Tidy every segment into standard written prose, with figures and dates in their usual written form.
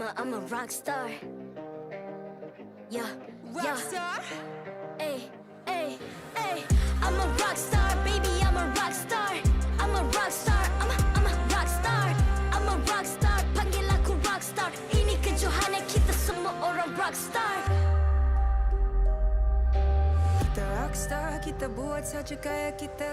I'm a rock star. Yeah, Rock star. Ay, ay, ay. I'm a rock star, baby. I'm a rock star. I'm a rock star. I'm a rock star. I'm a rock star. Panggil aku rock star. Ini kejohanan kita semua orang rock star. Kita rockstar, kita buat saja gaya kita.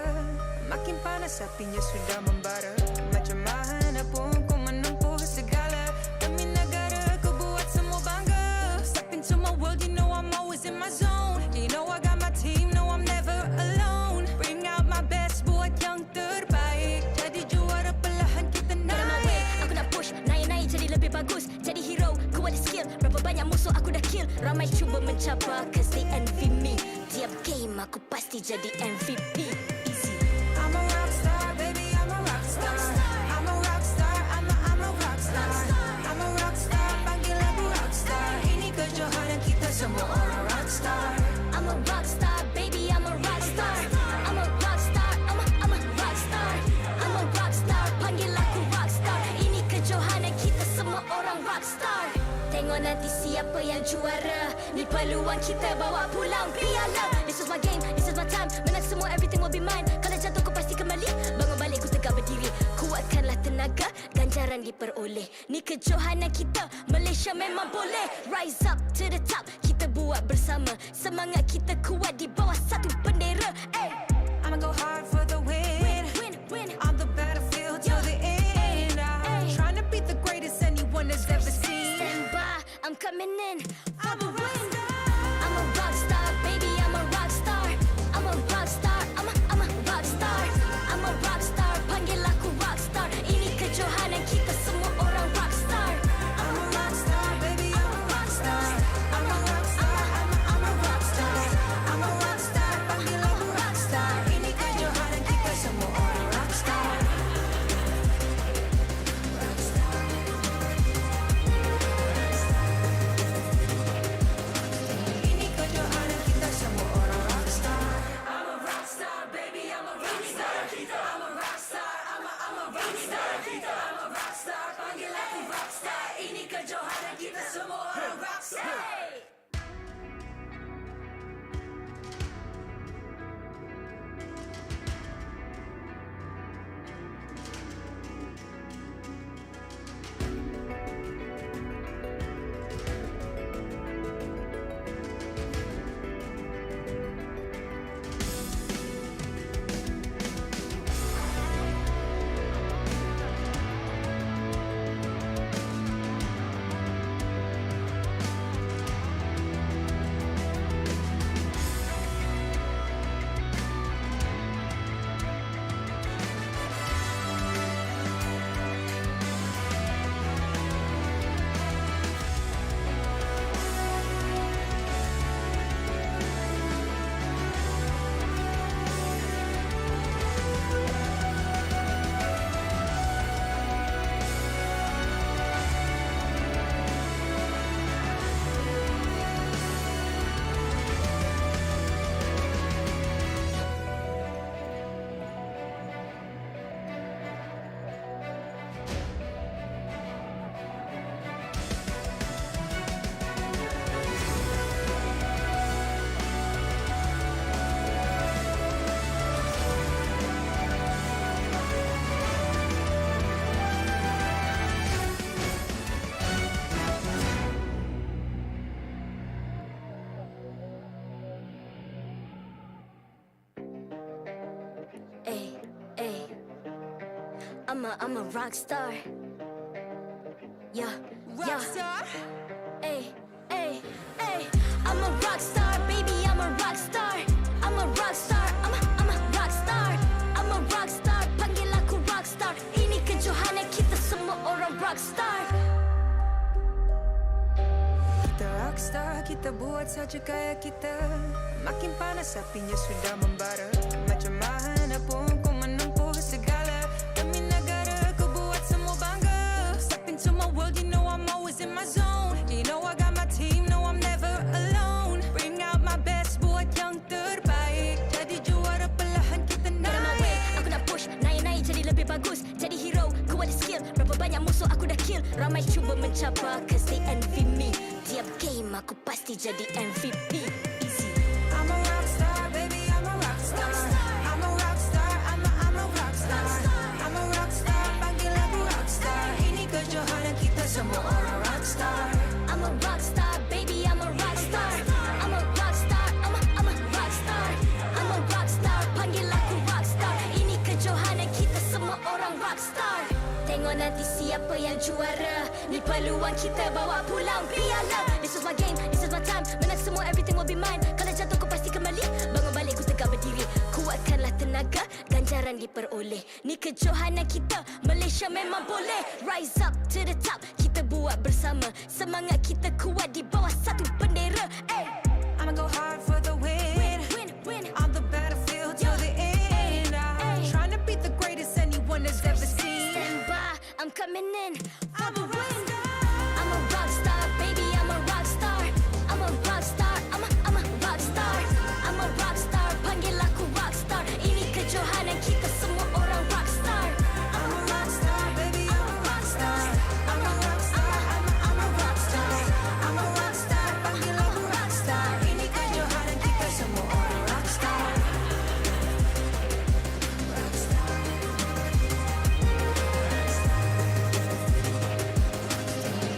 Makin panas apinya sudah membara. Macam mana pun kau menempuh segala demi negara, kau buat semua bangga. Step into my world, you know I'm always in my zone. You know I got my team, no I'm never alone. Bring out my best, buat yang terbaik. Jadi juara perlahan kita naik. Get on my way, aku nak push, naik-naik jadi lebih bagus. Jadi hero, ku ada skill. Berapa banyak musuh aku dah kill. Ramai cuba mencapai, cause they envy me. Tiap game aku pasti jadi MVP. Easy. I'm a rockstar, baby, I'm a rockstar. I'm a rockstar, I'm a rockstar. I'm a rockstar, panggil aku rockstar. Ini kejohanan kita semua orang rockstar. I'm a rockstar, baby, I'm a rockstar. I'm a rockstar, I'm a rockstar. I'm a rockstar, panggil aku rockstar. Ini kejohanan kita semua orang rockstar. Tengok nanti siapa yang juara. Ni peluang kita bawa pulang piala. This is my game, this is my time. Menang semua, everything will be mine. Kalau jatuh kau pasti kembali. Bangun balik ku tegak berdiri. Kuatkanlah tenaga, ganjaran diperoleh. Ni kejohanan kita, Malaysia memang boleh. Rise up to the top, kita buat bersama. Semangat kita kuat di bawah satu bendera. Ay. I'ma go hard for the win. Win. On the battlefield till the end. I'm trying to beat the greatest anyone has ever seen. Stand by, I'm coming in for I'm the a win. rockstar. I'm a rock star, baby, I'm a rock star. I'm a rock star, I'm a rock star. I'm a rock star, panggil aku rock star. Ini kejohanan kita semua orang rock star. I'm a rockstar, baby, I'm a rockstar. I'm a rockstar, I'm a rockstar. I'm a rockstar, panggil aku rockstar. Ini kejohanan kita semua orang rockstar. Ini kejohanan kita semua orang rockstar. I'm a rockstar, baby, I'm a rockstar. I'm a rockstar, I'm a rockstar. I'm a rockstar, panggil aku rockstar. Ini kejohanan kita semua orang rockstar. Ay. I'm a rock star. Yeah. Rockstar. Ay. I'm a rock star, baby, I'm a rock star. I'm a rock star, I'm a rock star. I'm a rock star, panggil aku rock star. Ini kejohanan kita semua orang rock star. Kita rockstar, kita buat saja gaya kita. Makin panas apinya sudah membara. Macam mana pun kau menempuh segala demi negara, kau buat semua bangga. Step into my world, you know I'm always in my zone. You know I got my team, no I'm never alone. Bring out my best, buat yang terbaik. Jadi juara perlahan kita Get on my way, naik. aku nak push, naik-naik jadi lebih bagus. Jadi hero, ku ada skill. Berapa banyak musuh aku dah kill. Ramai cuba mencapai, cause aku pasti jadi MVP. Easy. I'm a rock star, baby, I'm a rock star. I'm a rock star, I'm a rock star. I'm a rock star, panggil aku rock star. Ini kejohanan kita semua orang rock star. I'm a rock star, baby, I'm a rock star. I'm a rock star, I'm a rock star. I'm a rock star, panggil aku rock star. Ini kejohanan kita semua orang rock star. Tengok nanti siapa yang juara. Ni peluang kita bawa pulang piala. This is my game, this is my time. Menang semua, everything will be mine. Kalau jatuh kau pasti kembali. Bangun balik ku tegak berdiri. Kuatkanlah tenaga, ganjaran diperoleh. Ni kejohanan kita, Malaysia memang boleh. Rise up to the top, kita buat bersama. Semangat kita kuat di bawah satu bendera. Ay. I'ma go hard for the win. Win. On the battlefield till the end. I'm trying to beat the greatest anyone has ever seen. Stand by, I'm coming in for I'm the a rock win. star. I'm a rock star, baby, I'm a rock star. I'm a rock star, I'm a rock star. I'm a rock star, panggil aku rock star. Ini kejohanan kita semua orang rock star. I'm a rock star, baby, I'm a rock star. I'm a rock star, I'm a rock star. I'm a rock star, panggil aku rock star. Ini kejohanan kita semua orang rock star. Rock star.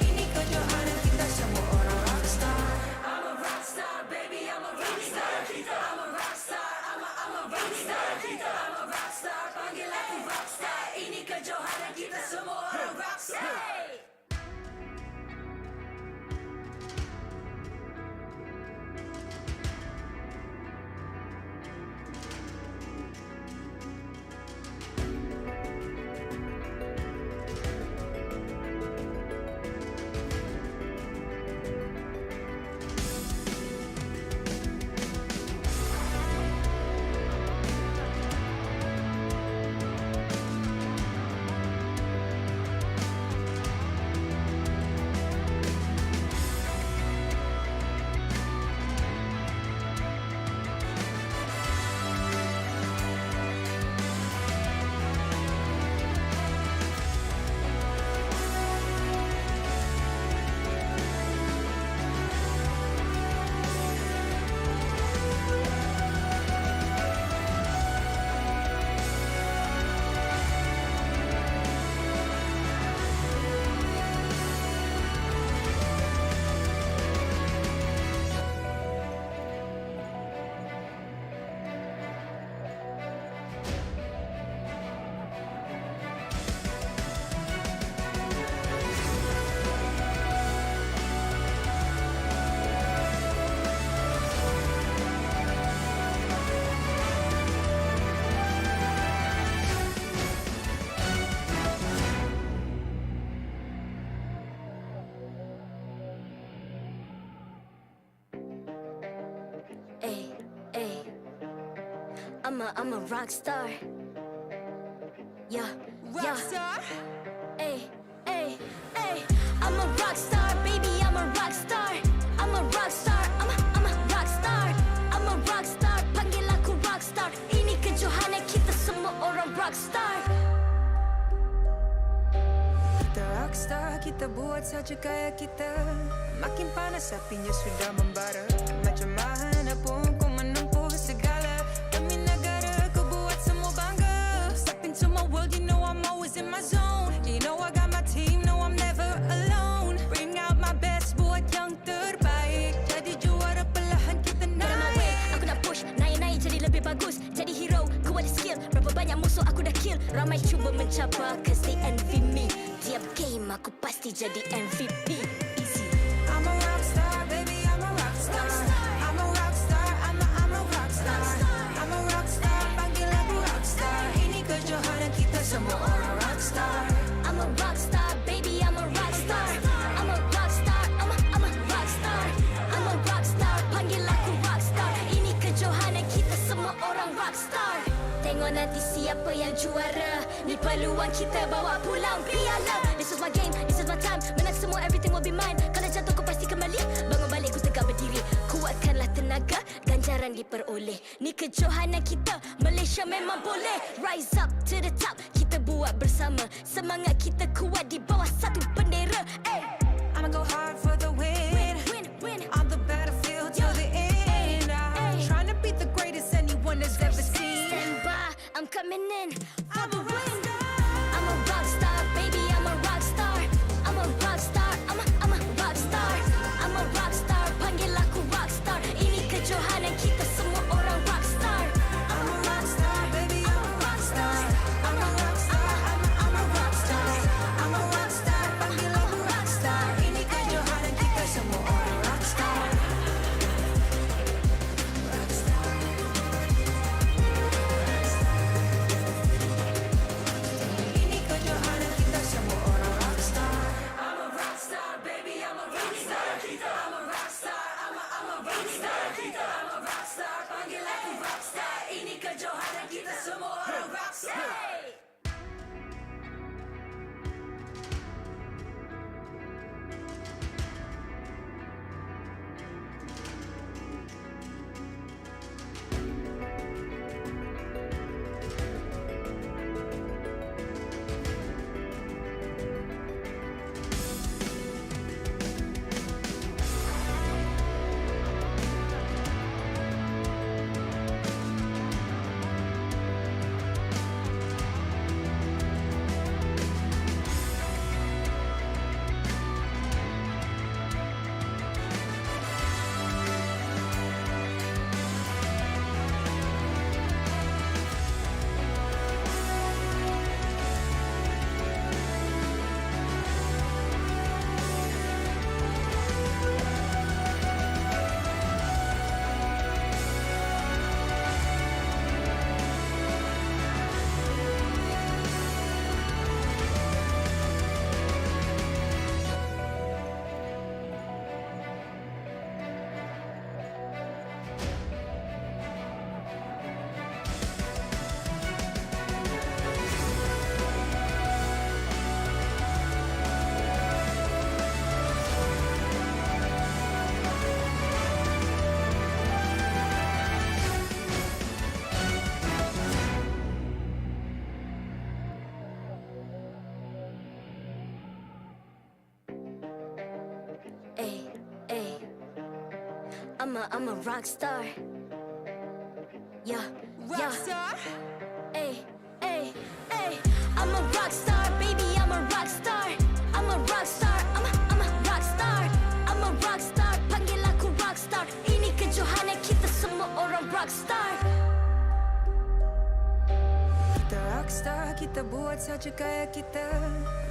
Ini kejohanan kita semua orang rock star. I'm a rock star, baby, I'm a rock star. I'm a rock star, I'm a rock star. I'm a rock star, panggil aku rock star. Ini kejohanan kita semua orang rock star. I'm a rock star. Yeah. Rock star. Ay. I'm a rock star, baby, I'm a rock star. I'm a rock star, I'm a rock star. I'm a rock star, panggil aku rock star. Ini kejohanan kita semua orang rock star. Kita rock star, kita buat saja gaya kita. Makin panas apinya sudah membara. Macam mana pun kau menempuh segala. Demi negara kau buat semua bangga. Step into my world, you know I'm always in my zone. You know I got my team, no I'm never alone. Bring out my best, buat yang terbaik. Jadi juara perlahan kita Get on my way, naik. aku nak push, naik jadi lebih bagus. Jadi hero, ku ada skill. Berapa banyak musuh aku dah kill. Ramai cuba mencapai, cause they envy me. Tiap game aku pasti jadi MVP. Easy. I'm a rock star, baby, I'm a rock star. I'm a rock star, I'm a rock star. I'm a rock star, panggil aku rock star. Ini kejohanan kita semua orang rock star. I'm a rock star, baby, I'm a rock star. I'm a rock star, I'm a rock star. I'm a rock star, panggil aku rock star. Ini kejohanan kita semua orang rock star. Tengok nanti siapa yang juara. Ni peluang kita bawa pulang piala. This is my game, this is my time. Menang semua, everything will be mine. Kalau jatuh kau pasti kembali. Bangun balik ku tegak berdiri. Kuatkanlah tenaga, ganjaran diperoleh. Ni kejohanan kita, Malaysia memang boleh. Rise up to the top, kita buat bersama. Semangat kita kuat di bawah satu bendera. Ay. I'ma go hard for the win. Win. I'm a rock star. Yeah, Rockstar. Ay, ay, ay. I'm a rock star, baby, I'm a rock star. I'm a rock star, I'm a rock star. I'm a rock star, panggil aku rock star. Ini kejohanan kita semua orang rock star. Kita rockstar, kita buat saja gaya kita.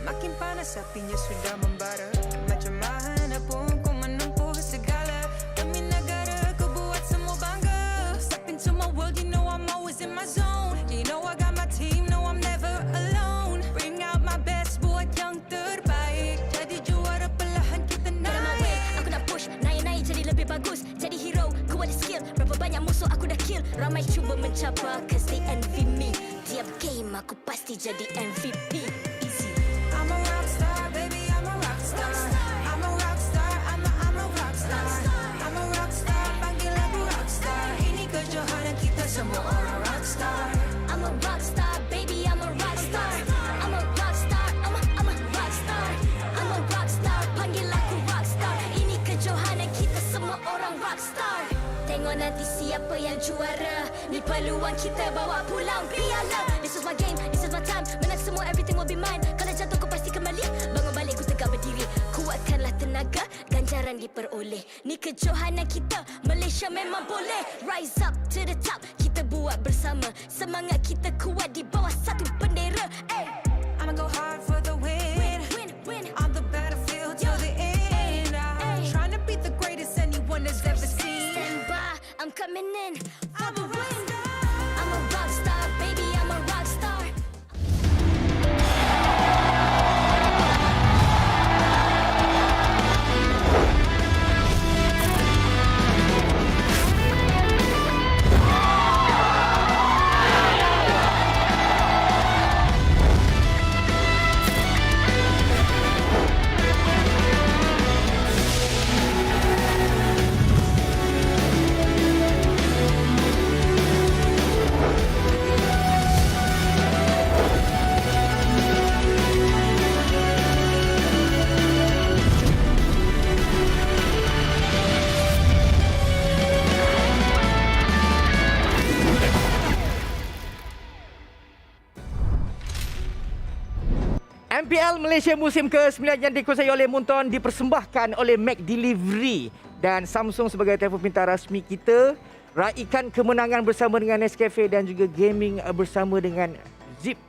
Makin panas apinya sudah membara. Macam mana pun kau menempuh segala. Demi negara kau buat semua bangga. Step into my world, you know I'm always in my zone. You know I got my team, no I'm never alone. Bring out my best, buat yang terbaik. Jadi juara perlahan kita Get on my way, naik. aku nak push. Naik-naik jadi lebih bagus. Jadi hero, ku ada skill. Berapa banyak musuh aku dah kill. Ramai cuba mencapai, cause they envy me. Tiap game aku pasti jadi MVP. Easy. I'm a rockstar, baby, I'm a rockstar. I'm a rockstar, I'm a rockstar. I'm a rockstar, panggil aku rockstar. Ini kejohanan kita semua orang rockstar. I'm a rock star, baby, I'm a rock star. I'm a rock star, I'm a rock star. I'm a rock star, panggil aku rock star. Ini kejohanan kita semua orang rock star. Tengok nanti siapa yang juara. Ni peluang kita bawa pulang piala. This is my game, this is my time. Menang semua, everything will be mine. Kalau jatuh kau pasti kembali. Bangun balik ku tegak berdiri. Kuatkanlah tenaga, ganjaran diperoleh. Ni kejohanan kita, Malaysia memang boleh. Rise up to the top, kita buat bersama. Semangat kita kuat di bawah satu bendera. Ay, I'ma go hard for the win. win. On the battlefield till the end. I'm trying to beat the greatest anyone has ever seen. Stand by, I'm coming in for I'm the a win. rockstar. I'm a rock star, baby, I'm a rock star. MPL Malaysia musim ke-9 yang dikuasai oleh Munton dipersembahkan oleh McDelivery dan Samsung sebagai telefon pintar rasmi kita. Raikan kemenangan bersama dengan Nescafe dan juga gaming bersama dengan Zip.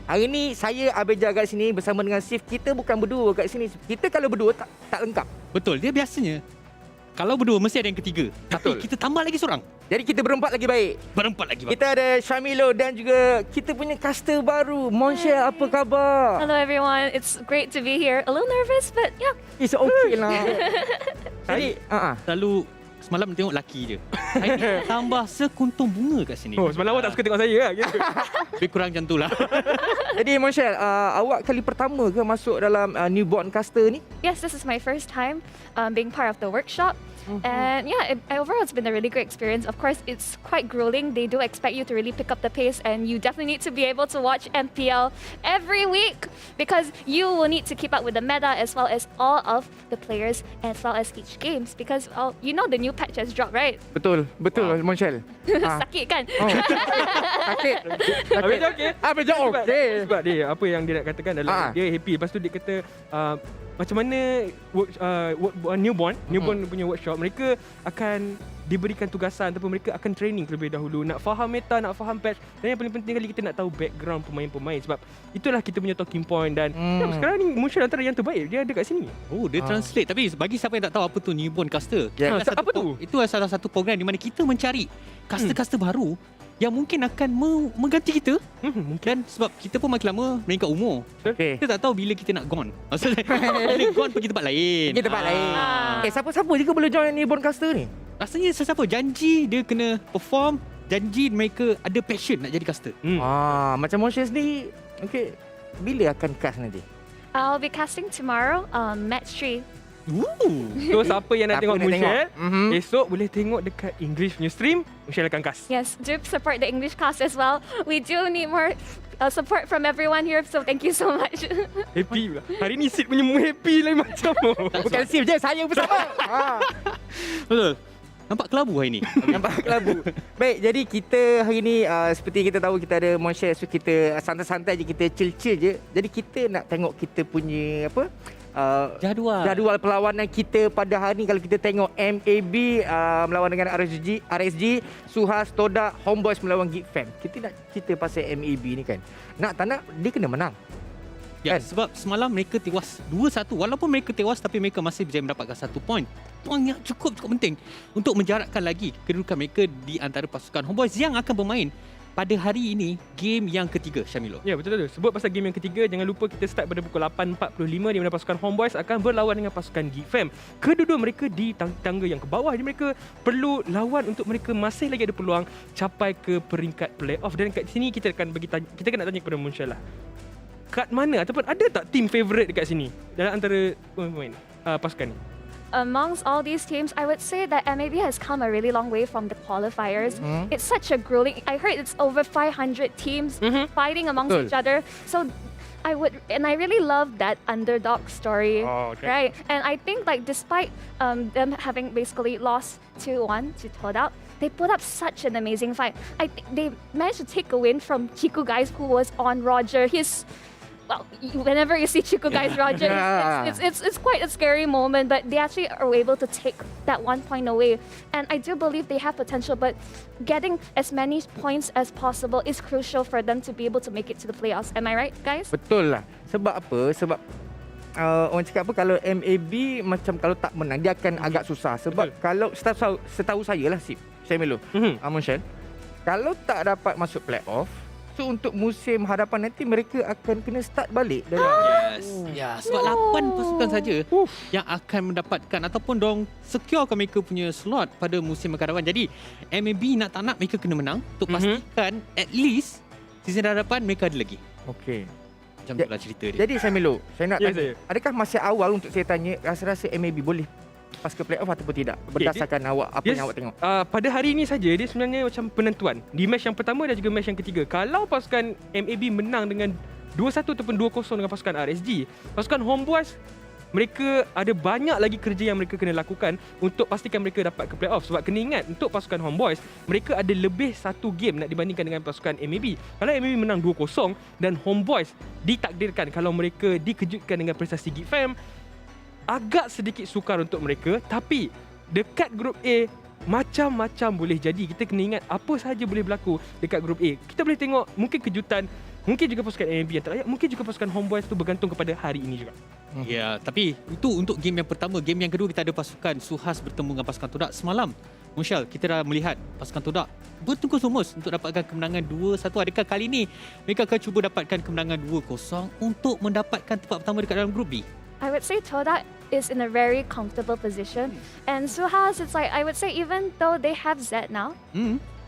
Hari ini saya Abeja kat sini bersama dengan Sif. Kita bukan berdua kat sini. Kita kalau berdua tak lengkap. Betul, dia biasanya kalau berdua mesti ada yang ketiga. Betul. Tapi kita tambah lagi seorang. Jadi kita berempat lagi baik. Berempat lagi. Kita ada Syamilo dan juga kita punya caster baru. Monshel, apa khabar? Hello everyone, it's great to be here. A little nervous, but yeah. It's okay lah. Jadi, Selalu semalam tengok laki je. Hari ni tambah sekuntum bunga kat sini. Oh, semalam awak tak suka tengok saya lah gitu. Lebih kurang macam tu lah. Jadi Monshel, awak kali pertama ke masuk dalam newborn caster ni? Yes, this is my first time being part of the workshop. And yeah, overall it's been a really great experience. Of course, it's quite grueling. They do expect you to really pick up the pace, and you definitely need to be able to watch MPL every week because you will need to keep up with the meta as well as all of the players as well as each games because you know the new patch has dropped, right? Betul, Monshel. Sakit kan? Sakit. Habis tu okey. Habis tu okey. Sebab dia apa yang dia nak katakan adalah dia happy. Lepas tu dia kata macam mana newborn punya workshop, mereka akan diberikan tugasan ataupun mereka akan training terlebih dahulu, nak faham meta, nak faham patch, dan yang paling penting kali kita nak tahu background pemain-pemain sebab itulah kita punya talking point. Dan sekarang ni Munshel antara yang terbaik, dia ada kat sini. Oh, dia translate. Tapi bagi siapa yang tak tahu apa tu newborn caster, Apa tu? Itu salah satu program di mana kita mencari caster-caster baru yang mungkin akan mengganti kita. Dan sebab kita pun makin lama meningkat umur, kita tak tahu bila kita nak gone. Maksudnya bila gone pergi tempat lain. Siapa-siapa juga boleh join newborn caster ni? Rasanya sesiapa janji dia kena perform, janji mereka ada passion nak jadi caster. Macam Monshel sendiri, okey, bila akan cast nanti? I'll be casting tomorrow on match 3. So siapa yang nak tengok nak Munshel, tengok? esok boleh tengok dekat English punya stream. Munshel akan cast. Yes, do support the English cast as well. We do need more support from everyone here, so thank you so much. Happy pula. Hari ni Sid punya happy lain macam. Bukan Sif je, saya pun sama. Betul. Nampak kelabu hari ni. Nampak kelabu. Baik, jadi kita hari ni seperti kita tahu kita ada Monshare, so kita santai-santai je, kita chill-chill je. Jadi kita nak tengok kita punya apa? Jadual perlawanan kita pada hari ni. Kalau kita tengok MAB melawan dengan RSG, SUHAZ, TODAK, HomeBois melawan Geek Fam. Kita nak cerita pasal MAB ni kan. Nak tak nak dia kena menang. Ya, sebab semalam mereka tewas 2-1. Walaupun mereka tewas tapi mereka masih berjaya mendapatkan 1 poin. Poin yang cukup penting untuk menjarakkan lagi kedudukan mereka di antara pasukan HomeBois yang akan bermain pada hari ini game yang ketiga, Syamilo. Ya, betul. Sebut pasal game yang ketiga, jangan lupa kita start pada pukul 8.45 di mana pasukan HomeBois akan berlawan dengan pasukan Geek Fam. Kedua-dua mereka di tangga yang ke bawah. Jadi mereka perlu lawan untuk mereka masih lagi ada peluang capai ke peringkat playoff. Dan kat sini kita akan nak tanya kepada Munsyal lah. Kat mana ataupun ada tak team favourite dekat sini dalam antara pemain pasukan ni? Amongst all these teams, I would say that MAB has come a really long way from the qualifiers. It's such a grueling. I heard it's over 500 teams fighting amongst each other. So I really love that underdog story, right? And I think like despite them having basically lost 2-1 to TODAK, they put up such an amazing fight. I think they managed to take a win from Chiku guys who was on Roger. Whenever you see Chiku guys Roger, it's quite a scary moment, but they actually are able to take that 1 point away. And I do believe they have potential, but getting as many points as possible is crucial for them to be able to make it to the playoffs. Am I right, guys? Betul lah. Sebab apa? Sebab orang cakap apa, kalau MAB macam kalau tak menang dia akan agak susah. Sebab kalau setahu saya lah saya Melo, Monshal, kalau tak dapat masuk playoff, so untuk musim hadapan nanti mereka akan kena start balik dari sebab 8 pasukan saja yang akan mendapatkan ataupun dong securekan mereka punya slot pada musim akan datang. Jadi MAB nak tak nak mereka kena menang untuk pastikan at least season hadapan mereka ada lagi. Okey. Macam itulah cerita dia. Jadi saya Melo, saya nak tanya, adakah masih awal untuk saya tanya rasa-rasa MAB boleh pas ke playoff ataupun tidak berdasarkan apa yang awak tengok? Pada hari ini saja dia sebenarnya macam penentuan di match yang pertama dan juga match yang ketiga. Kalau pasukan MAB menang dengan 2-1 ataupun 2-0 dengan pasukan RSG, pasukan HomeBois mereka ada banyak lagi kerja yang mereka kena lakukan untuk pastikan mereka dapat ke playoff. Sebab kena ingat, untuk pasukan HomeBois mereka ada lebih satu game nak dibandingkan dengan pasukan MAB. Kalau MAB menang 2-0 dan HomeBois ditakdirkan kalau mereka dikejutkan dengan prestasi Geek Fam, agak sedikit sukar untuk mereka. Tapi dekat grup A macam-macam boleh jadi. Kita kena ingat apa sahaja boleh berlaku dekat grup A. Kita boleh tengok mungkin kejutan, mungkin juga pasukan MLBB yang terakhir, mungkin juga pasukan HomeBois tu bergantung kepada hari ini juga. Ya, tapi itu untuk game yang pertama. Game yang kedua kita ada pasukan SUHAZ bertemu dengan pasukan TODAK semalam. Munsyal, kita dah melihat pasukan TODAK bertungkus-lumus untuk dapatkan kemenangan 2-1. Adakah kali ini mereka akan cuba dapatkan kemenangan 2-0 untuk mendapatkan tempat pertama dekat dalam grup B? I would say TODAK is in a very comfortable position, and SUHAZ, it's like I would say even though they have Z now,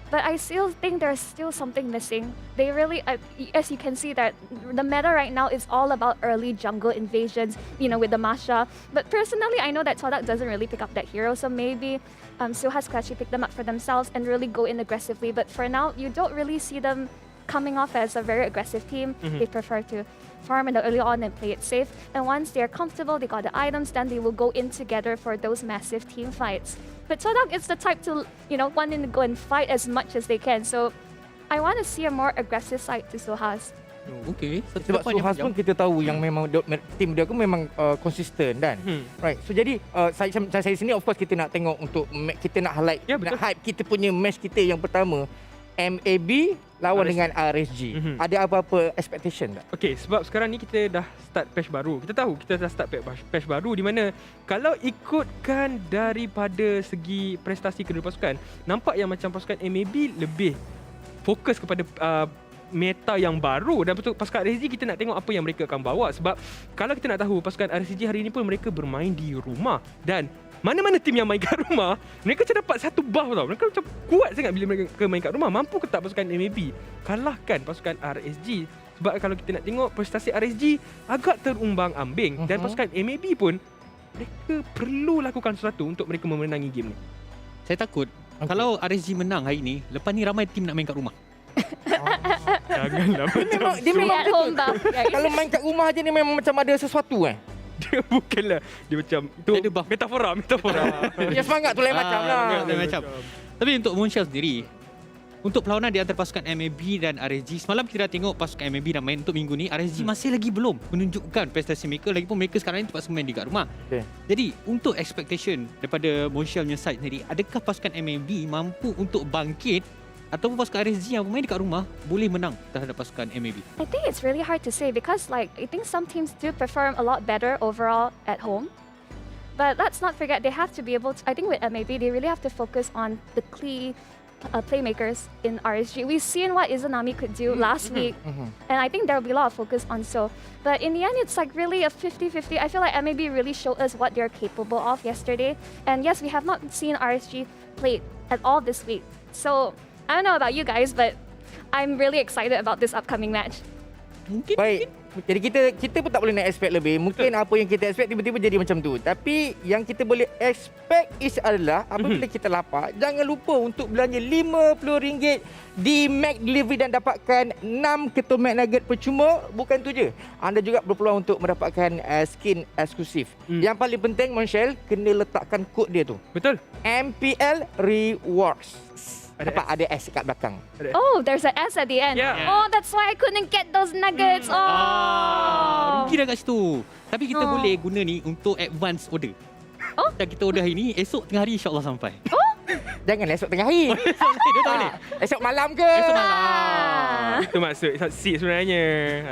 but I still think there's still something missing. They really, as you can see, that the meta right now is all about early jungle invasions, with the Masha. But personally, I know that TODAK doesn't really pick up that hero, so maybe SUHAZ could actually pick them up for themselves and really go in aggressively. But for now, you don't really see them coming off as a very aggressive team. They prefer to farm early on and play it safe. And once they're comfortable, they got the items, then they will go in together for those massive team fights. But TODAK is the type to, wanting to go and fight as much as they can. So I want to see a more aggressive side to SUHAZ. Okay. Sebab SUHAZ pun kita tahu yang memang tim dia pun memang konsisten dan right. So jadi saya sini of course kita nak tengok untuk kita nak highlight, nak hype kita punya match kita yang pertama. MAB lawan dengan RSG. Ada apa-apa expectation tak? Okey, sebab sekarang ni kita dah start patch baru. Kita tahu kita dah start patch baru di mana kalau ikutkan daripada segi prestasi kedua pasukan, nampak yang macam pasukan MAB lebih fokus kepada meta yang baru, dan betul pasukan RSG kita nak tengok apa yang mereka akan bawa. Sebab kalau kita nak tahu pasukan RSG hari ini pun mereka bermain di rumah, dan mana-mana tim yang main kat rumah, mereka macam dapat satu buff tau. Mereka macam kuat sangat bila mereka main kat rumah. Mampu ke tak pasukan MAB kalahkan pasukan RSG? Sebab kalau kita nak tengok prestasi RSG agak terumbang-ambing, dan pasukan MAB pun mereka perlu lakukan sesuatu untuk mereka memenangi game ni. Saya takut kalau RSG menang hari ni, lepas ni ramai tim nak main kat rumah. Janganlah macam dia memang at home buff, right? Kalau main kat rumah je ni memang macam ada sesuatu Dia bukanlah. Dia macam itu Dia ada buff. metafora. Dia semangat tu lain macam lah. Lain macam. Tapi untuk Moonshell sendiri, untuk perlawanan di antara pasukan MAB dan RSG, semalam kita dah tengok pasukan MAB dah main untuk minggu ni. RSG masih lagi belum menunjukkan prestasi mereka. Lagipun mereka sekarang ni terpaksa main di kat rumah. Jadi untuk expectation daripada Moonshellnya side sendiri, adakah pasukan MAB mampu untuk bangkit ataupun pasukan RSG yang bermain dekat rumah boleh menang terhadap pasukan MAB? I think it's really hard to say because I think some teams do perform a lot better overall at home. But let's not forget they have to be able to, I think with MAB they really have to focus on the key playmakers in RSG. We've seen what Izanami could do last week, and I think there will be a lot of focus on So. But in the end, it's really a 50-50. I feel like MAB really showed us what they're capable of yesterday. And yes, we have not seen RSG play at all this week. So I don't know about you guys, but I'm really excited about this upcoming match. Baik. Jadi kita pun tak boleh nak expect lebih. Mungkin apa yang kita expect tiba-tiba jadi macam tu. Tapi yang kita boleh expect adalah apabila kita lapar, jangan lupa untuk belanja RM50 di McDelivery dan dapatkan 6 ketum McNugget percuma. Bukan tu je, anda juga berpeluang untuk mendapatkan skin eksklusif. Yang paling penting, Monshel, kena letakkan kod dia tu. Betul. MPL Rewards. Ada S kat belakang. Oh, there's an S at the end. Yeah. Oh, that's why I couldn't get those nuggets. Oh. Rugi dah kat situ. Tapi kita boleh guna ni untuk advance order. Dan kita order hari ni, esok tengah hari insyaAllah sampai. Janganlah esok tengah hari. Dia tak boleh. Esok malam ke? Esok malam. Itu maksud seed sebenarnya.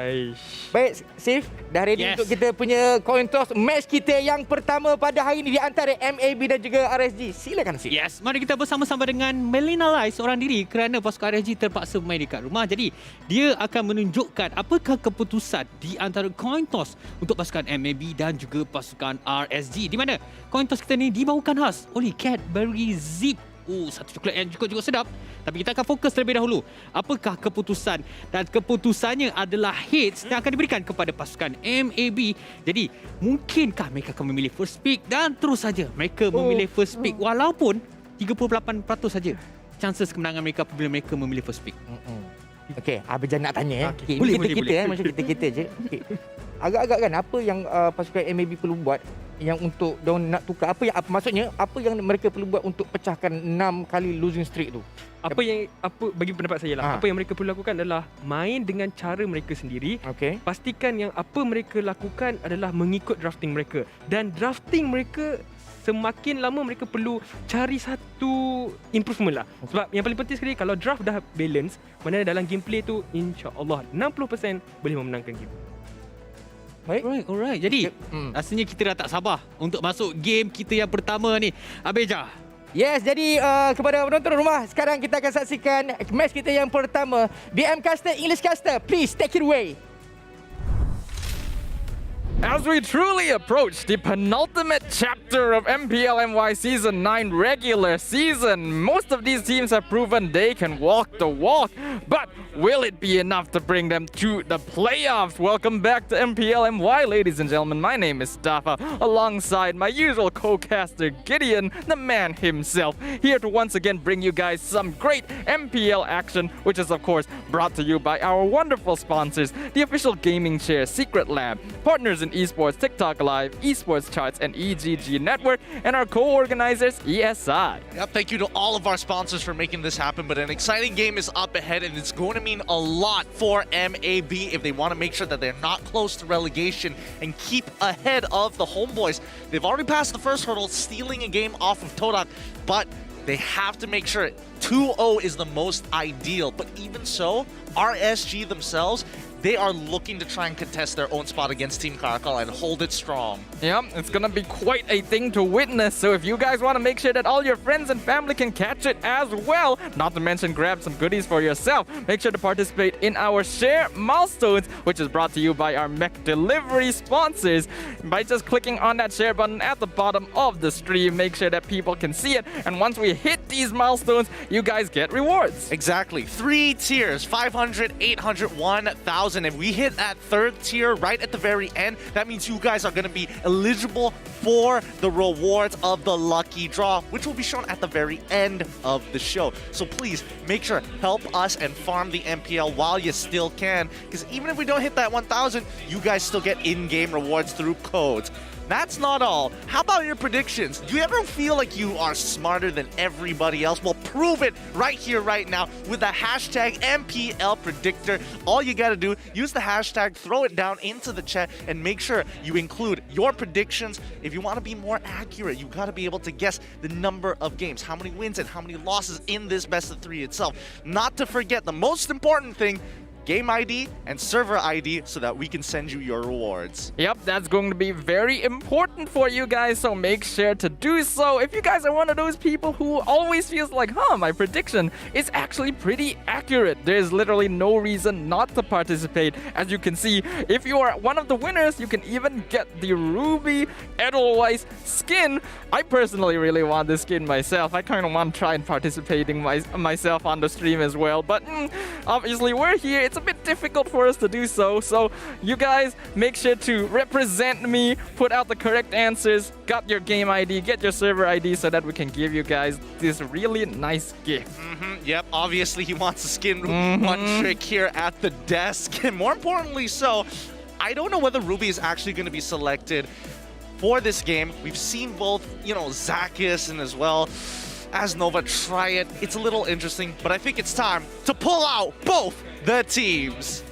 Aish. Baik, Sif, dah ready untuk kita punya coin toss match kita yang pertama pada hari ini di antara MAB dan juga RSG. Silakan, Sif. Yes, mari kita bersama-sama dengan Melina Lai seorang diri kerana pasukan RSG terpaksa bermain dekat rumah. Jadi, dia akan menunjukkan apakah keputusan di antara coin toss untuk pasukan MAB dan juga pasukan RSG. Di mana coin toss kita ni dibawakan khas oleh Cadbury Zip. Satu coklat yang cukup sedap. Tapi kita akan fokus terlebih dahulu. Apakah keputusan? Dan keputusannya adalah heads yang akan diberikan kepada pasukan MAB. Jadi, mungkinkah mereka akan memilih first pick? Dan terus saja mereka memilih first pick. Walaupun 38% saja chances kemenangan mereka apabila mereka memilih first pick. Okey, Abang Jan nak tanya. Okay. Boleh Boleh. macam kita je. Okay. Agak-agak kan apa yang pasukan MAB perlu buat yang untuk diorang nak tukar, maksudnya apa yang mereka perlu buat untuk pecahkan 6 kali losing streak tu? Bagi pendapat saya lah, apa yang mereka perlu lakukan adalah main dengan cara mereka sendiri. Pastikan yang apa mereka lakukan adalah mengikut drafting mereka, dan drafting mereka semakin lama mereka perlu cari satu improvement lah. Sebab yang paling penting sekali, kalau draft dah balance, mana dalam gameplay tu insya-Allah 60% boleh memenangkan game. Alright. Jadi, rasanya kita dah tak sabar untuk masuk game kita yang pertama ni. Abeja. Yes, jadi kepada penonton rumah, sekarang kita akan saksikan match kita yang pertama. BM Caster, English Caster, please take it away. As we truly approach the penultimate chapter of MPL-MY Season 9 regular season, most of these teams have proven they can walk the walk, but will it be enough to bring them to the playoffs? Welcome back to MPL-MY, ladies and gentlemen. My name is Stafa, alongside my usual co-caster Gideon, the man himself, here to once again bring you guys some great MPL action, which is of course brought to you by our wonderful sponsors, the official gaming chair Secret Lab, partners in esports TikTok Live, esports charts, and EGG Network, and our co-organizers ESI. Yep, thank you to all of our sponsors for making this happen, but an exciting game is up ahead, and it's going to mean a lot for MAB if they want to make sure that they're not close to relegation and keep ahead of the HomeBois. They've already passed the first hurdle, stealing a game off of TODAK, but they have to make sure 2-0 is the most ideal. But even so, RSG themselves, they are looking to try and contest their own spot against Team Karakal and hold it strong. Yep, it's gonna be quite a thing to witness, so if you guys want to make sure that all your friends and family can catch it as well, not to mention grab some goodies for yourself, make sure to participate in our Share Milestones, which is brought to you by our McDelivery sponsors. By just clicking on that share button at the bottom of the stream, make sure that people can see it, and once we hit these milestones, you guys get rewards. Exactly. 3 tiers, 500, 800, 1,000. If we hit that 3rd tier right at the very end, that means you guys are going to be eligible for the rewards of the lucky draw, which will be shown at the very end of the show. So please make sure, help us and farm the MPL while you still can, because even if we don't hit that 1,000, you guys still get in-game rewards through codes. That's not all. How about your predictions? Do you ever feel like you are smarter than everybody else? Well, prove it right here, right now with the hashtag MPL Predictor. All you gotta do, use the hashtag, throw it down into the chat, and make sure you include your predictions. If you want to be more accurate, you gotta be able to guess the number of games, how many wins and how many losses in this best of 3 itself. Not to forget the most important thing, game ID and server ID, so that we can send you your rewards. Yep, that's going to be very important for you guys, so make sure to do so. If you guys are one of those people who always feels like, my prediction is actually pretty accurate, there's literally no reason not to participate. As you can see, if you are one of the winners, you can even get the Ruby Edelweiss skin. I personally really want this skin myself. I kind of want to try and participating myself on the stream as well, but obviously we're here. It's a bit difficult for us to do so, so you guys make sure to represent me, put out the correct answers, got your game ID, get your server ID, so that we can give you guys this really nice gift. Yep, obviously he wants to skin one trick here at the desk, and more importantly so, I don't know whether Ruby is actually going to be selected for this game. We've seen both, Zacchus and as well as Nova try it. It's a little interesting, but I think it's time to pull out both the teams.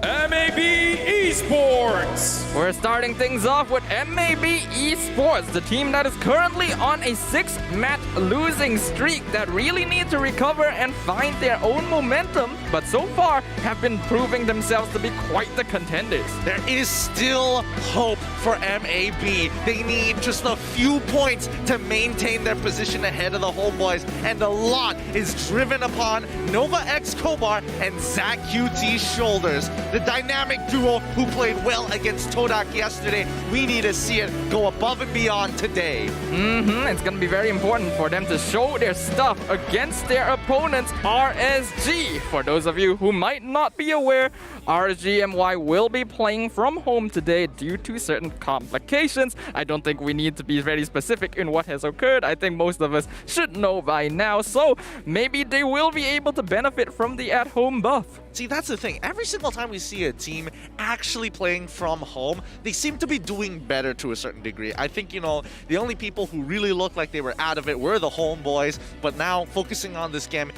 MAB Esports! We're starting things off with MAB Esports, the team that is currently on a 6-match losing streak that really need to recover and find their own momentum, but so far have been proving themselves to be quite the contenders. There is still hope for MAB. They need just a few points to maintain their position ahead of the HomeBois, and a lot is driven upon Nova X Kobar and Zach QT's shoulders. The dynamic duo who played well against TODAK yesterday. We need to see it go above and beyond today. It's going to be very important for them to show their stuff against their opponents, RSG. For those of you who might not be aware, RSG MY will be playing from home today due to certain complications. I don't think we need to be very specific in what has occurred. I think most of us should know by now, so maybe they will be able to benefit from the at-home buff. See, that's the thing. Every single time we see a team actually playing from home, they seem to be doing better to a certain degree. I think, the only people who really looked like they were out of it were the HomeBois, but now focusing on this game,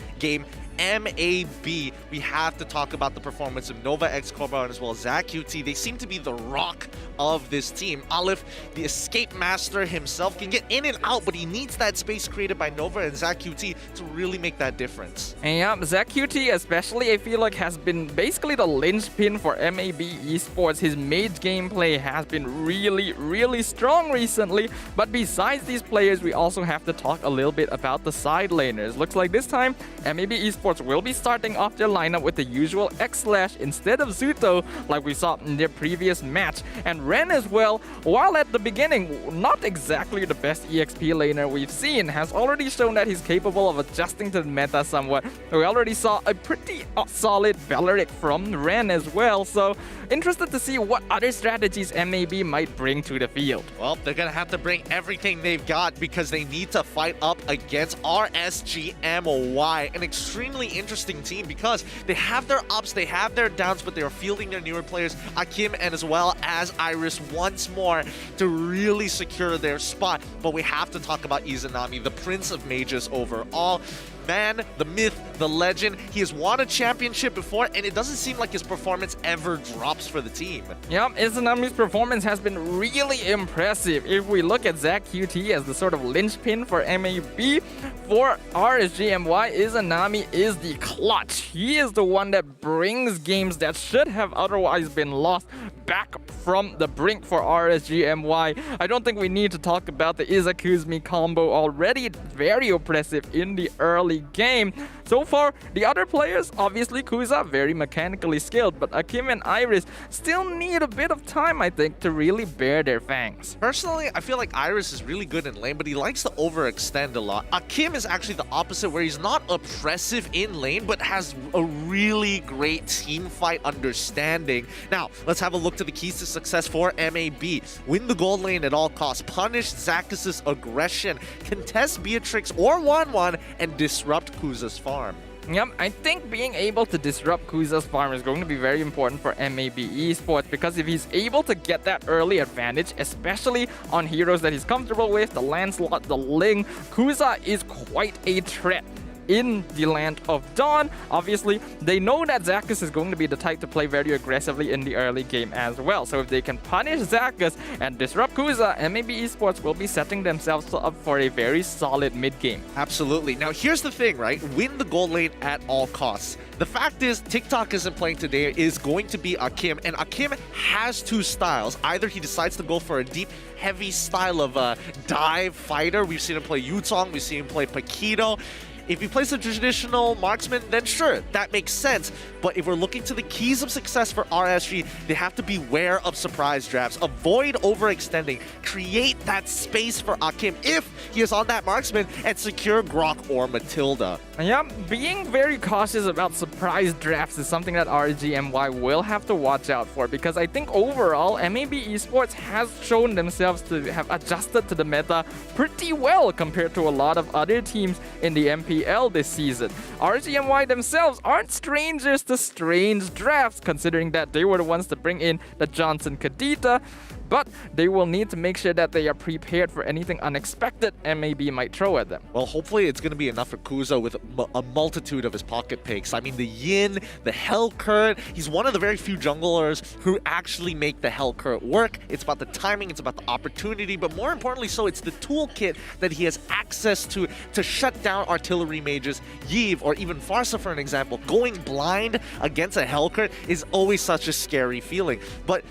MAB, we have to talk about the performance of Nova X Cobra and as well as Zach QT. They seem to be the rock of this team. Aleph, the escape master himself, can get in and out, but he needs that space created by Nova and Zach QT to really make that difference. And yeah, Zach QT especially, I feel like, has been basically the linchpin for MAB Esports. His mage gameplay has been really, really strong recently. But besides these players, we also have to talk a little bit about the side laners. Looks like this time, MAB Esports will be starting off their lineup with the usual X-Slash instead of Zuto, like we saw in their previous match. And Ren as well, while at the beginning not exactly the best EXP laner we've seen, has already shown that he's capable of adjusting to the meta somewhat. We already saw a pretty solid Valeric from Ren as well, so interested to see what other strategies MAB might bring to the field. Well, they're gonna have to bring everything they've got because they need to fight up against RSG MY, an extremely interesting team because they have their ups, they have their downs, but they are fielding their newer players, Akim and as well as Iris, once more to really secure their spot. But we have to talk about Izanami, the Prince of Mages overall. Man, the myth, the legend. He has won a championship before, and it doesn't seem like his performance ever drops for the team. Yep, Izanami's performance has been really impressive. If we look at Zach QT as the sort of linchpin for MAB, for RSG MY, Izanami is the clutch. He is the one that brings games that should have otherwise been lost back from the brink for RSG MY. I don't think we need to talk about the Izakuzmi combo already. Very oppressive in the early game. So far, the other players, obviously Kuza, very mechanically skilled, but Akim and Iris still need a bit of time, I think, to really bear their fangs. Personally, I feel like Iris is really good in lane, but he likes to overextend a lot. Akim is actually the opposite, where he's not oppressive in lane, but has a really great team fight understanding. Now, let's have a look to the keys to success for MAB. Win the gold lane at all costs, punish Zakus' aggression, contest Beatrix or 1-1, and disrupt Kuza's farm. Yep, I think being able to disrupt Kuza's farm is going to be very important for MAB Esports, because if he's able to get that early advantage, especially on heroes that he's comfortable with, the Lancelot, the Ling, Kuza is quite a threat in the land of Dawn. Obviously, they know that Zakus is going to be the type to play very aggressively in the early game as well. So if they can punish Zakus and disrupt Kuza, MAB Esports will be setting themselves up for a very solid mid game. Absolutely. Now, here's the thing, right? Win the gold lane at all costs. The fact is, TikTok isn't playing today, is going to be Akim, and Akim has two styles. Either he decides to go for a deep, heavy style of a dive fighter. We've seen him play Yutong, we've seen him play Paquito. If he plays a traditional marksman, then sure, that makes sense. But if we're looking to the keys of success for RSG, they have to beware of surprise drafts, avoid overextending, create that space for Akim if he is on that marksman, and secure Grok or Matilda. Yeah, being very cautious about surprise drafts is something that RSG MY will have to watch out for, because I think overall, MAB Esports has shown themselves to have adjusted to the meta pretty well compared to a lot of other teams in the MPL this season. RSG MY themselves aren't strangers to strange drafts, considering that they were the ones to bring in the Johnson Kadita, but they will need to make sure that they are prepared for anything unexpected MAB might throw at them. Well, hopefully it's going to be enough for Kuza with a multitude of his pocket picks. I mean, the Yin, the Hell Current, he's one of the very few junglers who actually make the Hell Current work. It's about the timing, it's about the opportunity, but more importantly so, it's the toolkit that he has access to shut down artillery mages. Yves, or even Farsa for an example, going blind against a Hell Current is always such a scary feeling. But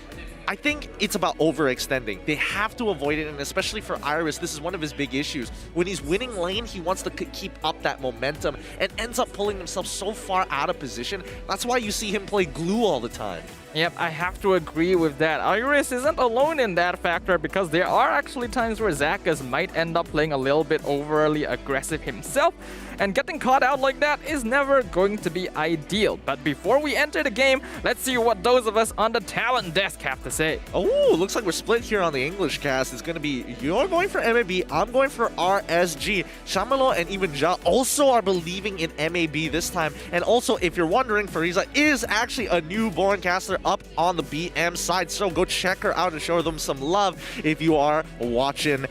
I think it's about overextending. They have to avoid it, and especially for Iris, this is one of his big issues. When he's winning lane, he wants to keep up that momentum and ends up pulling himself so far out of position. That's why you see him play glue all the time. Yep, I have to agree with that. Iris isn't alone in that factor, because there are actually times where Zakus might end up playing a little bit overly aggressive himself, and getting caught out like that is never going to be ideal. But before we enter the game, let's see what those of us on the talent desk have to say. Oh, looks like we're split here on the English cast. It's going to be, you're going for MAB, I'm going for RSG. Shamalo and even Ja also are believing in MAB this time. And also, if you're wondering, Fariza is actually a newborn caster up on the BM side, so go check her out and show them some love if you are watching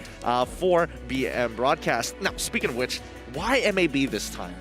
for BM broadcast. Now, speaking of which, why MAB this time?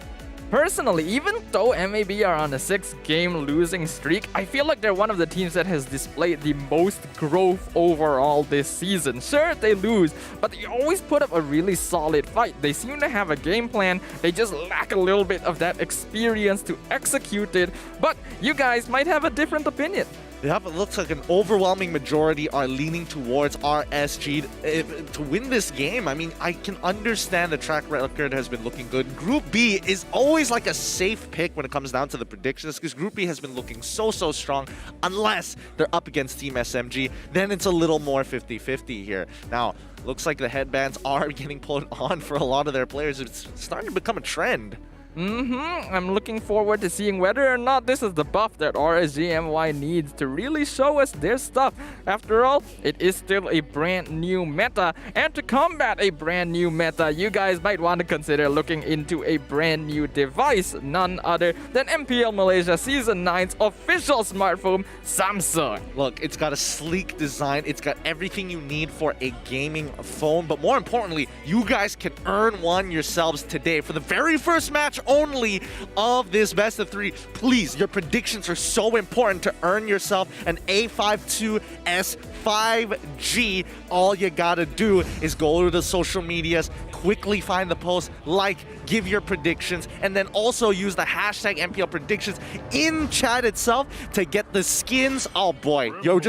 Personally, even though MAB are on a 6-game losing streak, I feel like they're one of the teams that has displayed the most growth overall this season. Sure, they lose, but they always put up a really solid fight. They seem to have a game plan, they just lack a little bit of that experience to execute it, but you guys might have a different opinion. Yep, it looks like an overwhelming majority are leaning towards RSG to win this game. I mean, I can understand the track record has been looking good. Group B is always like a safe pick when it comes down to the predictions, because Group B has been looking so strong, unless they're up against Team SMG. Then it's a little more 50-50 here. Now, looks like the headbands are getting put on for a lot of their players. It's starting to become a trend. I'm looking forward to seeing whether or not this is the buff that RSG MY needs to really show us their stuff. After all, it is still a brand new meta, and to combat a brand new meta, you guys might want to consider looking into a brand new device, none other than MPL Malaysia Season 9's official smartphone, Samsung. Look, it's got a sleek design, it's got everything you need for a gaming phone, but more importantly, you guys can earn one yourselves today. For the very first match only of this best of 3. Please, your predictions are so important to earn yourself an A52S5G. All you gotta do is go to the social medias, quickly find the post, like, give your predictions, and then also use the hashtag MPL predictions in chat itself to get the skins. Oh boy, you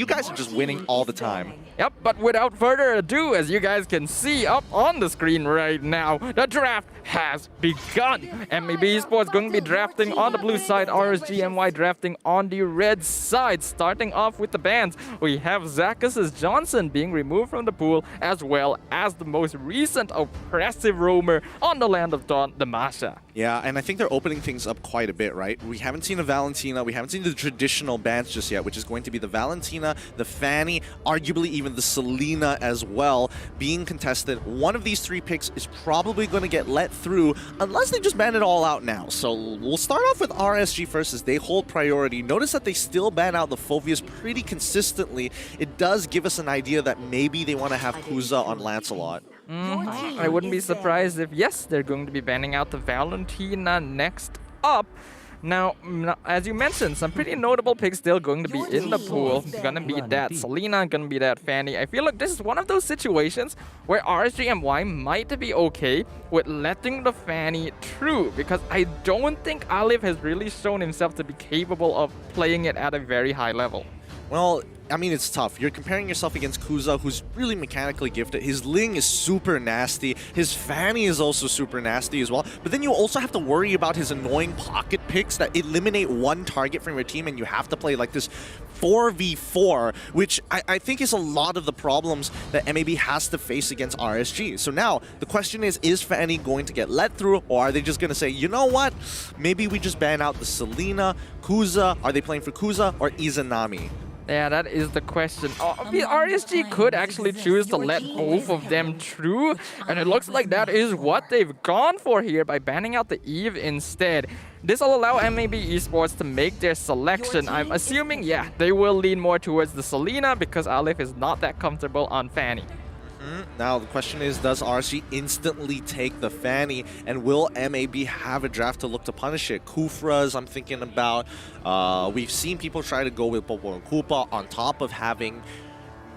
guys are just winning all the time. Yep, but without further ado, as you guys can see up on the screen right now, the draft has begun. MAB Esports going to be drafting on the blue side, RSG MY drafting on the red side. Starting off with the bans, we have ZAHZ Johnson being removed from the pool, as well as the most recent oppressive roamer on the land of Dawn, the Masha. Yeah, and I think they're opening things up quite a bit, right? We haven't seen a Valentina, we haven't seen the traditional bans just yet, which is going to be the Valentina, the Fanny, arguably even the Selena as well, being contested. One of these 3 picks is probably going to get let through, unless they just ban it all out now. So we'll start off with RSG first, as they hold priority. Notice that they still ban out the Phovias pretty consistently. It does give us an idea that maybe they want to have Kuza on Lancelot. I wouldn't be surprised if, yes, they're going to be banning out the Valentina next up. Now, as you mentioned, some pretty notable picks still going to be in the pool. Gonna be that Selena, gonna be that Fanny. I feel like this is one of those situations where RSG MY might be okay with letting the Fanny through, because I don't think Alif has really shown himself to be capable of playing it at a very high level. Well, I mean, it's tough. You're comparing yourself against Kuza, who's really mechanically gifted. His Ling is super nasty. His Fanny is also super nasty as well. But then you also have to worry about his annoying pocket picks that eliminate one target from your team, and you have to play like this 4v4, which I think is a lot of the problems that MAB has to face against RSG. So now, the question is Fanny going to get let through, or are they just going to say, you know what, maybe we just ban out the Selena, Kuza, are they playing for Kuza, or Izanami? Yeah, that is the question. RSG could actually choose to let both of them through, and it looks like that is what they've gone for here by banning out the Eve instead. This will allow MAB Esports to make their selection. I'm assuming, yeah, they will lean more towards the Selena because Alif is not that comfortable on Fanny. Now, the question is, does RSG instantly take the Fanny, and will MAB have a draft to look to punish it? Kufras, I'm thinking about. We've seen people try to go with Popo and Koopa on top of having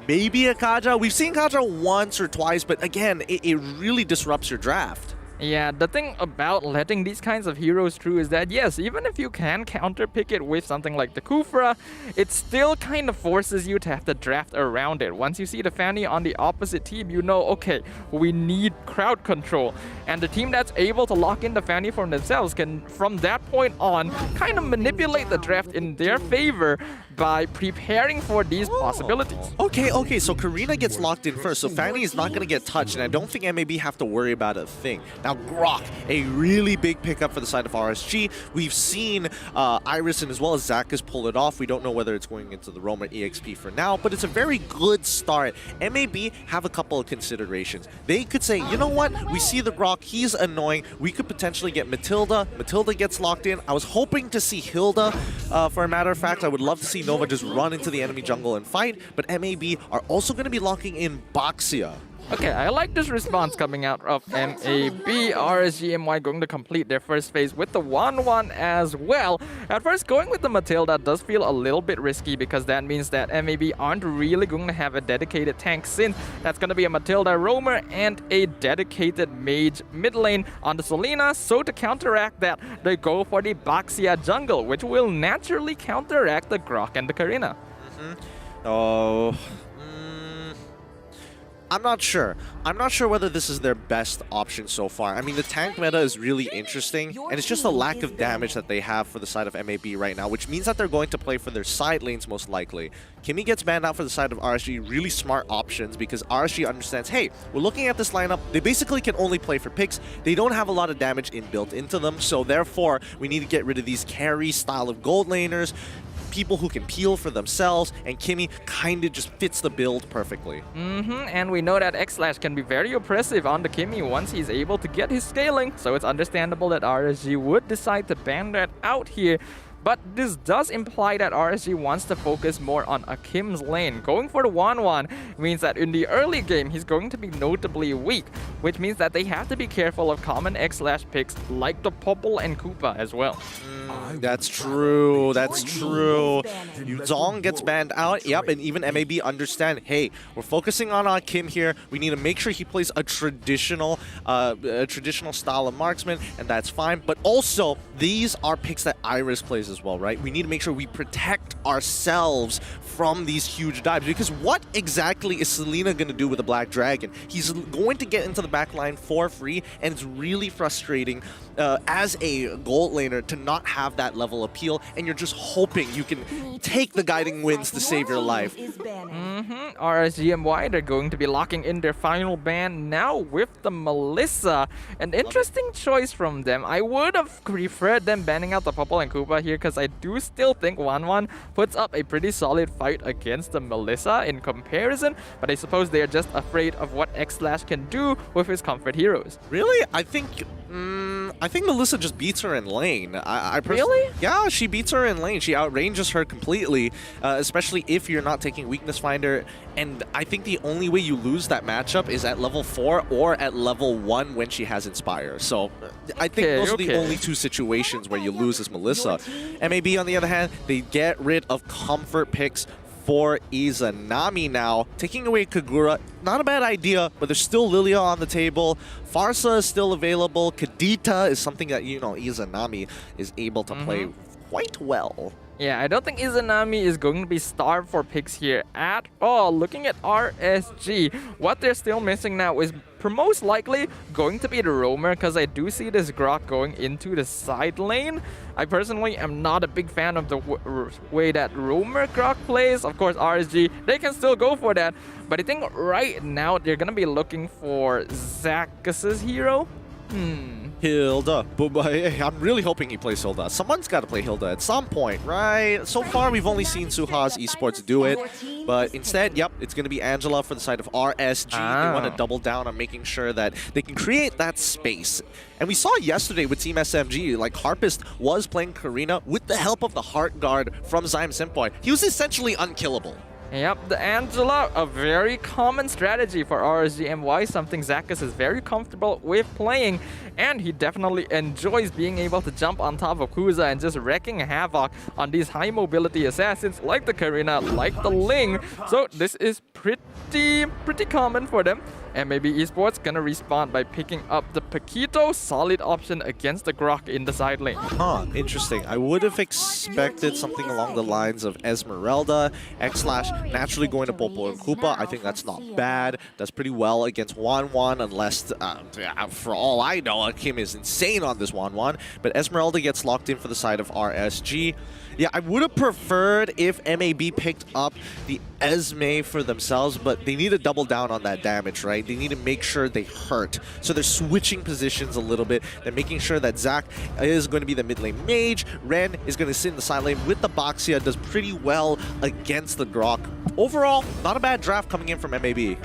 maybe a Kaja. We've seen Kaja once or twice, but again, it really disrupts your draft. Yeah, the thing about letting these kinds of heroes through is that, yes, even if you can counterpick it with something like the Kufra, it still kind of forces you to have to draft around it. Once you see the Fanny on the opposite team, you know, okay, we need crowd control. And the team that's able to lock in the Fanny for themselves can, from that point on, kind of manipulate the draft in their favor by preparing for these possibilities. Okay, so Karina gets locked in first, so Fanny is not going to get touched, and I don't think MAB have to worry about a thing. Now, Grok, a really big pickup for the side of RSG. We've seen Iris and as well as ZAHZ pull it off. We don't know whether it's going into the Roamer EXP for now, but it's a very good start. MAB have a couple of considerations. They could say, you know what, we see the Grok, he's annoying. We could potentially get Matilda. Matilda gets locked in. I was hoping to see Hilda, for a matter of fact. I would love to see Nova just run into the enemy jungle and fight, but MAB are also going to be locking in Boxia. Okay, I like this response coming out of MAB. RSG MY going to complete their first phase with the 1-1 as well. At first, going with the Matilda does feel a little bit risky because that means that MAB aren't really going to have a dedicated tank, since that's going to be a Matilda roamer and a dedicated mage mid lane on the Selena. So to counteract that, they go for the Boxia jungle, which will naturally counteract the Grok and the Karina. Oh... I'm not sure. I'm not sure whether this is their best option so far. I mean, the tank meta is really interesting, and it's just a lack of damage that they have for the side of MAB right now, which means that they're going to play for their side lanes most likely. Kimmy gets banned out for the side of RSG. Really smart options, because RSG understands, hey, we're looking at this lineup. They basically can only play for picks. They don't have a lot of damage inbuilt into them, so therefore, we need to get rid of these carry style of gold laners, people who can peel for themselves, and Kimmy kind of just fits the build perfectly. And we know that X-Slash can be very oppressive on the Kimmy once he's able to get his scaling, so it's understandable that RSG would decide to ban that out here. but this does imply that RSG wants to focus more on Akim's lane. Going for the 1-1 means that in the early game, he's going to be notably weak, which means that they have to be careful of common X/ picks like the Popple and Koopa as well. That's true. That's true. Zong gets banned out. Yep, and even MAB understand, hey, we're focusing on Kim here. We need to make sure he plays a traditional style of marksman, and that's fine. But also, these are picks that Iris plays as well, right? We need to make sure we protect ourselves from these huge dives, because what exactly is Selena going to do with the Black Dragon? He's going to get into the back line for free, and it's really frustrating as a gold laner to not have that level of appeal, and you're just hoping you can take the guiding winds to save your life. RSG MY, they're going to be locking in their final ban now with the Melissa. An interesting choice from them. I would have preferred them banning out the Popple and Koopa here, because I do still think 1-1 puts up a pretty solid fight against the Melissa in comparison, but I suppose they're just afraid of what X/ can do with his comfort heroes. Really? I think Melissa just beats her in lane. Really? Yeah, she beats her in lane. She outranges her completely, especially if you're not taking Weakness Finder. And I think the only way you lose that matchup is at level 4 or at level 1 when she has Inspire. So I think those are the only two situations where you lose as Melissa. MAB, on the other hand, they get rid of comfort picks for Izanami now. Taking away Kagura, not a bad idea, but there's still Lilia on the table. Farsa is still available. Kadita is something that, you know, Izanami is able to play quite well. Yeah, I don't think Izanami is going to be starved for picks here at all. Looking at RSG, what they're still missing now is most likely going to be the Roamer, because I do see this Grok going into the side lane. I personally am not a big fan of the way that Roamer Grok plays. Of course, RSG, they can still go for that. But I think right now they're going to be looking for Zakus's hero. Hilda. I'm really hoping he plays Hilda. Someone's got to play Hilda at some point, right? So far, we've only seen SUHAZ Esports do it. But instead, yep, it's going to be Angela for the side of RSG. They want to double down on making sure that they can create that space. And we saw yesterday with Team SMG, like Harpist was playing Karina with the help of the Heart Guard from Zyme Simpoy. He was essentially unkillable. Yep, the Angela, a very common strategy for RSG MY, something Zakus is very comfortable with playing, and he definitely enjoys being able to jump on top of Kuza and just wrecking havoc on these high mobility assassins like the Karina, like the Ling. So this is pretty common for them. And maybe Esports gonna respond by picking up the Paquito, solid option against the Grok in the side lane. Interesting. I would have expected something along the lines of Esmeralda, X/ naturally going to Popple and Koopa. I think that's not bad. Does pretty well against 1-1, unless, for all I know, Kim is insane on this 1-1. But Esmeralda gets locked in for the side of RSG. Yeah, I would have preferred if MAB picked up the Esme for themselves, but they need to double down on that damage, right? They need to make sure they hurt. So they're switching positions a little bit. They're making sure that Zac is going to be the mid lane mage. Ren is going to sit in the side lane with the Boxia. Does pretty well against the Grok. Overall, not a bad draft coming in from MAB.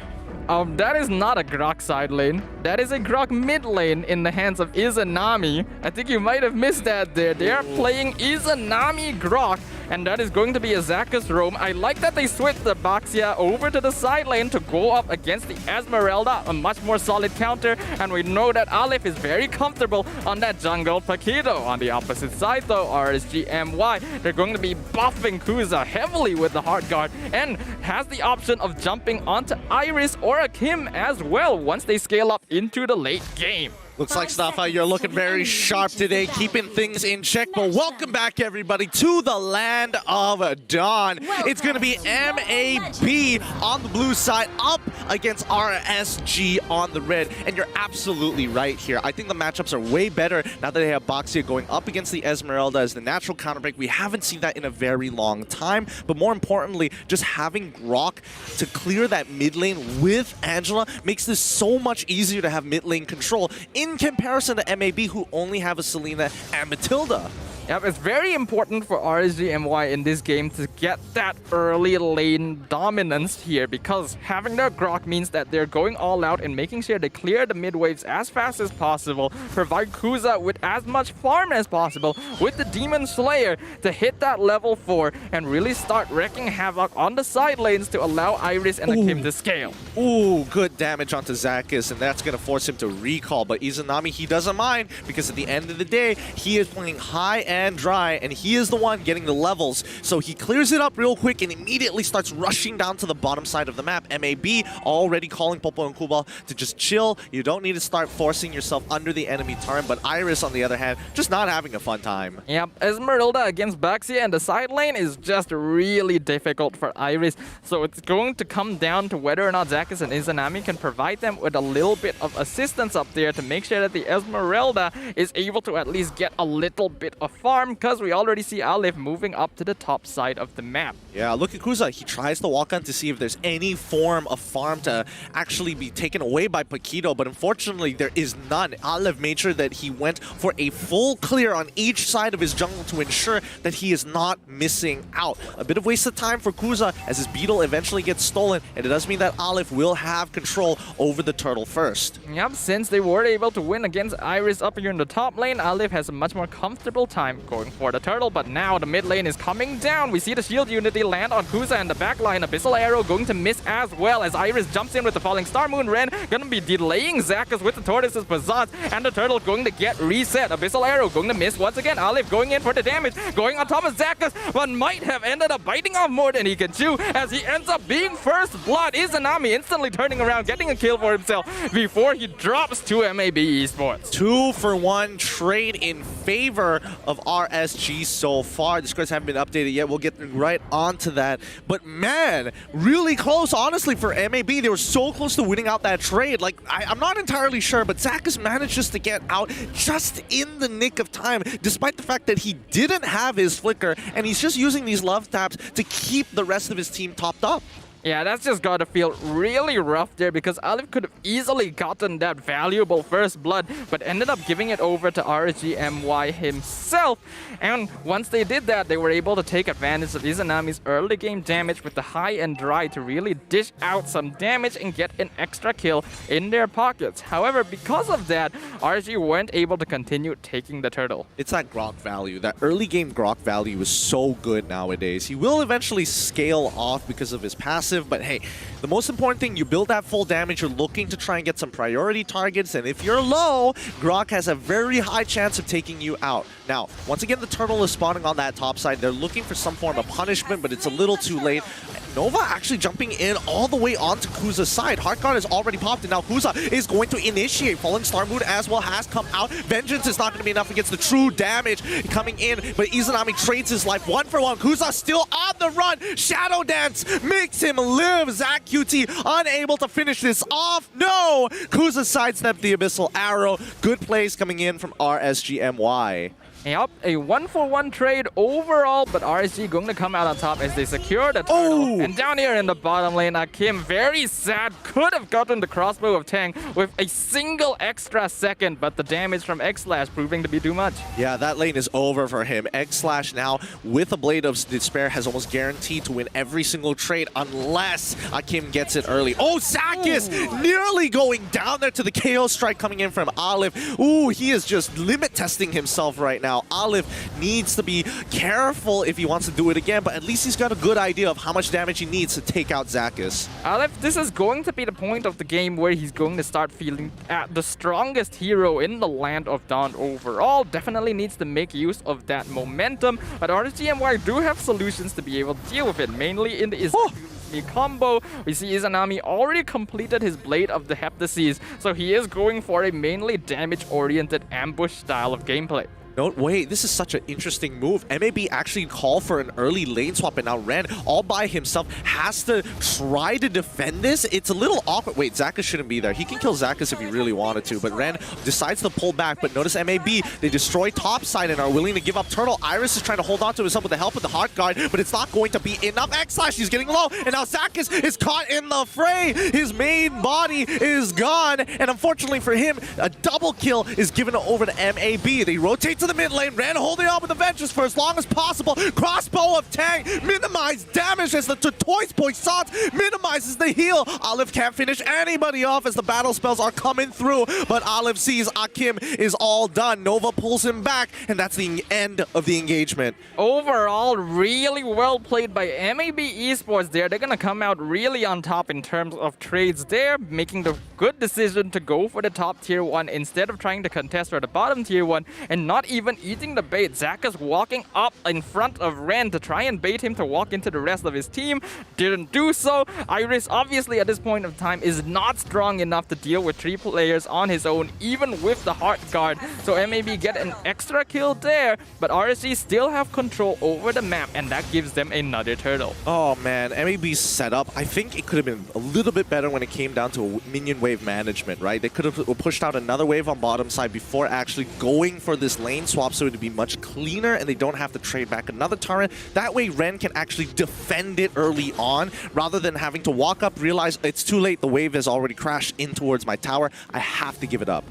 That is not a Grok side lane. That is a Grok mid lane in the hands of Izanami. I think you might have missed that there. They are playing Izanami Grok, and that is going to be a Zakus roam. I like that they switched the Boxia over to the side lane to go up against the Esmeralda, a much more solid counter, and we know that Aleph is very comfortable on that jungle Paquito. On the opposite side though, RSG MY, they're going to be buffing Kuza heavily with the Heart Guard, and has the option of jumping onto Iris or Akim as well once they scale up into the late game. Looks like, Stafa, you're looking very sharp today, keeping things in check. But welcome back, everybody, to the land of Dawn. It's going to be MAB on the blue side up against RSG on the red. And you're absolutely right here. I think the matchups are way better now that they have Boxia going up against the Esmeralda as the natural counterbreak. We haven't seen that in a very long time. But more importantly, just having Grok to clear that mid lane with Angela makes this so much easier to have mid lane control in comparison to MAB, who only have a Selena and Matilda. Yep, it's very important for RSG MY in this game to get that early lane dominance here, because having their Grok means that they're going all out and making sure they clear the mid waves as fast as possible, provide Kuza with as much farm as possible with the Demon Slayer to hit that level 4 and really start wreaking havoc on the side lanes to allow Iris and Akim to scale. Ooh, good damage onto Zakis, and that's going to force him to recall. But Izanami, he doesn't mind, because at the end of the day, he is playing high and dry, and he is the one getting the levels. So he clears it up real quick and immediately starts rushing down to the bottom side of the map. MAB already calling Popo and Kubal to just chill. You don't need to start forcing yourself under the enemy turret. But Iris, on the other hand, just not having a fun time. Yep, Esmeralda against Baxia and the side lane is just really difficult for Iris. So it's going to come down to whether or not Zakis and Izanami can provide them with a little bit of assistance up there to make sure that the Esmeralda is able to at least get a little bit of farm, because we already see Alif moving up to the top side of the map. Yeah, look at Kuza. He tries to walk on to see if there's any form of farm to actually be taken away by Paquito, but unfortunately there is none. Alif made sure that he went for a full clear on each side of his jungle to ensure that he is not missing out. A bit of waste of time for Kuza as his beetle eventually gets stolen, and it does mean that Alif will have control over the turtle first. Yep, since they were able to win against Iris up here in the top lane, Alif has a much more comfortable time going for the turtle, but now the mid lane is coming down. We see the shield unity land on Kuza and the back line. Abyssal Arrow going to miss as well as Iris jumps in with the Falling Star Moon. Ren gonna be delaying Zakis with the Tortoise's Bazaar, and the turtle going to get reset. Abyssal Arrow going to miss once again. Alif going in for the damage, going on top of Zakis, but might have ended up biting off more than he can chew as he ends up being first blood. Izanami instantly turning around, getting a kill for himself before he drops to MAB Esports. 2-for-1 trade in favor of RSG so far. The scores haven't been updated yet. We'll get right onto that. But man, really close, honestly, for MAB. They were so close to winning out that trade. Like, I'm not entirely sure, but Zakis managed just to get out just in the nick of time, despite the fact that he didn't have his flicker, and he's just using these love taps to keep the rest of his team topped up. Yeah, that's just gotta feel really rough there, because Alif could have easily gotten that valuable first blood, but ended up giving it over to RSG MY himself. And once they did that, they were able to take advantage of Izanami's early game damage with the high and dry to really dish out some damage and get an extra kill in their pockets. However, because of that, RSG weren't able to continue taking the turtle. It's that Grok value. That early game Grok value is so good nowadays. He will eventually scale off because of his passive, but hey, the most important thing, you build that full damage, you're looking to try and get some priority targets, and if you're low, Grok has a very high chance of taking you out. Now, once again, the turtle is spawning on that top side. They're looking for some form of punishment, but it's a little too late. Nova actually jumping in all the way onto Kuza's side. Heartguard is already popped, and now Kuza is going to initiate. Falling Star Moon as well has come out. Vengeance is not going to be enough against the true damage coming in, but Izanami trades his life 1-for-1. Kuza still on the run. Shadow Dance makes him live. Zach QT unable to finish this off. No! Kuza sidestepped the Abyssal Arrow. Good plays coming in from RSG MY. Yep, a 1-for-1 trade overall, but RSG going to come out on top as they secure the turtle. Oh! And down here in the bottom lane, Akim, very sad, could have gotten the crossbow of Tang with a single extra second, but the damage from X-Slash proving to be too much. Yeah, that lane is over for him. X-Slash now, with a Blade of Despair, has almost guaranteed to win every single trade unless Akim gets it early. Oh, Zakis nearly going down there to the KO strike coming in from Alif. Ooh, he is just limit testing himself right now. Alif needs to be careful if he wants to do it again, but at least he's got a good idea of how much damage he needs to take out Zakis. Alif, this is going to be the point of the game where he's going to start feeling the strongest hero in the Land of Dawn overall. Definitely needs to make use of that momentum, but RSG MY do have solutions to be able to deal with it, mainly in the Izanami combo. We see Izanami already completed his Blade of the Heptaseas, so he is going for a mainly damage-oriented ambush style of gameplay. No, wait, this is such an interesting move. MAB actually called for an early lane swap, and now Ren, all by himself, has to try to defend this. It's a little awkward. Wait, Zakis shouldn't be there. He can kill Zakis if he really wanted to, but Ren decides to pull back. But notice MAB, they destroy top side and are willing to give up turtle. Iris is trying to hold on to himself with the help of the Heartguard, but it's not going to be enough. X-Slash, he's getting low, and now Zakis is caught in the fray. His main body is gone, and unfortunately for him, a double kill is given over to MAB. They rotate to into the mid lane. Ren holding on with the Vengeance for as long as possible. Crossbow of Tang. Minimize damage as the Tortoise Poissons minimizes the heal. Olive can't finish anybody off as the battle spells are coming through. But Olive sees Akim is all done. Nova pulls him back, and that's the end of the engagement. Overall, really well played by MAB Esports there. They're gonna come out really on top in terms of trades there, making the good decision to go for the top tier 1 instead of trying to contest for the bottom tier 1 and not even eating the bait. Zach is walking up in front of Ren to try and bait him to walk into the rest of his team. Didn't do so. Iris obviously at this point of time is not strong enough to deal with 3 players on his own, even with the Heart Guard. So MAB get an extra kill there, but RSG still have control over the map, and that gives them another turtle. Oh man, MAB's setup, I think it could have been a little bit better when it came down to minion wave management, right? They could have pushed out another wave on bottom side before actually going for this lane swap so it would be much cleaner and they don't have to trade back another turret. That way Ren can actually defend it early on rather than having to walk up, realize it's too late, the wave has already crashed in towards my tower. I have to give it up.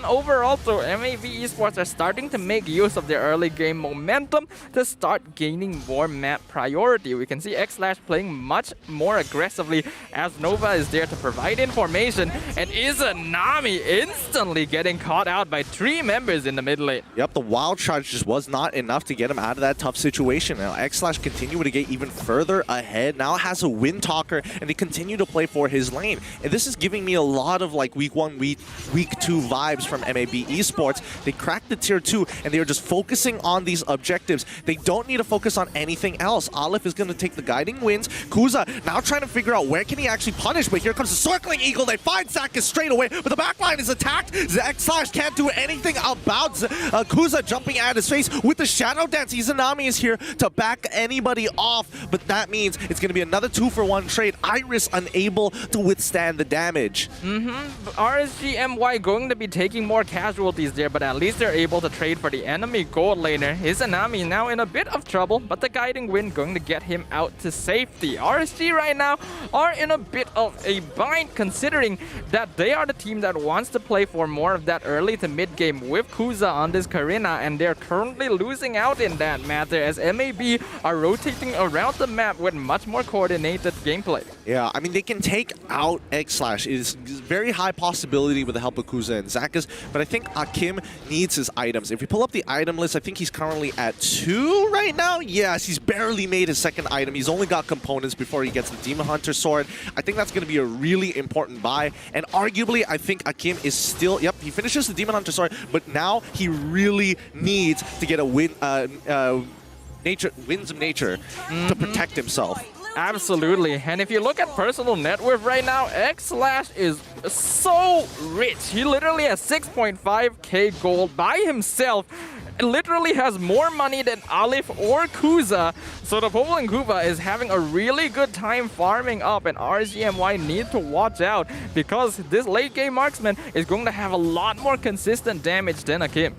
Overall, so MAB Esports are starting to make use of their early game momentum to start gaining more map priority. We can see X-Slash playing much more aggressively as Nova is there to provide information, and Izanami instantly getting caught out by 3 members in the mid lane. Yep, the wild charge just was not enough to get him out of that tough situation. Now X-Slash continue to get even further ahead, now has a Wind Talker, and they continue to play for his lane. And this is giving me a lot of like week 1, week 2 vibes from MAB Esports. They cracked the tier 2 and they are just focusing on these objectives. They don't need to focus on anything else. Olive is going to take the guiding winds. Kuza now trying to figure out where can he actually punish, but here comes the circling eagle. They find Zakas straight away, but the backline is attacked. X-Slash can't do anything about Kuza jumping at his face with the Shadow Dance. Izanami is here to back anybody off, but that means it's going to be another 2-for-1 trade. Iris unable to withstand the damage. RSG MY going to be taking more casualties there, but at least they're able to trade for the enemy gold laner. Izanami now in a bit of trouble, but the guiding wind going to get him out to safety. RSG right now are in a bit of a bind considering that they are the team that wants to play for more of that early to mid game with Kuza on this Karina, and they're currently losing out in that matter as MAB are rotating around the map with much more coordinated gameplay. Yeah, I mean, they can take out X-Slash. It is very high possibility with the help of Kuza and Zakas, but I think Akim needs his items. If you pull up the item list, I think he's currently at 2 right now. Yes, he's barely made his second item. He's only got components before he gets the Demon Hunter sword. I think that's going to be a really important buy, and arguably, I think Akim is still, yep, he finishes the Demon Hunter sword, but now he really needs to get a winds of nature to protect himself. Absolutely, and if you look at personal net worth right now, X-Slash is so rich. He literally has 6.5k gold by himself. Literally has more money than Alif or Kuza. So the Poland Kuba is having a really good time farming up, and RSG MY need to watch out because this late game marksman is going to have a lot more consistent damage than Akim.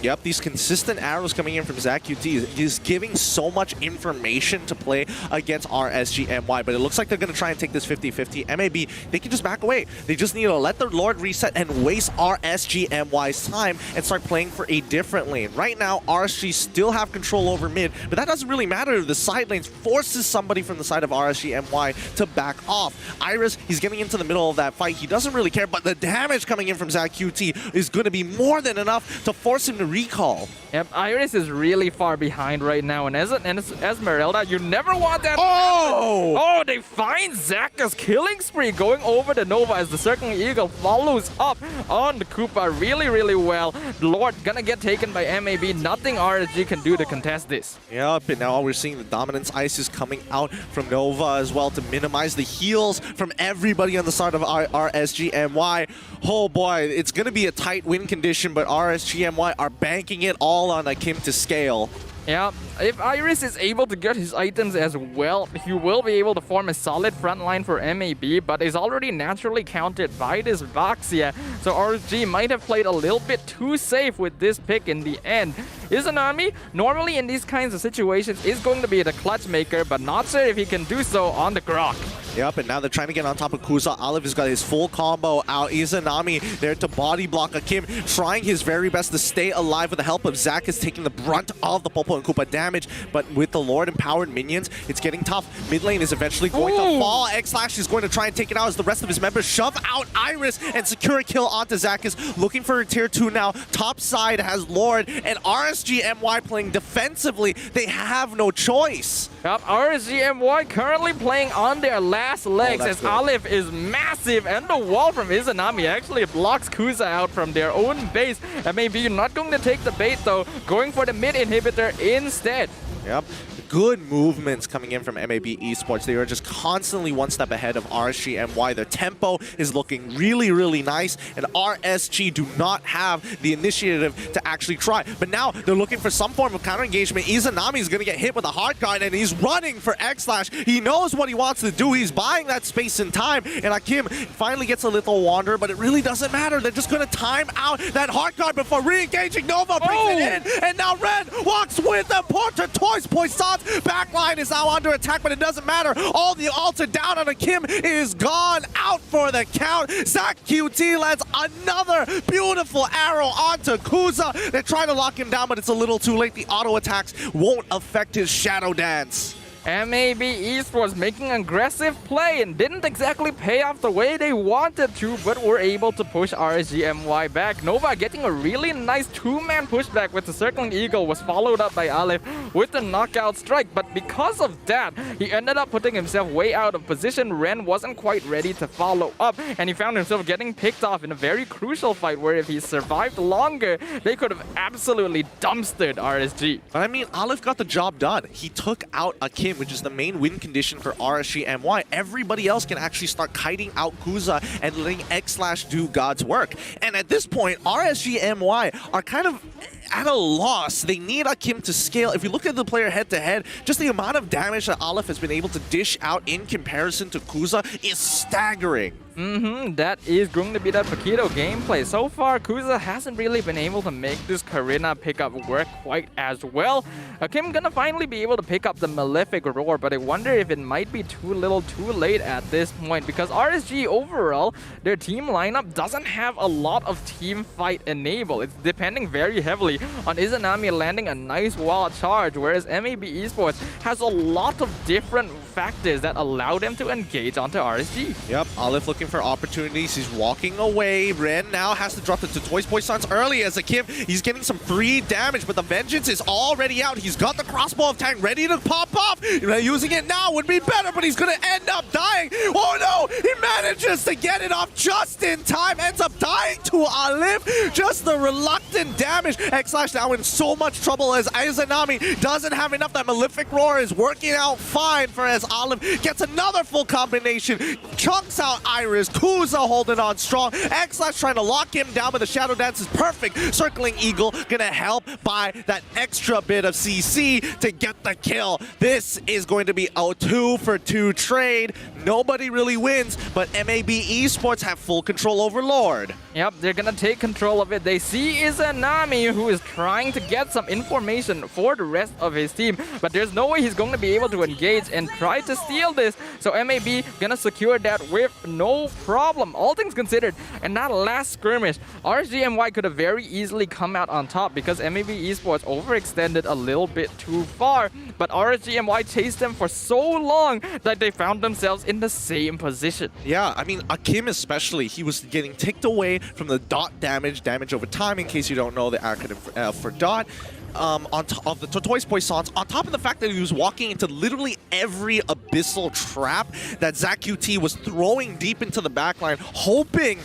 Yep, these consistent arrows coming in from ZachQT is giving so much information to play against RSG MY, but it looks like they're going to try and take this 50-50. MAB, they can just back away. They just need to let the Lord reset and waste RSG MY's time and start playing for a different lane. Right now, RSG still have control over mid, but that doesn't really matter. The side lanes forces somebody from the side of RSG MY to back off. Iris, he's getting into the middle of that fight. He doesn't really care, but the damage coming in from ZachQT is going to be more than enough to force him to recall. Yep, Iris is really far behind right now, and as Esmeralda, you never want that. Oh, they find Zaka's killing spree going over the Nova as the Circling Eagle follows up on the Koopa really well. The Lord gonna get taken by MAB. Nothing RSG can do to contest this. Yep, and now we're seeing the Dominance Isis coming out from Nova as well to minimize the heals from everybody on the side of RSG MY. Oh boy, it's gonna be a tight win condition, but RSG MY are banking it all on Akim to scale. Yeah, if Iris is able to get his items as well, he will be able to form a solid front line for MAB, but is already naturally countered by this Vaxia. So RSG might have played a little bit too safe with this pick in the end. Izanami, normally in these kinds of situations, is going to be the clutch maker, but not sure if he can do so on the Grok. Yep, and now they're trying to get on top of Kuza. Olive has got his full combo out. Izanami there to body block Akim, trying his very best to stay alive with the help of Zach, is taking the brunt of the Popo and Koopa damage, but with the Lord empowered minions, it's getting tough. Mid lane is eventually going to fall. X-Slash is going to try and take it out as the rest of his members shove out Iris and secure a kill onto Zakis, looking for a tier 2 now. Top side has Lord, and RSG MY playing defensively. They have no choice. Yep, RSG MY currently playing on their last legs as Aleph is massive, and the wall from Izanami actually blocks Kuza out from their own base. And maybe you're not going to take the bait though, going for the mid inhibitor instead. Yep. Good movements coming in from MAB Esports. They are just constantly one step ahead of RSG MY. Their tempo is looking really, really nice, and RSG do not have the initiative to actually try. But now they're looking for some form of counter engagement. Izanami is going to get hit with a hard guard, and he's running for X-Slash. He knows what he wants to do. He's buying that space and time, and Akim finally gets a little wander, but it really doesn't matter. They're just going to time out that hard guard before re-engaging. Nova brings it in, and now Red walks with the Porter Toys. Poisson's backline is now under attack, but it doesn't matter. All the ulta down on Akim is gone, out for the count. Zach QT lands another beautiful arrow onto Kuza. They're trying to lock him down, but it's a little too late. The auto attacks won't affect his shadow dance. MAB Esports making an aggressive play and didn't exactly pay off the way they wanted to, but were able to push RSG MY back. Nova getting a really nice two-man pushback with the Circling Eagle, was followed up by Aleph with the knockout strike, but because of that, he ended up putting himself way out of position. Ren wasn't quite ready to follow up, and he found himself getting picked off in a very crucial fight where if he survived longer, they could have absolutely dumpstered RSG. But I mean, Aleph got the job done. He took out Akim, which is the main win condition for RSG MY. Everybody else can actually start kiting out Kuza and letting X-Slash do God's work. And at this point, RSG MY are kind of at a loss. They need Akim to scale. If you look at the player head-to-head, just the amount of damage that Aleph has been able to dish out in comparison to Kuza is staggering. That is going to be that Paquito gameplay. So far, Kuza hasn't really been able to make this Karina pickup work quite as well. Akim gonna finally be able to pick up the Malefic Roar, but I wonder if it might be too little too late at this point, because RSG overall, their team lineup doesn't have a lot of team fight enable. It's depending very heavily on Izanami landing a nice wall charge, whereas MAB Esports has a lot of different factors that allow them to engage onto RSG. Yep, Aleph looking for opportunities. He's walking away. Ren now has to drop it to Toys Poissons early as Akim. He's getting some free damage, but the Vengeance is already out. He's got the crossbow of Tang ready to pop off. Using it now would be better, but he's going to end up dying. Oh no! He manages to get it off just in time. Ends up dying to Aleph. Just the reluctant damage. X-Slash now in so much trouble as Izanami doesn't have enough. That Malefic Roar is working out fine for as Aleph gets another full combination. Chunks out Iris. Kuza holding on strong. X-Slash trying to lock him down, but the Shadow Dance is perfect. Circling Eagle gonna help by that extra bit of CC to get the kill. This is going to be a 2-for-2 trade. Nobody really wins, but MAB Esports have full control over Lord. Yep, they're gonna take control of it. They see Izanami, who is trying to get some information for the rest of his team, but there's no way he's going to be able to engage and try to steal this. So MAB gonna secure that with no problem, all things considered. And that last skirmish, RSG MY could have very easily come out on top because MAB Esports overextended a little bit too far, but RSG MY chased them for so long that they found themselves in the same position. Yeah, I mean, Akim especially, he was getting ticked away from the dot damage over time, in case you don't know the acronym for dot. On top of the Toys Poissons, on top of the fact that he was walking into literally every abyssal trap that Zach QT was throwing deep into the backline, hoping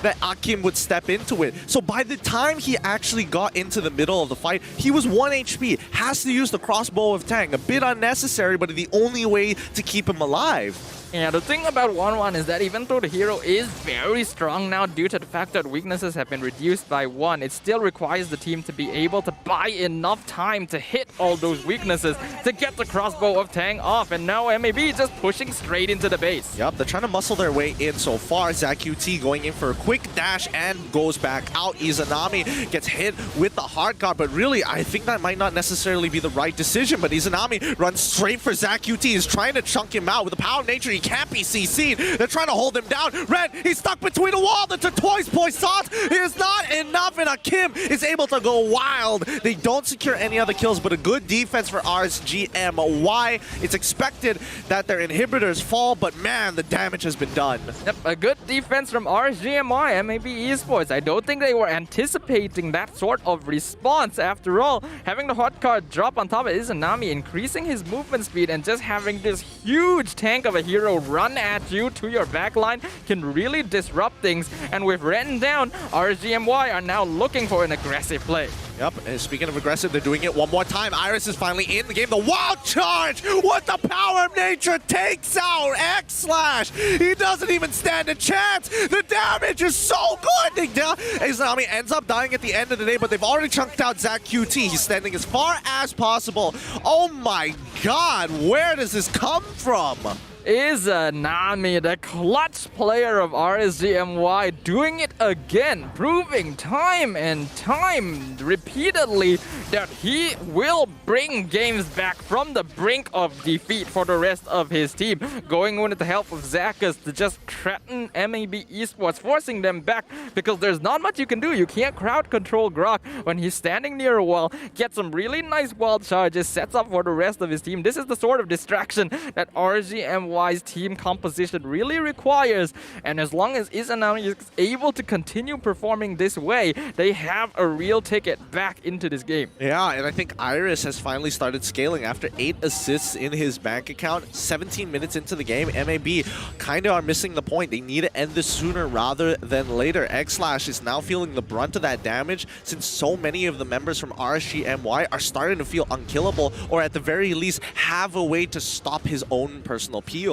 that Akim would step into it. So by the time he actually got into the middle of the fight, he was 1 HP, has to use the crossbow of Tang. A bit unnecessary, but the only way to keep him alive. Yeah, the thing about 1-1 is that even though the hero is very strong now due to the fact that weaknesses have been reduced by 1, it still requires the team to be able to buy enough time to hit all those weaknesses to get the crossbow of Tang off. And now MAB just pushing straight into the base. Yep, they're trying to muscle their way in so far. ZQT going in for a quick dash and goes back out. Izanami gets hit with the hard guard, but really, I think that might not necessarily be the right decision. But Izanami runs straight for ZQT. He's trying to chunk him out. With the power of nature, he can't be CC'd. They're trying to hold him down. Red, he's stuck between a wall. The Tortoise Poissant is not enough, and Akim is able to go wild. They don't secure any other kills, but a good defense for RSG MY. It's expected that their inhibitors fall, but man, the damage has been done. Yep, a good defense from RSG MY, MAB Esports. I don't think they were anticipating that sort of response. After all, having the hot card drop on top of Izanami, increasing his movement speed, and just having this huge tank of a hero run at you to your backline can really disrupt things. And with Ren down, RSG MY are now looking for an aggressive play. Yep, and speaking of aggressive, they're doing it one more time. Iris is finally in the game. The wild charge with the power of nature takes out X-Slash. He doesn't even stand a chance. The damage is so good. Izanami ends up dying at the end of the day, but they've already chunked out ZQT. He's standing as far as possible. Oh my god, where does this come from? Izanami, the clutch player of RSG MY, doing it again, proving time and time repeatedly that he will bring games back from the brink of defeat for the rest of his team. Going with the help of Zakas to just threaten MAB Esports, forcing them back because there's not much you can do. You can't crowd control Grok when he's standing near a wall, gets some really nice wild charges, sets up for the rest of his team. This is the sort of distraction that RSG MY's team composition really requires, and as long as Izanami is able to continue performing this way, they have a real ticket back into this game. Yeah, and I think Iris has finally started scaling after 8 assists in his bank account. 17 minutes into the game, MAB kind of are missing the point. They need to end this sooner rather than later. X-Slash is now feeling the brunt of that damage since so many of the members from RSG MY are starting to feel unkillable, or at the very least have a way to stop his own personal peel.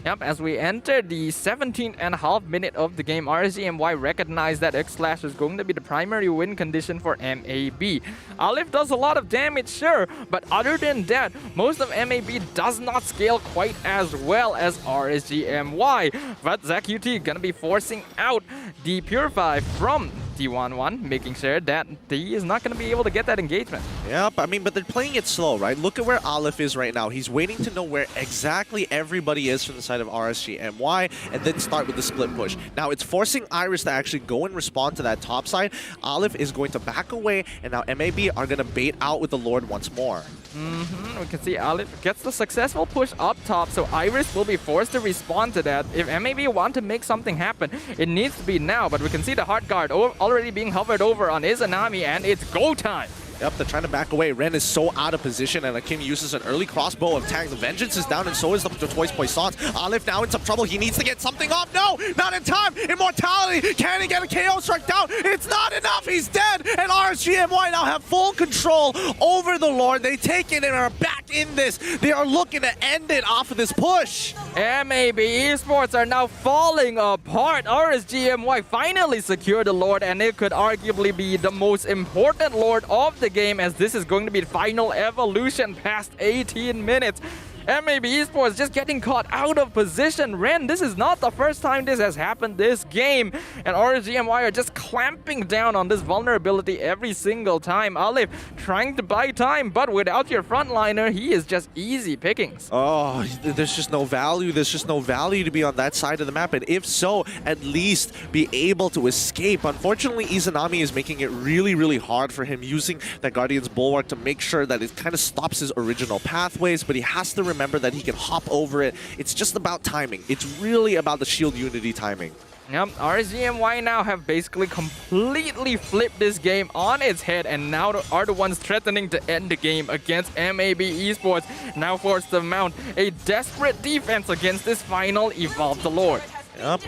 Yep, as we enter the 17.5 minute of the game, RSG MY recognize that X-Slash is going to be the primary win condition for MAB. Alif does a lot of damage, sure, but other than that, most of MAB does not scale quite as well as RSG MY. But ZQT gonna be forcing out the Purify from D11, making sure that he is not going to be able to get that engagement. Yep, I mean, but they're playing it slow, right? Look at where Aleph is right now. He's waiting to know where exactly everybody is from the side of RSG MY, and then start with the split push. Now, it's forcing Iris to actually go and respond to that top side. Aleph is going to back away, and now MAB are going to bait out with the Lord once more. We can see Aleph gets the successful push up top, so Iris will be forced to respond to that. If MAB want to make something happen, it needs to be now, but we can see the hard guard already being hovered over on Izanami, and it's go time. Yep, they're trying to back away. Ren is so out of position, and Akim uses an early crossbow of Tang. The Vengeance is down, and so is the Tortoise Poissant. Aleph now in some trouble. He needs to get something off. No, not in time. Immortality. Can he get a KO strike down? It's not enough. He's dead. And RSG MY now have full control over the Lord. They take it and are back in this. They are looking to end it off of this push. MAB Esports are now falling apart. RSG MY finally secured the Lord, and it could arguably be the most important Lord of the game, as this is going to be the final evolution past 18 minutes. MAB Esports just getting caught out of position. Ren, this is not the first time this has happened this game, and RSG MY are just clamping down on this vulnerability every single time. Aleph trying to buy time, but without your frontliner, he is just easy pickings. Oh, there's just no value. There's just no value to be on that side of the map, and if so, at least be able to escape. Unfortunately, Izanami is making it really, really hard for him, using that Guardian's Bulwark to make sure that it kind of stops his original pathways, but he has to remember that he can hop over it. It's just about timing. It's really about the shield unity timing. Yep, RSG MY now have basically completely flipped this game on its head, and now are the ones threatening to end the game against MAB Esports. Now forced to mount a desperate defense against this final Evolve the Lord. Yep.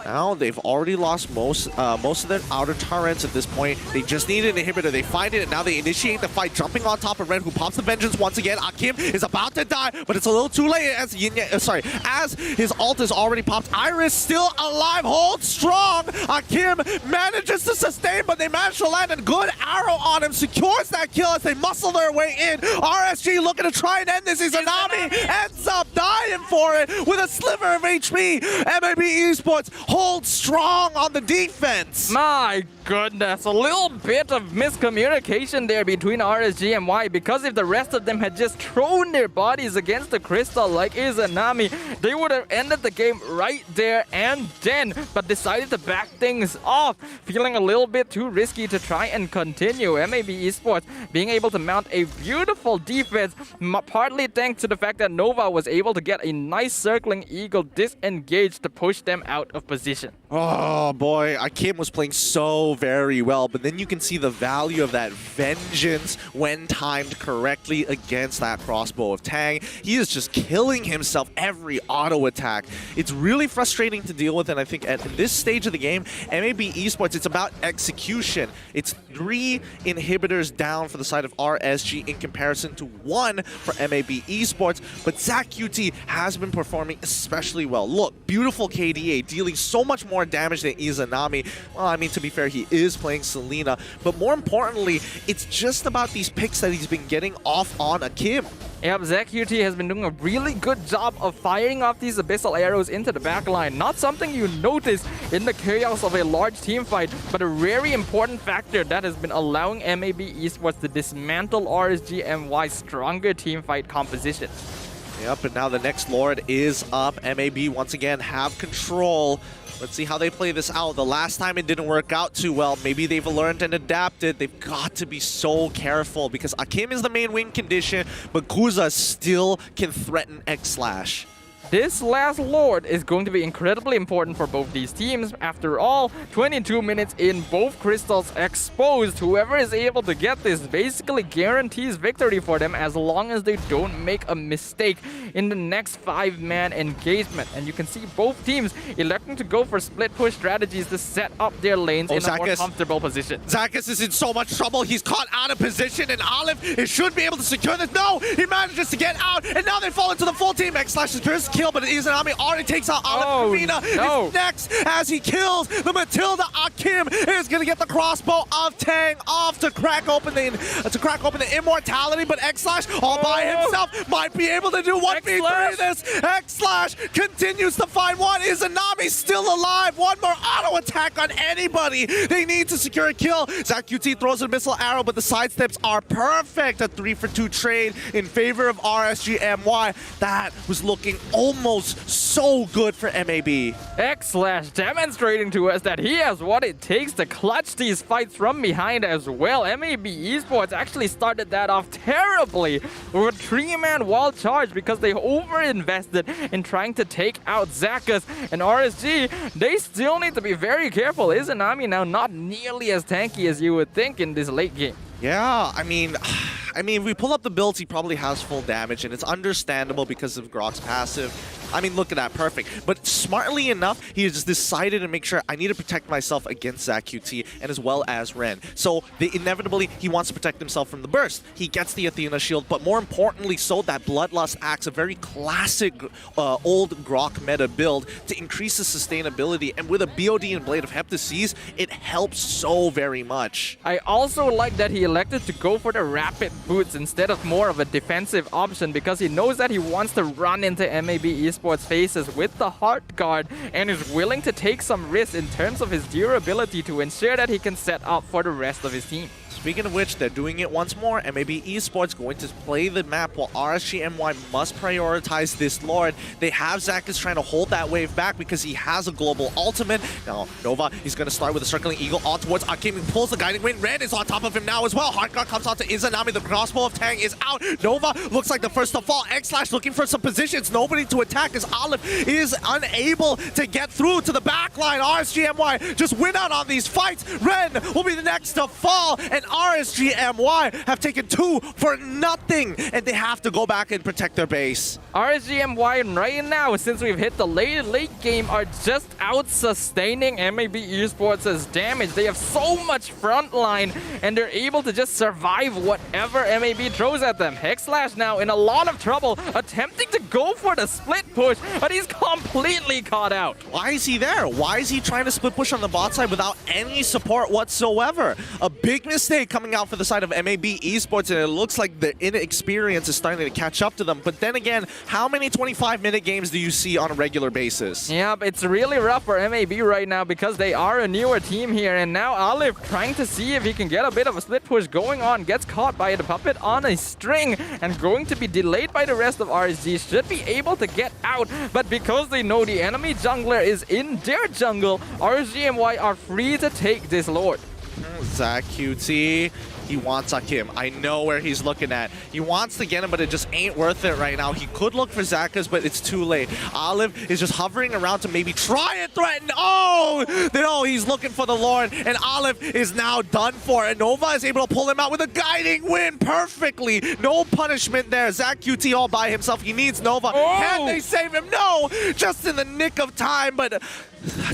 Now they've already lost most of their outer turrets at this point. They just need an inhibitor. They find it, and now they initiate the fight, jumping on top of Red, who pops the vengeance once again. Akim is about to die, but it's a little too late as as his ult is already popped. Iris still alive, holds strong. Akim manages to sustain, but they manage to land a good arrow on him, secures that kill as they muscle their way in. RSG looking to try and end this. Izanami ends up dying for it with a sliver of HP. MLBB Esports holds strong on the defense. My goodness, a little bit of miscommunication there between RSG MY, because if the rest of them had just thrown their bodies against the crystal like Izanami, they would have ended the game right there and then, but decided to back things off, feeling a little bit too risky to try and continue. MAB Esports being able to mount a beautiful defense, partly thanks to the fact that Nova was able to get a nice circling eagle disengaged to push them out of position. Oh boy, Akim was playing so very well, but then you can see the value of that vengeance when timed correctly against that crossbow of Tang. He is just killing himself every auto attack. It's really frustrating to deal with, and I think at this stage of the game, MAB Esports, it's about execution. It's 3 inhibitors down for the side of RSG in comparison to 1 for MAB Esports, but ZachQT has been performing especially well. Look, beautiful KDA, dealing so much more damage than Izanami. Well, I mean, to be fair, he is playing Selena, but more importantly, it's just about these picks that he's been getting off on Akim. Yep, ZachQT has been doing a really good job of firing off these abyssal arrows into the backline. Not something you notice in the chaos of a large team fight, but a very important factor that has been allowing MAB Esports to dismantle RSG MY's stronger team fight composition. Yep, and now the next Lord is up. MAB once again have control. Let's see how they play this out. The last time it didn't work out too well. Maybe they've learned and adapted. They've got to be so careful because Akim is the main win condition, but Kuza still can threaten X-Slash. This last Lord is going to be incredibly important for both these teams. After all, 22 minutes in, both crystals exposed. Whoever is able to get this basically guarantees victory for them as long as they don't make a mistake in the next 5-man engagement. And you can see both teams electing to go for split push strategies to set up their lanes in a more comfortable position. Zakas is in so much trouble. He's caught out of position, and Olive should be able to secure this. No, he manages to get out, and now they fall into the full team. X-Slash secures kill, but Izanami already takes out Olive. Karina is next as he kills the Matilda. Akim is going to get the crossbow of Tang off to crack open the immortality, but X-Slash all by himself might be able to do 1v3 this. X-Slash continues to find one. Izanami still alive. One more auto attack on anybody. They need to secure a kill. ZachQT throws a missile arrow, but the sidesteps are perfect. A 3-for-2 trade in favor of RSG MY. That was looking almost so good for MAB. X-Slash demonstrating to us that he has what it takes to clutch these fights from behind as well. MAB Esports actually started that off terribly with a 3-man wall charge because they over-invested in trying to take out Zakas. And RSG, they still need to be very careful. Izanami now not nearly as tanky as you would think in this late game. Yeah, I mean, if we pull up the builds, he probably has full damage, and it's understandable because of Grok's passive. I mean, look at that, perfect. But smartly enough, he has just decided to make sure I need to protect myself against ZachQT and as well as Ren. So inevitably, he wants to protect himself from the burst. He gets the Athena shield, but more importantly so, that Bloodlust Axe, a very classic old Grok meta build to increase the sustainability. And with a BOD and Blade of Heptases, it helps so very much. I also like that he elected to go for the rapid boots instead of more of a defensive option because he knows that he wants to run into MAB Esports faces with the Heart Guard and is willing to take some risks in terms of his durability to ensure that he can set up for the rest of his team. Speaking of which, they're doing it once more. MAB Esports going to play the map while RSG MY must prioritize this Lord. They have Zakas trying to hold that wave back because he has a global ultimate. Now, Nova, he's going to start with a circling eagle on towards Akim. He pulls the guiding wind. Red is on top of him now as well. Heartguard comes out to Izanami. The crossbow of Tang is out. Nova looks like the first to fall. X-Slash looking for some positions. Nobody to attack as Olive is unable to get through to the back line. RSG MY just win out on these fights. Ren will be the next to fall. And RSG MY have taken 2 for nothing, and they have to go back and protect their base. RSG MY right now, since we've hit the late game, are just out sustaining MAB Esports' damage. They have so much frontline, and they're able to just survive whatever MAB throws at them. Hexlash now in a lot of trouble, attempting to go for the split push, but he's completely caught out. Why is he there? Why is he trying to split push on the bot side without any support whatsoever? A big mistake coming out for the side of MAB Esports, and it looks like the inexperience is starting to catch up to them. But then again, how many 25-minute games do you see on a regular basis? Yeah, it's really rough for MAB right now because they are a newer team here, and now Olive trying to see if he can get a bit of a split push going on, gets caught by the puppet on a string, and going to be delayed by the rest of RSG, should be able to get out, but because they know the enemy jungler is in their jungle, RSG MY are free to take this lord. ZachQT, he wants Akim. I know where he's looking at. He wants to get him, but it just ain't worth it right now. He could look for Zakas, but it's too late. Olive is just hovering around to maybe try and threaten. Oh! No, he's looking for the Lord, and Olive is now done for. And Nova is able to pull him out with a guiding win perfectly. No punishment there. ZachQT all by himself. He needs Nova. Oh! Can they save him? No! Just in the nick of time, but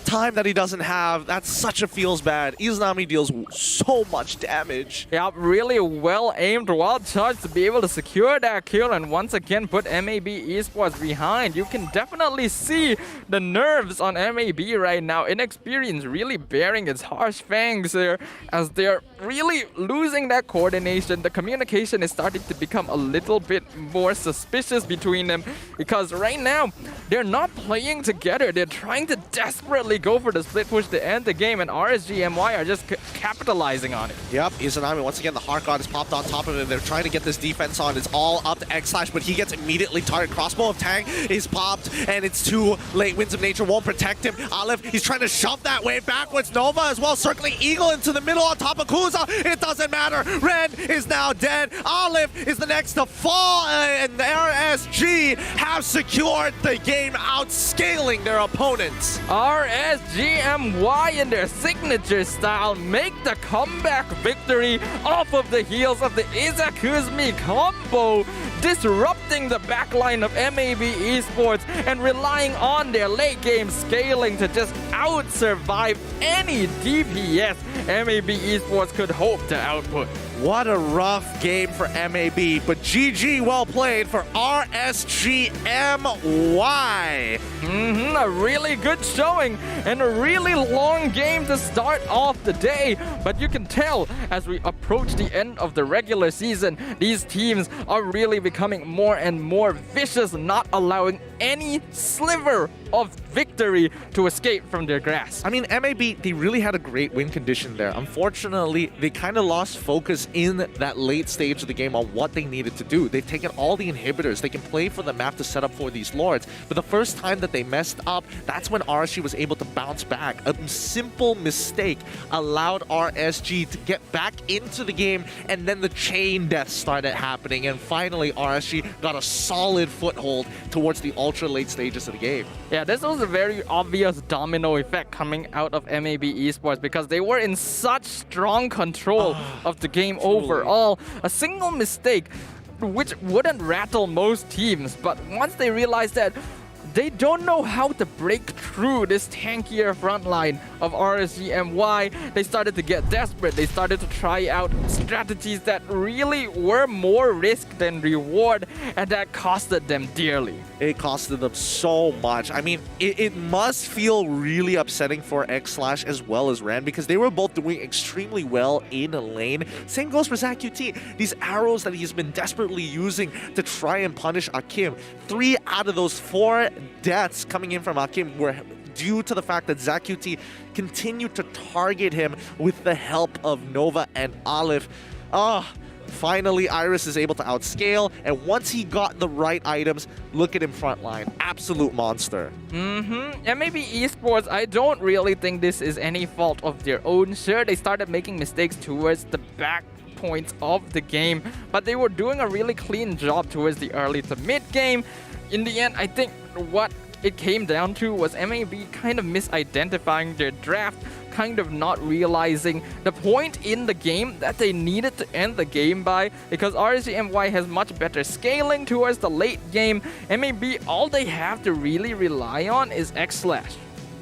time that he doesn't have. That's such a feels bad. Izanami deals so much damage. Yeah, really well aimed wild charge to be able to secure that kill and once again put MAB Esports behind. You can definitely see the nerves on MAB right now. Inexperience really bearing its harsh fangs there as they're really losing that coordination. The communication is starting to become a little bit more suspicious between them because right now they're not playing together. They're trying to desperately go for the split push to end the game, and RSG MY are just capitalizing on it. Yep, Izanami, once again, the Heart God is popped on top of it. They're trying to get this defense on. It's all up to X-Slash, but he gets immediately targeted. Crossbow of Tang is popped, and it's too late. Winds of Nature won't protect him. Olive, he's trying to shove that wave backwards. Nova as well, circling Eagle into the middle on top of Kuza. It doesn't matter. Red is now dead. Olive is the next to fall, and the RSG have secured the game, outscaling their opponents. RSG MY in their signature style make the comeback victory off of the heels of the Izakuzmi combo, disrupting the backline of MAB Esports and relying on their late game scaling to just out-survive any DPS MAB Esports could hope to output. What a rough game for MAB, but GG well played for RSG MY. A really good showing and a really long game to start off the day. But you can tell as we approach the end of the regular season, these teams are really becoming more and more vicious, not allowing any sliver of victory to escape from their grasp. I mean, MAB, they really had a great win condition there. Unfortunately, they kind of lost focus in that late stage of the game on what they needed to do. They've taken all the inhibitors. They can play for the map to set up for these lords. But the first time that they messed up, that's when RSG was able to bounce back. A simple mistake allowed RSG to get back into the game, and then the chain deaths started happening. And finally, RSG got a solid foothold towards the ultra late stages of the game. Yeah, this was a very obvious domino effect coming out of MAB Esports because they were in such strong control of the game overall. A single mistake, which wouldn't rattle most teams, but once they realized that they don't know how to break through this tankier front line of RSG MY, they started to get desperate. They started to try out strategies that really were more risk than reward, and that costed them dearly. It costed them so much. I mean, it must feel really upsetting for X-Slash as well as Ren because they were both doing extremely well in a lane. Same goes for ZachQT. These arrows that he's been desperately using to try and punish Akim. 3 out of those 4 deaths coming in from Akim were due to the fact that ZachQT continued to target him with the help of Nova and Olive. Finally, Iris is able to outscale, and once he got the right items, look at him frontline. Absolute monster. And maybe Esports, I don't really think this is any fault of their own. Sure, they started making mistakes towards the back points of the game, but they were doing a really clean job towards the early to mid game. In the end, I think what it came down to was MAB kind of misidentifying their draft, kind of not realizing the point in the game that they needed to end the game by, because RSG MY has much better scaling towards the late game. MAB, all they have to really rely on is X/.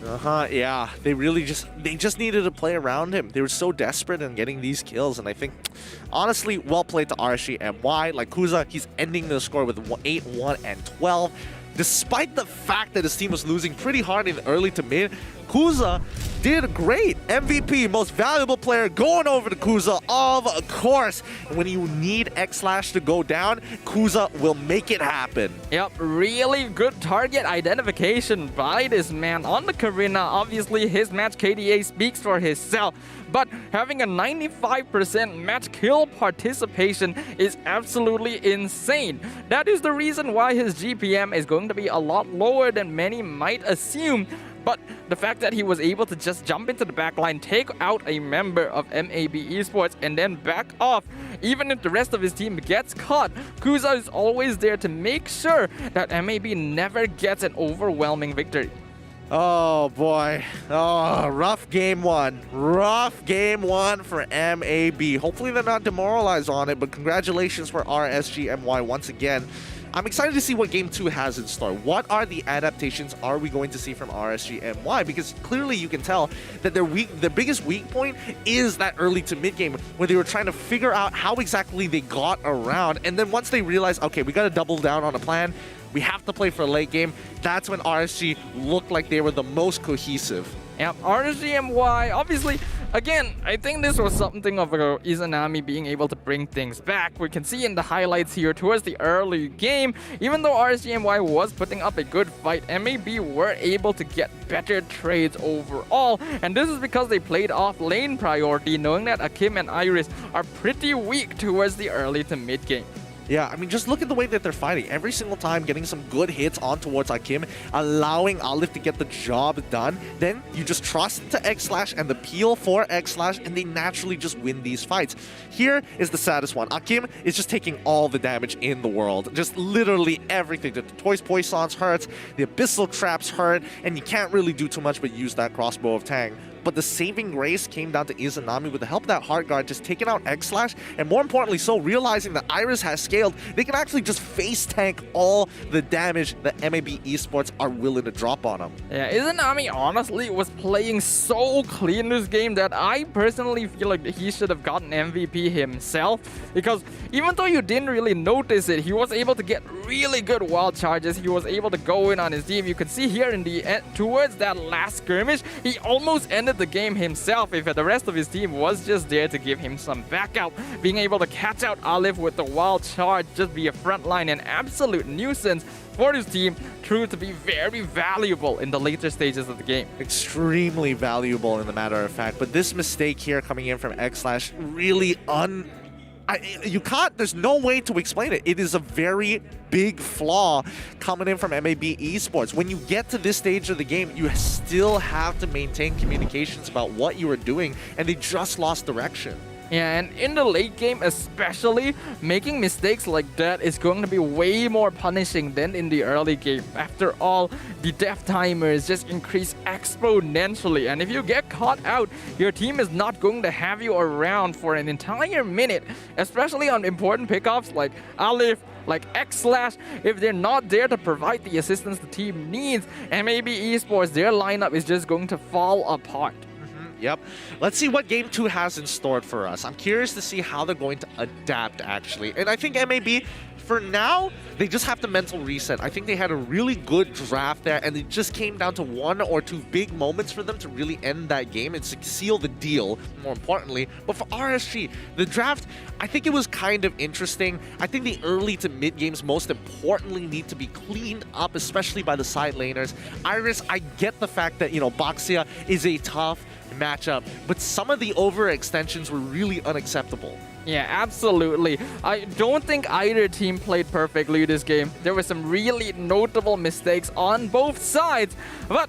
Yeah. They just needed to play around him. They were so desperate in getting these kills, and I think, honestly, well played to RSG MY. Like Kuza, he's ending the score with 8, 1, and 12. Despite the fact that his team was losing pretty hard in the early to mid, Kuza did great. MVP, most valuable player, going over to Kuza, of course. When you need X/ to go down, Kuza will make it happen. Yep, really good target identification by this man on the Karina. Obviously, his match KDA speaks for himself, but having a 95% match kill participation is absolutely insane. That is the reason why his GPM is going to be a lot lower than many might assume. But the fact that he was able to just jump into the backline, take out a member of MAB Esports, and then back off, even if the rest of his team gets caught, Kuza is always there to make sure that MAB never gets an overwhelming victory. Oh boy. Oh, rough game one. Rough game one for MAB. Hopefully they're not demoralized on it, but congratulations for RSG MY once again. I'm excited to see what Game 2 has in store. What are the adaptations are we going to see from RSG MY? Because clearly you can tell that their biggest weak point is that early to mid game where they were trying to figure out how exactly they got around. And then once they realized, okay, we got to double down on a plan, we have to play for a late game, that's when RSG looked like they were the most cohesive. Yep, RSG MY, obviously, again, I think this was something of Izanami being able to bring things back. We can see in the highlights here towards the early game, even though RSG MY was putting up a good fight, MAB were able to get better trades overall. And this is because they played off lane priority, knowing that Akim and Iris are pretty weak towards the early to mid game. Yeah, I mean, just look at the way that they're fighting. Every single time getting some good hits on towards Akim, allowing Alif to get the job done. Then you just trust to X/ and the peel for X/, and they naturally just win these fights. Here is the saddest one. Akim is just taking all the damage in the world. Just literally everything. The Toys Poissons hurts, the Abyssal Traps hurt, and you can't really do too much but use that Crossbow of Tang. But the saving grace came down to Izanami with the help of that Heart Guard, just taking out X/, and more importantly so, realizing that Iris has scaled, they can actually just face tank all the damage that MAB Esports are willing to drop on them. Yeah, Izanami honestly was playing so clean this game that I personally feel like he should have gotten MVP himself, because even though you didn't really notice it, he was able to get really good wild charges. He was able to go in on his team. You can see here in the end, towards that last skirmish, he almost ended the game himself if the rest of his team was just there to give him some backup. Being able to catch out Alif with the wild charge, just be a frontline, an absolute nuisance for his team, proved to be very valuable in the later stages of the game. Extremely valuable in the matter of fact, but this mistake here coming in from X/ really there's no way to explain it. It is a very big flaw coming in from MAB Esports. When you get to this stage of the game, you still have to maintain communications about what you are doing, and they just lost direction. Yeah, and in the late game especially, making mistakes like that is going to be way more punishing than in the early game. After all, the death timers just increase exponentially, and if you get caught out, your team is not going to have you around for an entire minute, especially on important pickups like Alif, like X/. If they're not there to provide the assistance the team needs, MAB Esports, their lineup is just going to fall apart. Yep. Let's see what Game 2 has in store for us. I'm curious to see how they're going to adapt, actually. And I think MAB, for now, they just have to mental reset. I think they had a really good draft there, and it just came down to one or two big moments for them to really end that game and seal the deal, more importantly. But for RSG, the draft, I think it was kind of interesting. I think the early to mid games, most importantly, need to be cleaned up, especially by the side laners. Iris, I get the fact that, Boxia is a tough matchup, but some of the overextensions were really unacceptable. Yeah, absolutely. I don't think either team played perfectly this game. There were some really notable mistakes on both sides, but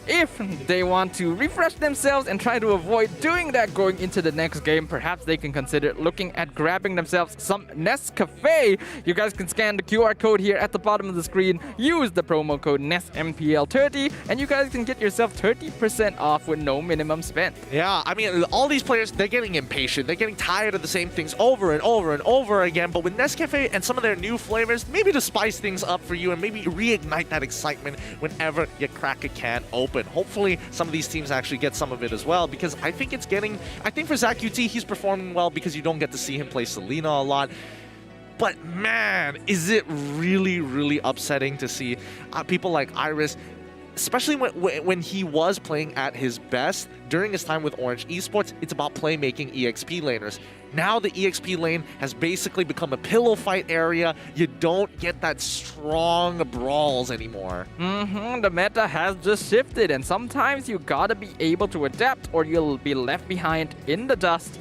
if they want to refresh themselves and try to avoid doing that going into the next game, perhaps they can consider looking at grabbing themselves some Nescafe. You guys can scan the QR code here at the bottom of the screen, use the promo code NESMPL30, and you guys can get yourself 30% off with no minimum spend. Yeah, I mean, all these players, they're getting impatient. They're getting tired of the same things over and over and over again. But with Nescafe and some of their new flavors, maybe to spice things up for you and maybe reignite that excitement whenever you crack a can open. Hopefully, some of these teams actually get some of it as well, because I think for Zach UT, he's performing well because you don't get to see him play Selena a lot. But man, is it really, really upsetting to see people like Iris, especially when he was playing at his best during his time with Orange Esports. It's about playmaking EXP laners. Now the EXP lane has basically become a pillow fight area. You don't get that strong brawls anymore. The meta has just shifted, and sometimes you gotta be able to adapt or you'll be left behind in the dust.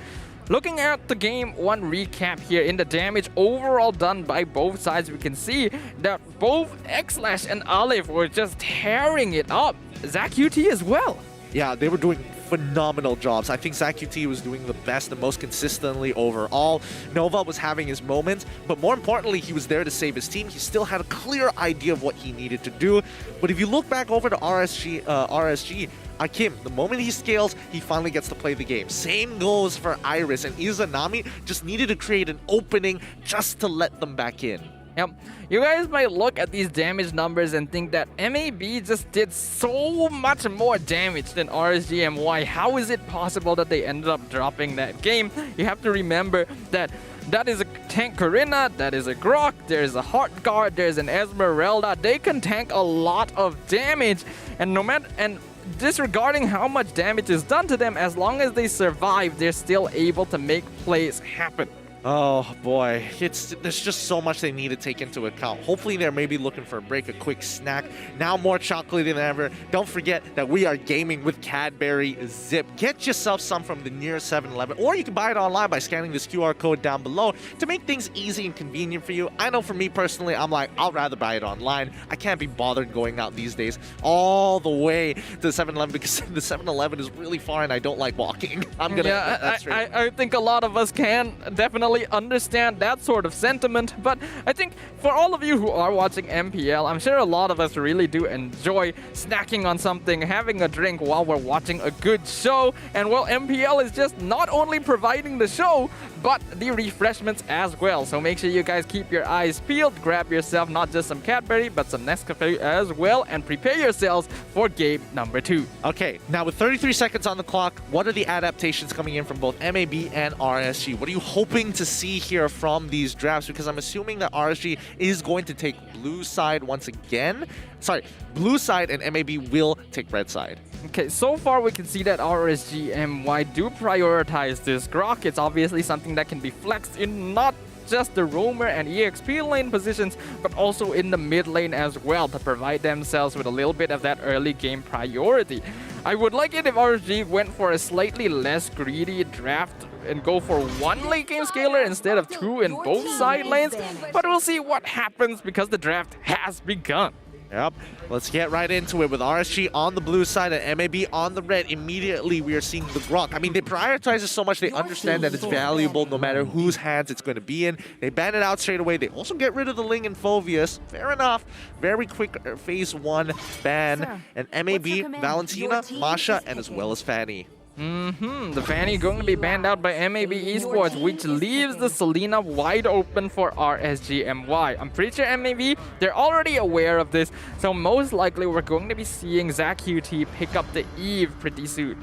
Looking at the game one recap here, in the damage overall done by both sides, we can see that both Xlash and Olive were just tearing it up. Zach UT as well. Yeah, they were doing phenomenal jobs. I think Zach UT was doing the best and most consistently overall. Nova was having his moments, but more importantly, he was there to save his team. He still had a clear idea of what he needed to do. But if you look back over to RSG, Akim, the moment he scales, he finally gets to play the game. Same goes for Iris, and Izanami just needed to create an opening just to let them back in. Yep. You guys might look at these damage numbers and think that MAB just did so much more damage than RSG MY. How is it possible that they ended up dropping that game? You have to remember that that is a tank Karina, that is a Grok, there's a Heart Guard, there's an Esmeralda. They can tank a lot of damage, and disregarding how much damage is done to them, as long as they survive, they're still able to make plays happen. Oh boy, there's just so much they need to take into account. Hopefully they're maybe looking for a break, a quick snack. Now more chocolate than ever. Don't forget that we are gaming with Cadbury Zip. Get yourself some from the nearest 7-Eleven, or you can buy it online by scanning this QR code down below to make things easy and convenient for you. I know for me personally, I'm like, I'll rather buy it online. I can't be bothered going out these days all the way to the 7-Eleven because the 7-Eleven is really far and I don't like walking. I'm gonna I think a lot of us can definitely understand that sort of sentiment, but I think for all of you who are watching MPL, I'm sure a lot of us really do enjoy snacking on something, having a drink while we're watching a good show. And well, MPL is just not only providing the show, but the refreshments as well. So make sure you guys keep your eyes peeled, grab yourself not just some Cadbury, but some Nescafe as well, and prepare yourselves for game number 2. Okay, now with 33 seconds on the clock, what are the adaptations coming in from both MAB and RSG? What are you hoping to see here from these drafts? Because I'm assuming that RSG is going to take blue side once again. Sorry, blue side, and MAB will take red side. Okay, so far we can see that RSG MY do prioritize this Grok. It's obviously something that can be flexed in not just the roamer and EXP lane positions, but also in the mid lane as well to provide themselves with a little bit of that early game priority. I would like it if RSG went for a slightly less greedy draft and go for 1 late game scaler instead of 2 in both side lanes, but we'll see what happens because the draft has begun. Yep, let's get right into it with RSG on the blue side and MAB on the red. Immediately, we are seeing the Grok. I mean, they prioritize it so much, they understand that it's valuable no matter whose hands it's going to be in. They ban it out straight away. They also get rid of the Ling and Phoveus. Fair enough. Very quick phase 1 ban. And MAB, Valentina, Masha, and as well as Fanny. The Fanny going to be banned out by MAB Esports, which leaves the Selena wide open for RSG MY. I'm pretty sure MAB, they're already aware of this, so most likely we're going to be seeing Zach UT pick up the Eve pretty soon.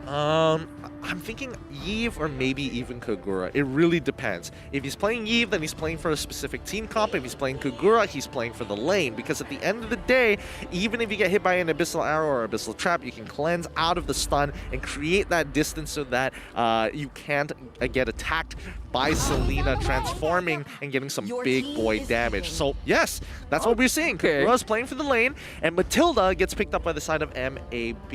I'm thinking Eve or maybe even Kagura. It really depends. If he's playing Eve, then he's playing for a specific team comp. If he's playing Kagura, he's playing for the lane. Because at the end of the day, even if you get hit by an Abyssal Arrow or Abyssal Trap, you can cleanse out of the stun and create that distance so that you can't get attacked by Selena, transforming and getting some big boy damage. So yes, that's what we're seeing. Kagura's playing for the lane, and Matilda gets picked up by the side of MAB.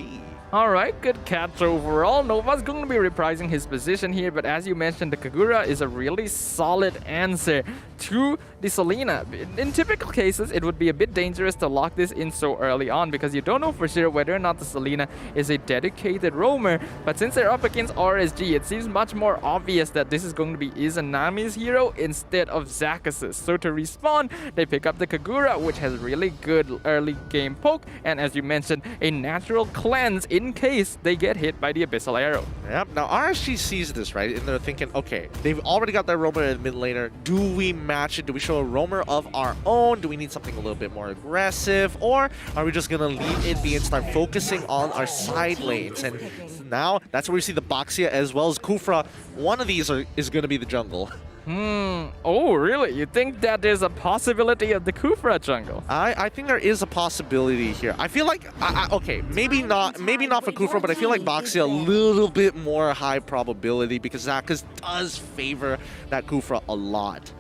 Alright, good catch over overall. Nova's going to be reprising his position here, but as you mentioned, the Kagura is a really solid answer to the Selena. In typical cases, it would be a bit dangerous to lock this in so early on because you don't know for sure whether or not the Selena is a dedicated roamer. But since they're up against RSG, it seems much more obvious that this is going to be Izanami's hero instead of Zakas's. So to respawn, they pick up the Kagura, which has really good early game poke, and as you mentioned, a natural cleanse in case they get hit by the Abyssal Arrow. Yep. Now RSG sees this, right? And they're thinking, okay, they've already got their roamer in the mid laner. Do we match it? Do we show a roamer of our own? Do we need something a little bit more aggressive? Or are we just going to leave it be and start focusing on our side lanes? And now that's where we see the Boxia as well as Kufra. One of these is going to be the jungle. Oh, really? You think that there's a possibility of the Kufra jungle? I think there is a possibility here. I feel like, okay, maybe not for Kufra, but I feel like Boxia a little bit more high probability because Zakas does favor that Kufra a lot.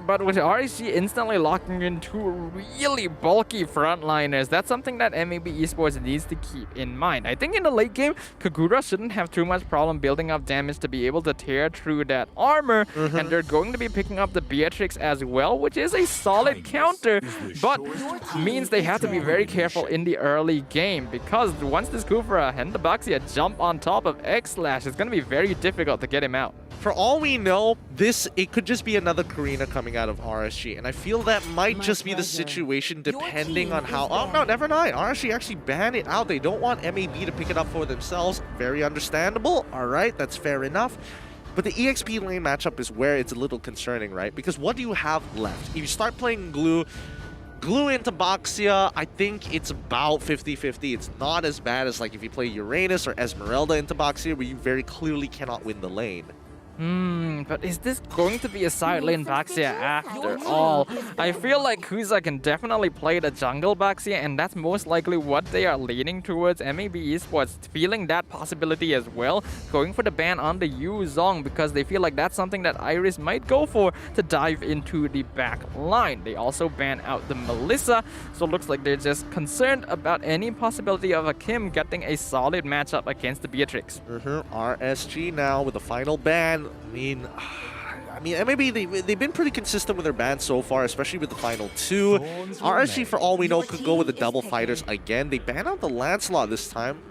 But with RSG instantly locking in two really bulky frontliners, that's something that MAB Esports needs to keep in mind. I think in the late game, Kagura shouldn't have too much problem building up damage to be able to tear through that armor. And they're going to be picking up the Beatrix as well, which is a solid counter, but means they have to be very careful in the early game because once this Kufra and the Boxia jump on top of X-Slash, it's going to be very difficult to get him out. For all we know, it could just be another Karina coming out of RSG, and I feel that might just be the situation depending on how... Oh, no, never mind. RSG actually banned it out. They don't want MAB to pick it up for themselves. Very understandable. All right, that's fair enough. But the EXP lane matchup is where it's a little concerning, right? Because what do you have left? If you start playing Glue into Boxia, I think it's about 50-50. It's not as bad as like if you play Uranus or Esmeralda into Boxia, where you very clearly cannot win the lane. But is this going to be a side lane Boxia after all? I feel like Kuza can definitely play the jungle Boxia, and that's most likely what they are leaning towards. MAB Esports feeling that possibility as well, going for the ban on the Yuzong because they feel like that's something that Iris might go for to dive into the back line. They also ban out the Melissa, so it looks like they're just concerned about any possibility of a Kim getting a solid matchup against the Beatrix. RSG now with the final ban. I mean, maybe they've been pretty consistent with their bans so far, especially with the final two. RSG, for all we know, could go with the double fighters again. They banned out the Lancelot this time.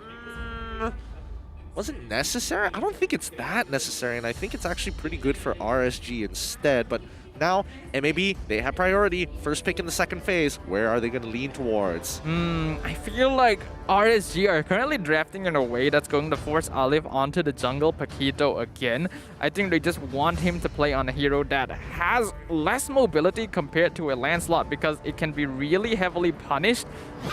Was it necessary? I don't think it's that necessary, and I think it's actually pretty good for RSG instead. But now, MAB, they have priority. First pick in the second phase. Where are they going to lean towards? I feel like RSG are currently drafting in a way that's going to force Olive onto the jungle Paquito again. I think they just want him to play on a hero that has less mobility compared to a Lancelot because it can be really heavily punished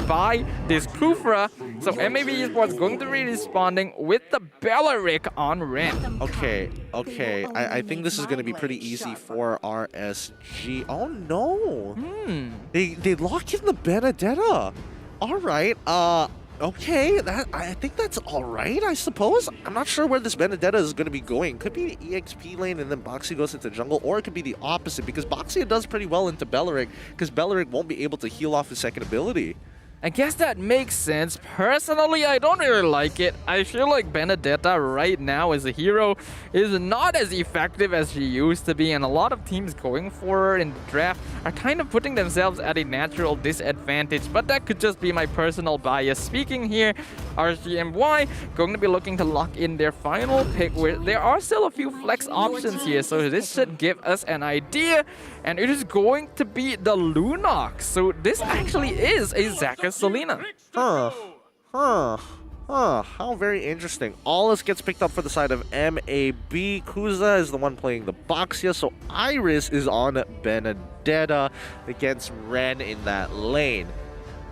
by this Kufra. So MAB Esports going to be responding with the Bellaric on Ren. Okay. I think this is going to be pretty easy for RSG. Oh no! They lock in the Benedetta. All right. Okay, I think that's all right, I suppose. I'm not sure where this Benedetta is going to be going. Could be the EXP lane and then Boxia goes into jungle, or it could be the opposite because Boxia does pretty well into Bellaric because Bellaric won't be able to heal off his second ability. I guess that makes sense. Personally, I don't really like it. I feel like Benedetta right now as a hero is not as effective as she used to be, and a lot of teams going for her in the draft are kind of putting themselves at a natural disadvantage, but that could just be my personal bias speaking here. RSG MY going to be looking to lock in their final pick where there are still a few flex options here, so this should give us an idea, and it is going to be the Lunox. So this actually is a Zaka Selena. How very interesting. Allus gets picked up for the side of MAB. Kuza is the one playing the Boxia, so Iris is on Benedetta against Ren in that lane.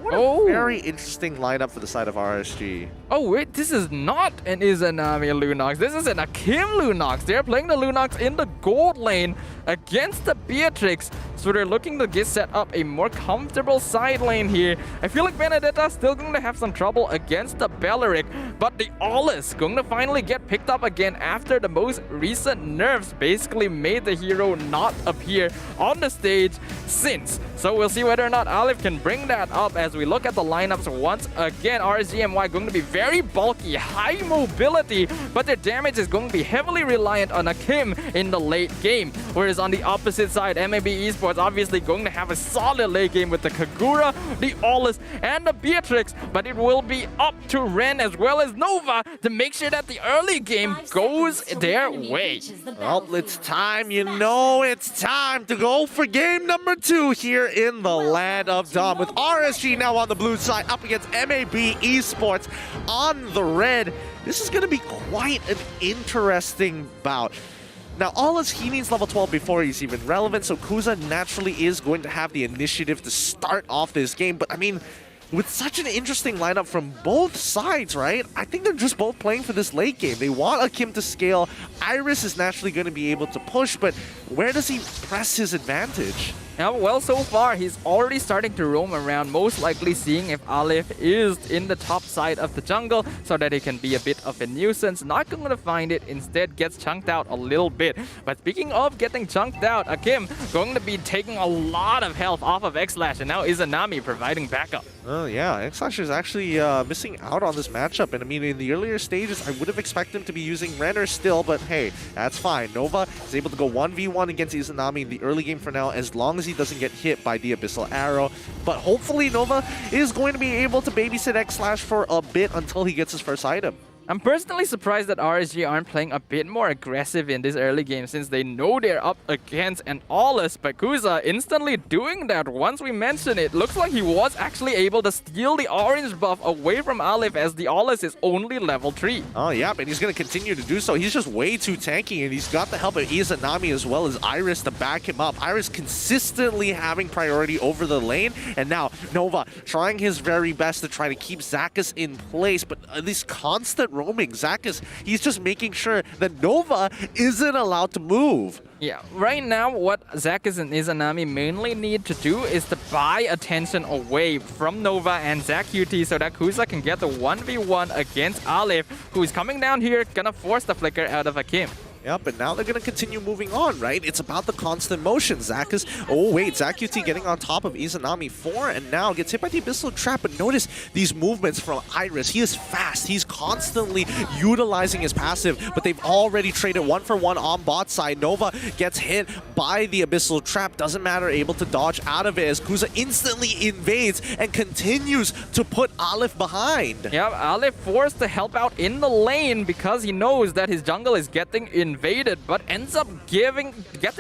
What a very interesting lineup for the side of RSG. Oh wait, this is not an Izanami Lunox. This is an Akim Lunox. They're playing the Lunox in the gold lane against the Beatrix. So they're looking to get set up a more comfortable side lane here. I feel like Benedetta still going to have some trouble against the Belleric, but the Ollis going to finally get picked up again after the most recent nerfs basically made the hero not appear on the stage since. So we'll see whether or not Aleph can bring that up as we look at the lineups once again. RSG MY going to be very bulky, high mobility, but their damage is going to be heavily reliant on Akim in the late game. Whereas on the opposite side, MAB Esports obviously going to have a solid late game with the Kagura, the Ollis, and the Beatrix, but it will be up to Ren as well as Nova to make sure that the early game goes their way. Well, it's time, you know, it's time to go for game number 2 here in the land of Dom, with RSG now on the blue side up against MAB Esports on the red. This is going to be quite an interesting bout. Now, he needs level 12 before he's even relevant, so Kuza naturally is going to have the initiative to start off this game. But I mean, with such an interesting lineup from both sides, right? I think they're just both playing for this late game. They want Akim to scale. Iris is naturally going to be able to push, but where does he press his advantage? Now, well, so far, he's already starting to roam around, most likely seeing if Aleph is in the top side of the jungle so that he can be a bit of a nuisance. Not going to find it, instead gets chunked out a little bit. But speaking of getting chunked out, Akim going to be taking a lot of health off of X-Lash, and now Izanami providing backup. Oh yeah, X-Lash is actually missing out on this matchup, and I mean, in the earlier stages, I would have expected him to be using Renner still, but hey, that's fine. Nova is able to go 1v1 against Izanami in the early game for now, as long as he doesn't get hit by the Abyssal Arrow. But hopefully Nova is going to be able to babysit X-Lash for a bit until he gets his first item. I'm personally surprised that RSG aren't playing a bit more aggressive in this early game, since they know they're up against an Ollis. But Kuza instantly doing that once we mention it. Looks like he was actually able to steal the orange buff away from Aleph, as the Ollis is only level 3. Oh yeah, and he's going to continue to do so. He's just way too tanky, and he's got the help of Izanami as well as Iris to back him up. Iris consistently having priority over the lane, and now Nova trying his very best to try to keep Zakus in place, but this constant roaming, Zakus, he's just making sure that Nova isn't allowed to move. Yeah, right now what Zakus and Izanami mainly need to do is to buy attention away from Nova and ZaQT so that Kuza can get the 1v1 against Aleph, who is coming down here, gonna force the flicker out of Akim. Yep, and now they're going to continue moving on, right? It's about the constant motion. Zakus, oh wait, ZaQT getting on top of Izanami 4, and now gets hit by the Abyssal Trap. But notice these movements from Iris. He is fast. He's constantly utilizing his passive, but they've already traded 1-for-1 on bot side. Nova gets hit by the Abyssal Trap. Doesn't matter, able to dodge out of it as Kuza instantly invades and continues to put Aleph behind. Yeah, Aleph forced to help out in the lane because he knows that his jungle is getting invaded, but ends up getting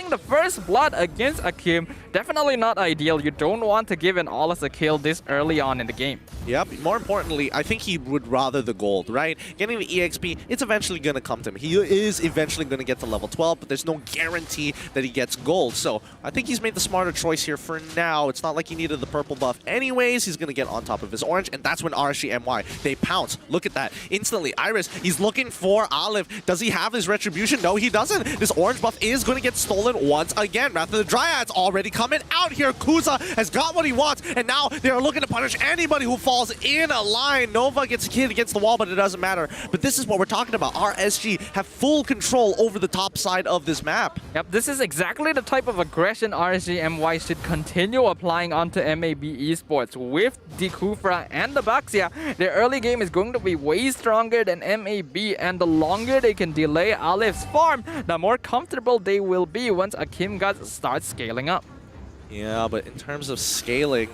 the first blood against Akim. Definitely not ideal. You don't want to give an Ollis a kill this early on in the game. Yep, more importantly, I think he would rather the gold, right? Getting the EXP, it's eventually going to come to him. He is eventually going to get to level 12, but there's no guarantee that he gets gold. So I think he's made the smarter choice here for now. It's not like he needed the purple buff anyways. He's going to get on top of his orange, and that's when RSG MY, they pounce. Look at that. Instantly, Iris, he's looking for Aleph. Does he have his retribution? No, he doesn't. This orange buff is going to get stolen once again. Rather, the Dryad's already coming out here. Kuza has got what he wants, and now they're looking to punish anybody who falls in a line. Nova gets hit against the wall, but it doesn't matter. But this is what we're talking about. RSG have full control over the top side of this map. Yep, this is exactly the type of aggression RSG MY should continue applying onto MAB Esports. With the Kufra and the Baxia, their early game is going to be way stronger than MAB, and the longer they can delay Aleph's farm, the more comfortable they will be once Akim God starts scaling up. Yeah, but in terms of scaling,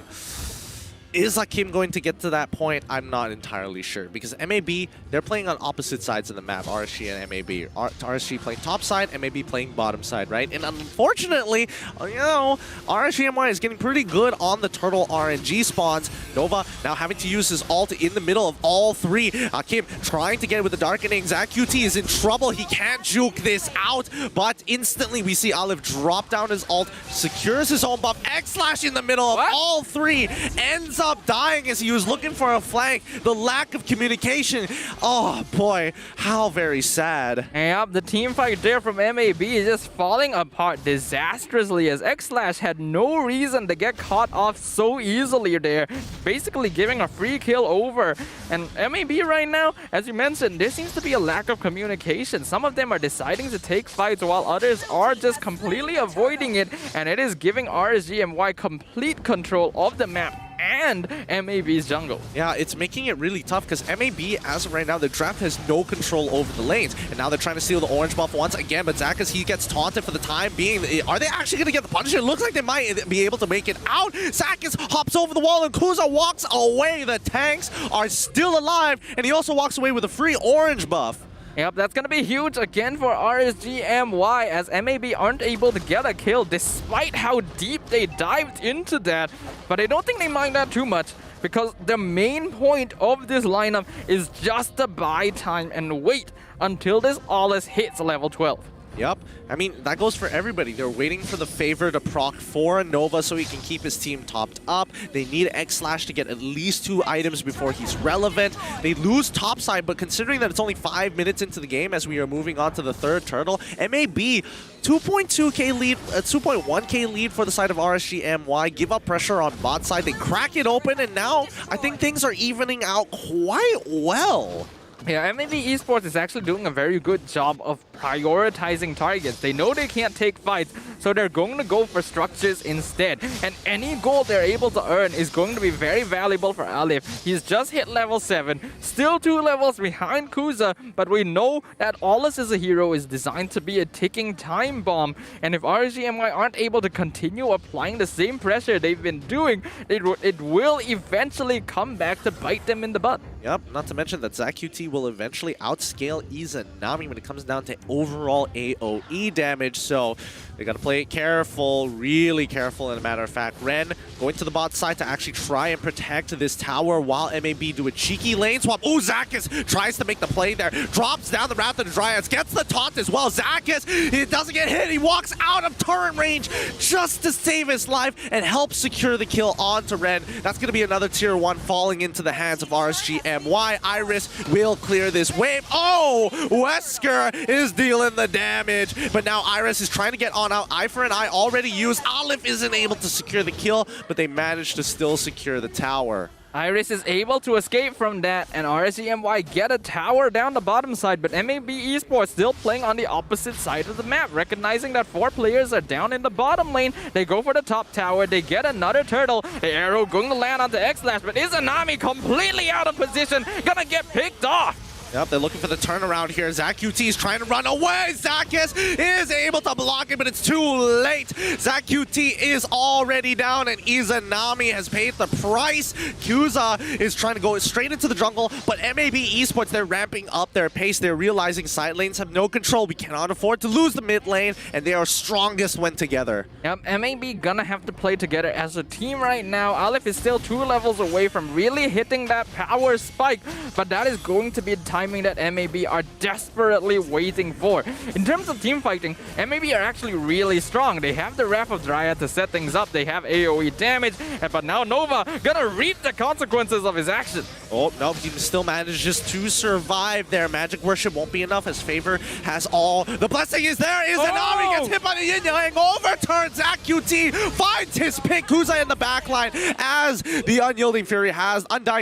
is Akim going to get to that point? I'm not entirely sure, because MAB, they're playing on opposite sides of the map, RSG and MAB. RSG playing top side, MAB playing bottom side, right? And unfortunately, you know, RSG MY is getting pretty good on the turtle RNG spawns. Nova now having to use his ult in the middle of all three. Akim trying to get it with the darkening. ZaQT is in trouble. He can't juke this out, but instantly we see Aleph drop down his ult, secures his own buff. X-Slash in the middle of all three, ends up up dying as he was looking for a flank. The lack of communication. Oh boy, how very sad. Yep, the team fight there from MAB is just falling apart disastrously as X-Slash had no reason to get caught off so easily there, basically giving a free kill over. And MAB right now, as you mentioned, there seems to be a lack of communication. Some of them are deciding to take fights while others are just completely avoiding it, and it is giving RSG MY complete control of the map and MAB's jungle. Yeah, it's making it really tough because MAB, as of right now, the draft has no control over the lanes. And now they're trying to steal the orange buff once again, but Zach, as he gets taunted for the time being, are they actually going to get the punish? It looks like they might be able to make it out. Zakis hops over the wall and Kuza walks away. The tanks are still alive, and he also walks away with a free orange buff. Yep, that's going to be huge again for RSG MY as MAB aren't able to get a kill despite how deep they dived into that. But I don't think they mind that too much because the main point of this lineup is just to buy time and wait until this Ollis hits level 12. Yep. I mean, that goes for everybody. They're waiting for the favor to proc for Nova so he can keep his team topped up. They need X-Slash to get at least 2 items before he's relevant. They lose topside, but considering that it's only 5 minutes into the game as we are moving on to the 3rd turtle, MAB 2.2k lead, 2.1k lead for the side of RSG MY. Give up pressure on bot side. They crack it open, and now I think things are evening out quite well. Yeah, MLBB Esports is actually doing a very good job of prioritizing targets. They know they can't take fights, so they're going to go for structures instead. And any gold they're able to earn is going to be very valuable for Alif. He's just hit level 7, still 2 levels behind Kuza, but we know that Ollis as a hero is designed to be a ticking time bomb. And if RSG MY aren't able to continue applying the same pressure they've been doing, it will eventually come back to bite them in the butt. Yep, not to mention that ZachQT will eventually outscale Izanami when it comes down to overall AoE damage, so they gotta play it careful, really careful. And a matter of fact, Ren going to the bot side to actually try and protect this tower while MAB do a cheeky lane swap. Ooh, Zakis tries to make the play there, drops down the Wrath of the Dryads, gets the taunt as well. Zakis, he doesn't get hit, he walks out of turret range just to save his life and help secure the kill onto Ren. That's gonna be another tier 1 falling into the hands of RSG MY. Iris will clear this wave. Oh, Wesker is dealing the damage, but now Iris is trying to get on out. Eye for an eye already used. Olive isn't able to secure the kill, but they managed to still secure the tower. Iris is able to escape from that, and RSG MY get a tower down the bottom side, but MAB Esports still playing on the opposite side of the map, recognizing that 4 players are down in the bottom lane. They go for the top tower, they get another turtle. The arrow going to land onto X-Slash, but Izanami completely out of position, gonna get picked off. Yep, they're looking for the turnaround here. ZachQT is trying to run away. Zakis is able to block it, but it's too late. ZachQT is already down, and Izanami has paid the price. Kuza is trying to go straight into the jungle, but MAB Esports, they're ramping up their pace. They're realizing side lanes have no control. We cannot afford to lose the mid lane, and they are strongest when together. Yep, MAB gonna have to play together as a team right now. Aleph is still 2 levels away from really hitting that power spike, but that is going to be a timing that MAB are desperately waiting for. In terms of team fighting, MAB are actually really strong. They have the Wrath of Dryad to set things up. They have AoE damage, but now Nova gonna reap the consequences of his action. Oh, no, he still manages to survive there. Magic Worship won't be enough as Favor has all. The blessing is there. Izanami gets hit by the Yin Yang, overturns. ZachQT finds his pick. Kuza in the backline as the Undying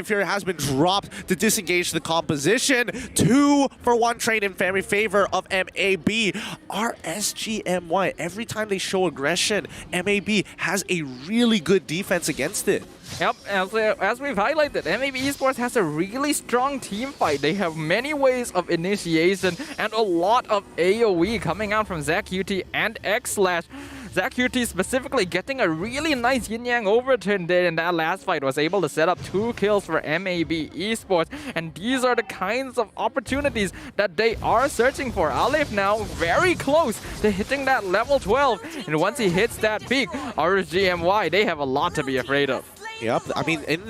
Fury has been dropped to disengage the composition. 2 for 1 trade in favor of MAB. RSG MY, every time they show aggression, MAB has a really good defense against it. Yep, as we've highlighted, MLBB Esports has a really strong team fight. They have many ways of initiation and a lot of AoE coming out from ZachQT and X-Slash. ZachQT specifically getting a really nice yin-yang overturn there in that last fight, was able to set up 2 kills for MAB Esports, and these are the kinds of opportunities that they are searching for. Aleph now very close to hitting that level 12, and once he hits that peak, RSG MY, they have a lot to be afraid of. Yep, I mean, in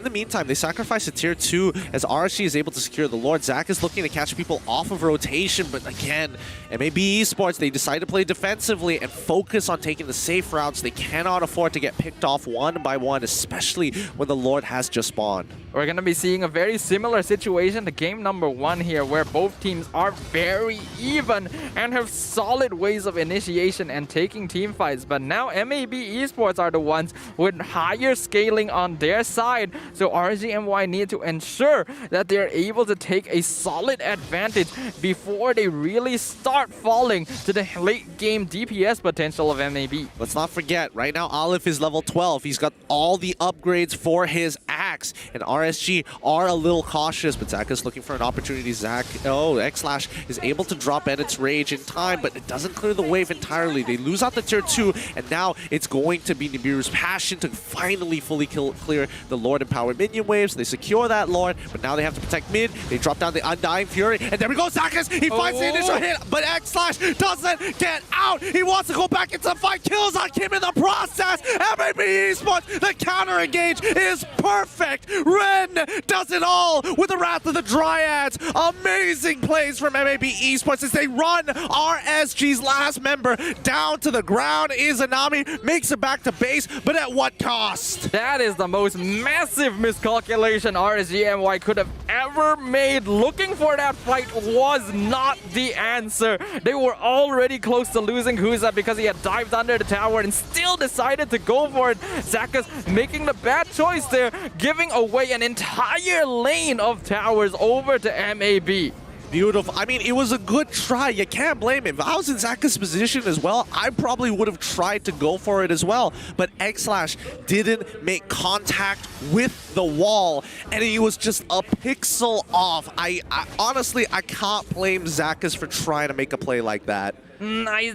the meantime, they sacrifice a tier 2 as RSG is able to secure the Lord. Zach is looking to catch people off of rotation, but again, MAB Esports, they decide to play defensively and focus on taking the safe routes. They cannot afford to get picked off one by one, especially when the Lord has just spawned. We're going to be seeing a very similar situation to game number 1 here, where both teams are very even and have solid ways of initiation and taking team fights. But now MAB Esports are the ones with higher scaling on their side. So RSG MY need to ensure that they're able to take a solid advantage before they really start falling to the late game DPS potential of MAB. Let's not forget, right now Aleph is level 12. He's got all the upgrades for his axe, and RSG are a little cautious, but Zach is looking for an opportunity. Zach, X-Slash is able to drop Edit's Rage in time, but it doesn't clear the wave entirely. They lose out the tier 2, and now it's going to be Nibiru's passion to finally fully clear the Lord Empowered minion waves. They secure that Lord, but now they have to protect mid. They drop down the Undying Fury, and there we go, Zakas! He finds the initial hit, but X-Slash doesn't get out! He wants to go back into the fight, kills on Kim in the process! MAB Esports, the counter engage is perfect! Ren does it all with the Wrath of the Dryads! Amazing plays from MAB Esports as they run RSG's last member down to the ground. Izanami makes it back to base, but at what cost? That is the most massive miscalculation RSG MY could have ever made. Looking for that fight was not the answer. They were already close to losing Huza because he had dived under the tower and still decided to go for it. Zakas making the bad choice there, giving away an entire lane of towers over to MAB. Beautiful. I mean, it was a good try. You can't blame him. If I was in Zaka's position as well, I probably would have tried to go for it as well. But X-Slash didn't make contact with the wall, and he was just a pixel off. I honestly, I can't blame Zakas for trying to make a play like that. I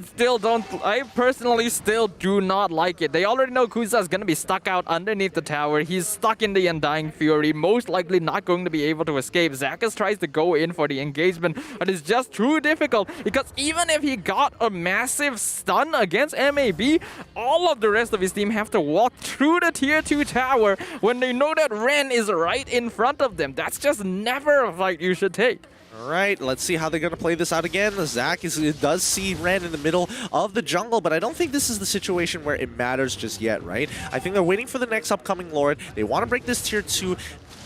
personally still do not like it. They already know Kuza's gonna be stuck out underneath the tower. He's stuck in the Undying Fury, most likely not going to be able to escape. Zakas tries to go in for the engagement, but it's just too difficult because even if he got a massive stun against MAB, all of the rest of his team have to walk through the tier 2 tower when they know that Ren is right in front of them. That's just never a fight you should take. All right, let's see how they're going to play this out again. Zach does see Ren in the middle of the jungle, but I don't think this is the situation where it matters just yet, right? I think they're waiting for the next upcoming Lord. They want to break this tier 2,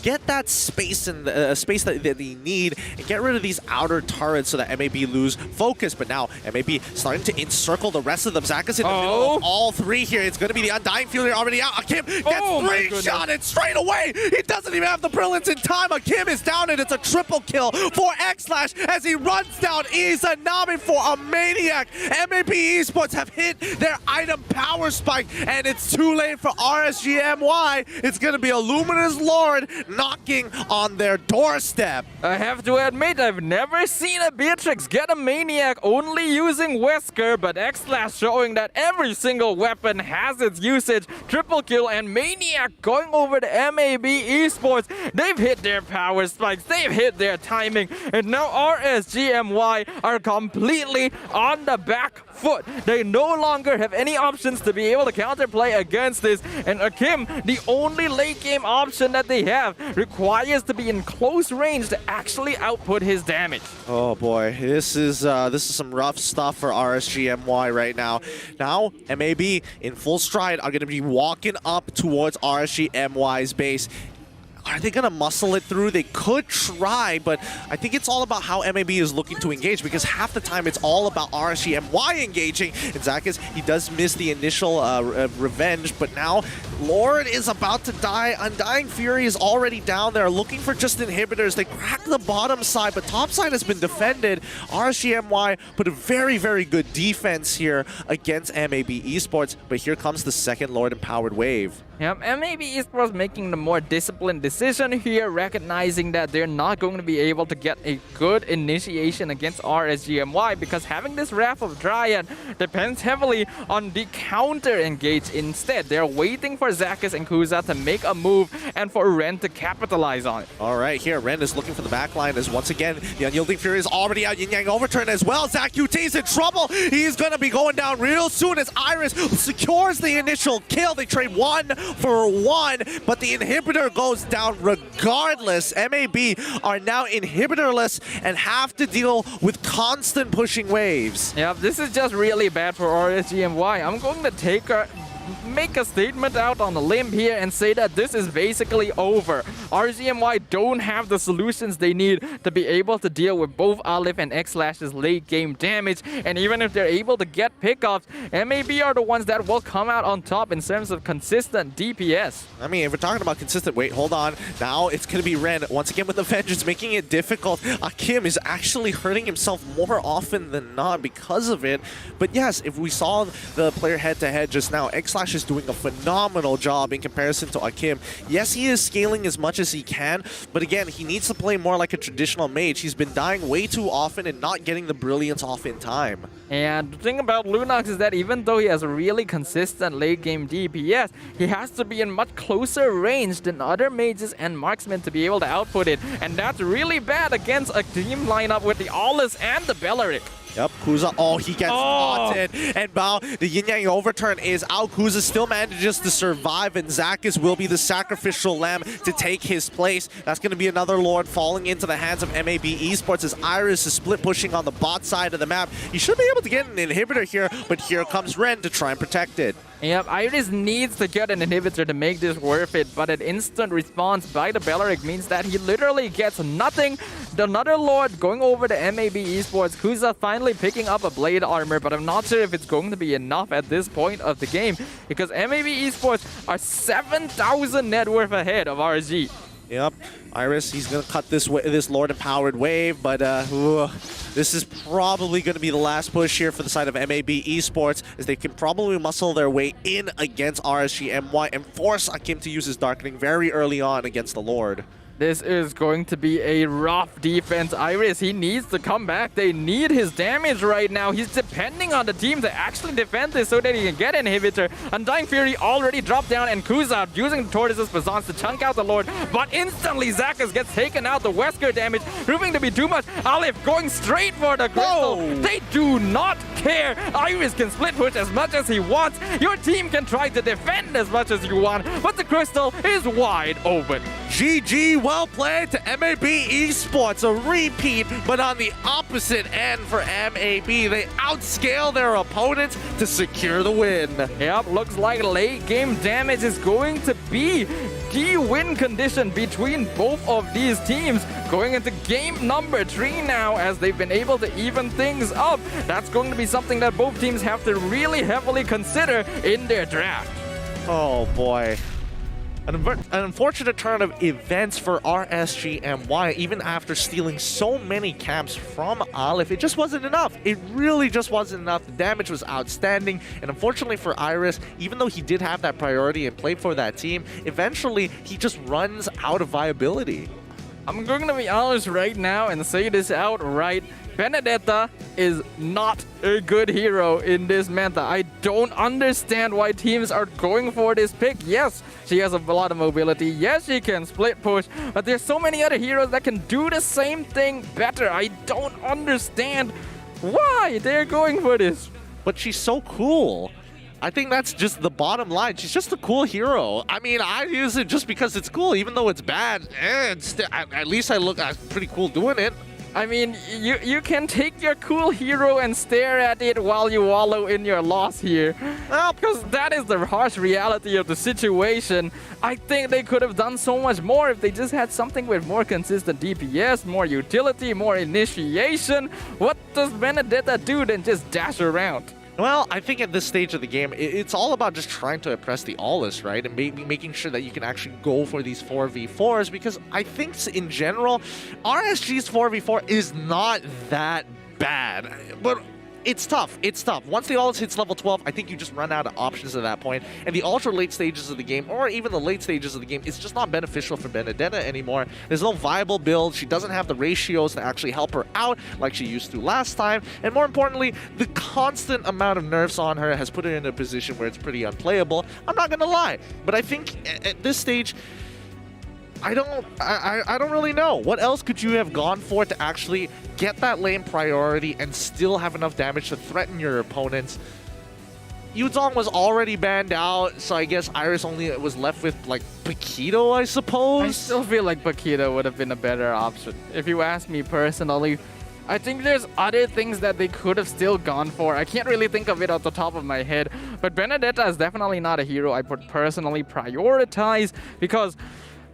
get that space in the space that they need, and get rid of these outer turrets so that MAB lose focus. But now MAB starting to encircle the rest of them. Zach is in the middle of all three here. It's going to be the Undying Fury already out. Akim gets 3-shotted straight away. He doesn't even have the brilliance in time. Akim is down, and it's a triple kill for X-Slash as he runs down Izanami for a maniac. MAB Esports have hit their item power spike, and it's too late for RSG MY. It's going to be a Luminous Lord knocking on their doorstep. I have to admit, I've never seen a Beatrix get a maniac only using Wesker, but X-Slash showing that every single weapon has its usage. Triple kill and maniac going over to MAB Esports. They've hit their power spikes, they've hit their timing, and now RSG MY are completely on the back foot. They no longer have any options to be able to counterplay against this, and Akim, the only late game option that they have, requires to be in close range to actually output his damage. Oh boy, this is some rough stuff for RSG MY right now. Now, MAB in full stride are going to be walking up towards RSG MY's base. Are they going to muscle it through? They could try, but I think it's all about how MAB is looking to engage, because half the time it's all about RSG MY engaging. And Zakas, he does miss the initial revenge, but now Lord is about to die. Undying Fury is already down there, looking for just inhibitors. They crack the bottom side, but top side has been defended. RSG MY put a very, very good defense here against MAB Esports, but here comes the second Lord Empowered wave. Yep, MAB Esports making the more disciplined decision here, recognizing that they're not going to be able to get a good initiation against RSG MY, because having this Wrath of Dryad depends heavily on the counter engage instead. They're waiting for Zakas and Kuza to make a move and for Ren to capitalize on it. All right, here Ren is looking for the backline as once again the Unyielding Fury is already out. Yin Yang overturn as well. Zach QT's in trouble. He's going to be going down real soon as Iris secures the initial kill. They trade one for 1, but the inhibitor goes down regardless. MAB are now inhibitorless and have to deal with constant pushing waves. Yeah, this is just really bad for RSG MY. I'm going to make a statement out on the limb here and say that this is basically over. RSG MY don't have the solutions they need to be able to deal with both Aleph and X/'s late game damage, and even if they're able to get pickups, MAB are the ones that will come out on top in terms of consistent DPS. I mean, if we're talking about consistent, wait, hold on. Now it's going to be Ren once again with the vengeance, making it difficult. Akim is actually hurting himself more often than not because of it. But yes, if we saw the player head-to-head just now, X/' is doing a phenomenal job in comparison to Akim. Yes, he is scaling as much as he can, but again, he needs to play more like a traditional mage. He's been dying way too often and not getting the brilliance off in time. And the thing about Lunox is that even though he has a really consistent late game DPS, he has to be in much closer range than other mages and marksmen to be able to output it. And that's really bad against a team lineup with the Aulus and the Belleric. Yep, Kuza, oh, he gets spotted. And Bao, the yin-yang overturn is out. Kuza still manages to survive, and Zakis will be the sacrificial lamb to take his place. That's going to be another Lord falling into the hands of MAB Esports as Iris is split pushing on the bot side of the map. He should be able to get an inhibitor here, but here comes Ren to try and protect it. Yep, Iris needs to get an inhibitor to make this worth it, but an instant response by the Belleric means that he literally gets nothing. Another Lord going over to MAB Esports. Kuza finally picking up a blade armor, but I'm not sure if it's going to be enough at this point of the game, because MAB Esports are 7,000 net worth ahead of RSG. Yep, Iris, he's going to cut this Lord-empowered wave, but this is probably going to be the last push here for the side of MAB Esports, as they can probably muscle their way in against RSG MY and force Akim to use his Darkening very early on against the Lord. This is going to be a rough defense. Iris, he needs to come back. They need his damage right now. He's depending on the team to actually defend this so that he can get an inhibitor. Undying Fury already dropped down, and Kuza using the Tortoise's Bazans to chunk out the Lord. But instantly, Zakis gets taken out. The Wesker damage proving to be too much. Aleph going straight for the crystal. Whoa. They do not care. Iris can split push as much as he wants. Your team can try to defend as much as you want, but the crystal is wide open. GG, well played to MAB Esports. A repeat, but on the opposite end for MAB. They outscale their opponents to secure the win. Yep, looks like late game damage is going to be the win condition between both of these teams. Going into game number 3 now, as they've been able to even things up. That's going to be something that both teams have to really heavily consider in their draft. Oh boy. An unfortunate turn of events for RSG MY. Even after stealing so many camps from Aleph, it just wasn't enough. It really just wasn't enough. The damage was outstanding, and unfortunately for Iris, even though he did have that priority and played for that team, eventually he just runs out of viability. I'm going to be honest right now and say this outright. Benedetta is not a good hero in this meta. I don't understand why teams are going for this pick. Yes, she has a lot of mobility. Yes, she can split push, but there's so many other heroes that can do the same thing better. I don't understand why they're going for this. But she's so cool. I think that's just the bottom line. She's just a cool hero. I mean, I use it just because it's cool, even though it's bad. At least I look pretty cool doing it. I mean, you can take your cool hero and stare at it while you wallow in your loss here. Well, because that is the harsh reality of the situation. I think they could have done so much more if they just had something with more consistent DPS, more utility, more initiation. What does Benedetta do than just dash around? Well, I think at this stage of the game, it's all about just trying to oppress the Aulus, right? And making sure that you can actually go for these 4v4s, because I think in general, RSG's 4v4 is not that bad. But it's tough. It's tough. Once the Aulus hits level 12, I think you just run out of options at that point. And the ultra late stages of the game, or even the late stages of the game, it's just not beneficial for Benedetta anymore. There's no viable build. She doesn't have the ratios to actually help her out like she used to last time. And more importantly, the constant amount of nerfs on her has put her in a position where it's pretty unplayable. I'm not going to lie. But I think at this stage, I don't really know. What else could you have gone for to actually get that lane priority and still have enough damage to threaten your opponents? Yuzong was already banned out, so I guess Iris only was left with like Paquito, I suppose. I still feel like Paquito would have been a better option. If you ask me personally, I think there's other things that they could have still gone for. I can't really think of it off the top of my head, but Benedetta is definitely not a hero I would personally prioritize because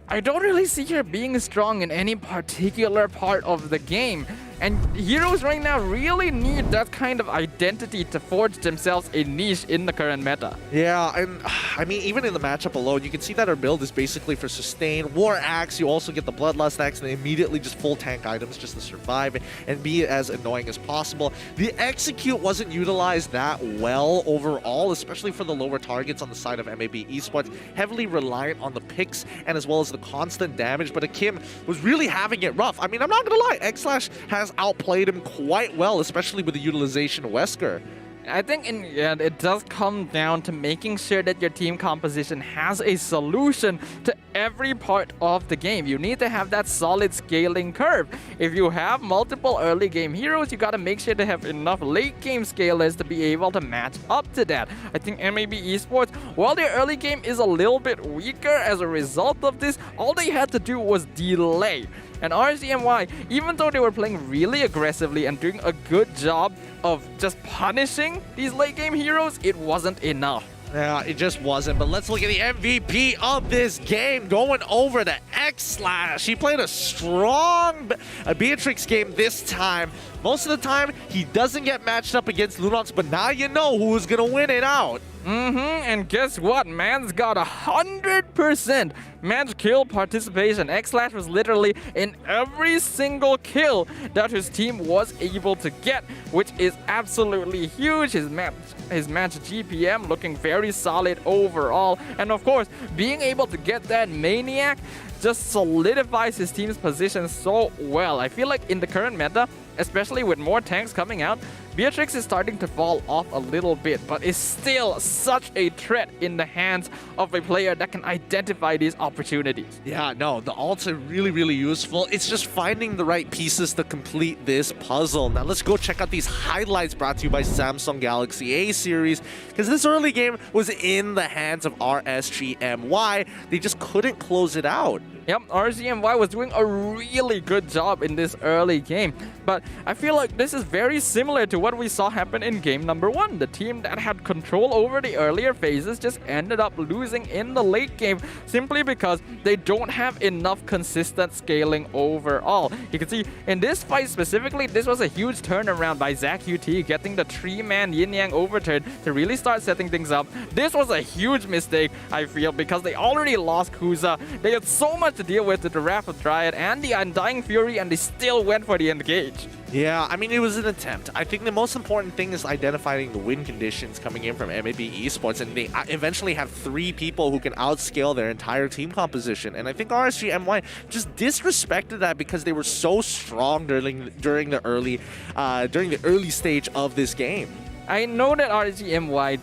I don't really see her being strong in any particular part of the game. And heroes right now really need that kind of identity to forge themselves a niche in the current meta. Yeah, and I mean, even in the matchup alone, you can see that her build is basically for sustain. War Axe, you also get the Bloodlust Axe, and immediately just full tank items just to survive and be as annoying as possible. The Execute wasn't utilized that well overall, especially for the lower targets on the side of MAB Esports, heavily reliant on the picks and as well as the constant damage, but Akim was really having it rough. I mean, I'm not gonna lie, X-Slash has outplayed him quite well, especially with the utilization of Wesker. I think in the end, it does come down to making sure that your team composition has a solution to every part of the game. You need to have that solid scaling curve. If you have multiple early game heroes, you got to make sure to have enough late game scalers to be able to match up to that. I think MAB Esports, while their early game is a little bit weaker as a result of this, all they had to do was delay. And RSG MY, even though they were playing really aggressively and doing a good job of just punishing these late game heroes, it wasn't enough. Yeah, it just wasn't. But let's look at the MVP of this game going over to X-Slash. He played a strong Beatrix game this time. Most of the time, he doesn't get matched up against Lunox, but now you know who's going to win it out. And guess what? Man's got 100% match kill participation. X-Slash was literally in every single kill that his team was able to get, which is absolutely huge. His match GPM looking very solid overall. And of course, being able to get that Maniac just solidifies his team's position so well. I feel like in the current meta, especially with more tanks coming out, Beatrix is starting to fall off a little bit, but is still such a threat in the hands of a player that can identify these opportunities. Yeah, no, the ults are really, really useful. It's just finding the right pieces to complete this puzzle. Now let's go check out these highlights brought to you by Samsung Galaxy A series, because this early game was in the hands of RSG MY. They just couldn't close it out. Yep, RSG MY was doing a really good job in this early game, but I feel like this is very similar to what we saw happen in game number 1. The team that had control over the earlier phases just ended up losing in the late game simply because they don't have enough consistent scaling overall. You can see in this fight specifically, this was a huge turnaround by Zach UT, getting the 3-man yin-yang overturn to really start setting things up. This was a huge mistake, I feel, because they already lost Kuza. They had so much to deal with the Wrath of Dryad and the Undying Fury, and they still went for the engage. Yeah, I mean, it was an attempt. I think the most important thing is identifying the win conditions coming in from MAB Esports, and they eventually have 3 people who can outscale their entire team composition. And I think RSG MY just disrespected that because they were so strong during the early stage of this game. I know that RSG MY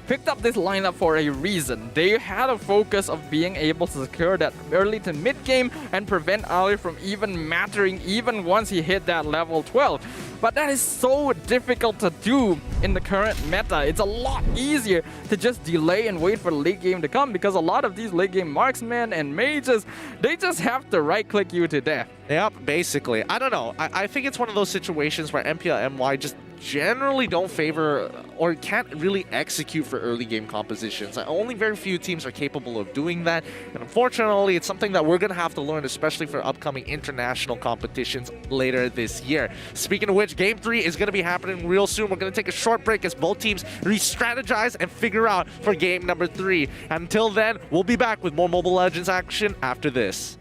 picked up this lineup for a reason. They had a focus of being able to secure that early to mid game and prevent Ali from even mattering even once he hit that level 12. But that is so difficult to do in the current meta. It's a lot easier to just delay and wait for the late game to come, because a lot of these late game marksmen and mages, they just have to right click you to death. Yep, basically. I don't know. I think it's one of those situations where MPL-MY just generally don't favor or can't really execute for early game compositions. Only very few teams are capable of doing that, and unfortunately it's something that we're going to have to learn, especially for upcoming international competitions later this year. Speaking of which, Game 3 is going to be happening real soon. We're going to take a short break as both teams re-strategize and figure out for game number 3. Until then, we'll be back with more Mobile Legends action after this.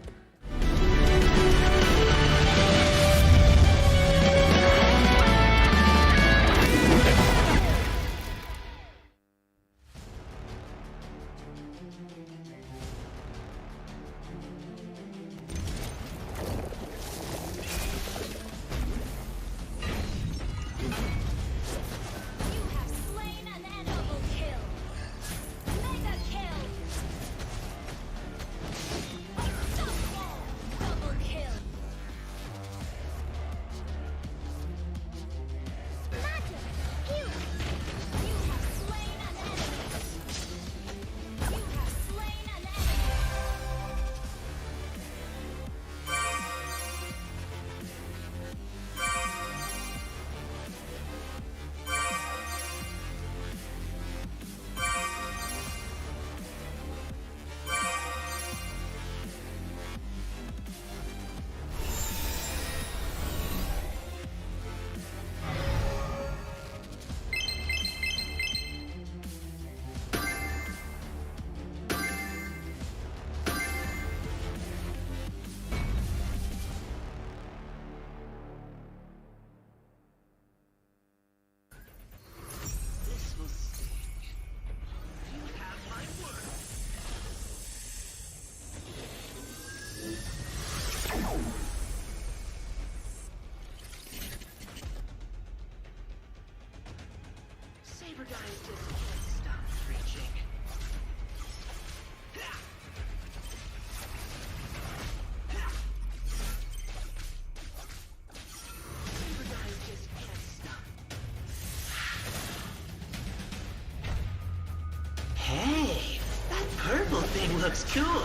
Hey, that purple thing looks cool.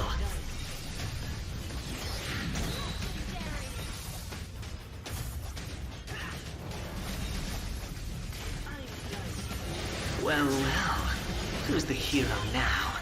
Well, who's the hero now?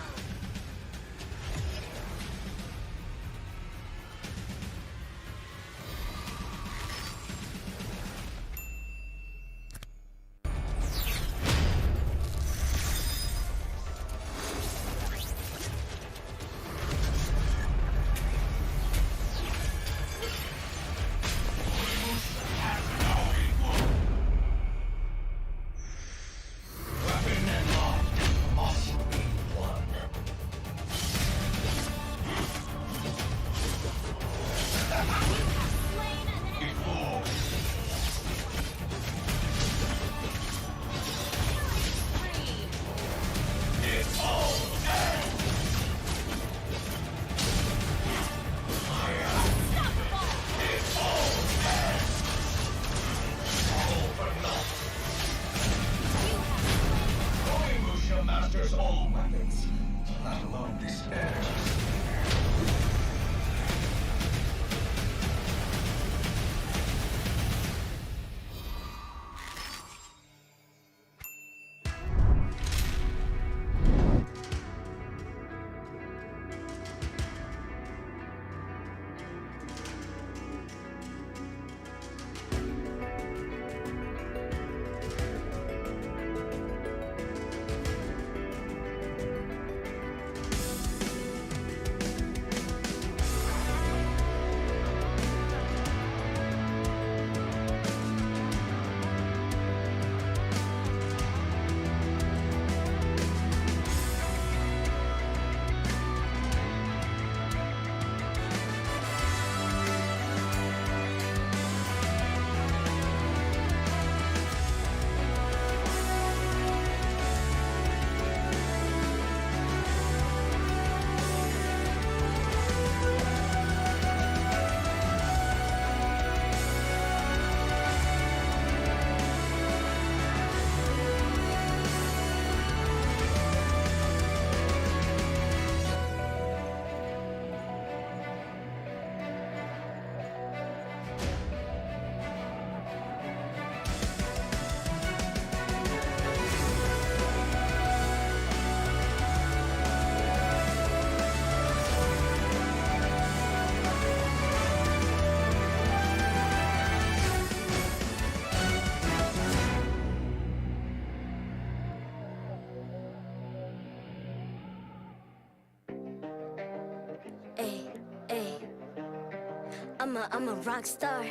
I'm a rock star.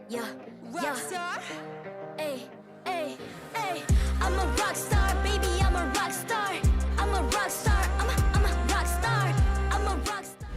Yeah, Rock star? Ay, ay, ay. I'm a rock star, baby. I'm a rock star. I'm a rock star. I'm a rock star. I'm a rock star.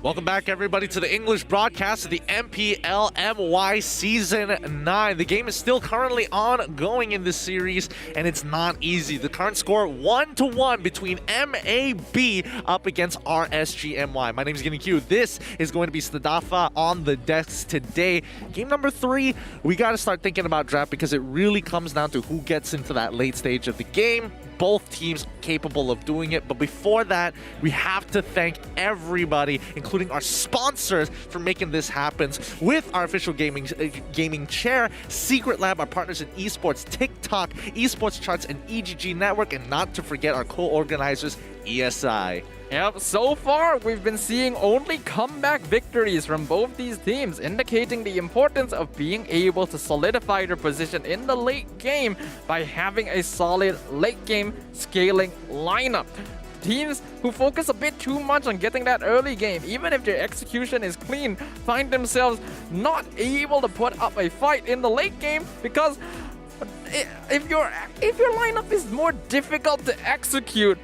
Welcome back, everybody, to the English broadcast of the MPL-MY Season 9. The game is still currently ongoing in this series, and it's not easy. The current score 1-1 between MAB up against RSG MY. My name is Getting Q. This is going to be Stadafa on the desk today. Game number 3, we got to start thinking about draft because it really comes down to who gets into that late stage of the game. Both teams capable of doing it, but before that, we have to thank everybody, including our sponsors, for making this happen. With our official gaming chair, Secret Lab, our partners in esports, TikTok, esports charts, and EGG Network, and not to forget our co-organizers, ESI. Yep, so far we've been seeing only comeback victories from both these teams, indicating the importance of being able to solidify their position in the late game by having a solid late game scaling lineup. Teams who focus a bit too much on getting that early game, even if their execution is clean, find themselves not able to put up a fight in the late game because if your lineup is more difficult to execute,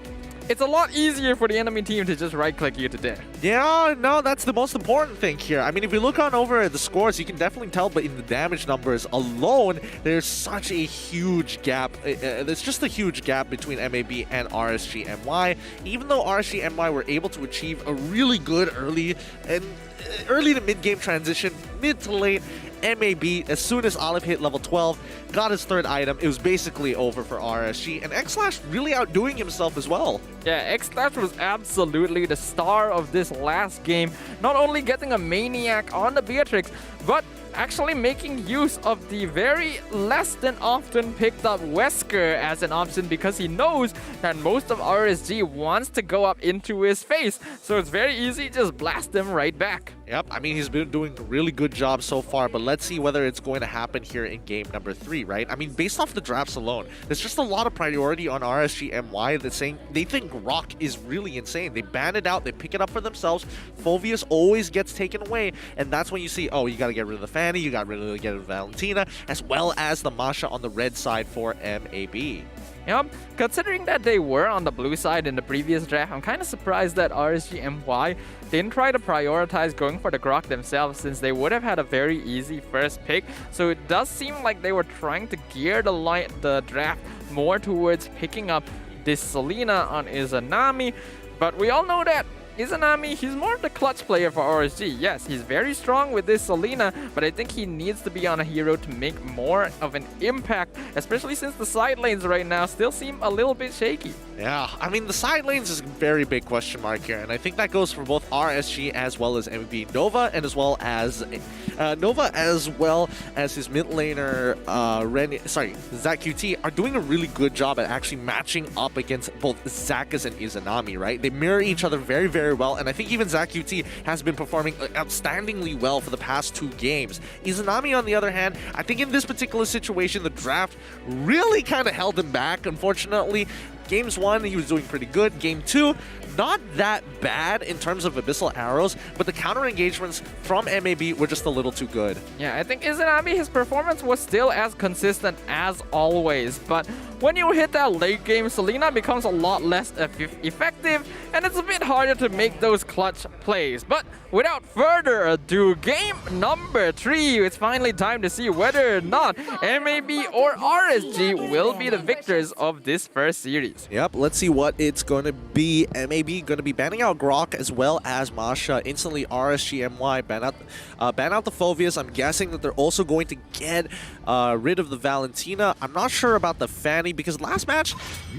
it's a lot easier for the enemy team to just right-click you to death. Yeah, no, that's the most important thing here. I mean, if you look on over at the scores, you can definitely tell, but in the damage numbers alone, there's such a huge gap. There's just a huge gap between MAB and RSG MY. Even though RSG MY were able to achieve a really good early to mid-game transition, mid to late, MAB, as soon as Olive hit level 12, got his third item, it was basically over for RSG, and X-Slash really outdoing himself as well. Yeah, X-Slash was absolutely the star of this last game, not only getting a Maniac on the Beatrix, but actually making use of the very less than often picked up Wesker as an option, because he knows that most of RSG wants to go up into his face. So it's very easy, just blast them right back. Yep, I mean, he's been doing a really good job so far, but let's see whether it's going to happen here in game number 3, right? I mean, based off the drafts alone, there's just a lot of priority on RSG MY that's saying they think Rock is really insane. They ban it out, they pick it up for themselves. Phoveus always gets taken away, and that's when you see, oh, you got to get rid of the Fanny, you got rid of Valentina, as well as the Masha on the red side for MAB. Yep, considering that they were on the blue side in the previous draft, I'm kind of surprised that RSG MY didn't try to prioritize going for the Grok themselves, since they would have had a very easy first pick. So it does seem like they were trying to gear the draft more towards picking up this Selena on Izanami, but we all know that Izanami, he's more of the clutch player for RSG. Yes, he's very strong with this Selena, but I think he needs to be on a hero to make more of an impact, especially since the side lanes right now still seem a little bit shaky. Yeah, I mean, the side lanes is a very big question mark here, and I think that goes for both RSG as well as MLBB. Nova as well as his mid laner ZachQT are doing a really good job at actually matching up against both Zakas and Izanami, right? They mirror each other very, very well, and I think even ZachQT has been performing outstandingly well for the past 2 games. Izanami, on the other hand, I think in this particular situation, the draft really kind of held him back, unfortunately. Games 1, he was doing pretty good. Game 2, not that bad in terms of Abyssal Arrows, but the counter engagements from MAB were just a little too good. Yeah, I think Izanami, his performance was still as consistent as always, but when you hit that late game, Selena becomes a lot less effective, and it's a bit harder to make those clutch plays. But without further ado, game number 3, it's finally time to see whether or not MAB or RSG will be the victors of this first series. Yep, let's see what it's going to be. MAB going to be banning out Grok as well as Masha. Instantly, RSG MY ban out the Phoveus. I'm guessing that they're also going to get rid of the Valentina. I'm not sure about the Fanny, because last match,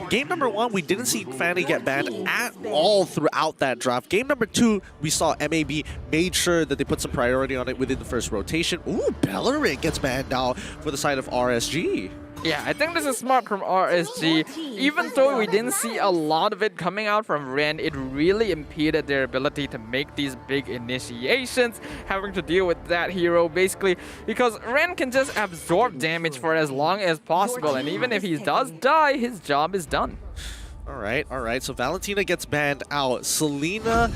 game number 1, we didn't see Fanny get banned at all throughout that draft. Game number 2, we saw MAB made sure that they put some priority on it within the first rotation. Ooh, Bellerin gets banned now for the side of RSG. Yeah, I think this is smart from RSG. Even though we didn't see a lot of it coming out from Ren, it really impeded their ability to make these big initiations, having to deal with that hero basically, because Ren can just absorb damage for as long as possible, and even if he does die, his job is done. All right, so Valentina gets banned out. Selena,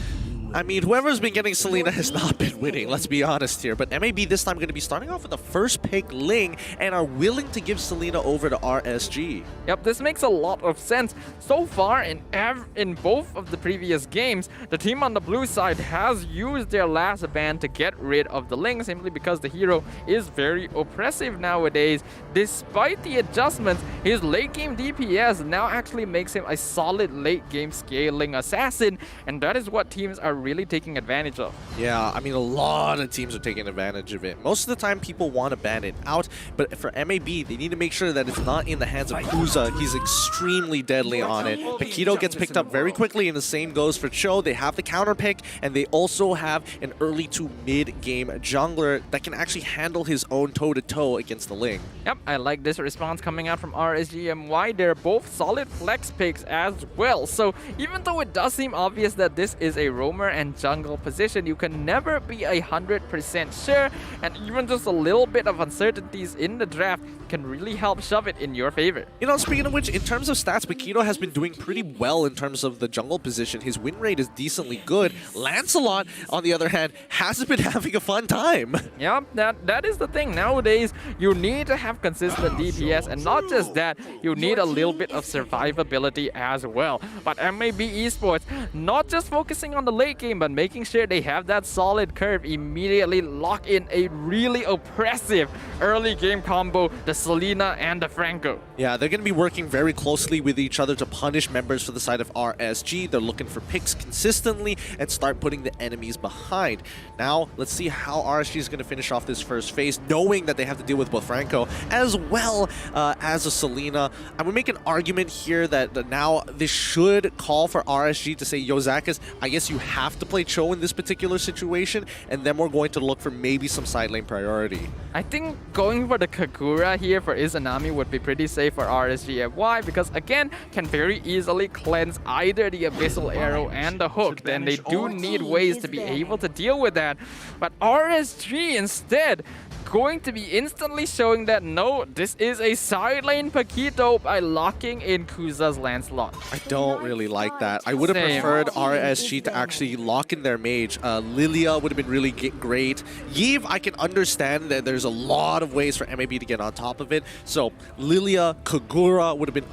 I mean, whoever's been getting Selena has not been winning, let's be honest here. But MAB this time going to be starting off with the first pick Ling and are willing to give Selena over to RSG. Yep, this makes a lot of sense. So far, in both of the previous games, the team on the blue side has used their last ban to get rid of the Ling, simply because the hero is very oppressive nowadays. Despite the adjustments, his late game DPS now actually makes him a solid late game scaling assassin, and that is what teams are really taking advantage of. Yeah, I mean, a lot of teams are taking advantage of it. Most of the time, people want to ban it out, but for MAB, they need to make sure that it's not in the hands of Kuza. He's extremely deadly on it. Paquito gets picked up very quickly, and the same goes for Cho. They have the counter pick, and they also have an early to mid-game jungler that can actually handle his own toe-to-toe against the Ling. Yep, I like this response coming out from RSG MY. They're both solid flex picks as well. So even though it does seem obvious that this is a roamer and jungle position. You can never be 100% sure, and even just a little bit of uncertainties in the draft can really help shove it in your favor. You know, speaking of which, in terms of stats, Paquito has been doing pretty well in terms of the jungle position. His win rate is decently good. Lancelot, on the other hand, hasn't been having a fun time. Yeah, that is the thing. Nowadays, you need to have consistent DPS, and not just that, you need a little bit of survivability as well. But MAB Esports, not just focusing on the late game, but making sure they have that solid curve, immediately lock in a really oppressive early game combo, the Selena and the Franco. Yeah, they're going to be working very closely with each other to punish members for the side of RSG. They're looking for picks consistently and start putting the enemies behind. Now, let's see how RSG is going to finish off this first phase, knowing that they have to deal with both Franco as well as a Selena. I would make an argument here that now this should call for RSG to say, yo, Zakas, I guess you have to play Cho in this particular situation, and then we're going to look for maybe some side lane priority. I think going for the Kagura here for Izanami would be pretty safe for RSG MY, because again, can very easily cleanse either the Abyssal Arrow and the Hook. Then they do need ways to be able to deal with that. But RSG instead going to be instantly showing that no, this is a side lane Paquito by locking in Kuza's Lancelot. I don't really like that. I would have preferred RSG to actually lock in their mage. Lilia would have been really great. Yve, I can understand that there's a lot of ways for MAB to get on top of it. So Lilia, Kagura would have been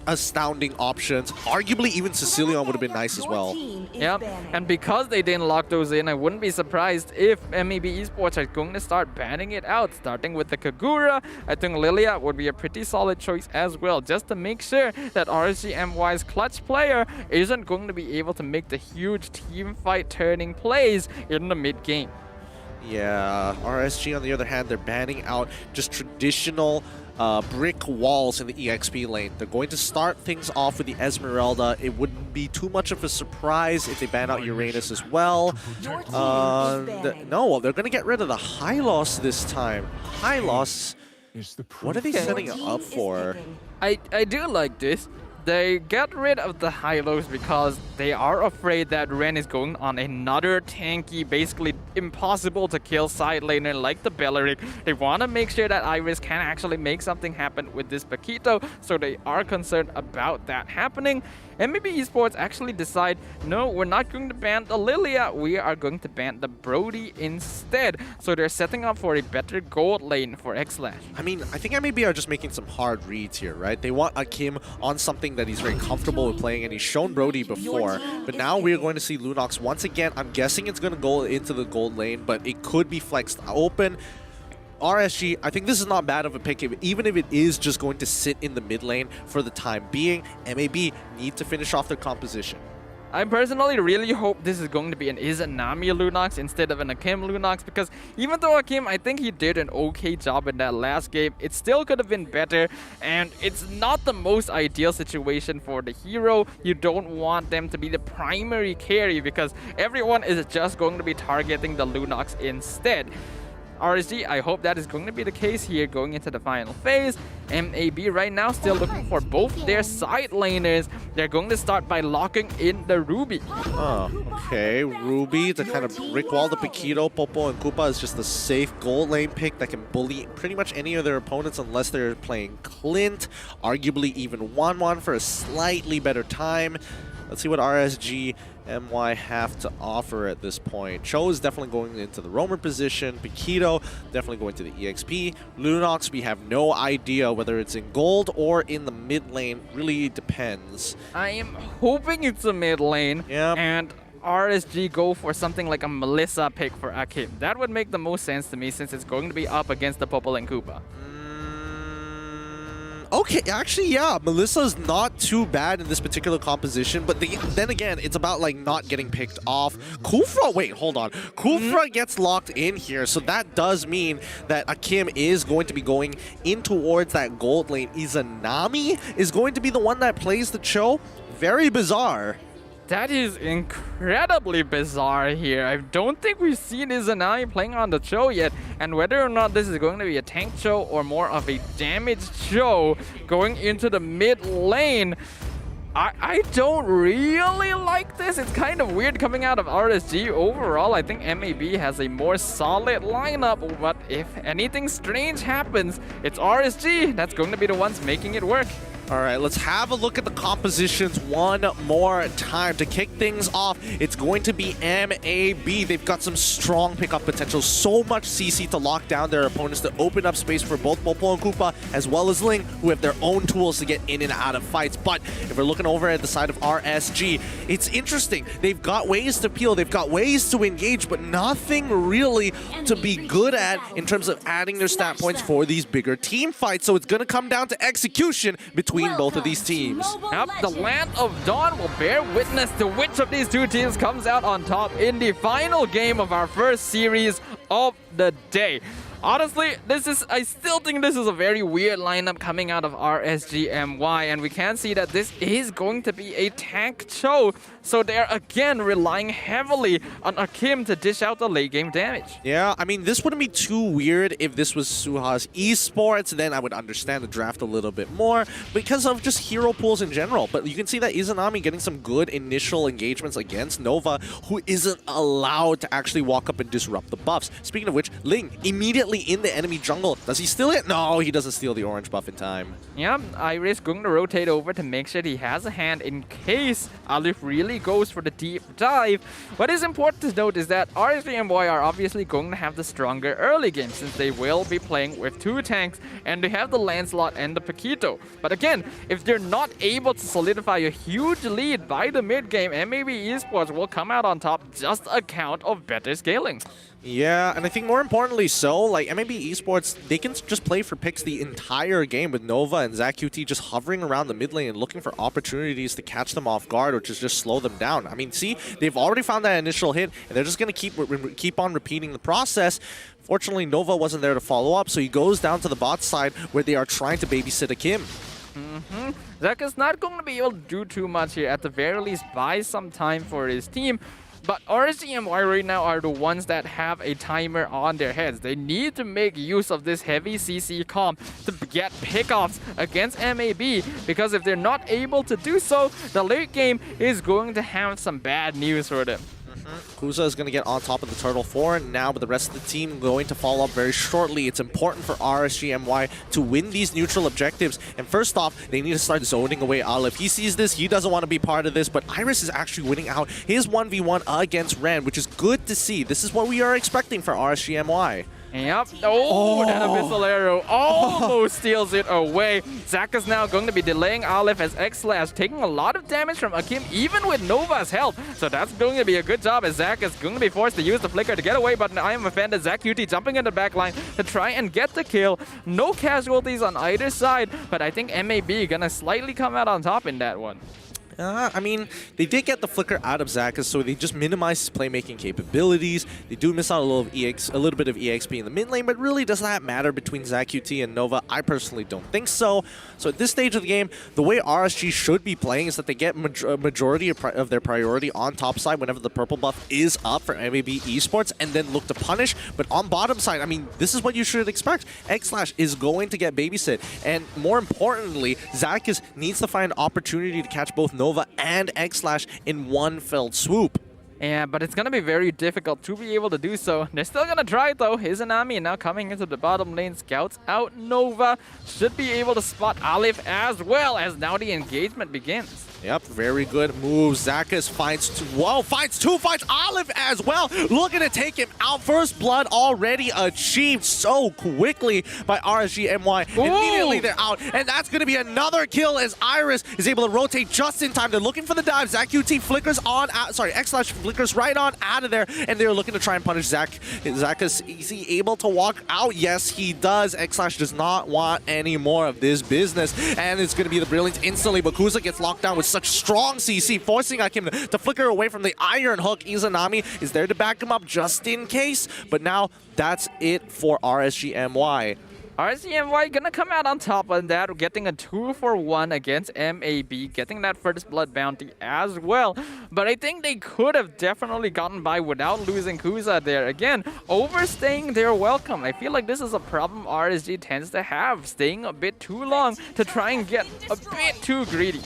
astounding options. Arguably even Sicilian would have been nice as well. Yep, and because they didn't lock those in, I wouldn't be surprised if MAB Esports are going to start banning it out, starting with the Kagura. I think Lilia would be a pretty solid choice as well, just to make sure that RSG MY's clutch player isn't going to be able to make the huge team fight turning plays in the mid game. Yeah, RSG on the other hand, they're banning out just traditional brick walls in the EXP lane. They're going to start things off with the Esmeralda. It wouldn't be too much of a surprise if they ban out Uranus as well. No, they're going to get rid of the Hylos this time. Hylos, what are they setting it up for? I do like this. They get rid of the Hylos because they are afraid that Ren is going on another tanky, basically impossible to kill side laner like the Belleric. They want to make sure that Iris can actually make something happen with this Paquito, so they are concerned about that happening. And maybe Esports actually decide, no, we're not going to ban the Lilia, we are going to ban the Brody instead. So they're setting up for a better gold lane for X-Lash. I mean, I think MAB are just making some hard reads here, right? They want Akim on something that he's very comfortable with playing, and he's shown Brody before. But now we're going to see Lunox once again. I'm guessing it's going to go into the gold lane, but it could be flexed open. RSG, I think this is not bad of a pick, even if it is just going to sit in the mid lane for the time being. MAB need to finish off their composition. I personally really hope this is going to be an Izanami Lunox instead of an Akim Lunox, because even though Akim, I think he did an okay job in that last game, it still could have been better, and it's not the most ideal situation for the hero. You don't want them to be the primary carry because everyone is just going to be targeting the Lunox instead. RSG, I hope that is going to be the case here going into the final phase. MAB right now still looking for both their side laners. They're going to start by locking in the Ruby. Oh, okay. Ruby to kind of brick wall the Paquito, Popo, and Koopa is just a safe gold lane pick that can bully pretty much any of their opponents unless they're playing Clint. Arguably even Wanwan for a slightly better time. Let's see what RSG MY have to offer at this point. Cho is definitely going into the roamer position. Paquito definitely going to the EXP. Lunox, we have no idea whether it's in gold or in the mid lane. Really depends. I am hoping it's a mid lane. Yep. And RSG go for something like a Melissa pick for Akim. That would make the most sense to me since it's going to be up against the Popol and Koopa. Okay, actually, yeah, Melissa's not too bad in this particular composition, but then again, it's about, like, not getting picked off. Kufra, wait, hold on. Kufra gets locked in here, so that does mean that Akim is going to be going in towards that gold lane. Izanami is going to be the one that plays the Cho. Very bizarre. That is incredibly bizarre here. I don't think we've seen Izanami playing on the Cho yet, and whether or not this is going to be a tank Cho or more of a damage Cho going into the mid lane, I don't really like this. It's kind of weird coming out of RSG. Overall, I think MAB has a more solid lineup, but if anything strange happens, it's RSG that's going to be the ones making it work. All right, let's have a look at the compositions one more time. To kick things off, it's going to be MAB. They've got some strong pickup potential, so much CC to lock down their opponents, to open up space for both Popo and Koopa, as well as Ling, who have their own tools to get in and out of fights. But if we're looking over at the side of RSG, it's interesting. They've got ways to peel, they've got ways to engage, but nothing really to be good at in terms of adding their stat points for these bigger team fights. So it's going to come down to execution between both of these teams. Yep, the Land of Dawn will bear witness to which of these two teams comes out on top in the final game of our first series of the day. Honestly, I still think this is a very weird lineup coming out of RSG MY, and we can see that this is going to be a tank show. So they're again relying heavily on Akim to dish out the late game damage. Yeah, I mean, this wouldn't be too weird if this was SUHAZ Esports. Then I would understand the draft a little bit more because of just hero pools in general. But you can see that Izanami getting some good initial engagements against Nova, who isn't allowed to actually walk up and disrupt the buffs. Speaking of which, Ling immediately in the enemy jungle. Does he steal it? No, he doesn't steal the orange buff in time. Yeah, Iris going to rotate over to make sure he has a hand in case Alif really goes for the deep dive. What is important to note is that RSG MY are obviously going to have the stronger early game since they will be playing with two tanks and they have the Lancelot and the Paquito. But again, if they're not able to solidify a huge lead by the mid game, MAB Esports will come out on top just on account of better scaling. Yeah, and I think more importantly so, like MLB Esports, they can just play for picks the entire game with Nova and ZachQT just hovering around the mid lane and looking for opportunities to catch them off guard or just slow them down. I mean, see, they've already found that initial hit, and they're just going to keep on repeating the process. Fortunately, Nova wasn't there to follow up, so he goes down to the bot side where they are trying to babysit Akim. Zach is not going to be able to do too much here, at the very least buy some time for his team. But RSG MY right now are the ones that have a timer on their heads. They need to make use of this heavy CC comp to get pickoffs against MAB, because if they're not able to do so, the late game is going to have some bad news for them. Kuza is going to get on top of the Turtle 4 now, but the rest of the team going to follow up very shortly. It's important for RSG MY to win these neutral objectives. And first off, they need to start zoning away Aleph. He sees this, he doesn't want to be part of this, but Iris is actually winning out his 1v1 against Ren, which is good to see. This is what we are expecting for RSG MY. Yep. Oh, that abyssal arrow almost steals it away. Zach is now going to be delaying Aleph as X-Slash, taking a lot of damage from Akim, even with Nova's help. So that's going to be a good job, as Zach is going to be forced to use the flicker to get away, but I am offended. ZachQT jumping in the back line to try and get the kill. No casualties on either side, but I think MAB gonna slightly come out on top in that one. I mean, they did get the flicker out of Zakas, so they just minimize his playmaking capabilities. They do miss out a little bit of EXP in the mid lane, but really does that matter between ZachQT and Nova? I personally don't think so. So at this stage of the game, the way RSG should be playing is that they get a majority of their priority on top side whenever the purple buff is up for MAB Esports, and then look to punish. But on bottom side, I mean, this is what you should expect. X-Slash is going to get babysit, and more importantly, Zakas needs to find opportunity to catch both Nova and X-Slash in one fell swoop. Yeah, but it's going to be very difficult to be able to do so. They're still going to try it though. Izanami now coming into the bottom lane, scouts out Nova. Should be able to spot Aleph as well, as now the engagement begins. Yep, very good move. Zakas finds Aleph as well. Looking to take him out. First blood already achieved so quickly by RSG MY. Immediately they're out. And that's going to be another kill as Iris is able to rotate just in time. They're looking for the dive. ZachQT flickers on, X-Slash flickers right on out of there. And they're looking to try and punish Zakas. Is he able to walk out? Yes, he does. X-Slash does not want any more of this business. And it's going to be the Brilliance instantly. But Kuza gets locked down with such strong CC, forcing Akim to flicker away from the Iron Hook. Izanami is there to back him up just in case, but now that's it for RSG MY. RSG MY gonna come out on top on that, getting a 2-for-1 against MAB, getting that first blood bounty as well. But I think they could have definitely gotten by without losing Kuza there. Again, overstaying their welcome. I feel like this is a problem RSG tends to have, staying a bit too long to try and get a bit too greedy.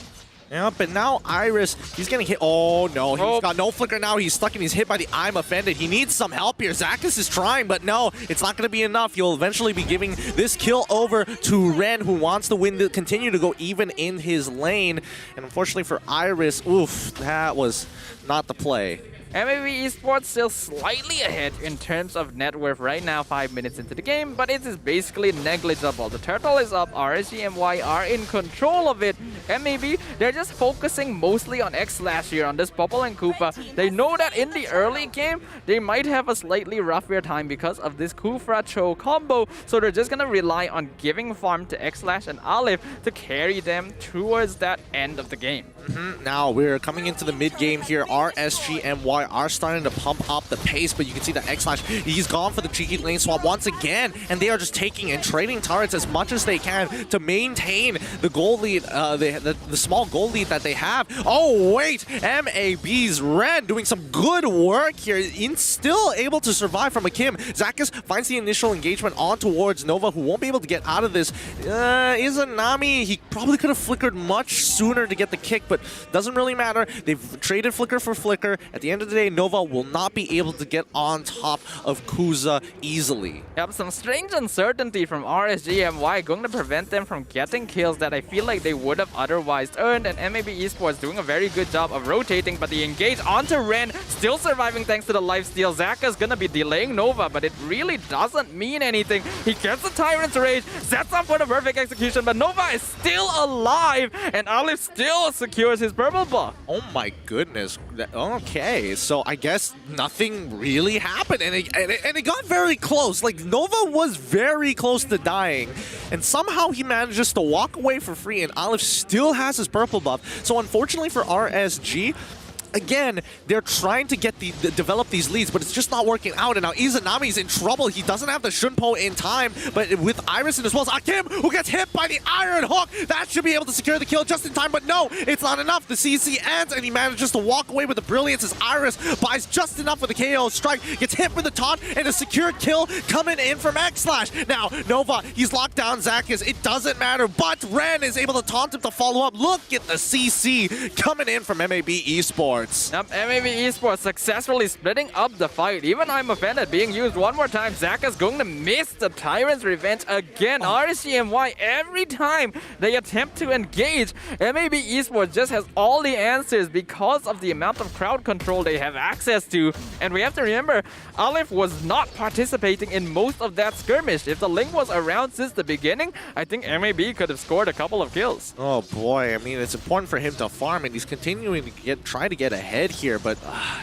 Yeah, but now Iris, he's getting hit. Oh no, he's got no flicker now. He's stuck and he's hit by the I'm offended. He needs some help here. ZAHZ is trying, but no, it's not going to be enough. You'll eventually be giving this kill over to Ren, who wants the win to continue to go even in his lane. And unfortunately for Iris, oof, that was not the play. MLBB Esports still slightly ahead in terms of net worth right now, 5 minutes into the game, but it is basically negligible. The turtle is up, RSG MY are in control of it. MAB, they're just focusing mostly on X-Slash here on this Popple and Koopa. They know that in the early game, they might have a slightly rougher time because of this Kufra Cho combo, so they're just gonna rely on giving farm to X-Slash and Olive to carry them towards that end of the game. Now we're coming into the mid game here. RSG MY are starting to pump up the pace, but you can see that X-Slash, he's gone for the cheeky lane swap once again, and they are just taking and trading turrets as much as they can to maintain the goal lead, the small goal lead that they have. Oh wait, MAB's Ren doing some good work here, still able to survive from a Kim. ZAHZ finds the initial engagement on towards Nova, who won't be able to get out of this. Izanami, he probably could have flickered much sooner to get the kick, but doesn't really matter. They've traded flicker for flicker. At the end of the day, Nova will not be able to get on top of Kuza easily. Yep, some strange uncertainty from RSG MY going to prevent them from getting kills that I feel like they would have otherwise earned, and MAB Esports doing a very good job of rotating, but the engage onto Ren, still surviving thanks to the lifesteal. ZAHZ is going to be delaying Nova, but it really doesn't mean anything. He gets the Tyrant's Rage, sets up for the perfect execution, but Nova is still alive, and Olive still secures his purple buff. Oh my goodness. Okay, so I guess nothing really happened, and it got very close. Like, Nova was very close to dying, and somehow he manages to walk away for free, and Olive still has his purple buff. So unfortunately for RSG, again, they're trying to get develop these leads, but it's just not working out. And now Izanami's in trouble. He doesn't have the Shunpo in time, but with Iris as well as Akim, who gets hit by the Iron Hook, that should be able to secure the kill just in time. But no, it's not enough. The CC ends, and he manages to walk away with the brilliance as Iris buys just enough with the KO strike, gets hit for the taunt, and a secure kill coming in from X-Slash. Now, Nova, he's locked down ZAHZ. It doesn't matter, but Ren is able to taunt him to follow up. Look at the CC coming in from MAB Esports. Yep, MAB Esports successfully splitting up the fight. Even I'm offended being used one more time. ZAHZ is going to miss the Tyrant's Revenge again. RSG MY, every time they attempt to engage, MAB Esports just has all the answers because of the amount of crowd control they have access to. And we have to remember, Olive was not participating in most of that skirmish. If the Link was around since the beginning, I think MAB could have scored a couple of kills. Oh boy, I mean, it's important for him to farm, and he's continuing to try to get ahead here, but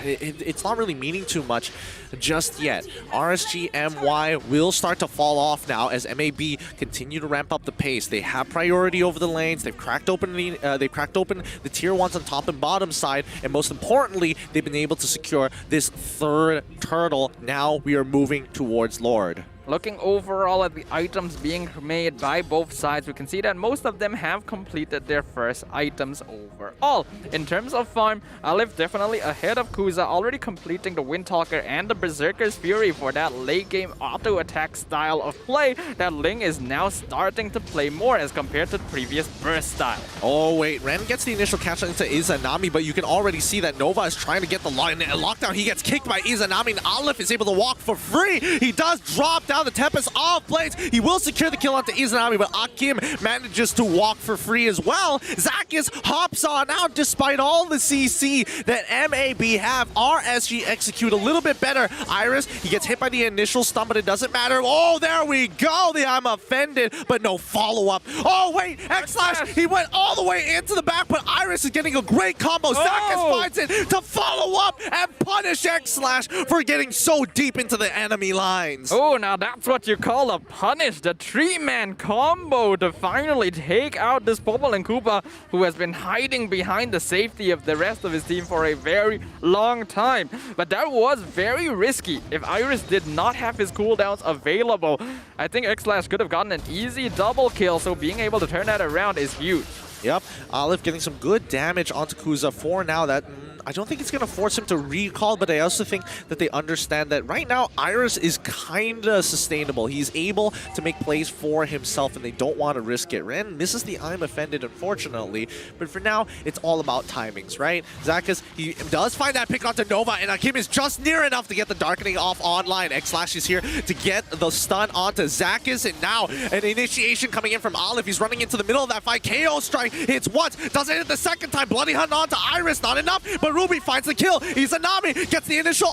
it's not really meaning too much just yet. RSG MY will start to fall off now as MAB continue to ramp up the pace. They have priority over the lanes. They've cracked open the tier 1s on top and bottom side, and most importantly, they've been able to secure this third turtle. Now we are moving towards Lord. Looking overall at the items being made by both sides, we can see that most of them have completed their first items overall. In terms of farm, Olive definitely ahead of Kuza, already completing the Windtalker and the Berserker's Fury for that late game auto attack style of play that Ling is now starting to play more as compared to the previous burst style. Oh wait, Ren gets the initial catch into Izanami, but you can already see that Nova is trying to get the lockdown. He gets kicked by Izanami, and Olive is able to walk for free. He does drop down the Tempest off blades. He will secure the kill onto Izanami, but Akim manages to walk for free as well. ZAHZ hops on out despite all the CC that MAB have. RSG execute a little bit better. Iris, he gets hit by the initial stun, but it doesn't matter. Oh, there we go. I'm offended, but no follow-up. Oh, wait, X-Slash, he went all the way into the back, but Iris is getting a great combo. ZAHZ finds it to follow up and punish X-Slash for getting so deep into the enemy lines. Oh, now that's what you call a punish. The 3-man combo to finally take out this Popple and Koopa, who has been hiding behind the safety of the rest of his team for a very long time. But that was very risky. If Iris did not have his cooldowns available, I think X-Slash could have gotten an easy double kill, so being able to turn that around is huge. Yep, Olive getting some good damage onto Kuza for now. That I don't think it's going to force him to recall, but I also think that they understand that right now Iris is kind of sustainable. He's able to make plays for himself, and they don't want to risk it. Ren misses the I'm offended, unfortunately, but for now, it's all about timings, right? Zakas, he does find that pick onto Nova, and Akim is just near enough to get the Darkening off online. X-Slash is here to get the stun onto Zakas, and now an initiation coming in from Olive. He's running into the middle of that fight. KO strike hits once, doesn't hit the second time. Bloody Hunt onto Iris, not enough, but Ruby finds the kill. Izanami gets the initial,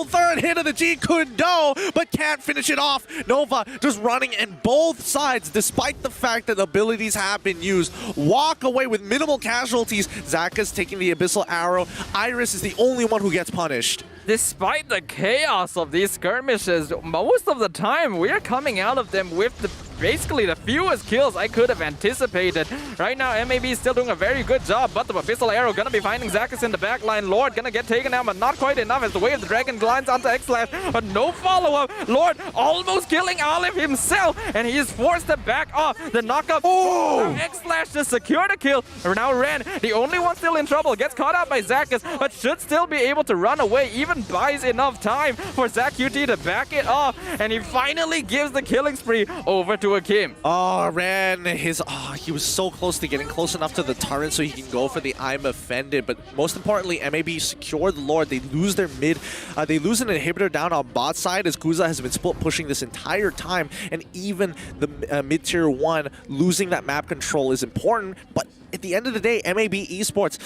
third hit of the G Kundo, but can't finish it off. Nova just running in both sides, despite the fact that abilities have been used. Walk away with minimal casualties. Zakas taking the Abyssal Arrow. Iris is the only one who gets punished. Despite the chaos of these skirmishes, most of the time we're coming out of them with basically the fewest kills I could have anticipated. Right now, MAB is still doing a very good job, but the Abyssal Arrow gonna be finding Zakas in the back line. Lord gonna get taken out, but not quite enough as the Way of the Dragon glides onto X-Slash, but no follow-up. Lord almost killing Olive himself, and he is forced to back off. The knockup. X-Slash to secure the kill. Now Ren, the only one still in trouble, gets caught out by Zakas, but should still be able to run away. Even buys enough time for ZachQT to back it off, and he finally gives the killing spree over to Akim. Ren, he was so close to getting close enough to the turret so he can go for the I'm offended, but most importantly, MAB secured the Lord. They lose their mid, they lose an inhibitor down on bot side as Kuza has been split pushing this entire time, and even the mid-tier 1 losing that map control is important, but at the end of the day, MAB Esports,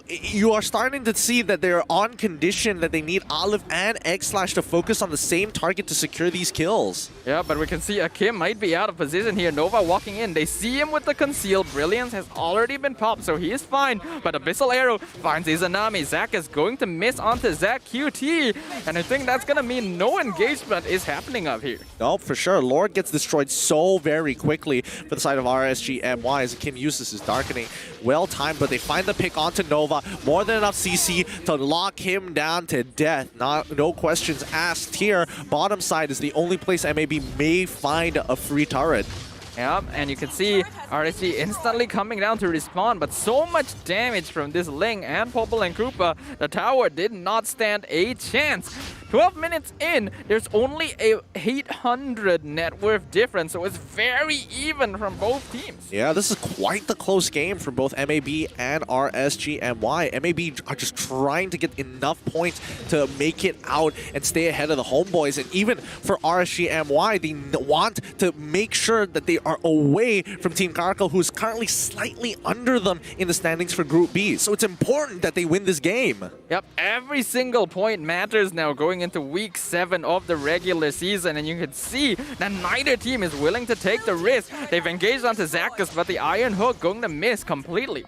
you are starting to see that they're on condition that they need Olive and X-Slash to focus on the same target to secure these kills. Yeah, but we can see Akim might be out of position here. Nova walking in. They see him with the conceal. Brilliance has already been popped, so he is fine. But Abyssal Arrow finds Izanami. Zack is going to miss onto ZachQT, and I think that's going to mean no engagement is happening up here. Nope, for sure. Lord gets destroyed so very quickly for the side of RSG MY as Akim uses his Darkening. Well timed, but they find the pick onto Nova. More than enough CC to lock him down to death. No questions asked here. Bottom side is the only place MAB may find a free turret. Yep, and you can see RSG instantly coming down to respawn, but so much damage from this Ling and Popple and Koopa. The tower did not stand a chance. 12 minutes in, there's only a 800 net worth difference, so it's very even from both teams. Yeah, this is quite the close game for both MAB and RSG MY. MAB are just trying to get enough points to make it out and stay ahead of the HomeBois, and even for RSG MY, they want to make sure that they are away from Team Karkal, who's currently slightly under them in the standings for Group B. So it's important that they win this game. Yep, every single point matters now going into week 7 of the regular season, and you can see that neither team is willing to take the risk. They've engaged onto Zakas, but the Iron Hook going to miss completely.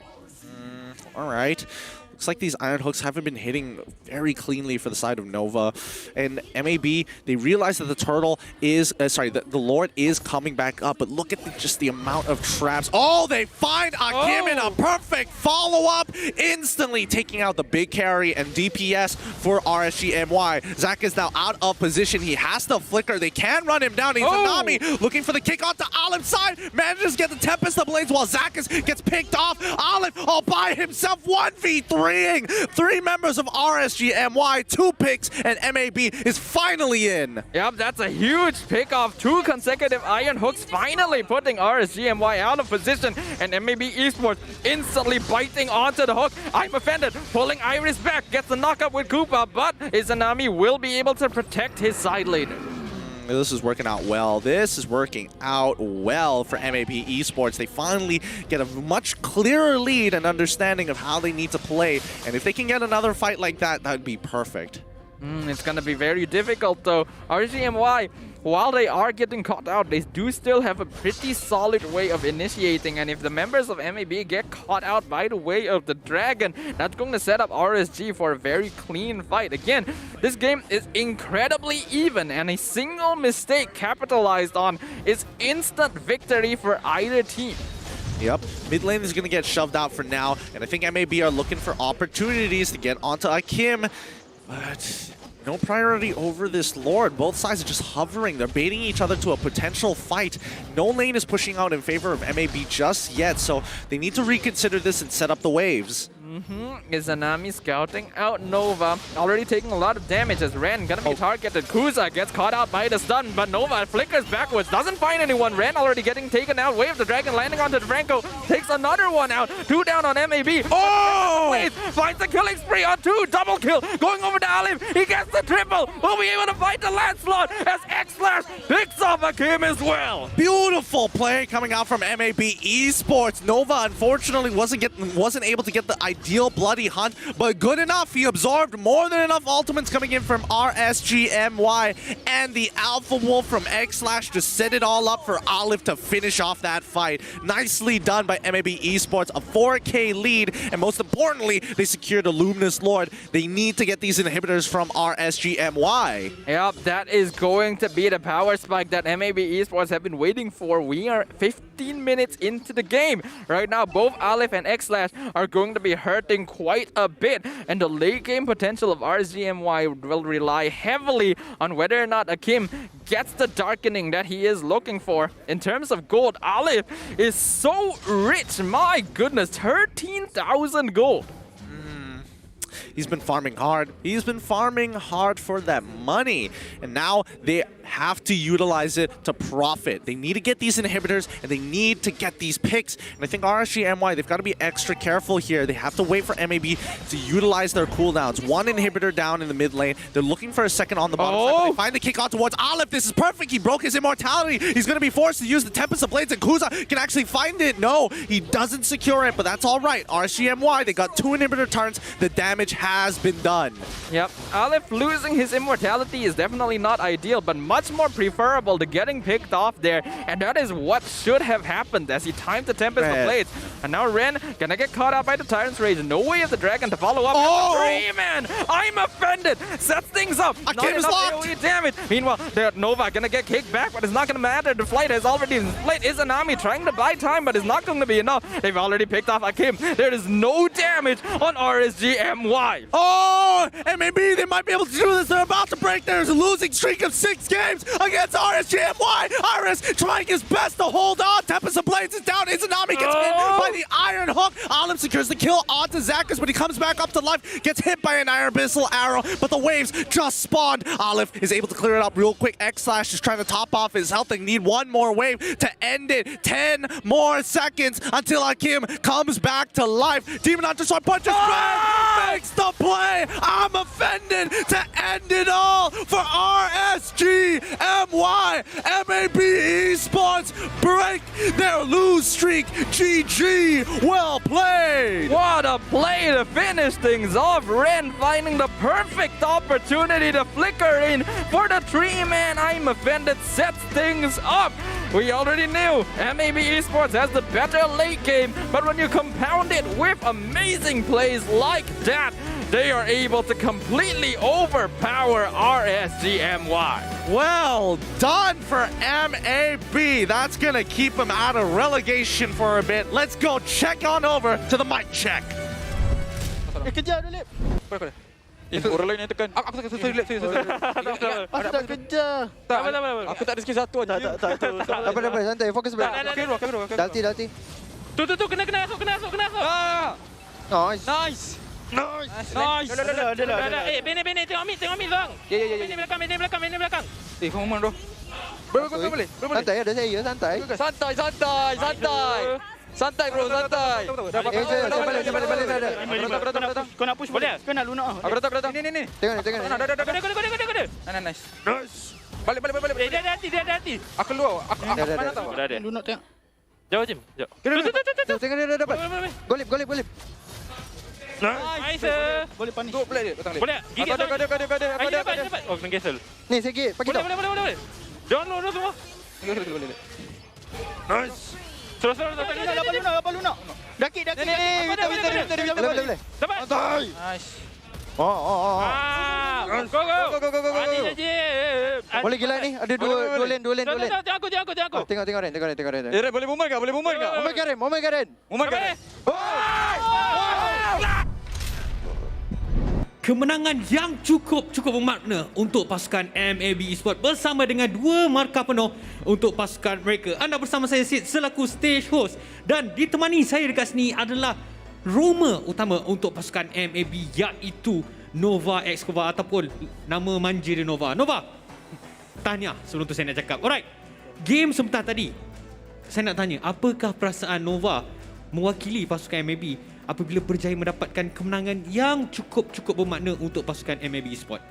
All right. Looks like these Iron Hooks haven't been hitting very cleanly for the side of Nova. And MAB, they realize that the turtle is, the Lord is coming back up, but look at just the amount of traps. Oh, they find Akim in a perfect follow-up, instantly taking out the big carry and DPS for RSG MY. Zack is now out of position. He has to flicker. They can run him down. Izanami looking for the kick onto Olive's side. Manages to get the Tempest of Blades while Zakas gets picked off. Olive all by himself, 1v3. 3 members of RSG MY, 2 picks, and MAB is finally in. Yep, that's a huge pick off. 2 consecutive Iron Hooks finally putting RSG MY out of position, and MAB Esports instantly biting onto the hook. I'm offended, pulling Iris back, gets the knockup with Koopa, but Izanami will be able to protect his side later. This is working out well. This is working out well for MAB Esports. They finally get a much clearer lead and understanding of how they need to play. And if they can get another fight like that, that would be perfect. It's going to be very difficult, though. RSG MY, while they are getting caught out, they do still have a pretty solid way of initiating. And if the members of MAB get caught out by the Way of the Dragon, that's going to set up RSG for a very clean fight. Again, this game is incredibly even, and a single mistake capitalized on is instant victory for either team. Yep, mid lane is going to get shoved out for now, and I think MAB are looking for opportunities to get onto Akim. But no priority over this Lord. Both sides are just hovering. They're baiting each other to a potential fight. No lane is pushing out in favor of MAB just yet, so they need to reconsider this and set up the waves. Izanami scouting out Nova. Already taking a lot of damage as Ren gonna be targeted. Kuza gets caught out by the stun, but Nova flickers backwards. Doesn't find anyone. Ren already getting taken out. Wave the Dragon landing onto Franco. Takes another one out. 2 down on MAB. Oh! Finds the killing spree on 2. Double kill. Going over to Alif. He gets the triple. Will be able to fight the landslot as X-Slash picks off a game as well. Beautiful play coming out from MAB Esports. Nova unfortunately wasn't able to get the ideal bloody hunt, but good enough. He absorbed more than enough ultimates coming in from RSG MY and the Alpha Wolf from X-Slash to set it all up for Olive to finish off that fight. Nicely done by MAB Esports, a 4K lead, and most importantly, they secured a Luminous Lord. They need to get these inhibitors from RSG MY. Yep, that is going to be the power spike that MAB Esports have been waiting for. We are 15 minutes into the game. Right now, both Aleph and X-Slash are going to be hurting quite a bit, and the late game potential of RSGMY will rely heavily on whether or not Akim gets the darkening that he is looking for. In terms of gold, Aleph is so rich. My goodness, 13,000 gold. He's been farming hard. He's been farming hard for that money. And now they have to utilize it to profit. They need to get these inhibitors and they need to get these picks. And I think RSG MY, they've got to be extra careful here. They have to wait for MAB to utilize their cooldowns. 1 inhibitor down in the mid lane. They're looking for a second on the bottom side, but they find the kick out towards Aleph. This is perfect. He broke his immortality. He's going to be forced to use the Tempest of Blades, and Kuza can actually find it. No, he doesn't secure it, but that's all right. RSG MY, they got 2 inhibitor turns. The damage has been done. Yep, Aleph losing his immortality is definitely not ideal, but much more preferable to getting picked off there. And that is what should have happened as he timed the Tempest of Blades. And now Ren gonna get caught out by the Tyrant's Rage. No way of the Dragon to follow up. Man, I'm offended. Sets things up. Not enough AoE damage. Meanwhile, the Nova gonna get kicked back, but it's not gonna matter. The flight has already split. Izanami trying to buy time, but it's not going to be enough. They've already picked off Akim. There is no damage on RSG MY. Oh, and maybe they might be able to do this. They're about to break their losing streak of 6 games against RSG MY. Iris trying his best to hold on. Tempest of Blades is down. Izanami gets hit by the Iron Hook. Olive secures the kill onto Zakus, but he comes back up to life. Gets hit by an Iron Abyssal arrow, but the waves just spawned. Olive is able to clear it up real quick. X-Slash is trying to top off his health. They need 1 more wave to end it. 10 more seconds until Akim comes back to life. Demon Hunter Sword punches back, makes the play. I'm offended to end it all for RSG MY. MAB Esports break their lose streak. GG, well played. What a play to finish things off. Ren finding the perfect opportunity to flicker in for the 3-man. I'm offended sets things up. We already knew MAB Esports has the better late game, but when you compound it with amazing plays like that, they are able to completely overpower RSG MY. Well done for MAB. That's going to keep them out of relegation for a bit. Let's go check on over to the mic check. Kejar dulu, Lip. Orang lain yang tekan. Aku tak sorry, Lip. Aku tak kejar. Tak, aku tak ada skill satu aja. Tak. Apa, santai. Fokus sebelah. Dalti. Tu, kena masuk. Nice. Bini, tengok mid bang. Ya. Bini belakang. Kau mana tu? Boleh. Santai, ada saya, santai. Santai bro, santai. Balik. Kau nak push boleh? Kau nak lunak? Berat. Ni. Tengok. Ada. Nice. Balik. Dia ada hati. Aku luar. Aku mana tahu. Ada. Lunak tengok. Jauh Jim. Tengok dia dapat. Golip. Nice. Boleh panis. Go play dia. Boleh. Gigit. Ada. Oh, kena cancel. Ni sikit. Bagi tahu. Boleh. Jangan lu semua. Boleh. Nice. Terus. Apa lunak? Daki. Boleh. Dapat. Nice. Oh. Go. Boleh gila ni. Ada dua lane. Tengok aku. Tengok Ren. Boleh movement enggak? Moment Karen. Kemenangan yang cukup bermakna untuk pasukan MAB Esports bersama dengan 2 markah penuh untuk pasukan mereka. Anda bersama saya Sid selaku stage host, dan ditemani saya dekat sini adalah Roma utama untuk pasukan MAB, iaitu Nova Excova ataupun nama manja dia Nova. Nova, tahniah sebelum tu saya nak cakap. Alright, game sebentar tadi saya nak tanya, apakah perasaan Nova mewakili pasukan MAB apabila berjaya mendapatkan kemenangan yang cukup bermakna untuk pasukan MAB Esports?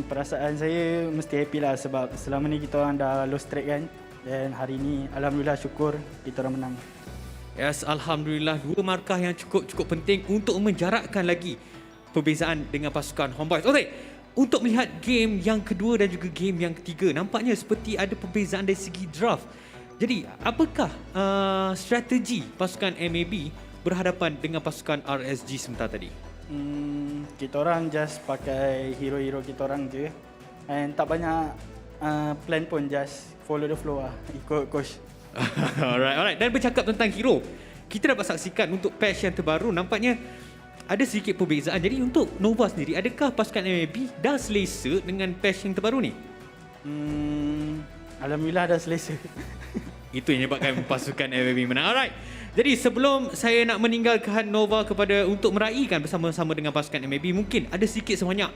Perasaan saya mesti happy lah sebab selama ni kita orang dah lost track kan. Dan hari ni alhamdulillah syukur kita orang menang. Yes, alhamdulillah, 2 markah yang cukup penting untuk menjarakkan lagi perbezaan dengan pasukan HomeBois. Okey, untuk melihat game yang kedua dan juga game yang ketiga, nampaknya seperti ada perbezaan dari segi draft. Jadi, apakah strategi pasukan MAB berhadapan dengan pasukan RSG sebentar tadi? Kita orang just pakai hero-hero kita orang je. And tak banyak plan pun, just follow the flow lah, ikut coach. Alright. Dan bercakap tentang hero, kita dapat saksikan untuk patch yang terbaru, nampaknya ada sedikit perbezaan. Jadi untuk Nova sendiri, adakah pasukan MLBB dah selesa dengan patch yang terbaru ni? Alhamdulillah dah selesa. Itu yang menyebabkan pasukan MLBB menang. Alright. Jadi sebelum saya nak meninggalkan Nova untuk meraihkan bersama-sama dengan pasukan MLBB, mungkin ada sedikit sebanyak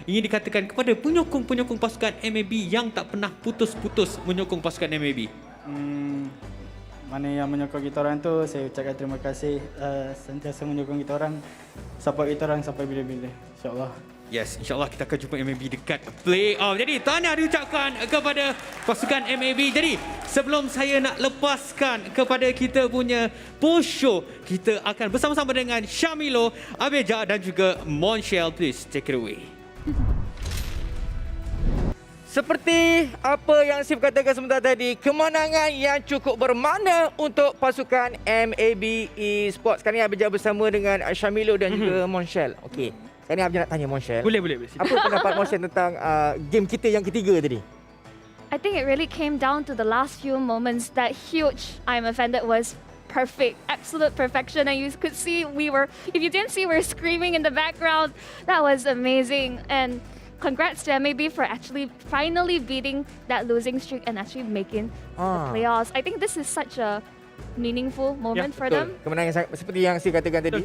ingin dikatakan kepada penyokong-penyokong pasukan MLBB yang tak pernah putus-putus menyokong pasukan MLBB. Mana yang menyokong kita orang tu, saya ucapkan terima kasih, sentiasa menyokong kita orang, support kita orang sampai bila-bila, insyaAllah. Yes, insyaAllah kita akan jumpa MLB dekat playoff. Jadi tahniah diucapkan kepada pasukan MLB. Jadi sebelum saya nak lepaskan kepada kita punya post show, kita akan bersama-sama dengan Syamilo, Abeja dan juga Monshel. Please take it away. Seperti apa yang Sif katakan sebentar tadi, kemenangan yang cukup bermakna untuk pasukan MAB Esports. Sekarang ni Abeja bersama dengan Syamilo dan juga Monshel. Okey. Sekarang ni Abeja nak tanya Monshel. Boleh. Apa pendapat Monshel tentang game kita yang ketiga tadi? I think it really came down to the last few moments. That huge I'm offended was perfect, absolute perfection, and you could see if you didn't see, we were screaming in the background. That was amazing, and congrats to MAB for actually finally beating that losing streak and actually making the playoffs. I think this is such a meaningful moment for them. Kemenangan seperti yang saya katakan tadi.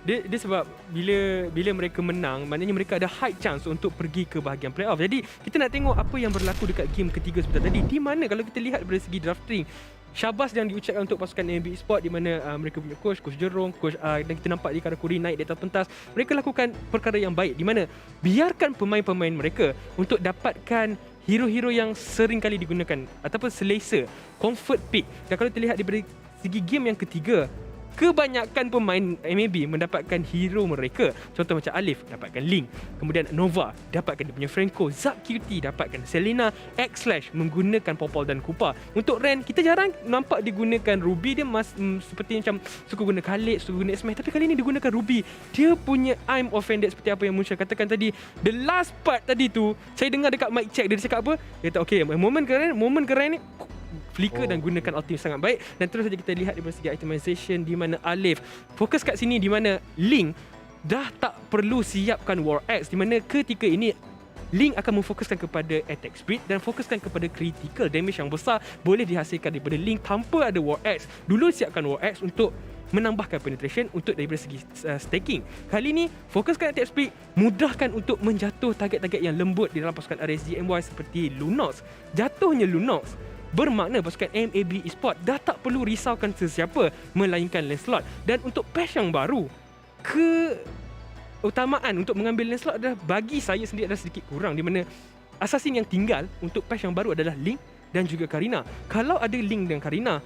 Dia sebab bila mereka menang, maknanya mereka ada high chance untuk pergi ke bahagian playoff. Jadi kita nak tengok apa yang berlaku dekat game ketiga sebentar tadi. Di mana kalau kita lihat dari segi drafting, syabas yang diucapkan untuk pasukan MLB Esports, di mana mereka punya coach Jerong, dan kita nampak di Karakuri naik di atas pentas. Mereka lakukan perkara yang baik, di mana biarkan pemain-pemain mereka untuk dapatkan hero-hero yang sering kali digunakan ataupun selesa, comfort pick. Dan kalau kita lihat dari segi game yang ketiga, kebanyakan pemain MAB mendapatkan hero mereka. Contoh macam Alif dapatkan Link, kemudian Nova dapatkan dia punya Franco, Zap QT dapatkan Selena, X-Slash menggunakan Popol dan Kupa. Untuk Ren, kita jarang nampak digunakan Ruby. Dia seperti macam suka guna Khalid, suka guna Smash, tapi kali ni digunakan Ruby. Dia punya I'm offended seperti apa yang Musha katakan tadi. The last part tadi tu, saya dengar dekat mic check dia cakap apa? Dia kata okay, moment keren ni flicker dan gunakan ulti sangat baik. Dan terus saja kita lihat dari segi itemization, di mana Alif fokus kat sini, di mana Link dah tak perlu siapkan War Axe, di mana ketika ini Link akan memfokuskan kepada attack speed dan fokuskan kepada critical damage yang besar boleh dihasilkan daripada Link tanpa ada War Axe. Dulu siapkan War Axe untuk menambahkan penetration untuk daripada segi stacking. Kali ni fokuskan attack speed, mudahkan untuk menjatuh target-target yang lembut di dalam pasukan RSG MY seperti Lunox. Jatuhnya Lunox bermakna pasukan MAB Esports dah tak perlu risaukan sesiapa melainkan Lancelot. Dan untuk patch yang baru, keutamaan untuk mengambil Lancelot adalah bagi saya sendiri adalah sedikit kurang, di mana assassin yang tinggal untuk patch yang baru adalah Link dan juga Karina. Kalau ada Link dan Karina,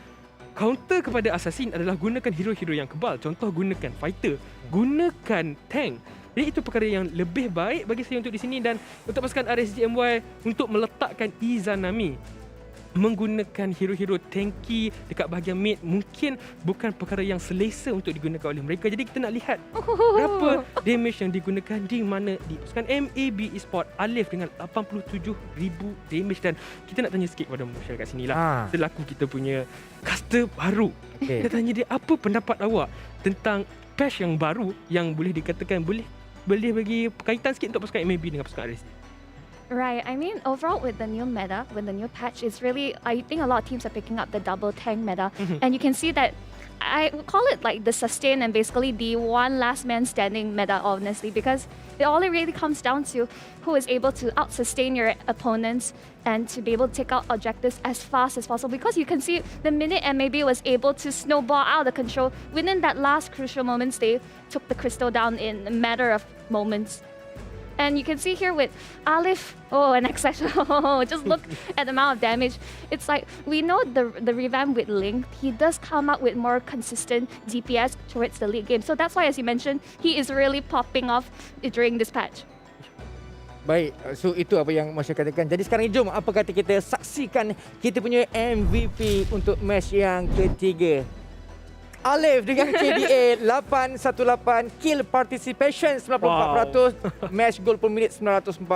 counter kepada assassin adalah gunakan hero-hero yang kebal. Contoh, gunakan fighter, gunakan tank. Jadi itu perkara yang lebih baik bagi saya untuk di sini. Dan untuk pasukan RSG MY untuk meletakkan Izanami, menggunakan hero-hero tanky dekat bahagian mid mungkin bukan perkara yang selesa untuk digunakan oleh mereka. Jadi kita nak lihat berapa damage yang digunakan di mana di pasukan MAB Esports. Alif dengan 87,000 damage. Dan kita nak tanya sikit kepada masyarakat sini lah, selaku kita punya caster baru. Kita tanya dia, apa pendapat awak tentang patch yang baru yang boleh dikatakan boleh bagi kaitan sikit untuk pasukan MAB dengan pasukan RSG? Right, I mean overall with the new meta, with the new patch, it's really, I think a lot of teams are picking up the double tank meta, and you can see that I would call it like the sustain and basically the one last man standing meta, honestly, because all it really comes down to who is able to out-sustain your opponents and to be able to take out objectives as fast as possible. Because you can see the minute MAB was able to snowball out of control, within that last crucial moments, they took the crystal down in a matter of moments. And you can see here with Alif, an X-Slash, just look at the amount of damage. It's like, we know the revamp with Link, he does come out with more consistent DPS towards the late game. So that's why, as you mentioned, he is really popping off during this patch. Baik, so itu apa yang Masya katakan. Jadi sekarang jom apa kata kita saksikan kita punya MVP untuk match yang ketiga. Alif dengan KDA 818, kill participation 94%, match goal per minit 940.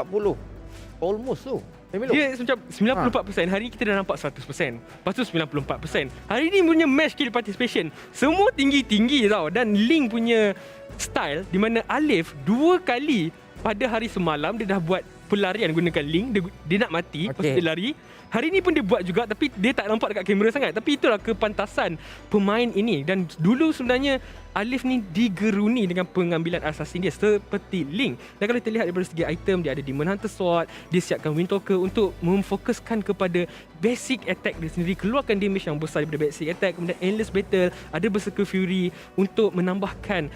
Almost tu. Dia macam 94%. Hari ni kita dah nampak 100%. Lepas tu 94%. Hari ni punya match kill participation semua tinggi-tinggi tau. Dan Link punya style di mana Alif 2 kali pada hari semalam dia dah buat pelarian gunakan Link. Dia nak mati, lepas tu dia lari. Hari ni pun dia buat juga tapi dia tak nampak dekat kamera sangat. Tapi itulah kepantasan pemain ini. Dan dulu sebenarnya Alif ni digeruni dengan pengambilan assassin dia seperti Link. Dan kalau kita lihat daripada segi item, dia ada Demon Hunter Sword, dia siapkan Wind Talker untuk memfokuskan kepada basic attack dia sendiri, keluarkan damage yang besar daripada basic attack. Kemudian Endless Battle, ada Berserker Fury untuk menambahkan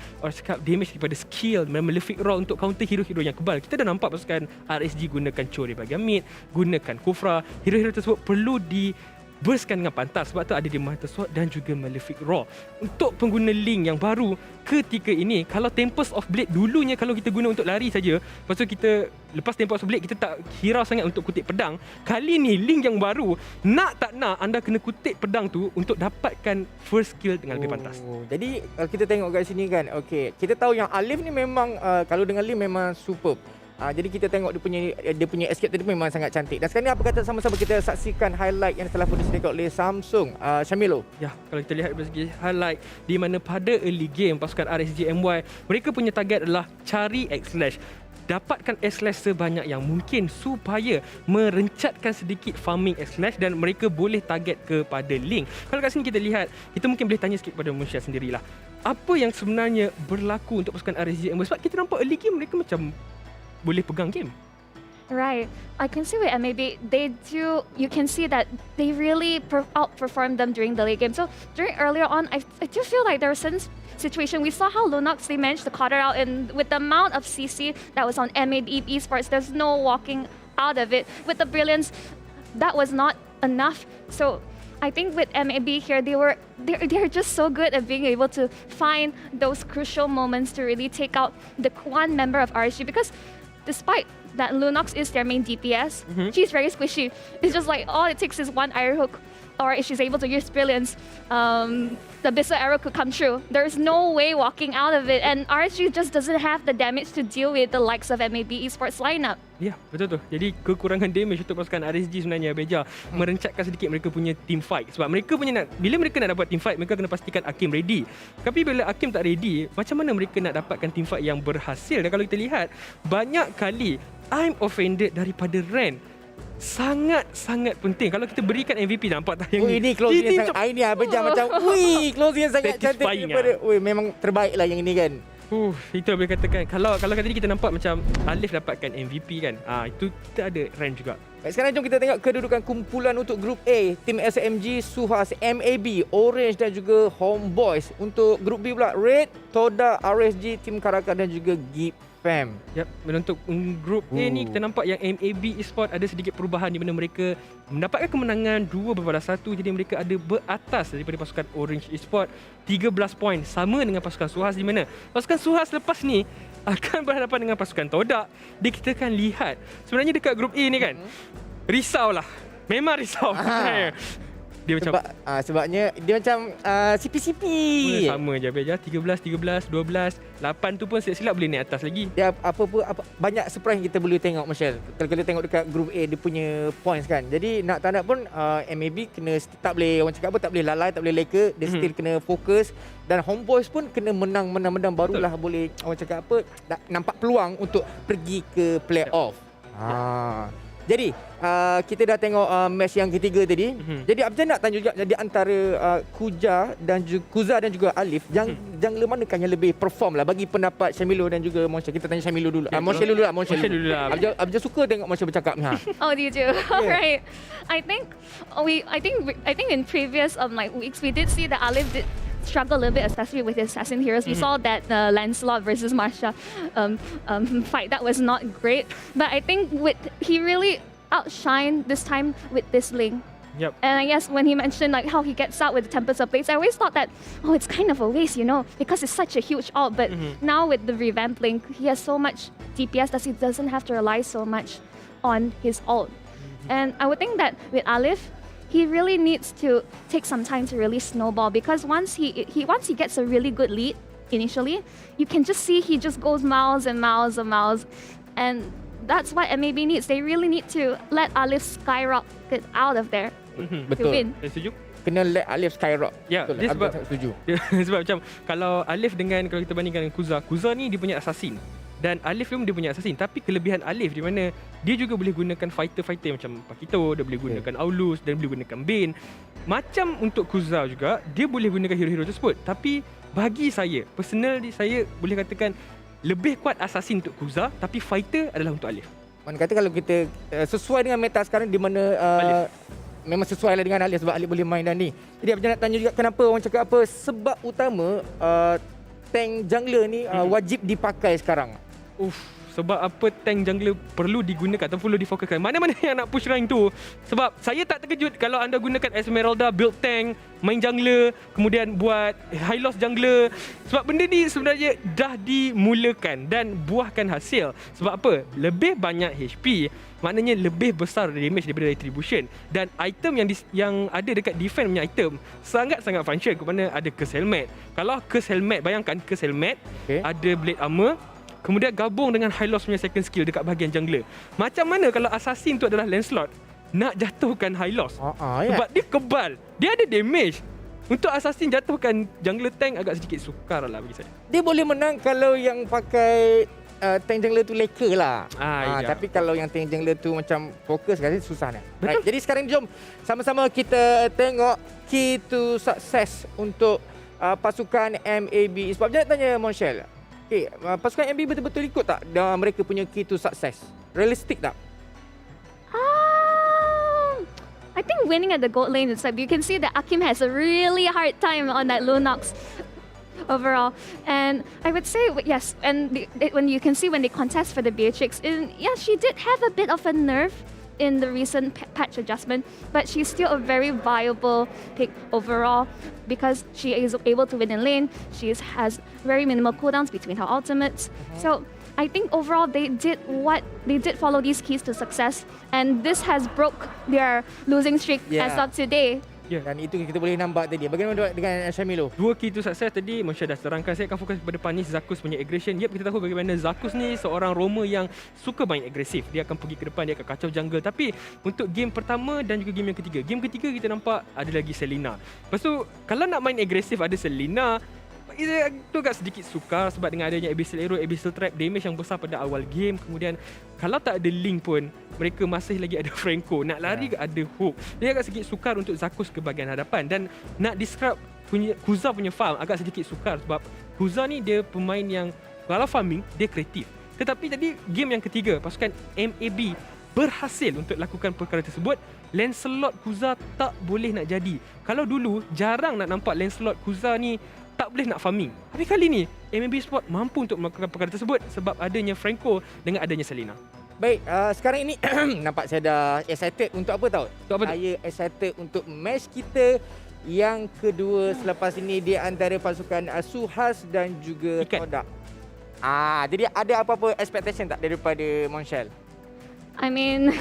damage daripada skill Malefic Roar untuk counter hero-hero yang kebal. Kita dah nampak pasukan RSG gunakan Chore bahagian mid, gunakan Kufra. Hero-hero tersebut perlu burstkan dengan pantas sebab tu ada Demon Hunter Sword dan juga Malefic Roar. Untuk pengguna Link yang baru ketika ini, kalau Tempest of Blade dulunya kalau kita guna untuk lari saja, lepas tu kita lepas Tempest of Blade kita tak hirau sangat untuk kutip pedang. Kali ni Link yang baru, nak tak nak anda kena kutip pedang tu untuk dapatkan first kill dengan lebih pantas. Jadi kalau kita tengok kat sini kan, okey, kita tahu yang Alif ni memang kalau dengan Link memang superb. Jadi kita tengok dia punya escape tadi memang sangat cantik. Dan sekarang ni apa kata sama-sama kita saksikan highlight yang telah pun disediakan oleh Samsung. Syamilo. Ya, kalau kita lihat dari segi highlight di mana pada early game pasukan RSG MY, mereka punya target adalah cari X-Slash. Dapatkan X-Slash sebanyak yang mungkin supaya merencatkan sedikit farming X-Slash dan mereka boleh target kepada Link. Kalau kat sini kita lihat, kita mungkin boleh tanya sikit kepada Munsya sendirilah. Apa yang sebenarnya berlaku untuk pasukan RSG MY? Sebab kita nampak early game mereka macam boleh pegang game. Right. I can see with MAB, you can see that they really outperformed them during the late game. So during earlier on, I do feel like there was some situation. We saw how Lunox, they managed to cut it out, and with the amount of CC that was on MAB Esports, there's no walking out of it. With the brilliance, that was not enough. So I think with MAB here, they're just so good at being able to find those crucial moments to really take out the one member of RSG, because despite that Lunox is their main DPS, she's very squishy. It's just like all it takes is one iron hook, or if she's able to use brilliance, the Abyssal arrow could come true. There's no way walking out of it, and RSG just doesn't have the damage to deal with the likes of MAB Esports lineup. Ya, betul tu. Jadi kekurangan damage untuk pasukan RSG sebenarnya Beja merencatkan sedikit mereka punya team fight. Sebab mereka punya bila mereka nak dapat team fight, mereka kena pastikan Akim ready. Tapi bila Akim tak ready, macam mana mereka nak dapatkan team fight yang berhasil? Dan kalau kita lihat, banyak kali I'm offended daripada Ren sangat-sangat penting. Kalau kita berikan MVP, nampak tak yang ini closing yang sangat ini Beja macam closing yang sangat cantik daripada memang terbaik lah yang ini kan. Itu boleh katakan. Kalau kata ni kita nampak macam Alif dapatkan MVP kan. Itu kita ada rank juga. Baik, sekarang jom kita tengok kedudukan kumpulan untuk grup A. Tim SMG, SUHAZ, MAB, Orange dan juga HomeBois. Untuk grup B pula Red, TODAK, RSG, Tim Karakan dan juga Geek Fam. Yap, untuk grup A ni kita nampak yang MAB Esports ada sedikit perubahan di mana mereka mendapatkan kemenangan 2-1. Jadi mereka ada beratas daripada pasukan Orange Esports 13 poin, sama dengan pasukan SUHAZ di mana pasukan SUHAZ lepas ni akan berhadapan dengan pasukan TODAK. Kita akan lihat sebenarnya dekat grup A ni kan, risaulah. Memang risau. Dia macam sebabnya dia macam CP-CP. Sama je Beja, 13, 12, 8 tu pun silap boleh naik atas lagi. Dia apa banyak surprise yang kita boleh tengok Michelle. Kalau kita tengok dekat group A dia punya points kan. Jadi nak tak nak pun MAB kena tak boleh orang cakap apa, tak boleh lalai, tak boleh leka, dia still kena fokus. Dan HomeBois pun kena menang barulah boleh orang cakap apa nampak peluang untuk pergi ke playoff. Jadi kita dah tengok match yang ketiga tadi. Jadi Abjad nak tanya juga, jadi antara Kuza dan juga Alif, jungler manakah yang lebih perform lah bagi pendapat Syamilo dan juga Monshel? Kita tanya Syamilo dulu. Monshel dulu lah. Abjad suka tengok Monshel bercakap ni. Oh, do you do? Right. I think in previous weeks we did see that Alif did struggle a little bit, especially with his assassin heroes. We saw that Lancelot versus Marsha fight. That was not great. But I think he really outshined this time with this Ling. Yep. And I guess when he mentioned how he gets out with the Tempest of Blades, I always thought that, it's kind of a waste, because it's such a huge ult. But now with the revamped Link, he has so much DPS that he doesn't have to rely so much on his ult. And I would think that with Alif, he really needs to take some time to really snowball, because once he gets a really good lead initially, you can just see he just goes miles and miles and miles, and that's what MAB needs. They really need to let Alif skyrocket out of there to win. Setuju? Kena let Alif skyrocket. Ya, dia sebab setuju. Sebab macam kalau Alif kalau kita bandingkan dengan Kuza ni dia punya assassin. Dan Alif pun dia punya assassin. Tapi kelebihan Alif di mana dia juga boleh gunakan fighter macam Pakito, dia boleh gunakan Aulus dan boleh gunakan Bane. Macam untuk Kuza juga, dia boleh gunakan hero-hero tersebut. Tapi bagi saya, saya boleh katakan lebih kuat assassin untuk Kuza, tapi fighter adalah untuk Alif. Mana kata kalau kita sesuai dengan meta sekarang di mana memang sesuai lah dengan Alif, sebab Alif boleh main dan ni. Jadi aku nak tanya juga kenapa orang cakap apa sebab utama tank jungler ni wajib dipakai sekarang. Sebab apa tank jungler perlu digunakan atau perlu difokuskan. Mana-mana yang nak push rank tu. Sebab saya tak terkejut kalau anda gunakan Esmeralda build tank, main jungler, kemudian buat high loss jungler. Sebab benda ni sebenarnya dah dimulakan dan buahkan hasil. Sebab apa? Lebih banyak HP, maknanya lebih besar damage daripada retribution. Dan item yang ada dekat defense punya item sangat-sangat function. Ke mana ada curse helmet. Kalau curse helmet, bayangkan curse helmet, ada blade armor, kemudian gabung dengan high loss punya second skill dekat bahagian jungler. Macam mana kalau assassin tu adalah Lancelot nak jatuhkan high loss? Sebab dia kebal, dia ada damage. Untuk assassin jatuhkan jungler tank agak sedikit sukar lah bagi saya. Dia boleh menang kalau yang pakai tank jungler tu leka lah. Ya. Tapi kalau yang tank jungler tu macam fokus kan susah ni. Right. Jadi sekarang jom sama-sama kita tengok key to success untuk pasukan MAB Esports. Jangan tanya Monshel. Okay, pasukan MB betul-betul ikut tak mereka punya key to success? Realistik tak? I think winning at the gold lane is you can see that Akim has a really hard time on that Lunox overall. And I would say, yes, and when you can see when they contest for the Beatrix, she did have a bit of a nerf in the recent patch adjustment, but she's still a very viable pick overall because she is able to win in lane. She has very minimal cooldowns between her ultimates. So I think overall they did follow these keys to success, and this has broke their losing streak as of today. Dan itu kita boleh nampak tadi. Bagaimana dengan Syamilo? Dua key to success tadi Masya dah terangkan. Saya akan fokus kepada Panis Zakus punya aggression. Kita tahu bagaimana Zakus ni seorang roamer yang suka main agresif. Dia akan pergi ke depan, dia akan kacau jungle. Tapi untuk game pertama dan juga game yang ketiga, kita nampak ada lagi Selena. Lepas tu kalau nak main agresif ada Selena, itu agak sedikit sukar sebab dengan adanya Abyssal Arrow, Abyssal Trap, damage yang besar pada awal game. Kemudian kalau tak ada Link pun, mereka masih lagi ada Franco. Nak lari ada Hook. Dia agak sedikit sukar untuk Zakus ke bahagian hadapan. Dan nak disrupt Kuza punya farm agak sedikit sukar sebab Kuza ni dia pemain yang kalau farming, dia kreatif. Tetapi tadi game yang ketiga, pasukan MAB berhasil untuk lakukan perkara tersebut. Lancelot Kuza tak boleh nak jadi. Kalau dulu jarang nak nampak Lancelot Kuza ni tak boleh nak farming. Tapi kali ni MLBB Sport mampu untuk melakukan perkara tersebut sebab adanya Franco dengan adanya Selena. Baik, sekarang ini nampak saya dah excited untuk apa tahu? Saya excited untuk match kita yang kedua selepas ini di antara pasukan SUHAZ dan juga TODAK. Jadi ada apa-apa expectation tak daripada Monshel? I mean,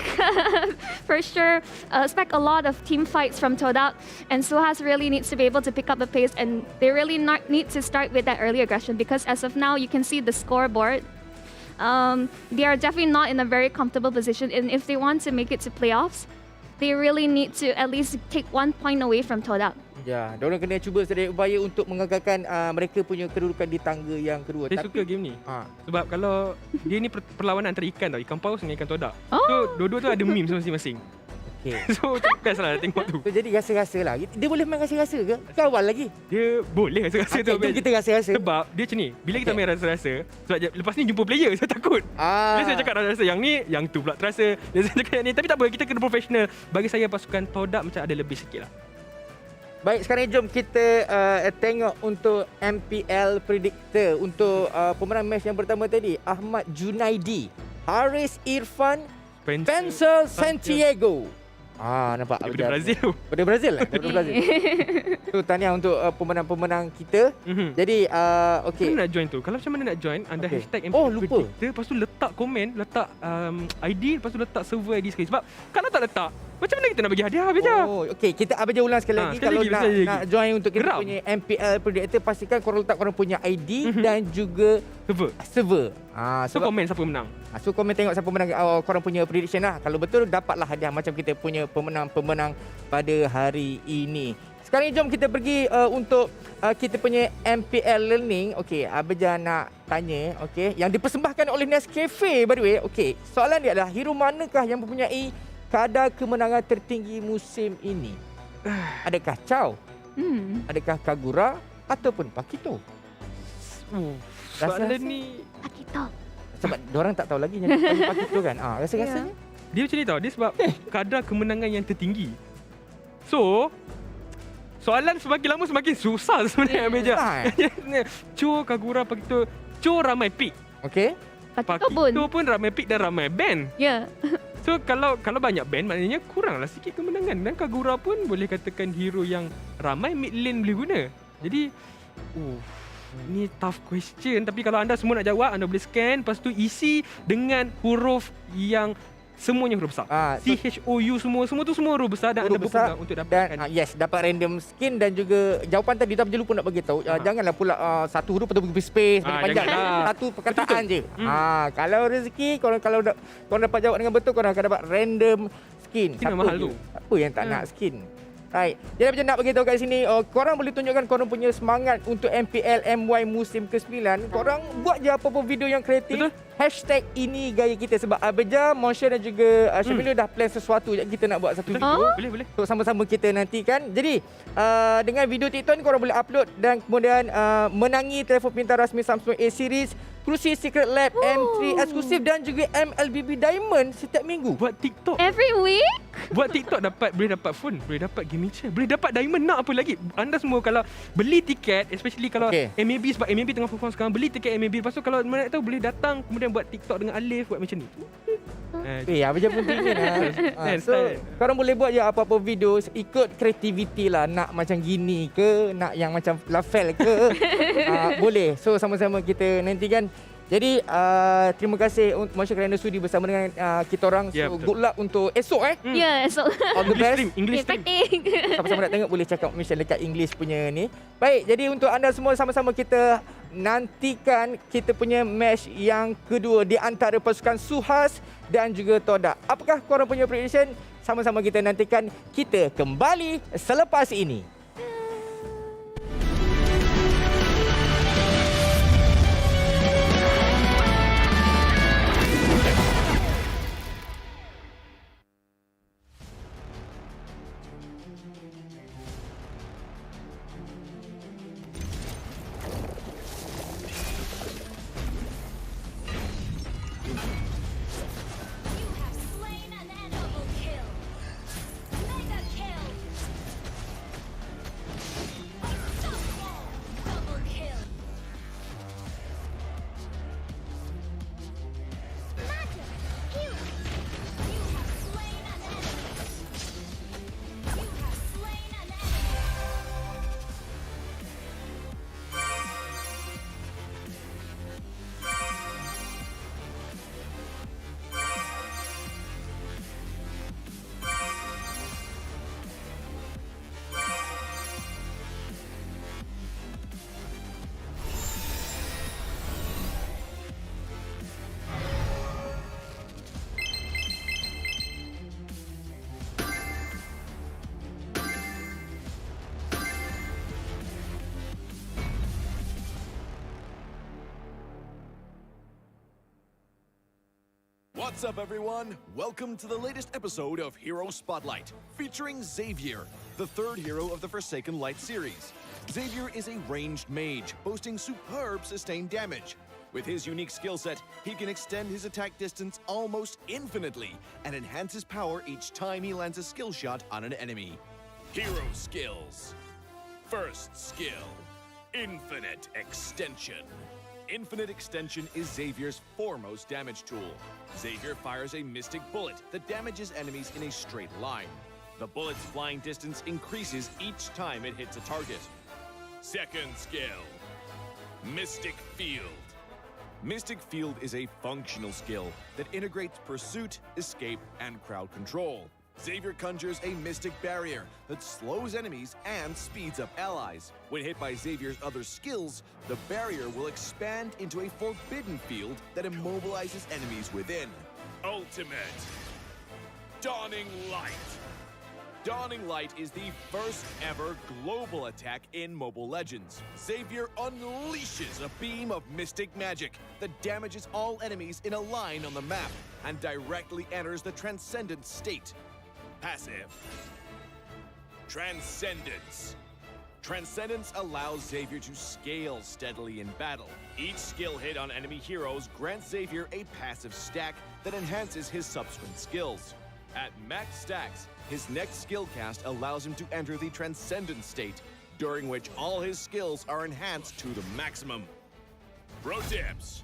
for sure, expect a lot of team fights from TODAK, and SUHAZ really needs to be able to pick up the pace, and they really need to start with that early aggression because as of now, you can see the scoreboard. They are definitely not in a very comfortable position, and if they want to make it to playoffs, they really need to at least take 1 point away from TODAK. Ya, diorang kena cuba sedaya upaya untuk mengagalkan mereka punya kedudukan di tangga yang kedua. Saya suka game ni. Sebab kalau dia ni perlawanan antara ikan tau, ikan paus dengan ikan todak. So dua-dua tu ada memes masing-masing. Okay. So best lah tengok tu. So, jadi rasa-rasa lah. Dia boleh main rasa-rasa ke? Kawal lagi? Dia boleh rasa-rasa tu. Kita rasa-rasa. Sebab dia macam ni, bila kita main rasa-rasa, sebab lepas ni jumpa player, saya takut. Bila saya cakap rasa-rasa yang ni, yang tu pula terasa. Dia saya cakap yang ni, tapi tak apa, kita kena profesional. Bagi saya pasukan TODAK macam ada lebih sikit lah. Baik, sekarang jom kita tengok untuk MPL Predictor. Untuk pemenang match yang pertama tadi, Ahmad Junaidi, Haris Irfan, Spencer Santiago. Nampak? Daripada Brazil. Daripada Brazil lah? Daripada Brazil. So, tahniah untuk pemenang-pemenang kita. Jadi, okay. Mana nak join tu? Kalau macam mana nak join, anda hashtag MPL lupa. Lepas tu letak komen, letak ID, lepas tu letak server ID sekali. Sebab kalau tak letak, macam mana kita nak bagi hadiah, Abeja? Okay, kita Abeja ulang sekali lagi. Kalau nak join untuk kita punya MPL Predictor, pastikan korang letak korang punya ID dan juga server. So komen siapa menang. So komen tengok siapa menang korang punya prediction lah. Kalau betul dapatlah hadiah macam kita punya pemenang-pemenang pada hari ini. Sekarang ni jom kita pergi untuk kita punya MPL Learning. Okey, Abeja nak tanya, okey, yang dipersembahkan oleh Nescafe by the way. Okey, soalan dia adalah hero manakah yang mempunyai kadar kemenangan tertinggi musim ini? Adakah Chow? Adakah Kagura ataupun Pakito? Soalan ni Pakito. Sebab diorang tak tahu lagi yang Pakito kan. Rasa-rasanya dia macam ni tau. Dia sebab kadar kemenangan yang tertinggi. So soalan semakin lama semakin susah sebenarnya Abeja. Cho, Kagura, Pakito. Cho ramai pick. Okey. Pakito pun ramai pick dan ramai ban. Ya. So kalau banyak ban maknanya kuranglah sikit kemenangan. Dan Kagura pun boleh katakan hero yang ramai mid lane boleh guna. Jadi ni tough question. Tapi kalau anda semua nak jawab, anda boleh scan, lepas tu isi dengan huruf yang semuanya huruf besar. CHOU semua tu semua huruf besar dan anda berpeluang untuk dapatkan. Dan dapat random skin dan juga jawapan tadi tapi lupa nak bagi tahu. Janganlah pula satu huruf atau bagi space panjang. Satu perkataan je. Kalau rezeki kalau dapat jawab dengan betul, korang akan dapat random skin. Skin mahal tu. Apa yang tak nak skin? Right. Jadi macam nak bagi tahu kat sini, korang boleh tunjukkan korang punya semangat untuk MPL-MY musim ke-9. Korang buat je apa-apa video yang kreatif. Betul. Hashtag ini gaya kita. Sebab Abeja, Monsher dan juga Syamil dah plan sesuatu. Kita nak buat satu video. Boleh. So sama-sama kita nantikan. Jadi dengan video TikTok ni korang boleh upload dan kemudian menangi telefon pintar rasmi Samsung A Series, Kerusi Secret Lab, M3 eksklusif dan juga MLBB Diamond setiap minggu. Buat TikTok every week? Buat TikTok boleh dapat phone, boleh dapat gaming chair, boleh dapat diamond. Nak apa lagi? Anda semua kalau beli tiket, especially kalau MAB, sebab MAB tengah perform sekarang, beli tiket MAB. Lepas tu kalau mana tahu boleh datang kemudian buat TikTok dengan Alif, buat macam ni. Apa je pun tinggi lah. So korang boleh buat je apa-apa video, ikut kreativiti lah. Nak macam gini ke, nak yang macam Lafel ke, boleh. So sama-sama kita nantikan. Jadi terima kasih untuk Masya kerana sudi bersama dengan kita orang. So good luck untuk esok esok. All the best. English stream. Sama-sama nak tengok boleh check out mission dekat English punya ni. Baik, jadi untuk anda semua sama-sama kita nantikan kita punya match yang kedua di antara pasukan SUHAZ dan juga TODAK. Apakah korang punya prediction? Sama-sama kita nantikan. Kita kembali selepas ini. What's up, everyone? Welcome to the latest episode of Hero Spotlight, featuring Xavier, the third hero of the Forsaken Light series. Xavier is a ranged mage, boasting superb sustained damage. With his unique skill set, he can extend his attack distance almost infinitely and enhance his power each time he lands a skill shot on an enemy. Hero skills. First skill, Infinite Extension. Infinite Extension is Xavier's foremost damage tool. Xavier fires a mystic bullet that damages enemies in a straight line. The bullet's flying distance increases each time it hits a target. Second skill, Mystic Field. Mystic Field is a functional skill that integrates pursuit, escape, and crowd control. Xavier conjures a mystic barrier that slows enemies and speeds up allies. When hit by Xavier's other skills, the barrier will expand into a forbidden field that immobilizes enemies within. Ultimate Dawning Light. Dawning Light is the first ever global attack in Mobile Legends. Xavier unleashes a beam of mystic magic that damages all enemies in a line on the map and directly enters the Transcendent state. Passive. Transcendence. Transcendence allows Xavier to scale steadily in battle. Each skill hit on enemy heroes grants Xavier a passive stack that enhances his subsequent skills. At max stacks, his next skill cast allows him to enter the Transcendent state, during which all his skills are enhanced to the maximum. Pro tips.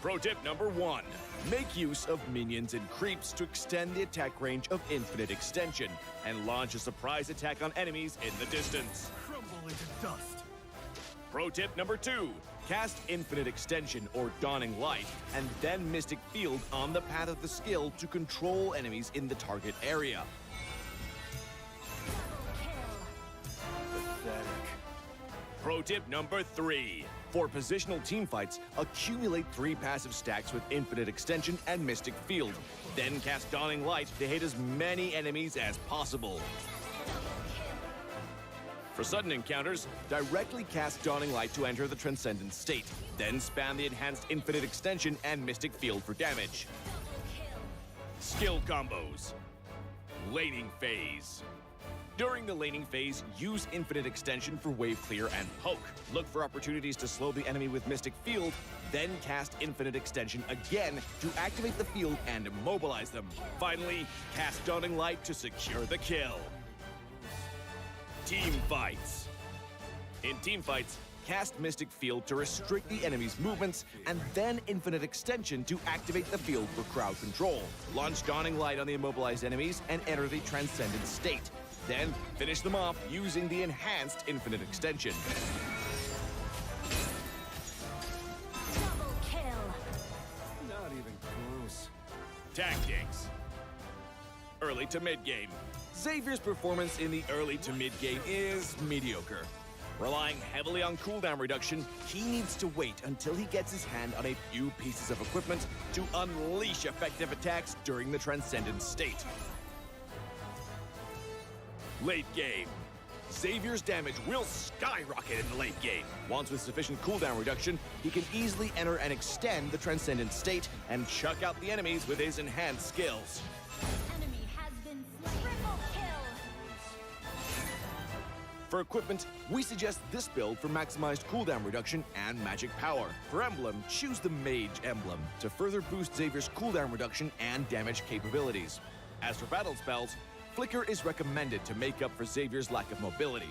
Pro tip number 1. Make use of minions and creeps to extend the attack range of Infinite Extension and launch a surprise attack on enemies in the distance. Crumble into dust. Pro tip number 2. Cast Infinite Extension or Dawning Light and then Mystic Field on the path of the skill to control enemies in the target area. Pathetic. Pro tip number 3. For positional teamfights, accumulate 3 passive stacks with Infinite Extension and Mystic Field. Then cast Dawning Light to hit as many enemies as possible. For sudden encounters, directly cast Dawning Light to enter the Transcendent state. Then spam the enhanced Infinite Extension and Mystic Field for damage. Skill combos. Laning phase. During the laning phase, use Infinite Extension for wave clear and poke. Look for opportunities to slow the enemy with Mystic Field, then cast Infinite Extension again to activate the field and immobilize them. Finally, cast Dawning Light to secure the kill. Team fights. In team fights, cast Mystic Field to restrict the enemy's movements, and then Infinite Extension to activate the field for crowd control. Launch Dawning Light on the immobilized enemies and enter the Transcendent state. Then finish them off using the enhanced Infinite Extension. Double kill. Not even close. Tactics. Early to mid-game. Xavier's performance in the early to mid-game is mediocre. Relying heavily on cooldown reduction, he needs to wait until he gets his hand on a few pieces of equipment to unleash effective attacks during the Transcendent state. Late game. Xavier's damage will skyrocket in the late game. Once with sufficient cooldown reduction, he can easily enter and extend the Transcendent state and chuck out the enemies with his enhanced skills. Enemy has been slain. Triple kill. For equipment, we suggest this build for maximized cooldown reduction and magic power. For emblem, choose the Mage emblem to further boost Xavier's cooldown reduction and damage capabilities. As for battle spells, Flicker is recommended to make up for Xavier's lack of mobility.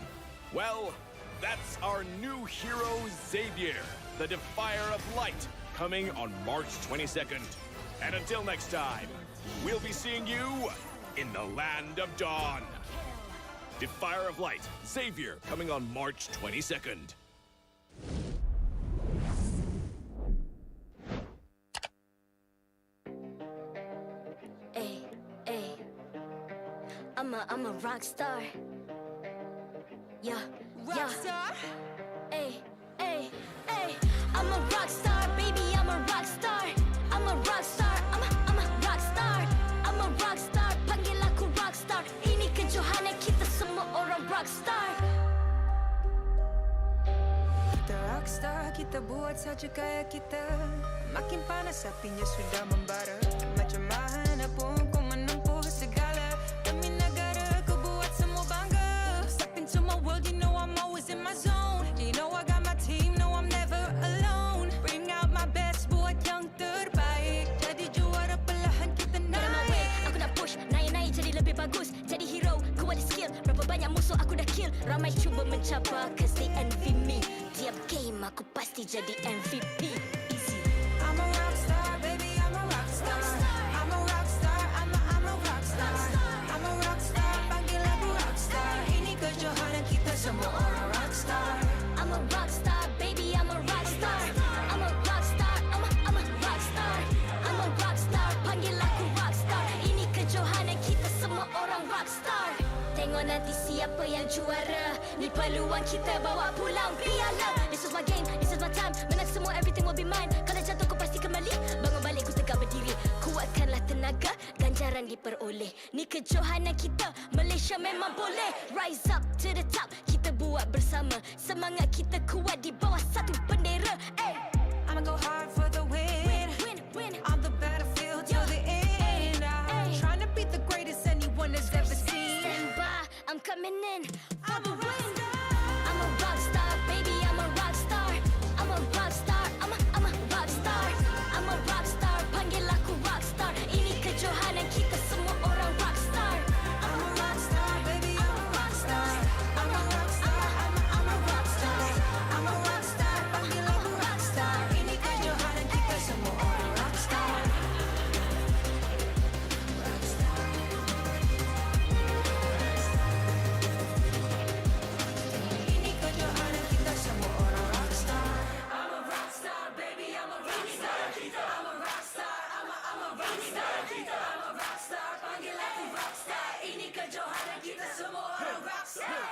Well, that's our new hero, Xavier, the Defier of Light, coming on March 22nd. And until next time, we'll be seeing you in the Land of Dawn. Defier of Light, Xavier, coming on March 22nd. I'm a rock star. Yeah, rock star. Ay, ay, ay. I'm a rock star, baby. I'm a rock star. I'm a rock star. I'm a rock star. I'm a rock star. Panggil aku rock star. Ini kejohanan kita semua orang rock star. rockstar, kita buat saja gaya kita. Makin panas apinya sudah membara. Macam mana pun kau menempuh segala. Demi negara kau buat semua bangga. Step into my world, you know I'm always in my zone. You know I got my team, no I'm never alone. Bring out my best, buat yang terbaik. Jadi juara perlahan kita naik. Aku nak push, naik-naik jadi lebih bagus. Jadi hero, ku ada skill. Berapa banyak musuh aku dah kill. Ramai cuba mencabar, cause they envy me. Tiap game aku pasti jadi MVP. Easy. I'm a rockstar, baby, I'm a rockstar. I'm a rockstar, I'm a rockstar. I'm a rockstar, panggil aku rockstar. Ini kejohanan kita semua orang rockstar. I'm a rockstar, baby, I'm a rockstar. I'm a rockstar, I'm a rockstar. I'm a rockstar, panggil aku rockstar. Ini kejohanan kita semua orang rockstar. Tengok nanti siapa yang juara. Ni peluang kita bawa pulang piala. This is my game, this is my time. Menang semua, everything will be mine. Kalau jatuh kau pasti kembali. Bangun balik ku tegak berdiri. Kuatkanlah tenaga, ganjaran diperoleh. Ni kejohanan kita, Malaysia memang boleh. Rise up to the top, kita buat bersama. Semangat kita kuat di bawah satu bendera. Ay. I'ma go hard for the win. Win. On the battlefield till the end. I'm trying to be the greatest anyone has ever seen. Stand by, I'm coming in for the win. I'm a rockstar, baby, I'm a rockstar. I'm a rockstar, I'm a rockstar. I'm a rockstar, panggil aku rockstar. Ini kejohanan kita semua orang rockstar. I'm a rockstar, baby, I'm a rockstar. I'm a rockstar, I'm a rockstar. I'm a rockstar, panggil aku rockstar. Ini kejohanan kita semua orang rockstar. Ini kejohanan kita semua orang rockstar. I'm a rockstar, baby, I'm a rockstar. I'm a rockstar, I'm a rockstar. I'm a rockstar, panggil aku rockstar. Ini kejohanan kita semua orang rockstar.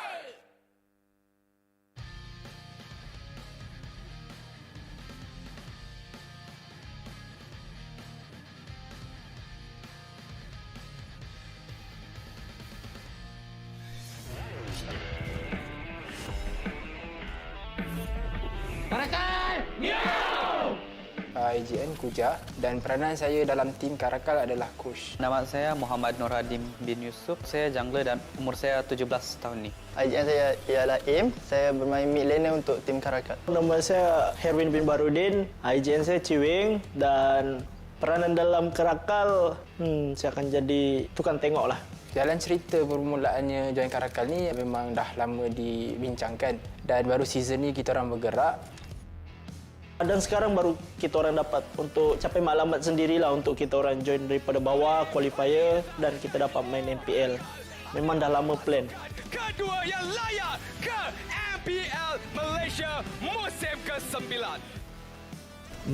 IGN Kuja dan peranan saya dalam tim Karakal adalah coach. Nama saya Muhammad Nuradim bin Yusuf. Saya jungler dan umur saya 17 tahun ni. IGN saya ialah Aim. Saya bermain mid laner untuk tim Karakal. Nama saya Herwin bin Barudin. IGN saya Ciwing dan peranan dalam Karakal saya akan jadi tukang tengok lah. Jalan cerita permulaannya join Karakal ni memang dah lama dibincangkan dan baru season ni kita orang bergerak. Dan sekarang baru kita orang dapat untuk capai maklumat sendirilah untuk kita orang join daripada bawah qualifier dan kita dapat main MPL. Memang dah lama plan. Kedua yang layak ke MPL Malaysia musim ke-9.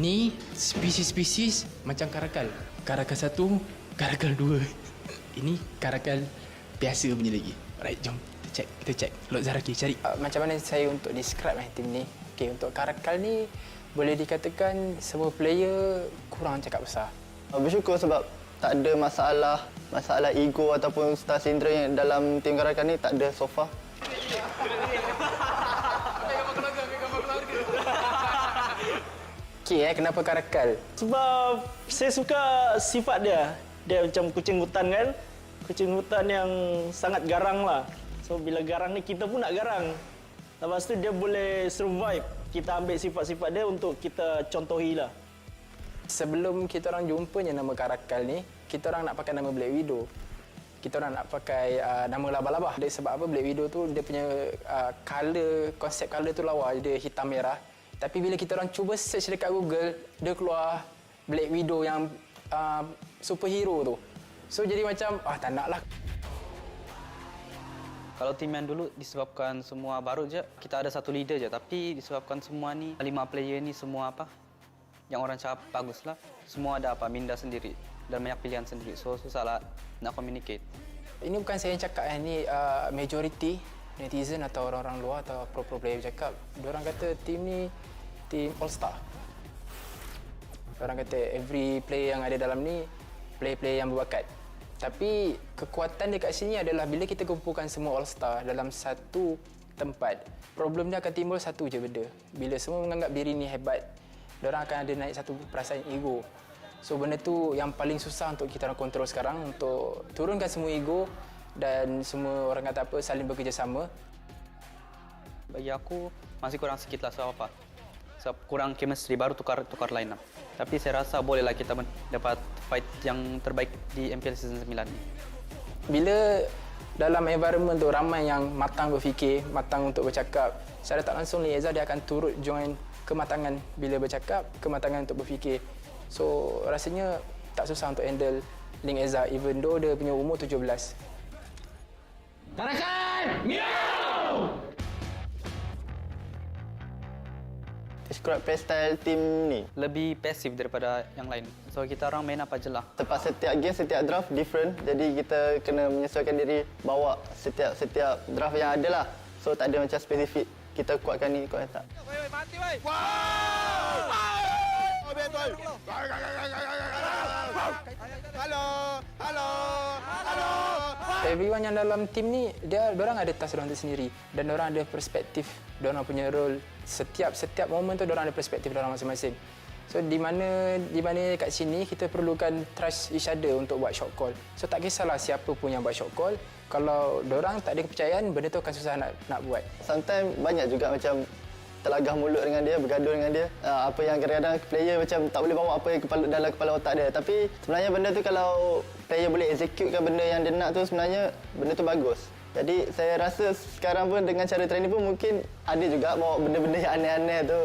Ni spesies-spesies macam Karakal. Karakal 1, Karakal 2. Ini Karakal biasa punya lagi. Alright, jom kita check. Lord Zaraki cari. Macam mana saya untuk describe tim ni? Okay, untuk Karakal ni boleh dikatakan semua player kurang cakap besar. Bersyukur sebab tak ada masalah ego ataupun star syndrome yang dalam tim Karakal ni tak ada so far. Okay, kenapa Karakal? Sebab saya suka sifat dia. Dia macam kucing hutan kan. Kucing hutan yang sangat garang lah. So bila garang ni kita pun nak garang. Lepas tu dia boleh survive. Kita ambil sifat-sifat dia untuk kita contohi lah. Sebelum kita orang jumpanya nama Karakal ni, kita orang nak pakai nama Black Widow. Kita orang nak pakai nama Labah-Labah. Sebab apa Black Widow tu dia punya color, konsep color tu lawa, dia hitam merah. Tapi bila kita orang cuba search dekat Google, dia keluar Black Widow yang superhero tu. So jadi macam tak nak lah. Kalau tim yang dulu disebabkan semua baru je, kita ada satu leader je. Tapi disebabkan semua ni, 5 player ni semua yang orang cakap bagus lah. Semua ada minda sendiri dan banyak pilihan sendiri. So susahlah nak communicate. Ini bukan saya yang cakap, ni majority netizen atau orang-orang luar atau pro player cakap. Diorang kata tim ni tim all star. Diorang kata every player yang ada dalam ni player yang berbakat. Tapi kekuatan dekat sini adalah bila kita kumpulkan semua all star dalam satu tempat. Problem dia akan timbul satu je benda. Bila semua menganggap diri ni hebat, diorang akan ada naik satu perasaan ego. So benda tu yang paling susah untuk kita orang kontrol sekarang, untuk turunkan semua ego dan semua orang kata apa, saling bekerjasama. Bagi aku masih kurang sikit lah sebab apa? Sebab kurang chemistry, baru tukar line up. Tapi saya rasa bolehlah kita dapat fight yang terbaik di MPL Season 9 ni. Bila dalam environment tu ramai yang matang berfikir, matang untuk bercakap, secara tak langsung Eza dia akan turut join kematangan bila bercakap, kematangan untuk berfikir. So rasanya tak susah untuk handle Link Eza even though dia punya umur 17. Tarakan! Miau! Squad playstyle tim ni lebih pasif daripada yang lain. So kita orang main apa je lah. Sebab setiap game, setiap draft different. Jadi kita kena menyesuaikan diri, bawa setiap draft yang ada lah. So tak ada macam spesifik kita kuatkan ni, kuatkan tak. Mati weh. Wow! Halo. Everyone yang dalam tim ni, diorang ada task diorang sendiri dan diorang ada perspektif, diorang punya role. Setiap momen tu diorang ada perspektif diorang masing-masing. So di mana kat sini kita perlukan trust each other untuk buat shot call. So tak kisahlah siapa pun yang buat shot call, kalau diorang tak ada kepercayaan, benda tu akan susah nak buat. Sometimes banyak juga macam terlagah mulut dengan dia, bergaduh dengan dia. Apa yang kadang-kadang player macam tak boleh bawa apa yang dalam kepala otak dia. Tapi sebenarnya benda tu kalau player boleh executekan benda yang dia nak tu, sebenarnya benda tu bagus. Jadi saya rasa sekarang pun dengan cara training pun mungkin ada juga bawa benda-benda yang aneh-aneh tu.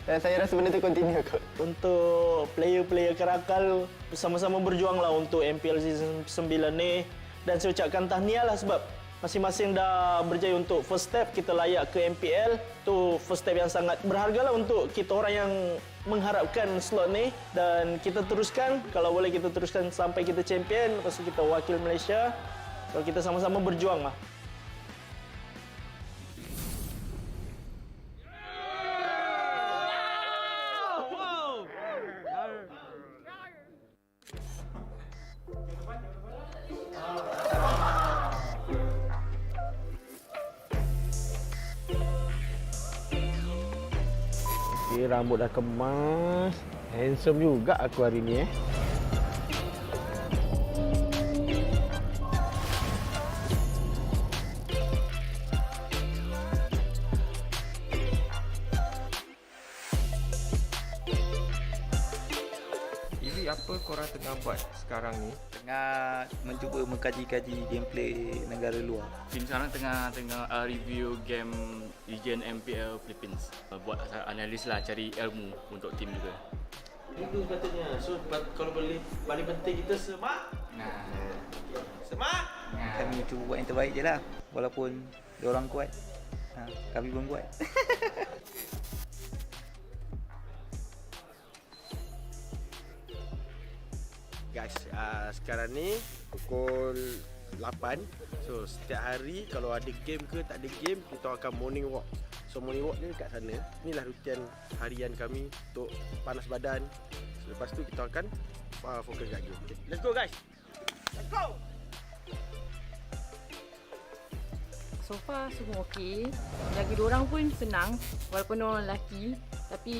Dan saya rasa benda tu continue kot. Untuk player-player Karakal, bersama-sama berjuanglah untuk MPL Season 9 ni. Dan saya ucapkan tahniah lah sebab masing-masing dah berjaya untuk first step, kita layak ke MPL. Tu first step yang sangat berharga lah untuk kita orang yang mengharapkan slot ni. Dan kita teruskan, kalau boleh kita teruskan sampai kita champion, lepas tu kita wakil Malaysia. So kita sama-sama berjuang lah. Okay, rambut dah kemas. Handsome juga aku hari ni Ini apa korang tengah buat sekarang ni? Tengah mencuba mengkaji-kaji gameplay negara luar. Tim sekarang tengah review game Region MPL Philippines. Buat analis lah, cari ilmu untuk tim juga. Itu katanya. So kalau boleh, paling penting kita semak. Semak. Kami cuba buat yang terbaik je lah. Walaupun diorang kuat, kami pun kuat. Guys, sekarang ni pukul 8. So setiap hari kalau ada game ke tak ada game, kita akan morning walk. So morning walk ni dekat sana. Inilah rutian harian kami untuk panas badan. Lepas tu kita akan fokus kat game. Okay, let's go guys. Let's go. So far semua okey. Jaga diorang pun senang walaupun diorang lelaki. Tapi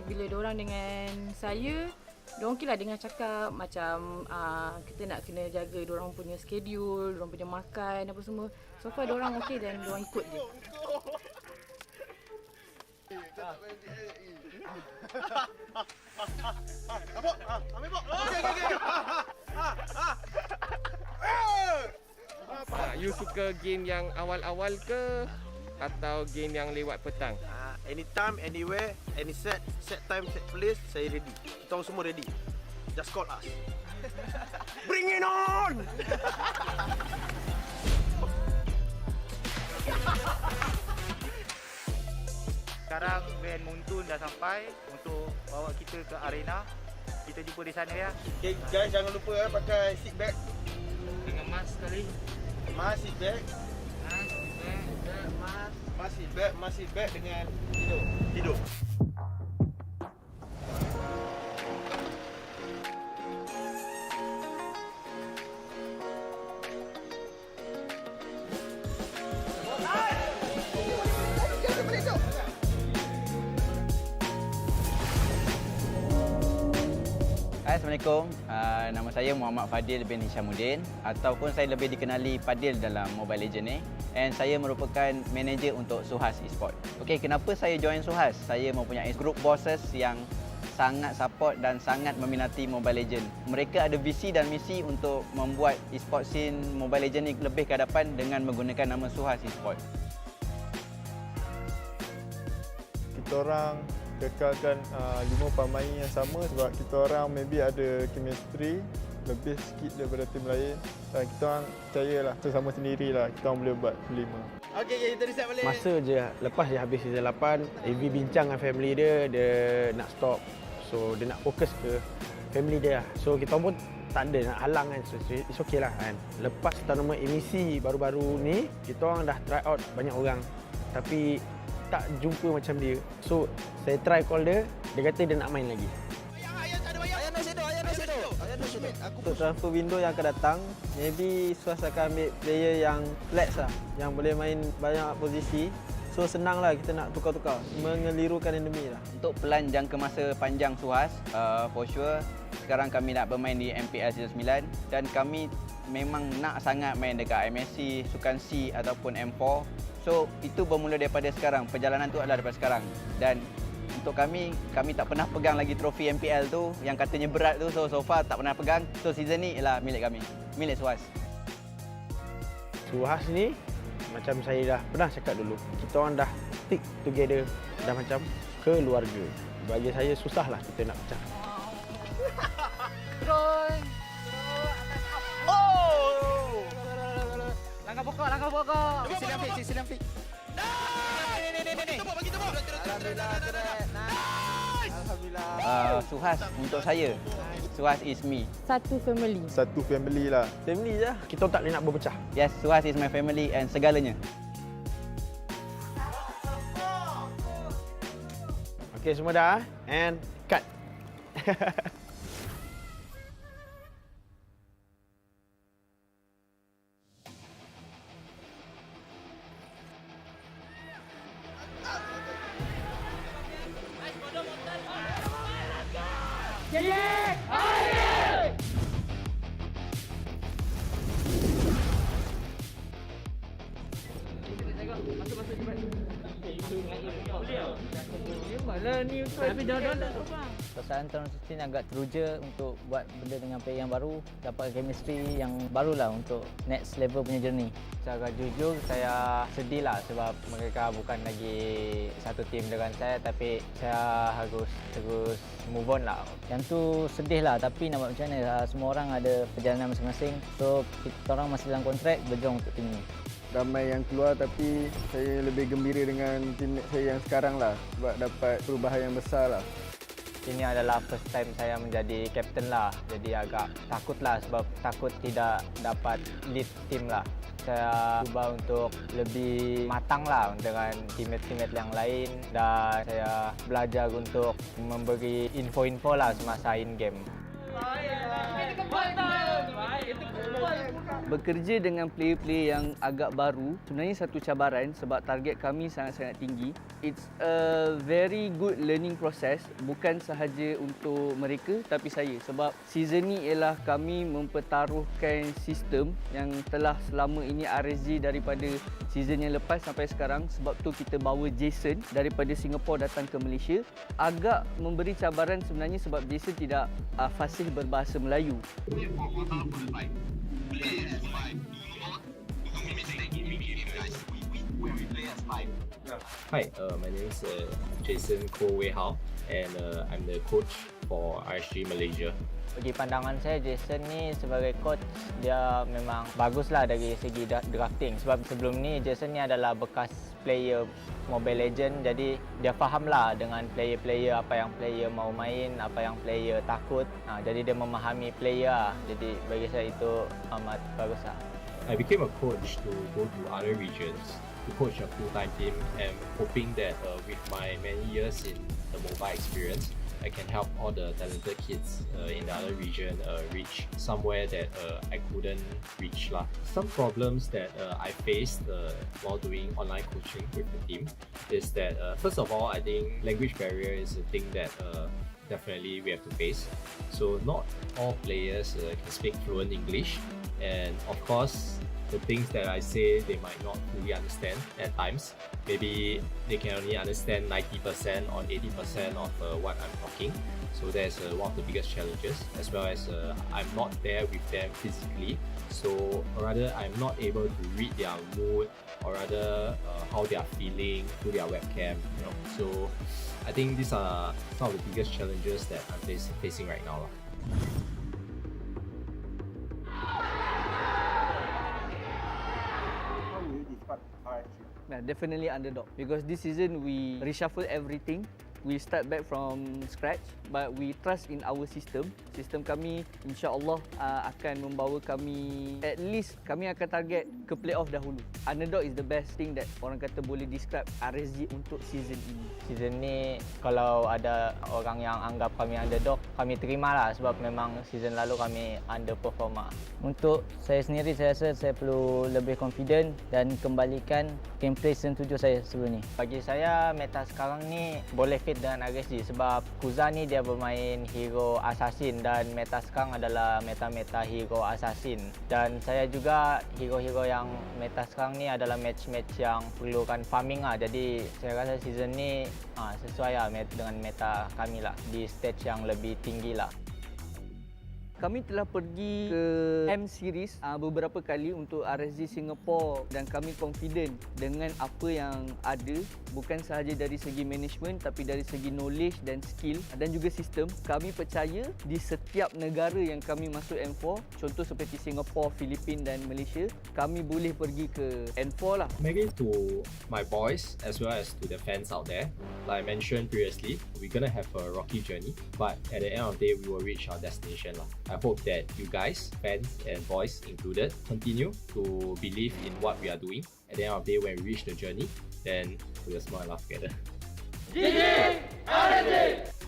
bila diorang dengan saya, diorang okey lah dengan cakap macam kita nak kena jaga diorang punya schedule, diorang punya makan apa semua. So far diorang okey dan diorang ikut je. You suka game yang awal-awal ke atau game yang lewat petang? Anytime, anywhere, any set time, set place, saya ready. Kita semua ready. Just call us. Bring it on! Sekarang band Muntun dah sampai untuk bawa kita ke arena. Kita jumpa di sana ya. Okay guys, jangan lupa pakai seat belt. Dengan mask sekali. Mask, seat belt. Mask, seat belt dengan tidur. Hai, Assalamualaikum. Nama saya Muhammad Fadil bin Hishamuddin ataupun saya lebih dikenali Fadil dalam Mobile Legends ni. And saya merupakan manager untuk SUHAZ eSport. Okey, kenapa saya join SUHAZ? Saya mempunyai group bosses yang sangat support dan sangat meminati Mobile Legends. Mereka ada visi dan misi untuk membuat eSport scene Mobile Legends ni lebih ke hadapan dengan menggunakan nama SUHAZ eSport. Kita orang kekalkan 5 pemain yang sama sebab kita orang maybe ada chemistry lebih sikit daripada tim lain dan kita orang percayalah sesama sendirilah kita orang boleh buat 5. Okey, kita reset balik. Masa je lepas dia habis season 8, AV bincang dengan family dia nak stop. So dia nak fokus ke family dia lah. So kita pun tak ada nak halang kan. So it's okay lah kan. Lepas tournament MEC baru-baru ni, kita orang dah try out banyak orang. Tapi tak jumpa macam dia. So saya try call dia, dia kata dia nak main lagi. Untuk transfer window yang akan datang, maybe SUHAZ akan ambil player yang flex lah, yang boleh main banyak posisi. So senang lah kita nak tukar-tukar, mengelirukan enemy lah. Untuk pelan jangka masa panjang SUHAZ, for sure sekarang kami nak bermain di MPL Season 9 dan kami memang nak sangat main dekat MSC, Sukan C ataupun M4. So itu bermula daripada sekarang, perjalanan tu adalah daripada sekarang. Dan untuk kami tak pernah pegang lagi trofi MPL tu yang katanya berat tu. So far tak pernah pegang. So season ni ialah milik kami, milik SUHAZ. SUHAZ ni macam saya dah pernah cakap dulu, kita orang dah stick together, dah macam keluarga. Bagi saya susah lah kita nak pecah. Oh! Langkah pokok. Sisi Lamfik. Ni. Bagi tepuk. Alhamdulillah. SUHAZ untuk saya, SUHAZ is me. Satu family. Satu family lah. Family je. Kita tak boleh nak berpecah. Yes, SUHAZ is my family and segalanya. Okay, semua dah. And cut. Perasaan tahun 16 agak teruja untuk buat benda dengan player yang baru, dapat chemistry yang barulah untuk next level punya journey. Secara jujur saya sedih lah sebab mereka bukan lagi satu tim dengan saya, tapi saya harus terus move on lah. Yang tu sedih lah, tapi nak buat macam mana, semua orang ada perjalanan masing-masing. So kita orang masih dalam kontrak berjuang untuk tim ni. Ramai yang keluar tapi saya lebih gembira dengan teammate saya yang sekarang lah sebab dapat perubahan yang besar lah. Ini adalah first time saya menjadi captain lah, jadi agak takut lah sebab takut tidak dapat lead team lah. Saya cuba untuk lebih matang lah dengan teammate-teammate yang lain dan saya belajar untuk memberi info-info lah semasa in-game. Bekerja dengan player-player yang agak baru sebenarnya satu cabaran sebab target kami sangat-sangat tinggi. It's a very good learning process, bukan sahaja untuk mereka tapi saya. Sebab season ni ialah kami mempertaruhkan sistem yang telah selama ini RSG daripada season yang lepas sampai sekarang. Sebab tu kita bawa Jason daripada Singapura datang ke Malaysia. Agak memberi cabaran sebenarnya sebab Jason tidak fasih berbahasa Melayu. Hi, my name is Jason Koh Wei Hao and I'm the coach for RSG Malaysia. Bagi pandangan saya, Jason ni sebagai coach dia memang baguslah dari segi drafting. Sebab sebelum ni Jason ni adalah bekas player Mobile Legends, jadi dia fahamlah dengan player-player apa yang player mau main, apa yang player takut. Jadi dia memahami player. Jadi bagi saya itu amat baguslah. I became a coach to go to other regions to coach a full-time team and hoping that with my many years in the mobile experience, I can help all the talented kids in the other region reach somewhere that I couldn't reach lah. Some problems that I faced while doing online coaching with the team is that first of all, I think language barrier is a thing that definitely we have to face. So not all players can speak fluent English, and of course the things that I say they might not fully understand at times. Maybe they can only understand 90% or 80% of what I'm talking. So that's one of the biggest challenges, as well as I'm not there with them physically. So rather I'm not able to read their mood, or rather how they are feeling through their webcam. So I think these are some of the biggest challenges that I'm facing right now. Definitely underdog, because this season we reshuffle everything. We start back from scratch, but we trust in our system. Sistem kami insya-Allah akan membawa kami, at least kami akan target ke playoff dahulu. Underdog is the best thing that orang kata boleh describe RSG untuk season ini. Season ni kalau ada orang yang anggap kami underdog, kami terimalah, sebab memang season lalu kami underperform. Untuk saya sendiri, saya rasa saya perlu lebih confident dan kembalikan gameplay season 7 saya sebelum ni. Bagi saya, meta sekarang ni boleh fit dengan RSG sebab Kuza ni dia bermain hero assassin dan meta sekarang adalah meta-meta hero assassin. Dan saya juga hero-hero yang meta sekarang ni adalah match-match yang perlukan farming lah. Jadi saya rasa season ni sesuai lah dengan meta kami lah, di stage yang lebih tinggi lah. Kami telah pergi ke M Series beberapa kali untuk RSG Singapore, dan kami confident dengan apa yang ada, bukan sahaja dari segi management tapi dari segi knowledge dan skill dan juga sistem. Kami percaya di setiap negara yang kami masuk M4, contoh seperti Singapore, Filipina dan Malaysia, kami boleh pergi ke N4 lah. Maybe to my boys as well as to the fans out there, like I mentioned previously, we're gonna have a rocky journey, but at the end of the day we will reach our destination lah. I hope that you guys, fans and boys included, continue to believe in what we are doing. At the end of the day, when we reach the journey, then we will smile and laugh together. GG! RSG!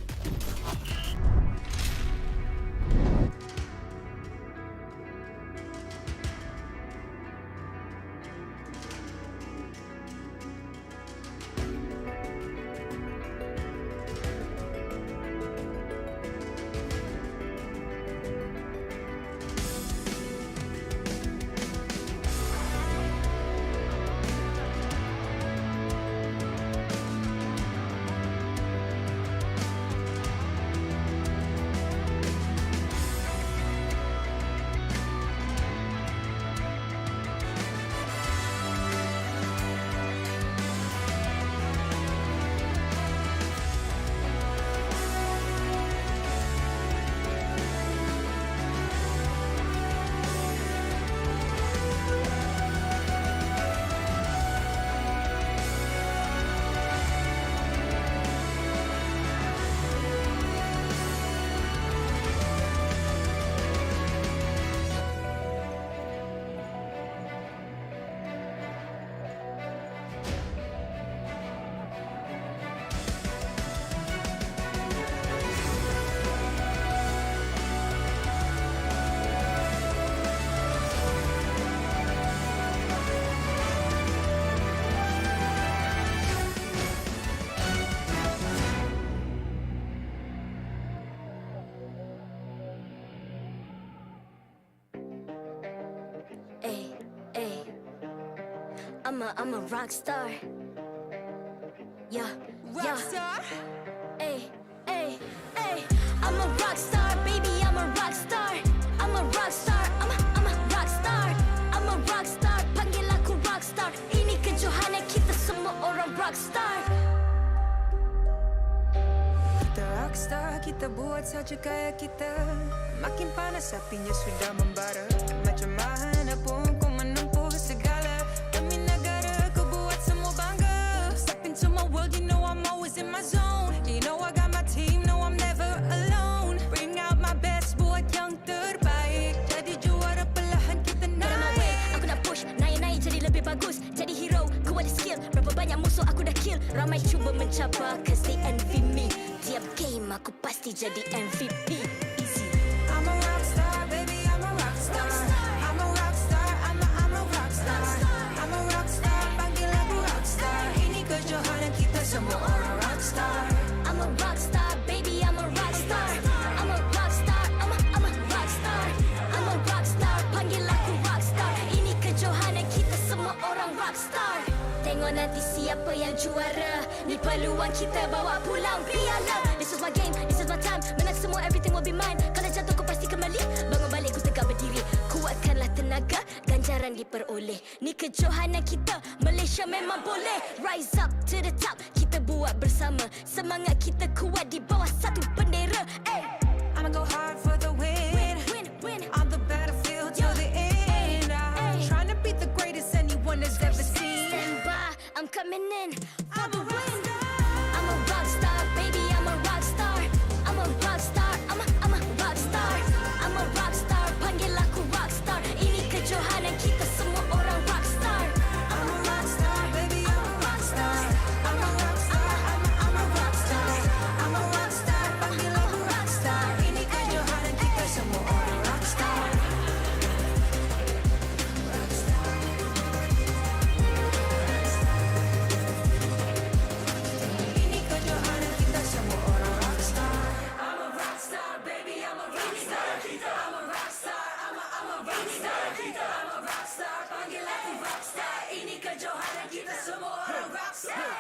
I'm a rock star. Yeah, rock star. Ay, ay, ay. I'm a rock star, baby. I'm a rock star. I'm a rock star. I'm a rock star. I'm a rock star. Panggil aku rock star. Ini kejohanan kita semua orang rock star. Kita rockstar, kita buat saja gaya kita. Makin panas apinya sudah membara. Macam mana pun kau menempuh segala. Demi negara kau buat semua bangga. Step into my world, you know I'm always in my zone. You know I got my team, no I'm never alone. Bring out my best, buat yang terbaik. Jadi juara perlahan kita naik. Aku nak push, naik-naik jadi lebih bagus. Jadi hero, ku ada skill. Berapa banyak musuh aku dah kill. Ramai cuba mencapai, cause they envy me. Tiap game aku pasti jadi MVP. Easy. I'm a rockstar, baby, I'm a rockstar. I'm a rockstar, I'm a rockstar. I'm a rockstar, panggil aku rockstar. Ini kejohanan kita semua orang rockstar. I'm a rockstar, baby, I'm a rockstar. Tengok nanti siapa yang juara. Ni peluang kita bawa pulang piala. This is my game, this is my time. Menang semua, everything will be mine. Kalau jatuh kau pasti kembali. Bangun balik ku tegak berdiri. Kuatkanlah tenaga, ganjaran diperoleh. Ni kejohanan kita, Malaysia memang boleh. Rise up to the top, kita buat bersama. Semangat kita kuat di bawah satu bendera. I'ma go hard for the win. On the battlefield till the end. I'm trying to beat the greatest anyone has ever seen. Stand by, I'm coming in for the win. I'm a rock star, baby, I'm a rock star. I'm a rock star, I'm a rock star. I'm a rock star, panggil aku rock star. Ini kejohanan kita semua orang rock star. I'm a rock star, baby, I'm a rock star. I'm a rock star, I'm a rock star. I'm a rock star, panggil aku rock star. Ini kejohanan kita semua orang rock star. Ini kejohanan kita semua orang rock star. I'm a rock star, baby, I'm a rock star. I'm a rock star, I'm a rock star. I'm a rock star, panggil aku rock star. Ini kejohanan kita semua orang rock star.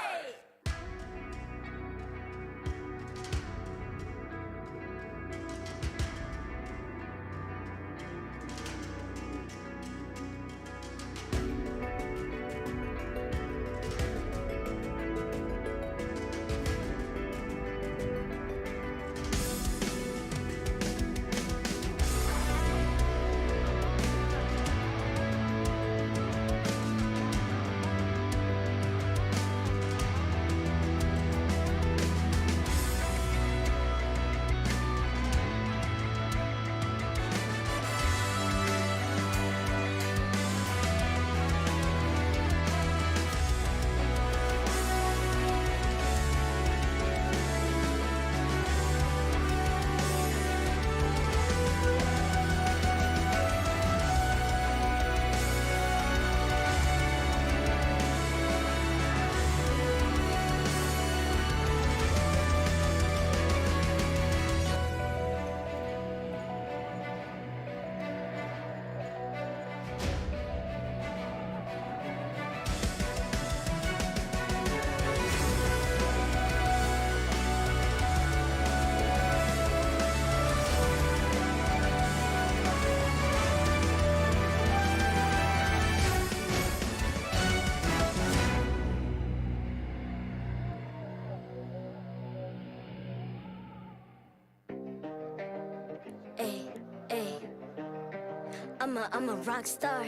I'm a rock star.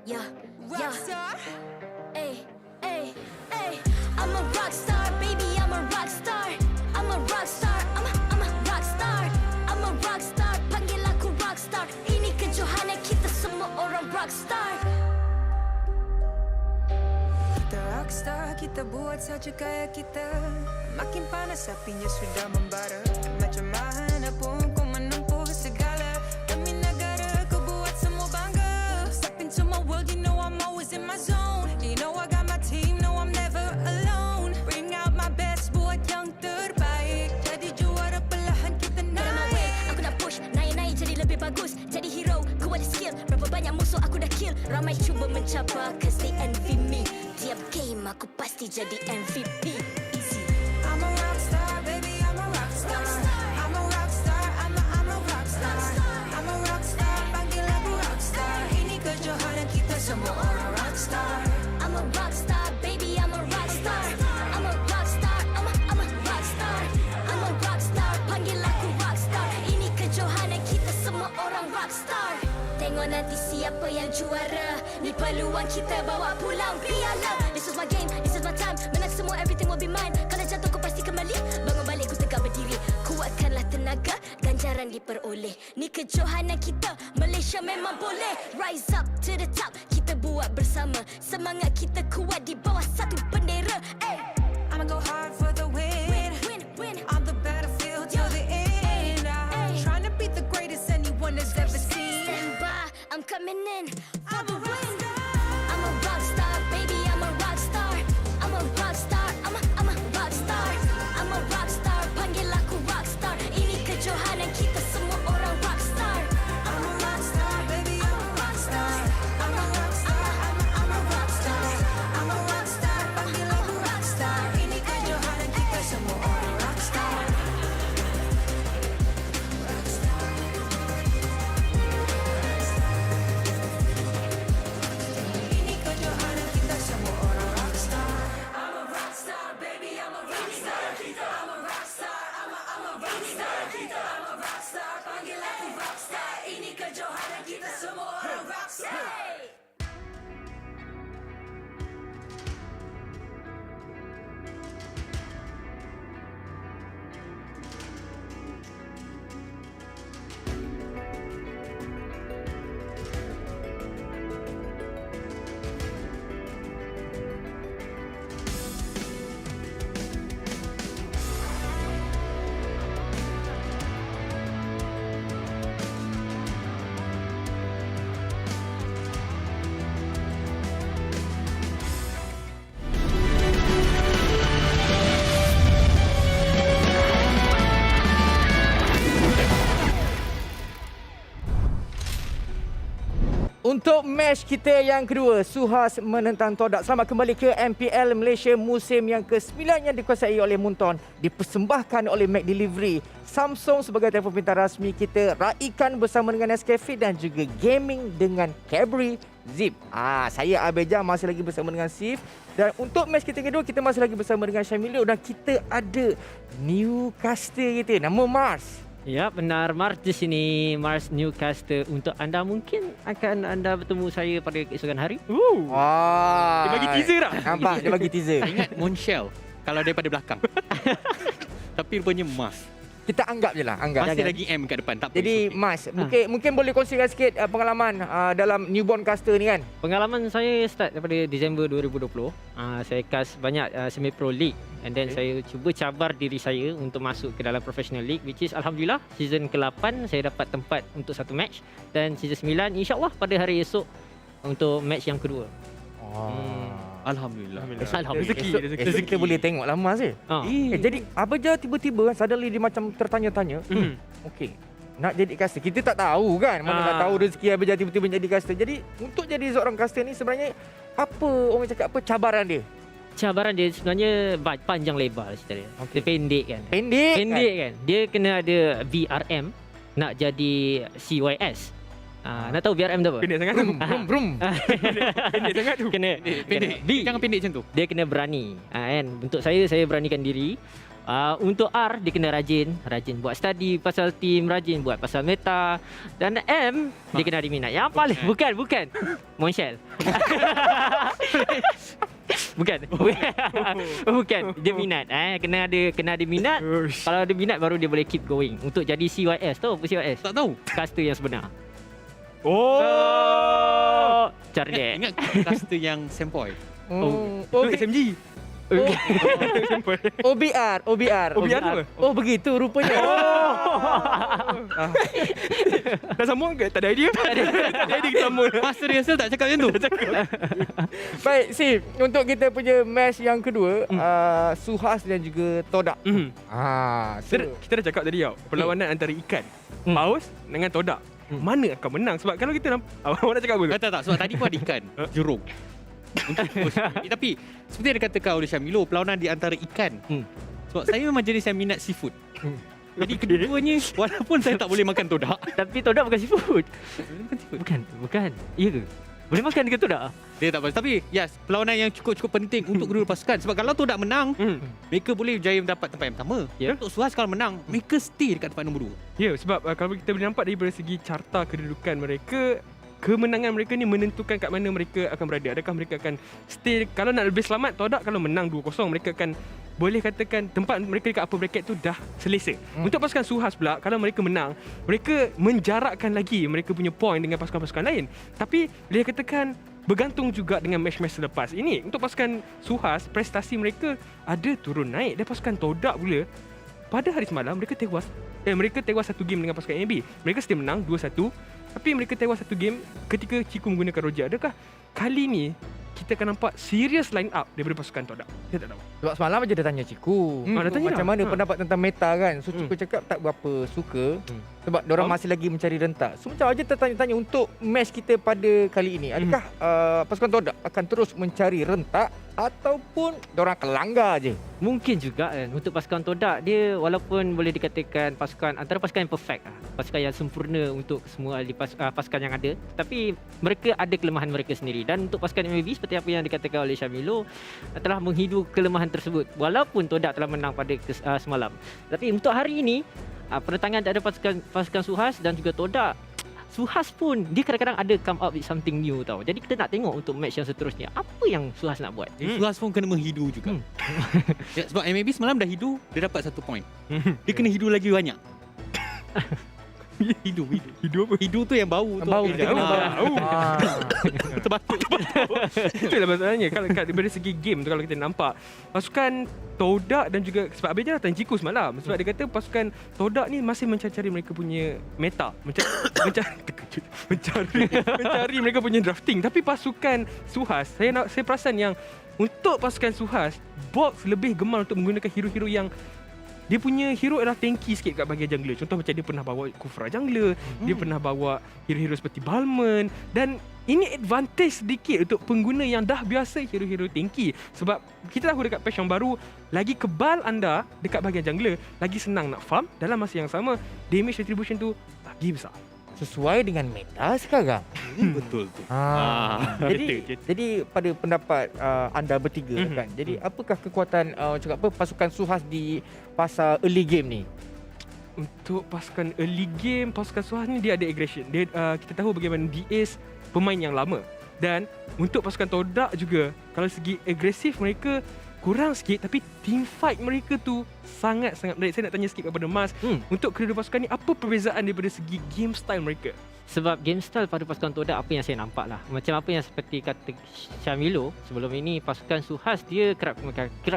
Yeah, Rock star? Ay. I'm a rock star, baby, I'm a rock star. I'm a rock star, I'm a rock star. I'm a rock star, panggil aku rock star. Ini kejohanan kita semua orang rock star. Kita rockstar, kita buat saja gaya kita. Makin panas apinya sudah membara. Macam mana pun kau menempuh segala. Demi negara kau buat semua bangga. Step into my world, you know I'm always in my zone. You know I got my team, know I'm never alone. Bring out my best, buat yang terbaik. Jadi juara perlahan kita Get on my way, naik. aku nak push, naik jadi lebih bagus. Jadi hero, ku ada skill. Berapa banyak musuh aku dah kill. Ramai cuba mencapai, cause they envy me. Tiap game aku pasti jadi MVP. Easy. I'm a rockstar, baby, I'm a rockstar. I'm a rockstar, I'm a rockstar. I'm a rockstar, panggil aku rockstar. Ini kejohanan kita semua orang rockstar. I'm a rockstar, baby, I'm a rockstar. I'm a rockstar, I'm a rockstar. I'm a rockstar, panggil aku rockstar. Ini kejohanan kita semua orang rockstar. Tengok nanti siapa yang juara. Ni peluang kita bawa pulang piala. This is my game, this is my time. Menang semua, everything will be mine. Kalau jatuh kau pasti kembali. Bangun balik ku tegak berdiri. Kuatkanlah tenaga, ganjaran diperoleh. Ni kejohanan kita, Malaysia memang boleh. Rise up to the top, kita buat bersama. Semangat kita kuat di bawah satu bendera. I'ma go hard for the win. On the battlefield till the end. I'm trying to beat the greatest anyone has ever seen. Stand by, I'm coming in for the win. I'm a rock star, baby, I'm a rock star. I'm a rock star, I'm a rock star. I'm a rock star, panggil aku rock star. Ini kejohanan kita semua orang rock star. I'm a rockstar, baby, I'm a rockstar. I'm a rockstar, I'm a rockstar. rockstar, kita I'm a rockstar, panggil aku rockstar. Ini kejohanan kita semua orang rockstar. Untuk match kita yang kedua, SUHAZ menentang TODAK. Selamat kembali ke MPL Malaysia musim yang ke-9 yang dikuasai oleh Munton. Dipersembahkan oleh McDelivery. Samsung sebagai telefon pintar rasmi kita. Raikan bersama dengan Nescafe dan juga gaming dengan Cadbury Zip. Saya Abeja masih lagi bersama dengan Sif. Dan untuk match kita kedua, kita masih lagi bersama dengan Syamilio. Dan kita ada new caster kita, nama Mars. Ya, benar. Mars di sini. Mars Newcaster. Untuk anda mungkin akan anda bertemu saya pada keesokan hari. Dia bagi teaser tak? Nampak, dia bagi teaser. Ingat Monshell kalau daripada belakang. Tapi rupanya Mars. Kita anggap je lah. Masih lagi M kat depan. Tak apa. Jadi Mas, mungkin boleh kongsikan sikit pengalaman dalam newborn caster ni kan? Pengalaman saya start daripada Disember 2020. Saya cast banyak semi-pro league. And then saya cuba cabar diri saya untuk masuk ke dalam professional league, which is Alhamdulillah season ke-8 saya dapat tempat untuk satu match. Dan season 9 insyaAllah pada hari esok untuk match yang kedua. Alhamdulillah. Esok kita boleh tengok lama sih. Jadi apa je tiba-tiba suddenly dia macam tertanya-tanya. Okey, nak jadi caster. Kita tak tahu kan. Mana nak tahu rezeki Abang tiba-tiba jadi caster. Jadi untuk jadi seorang caster ni sebenarnya apa orang cakap apa cabaran dia? Cabaran dia sebenarnya panjang lebar cerita dia. Dia pendek kan. Pendek kan. Dia kena ada VRM nak jadi CYS. Nak tahu VRM tu apa? Pendek sangat tu. Brum. Pendek sangat tu. Kena Jangan pendek macam tu. Dia kena berani. Kan. Untuk saya beranikan diri. Untuk R dia kena rajin buat study pasal team, rajin buat pasal meta. Dan M dia kena ada minat. Yang paling bukan Monshell. Bukan. Dia minat. Kena ada minat. Kalau ada minat baru dia boleh keep going untuk jadi CYS. Tahu apa CYS? Tak tahu. Caster yang sebenar. Cerdik. Ingat caster yang Sempoy. SMG. OBR tu apa? Oh begitu rupanya. Dah sambung ke? Tak ada idea. Tak ada idea kita sambung. Master rehearsal tak cakap macam tu. Baik, Sif, untuk kita punya match yang kedua, SUHAZ dan juga TODAK. Kita dah cakap tadi tau, perlawanan antara ikan paus dengan TODAK. Mana akan menang? Sebab kalau kita awak nak cakap apa? Tak. Sebab tadi pun ada ikan jurung. Tapi seperti yang dikatakan oleh Syamilo, perlawanan di antara ikan. Sebab saya memang jenis yang minat seafood. Jadi keduanya, walaupun saya tak boleh makan TODAK. Tapi TODAK bukan seafood. Bukan. Iya ke? Boleh makan dengan TODAK? Dia tak boleh. Tapi yes, perlawanan yang cukup penting untuk kedua pasukan. Sebab kalau TODAK menang, mereka boleh berjaya mendapat tempat yang pertama. Untuk SUHAZ kalau menang, mereka stay dekat tempat nombor 2. Ya, sebab kalau kita boleh nampak dari segi carta kedudukan mereka, kemenangan mereka ni menentukan kat mana mereka akan berada. Adakah mereka akan stay, kalau nak lebih selamat, TODAK kalau menang 2-0 mereka akan boleh katakan tempat mereka dekat upper bracket tu dah selesa. Untuk pasukan SUHAZ pula, kalau mereka menang, mereka menjarakkan lagi mereka punya point dengan pasukan-pasukan lain. Tapi boleh katakan bergantung juga dengan match-match selepas ini. Untuk pasukan SUHAZ, prestasi mereka ada turun naik. Dan pasukan TODAK pula, pada hari semalam mereka tewas satu game dengan pasukan MLBB. Mereka still menang 2-1. Tapi mereka tewas satu game ketika Ciku menggunakan Roger. Adakah kali ni kita akan nampak serious line up daripada pasukan TODAK? Saya tak tahu. Sebab semalam je dia tanya Ciku. Macam mana pendapat tentang meta kan. So Ciku cakap tak berapa suka. Sebab diorang masih lagi mencari rentak. So macam aja tertanya-tanya untuk match kita pada kali ini. Adakah pasukan TODAK akan terus mencari rentak ataupun diorang akan langgar je? Mungkin juga kan untuk pasukan TODAK dia walaupun boleh dikatakan pasukan antara pasukan yang perfect pasukan yang sempurna untuk semua pasukan yang ada, tapi mereka ada kelemahan mereka sendiri. Dan untuk pasukan MLBB seperti apa yang dikatakan oleh Syamilo telah menghidu kelemahan tersebut walaupun TODAK telah menang pada semalam. Tapi untuk hari ini pertentangan ada pasukan SUHAZ dan juga TODAK. SUHAZ pun dia kadang-kadang ada come up with something new tau. Jadi kita nak tengok untuk match yang seterusnya apa yang SUHAZ nak buat. SUHAZ pun kena menghidu juga. Ya, sebab MLB semalam dah hidu, dia dapat 1 point. Dia kena hidu lagi banyak. Hidu apa? Hidu tu yang bau tu. Bau dia kena bau. Betul. Itulah masalahnya kalau daripada segi game tu, kalau kita nampak pasukan TODAK dan juga sebab Abel datang Jiku semalam sebab dia kata pasukan TODAK ni masih mencari mereka punya meta, mencari mereka punya drafting. Tapi pasukan SUHAZ, saya perasan yang untuk pasukan SUHAZ box lebih gemar untuk menggunakan hero-hero yang dia punya hero adalah tanky sikit kat bahagian jungler. Contoh macam dia pernah bawa Kufra jungler, dia pernah bawa hero-hero seperti Balman, dan ini advantage sedikit untuk pengguna yang dah biasa hero-hero tanky. Sebab kita tahu dekat patch yang baru, lagi kebal anda dekat bahagian jungler, lagi senang nak farm. Dalam masa yang sama, damage retribution tu lagi besar. Sesuai dengan meta sekarang. Betul tu. Jadi pada pendapat anda bertiga kan. Jadi apakah kekuatan pasukan SUHAZ di pasal early game ni? Untuk pasukan early game, pasukan SUHAZ ni dia ada aggression. Dia kita tahu bagaimana DS pemain yang lama. Dan untuk pasukan TODAK juga, kalau segi agresif mereka kurang sikit, tapi team fight mereka tu sangat-sangat menarik. Saya nak tanya sikit kepada Mas, untuk kedua pasukan ni apa perbezaan daripada segi game style mereka? Sebab game style pada pasukan TODAK apa yang saya nampak lah, macam apa yang seperti kata Syamilo sebelum ini, pasukan SUHAZ dia kerap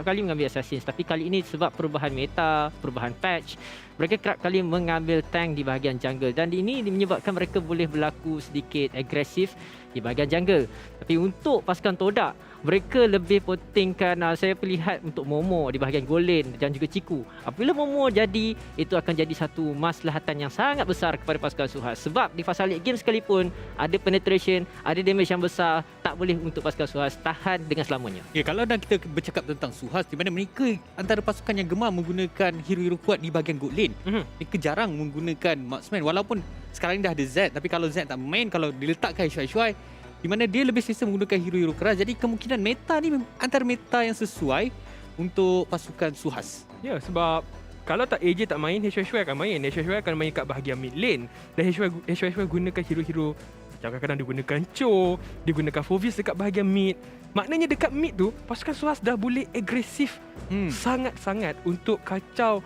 kali mengambil assassins, tapi kali ini sebab perubahan meta, perubahan patch, mereka kerap kali mengambil tank di bahagian jungle, dan ini menyebabkan mereka boleh berlaku sedikit agresif di bahagian jungle. Tapi untuk pasukan TODAK, mereka lebih pentingkan saya perlihat untuk Momo di bahagian goal lane dan juga Ciku. Apabila Momo jadi, itu akan jadi satu maslahatan yang sangat besar kepada pasukan SUHAZ. Sebab di fasa late game sekalipun ada penetration, ada damage yang besar, tak boleh untuk pasukan SUHAZ tahan dengan selamanya. Ya, kalau dah kita bercakap tentang SUHAZ, di mana mereka antara pasukan yang gemar menggunakan hero-hero kuat di bahagian goal lane. Mereka jarang menggunakan marksman, walaupun sekarang ni dah ada Z, tapi kalau Z tak main, kalau diletakkan HY, di mana dia lebih selesa menggunakan hero-hero keras. Jadi kemungkinan meta ni antara meta yang sesuai untuk pasukan SUHAZ. Ya, sebab kalau tak AJ tak main, HY akan main. HY akan main kat bahagian mid lane. Dan HY gunakan hero-hero, kadang-kadang dia gunakan Cho, dia gunakan Fovis dekat bahagian mid. Maknanya dekat mid tu, pasukan SUHAZ dah boleh agresif sangat-sangat untuk kacau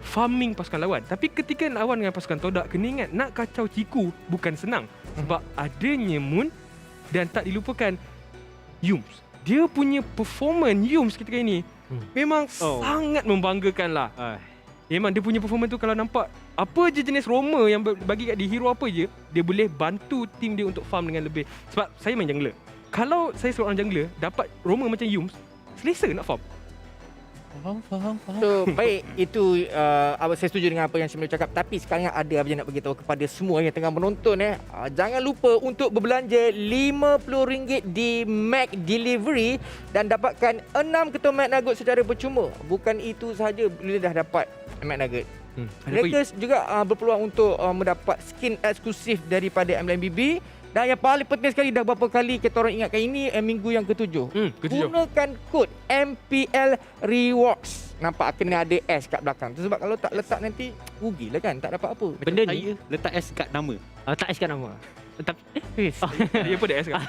farming pasukan lawan. Tapi ketika nak lawan dengan pasukan TODAK, kena ingat nak kacau Ciku bukan senang. Sebab adanya Moon dan tak dilupakan Yums. Dia punya performance Yums ketika ini memang sangat membanggakan lah. Memang dia punya performance tu, kalau nampak apa je jenis Roma yang bagi kat dia, hero apa je, dia boleh bantu tim dia untuk farm dengan lebih. Sebab saya main jungler, kalau saya seorang jungler dapat Roma macam Yums, selesa nak farm. Faham. So baik, itu saya setuju dengan apa yang Syamil cakap. Tapi sekarang ada Abang nak beritahu kepada semua yang tengah menonton, jangan lupa untuk berbelanja RM50 di McDelivery dan dapatkan 6 ketul McNugget secara percuma. Bukan itu sahaja, bila dah dapat McNugget, mereka juga berpeluang untuk mendapat skin eksklusif daripada MLBB. Dan yang paling penting sekali, dah berapa kali kita orang ingatkan ini, minggu yang ke-7. Gunakan kod MPL Rewards. Nampak kena ada S kat belakang. Tu sebab kalau tak letak nanti rugilah kan, tak dapat apa. Benda ni letak S kat nama. Tak S kat nama. Tetapi dia pun ada S kan?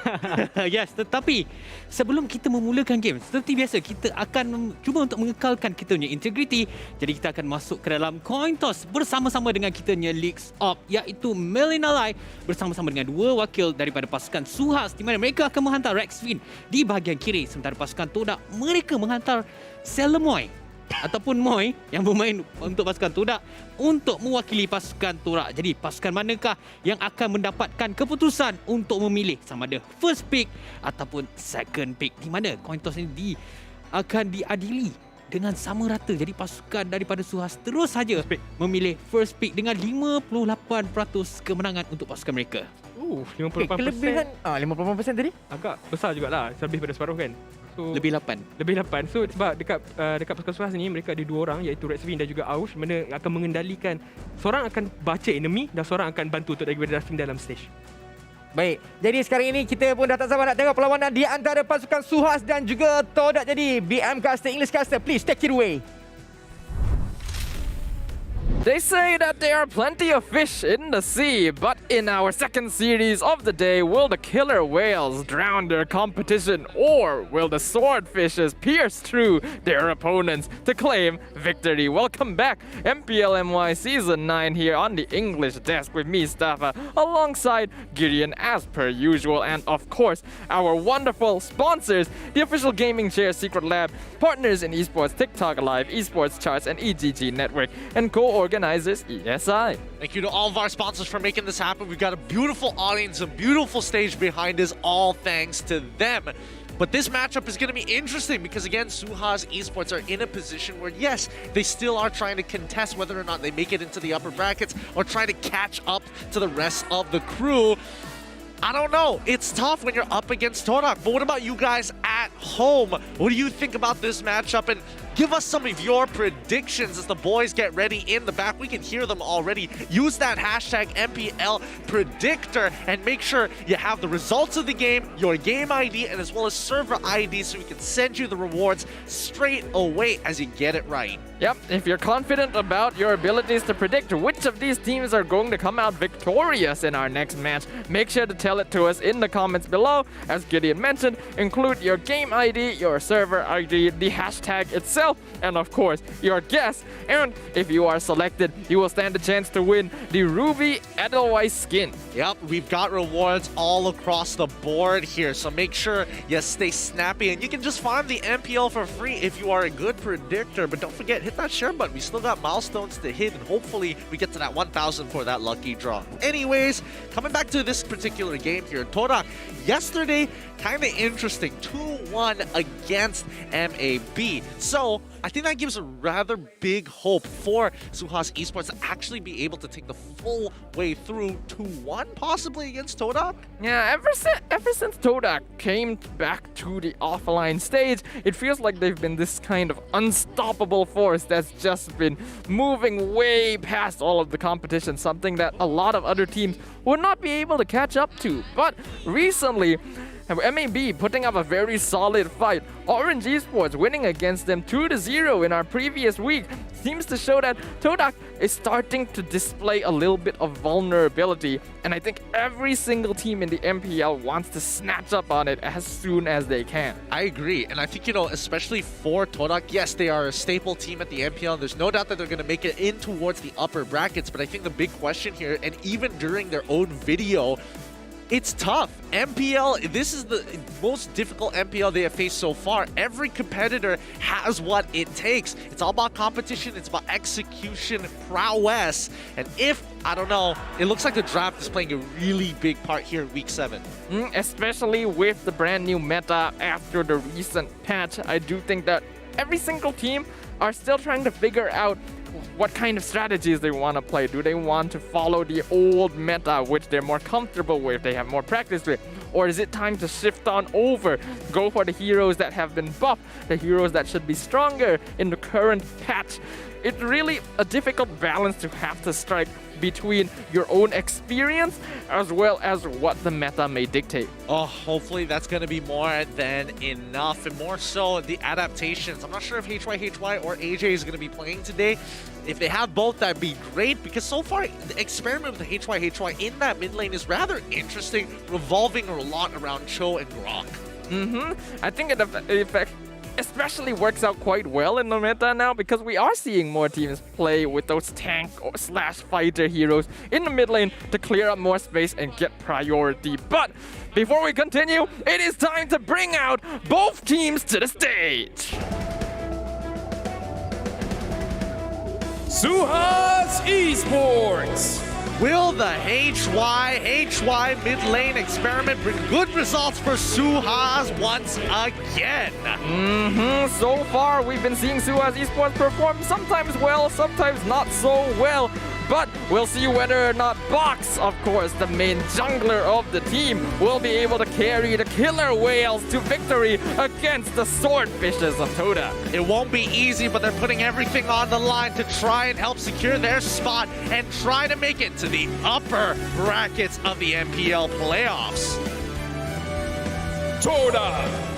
Yes, tetapi sebelum kita memulakan game, seperti biasa kita akan cuba untuk mengekalkan kita punya integrity. Jadi kita akan masuk ke dalam coin toss bersama-sama dengan kita punya Leagues Up, iaitu MLBB bersama-sama dengan dua wakil daripada pasukan SUHAZ, di mana mereka akan menghantar Rexfin di bahagian kiri, sementara pasukan TODAK mereka menghantar MY ataupun Moy yang bermain untuk pasukan TODAK untuk mewakili pasukan TODAK. Jadi pasukan manakah yang akan mendapatkan keputusan untuk memilih sama ada first pick ataupun second pick, di mana coin toss ini akan diadili dengan sama rata. Jadi pasukan daripada SUHAZ terus saja memilih first pick dengan 58% kemenangan untuk pasukan mereka. 58%. Kelebihan 58% tadi agak besar jugalah, lebih pada separuh kan. So Lebih 8. Lebih 8. So sebab dekat pasukan SUHAZ ni mereka ada 2 orang iaitu Redswing dan juga Aush, mana akan mengendalikan, seorang akan baca enemy dan seorang akan bantu untuk drafting dalam stage. Baik, jadi sekarang ini kita pun dah tak sabar nak tengok perlawanan di antara pasukan SUHAZ dan juga TODAK. Jadi BM Caster, English Caster, please take it away. They say that there are plenty of fish in the sea, but in our second series of the day, will the killer whales drown their competition, or will the swordfishes pierce through their opponents to claim victory? Welcome back, MPL-MY Season 9 here on the English desk with me, Staffa, alongside Gideon as per usual, and of course, our wonderful sponsors, the official gaming chair Secret Lab, partners in esports, TikTok Live, esports charts, and EGG Network, and co-organizers ESI. Thank you to all of our sponsors for making this happen. We've got a beautiful audience, a beautiful stage behind us, all thanks to them. But this matchup is going to be interesting because, again, SUHAZ Esports are in a position where, yes, they still are trying to contest whether or not they make it into the upper brackets or try to catch up to the rest of the crew. I don't know. It's tough when you're up against TODAK. But what about you guys at home? What do you think about this matchup? And give us some of your predictions as the boys get ready in the back. We can hear them already. Use that hashtag MPL Predictor and make sure you have the results of the game, your game ID, and as well as server ID so we can send you the rewards straight away as you get it right. Yep, if you're confident about your abilities to predict which of these teams are going to come out victorious in our next match, make sure to tell it to us in the comments below. As Gideon mentioned, include your game ID, your server ID, the hashtag itself, and of course, your guess. And if you are selected, you will stand a chance to win the Ruby Edelweiss skin. Yep, we've got rewards all across the board here, so make sure you stay snappy, and you can just farm the MPL for free if you are a good predictor. But don't forget, hit that share button. We still got milestones to hit, and hopefully we get to that 1,000 for that lucky draw. Anyways, coming back to this particular game here, TODAK, yesterday, kind of interesting, 2-1 against MAB. So I think that gives a rather big hope for SUHAZ Esports to actually be able to take the full way through 2-1 possibly against TODAK. Yeah, ever since TODAK came back to the offline stage, it feels like they've been this kind of unstoppable force that's just been moving way past all of the competition, something that a lot of other teams would not be able to catch up to. But recently, MAB putting up a very solid fight. RSG Esports winning against them 2-0 in our previous week seems to show that TODAK is starting to display a little bit of vulnerability, and I think every single team in the MPL wants to snatch up on it as soon as they can. I agree, and I think, you know, especially for TODAK, yes, they are a staple team at the MPL. There's no doubt that they're going to make it in towards the upper brackets, but I think the big question here, and even during their own video, it's tough. MPL, this is the most difficult MPL they have faced so far. Every competitor has what it takes. It's all about competition. It's about execution, prowess. And if, I don't know, it looks like the draft is playing a really big part here in Week 7. Especially with the brand new meta after the recent patch, I do think that every single team are still trying to figure out what kind of strategies they want to play. Do they want to follow the old meta, which they're more comfortable with, they have more practice with? Or is it time to shift on over, go for the heroes that have been buffed, the heroes that should be stronger in the current patch? It's really a difficult balance to have to strike between your own experience as well as what the meta may dictate. Oh, hopefully that's going to be more than enough, and more so the adaptations. I'm not sure if HY or AJ is going to be playing today. If they have both, that'd be great, because so far the experiment with the HY in that mid lane is rather interesting, revolving a lot around Cho and Grok. I think it especially works out quite well in the meta now, because we are seeing more teams play with those tank or /fighter heroes in the mid lane to clear up more space and get priority. But before we continue, it is time to bring out both teams to the stage. SUHAZ Esports! Will the HY mid lane experiment bring good results for SUHAZ once again? So far, we've been seeing SUHAZ Esports perform sometimes well, sometimes not so well. but we'll see whether or not Box, of course, the main jungler of the team, will be able to carry the killer whales to victory against the swordfishes of TODAK. It won't be easy, but they're putting everything on the line to try and help secure their spot and try to make it to the upper brackets of the MPL playoffs. TODAK!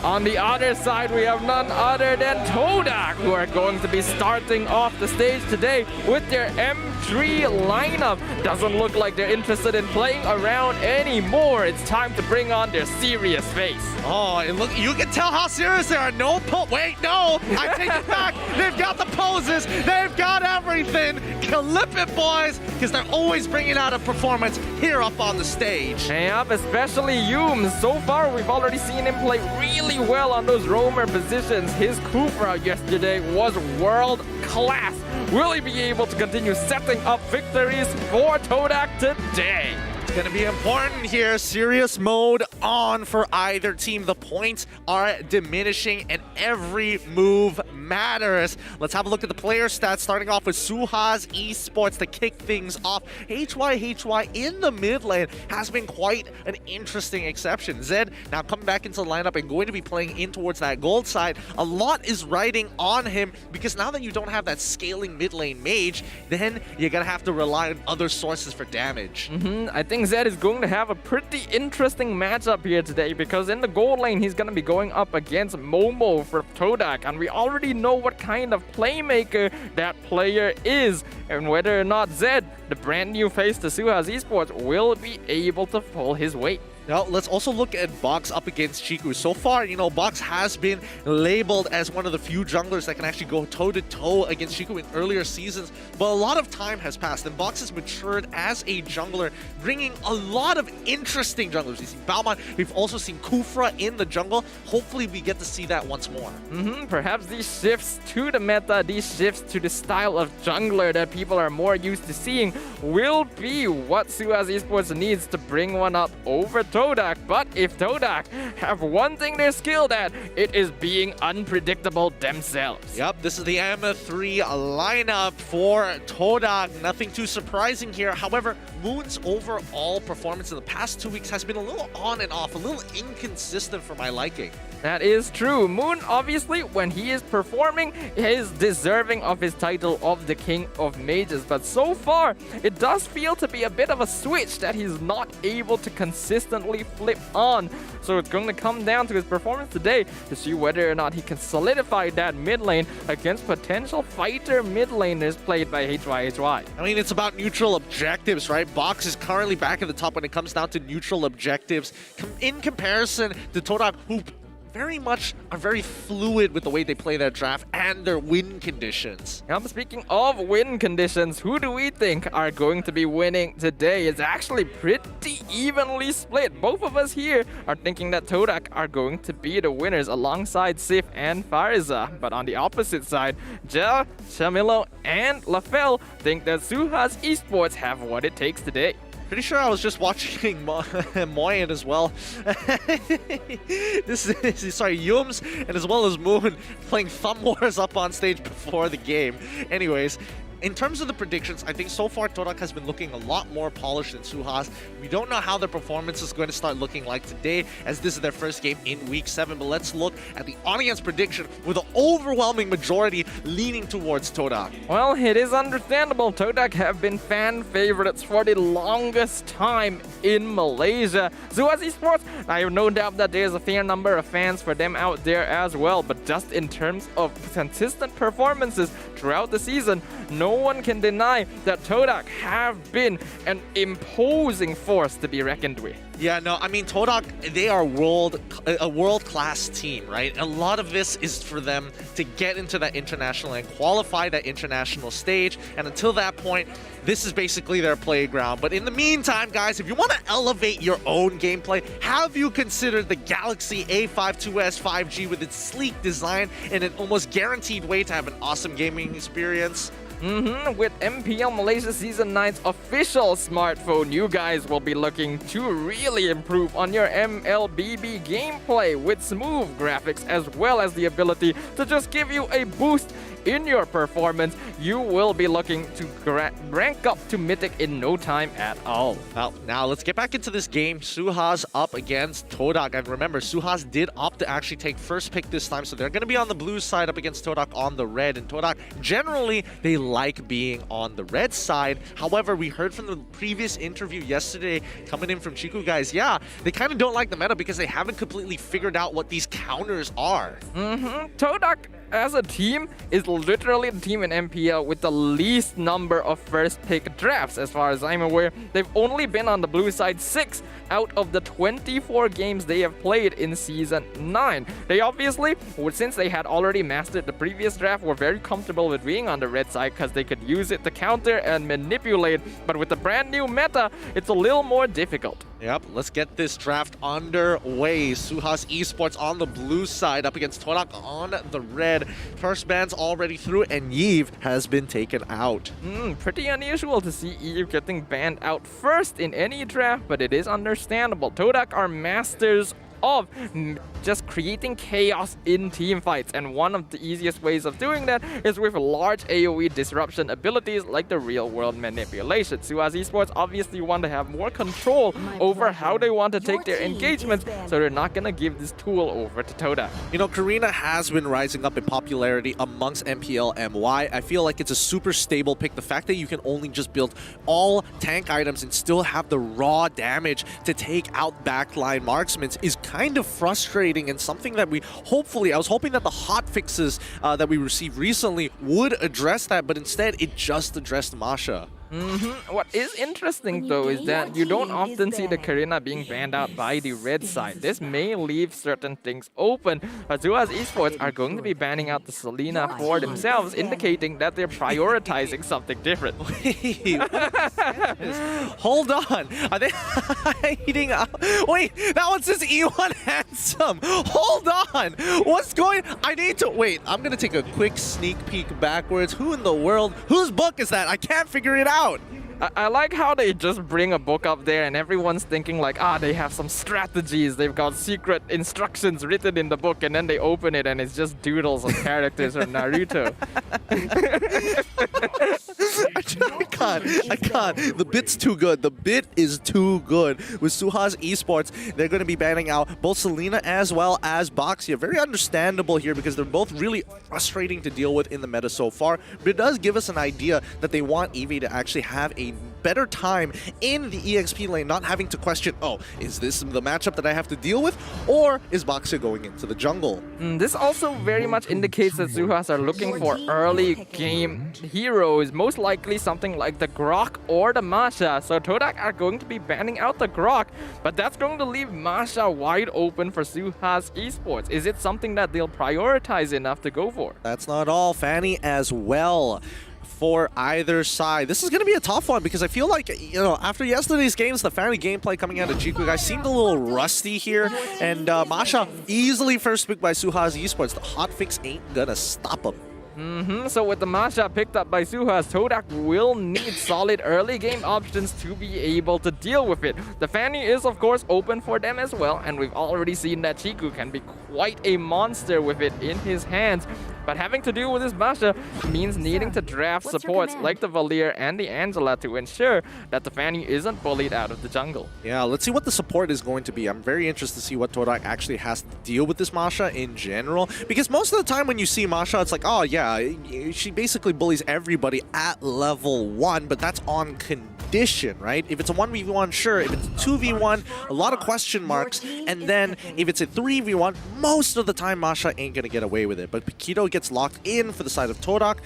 On the other side, we have none other than TODAK, who are going to be starting off the stage today with their M3 lineup. Doesn't look like they're interested in playing around anymore. It's time to bring on their serious face. Oh, and look, you can tell how serious they are. No, wait, no, I take it back. They've got the poses. They've got everything. Clip it, boys, because they're always bringing out a performance here up on the stage. Yep, especially Yoom. So far, we've already seen him play really well on those roamer positions. His Kufra yesterday was world class. Will he be able to continue setting up victories for TODAK today? It's going to be important here. Serious mode on for either team. The points are diminishing and every move matters. Let's have a look at the player stats, starting off with SUHAZ Esports to kick things off. HY in the mid lane has been quite an interesting exception. Zed now coming back into the lineup and going to be playing in towards that gold side. A lot is riding on him because now that you don't have that scaling mid lane mage, then you're going to have to rely on other sources for damage. I think Zed is going to have a pretty interesting matchup here today, because in the gold lane he's going to be going up against Momo for TODAK, and we already know what kind of playmaker that player is, and whether or not Zed, the brand new face to SUHAZ Esports, will be able to pull his weight. Now, let's also look at Box up against Chiku. So far, you know, Box has been labeled as one of the few junglers that can actually go toe-to-toe against Chiku in earlier seasons, but a lot of time has passed, and Box has matured as a jungler, bringing a lot of interesting junglers. We've seen Balmon, we've also seen Kufra in the jungle. Hopefully, we get to see that once more. Perhaps these shifts to the meta, these shifts to the style of jungler that people are more used to seeing, will be what SUHAZ Esports needs to bring one up over TODAK. But if TODAK have one thing they're skilled at, it is being unpredictable themselves. Yep, this is the M3 lineup for TODAK. Nothing too surprising here. However, Moon's overall performance in the past 2 weeks has been a little on and off, a little inconsistent for my liking. That is true. Moon, obviously, when he is performing, is deserving of his title of the King of Mages. But so far, it does feel to be a bit of a switch that he's not able to consistently flip on. So it's going to come down to his performance today to see whether or not he can solidify that mid lane against potential fighter mid laners played by HY. I mean, it's about neutral objectives, right? Box is currently back at the top when it comes down to neutral objectives. In comparison to TODAK, who are very fluid with the way they play their draft and their win conditions. Speaking of win conditions, who do we think are going to be winning today? It's actually pretty evenly split. Both of us here are thinking that TODAK are going to be the winners alongside Sif and Fariza. But on the opposite side, Jel, Shamilo, and LaFell think that SUHAZ Esports have what it takes today. Pretty sure I was just watching Moyen as well. Yums and as well as Moon playing Thumb Wars up on stage before the game. Anyways, in terms of the predictions, I think so far TODAK has been looking a lot more polished than SUHAZ. We don't know how their performance is going to start looking like today, as this is their first game in Week 7. But let's look at the audience prediction with an overwhelming majority leaning towards TODAK. Well, it is understandable. TODAK have been fan favorites for the longest time in Malaysia. SUHAZ Esports, I have no doubt that there's a fair number of fans for them out there as well. But just in terms of consistent performances throughout the season, no one can deny that TODAK have been an imposing force to be reckoned with. Yeah, no, I mean, TODAK, they are a world-class team, right? A lot of this is for them to get into that international and qualify that international stage. And until that point, this is basically their playground. But in the meantime, guys, if you want to elevate your own gameplay, have you considered the Galaxy A52s 5G with its sleek design and an almost guaranteed way to have an awesome gaming experience? With MPL Malaysia Season 9's official smartphone, you guys will be looking to really improve on your MLBB gameplay with smooth graphics as well as the ability to just give you a boost in your performance. You will be looking to rank up to Mythic in no time at all. Well, now let's get back into this game. SUHAZ up against TODAK. And remember, SUHAZ did opt to actually take first pick this time, so they're going to be on the blue side up against TODAK on the red. And TODAK, generally, they like being on the red side. However, we heard from the previous interview yesterday coming in from Chiku guys, yeah, they kind of don't like the meta because they haven't completely figured out what these counters are. TODAK as a team is literally the team in MPL with the least number of first pick drafts. As far as I'm aware, they've only been on the blue side 6 out of the 24 games they have played in Season 9. They obviously, since they had already mastered the previous draft, were very comfortable with being on the red side because they could use it to counter and manipulate. But with the brand new meta, it's a little more difficult. Yep, let's get this draft underway. SUHAZ Esports on the blue side up against TODAK on the red. First ban's already through and Yves has been taken out. Pretty unusual to see Yves getting banned out first in any draft, but it is understandable. TODAK are masters of just creating chaos in team fights, and one of the easiest ways of doing that is with large AoE disruption abilities like the real world manipulation. SUHAZ Esports obviously want to have more control over how they want to take their engagements, so they're not going to give this tool over to TODAK. You know, Karina has been rising up in popularity amongst MPL-MY. I feel like it's a super stable pick. The fact that you can only just build all tank items and still have the raw damage to take out backline marksmen is kind of frustrating, and something that I was hoping that the hot fixes that we received recently would address that, but instead it just addressed Masha. What is interesting though is that you don't often see the Karina being banned out by the red side. This may leave certain things open. SUHAZ Esports are going to be banning out the Selena for themselves, indicating that they're prioritizing something different. Wait, hold on. Are they hiding out? Wait, that one says E1 Handsome. Hold on. What's going? I need to wait. I'm gonna take a quick sneak peek backwards. Who in the world? Whose book is that? I can't figure it out. I like how they just bring a book up there and everyone's thinking like, they have some strategies, they've got secret instructions written in the book, and then they open it and it's just doodles of characters from Naruto. I can't. The bit's too good. The bit is too good. With SUHAZ Esports, they're going to be banning out both Selena as well as Boxia. Very understandable here because they're both really frustrating to deal with in the meta so far. But it does give us an idea that they want Eevee to actually have a better time in the EXP lane, not having to question, oh, is this the matchup that I have to deal with? Or is Boxia going into the jungle? This also very much indicates that SUHAZ are looking for early game heroes, most likely something like the Grok or the Masha. So TODAK are going to be banning out the Grok, but that's going to leave Masha wide open for SUHAZ Esports. Is it something that they'll prioritize enough to go for? That's not all. Fanny as well. For either side. This is going to be a tough one because I feel like, you know, after yesterday's games, the Fanny gameplay coming out of Chiku guys seemed a little rusty here, and Masha easily first picked by SUHAZ Esports. The hotfix ain't gonna stop him. So with the Masha picked up by SUHAZ, TODAK will need solid early game options to be able to deal with it. The Fanny is of course open for them as well, and we've already seen that Chiku can be quite a monster with it in his hands. But having to deal with this Masha means needing to draft supports like the Valier and the Angela to ensure that the Fanny isn't bullied out of the jungle. Yeah, let's see what the support is going to be. I'm very interested to see what TODAK actually has to deal with this Masha in general. Because most of the time when you see Masha, it's like, oh yeah, she basically bullies everybody at level 1, but that's on condition, right? If it's a 1v1, sure. If it's a 2v1, a lot of question marks. And then if it's a 3v1, most of the time Masha ain't gonna get away with it. But Paquito gets locked in for the side of TODAK.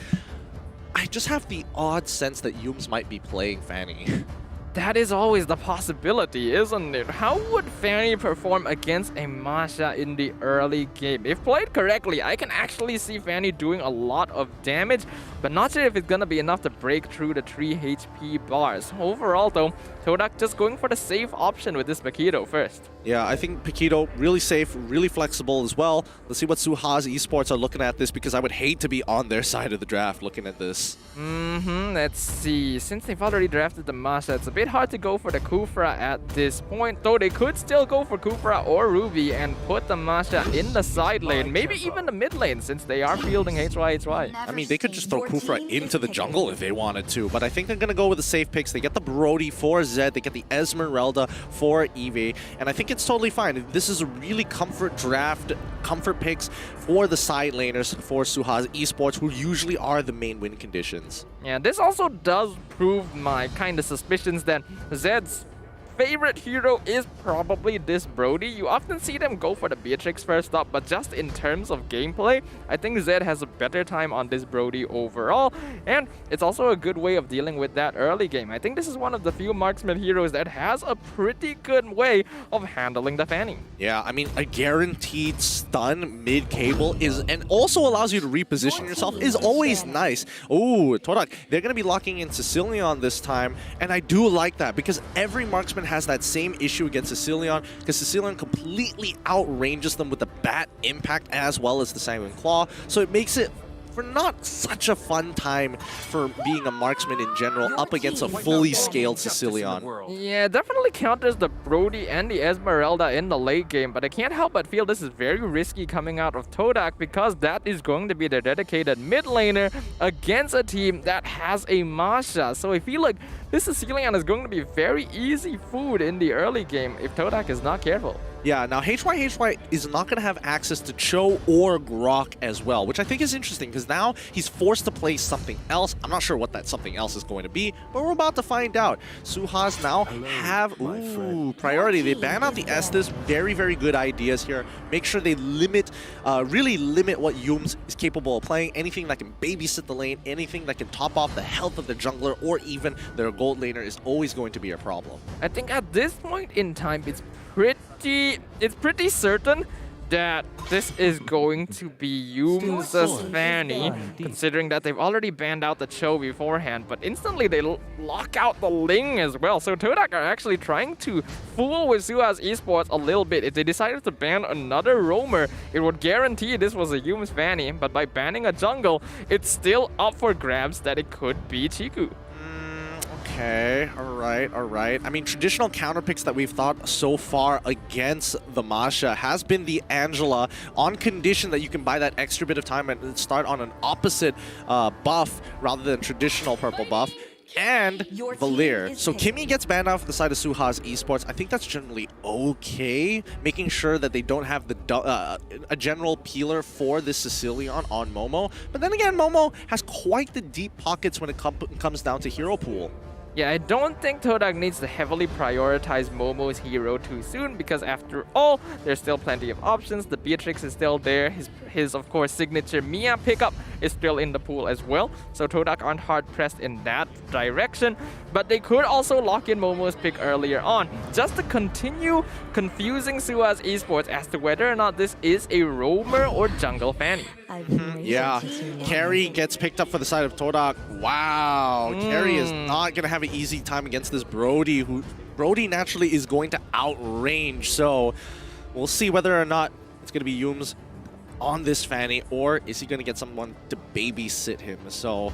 I just have the odd sense that Yums might be playing Fanny. that is always the possibility, isn't it? How would Fanny perform against a Masha in the early game? If played correctly, I can actually see Fanny doing a lot of damage, but not sure if it's gonna be enough to break through the 3 HP bars. Overall though, TODAK just going for the safe option with this Paquito first. Yeah, I think Paquito really safe, really flexible as well. Let's see what SUHAZ Esports are looking at this, because I would hate to be on their side of the draft looking at this. Let's see. Since they've already drafted the Masha, it's a bit hard to go for the Kufra at this point, though they could still go for Kufra or Ruby and put the Masha in the side lane, maybe even the mid lane, since they are fielding HY. I mean, they could just throw Kufra into the jungle if they wanted to, but I think they're going to go with the safe picks. They get the Brody for Zed, they get the Esmeralda for Eve, and I think it's totally fine. This is a really comfort draft, comfort picks for the side laners for SUHAZ Esports, who usually are the main win conditions. Yeah, this also does prove my kind of suspicions that Zed's favorite hero is probably this Brody. You often see them go for the Beatrix first up, but just in terms of gameplay, I think Zed has a better time on this Brody overall, and it's also a good way of dealing with that early game. I think this is one of the few marksman heroes that has a pretty good way of handling the Fanny. Yeah, I mean, a guaranteed stun mid-cable is, and also allows you to reposition yourself, is always nice. Oh, TODAK, they're going to be locking in Sicilian this time, and I do like that, because every marksman has that same issue against Sicilian, because Sicilian completely outranges them with the bat impact as well as the Sanguine Claw, so it makes it for not such a fun time for being a marksman in general up against a fully scaled Sicilian. Yeah, definitely counters the Brody and the Esmeralda in the late game, but I can't help but feel this is very risky coming out of TODAK, because that is going to be their dedicated mid laner against a team that has a Masha. So I feel like this Sicilian is going to be very easy food in the early game if TODAK is not careful. Yeah, now HY is not going to have access to Cho or Grok as well, which I think is interesting, because now he's forced to play something else. I'm not sure what that something else is going to be, but we're about to find out. SUHAZ now have priority. They ban out the Estes. Very, very good ideas here. Make sure they limit, really limit what Yums is capable of playing. Anything that can babysit the lane, anything that can top off the health of the jungler, or even their gold laner is always going to be a problem. I think at this point in time, it's pretty certain that this is going to be Yums' Fanny, considering that they've already banned out the Cho beforehand, but instantly they lock out the Ling as well. So TODAK are actually trying to fool with SUHAZ Esports a little bit. If they decided to ban another roamer, it would guarantee this was a Yums Fanny, but by banning a jungle, it's still up for grabs that it could be Chiku. Okay, all right. I mean, traditional counter picks that we've thought so far against the Masha has been the Angela, on condition that you can buy that extra bit of time and start on an opposite buff rather than traditional purple buff, and Valir. So Kimmy gets banned out for the side of SUHAZ Esports. I think that's generally okay, making sure that they don't have the a general peeler for this Sicilian on Momo. But then again, Momo has quite the deep pockets when it comes down to hero pool. Yeah, I don't think TODAK needs to heavily prioritize Momo's hero too soon, because after all, there's still plenty of options. The Beatrix is still there. His of course, signature Mia pickup is still in the pool as well. So TODAK aren't hard-pressed in that direction. But they could also lock in Momo's pick earlier on, just to continue confusing SUHAZ Esports as to whether or not this is a roamer or jungle Fanny. Yeah, Carry gets picked up for the side of TODAK. Wow, Carry is not going to have an easy time against this Brody, who Brody naturally is going to outrange. So we'll see whether or not it's going to be Yums on this Fanny, or is he going to get someone to babysit him. So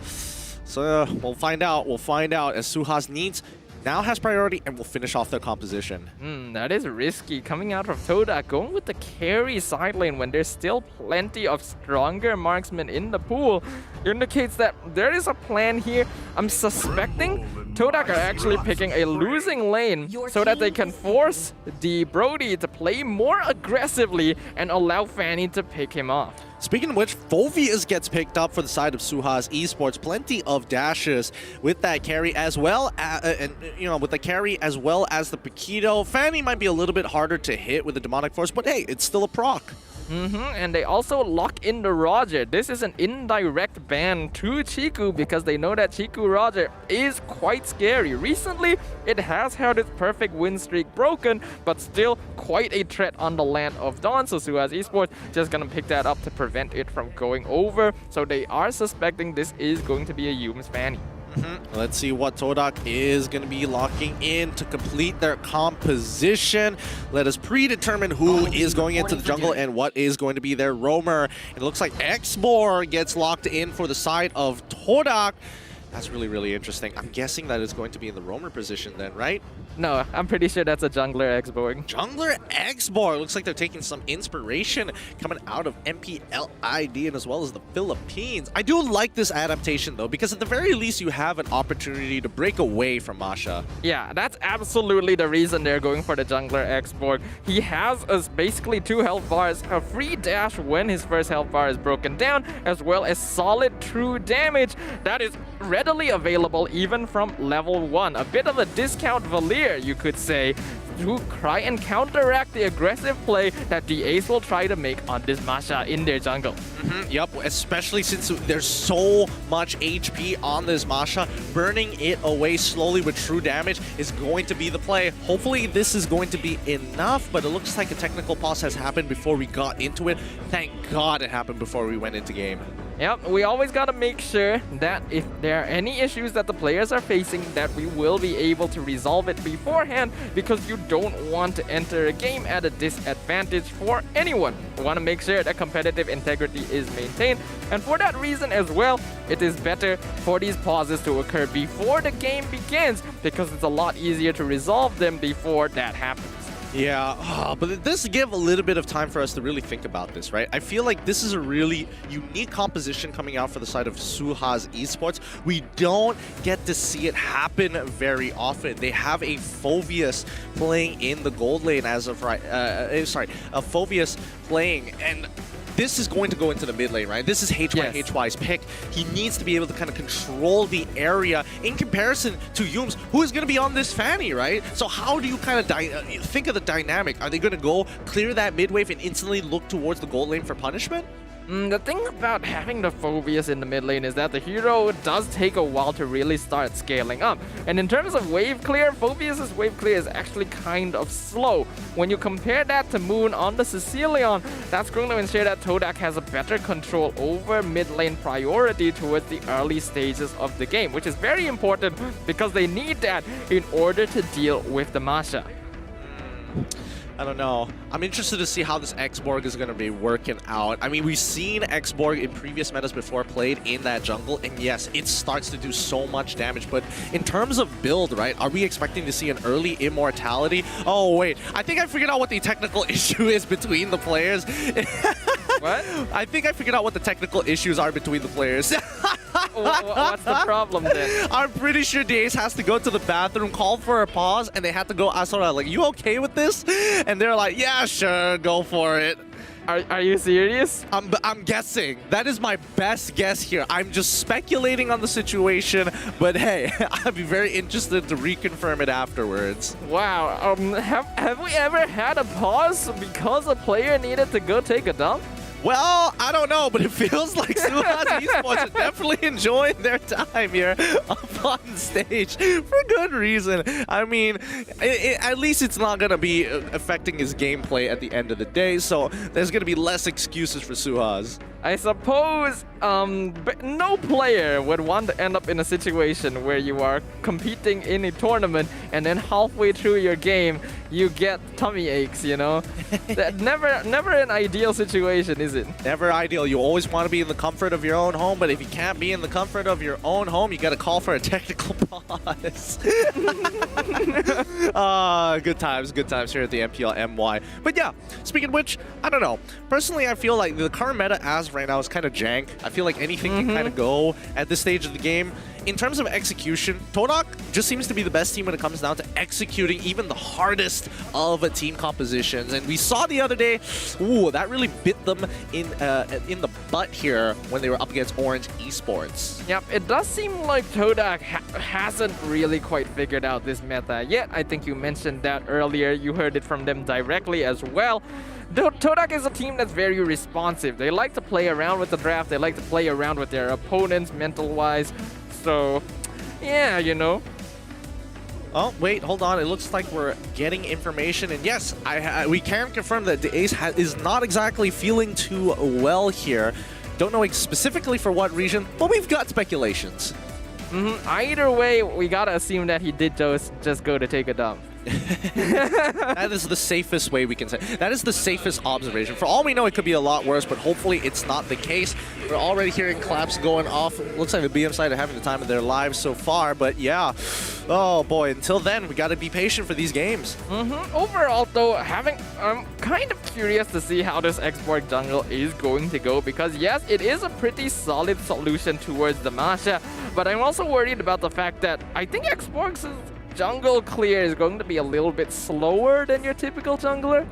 we'll find out. We'll find out, as SUHAZ now has priority and will finish off their composition. That is risky coming out of TODAK, going with the carry side lane when there's still plenty of stronger marksmen in the pool indicates that there is a plan here. I'm suspecting TODAK are actually picking a losing lane so that they can force the Brody to play more aggressively and allow Fanny to pick him off. Speaking of which, Phoveus gets picked up for the side of SUHAZ Esports. Plenty of dashes with that carry as well, with the carry as well as the Paquito. Fanny might be a little bit harder to hit with the Demonic Force, but hey, it's still a proc. And they also lock in the Roger. This is an indirect ban to Chiku because they know that Chiku Roger is quite scary. Recently, it has had its perfect win streak broken, but still quite a threat on the land of Dawn. So SUHAZ Esports just gonna pick that up to prevent it from going over. So they are suspecting this is going to be a Yums Fanny. Let's see what TODAK is going to be locking in to complete their composition. Let us predetermine who is going into the jungle and what is going to be their roamer. It looks like Xbor gets locked in for the side of TODAK. That's really, really interesting. I'm guessing that it's going to be in the roamer position then, right? No, I'm pretty sure that's a jungler Xborg. Jungler Xborg. Looks like they're taking some inspiration coming out of MPL-ID and as well as the Philippines. I do like this adaptation though, because at the very least you have an opportunity to break away from Masha. Yeah, that's absolutely the reason they're going for the jungler Xborg. He has basically 2 health bars, a free dash when his first health bar is broken down, as well as solid true damage that is readily available even from level 1. A bit of a discount Valir, you could say, to try and counteract the aggressive play that the Ace will try to make on this Masha in their jungle. Yep, especially since there's so much HP on this Masha. Burning it away slowly with true damage is going to be the play. Hopefully this is going to be enough, but it looks like a technical pause has happened before we got into it. Thank God it happened before we went into game. Yep, we always got to make sure that if there are any issues that the players are facing, that we will be able to resolve it beforehand, because you don't want to enter a game at a disadvantage for anyone. We want to make sure that competitive integrity is maintained, and for that reason as well, it is better for these pauses to occur before the game begins, because it's a lot easier to resolve them before that happens. Yeah, but it does give a little bit of time for us to really think about this, right? I feel like this is a really unique composition coming out for the side of SUHAZ Esports. We don't get to see it happen very often. They have a Phoveus playing in the gold lane as of right. A Phoveus playing, and this is going to go into the mid lane, right? This is HY's pick. He needs to be able to kind of control the area in comparison to Yums, who is going to be on this Fanny, right? So how do you kind of think of the dynamic? Are they going to go clear that mid wave and instantly look towards the gold lane for punishment? The thing about having the Phoveus in the mid lane is that the hero does take a while to really start scaling up. And in terms of wave clear, Phoveus' wave clear is actually kind of slow. When you compare that to Moon on the Sicilian, that's going to ensure that TODAK has a better control over mid lane priority towards the early stages of the game, which is very important because they need that in order to deal with the Masha. I don't know. I'm interested to see how this Xborg is going to be working out. I mean, we've seen Xborg in previous metas before played in that jungle, and yes, it starts to do so much damage, but in terms of build, right, are we expecting to see an early immortality? Oh, wait. I think I figured out what the technical issue is between the players. What? I think I figured out what the technical issues are between the players. What's the problem then? I'm pretty sure Dace has to go to the bathroom, call for a pause, and they had to go ask Sora, like, you okay with this? And they're like, yeah, sure, go for it. Are you serious? I'm guessing. That is my best guess here. I'm just speculating on the situation, but hey, I'd be very interested to reconfirm it afterwards. Wow. Have we ever had a pause because a player needed to go take a dump? Well, I don't know, but it feels like SUHAZ Esports are definitely enjoying their time here up on stage for good reason. I mean, at least it's not going to be affecting his gameplay at the end of the day, so there's going to be less excuses for SUHAZ. I suppose no player would want to end up in a situation where you are competing in a tournament and then halfway through your game you get tummy aches, you know? That never an ideal situation, is it? Never ideal. You always want to be in the comfort of your own home, but if you can't be in the comfort of your own home, you got to call for a technical pause. Good times here at the MPL-MY. But yeah, speaking of which, I don't know. Personally, I feel like the current meta as right now is kind of jank. I feel like anything can kind of go at this stage of the game. in terms of execution, TODAK just seems to be the best team when it comes down to executing even the hardest of team compositions. And we saw the other day, that really bit them in the butt here when they were up against Orange Esports. Yep, it does seem like TODAK hasn't really quite figured out this meta yet. I think you mentioned that earlier. You heard it from them directly as well. TODAK is a team that's very responsive. They like to play around with the draft. They like to play around with their opponents mental-wise. So, yeah, you know. Oh, wait, hold on. It looks like we're getting information. And yes, we can confirm that the Ace is not exactly feeling too well here. Don't know specifically for what region, but we've got speculations. Either way, we gotta assume that he did just go to take a dump. That is the safest way we can say. That is the safest observation. For all we know, it could be a lot worse, but hopefully it's not the case. We're already hearing claps going off. Looks like the BM side are having the time of their lives so far, but yeah. Oh boy, until then, we gotta be patient for these games. Overall though, I'm kind of curious to see how this Export jungle is going to go, because yes, it is a pretty solid solution towards the Masha, but I'm also worried about the fact that I think Export's jungle clear is going to be a little bit slower than your typical jungler.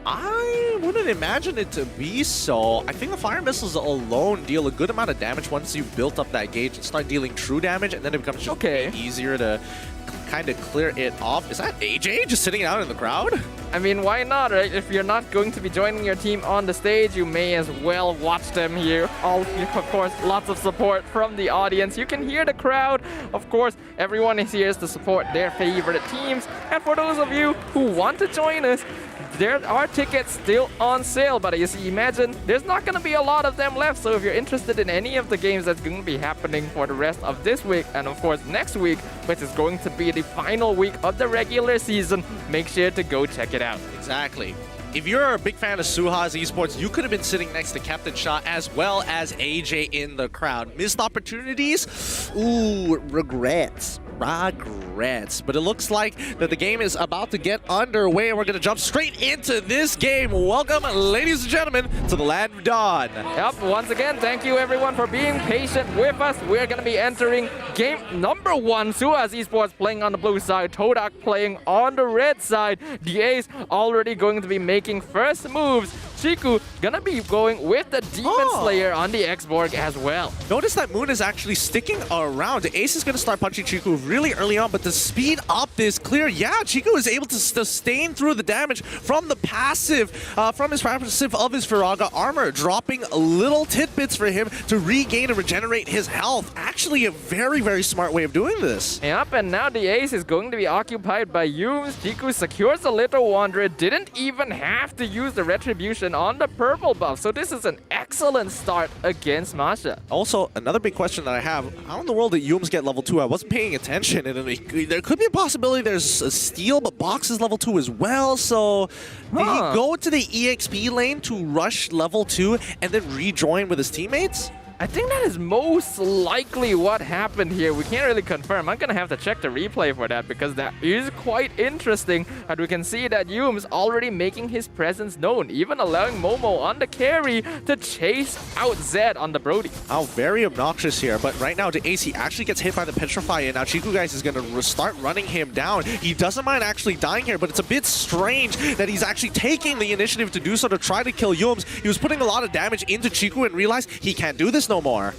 I wouldn't imagine it to be so. I think the fire missiles alone deal a good amount of damage once you've built up that gauge and start dealing true damage, and then it becomes just easier to kind of clear it off. Is that AJ just sitting out in the crowd? I mean, why not, right? If you're not going to be joining your team on the stage, you may as well watch them here. Of course, lots of support from the audience. You can hear the crowd. Of course, everyone is here to support their favorite teams. And for those of you who want to join us, there are tickets still on sale, but you see, imagine there's not going to be a lot of them left. So if you're interested in any of the games that's going to be happening for the rest of this week, and of course next week, which is going to be the final week of the regular season, make sure to go check it out. Exactly. If you're a big fan of SUHAZ Esports, you could have been sitting next to Captain Shah as well as AJ in the crowd. Missed opportunities? Ooh, regrets. But it looks like that the game is about to get underway, and we're going to jump straight into this game. Welcome, ladies and gentlemen, to the Land of Dawn. Yep, once again, thank you everyone for being patient with us. We're going to be entering game number 1. SUHAZ Esports playing on the blue side, TODAK playing on the red side. The Ace already going to be making first moves. Chiku gonna be going with the Demon Slayer on the X-Borg as well. Notice that Moon is actually sticking around. Ace is gonna start punching Chiku really early on, but to speed up this clear, yeah, Chiku is able to sustain through the damage from the passive, from his passive of his Firaga armor, dropping little tidbits for him to regain and regenerate his health. Actually, a very, very smart way of doing this. Yep, and now the Ace is going to be occupied by Yumes. Chiku secures the Little Wanderer, didn't even have to use the Retribution on the purple buff, so this is an excellent start against Masha. Also, another big question that I have, how in the world did Yumes get level 2? I wasn't paying attention, and there could be a possibility there's a steal, but Box is level 2 as well, so did he go to the EXP lane to rush level 2 and then rejoin with his teammates? I think that is most likely what happened here. We can't really confirm. I'm going to have to check the replay for that, because that is quite interesting. And we can see that Yume's already making his presence known, even allowing Momo on the carry to chase out Zed on the Brody. Oh, very obnoxious here. But right now, the AC actually gets hit by the Petrify, and now Chiku guys is going to start running him down. He doesn't mind actually dying here, but it's a bit strange that he's actually taking the initiative to do so to try to kill Yumes. He was putting a lot of damage into Chiku and realized he can't do this no more.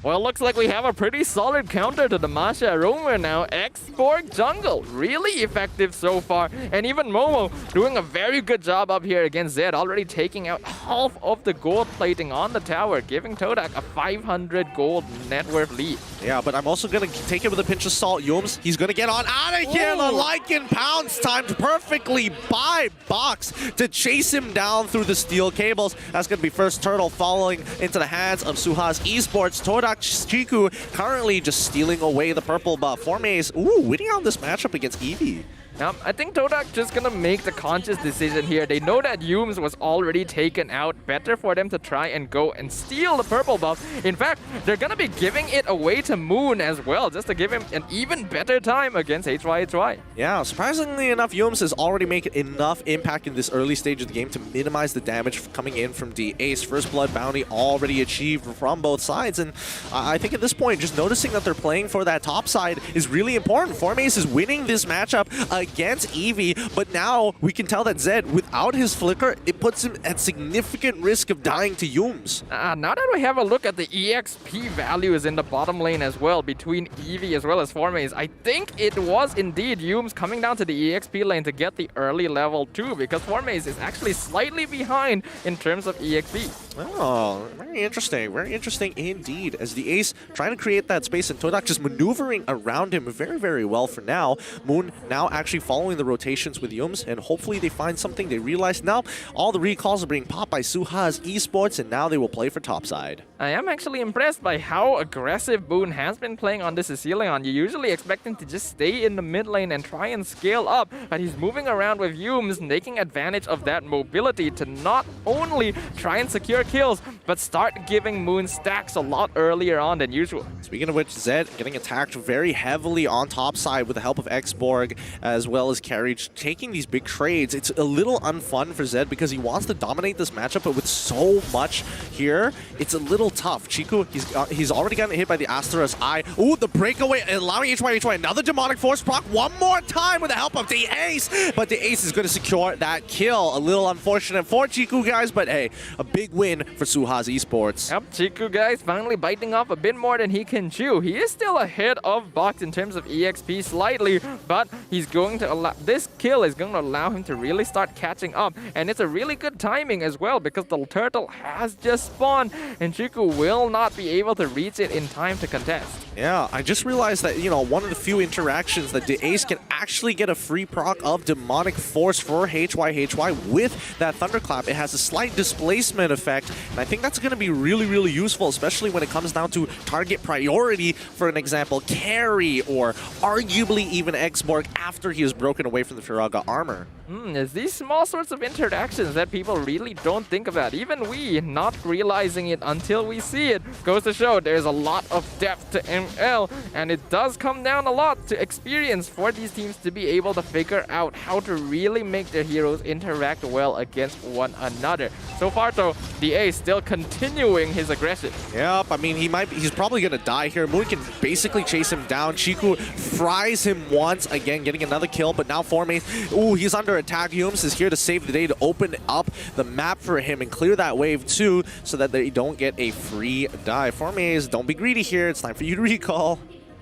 Well, looks like we have a pretty solid counter to the Masha Roamer now. X-Borg jungle, really effective so far. And even Momo doing a very good job up here against Zed, already taking out half of the gold plating on the tower, giving TODAK a 500 gold net worth lead. Yeah, but I'm also going to take it with a pinch of salt. Yumes, he's going to get on out of here. The Lycan pounce timed perfectly by Box to chase him down through the steel cables. That's going to be first turtle falling into the hands of SUHAZ Esports. TODAK Chiku currently just stealing away the purple buff. Formaze, winning on this matchup against Eevee. I think TODAK just gonna make the conscious decision here. They know that Yums was already taken out. Better for them to try and go and steal the purple buff. In fact, they're gonna be giving it away to Moon as well, just to give him an even better time against HYHY. Yeah, surprisingly enough, Yums has already made enough impact in this early stage of the game to minimize the damage coming in from the Ace. First blood bounty already achieved from both sides, and I think at this point, just noticing that they're playing for that top side is really important. FormAce is winning this matchup against Eevee, but now we can tell that Zed, without his flicker, it puts him at significant risk of dying to Yums. Now that we have a look at the EXP values in the bottom lane as well, between Eevee as well as FormAce, I think it was indeed Yums coming down to the EXP lane to get the early level 2, because FormAce is actually slightly behind in terms of EXP. Oh, very interesting indeed, as the Ace trying to create that space and TODAK just maneuvering around him very, very well for now. Moon now actually following the rotations with Yums, and hopefully they find something. They realize now all the recalls are being popped by SUHAZ Esports, and now they will play for topside. I am actually impressed by how aggressive Boone has been playing on this Cecilion. You usually expect him to just stay in the mid lane and try and scale up, but he's moving around with Yums, taking advantage of that mobility to not only try and secure kills, but start giving Moon stacks a lot earlier on than usual. Speaking of which, Zed getting attacked very heavily on top side with the help of Xborg as well as Carriage, taking these big trades. It's a little unfun for Zed because he wants to dominate this matchup, but with so much here, it's a little tough. Chiku, he's already gotten hit by the Asterisk Eye. Ooh, the breakaway, allowing HY another demonic force proc one more time with the help of the Ace, but the Ace is going to secure that kill. A little unfortunate for Chiku, guys, but hey, a big win for SUHAZ Esports. Yep, Chiku, guys, finally biting off a bit more than he can chew. He is still ahead of Box in terms of EXP slightly, but he's going to allow, this kill is going to allow him to really start catching up, and it's a really good timing as well because the turtle has just spawned and Chiku will not be able to reach it in time to contest. Yeah, I just realized that, you know, one of the few interactions that the Ace can actually get a free proc of Demonic Force for HY with that Thunderclap. It has a slight displacement effect, and I think that's going to be really, really useful, especially when it comes down to target priority, for an example, Carry, or arguably even Xborg after he is broken away from the Firaga armor. It's these small sorts of interactions that people really don't think about. Even we, not realizing it until we see it, goes to show there's a lot of depth to ML, and it does come down a lot to experience for these teams to be able to figure out how to really make their heroes interact well against one another. So far though, the Ace still continuing his aggression. Yep, I mean, he's probably gonna die here. Moon can basically chase him down. Chiku fries him once, again getting another kill, but now FormAce, ooh, he's under attack. Yums is here to save the day, to open up the map for him and clear that wave too, so that they don't get a free dive. FormAce, don't be greedy here. It's time for you to recall.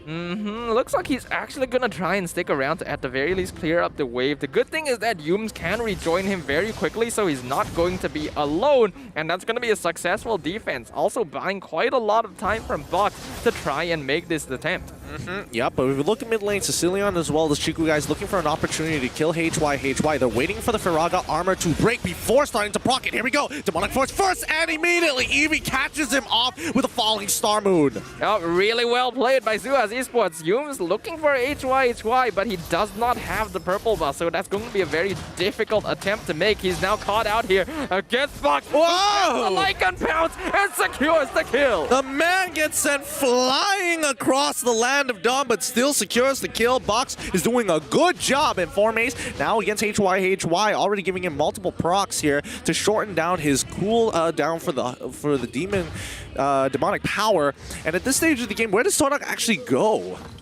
Looks like he's actually gonna try and stick around to at the very least clear up the wave. The good thing is that Yums can rejoin him very quickly, so he's not going to be alone, and that's gonna be a successful defense. Also buying quite a lot of time from Box to try and make this attempt. Yep, but if we look at mid lane, Cecilion as well as Chiku, guys, looking for an opportunity to kill HY. They're waiting for the Firaga armor to break before starting to proc it. Here we go. Demonic Force first, and immediately Eevee catches him off with a falling Star Moon. Oh, really well played by SUHAZ Esports. Yums looking for HY, but he does not have the purple buff, so that's going to be a very difficult attempt to make. He's now caught out here against Fox. Whoa! The Lycan pounce and secures the kill. The man gets sent flying across the land of Dawn, but still secures the kill. Box is doing a good job in FormAce. Now against HY, already giving him multiple procs here to shorten down his cool down for the demon demonic power. And at this stage of the game, where does TODAK actually go?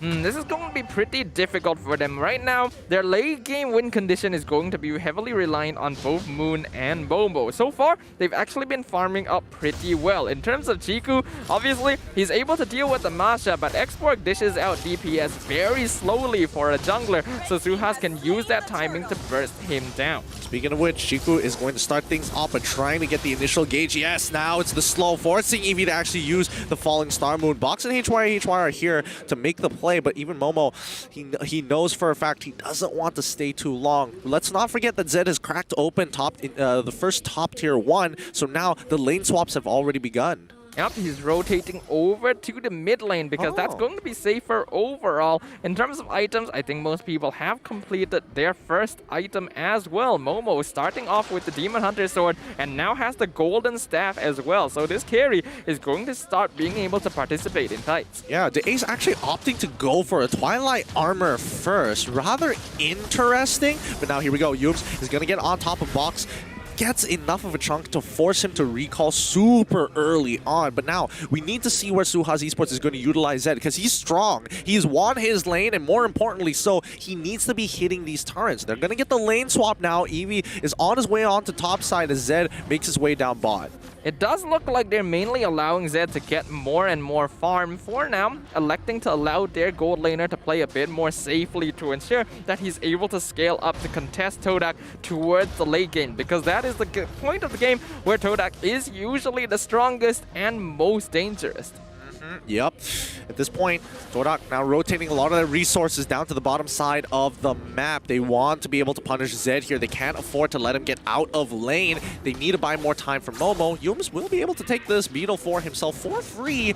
This is going to be pretty difficult for them. Right now, their late game win condition is going to be heavily reliant on both Moon and Bombo. So far, they've actually been farming up pretty well. In terms of Chiku, obviously, he's able to deal with the Masha, but Xborg dishes out DPS very slowly for a jungler, so SUHAZ can use that timing to burst him down. Speaking of which, Chiku is going to start things off by trying to get the initial gauge. Yes, now it's the slow, forcing Eevee to actually use the falling Star Moon. Box and HY are here to make the play, but even Momo, he knows for a fact he doesn't want to stay too long. Let's not forget that Zed has cracked open the first top tier 1, so now the lane swaps have already begun. Yep, he's rotating over to the mid lane because that's going to be safer overall. In terms of items, I think most people have completed their first item as well. Momo starting off with the Demon Hunter sword and now has the golden staff as well. So this carry is going to start being able to participate in fights. Yeah, the Ace actually opting to go for a Twilight armor first. Rather interesting. But now here we go. Yums is going to get on top of Box. Gets enough of a chunk to force him to recall super early on. But now we need to see where SUHAZ Esports is going to utilize Zed because he's strong. He's won his lane, and more importantly so, he needs to be hitting these turrets. They're going to get the lane swap now. Eevee is on his way onto top side as Zed makes his way down bot. It does look like they're mainly allowing Zed to get more and more farm for now, electing to allow their gold laner to play a bit more safely to ensure that he's able to scale up to contest TODAK towards the late game, because that is the point of the game where TODAK is usually the strongest and most dangerous. Yep. At this point, TODAK now rotating a lot of their resources down to the bottom side of the map. They want to be able to punish Zed here. They can't afford to let him get out of lane. They need to buy more time for Momo. Yums will be able to take this beetle for himself for free.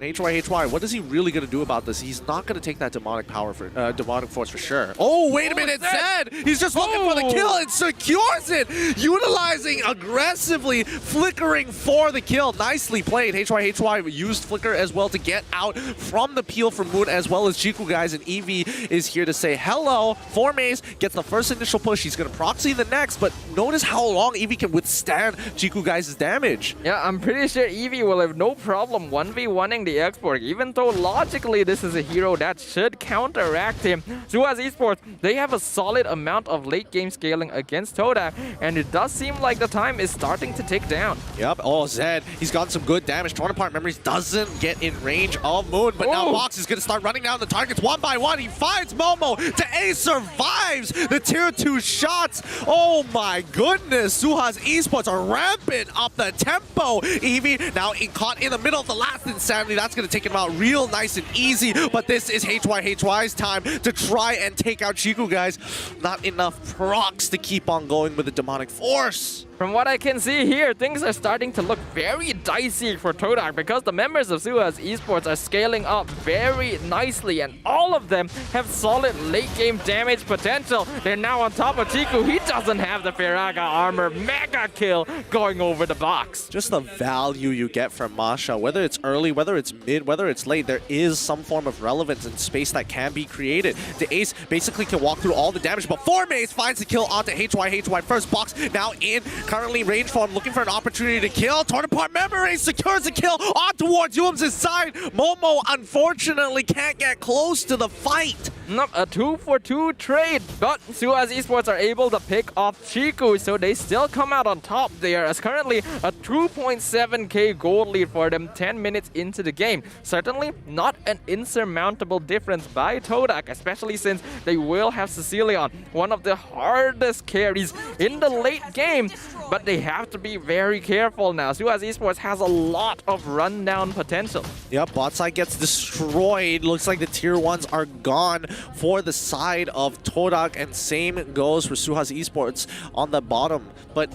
HY, what is he really going to do about this? He's not going to take that demonic power for demonic force for sure. Oh, wait a minute, Zed! He's just looking for the kill and secures it! Utilizing aggressively, flickering for the kill. Nicely played. HY used flicker as well to get out from the peel from Moon as well as Jiku guys, and Eevee is here to say hello. Maze gets the first initial push. He's going to proxy the next, but notice how long Eevee can withstand Jiku guys' damage. Yeah, I'm pretty sure Eevee will have no problem 1v1ing the Export, even though logically this is a hero that should counteract him. SUHAZ Esports, they have a solid amount of late game scaling against TODAK, and it does seem like the time is starting to tick down. Yep, oh Zed, he's gotten some good damage. Torn Apart Memories doesn't get in range of Moon, but now Box is going to start running down the targets one by one. He finds Momo, to Ace survives the tier 2 shots. Oh my goodness, SUHAZ Esports are ramping up the tempo. Eevee now caught in the middle of the last insanity. That's going to take him out real nice and easy, but this is HY's time to try and take out Jiku guys. Not enough procs to keep on going with the demonic force. From what I can see here, things are starting to look very dicey for TODAK because the members of SUHAZ Esports are scaling up very nicely, and all of them have solid late game damage potential. They're now on top of Jiku. He doesn't have the Firaga armor. Mega kill going over the box. Just the value you get from Masha, whether it's early, whether it's mid, whether it's late, there is some form of relevance and space that can be created. The Ace basically can walk through all the damage, but Maze finds the kill onto HY. First Box now in. Currently range form, looking for an opportunity to kill. Torn Apart Memory secures the kill on towards Yums' side. Momo unfortunately can't get close to the fight. Nope, a 2-for-2 trade, but SUHAZ Esports are able to pick off Jiku, so they still come out on top there as currently a 2.7k gold lead for them 10 minutes into the game. Certainly not an insurmountable difference by TODAK, especially since they will have Cecilion, one of the hardest carries in the late game. But they have to be very careful now. SUHAZ Esports has a lot of rundown potential. Yep, bot side gets destroyed. Looks like the tier 1s are gone for the side of TODAK, and same goes for SUHAZ Esports on the bottom. But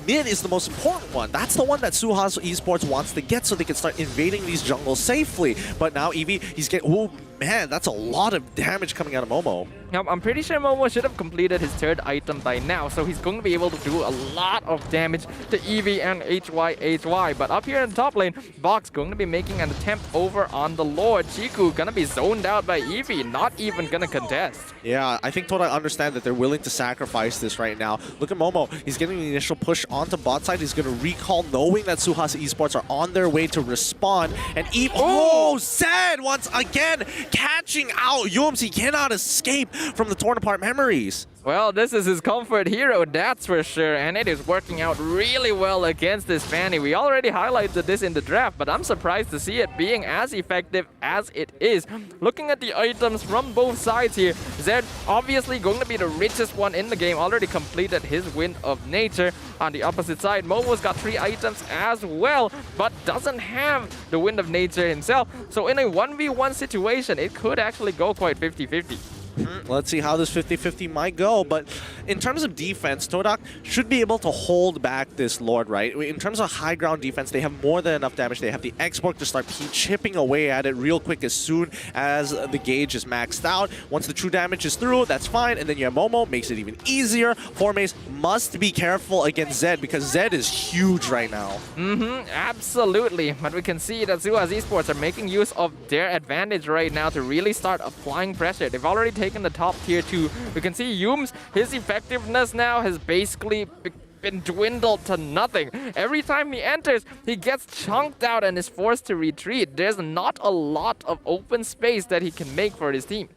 mid is the most important one. That's the one that SUHAZ Esports wants to get so they can start invading these jungles safely. But now Eevee, he's getting... Oh man, that's a lot of damage coming out of Momo. Now, I'm pretty sure Momo should have completed his third item by now, so he's going to be able to do a lot of damage to Eevee and HY. But up here in top lane, Box going to be making an attempt over on the Lord. Jiku gonna be zoned out by Eevee, not even gonna contest. Yeah, I think TODAK understand that they're willing to sacrifice this right now. Look at Momo. He's getting the initial push onto bot side. He's going to recall knowing that SUHAZ Esports are on their way to respawn. And Eevee, oh, Zed once again catching out Yums. He cannot escape from the Torn Apart Memories. Well, this is his comfort hero, that's for sure, and it is working out really well against this Fanny. We already highlighted this in the draft, but I'm surprised to see it being as effective as it is. Looking at the items from both sides here, Zed obviously going to be the richest one in the game, already completed his Wind of Nature. On the opposite side, Momo's got 3 items as well, but doesn't have the Wind of Nature himself. So in a 1v1 situation, it could actually go quite 50-50. Let's see how this 50-50 might go, but in terms of defense, TODAK should be able to hold back this Lord, right? In terms of high ground defense, they have more than enough damage. They have the export to start chipping away at it real quick as soon as the gauge is maxed out. Once the true damage is through, that's fine, and then you have Momo, makes it even easier. Formace must be careful against Zed because Zed is huge right now. Absolutely, but we can see that SUHAZ Esports are making use of their advantage right now to really start applying pressure. They've already taken the top tier 2. We can see Yums, his effectiveness now has basically been dwindled to nothing. Every time he enters, he gets chunked out and is forced to retreat. There's not a lot of open space that he can make for his team.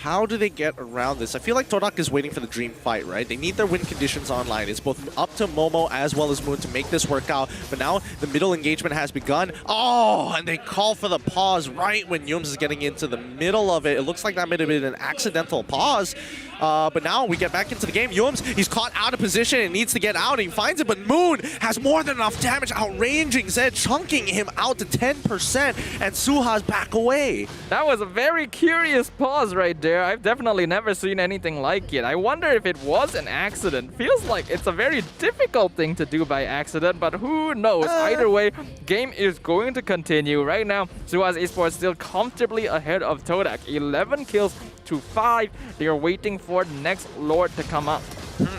How do they get around this? I feel like TODAK is waiting for the dream fight, right? They need their win conditions online. It's both up to Momo as well as Moon to make this work out. But now the middle engagement has begun. Oh, and they call for the pause right when Yums is getting into the middle of it. It looks like that may have been an accidental pause. But now we get back into the game. Yums, he's caught out of position and needs to get out. He finds it, but Moon has more than enough damage, outranging Zed, chunking him out to 10%, and SUHAZ back away. That was a very curious pause right there. I've definitely never seen anything like it. I wonder if it was an accident. Feels like it's a very difficult thing to do by accident, but who knows? Either way, game is going to continue. Right now, SUHAZ Esports still comfortably ahead of TODAK. 11 kills to 5. They are waiting for the next Lord to come up.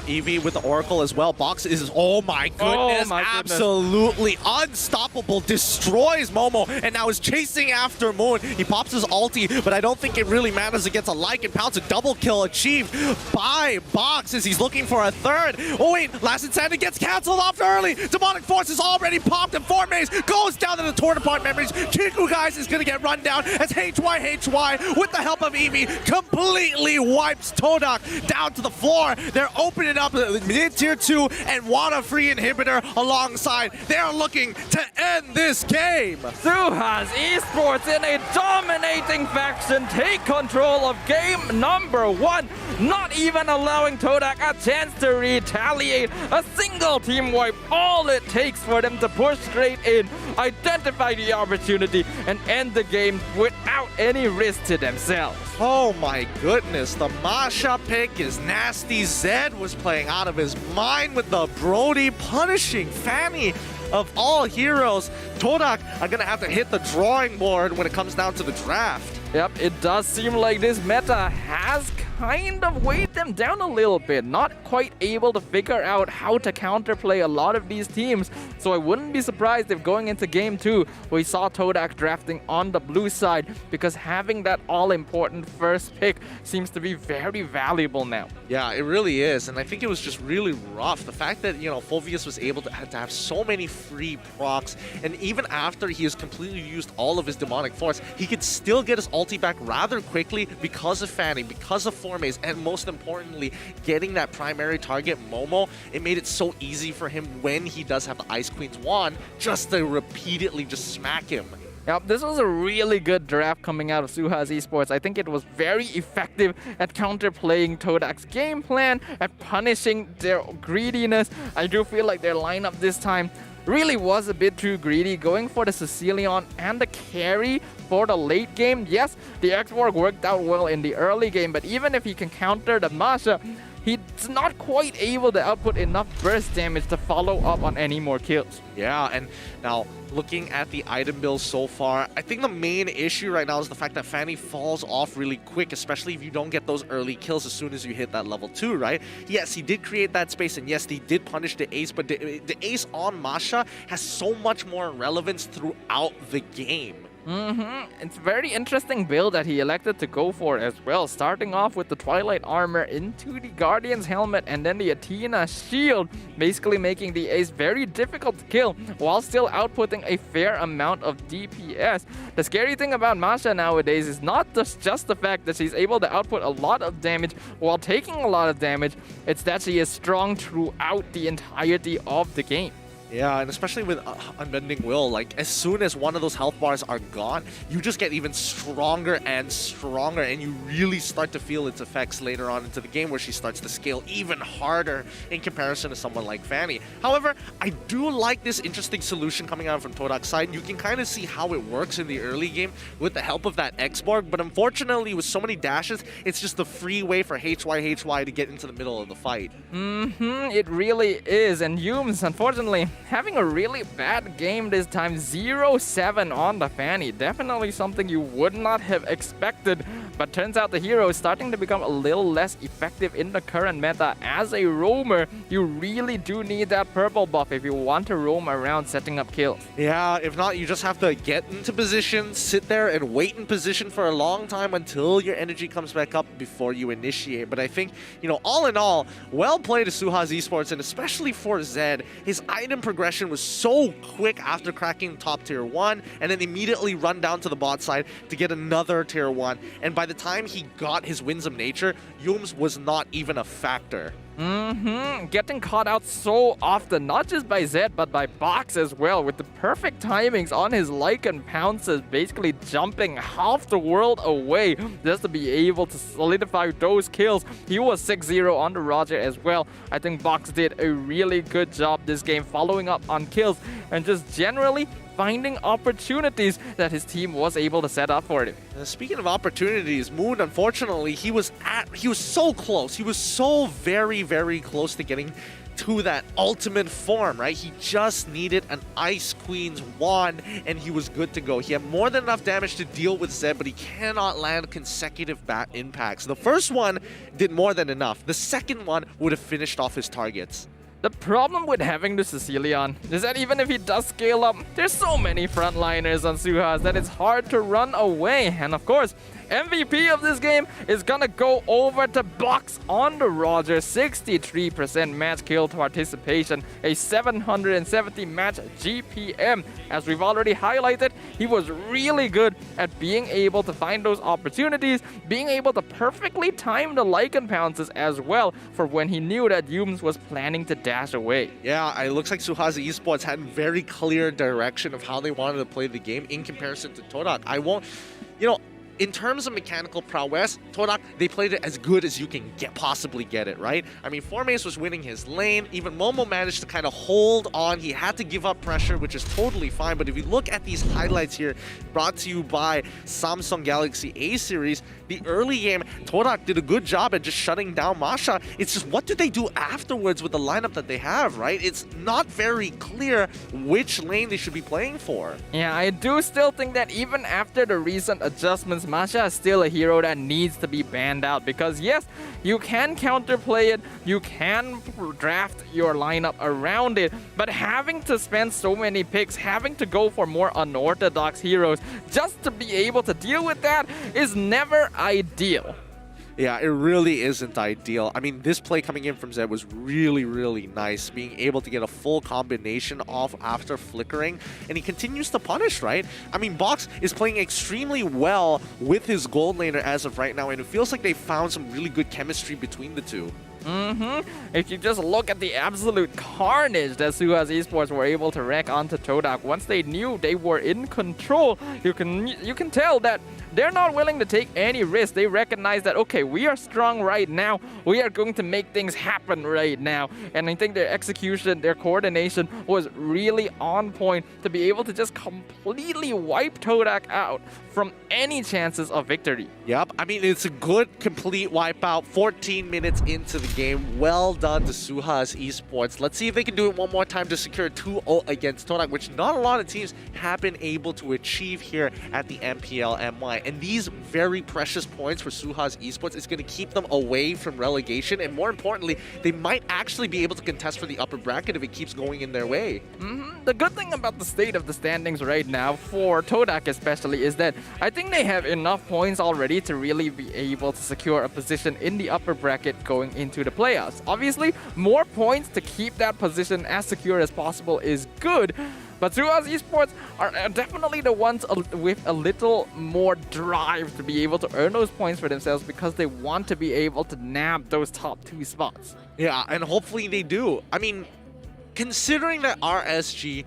Eevee with the Oracle as well. Box is, oh my goodness, absolutely unstoppable. Destroys Momo and now is chasing after Moon. He pops his ulti, but I don't think it really matters against a Lycan and Pounce. A double kill achieved by Box as he's looking for a third. Oh wait, Last Insanity gets cancelled off early. Demonic Force is already popped and Formace goes down to the Torn Apart Memories. Kiku, guys, is going to get run down as HY with the help of Eevee completely wipes TODAK down to the floor. They're opening up mid-tier 2 and Wada free inhibitor alongside. They're looking to end this game. SUHAZ Esports in a dominating faction take control of game number 1, not even allowing TODAK a chance to retaliate. A single team wipe, all it takes for them to push straight in, identify the opportunity, and end the game without any risk to themselves. Oh my goodness, the Masha pick is nasty. Zed was playing out of his mind with the Brody punishing Fanny of all heroes. TODAK are going to have to hit the drawing board when it comes down to the draft. Yep, it does seem like this meta has kind of weighed them down a little bit. Not quite able to figure out how to counterplay a lot of these teams. So I wouldn't be surprised if going into game 2, we saw TODAK drafting on the blue side, because having that all-important first pick seems to be very valuable now. Yeah, it really is. And I think it was just really rough. The fact that, you know, Fulvius was able to have so many free procs, and even after he has completely used all of his Demonic Force, he could still get his ulti back rather quickly because of Fanny, because of Formace, and most importantly, getting that primary target, Momo. It made it so easy for him when he does have the Ice Queen's wand just to repeatedly just smack him. Yep, this was a really good draft coming out of SUHAZ Esports. I think it was very effective at counterplaying TODAK's game plan, at punishing their greediness. I do feel like their lineup this time really was a bit too greedy, going for the Sicilian and the carry for the late game. Yes, the X-Borg worked out well in the early game, but even if he can counter the Masha, he's not quite able to output enough burst damage to follow up on any more kills. Yeah, and now looking at the item build so far, I think the main issue right now is the fact that Fanny falls off really quick, especially if you don't get those early kills as soon as you hit that level 2, right? Yes, he did create that space, and yes, he did punish the ace, but the ace on Masha has so much more relevance throughout the game. It's a very interesting build that he elected to go for as well, starting off with the Twilight Armor into the Guardian's Helmet and then the Athena Shield, basically making the ace very difficult to kill while still outputting a fair amount of DPS. The scary thing about Masha nowadays is not just the fact that she's able to output a lot of damage while taking a lot of damage, it's that she is strong throughout the entirety of the game. Yeah, and especially with Unbending Will, like as soon as one of those health bars are gone, you just get even stronger and stronger, and you really start to feel its effects later on into the game where she starts to scale even harder in comparison to someone like Fanny. However, I do like this interesting solution coming out from TODAK's side. You can kind of see how it works in the early game with the help of that X-Borg, but unfortunately with so many dashes, it's just the free way for HY to get into the middle of the fight. It really is, and Yums, unfortunately, having a really bad game this time, 0-7 on the Fanny. Definitely something you would not have expected, but turns out the hero is starting to become a little less effective in the current meta. As a roamer, you really do need that purple buff if you want to roam around setting up kills. Yeah, if not, you just have to get into position, sit there and wait in position for a long time until your energy comes back up before you initiate. But I think, you know, all in all, well played to SUHAZ Esports, and especially for Zed. His item progression was so quick after cracking top tier 1 and then immediately run down to the bot side to get another tier 1. And by the time he got his Winds of Nature, Yums was not even a factor. Getting caught out so often, not just by Zed, but by Box as well, with the perfect timings on his Lycan pounces, basically jumping half the world away just to be able to solidify those kills. He was 6-0 on the Roger as well. I think Box did a really good job this game, following up on kills and just generally finding opportunities that his team was able to set up for him. Speaking of opportunities, Moon, unfortunately, he was so close. He was so very, very close to getting to that ultimate form, right? He just needed an Ice Queen's wand and he was good to go. He had more than enough damage to deal with Zed, but he cannot land consecutive bat impacts. The first one did more than enough. The second one would have finished off his targets. The problem with having the Sicilian is that even if he does scale up, there's so many frontliners on SUHAZ that it's hard to run away. And of course, MVP of this game is gonna go over to Box on the Roger. 63% match kill participation, a 770 match GPM. As we've already highlighted, he was really good at being able to find those opportunities, being able to perfectly time the Lycan pounces as well for when he knew that Yums was planning to dash away. Yeah, it looks like SUHAZ Esports had very clear direction of how they wanted to play the game in comparison to TODAK. In terms of mechanical prowess, TODAK, they played it as good as you can possibly get it, right? I mean, Formace was winning his lane. Even Momo managed to kind of hold on. He had to give up pressure, which is totally fine. But if you look at these highlights here, brought to you by Samsung Galaxy A series, the early game, TODAK did a good job at just shutting down Masha. It's just, what do they do afterwards with the lineup that they have, right? It's not very clear which lane they should be playing for. Yeah, I do still think that even after the recent adjustments, Masha is still a hero that needs to be banned out, because yes, you can counterplay it, you can draft your lineup around it, but having to spend so many picks, having to go for more unorthodox heroes just to be able to deal with that is never ideal. Yeah, it really isn't ideal. I mean, this play coming in from Zed was really, really nice, being able to get a full combination off after flickering, and he continues to punish, right? I mean, Box is playing extremely well with his gold laner as of right now, and it feels like they found some really good chemistry between the two. If you just look at the absolute carnage that SUHAZ Esports were able to wreak onto TODAK, once they knew they were in control, you can tell that they're not willing to take any risk. They recognize that, okay, we are strong right now. We are going to make things happen right now. And I think their execution, their coordination was really on point to be able to just completely wipe TODAK out from any chances of victory. Yep, I mean, it's a good complete wipeout 14 minutes into the game. Well done to SUHAZ Esports. Let's see if they can do it one more time to secure 2-0 against TODAK, which not a lot of teams have been able to achieve here at the MPL-MY. And these very precious points for SUHAZ Esports is going to keep them away from relegation, and more importantly, they might actually be able to contest for the upper bracket if it keeps going in their way. The good thing about the state of the standings right now, for TODAK especially, is that I think they have enough points already to really be able to secure a position in the upper bracket going into the playoffs. Obviously, more points to keep that position as secure as possible is good, but SUHAZ Esports are definitely the ones with a little more drive to be able to earn those points for themselves, because they want to be able to nab those top 2 spots. Yeah, and hopefully they do. I mean, considering that RSG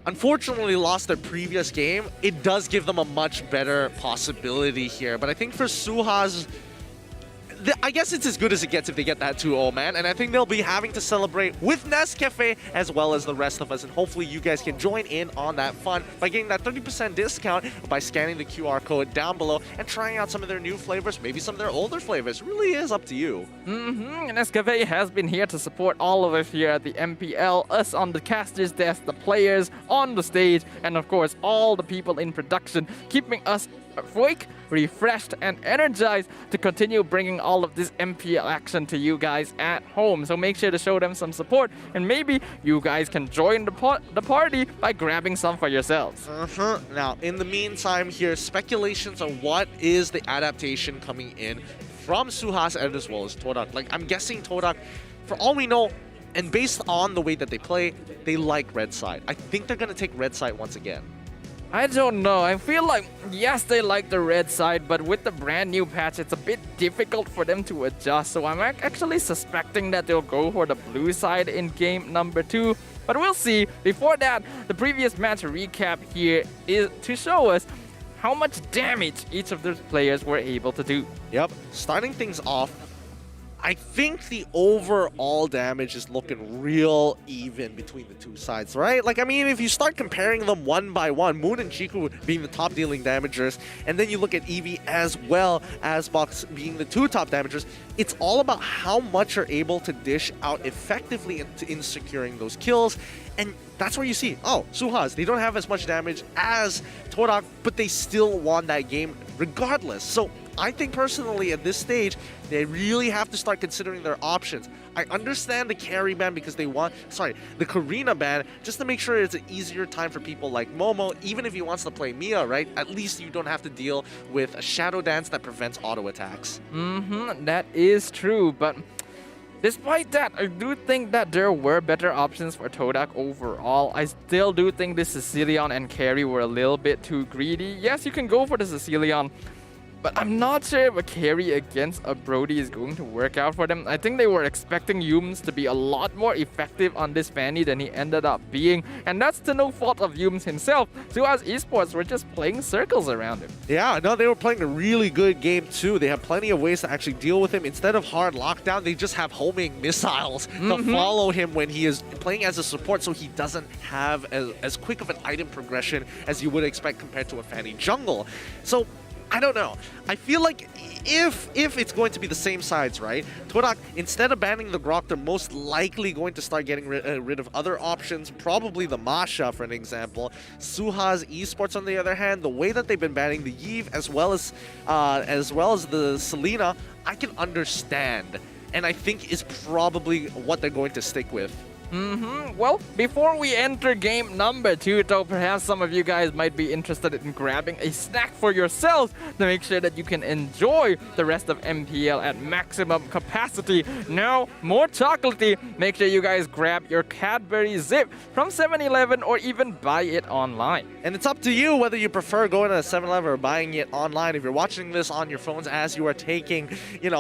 unfortunately lost their previous game, it does give them a much better possibility here. But I think for SUHAZ, I guess it's as good as it gets if they get that 2-0, man. And I think they'll be having to celebrate with Nescafe as well as the rest of us. And hopefully you guys can join in on that fun by getting that 30% discount by scanning the QR code down below and trying out some of their new flavors, maybe some of their older flavors. It really is up to you. Nescafe has been here to support all of us here at the MPL, us on the caster's desk, the players on the stage, and of course all the people in production, keeping us awake, refreshed, and energized to continue bringing all of this MPL action to you guys at home. So make sure to show them some support, and maybe you guys can join the party by grabbing some for yourselves. Now, in the meantime here, speculations on what is the adaptation coming in from SUHAZ and as well as TODAK. Like, I'm guessing TODAK, for all we know, and based on the way that they play, they like red side. I think they're going to take red side once again. I don't know. I feel like, yes, they like the red side, but with the brand new patch, it's a bit difficult for them to adjust. So I'm actually suspecting that they'll go for the blue side in game number 2. But we'll see. Before that, the previous match recap here is to show us how much damage each of those players were able to do. Yep. Starting things off, I think the overall damage is looking real even between the two sides, right? Like, I mean, if you start comparing them one by one, Moon and Chiku being the top dealing damagers, and then you look at Eevee as well as Box being the 2 top damagers, it's all about how much you're able to dish out effectively in securing those kills. And that's where you see, oh, SUHAZ, they don't have as much damage as TODAK, but they still won that game regardless. So I think personally at this stage, they really have to start considering their options. I understand the carry ban because they want, the Karina ban, just to make sure it's an easier time for people like Momo, even if he wants to play Mia, right? At least you don't have to deal with a Shadow Dance that prevents auto attacks. That is true, but despite that, I do think that there were better options for TODAK overall. I still do think the Sicilian and carry were a little bit too greedy. Yes, you can go for the Sicilian, but I'm not sure if a carry against a Brody is going to work out for them. I think they were expecting Yums to be a lot more effective on this Fanny than he ended up being. And that's to no fault of Yums himself. SUHAZ Esports were just playing circles around him. Yeah, no, they were playing a really good game too. They have plenty of ways to actually deal with him. Instead of hard lockdown, they just have homing missiles to follow him when he is playing as a support, so he doesn't have as quick of an item progression as you would expect compared to a Fanny jungle. So I don't know. I feel like if it's going to be the same sides, right? TODAK, instead of banning the Grok, they're most likely going to start getting rid of other options, probably the Masha, for an example. SUHAZ Esports, on the other hand, the way that they've been banning the Yves as well as the Selena, I can understand, and I think is probably what they're going to stick with. Well, before we enter game number 2, though, perhaps some of you guys might be interested in grabbing a snack for yourselves to make sure that you can enjoy the rest of MPL at maximum capacity. Now, more chocolatey, make sure you guys grab your Cadbury Zip from 7-Eleven or even buy it online. And it's up to you whether you prefer going to 7-Eleven or buying it online. If you're watching this on your phones as you are taking,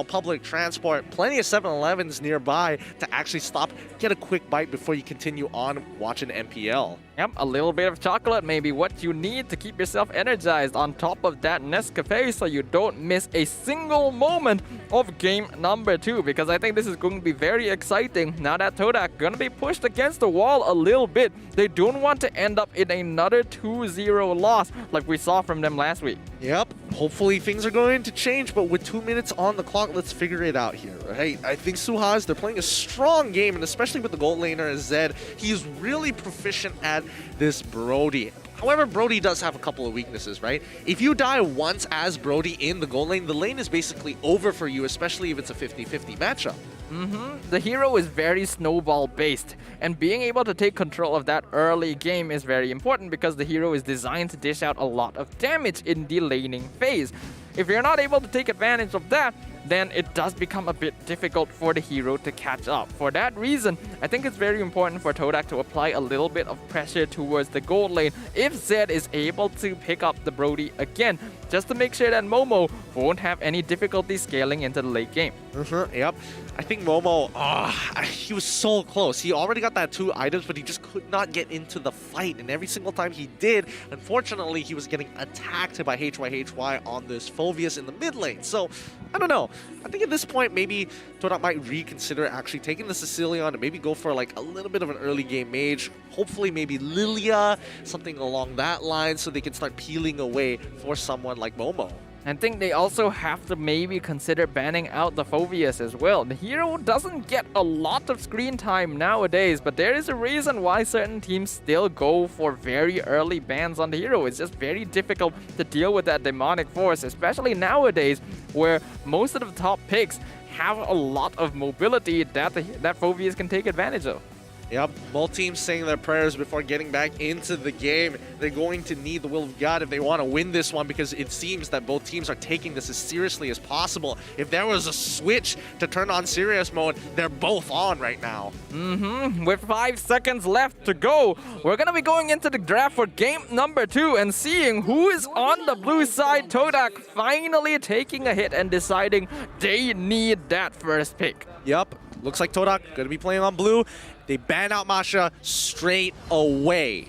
public transport, plenty of 7-Elevens nearby to actually stop, get a quick bite before you continue on watching MPL. Yep, a little bit of chocolate may be what you need to keep yourself energized on top of that Nescafe so you don't miss a single moment of game number 2, because I think this is going to be very exciting now that TODAK going to be pushed against the wall a little bit. They don't want to end up in another 2-0 loss like we saw from them last week. Yep, hopefully things are going to change, but with 2 minutes on the clock, let's figure it out here, right? I think SUHAZ, they're playing a strong game, and especially with the gold laner Zed, he's really proficient at this Brody. However, Brody does have a couple of weaknesses, right? If you die once as Brody in the gold lane, the lane is basically over for you, especially if it's a 50-50 matchup. The hero is very snowball based, and being able to take control of that early game is very important because the hero is designed to dish out a lot of damage in the laning phase. If you're not able to take advantage of that, then it does become a bit difficult for the hero to catch up. For that reason, I think it's very important for TODAK to apply a little bit of pressure towards the gold lane if Zed is able to pick up the Brody again, just to make sure that Momo won't have any difficulty scaling into the late game. Yep. I think Momo, he was so close. He already got that 2 items, but he just could not get into the fight. And every single time he did, unfortunately, he was getting attacked by HYHY on this Phoveus in the mid lane. So, I don't know. I think at this point, maybe TODAK might reconsider actually taking the Sicilian and maybe go for like a little bit of an early game mage. Hopefully, maybe Lilia, something along that line, so they can start peeling away for someone like Momo. I think they also have to maybe consider banning out the Phoveus as well. The hero doesn't get a lot of screen time nowadays, but there is a reason why certain teams still go for very early bans on the hero. It's just very difficult to deal with that demonic force, especially nowadays where most of the top picks have a lot of mobility that Phoveus can take advantage of. Yep, both teams saying their prayers before getting back into the game. They're going to need the will of God if they want to win this one, because it seems that both teams are taking this as seriously as possible. If there was a switch to turn on serious mode, they're both on right now. With 5 seconds left to go, we're going to be going into the draft for game number 2 and seeing who is on the blue side. TODAK finally taking a hit and deciding they need that first pick. Yep, looks like TODAK going to be playing on blue. They ban out Masha straight away.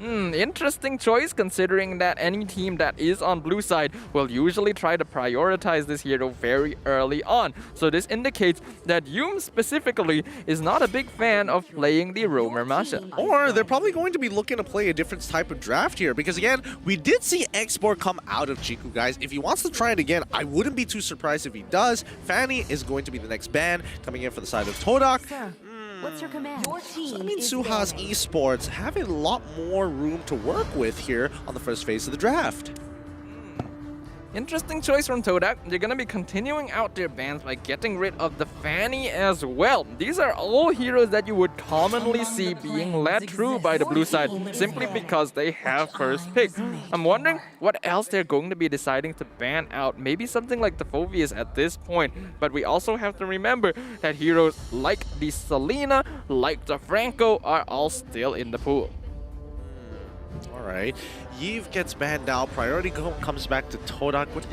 Interesting choice, considering that any team that is on blue side will usually try to prioritize this hero very early on. So this indicates that Yum specifically is not a big fan of playing the roamer Masha. Or they're probably going to be looking to play a different type of draft here, because again, we did see Export come out of Jiku, guys. If he wants to try it again, I wouldn't be too surprised if he does. Fanny is going to be the next ban coming in for the side of TODAK. What's your command? Your team So, I mean, SUHAZ Esports have a lot more room to work with here on the first phase of the draft. Interesting choice from TODAK. They're going to be continuing out their bans by getting rid of the Fanny as well. These are all heroes that you would commonly see being led through by the blue side simply because they have first pick. I'm wondering what else they're going to be deciding to ban out. Maybe something like the Phoveus at this point. But we also have to remember that heroes like the Selena, like the Franco are all still in the pool. Alright, Yves gets banned out. Priority comes back to TODAK. What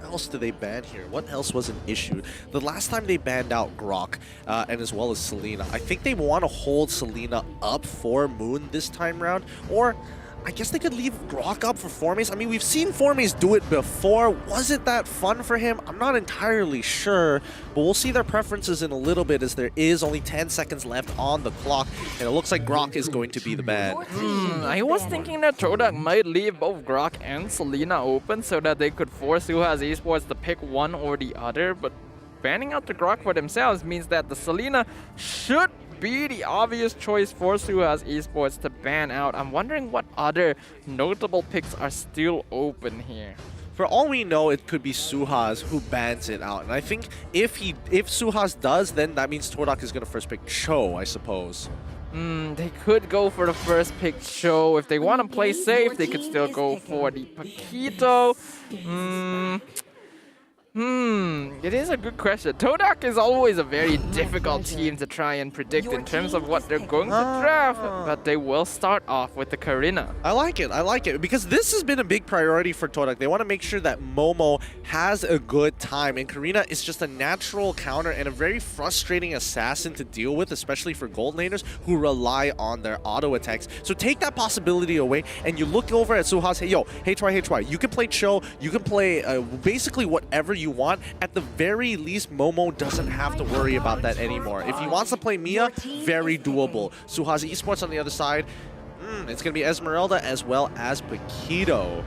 else do they ban here? What else was an issue? The last time they banned out Grok and as well as Selena. I think they want to hold Selena up for Moon this time round. Or I guess they could leave Grok up for Formace. I mean, we've seen Formace do it before. Was it that fun for him? I'm not entirely sure, but we'll see their preferences in a little bit, as there is only 10 seconds left on the clock, and it looks like Grok is going to be the ban. I was thinking that TODAK might leave both Grok and Selena open so that they could force SUHAZ Esports to pick one or the other, but banning out the Grok for themselves means that the Selena should be the obvious choice for SUHAZ Esports to ban out. I'm wondering what other notable picks are still open here. For all we know, it could be SUHAZ who bans it out. And I think if SUHAZ does, then that means TODAK is going to first pick Cho, I suppose. They could go for the first pick Cho. If they want to play safe, they could still go for the Paquito. It is a good question. TODAK is always a very difficult team to try and predict in terms of what they're going to draft, but they will start off with the Karina. I like it, because this has been a big priority for TODAK. They want to make sure that Momo has a good time, and Karina is just a natural counter and a very frustrating assassin to deal with, especially for gold laners who rely on their auto attacks. So take that possibility away, and you look over at SUHAZ, hey, yo, HY, you can play Cho, you can play basically whatever you want. At the very least, Momo doesn't have to worry about that anymore. If he wants to play Mia, very doable. SUHAZ Esports on the other side, it's going to be Esmeralda as well as Paquito.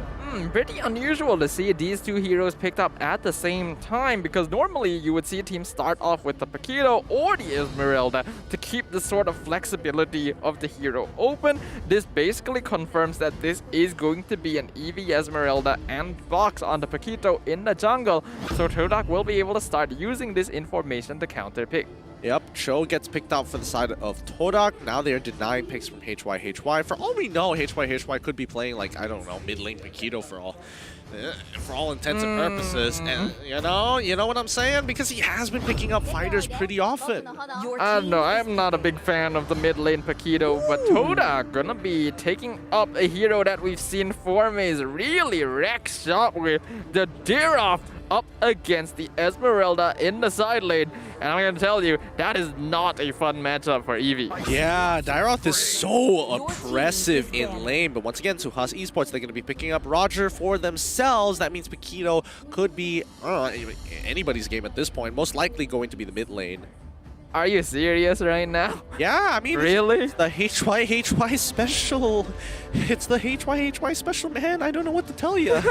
Pretty unusual to see these two heroes picked up at the same time, because normally you would see a team start off with the Paquito or the Esmeralda to keep the sort of flexibility of the hero open. This basically confirms that this is going to be an Eevee, Esmeralda and Vox on the Paquito in the jungle, so TODAK will be able to start using this information to counter pick. Yep, Cho gets picked out for the side of TODAK. Now they're denying picks from HY. For all we know, HY could be playing, like, I don't know, mid lane Paquito for all intents and purposes. And you know what I'm saying? Because he has been picking up fighters pretty often. No, I'm not a big fan of the mid lane Paquito, but TODAK gonna be taking up a hero that we've seen Formace really wreck shop with, the Dirov up against the Esmeralda in the side lane. And I'm going to tell you, that is not a fun matchup for Eevee. Yeah, Dairoth is so oppressive in lane. But once again, SUHAZ Esports, they're going to be picking up Roger for themselves. That means Paquito could be anybody's game at this point. Most likely going to be the mid lane. Are you serious right now? Yeah, I mean, really? It's the HY special. It's the HY special, man. I don't know what to tell you.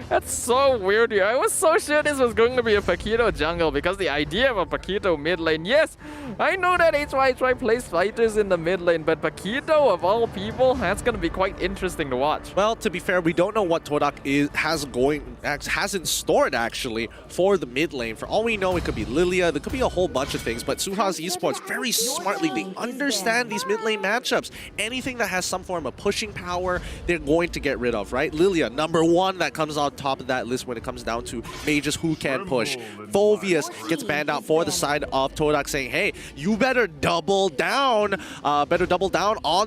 That's so weird here. I was so sure this was going to be a Paquito jungle because the idea of a Paquito mid lane, yes, I know that HY plays fighters in the mid lane, but Paquito of all people, that's going to be quite interesting to watch. Well, to be fair, we don't know what TODAK has in store actually for the mid lane. For all we know, it could be Lilia, there could be a whole bunch of things, but SUHAZ Esports very smartly, they understand these mid lane matchups. Anything that has some form of pushing power, they're going to get rid of, right? Lilia, number one, that comes on top of that list when it comes down to mages who can push. Phoveus gets banned out for the side of TODAK, saying, hey, you better double down on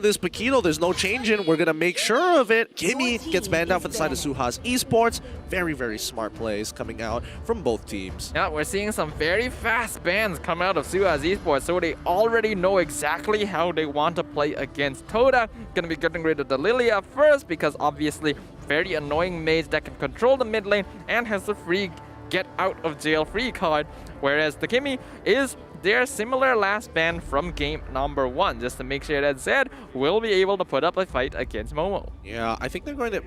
this Paquito. There's no changing. We're going to make sure of it. Gimme gets banned out for the side of SUHAZ Esports. Very, very smart plays coming out from both teams. Yeah, we're seeing some very fast bans come out of SUHAZ Esports, so they already know exactly how they want to play against TODAK. Gonna be getting rid of the Lilia first because obviously very annoying mage that can control the mid lane and has the free get out of jail free card, whereas the Kimmy is their similar last ban from game number 1, just to make sure that Zed will be able to put up a fight against Momo. Yeah, I think they're going to...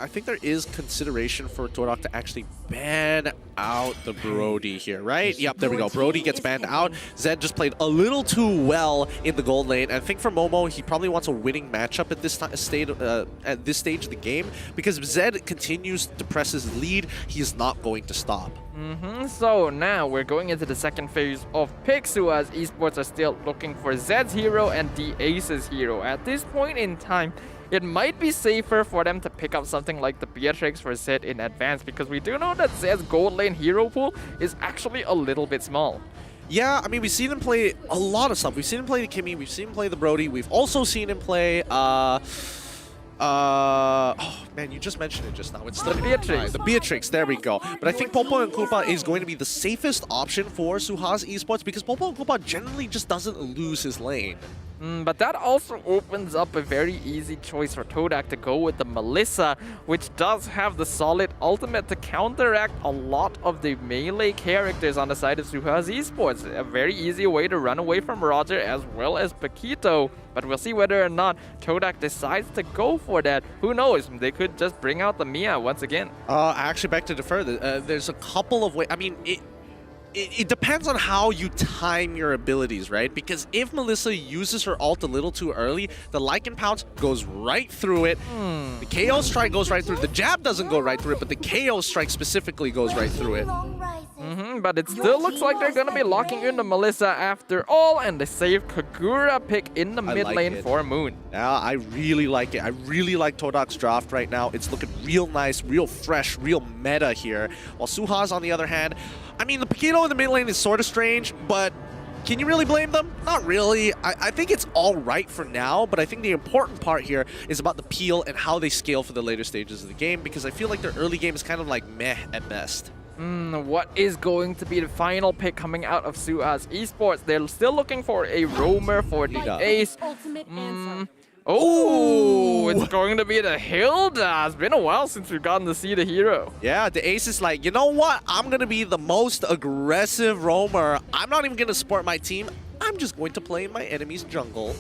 I think there is consideration for TODAK to actually ban out the Brody here, right? Yep, there we go. Brody gets banned out. Zed just played a little too well in the gold lane. And I think for Momo, he probably wants a winning matchup at this stage of the game, because if Zed continues to press his lead, he is not going to stop. So now we're going into the second phase of picks. SUHAZ Esports are still looking for Zed's hero and the Ace's hero. At this point in time, it might be safer for them to pick up something like the Beatrix for Zed in advance, because we do know that Zed's gold lane hero pool is actually a little bit small. Yeah, I mean, we've seen him play a lot of stuff. We've seen him play the Kimmy, we've seen him play the Brody, we've also seen him play, oh man, you just mentioned it just now. It's the Beatrix. The Beatrix, there we go. But I think Popo and Koopa is going to be the safest option for SUHAZ Esports, because Popo and Koopa generally just doesn't lose his lane. But that also opens up a very easy choice for TODAK to go with the Melissa, which does have the solid ultimate to counteract a lot of the melee characters on the side of SUHAZ Esports. A very easy way to run away from Roger as well as Paquito. But we'll see whether or not TODAK decides to go for that. Who knows? They could just bring out the Mia once again. I actually beg to defer. There's a couple of ways. I mean, it depends on how you time your abilities, right? Because if Melissa uses her ult a little too early, the Lycan Pounce goes right through it. The KO Strike goes right through it. The jab doesn't go right through it, but the KO Strike specifically goes right through it. But it still looks like they're going to be locking in the Melissa after all, and they save Kagura pick in the mid lane for Moon. Yeah, I really like it. I really like TODAK's draft right now. It's looking real nice, real fresh, real meta here. While SUHAZ, on the other hand, I mean, the Paquito in the mid lane is sort of strange, but can you really blame them? Not really. I think it's all right for now, but I think the important part here is about the peel and how they scale for the later stages of the game, because I feel like their early game is kind of like meh at best. What is going to be the final pick coming out of SUHAZ Esports? They're still looking for a roamer for the Ace. Oh, it's going to be the Hilda. It's been a while since we've gotten to see the hero. Yeah, the Ace is like, you know what? I'm going to be the most aggressive roamer. I'm not even going to support my team. I'm just going to play in my enemy's jungle.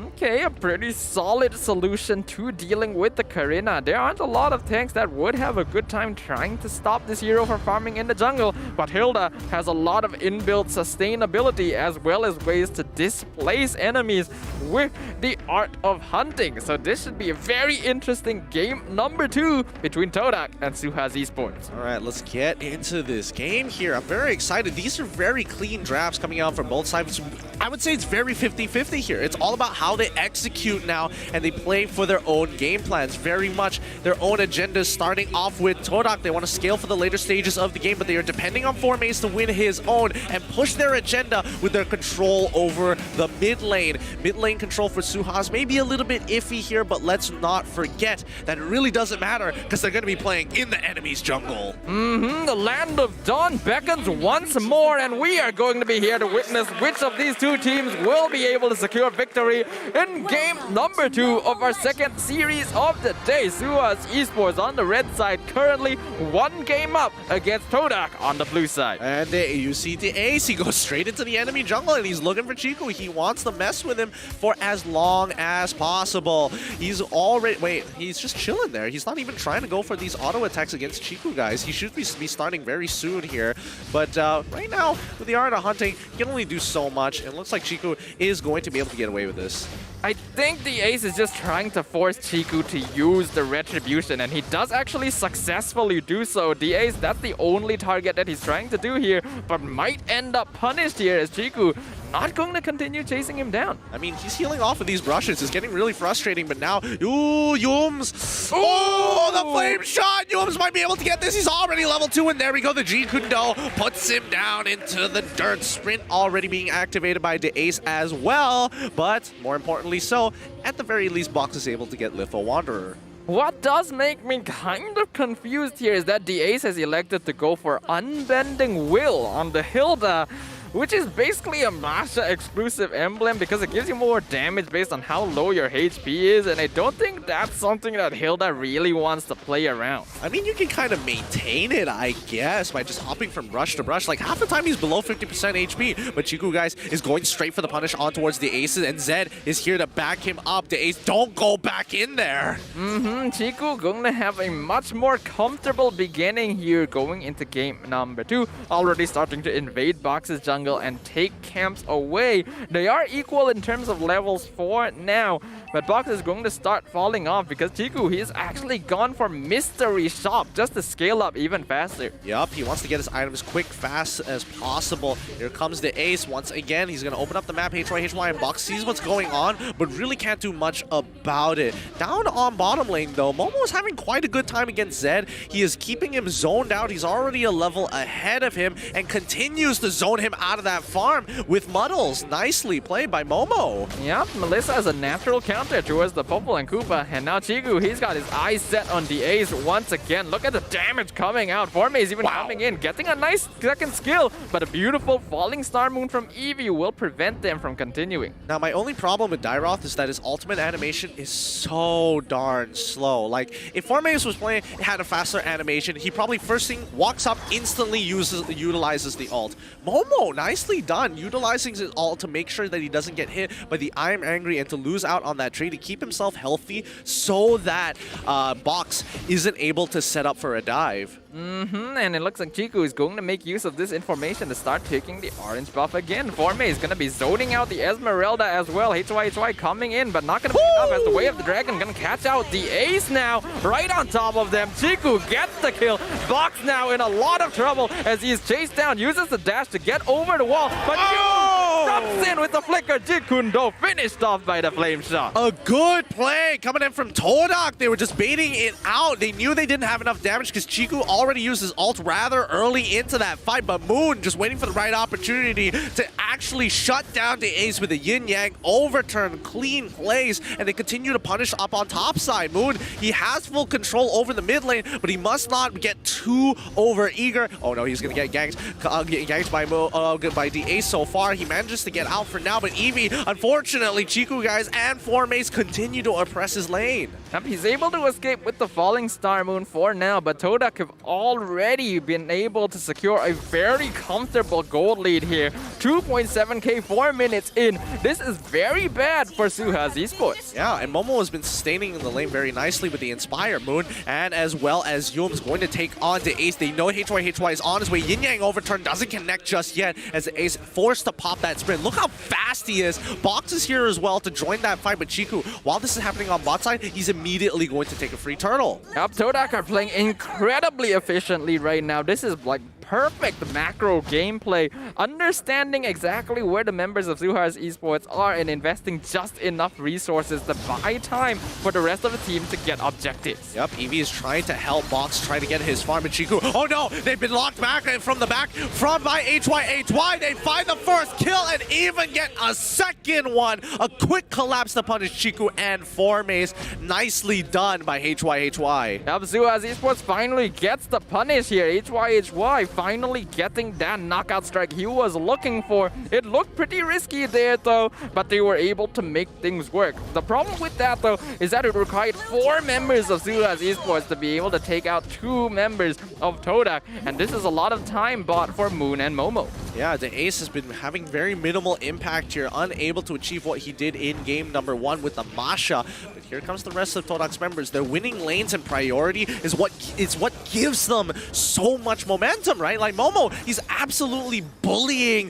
Okay, a pretty solid solution to dealing with the Karina. There aren't a lot of tanks that would have a good time trying to stop this hero from farming in the jungle, but Hilda has a lot of inbuilt sustainability as well as ways to displace enemies with the art of hunting. So this should be a very interesting game number 2 between TODAK and SUHAZ Esports. All right, let's get into this game here. I'm very excited. These are very clean drafts coming out from both sides. I would say it's very 50-50 here. It's all about how they to execute now, and they play for their own game plans, very much their own agendas, starting off with TODAK. They want to scale for the later stages of the game, but they are depending on Formaze to win his own and push their agenda with their control over the mid lane. Mid lane control for SUHAZ may be a little bit iffy here, but let's not forget that it really doesn't matter because they're going to be playing in the enemy's jungle. The land of dawn beckons once more, and we are going to be here to witness which of these two teams will be able to secure victory in game number 2 of our second series of the day. SUHAZ Esports on the red side, currently 1 game up against TODAK on the blue side. And you see the ace, he goes straight into the enemy jungle and he's looking for Chiku. He wants to mess with him for as long as possible. He's already, he's just chilling there. He's not even trying to go for these auto attacks against Chiku, guys. He should be starting very soon here. But right now, with the art of hunting, he can only do so much. And it looks like Chiku is going to be able to get away with this. I think the ace is just trying to force Chiku to use the retribution, and he does actually successfully do so. The ace, that's the only target that he's trying to do here, but might end up punished here as Chiku not going to continue chasing him down. I mean, he's healing off of these brushes. It's getting really frustrating, but now, ooh, Yums. Oh, the flame shot. Yums might be able to get this. He's already level 2, and there we go. The G Kundo puts him down into the dirt. Sprint already being activated by the ace as well, but more importantly so, at the very least, Box is able to get Litho Wanderer. What does make me kind of confused here is that the ace has elected to go for Unbending Will on the Hilda, which is basically a Masha exclusive emblem because it gives you more damage based on how low your HP is, and I don't think that's something that Hilda really wants to play around. I mean, you can kind of maintain it, I guess, by just hopping from brush to brush. Like, half the time he's below 50% HP, but Chiku, guys, is going straight for the punish on towards the aces, and Zed is here to back him up. The ace, don't go back in there. Chiku going to have a much more comfortable beginning here going into game number 2, already starting to invade Box's jungle and take camps away. They are equal in terms of levels for now, but Box is going to start falling off because Chiku, he's actually gone for Mystery Shop just to scale up even faster. Yup, he wants to get his items quick, fast as possible. Here comes the ace once again. He's going to open up the map, HY, and Box sees what's going on, but really can't do much about it. Down on bottom lane, though, Momo is having quite a good time against Zed. He is keeping him zoned out. He's already a level ahead of him and continues to zone him out of that farm with Muddles. Nicely played by Momo. Yep, Melissa has a natural counter towards the Popple and Koopa, and now Chiku, he's got his eyes set on the ace once again. Look at the damage coming out. Formaze even coming in, getting a nice second skill, but a beautiful falling star moon from Eevee will prevent them from continuing. Now, my only problem with Dairoth is that his ultimate animation is so darn slow. Like, if Formaze was playing, had a faster animation, he probably first thing walks up, instantly utilizes the ult. Momo, nicely done, utilizing his ult to make sure that he doesn't get hit by the I'm Angry and to lose out on that trade to keep himself healthy so that Box isn't able to set up for a dive. And it looks like Chiku is going to make use of this information to start taking the orange buff again. Formaze is going to be zoning out the Esmeralda as well. HY coming in, but not going to be enough as the Way of the Dragon going to catch out the ace now, right on top of them. Chiku gets the kill. Box now in a lot of trouble as he is chased down, uses the dash to get over the wall, but drops in with the flicker. Jikundo finished off by the flame shot. A good play coming in from TODAK. They were just baiting it out. They knew they didn't have enough damage because Chiku already used his ult rather early into that fight, but Moon just waiting for the right opportunity to actually shut down the ace with a yin-yang overturn, clean plays, and they continue to punish up on top side. Moon, he has full control over the mid lane, but he must not get too over eager. Oh no, he's gonna get ganked by the ace so far. He manages to get out for now, but Eevee, unfortunately, Chiku, guys, and Formaze continue to oppress his lane. He's able to escape with the falling star moon for now, but TODAK have already been able to secure a very comfortable gold lead here. 2.7k 4 minutes in. This is very bad for SUHAZ Esports. Yeah, and Momo has been sustaining in the lane very nicely with the Inspire Moon, and as well as Yum's going to take on the ace. They know HY is on his way. Yin Yang overturn doesn't connect just yet as the ace forced to pop that sprint. Look how fast he is. Box is here as well to join that fight, but Chiku, while this is happening on bot side, he's immediately going to take a free turtle. Yep, TODAK are playing incredibly efficiently right now. This is like perfect macro gameplay, understanding exactly where the members of SUHAZ Esports are and investing just enough resources to buy time for the rest of the team to get objectives. Yep, Eevee is trying to help Box try to get his farm, and Chiku, oh no, they've been locked back from the back by HY. They find the first kill and even get a second one. A quick collapse to punish Chiku and Formace. Nicely done by HY. Yep, SUHAZ Esports finally gets the punish here. HY finally getting that knockout strike he was looking for. It looked pretty risky there though, but they were able to make things work. The problem with that though is that it required 4 members of SUHAZ Esports to be able to take out 2 members of TODAK, and this is a lot of time bought for Moon and Momo. Yeah, the Ace has been having very minimal impact here, unable to achieve what he did in game number 1 with the Masha. But here comes the rest of TODAK's members. Their winning lanes and priority is what gives them so much momentum, right? Like Momo, he's absolutely bullying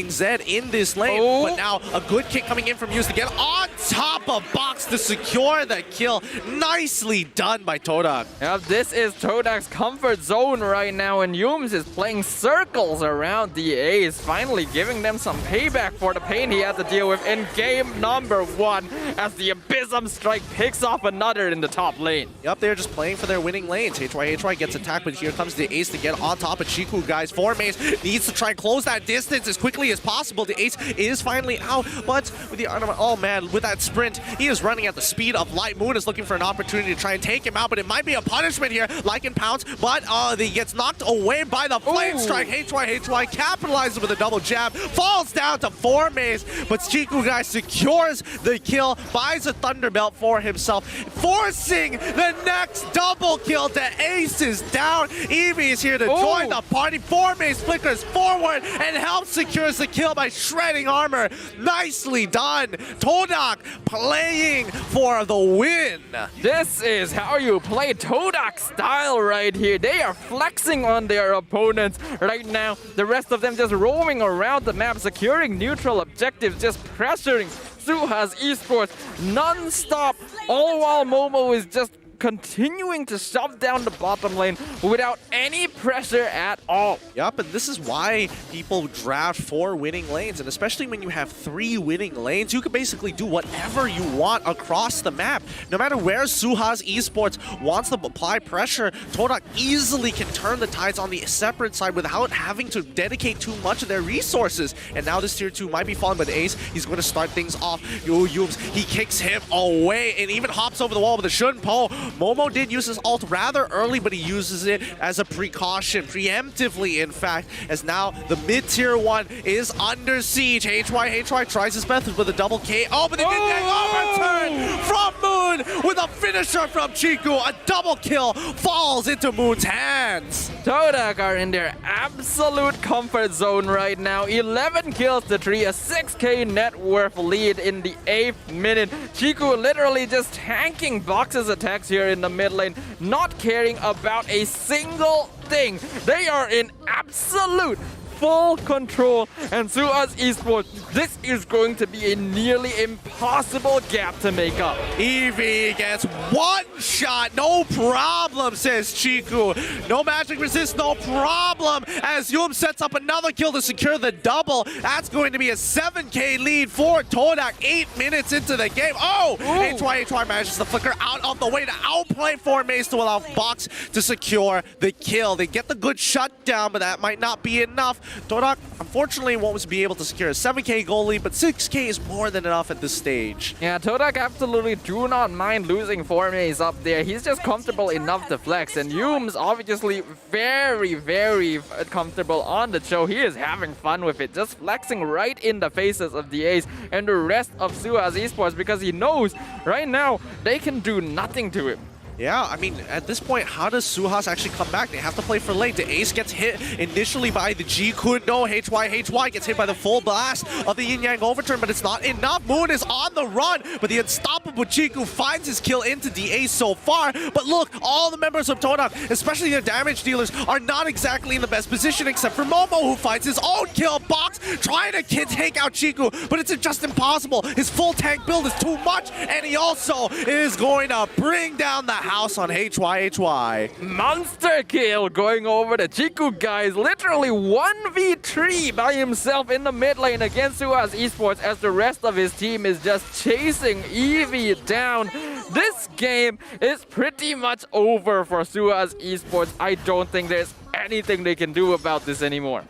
Zed in this lane. But now a good kick coming in from Yums to get on top of Box to secure the kill. Nicely done by TODAK. Yep, this is TODAK's comfort zone right now, and Yums is playing circles around the Ace, finally giving them some payback for the pain he had to deal with in game number 1 as the Abysm Strike picks off another in the top lane. Yep, they're just playing for their winning lanes. HY gets attacked, but here comes the Ace to get on top of Chiku, guys. Formace needs to try and close that distance as quickly as possible. The Ace is finally out, but with the oh man, with that sprint, he is running at the speed of light. Moon is looking for an opportunity to try and take him out, but it might be a punishment here, like in Pounce, but he gets knocked away by the Flame Strike. HY capitalizes with a double jab, falls down to Formace, but Chiku, guys, secures the kill, buys a Thunderbelt for himself, forcing the next double kill to Ace is down. Eevee is here to join the party. Formace flickers forward and helps secures the kill by shredding armor. Nicely done. TODAK playing for the win. This is how you play TODAK style right here. They are flexing on their opponents right now. The rest of them just roaming around the map, securing neutral objectives, just pressuring SUHAZ Esports non-stop, all while Momo is just continuing to shove down the bottom lane without any pressure at all. Yup, and this is why people draft 4 winning lanes, and especially when you have 3 winning lanes, you can basically do whatever you want across the map. No matter where SUHAZ Esports wants to apply pressure, TODAK easily can turn the tides on the separate side without having to dedicate too much of their resources. And now this tier 2 might be fallen by the Ace. He's going to start things off. Yums, he kicks him away and even hops over the wall with a Shunpo. Momo did use his ult rather early, but he uses it as a precaution, preemptively in fact, as now the mid-tier 1 is under siege. HY tries his best with a double KO, but they did get overturned from Moon with a finisher from Chiku. A double kill falls into Moon's hands. TODAK are in their absolute comfort zone right now. 11 kills to 3, a 6k net worth lead in the 8th minute. Chiku literally just tanking Box's attacks here in the mid lane, not caring about a single thing. They are in absolute full control, and SUHAZ Esports, this is going to be a nearly impossible gap to make up. Eevee gets one shot, no problem, says Chiku. No magic resist, no problem, as Yum sets up another kill to secure the double. That's going to be a 7k lead for TODAK 8 minutes into the game. HY manages to flicker out of the way to outplay Formace to allow Box to secure the kill. They get the good shutdown, but that might not be enough. TODAK, unfortunately, won't be able to secure a 7k goal lead, but 6k is more than enough at this stage. Yeah, TODAK absolutely do not mind losing Formace up there. He's just comfortable enough to flex, and Yums obviously very, very comfortable on the show. He is having fun with it, just flexing right in the faces of the Ace and the rest of SUHAZ Esports, because he knows right now they can do nothing to him. Yeah, I mean, at this point, how does SUHAZ actually come back? They have to play for late. The Ace gets hit initially by the G-Kun. No, HY gets hit by the full blast of the Yin-Yang overturn, but it's not enough. Moon is on the run, but the unstoppable Chiku finds his kill into the Ace so far. But look, all the members of TODAK, especially their damage dealers, are not exactly in the best position, except for Momo, who finds his own kill. Box trying to take out Chiku, but it's just impossible. His full tank build is too much, and he also is going to bring down the house on HYHY. Monster kill going over the Chiku guys. Literally 1v3 by himself in the mid lane against SUHAZ Esports as the rest of his team is just chasing Eevee down. This game is pretty much over for SUHAZ Esports. I don't think there's anything they can do about this anymore.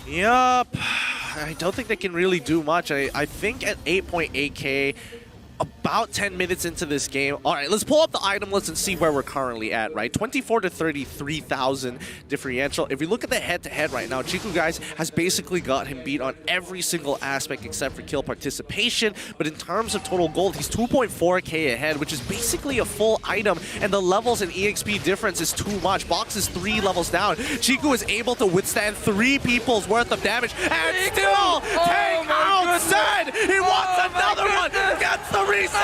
Yup. I don't think they can really do much. I think at 8.8k, about 10 minutes into this game. All right, let's pull up the item list and see where we're currently at, right? 24 to 33,000 differential. If we look at the head-to-head right now, Chiku guys has basically got him beat on every single aspect except for kill participation. But in terms of total gold, he's 2.4k ahead, which is basically a full item. And the levels and EXP difference is too much. Box is 3 levels down. Chiku is able to withstand 3 people's worth of damage and still take out Zed. He wants another one. Gets the reset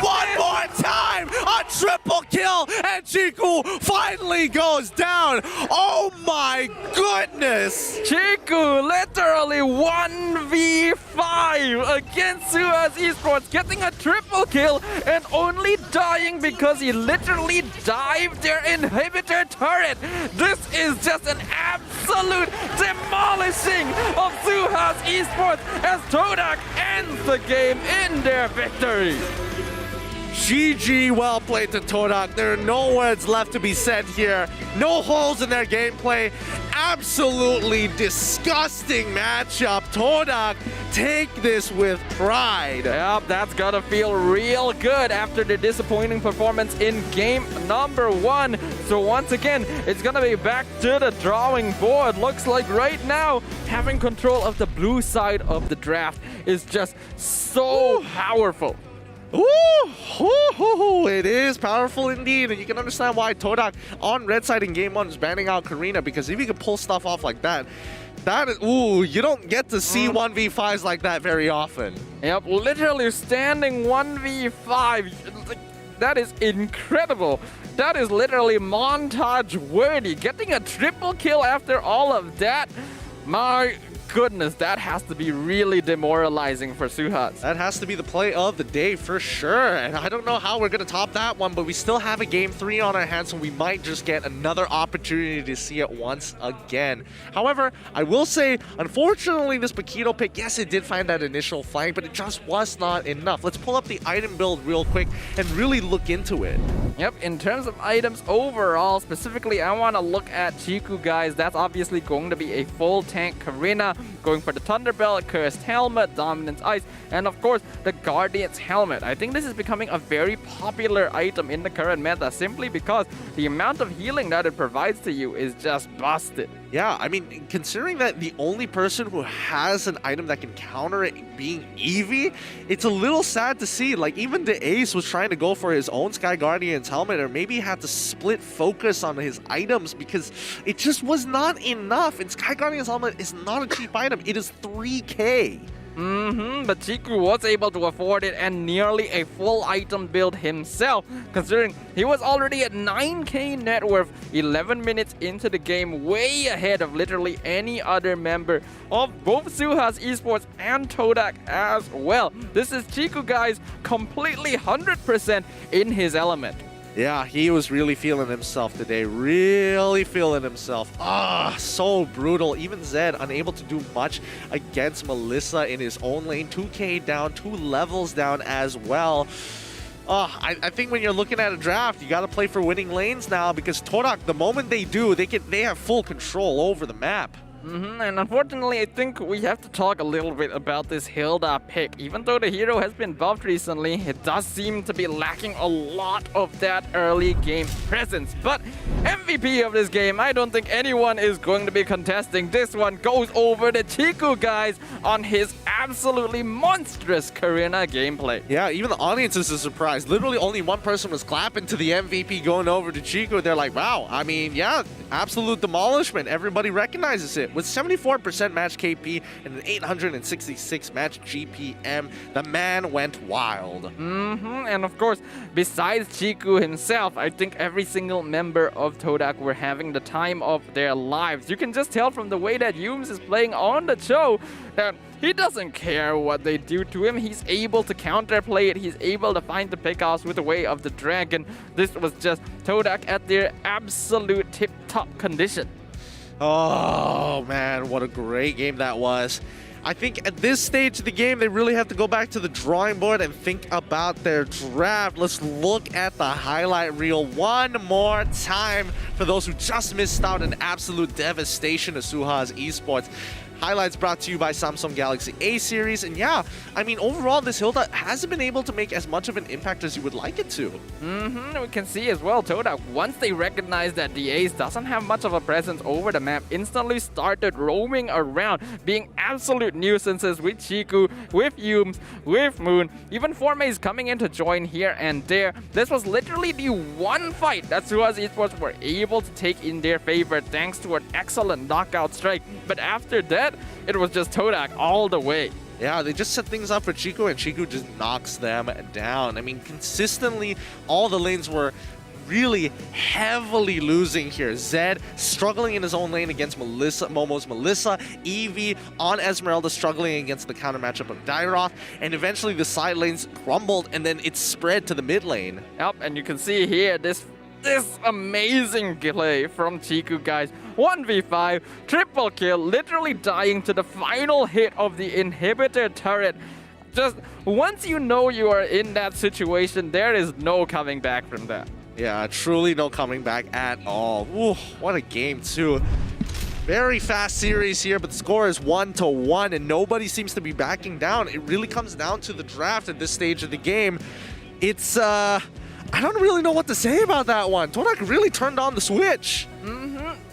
one more time. A triple kill and Chiku finally goes down. Oh my goodness. Chiku literally 1v5 against SUHAZ Esports, getting a triple kill and only dying because he literally dived their inhibitor turret. This is just an absolute demolishing of SUHAZ Esports as TODAK ends the game in their victory. GG, well played to TODAK. There are no words left to be said here. No holes in their gameplay. Absolutely disgusting matchup. TODAK, take this with pride. Yep, that's gotta feel real good after the disappointing performance in game number 1. So once again, it's gonna be back to the drawing board. Looks like right now, having control of the blue side of the draft is just so powerful. Ooh, it is powerful indeed, and you can understand why TODAK on red side in game 1 is banning out Karina, because if you can pull stuff off like that, you don't get to see 1v5s like that very often. Yep, literally standing 1v5. That is incredible. That is literally montage worthy. Getting a triple kill after all of that. My goodness, that has to be really demoralizing for SUHAZ. That has to be the play of the day for sure. And I don't know how we're going to top that one, but we still have a game 3 on our hands, so we might just get another opportunity to see it once again. However, I will say, unfortunately, this Paquito pick, yes, it did find that initial flank, but it just was not enough. Let's pull up the item build real quick and really look into it. Yep, in terms of items overall, specifically, I want to look at Chiku guys. That's obviously going to be a full tank Karina, going for the Thunderbelt, Cursed Helmet, Dominance Ice, and of course, the Guardian's Helmet. I think this is becoming a very popular item in the current meta simply because the amount of healing that it provides to you is just busted. Yeah, I mean, considering that the only person who has an item that can counter it being Eevee, it's a little sad to see. Like, even the Ace was trying to go for his own Sky Guardian's helmet, or maybe had to split focus on his items because it just was not enough. And Sky Guardian's helmet is not a cheap item. It is 3k. But Chiku was able to afford it and nearly a full item build himself, considering he was already at 9k net worth 11 minutes into the game, way ahead of literally any other member of both SUHAZ Esports and TODAK as well. This is Chiku guys completely 100% in his element. Yeah, he was really feeling himself today. Really feeling himself. So brutal. Even Zed unable to do much against Melissa in his own lane. 2k down, 2 levels down as well. I think when you're looking at a draft, you got to play for winning lanes now, because TODAK, the moment they do, they have full control over the map. And unfortunately, I think we have to talk a little bit about this Hilda pick. Even though the hero has been buffed recently, it does seem to be lacking a lot of that early game presence. But MVP of this game, I don't think anyone is going to be contesting. This one goes over the Chiku guys on his absolutely monstrous Karina gameplay. Yeah, even the audience is surprised. Literally only one person was clapping to the MVP going over to Chiku. They're like, wow, I mean, yeah, absolute demolishment. Everybody recognizes it. it. With 74% match KP and an 866 match GPM, the man went wild. And of course, besides Chiku himself, I think every single member of TODAK were having the time of their lives. You can just tell from the way that Yums is playing on the show that he doesn't care what they do to him. He's able to counterplay it. He's able to find the pickoffs with the way of the dragon. This was just TODAK at their absolute tip-top condition. Oh man, what a great game that was. I think at this stage of the game, they really have to go back to the drawing board and think about their draft. Let's look at the highlight reel one more time for those who just missed out an absolute devastation of SUHAZ Esports. Highlights brought to you by Samsung Galaxy A series. And yeah, I mean, overall, this Hilda hasn't been able to make as much of an impact as you would like it to. We can see as well, TODAK, once they recognized that the Ace doesn't have much of a presence over the map, instantly started roaming around, being absolute nuisances with Chiku, with Yums, with Moon. Even Formays coming in to join here and there. This was literally the one fight that SUHAZ Esports were able to take in their favor thanks to an excellent knockout strike. But after that, it was just TODAK all the way. Yeah, they just set things up for Chiku, and Chiku just knocks them down. I mean, consistently, all the lanes were really heavily losing here. Zed struggling in his own lane against Momo's Melissa, Eevee on Esmeralda struggling against the counter matchup of Dairoth, and eventually the side lanes crumbled, and then it spread to the mid lane. Yep, and you can see here this amazing play from Chiku, guys. 1v5, triple kill, literally dying to the final hit of the inhibitor turret. Just once you know you are in that situation, there is no coming back from that. Yeah, truly no coming back at all. Ooh, what a game too. Very fast series here, but the score is 1-1 and nobody seems to be backing down. It really comes down to the draft at this stage of the game. It's I don't really know what to say about that one. TODAK really turned on the switch.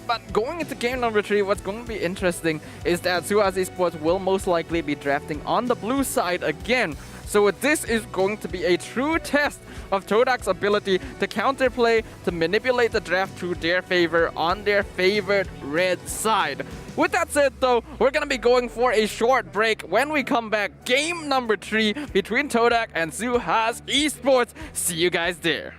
But going into game number 3, what's going to be interesting is that SUHAZ Esports will most likely be drafting on the blue side again. So this is going to be a true test of TODAK's ability to counterplay, to manipulate the draft to their favor on their favorite red side. With that said though, we're going to be going for a short break. When we come back, game number 3 between TODAK and SUHAZ Esports. See you guys there.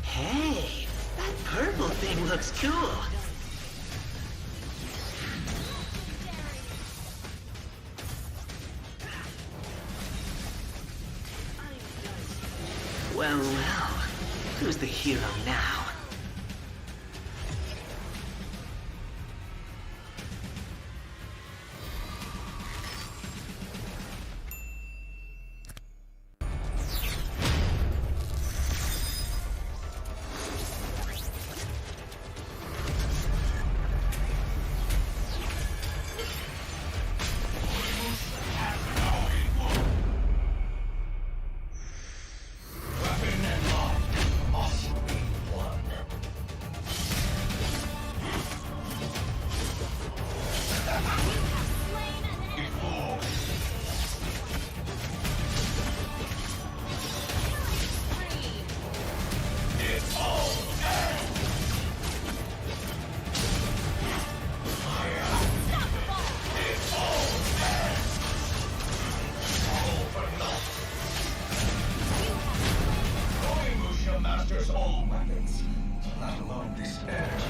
Hey, that purple thing looks cool. Well, who's the hero now? masters all weapons, let alone this energy.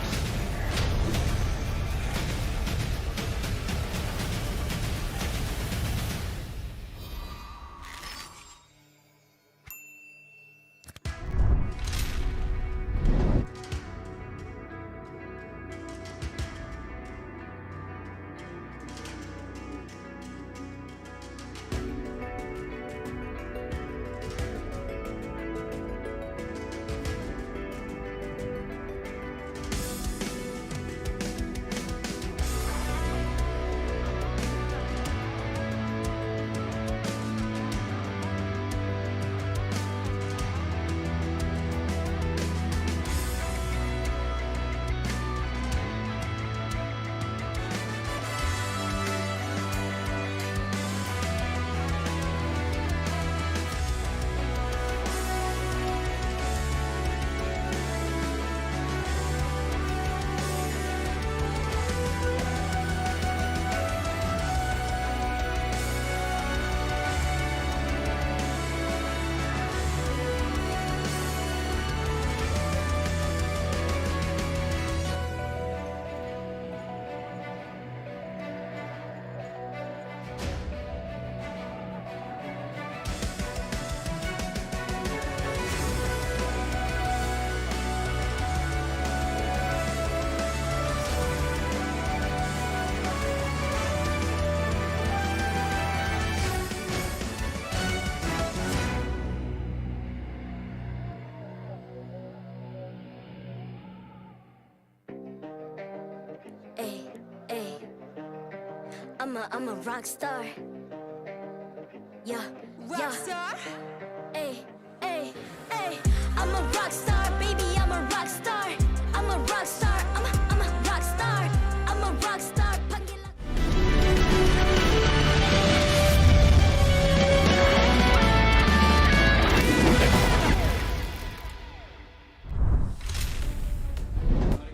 I'm a rock star. Yeah, rock star. Ay, ay, ay. I'm a rock star, baby. I'm a rock star. I'm a rock star. I'm a rock star. I'm a rock star.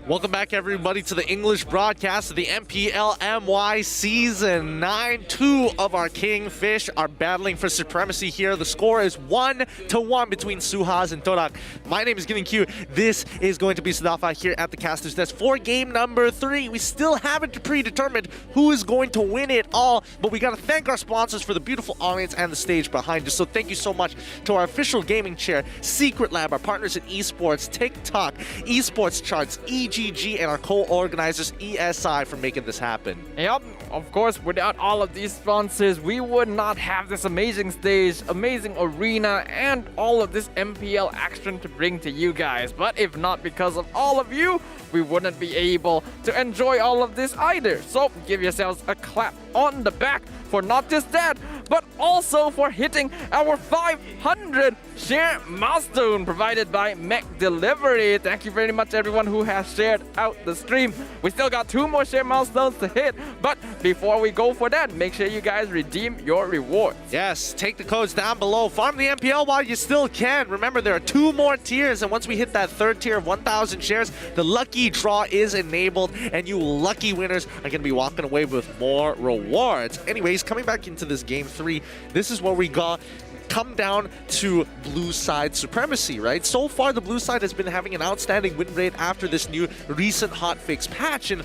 Welcome back, everybody, to the English broadcast of the MPL-MY Season 9. Two of our Kingfish are battling for supremacy here. The score is 1-1 between SUHAZ and TODAK. My name is Getting Q. This is going to be Sadafa here at the Casters Desk for game number 3. We still haven't predetermined who is going to win it all, but we got to thank our sponsors for the beautiful audience and the stage behind us. So thank you so much to our official gaming chair, Secret Lab, our partners in esports, TikTok, esports charts, EGG, and our co-organizers ESI for making this happen. Yep, of course, without all of these sponsors, we would not have this amazing stage, amazing arena, and all of this MPL action to bring to you guys. But if not because of all of you, we wouldn't be able to enjoy all of this either. So give yourselves a clap on the back for not just that, but also for hitting our 500 share milestone provided by McDelivery. Thank you very much, everyone who has shared out the stream. We still got 2 more share milestones to hit, but before we go for that, make sure you guys redeem your rewards. Yes, take the codes down below. Farm the MPL while you still can. Remember, there are 2 more tiers, and once we hit that 3rd tier of 1,000 shares, the lucky draw is enabled, and you lucky winners are going to be walking away with more rewards. Anyways, coming back into this game 3, this is where we come down to blue side supremacy, right? So far, the blue side has been having an outstanding win rate after this new recent hotfix patch, and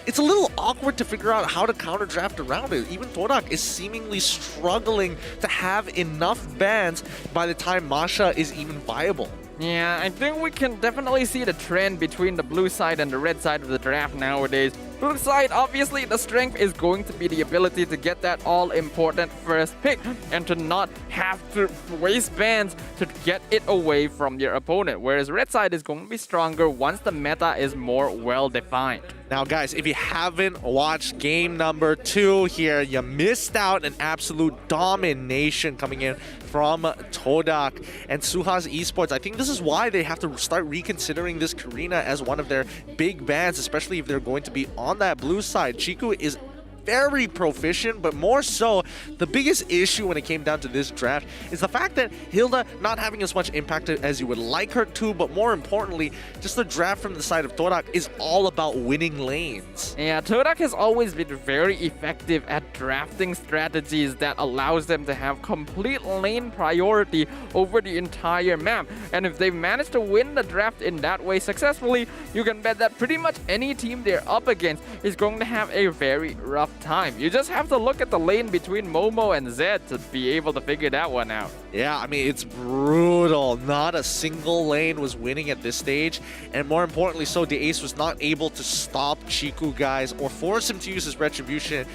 it's a little awkward to figure out how to counter draft around it. Even TODAK is seemingly struggling to have enough bans by the time Masha is even viable. Yeah, I think we can definitely see the trend between the blue side and the red side of the draft nowadays. Blue side, obviously, the strength is going to be the ability to get that all-important first pick and to not have to waste bans to get it away from your opponent. Whereas red side is going to be stronger once the meta is more well-defined. Now, guys, if you haven't watched game number 2 here, you missed out an absolute domination coming in from TODAK and SUHAZ Esports. I think this is why they have to start reconsidering this Karina as one of their big bans, especially if they're going to be on that blue side. Chiku is very proficient, but more so, the biggest issue when it came down to this draft is the fact that Hilda not having as much impact as you would like her to, but more importantly, just the draft from the side of TODAK is all about winning lanes. Yeah, TODAK has always been very effective at drafting strategies that allows them to have complete lane priority over the entire map. And if they've managed to win the draft in that way successfully, you can bet that pretty much any team they're up against is going to have a very rough time. You just have to look at the lane between Momo and Zed to be able to figure that one out. Yeah, I mean, it's brutal. Not a single lane was winning at this stage. And more importantly so, the Ace was not able to stop Chiku, guys, or force him to use his retribution.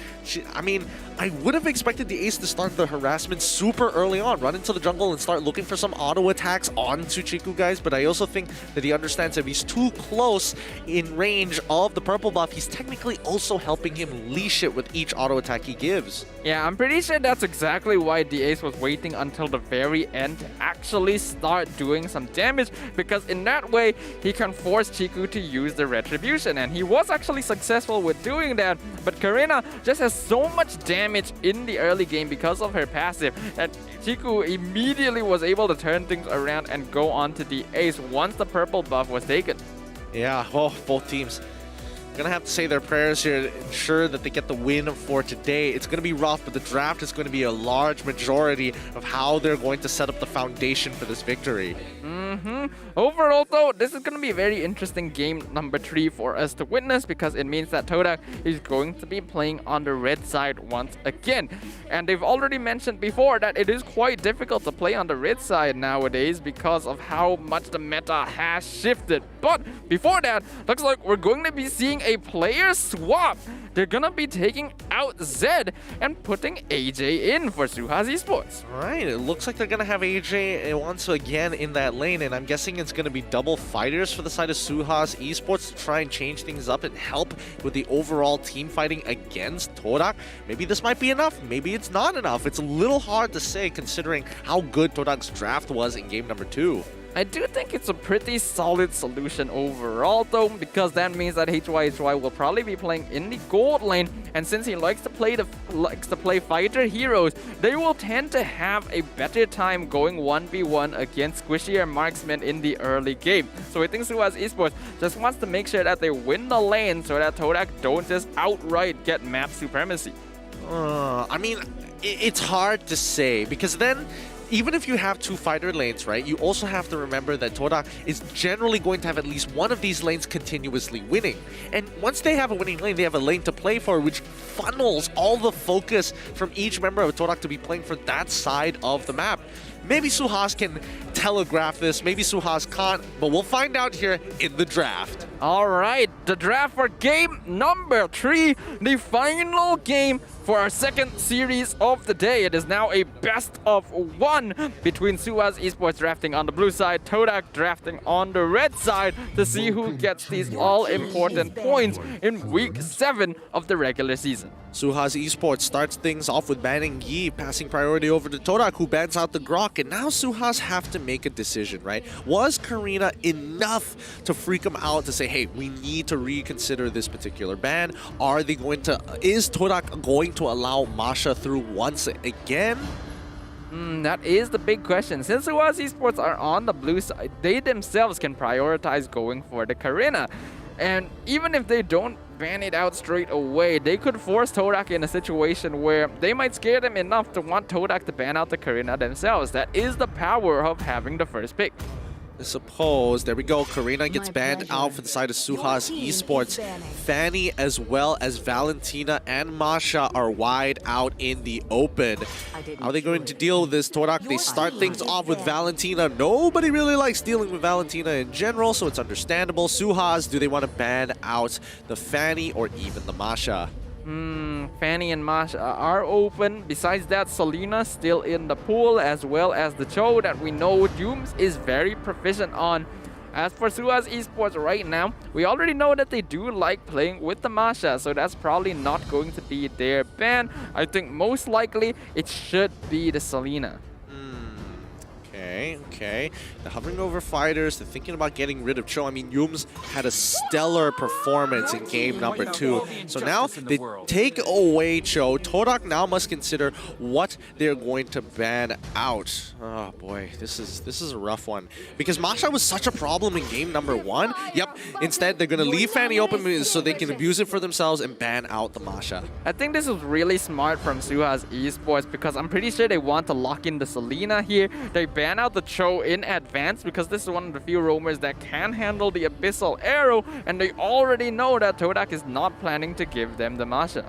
I mean, I would have expected the Ace to start the harassment super early on, run into the jungle and start looking for some auto attacks onto Chiku, guys. But I also think that he understands that if he's too close in range of the purple buff, he's technically also helping him leash it with each auto attack he gives. Yeah, I'm pretty sure that's exactly why the Ace was waiting until the very end to actually start doing some damage, because in that way he can force Chiku to use the retribution, and he was actually successful with doing that. But Karina just has so much damage in the early game because of her passive that Chiku immediately was able to turn things around and go on to the Ace once the purple buff was taken. Yeah, well, both teams gonna have to say their prayers here to ensure that they get the win for today. It's gonna be rough, but the draft is going to be a large majority of how they're going to set up the foundation for this victory. Overall though, this is going to be a very interesting game number 3 for us to witness, because it means that TODAK is going to be playing on the red side once again. And they've already mentioned before that it is quite difficult to play on the red side nowadays because of how much the meta has shifted. But before that, looks like we're going to be seeing a player swap. They're gonna be taking out Zed and putting AJ in for SUHAZ Esports. Right, it looks like they're gonna have AJ once again in that lane, and I'm guessing it's gonna be double fighters for the side of SUHAZ Esports to try and change things up and help with the overall team fighting against TODAK. Maybe this might be enough, maybe it's not enough. It's a little hard to say considering how good TODAK's draft was in game number 2. I do think it's a pretty solid solution overall though, because that means that HY will probably be playing in the gold lane, and since he likes to play fighter heroes, they will tend to have a better time going 1v1 against squishier marksmen in the early game. So I think SUHAZ Esports just wants to make sure that they win the lane so that TODAK don't just outright get map supremacy. I mean, it's hard to say, because then even if you have 2 fighter lanes, right, you also have to remember that TODAK is generally going to have at least one of these lanes continuously winning. And once they have a winning lane, they have a lane to play for, which funnels all the focus from each member of TODAK to be playing for that side of the map. Maybe SUHAZ can telegraph this, maybe SUHAZ can't, but we'll find out here in the draft. Alright, the draft for game number 3, the final game for our second series of the day. It is now a best of 1 between SUHAZ Esports drafting on the blue side, TODAK drafting on the red side, to see who gets these all-important points in week 7 of the regular season. SUHAZ Esports starts things off with banning Yi, passing priority over to TODAK, who bans out the Grok, and now SUHAZ have to make a decision, right? Was Karina enough to freak him out to say, hey, we need to reconsider this particular ban? Are they going to, is TODAK going to allow Masha through once again? That is the big question. Since SUHAZ Esports are on the blue side, they themselves can prioritize going for the Karina. And even if they don't ban it out straight away, they could force TODAK in a situation where they might scare them enough to want TODAK to ban out the Karina themselves. That is the power of having the first pick. I suppose. There we go. Karina gets banned out for the side of SUHAZ Esports. Fanny as well as Valentina and Masha are wide out in the open. How are they going to deal with this, TODAK? They start things off with Valentina. Nobody really likes dealing with Valentina in general, so it's understandable. SUHAZ, do they want to ban out the Fanny or even the Masha? Fanny and Masha are open. Besides that, Selena still in the pool, as well as the Cho that we know Dooms is very proficient on. As for SUHAZ Esports right now, we already know that they do like playing with the Masha, so that's probably not going to be their ban. I think most likely it should be the Selena. Okay, Okay. They're hovering over fighters. They're thinking about getting rid of Cho. I mean, Yums had a stellar performance in game number 2. So now they take away Cho. TODAK now must consider what they're going to ban out. Oh boy, this is a rough one. Because Masha was such a problem in game number 1. Yep, instead they're going to leave Fanny open so they can abuse it for themselves and ban out the Masha. I think this was really smart from SUHAZ Esports because I'm pretty sure they want to lock in the Selena here. They ban out the Cho in advance because this is one of the few roamers that can handle the Abyssal Arrow, and they already know that TODAK is not planning to give them the Masha.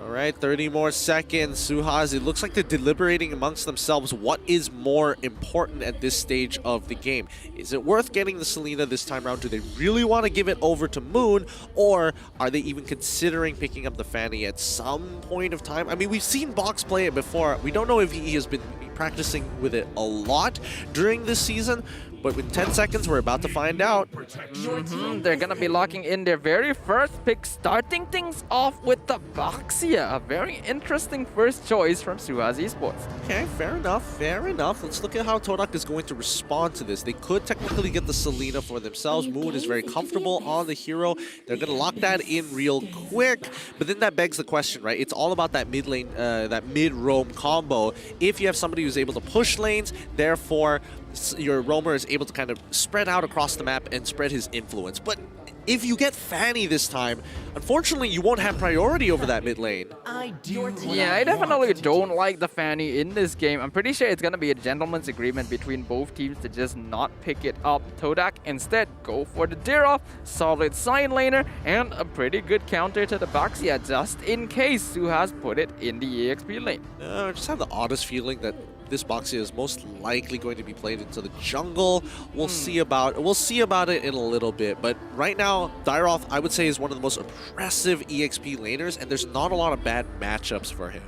Alright, 30 more seconds. SUHAZ, it looks like they're deliberating amongst themselves what is more important at this stage of the game. Is it worth getting the Selena this time around? Do they really want to give it over to Moon? Or are they even considering picking up the Fanny at some point of time? I mean, we've seen Box play it before. We don't know if he has been practicing with it a lot during this season. But in 10 seconds, we're about to find out. They're going to be locking in their very first pick, starting things off with the Boxia. A very interesting first choice from SUHAZ Esports. Okay, fair enough, fair enough. Let's look at how TODAK is going to respond to this. They could technically get the Selena for themselves. Moon is very comfortable on the hero. They're going to lock that in real quick. But then that begs the question, right? It's all about that mid lane, that mid-roam combo. If you have somebody who's able to push lanes, therefore your roamer is able to kind of spread out across the map and spread his influence. But if you get Fanny this time, unfortunately you won't have priority over that mid lane. Yeah, I definitely don't like the Fanny in this game. I'm pretty sure it's going to be a gentleman's agreement between both teams to just not pick it up. TODAK instead go for the Dirov, solid side laner, and a pretty good counter to the Boxia just in case SUHAZ put it in the EXP lane. I just have the oddest feeling that this Boxia is most likely going to be played into the jungle. We'll see about it in a little bit. But right now, Dyroth, I would say, is one of the most oppressive EXP laners, and there's not a lot of bad matchups for him.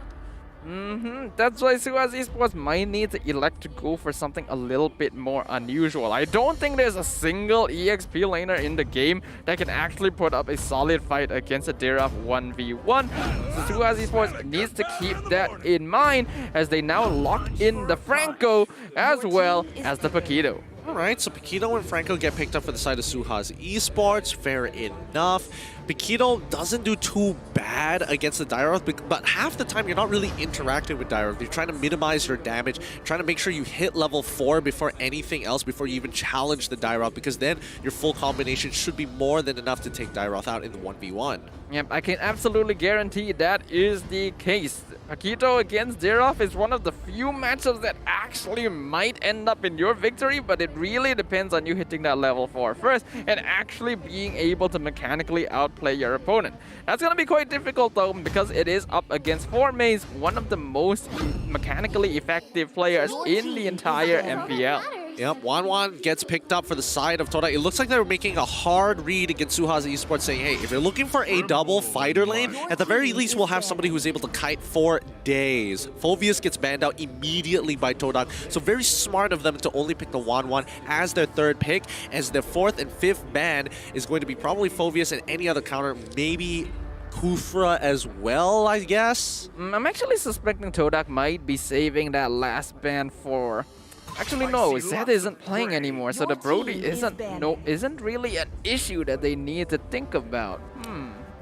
That's why SUHAZ Esports might need to elect to go for something a little bit more unusual. I don't think there's a single EXP laner in the game that can actually put up a solid fight against a Diraf 1v1. So SUHAZ Esports needs to keep that in mind as they now lock in the Franco as well as the Paquito. Alright, so Paquito and Franco get picked up for the side of SUHAZ Esports. Fair enough. Paquito doesn't do too bad against the Dyroth, but half the time you're not really interacting with Dyroth. You're trying to minimize your damage, trying to make sure you hit level 4 before anything else, before you even challenge the Dyroth, because then your full combination should be more than enough to take Dyroth out in the 1v1. Yep, I can absolutely guarantee that is the case. Paquito against Dirov is one of the few matchups that actually might end up in your victory, but it really depends on you hitting that level 4 first and actually being able to mechanically outplay your opponent. That's going to be quite difficult though, because it is up against 4Maze, one of the most mechanically effective players in the entire MPL. Yep, Wanwan gets picked up for the side of TODAK. It looks like they're making a hard read against SUHAZ Esports, saying, hey, if you're looking for a double fighter lane, at the very least we'll have somebody who's able to kite for days. Phoveus gets banned out immediately by TODAK, so very smart of them to only pick the Wanwan as their third pick, as their fourth and fifth ban is going to be probably Phoveus and any other counter, maybe Kufra as well, I guess? I'm actually suspecting TODAK might be saving that last ban for... Actually, no, Zed isn't playing anymore, so the Brody isn't really an issue that they need to think about.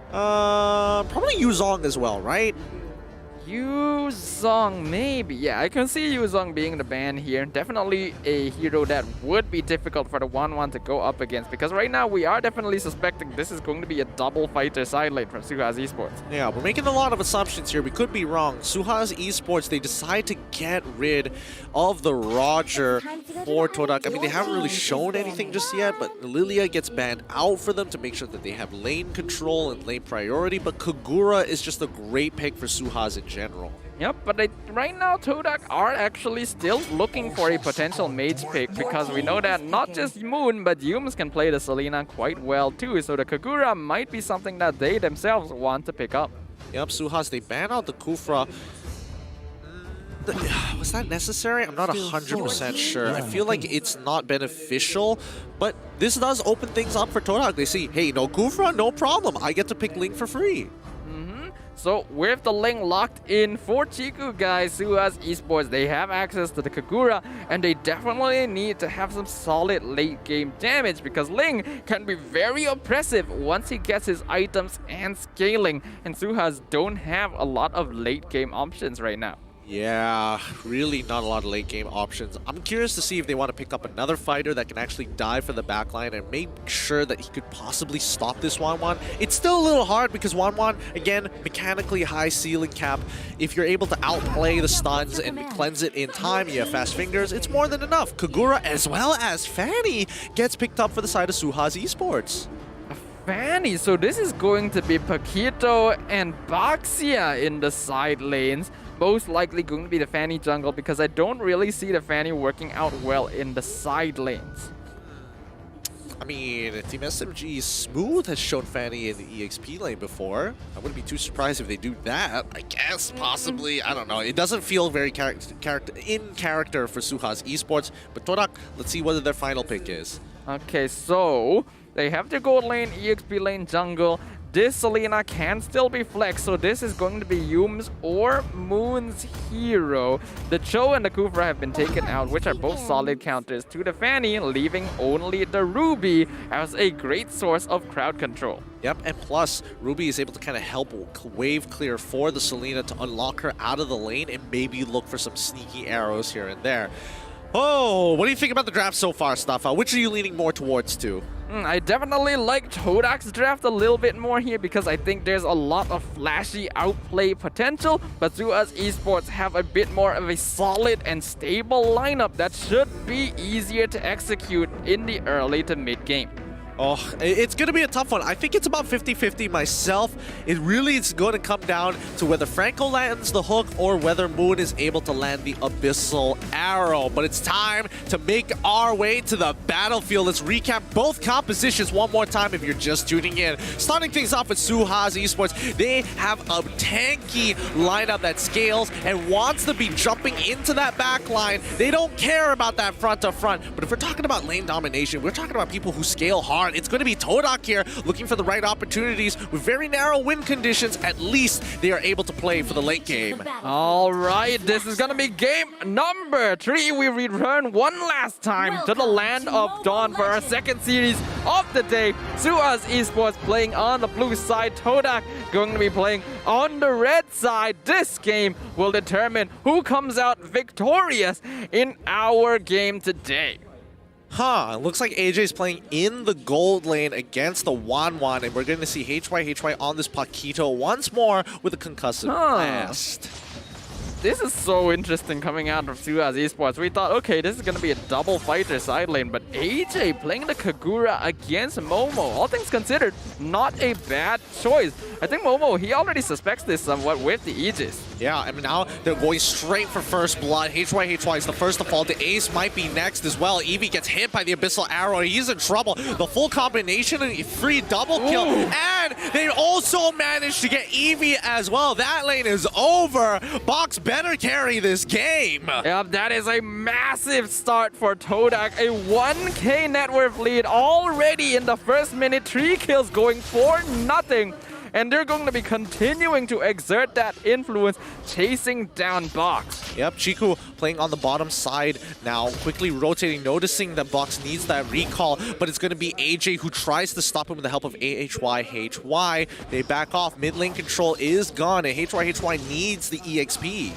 Probably Yuzong as well, right? Yuzong, maybe. Yeah, I can see Yuzong being the ban here. Definitely a hero that would be difficult for the 1-1 to go up against, because right now we are definitely suspecting this is going to be a double fighter side lane from SUHAZ Esports. Yeah, we're making a lot of assumptions here. We could be wrong. SUHAZ Esports, they decide to get rid of the Roger for TODAK. I mean, they haven't really shown anything just yet, but Lilia gets banned out for them to make sure that they have lane control and lane priority, but Kagura is just a great pick for SUHAZ in general. Yep, but right now TODAK are actually still looking for a potential mage pick, because we know that not just Moon, but Yums can play the Selena quite well too, so the Kagura might be something that they themselves want to pick up. Yep, SUHAZ, they ban out the Kufra. Was that necessary? I'm not 100% sure. I feel like it's not beneficial, but this does open things up for TODAK. They see, hey, no Kufra, no problem. I get to pick Link for free. So with the lane locked in for Chiku, guys, SUHAZ Esports, they have access to the Kagura, and they definitely need to have some solid late game damage because Ling can be very oppressive once he gets his items and scaling, and SUHAZ don't have a lot of late game options right now. Yeah, really not a lot of late game options. I'm curious to see if they want to pick up another fighter that can actually dive for the backline and make sure that he could possibly stop this Wanwan. It's still a little hard because Wanwan, again, mechanically high ceiling cap. If you're able to outplay the stuns and cleanse it in time, you have fast fingers, it's more than enough. Kagura as well as Fanny gets picked up for the side of SUHAZ Esports. Fanny, so this is going to be Paquito and Baxia in the side lanes. Most likely going to be the Fanny jungle because I don't really see the Fanny working out well in the side lanes. I mean, Team SMG Smooth has shown Fanny in the EXP lane before. I wouldn't be too surprised if they do that. I guess, possibly. I don't know. It doesn't feel very in character for SUHAZ Esports. But TODAK, let's see what their final pick is. Okay, so they have their gold lane, EXP lane, jungle. This Selena can still be flexed, so this is going to be Yum's or Moon's hero. The Cho and the Kufra have been taken out, which are both solid counters to the Fanny, leaving only the Ruby as a great source of crowd control. Yep, and plus, Ruby is able to kind of help wave clear for the Selena to unlock her out of the lane and maybe look for some sneaky arrows here and there. Oh, what do you think about the draft so far, Staffa? Which are you leaning more towards to? I definitely like TODAK's draft a little bit more here because I think there's a lot of flashy outplay potential, but SUHAZ Esports have a bit more of a solid and stable lineup that should be easier to execute in the early to mid game. Oh, it's going to be a tough one. I think it's about 50-50 myself. It really is going to come down to whether Franco lands the hook or whether Moon is able to land the Abyssal Arrow. But it's time to make our way to the battlefield. Let's recap both compositions one more time if you're just tuning in. Starting things off with SUHAZ Esports. They have a tanky lineup that scales and wants to be jumping into that back line. They don't care about that front to front. But if we're talking about lane domination, we're talking about people who scale hard. It's going to be TODAK here looking for the right opportunities with very narrow win conditions. At least they are able to play for the late game. All right, this is going to be game number 3. We return one last time to the land of Dawn for our second series of the day. SUHAZ Esports playing on the blue side. TODAK going to be playing on the red side. This game will determine who comes out victorious in our game today. Looks like AJ's playing in the gold lane against the Wanwan, and we're going to see HY on this Paquito once more with a concussive blast. This is so interesting coming out of SUHAZ Esports. We thought, okay, this is going to be a double fighter side lane, but AJ playing the Kagura against Momo. All things considered, not a bad choice. I think Momo, he already suspects this somewhat with the Aegis. Yeah, I mean, now they're going straight for first blood. HY is the first to fall. The Ace might be next as well. Eevee gets hit by the Abyssal Arrow. He's in trouble. The full combination and free double kill. And they also managed to get Eevee as well. That lane is over. Box better carry this game. Yep, that is a massive start for TODAK. A 1k net worth lead already in the first minute. 3 kills going for nothing. And they're going to be continuing to exert that influence, chasing down Box. Yep, Chiku playing on the bottom side now, quickly rotating, noticing that Box needs that recall, but it's going to be AJ who tries to stop him with the help of HY. They back off. Mid lane control is gone, and HY needs the EXP.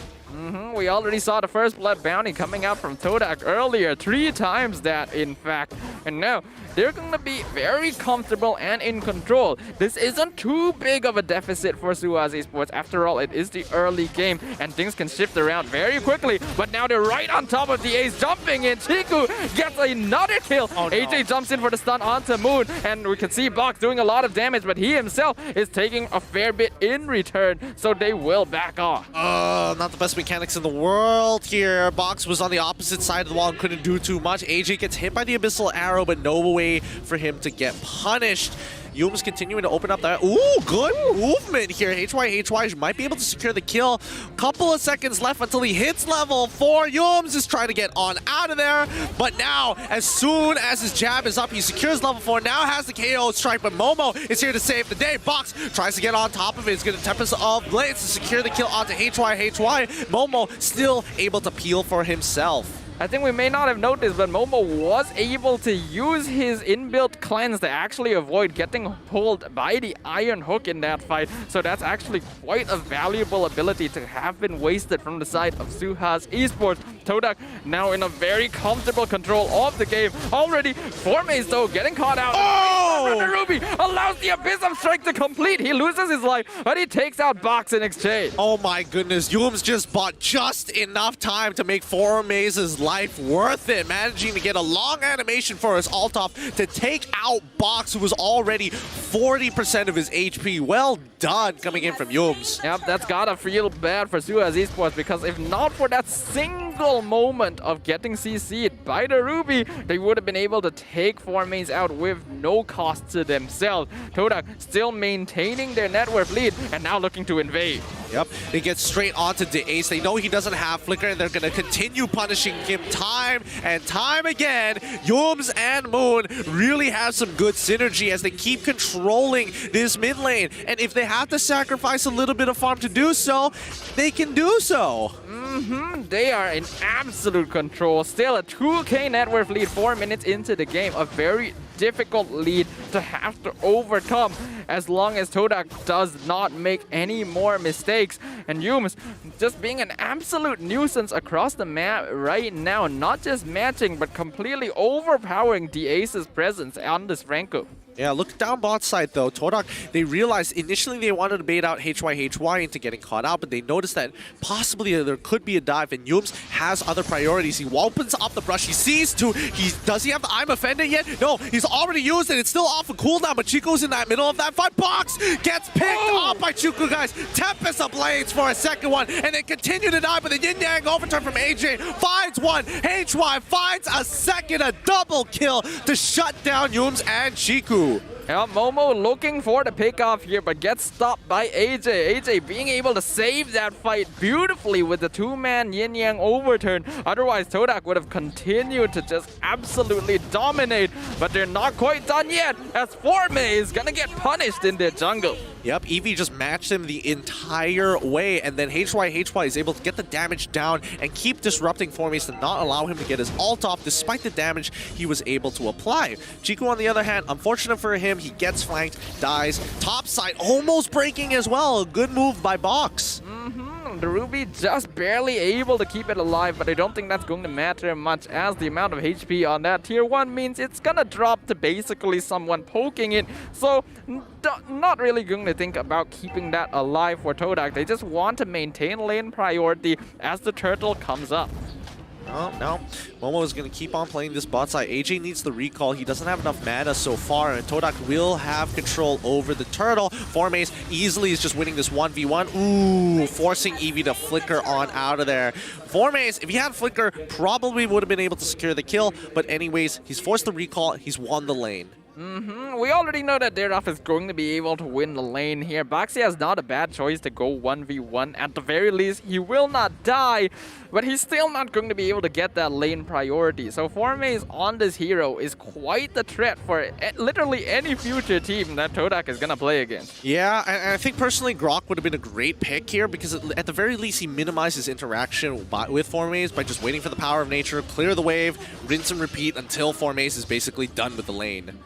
We already saw the first blood bounty coming out from TODAK earlier, 3 times that in fact. And now they're going to be very comfortable and in control. This isn't too big of a deficit for SUHAZ Esports. After all, it is the early game and things can shift around very quickly. But now they're right on top of the Ace, jumping in. Chiku gets another kill. Oh, no. AJ jumps in for the stun onto Moon, and we can see Box doing a lot of damage, but he himself is taking a fair bit in return, so they will back off. Not the best mechanics in the world here. Box was on the opposite side of the wall and couldn't do too much. AJ gets hit by the Abyssal Arrow. arrow, but no way for him to get punished. Yums continuing to open up that. Ooh, good movement here. HY might be able to secure the kill. Couple of seconds left until he hits level 4. Yums is trying to get on out of there. But now, as soon as his jab is up, he secures level 4. Now has the KO strike, but Momo is here to save the day. Box tries to get on top of it. He's going to Tempest of Blades to secure the kill onto HY. Momo still able to peel for himself. I think we may not have noticed, but Momo was able to use his inbuilt cleanse to actually avoid getting pulled by the Iron Hook in that fight. So that's actually quite a valuable ability to have been wasted from the side of SUHAZ Esports. TODAK now in a very comfortable control of the game. Already, Formaze though getting caught out. Oh! Ruby allows the Abyssum Strike to complete. He loses his life, but he takes out Box in exchange. Oh my goodness, Yums just bought just enough time to make Formaze's life worth it, managing to get a long animation for his ult off to take out Box, who was already 40% of his HP. Well done coming in from Yums. Yep, that's gotta feel bad for SUHAZ Esports, because if not for that single moment of getting CC'd by the Ruby, they would have been able to take Formaze out with no cost to themselves. TODAK still maintaining their net worth lead and now looking to invade. Yep, they get straight onto the Ace. They know he doesn't have Flicker, and they're going to continue punishing him time and time again. Yums and Moon really have some good synergy as they keep controlling this mid lane. And if they have to sacrifice a little bit of farm to do so, they can do so. They are in absolute control. Still a 2k net worth lead 4 minutes into the game. A very difficult lead to have to overcome as long as TODAK does not make any more mistakes. And Yums just being an absolute nuisance across the map right now. Not just matching, but completely overpowering the Ace's presence on this Franco. Yeah, look down bot side though. TODAK, they realized initially they wanted to bait out HY into getting caught out, but they noticed that possibly there could be a dive, and Yums has other priorities. He opens up the brush. He sees two. Does he have the I'm offended yet? No, he's already used it. It's still off of cooldown, but Chico's in that middle of that fight. Box gets picked up by Chico, guys. Tempest of Blades for a second one, and they continue to die, but the Yin Yang overturn from AJ finds one. HY finds a second, a double kill to shut down Yums and Chico. Yeah, Momo looking for the pickoff here, but gets stopped by AJ. AJ being able to save that fight beautifully with the two-man yin-yang overturn. Otherwise, TODAK would have continued to just absolutely dominate, but they're not quite done yet, as Formaze is gonna get punished in their jungle. Yep, Eevee just matched him the entire way, and then HY is able to get the damage down and keep disrupting Formaze to not allow him to get his ult off despite the damage he was able to apply. Chico, on the other hand, unfortunate for him, he gets flanked, dies. Top side almost breaking as well. A good move by Box. The Ruby just barely able to keep it alive, but I don't think that's going to matter much, as the amount of HP on that tier 1 means it's gonna drop to basically someone poking it. So not really going to think about keeping that alive for TODAK. They just want to maintain lane priority as the turtle comes up. No, Momo is going to keep on playing this bot side. AJ needs the recall. He doesn't have enough mana so far, and TODAK will have control over the turtle. Formaze easily is just winning this 1v1. Ooh, forcing Eevee to flicker on out of there. Formaze, if he had flicker, probably would have been able to secure the kill, but anyways, he's forced the recall. He's won the lane. We already know that Deraf is going to be able to win the lane here. Baxi has not a bad choice to go 1v1. At the very least, he will not die, but he's still not going to be able to get that lane priority. So Formaze on this hero is quite the threat for literally any future team that TODAK is going to play against. Yeah, and I think personally Grok would have been a great pick here, because at the very least he minimizes interaction with Formaze by just waiting for the power of nature, clear the wave, rinse and repeat until Formaze is basically done with the lane.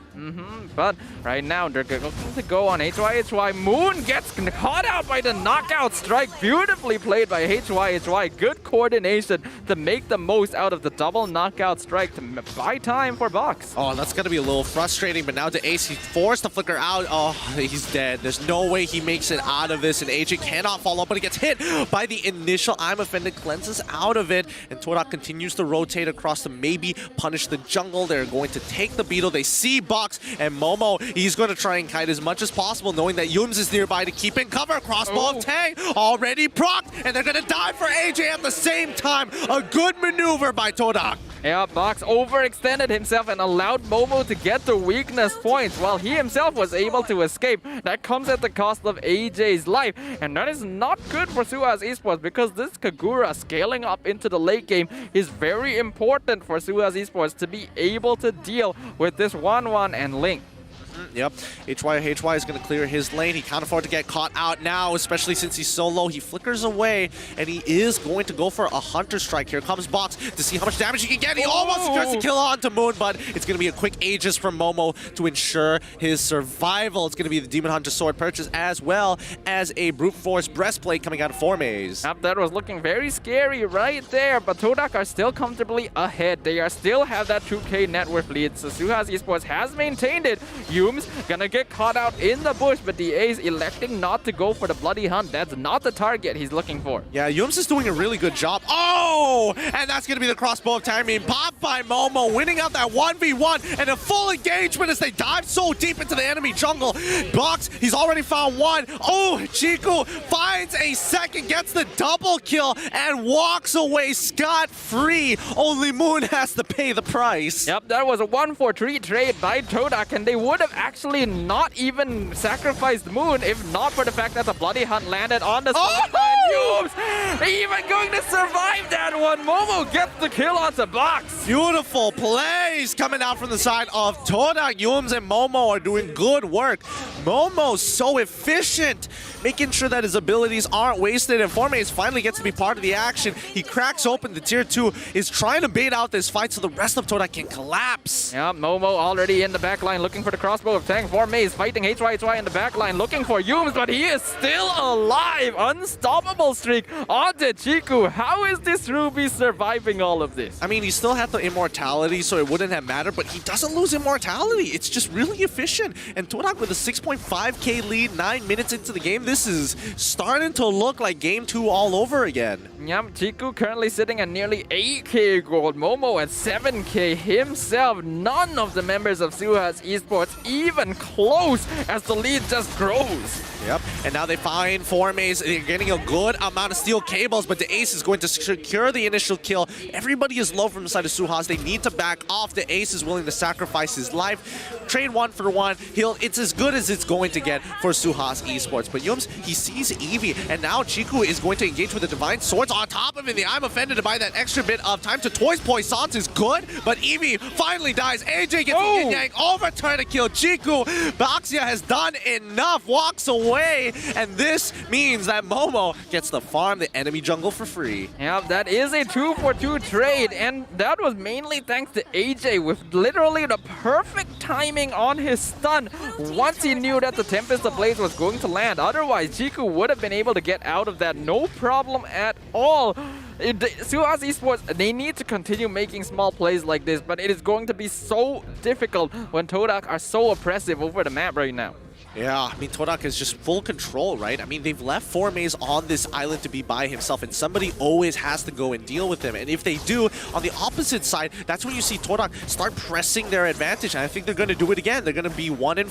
But right now they're going to go on HY. Moon gets caught out by the knockout strike. Beautifully played by HY. Good coordination to make the most out of the double knockout strike to buy time for Box. Oh, that's going to be a little frustrating, but now the Ace, he's forced to flicker out. Oh, he's dead. There's no way he makes it out of this, and AJ cannot follow up, but he gets hit by the initial I'm offended, cleanses out of it, and TODAK continues to rotate across to maybe punish the jungle. They're going to take the beetle. They see Box, and Momo, he's going to try and kite as much as possible, knowing that Yums is nearby to keep in cover. Crossbow of Tang already procced, and they're going to die for AJ at the same time. A good maneuver by TODAK. Yeah, Box overextended himself and allowed Momo to get the weakness points while he himself was able to escape. That comes at the cost of AJ's life, and that is not good for SUHAZ Esports because this Kagura scaling up into the late game is very important for SUHAZ Esports to be able to deal with this 1-1 and Link. Yep, HY is going to clear his lane. He can't afford to get caught out now, especially since he's so low. He flickers away, and he is going to go for a Hunter Strike. Here comes Box to see how much damage he can get. He almost secures the kill onto Moon, but it's going to be a quick Aegis from Momo to ensure his survival. It's going to be the Demon Hunter Sword purchase as well as a Brute Force Breastplate coming out of Formaze. Yep, that was looking very scary right there, but TODAK are still comfortably ahead. They are still have that 2k net worth lead, so SUHAZ Esports has maintained it. Gonna get caught out in the bush, but DA is electing not to go for the bloody hunt. That's not the target he's looking for. Yeah, Yums is doing a really good job. Oh! And that's gonna be the crossbow of timing. Popped by Momo, winning out that 1v1 and a full engagement as they dive so deep into the enemy jungle. Box, he's already found one. Oh, Chiku finds a second, gets the double kill, and walks away scot-free. Only Moon has to pay the price. Yep, that was a 1-for-3 trade by TODAK, and they would have actually not even sacrificed Moon if not for the fact that the bloody hunt landed on the Yums even going to survive that one. Momo gets the kill onto Box. Beautiful plays coming out from the side of TODAK. Yums and Momo are doing good work. Momo's so efficient, making sure that his abilities aren't wasted, and Formaze finally gets to be part of the action. He cracks open the tier 2, is trying to bait out this fight so the rest of TODAK can collapse. Yeah, Momo already in the backline looking for the crossbow of Tang. Formaze fighting HY in the backline looking for Yums, but he is still alive. Unstoppable streak onto Chiku. How is this Ruby surviving all of this? I mean, he still had the immortality, so it wouldn't have mattered, but he doesn't lose immortality. It's just really efficient. And TODAK with a 6.5k lead 9 minutes into the game, this is starting to look like game 2 all over again. Yep, Chiku currently sitting at nearly 8k gold. Momo at 7k himself. None of the members of SUHAZ Esports even close as the lead just grows. Yep, and now they find Formaze. They're getting a good amount of steel cables, but the Ace is going to secure the initial kill. Everybody is low from the side of SUHAZ. They need to back off. The Ace is willing to sacrifice his life. Trade 1 for 1. It's as good as it's going to get for SUHAZ Esports. But Yums, he sees Eevee, and now Chiku is going to engage with the Divine Swords on top of him. The I'm offended to buy that extra bit of time to Toys Poissons is good, but Eevee finally dies. AJ gets the Yin Yang overturn to kill Chiku. Baxia has done enough, walks away, and this means that Momo gets to farm the enemy jungle for free. Yeah, that is a 2-for-2 trade, and that was mainly thanks to AJ with literally the perfect timing on his stun once he knew that the Tempest of Blades was going to land. Otherwise, Chiku would have been able to get out of that no problem at all. SUHAZ Esports, they need to continue making small plays like this, but it is going to be so difficult when TODAK are so oppressive over the map right now. Yeah, I mean, TODAK is just full control, right? I mean, they've left Formaze on this island to be by himself, and somebody always has to go and deal with him. And if they do, on the opposite side, that's when you see TODAK start pressing their advantage. And I think they're going to do it again. They're going to be 1-4.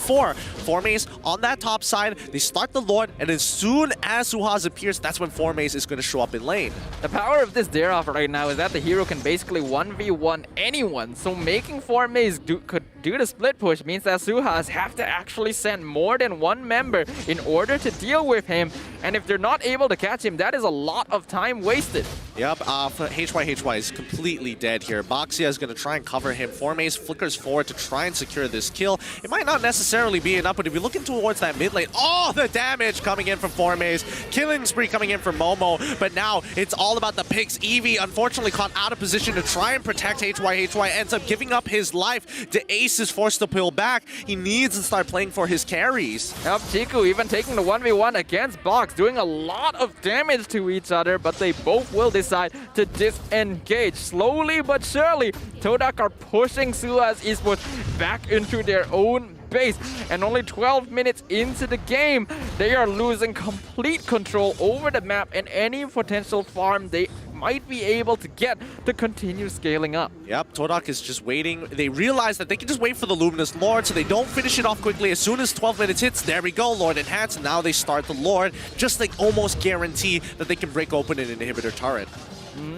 Formaze on that top side, they start the Lord, and as soon as SUHAZ appears, that's when Formaze is going to show up in lane. The power of this dare off right now is that the hero can basically 1v1 anyone. So making Formaze could do the split push means that SUHAZ have to actually send more than one member in order to deal with him, and if they're not able to catch him, that is a lot of time wasted. Yep, HY is completely dead here. Baxia is going to try and cover him. Formaze flickers forward to try and secure this kill. It might not necessarily be enough, but if you're looking towards that mid lane, oh, the damage coming in from Formaze. Killing spree coming in from Momo, but now it's all about the picks. Eevee, unfortunately, caught out of position to try and protect HY ends up giving up his life. The Ace is forced to pull back. He needs to start playing for his carries. Yep, Chiku even taking the 1v1 against Box, doing a lot of damage to each other, but they both will decide to disengage. Slowly but surely, TODAK are pushing SUHAZ Esports back into their own base, and only 12 minutes into the game, they are losing complete control over the map and any potential farm they might be able to get to continue scaling up. Yep, TODAK is just waiting. They realize that they can just wait for the Luminous Lord, so they don't finish it off quickly. As soon as 12 minutes hits, there we go, Lord Enhance, and now they start the Lord, just like almost guarantee that they can break open an inhibitor turret.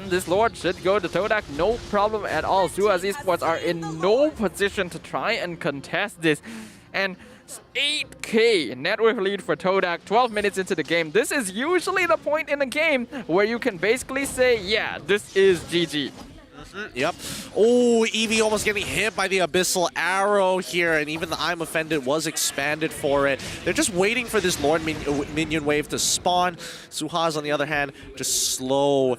This Lord should go to TODAK, no problem at all. SUHAZ Esports are in no position to try and contest this. And 8k net worth lead for TODAK, 12 minutes into the game. This is usually the point in the game where you can basically say, yeah, this is GG. Yep. Oh, Eevee almost getting hit by the Abyssal Arrow here, and even the I'm Offended was expanded for it. They're just waiting for this Lord minion wave to spawn. SUHAZ, on the other hand, just slow,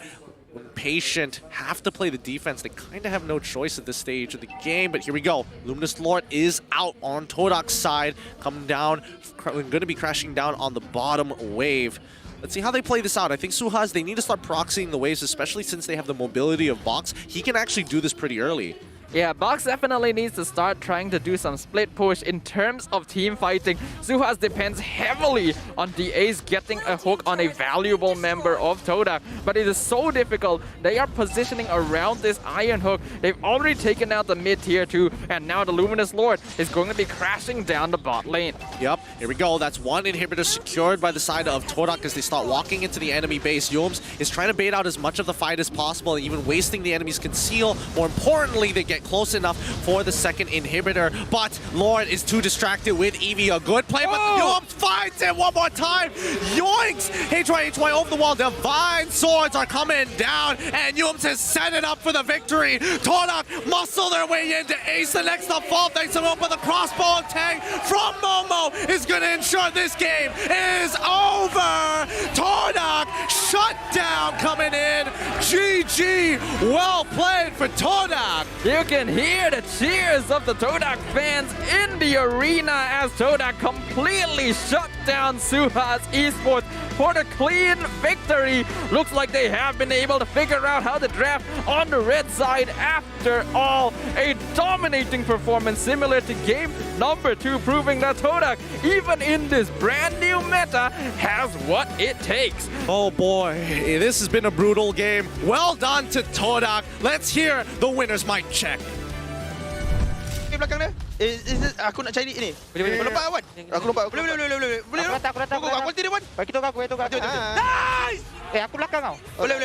patient, have to play the defense. They kind of have no choice at this stage of the game, but here we go. Luminous Lord is out on TODAK's side, coming down, going to be crashing down on the bottom wave. Let's see how they play this out. I think SUHAZ, they need to start proxying the waves, especially since they have the mobility of Box. He can actually do this pretty early. Yeah, Box definitely needs to start trying to do some split push in terms of team fighting. SUHAZ depends heavily on DAs getting a hook on a valuable member of TODAK, but it is so difficult. They are positioning around this iron hook. They've already taken out the mid tier 2, and now the Luminous Lord is going to be crashing down the bot lane. Yep, here we go. That's one inhibitor secured by the side of TODAK as they start walking into the enemy base. Yomes is trying to bait out as much of the fight as possible, even wasting the enemy's conceal. More importantly, they get close enough for the second inhibitor, but Lord is too distracted with Eevee. A good play, but Yomes finds it one more time. Yoinks! HY over the wall. Divine Swords are coming down, and Yomes has set it up for the victory. TODAK muscle their way in to ace the next up fall thanks to but the crossbow tag from Momo is going to ensure this game is over. TODAK shut down coming in. GG. Well played for TODAK. You can hear the cheers of the TODAK fans in the arena as TODAK completely shut down SUHAZ Esports for the clean victory. Looks like they have been able to figure out how to draft on the red side after all. A dominating performance similar to game number 2, proving that TODAK, even in this brand new meta, has what it takes. Oh boy, this has been a brutal game. Well done to TODAK. Let's hear the winner's mic check. Belakang dia. Aku nak cari ni. Boleh lompat Wan. Aku lompat. Boleh. Aku datang. Aku tidak Wan. Bagi tolong aku. Nice. Aku belakang kau. Boleh.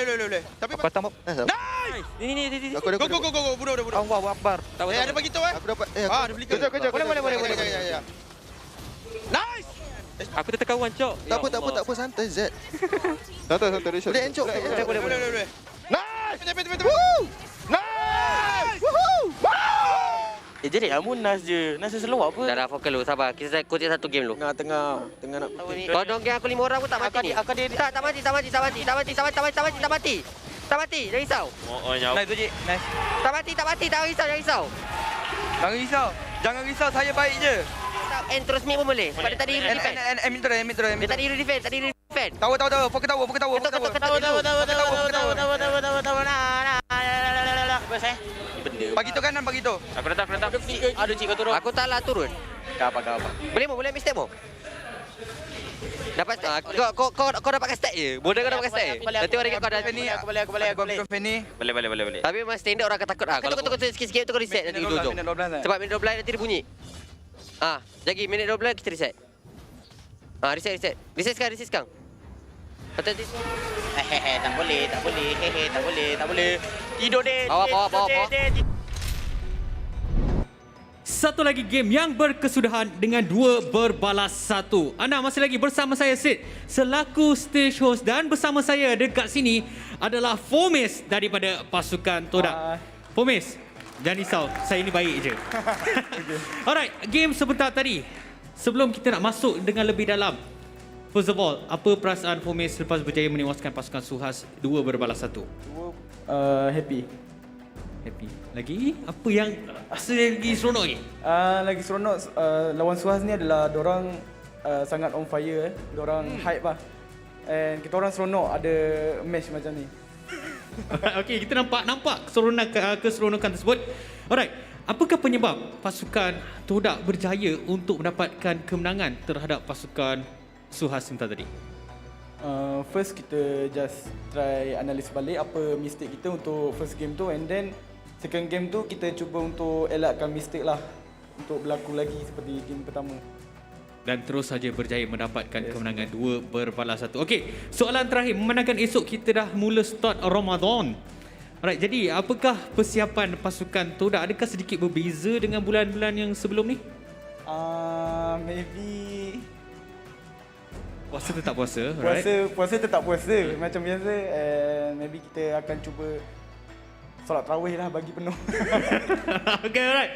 Tapi aku datang. Nice. Ni. Aku go. Bunuh. Allah Akbar. Ada bagi tahu Aku dapat. Ada beli. Kejap. Boleh. Ya. Nice. Aku tertekan Wan, Cok. Tak apa santai Z. Santai dia. Boleh encok. Boleh. Nice. Woohoo. Nice. Woohoo. Jadi kamu Nas je. Nas slow apa? Dah fokus lu, sabar. Kita kutip satu game lu. Tengah nak. Kau dong game aku 5 orang pun tak mati ni. Tak mati. Tak mati. Jangan risau. Nice tu je. Nice. Tak mati. Jangan risau. Jangan risau, saya baik je. And terus mid pun boleh. Pada tadi hero defend. Mid terus. Dia tadi hero defend. Tahu. Fokus tahu. Bagi tu kanan, bagi tu. Aku datang. Aduh cik kau turun. Aku tak lah turun. Apa. Boleh ambil step mo. Dapat kau dapatkan stack je. Bodoh kau dapatkan stack. Nanti orang kau dah Aku boleh. Boleh. Tapi memang standard orang akan takut ah. Kalau tunggu sikit tu kau reset nanti hujung. Sebab minit 12 nanti dia bunyi. Lagi minit 12 kita reset. Reset. Reset sekarang. Patut Tak boleh. Tidur deh. Bawa. Satu lagi game yang berkesudahan dengan 2 berbalas 1. Anda masih lagi bersama saya Sid selaku stage host, dan bersama saya dekat sini adalah Fomis daripada pasukan TODAK. Fomis, jangan risau, saya ni baik je. Alright, game sebentar tadi. Sebelum kita nak masuk dengan lebih dalam, first of all, apa perasaan Fomis selepas berjaya menewaskan pasukan SUHAZ 2 berbalas 1? Happy. Lagi? Apa yang rasa lagi seronok ni? Lagi seronok lawan SUHAZ ni adalah diorang sangat on fire. Diorang hype lah. And kita orang seronok ada match macam ni. Okey, kita nampak keseronokan tersebut. Alright, apakah penyebab pasukan TODAK berjaya untuk mendapatkan kemenangan terhadap pasukan SUHAZ sebentar tadi? First kita just try analyse balik apa mistake kita untuk first game tu, and then second game tu kita cuba untuk elakkan mistake lah untuk berlaku lagi seperti game pertama. dan terus saja berjaya mendapatkan kemenangan 2-1. Okey, soalan terakhir, memandangkan esok kita dah mula start Ramadan. Alright, jadi apakah persiapan pasukan TODAK? Adakah sedikit berbeza dengan bulan-bulan yang sebelum ni? Maybe puasa tetap puasa, right? Puasa tetap puasa macam biasa, and maybe kita akan cuba solat tarawih lah bagi penuh. Okay, alright.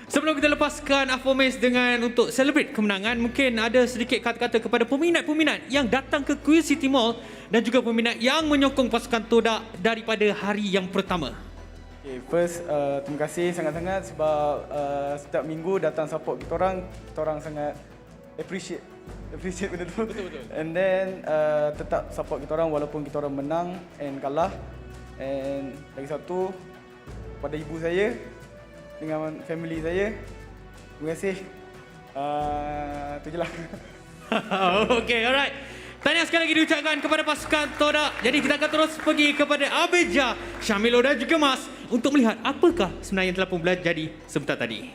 Sebelum kita lepaskan Afromace dengan untuk celebrate kemenangan, mungkin ada sedikit kata-kata kepada peminat-peminat yang datang ke Queen City Mall dan juga peminat yang menyokong pasukan TODAK daripada hari yang pertama. Okay, first, terima kasih sangat-sangat sebab setiap minggu datang support kita orang sangat appreciate benda tu. Betul. And then tetap support kita orang walaupun kita orang menang and kalah. And lagi satu, pada ibu saya dengan family saya, terima kasih. Itu je lah. Okay, alright. Tahniah sekali lagi diucapkan kepada pasukan TODAK. Jadi kita akan terus pergi kepada Abeja, Syamilo dan juga Mas untuk melihat apakah sebenarnya yang telah pun jadi sebentar tadi.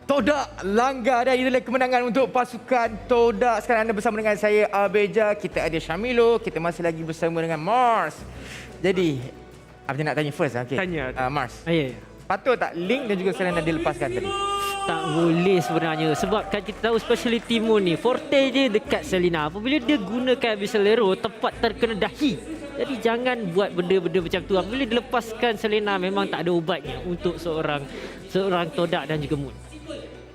TODAK langgar dan itulah kemenangan untuk pasukan TODAK. Sekarang anda bersama dengan saya Abeja, kita ada Syamilo, kita masih lagi bersama dengan Mars. Jadi, apa nak tanya first? Okay. Tanya. Mars. Ya. Patut tak link dan juga selain anda dilepaskan tadi? Tak boleh sebenarnya sebab kan kita tahu speciality Moon ni forte je dekat Selena. Apabila dia gunakan Abyssal tepat terkena dahi. Jadi jangan buat benda-benda macam tu. Apabila dilepaskan Selena memang tak ada ubatnya untuk seorang TODAK dan juga Moon.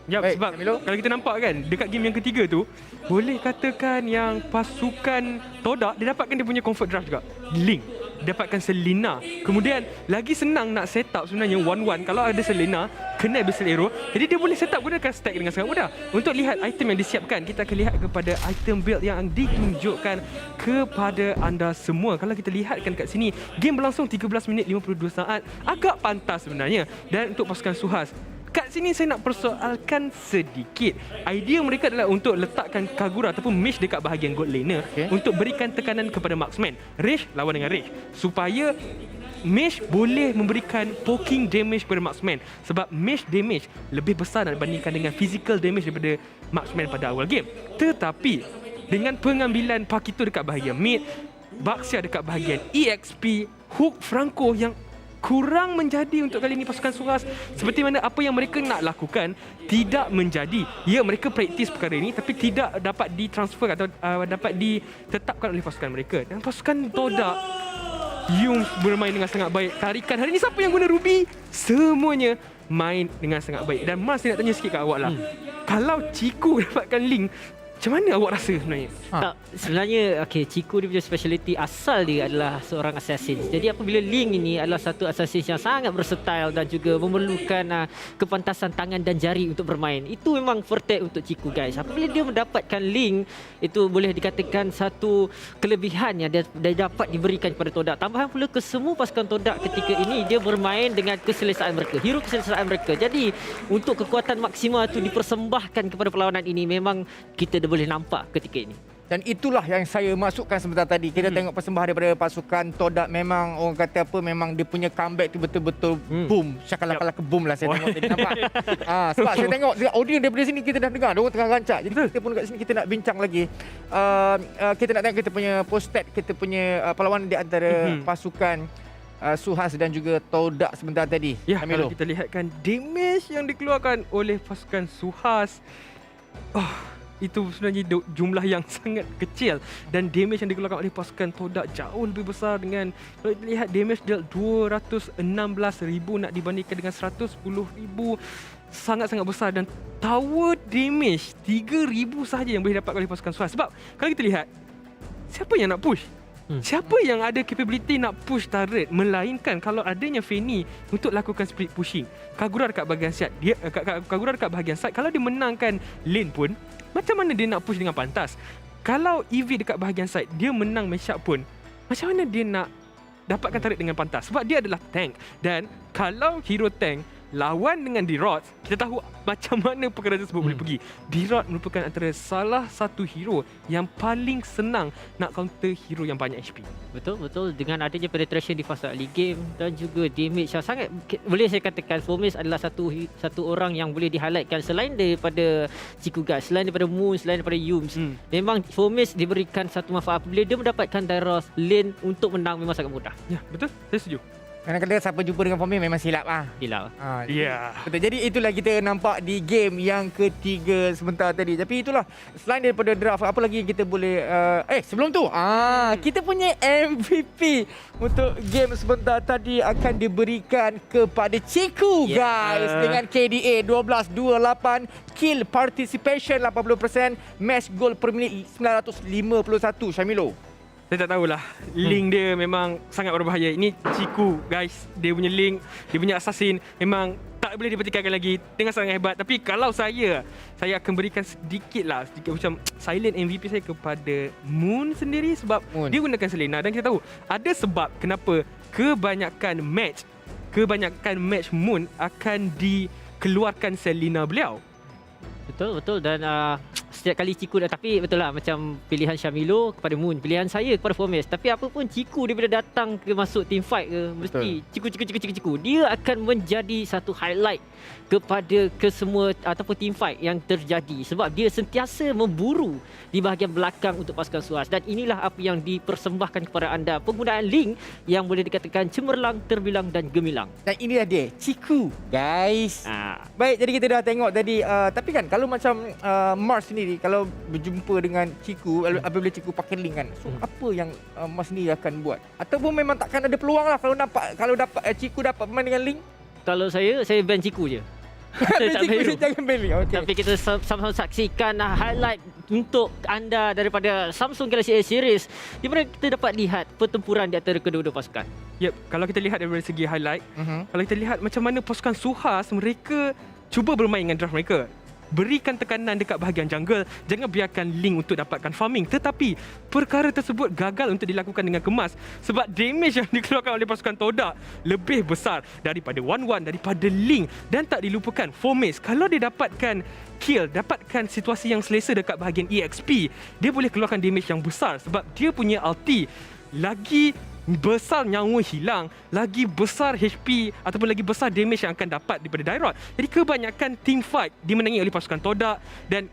Ya, sebab kalau kita nampak kan dekat game yang ketiga tu, boleh katakan yang pasukan TODAK dia dapatkan dia punya comfort drive juga. Link dapatkan Selena. Kemudian lagi senang nak set up sebenarnya 1-1 kalau ada Selena kena Abyssal Arrow. Jadi dia boleh set up gunakan stack dengan sangat mudah. Untuk lihat item yang disiapkan, kita akan lihat kepada item build yang ditunjukkan kepada anda semua. Kalau kita lihatkan kat sini, game berlangsung 13 minit 52 saat. Agak pantas sebenarnya. Dan untuk pasukan SUHAZ, kat sini saya nak persoalkan sedikit. Idea mereka adalah untuk letakkan Kagura ataupun Mage dekat bahagian gold laner untuk berikan tekanan kepada marksman. Rage lawan dengan Rage. Supaya Mage boleh memberikan poking damage kepada marksman. Sebab Mage damage lebih besar dibandingkan dengan physical damage daripada marksman pada awal game. Tetapi dengan pengambilan Pakito dekat bahagian mid, Baxia dekat bahagian EXP, Hook Franco yang kurang menjadi untuk kali ini pasukan SUHAZ. Seperti mana apa yang mereka nak lakukan tidak menjadi. Ya, mereka praktis perkara ini tapi tidak dapat ditransfer atau dapat ditetapkan oleh pasukan mereka. Dan pasukan TODAK Yung bermain dengan sangat baik. Tarikan hari ini siapa yang guna Ruby? Semuanya main dengan sangat baik. Dan Mas saya nak tanya sikit kat awak lah. Kalau Ciku dapatkan link, macam mana awak rasa sebenarnya? Tak, sebenarnya Ciku dia punya speciality asal dia adalah seorang assassin. Jadi apabila Link ini adalah satu assassin yang sangat versatile dan juga memerlukan kepantasan tangan dan jari untuk bermain. Itu memang forte untuk Ciku, guys. Apabila dia mendapatkan Link, itu boleh dikatakan satu kelebihan yang dia dapat diberikan kepada TODAK. Tambahan pula ke semua pasukan TODAK ketika ini dia bermain dengan keselesaan mereka, hero keselesaan mereka. Jadi untuk kekuatan maksima itu dipersembahkan kepada perlawanan ini, memang kita boleh nampak ketika ini. Dan itulah yang saya masukkan sebentar tadi. Kita tengok persembahan daripada pasukan TODAK, memang orang kata apa, memang dia punya comeback tu betul-betul boom. Syakalaka boom lah saya tengok tadi, nampak. Sebab saya tengok audio daripada sini kita dah dengar dia orang tengah rancak. Jadi kita pun kat sini kita nak bincang lagi. Kita nak tengok kita punya post-stat, kita punya perlawanan di antara pasukan SUHAZ dan juga TODAK sebentar tadi. Ya, kalau kita lihatkan damage yang dikeluarkan oleh pasukan SUHAZ, itu sebenarnya jumlah yang sangat kecil, dan damage yang dikeluarkan oleh pasukan TODAK jauh lebih besar. Dengan kalau kita lihat damage dia 216,000 nak dibandingkan dengan 110,000, sangat-sangat besar. Dan tower damage 3,000 sahaja yang boleh dapat oleh pasukan SUHAZ. Sebab kalau kita lihat, siapa yang nak push? Siapa yang ada capability nak push turret melainkan kalau adanya Fanny untuk lakukan split pushing. Kagura dekat bahagian side, Kagura dekat bahagian side, kalau dia menangkan lane pun macam mana dia nak push dengan pantas? Kalau EV dekat bahagian side dia menang matchup pun, macam mana dia nak dapatkan turret dengan pantas? Sebab dia adalah tank, dan kalau hero tank lawan dengan D-Rod, kita tahu macam mana perkara tersebut boleh pergi. D-Rod merupakan antara salah satu hero yang paling senang nak counter hero yang banyak HP. Betul. Dengan adanya penetration di fasa early game dan juga damage yang sangat, boleh saya katakan Fomis adalah satu orang yang boleh di-highlightkan selain daripada Chikugas, selain daripada Moon, selain daripada Yums. Memang Fomis diberikan satu manfaat apabila dia mendapatkan Dairos lane untuk menang memang sangat mudah. Ya, betul. Saya setuju. Kadang-kadang siapa jumpa dengan Fomis memang silap lah. Silap. Betul. Jadi itulah kita nampak di game yang ketiga sebentar tadi. Tapi itulah, selain daripada draft, apa lagi yang kita boleh sebelum tu kita punya MVP untuk game sebentar tadi akan diberikan kepada Ciku guys, dengan KDA 12-28, kill participation 80%, match goal per minit 951. Syamilo, saya tak tahulah. Link dia memang sangat berbahaya. Ini Ciku guys. Dia punya link, dia punya assassin memang tak boleh dipertikaikan lagi dengan sangat hebat. Tapi kalau saya akan berikan sedikit macam silent MVP saya kepada Moon sendiri sebab dia gunakan Selena. Dan kita tahu ada sebab kenapa kebanyakan match Moon akan dikeluarkan Selena beliau. Betul dan setiap kali Ciku tapi betul lah macam pilihan Syamilo kepada Moon, pilihan saya kepada Fomis. Tapi apa pun Ciku daripada datang ke masuk team fight ke mesti Ciku. Dia akan menjadi satu highlight kepada kesemua ataupun team fight yang terjadi sebab dia sentiasa memburu di bahagian belakang untuk pasukan SUHAZ. Dan inilah apa yang dipersembahkan kepada anda, penggunaan link yang boleh dikatakan cemerlang, terbilang dan gemilang. Dan inilah dia Ciku guys. Baik, jadi kita dah tengok tadi tapi kan kalau macam Mars sendiri kalau berjumpa dengan Ciku, apabila Ciku pakai link kan, so apa yang Mars sendiri akan buat? Ataupun memang takkan ada peluang lah kalau dapat Ciku dapat bermain dengan link? Kalau saya ban Ciku je. Jangan ban link. Okay. Tapi kita sama-sama saksikan highlight untuk anda daripada Samsung Galaxy A series di mana kita dapat lihat pertempuran di antara kedua-dua pasukan. Kalau kita lihat dari segi highlight, kalau kita lihat macam mana pasukan SUHAZ mereka cuba bermain dengan draft mereka. Berikan tekanan dekat bahagian jungle, jangan biarkan link untuk dapatkan farming. Tetapi perkara tersebut gagal untuk dilakukan dengan kemas sebab damage yang dikeluarkan oleh pasukan TODAK lebih besar daripada 1-1, daripada link. Dan tak dilupakan Fomis, kalau dia dapatkan kill, dapatkan situasi yang selesa dekat bahagian EXP, dia boleh keluarkan damage yang besar sebab dia punya ulti lagi besar nyawa hilang, lagi besar HP ataupun lagi besar damage yang akan dapat daripada Dairot. Jadi kebanyakan team fight dimenangi oleh pasukan TODAK dan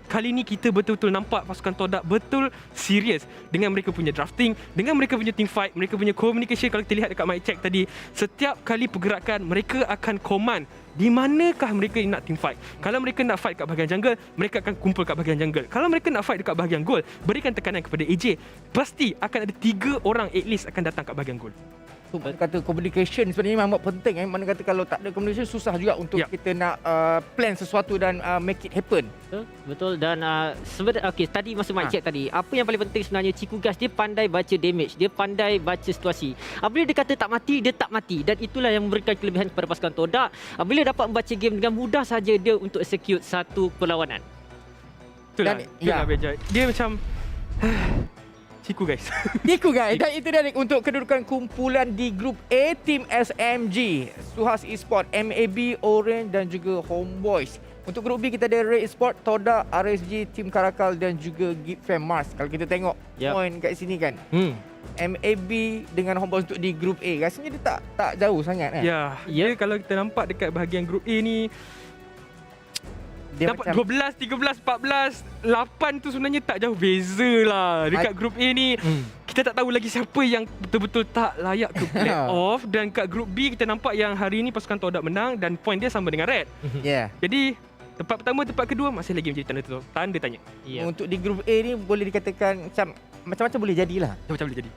kali ni kita betul-betul nampak pasukan TODAK betul serius dengan mereka punya drafting, dengan mereka punya team fight, mereka punya communication. Kalau kita lihat dekat mic check tadi, setiap kali pergerakan mereka akan command di manakah mereka nak team fight. Kalau mereka nak fight kat bahagian jungle, mereka akan kumpul kat bahagian jungle. Kalau mereka nak fight dekat bahagian goal, berikan tekanan kepada AJ. Pasti akan ada 3 orang at least akan datang kat bahagian goal. So, kata communication sebenarnya memang penting. Mana kata kalau tak ada communication susah juga untuk kita nak plan sesuatu dan make it happen. Betul. Dan sebenarnya tadi masa mic check tadi, apa yang paling penting sebenarnya Cikugas dia pandai baca damage, dia pandai baca situasi. Apabila dia kata tak mati, dia tak mati, dan itulah yang memberikan kelebihan kepada pasukan TODAK. Apabila dapat membaca game dengan mudah saja dia untuk execute satu perlawanan. Itulah dia macam Ciku guys. Dan itu dia untuk kedudukan kumpulan di grup A, Team SMG, SUHAZ Esports, MAB, Orange dan juga HomeBois. Untuk grup B kita ada Red Esports, TODAK, RSG, Team Karakal dan juga Geek Fam MY. Kalau kita tengok poin kat sini kan, MAB dengan HomeBois untuk di grup A rasanya dia tak jauh sangat kan. Dia kalau kita nampak dekat bahagian grup A ni dia dapat 12, 13, 14, 8 tu sebenarnya tak jauh beza lah. Dekat grup A ni kita tak tahu lagi siapa yang betul-betul tak layak ke play-off. Dan kat grup B kita nampak yang hari ni pasukan TODAK menang dan point dia sama dengan Red. Jadi tempat pertama, tempat kedua masih lagi menjadi tanda tanya. Untuk di grup A ni boleh dikatakan macam-macam boleh jadilah. Macam-macam boleh jadi.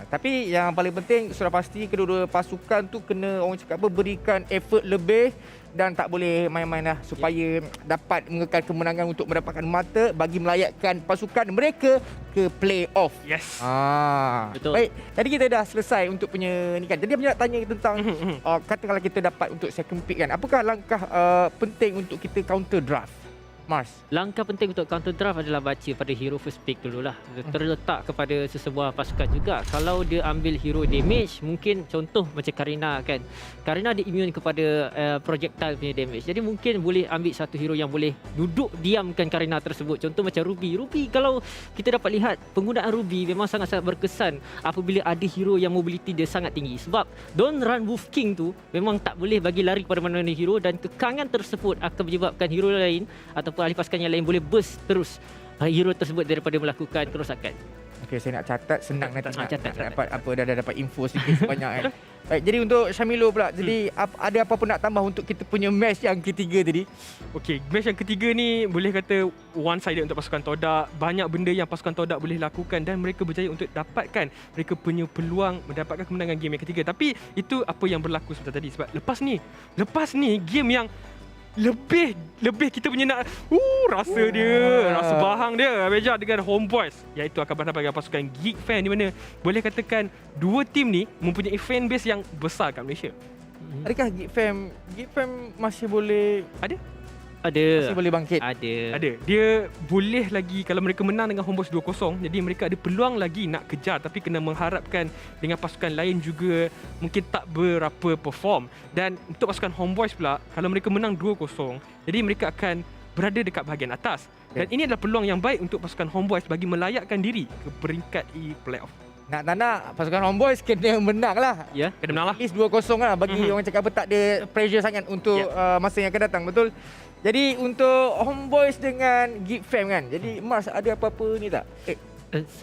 Tapi yang paling penting sudah pasti kedua-dua pasukan tu kena orang cakap apa, berikan effort lebih dan tak boleh main-main lah supaya dapat mengekal kemenangan untuk mendapatkan mata bagi melayakkan pasukan mereka ke play-off. Betul. Baik, tadi kita dah selesai untuk punya ni kan. Jadi banyak tanya tentang katakanlah kita dapat untuk second pick kan. Apakah langkah penting untuk kita counter draft? Mars. Langkah penting untuk counter draft adalah baca pada hero first pick dululah. Terletak kepada sesebuah pasukan juga. Kalau dia ambil hero damage, mungkin contoh macam Karina kan. Karina dia immune kepada projectile punya damage. Jadi mungkin boleh ambil satu hero yang boleh duduk diamkan Karina tersebut. Contoh macam Ruby. Ruby kalau kita dapat lihat penggunaan Ruby memang sangat-sangat berkesan apabila ada hero yang mobility dia sangat tinggi. Sebab Don't Run Wolf King tu memang tak boleh bagi lari kepada mana-mana hero dan kekangan tersebut akan menyebabkan hero lain ataupun ahli pasukan yang lain boleh burst terus hero tersebut daripada melakukan kerosakan. Okey, saya nak catat, senang nanti nak catat. dapat apa dah dapat info sedikit sebanyak kan. Baik, jadi untuk Syamilo pula. Jadi ada apa pun nak tambah untuk kita punya match yang ketiga tadi? Okey, match yang ketiga ni boleh kata one sided untuk pasukan TODAK. Banyak benda yang pasukan TODAK boleh lakukan dan mereka berjaya untuk dapatkan mereka punya peluang mendapatkan kemenangan game yang ketiga. Tapi itu apa yang berlaku seperti tadi sebab lepas ni game yang lebih kita punya nak rasa bahang dia beja dengan HomeBois, iaitu akan berhadapan dengan pasukan Geek Fam di mana boleh katakan dua tim ni mempunyai fan base yang besar kat Malaysia. Adakah Geek Fam masih boleh ada masih boleh bangkit? Ada. Dia boleh lagi kalau mereka menang dengan HomeBois 2-0, jadi mereka ada peluang lagi nak kejar tapi kena mengharapkan dengan pasukan lain juga mungkin tak berapa perform. Dan untuk pasukan HomeBois pula kalau mereka menang 2-0, jadi mereka akan berada dekat bahagian atas. Dan ini adalah peluang yang baik untuk pasukan HomeBois bagi melayakkan diri ke peringkat playoff. Nak tak nak pasukan HomeBois kena menang lah. Ya, kena menang lah. At least 2-0 lah bagi orang cakap apa tak ada pressure sangat untuk masa yang akan datang, betul? Jadi untuk HomeBois dengan Geek Fam kan. Jadi Mars ada apa-apa ni tak?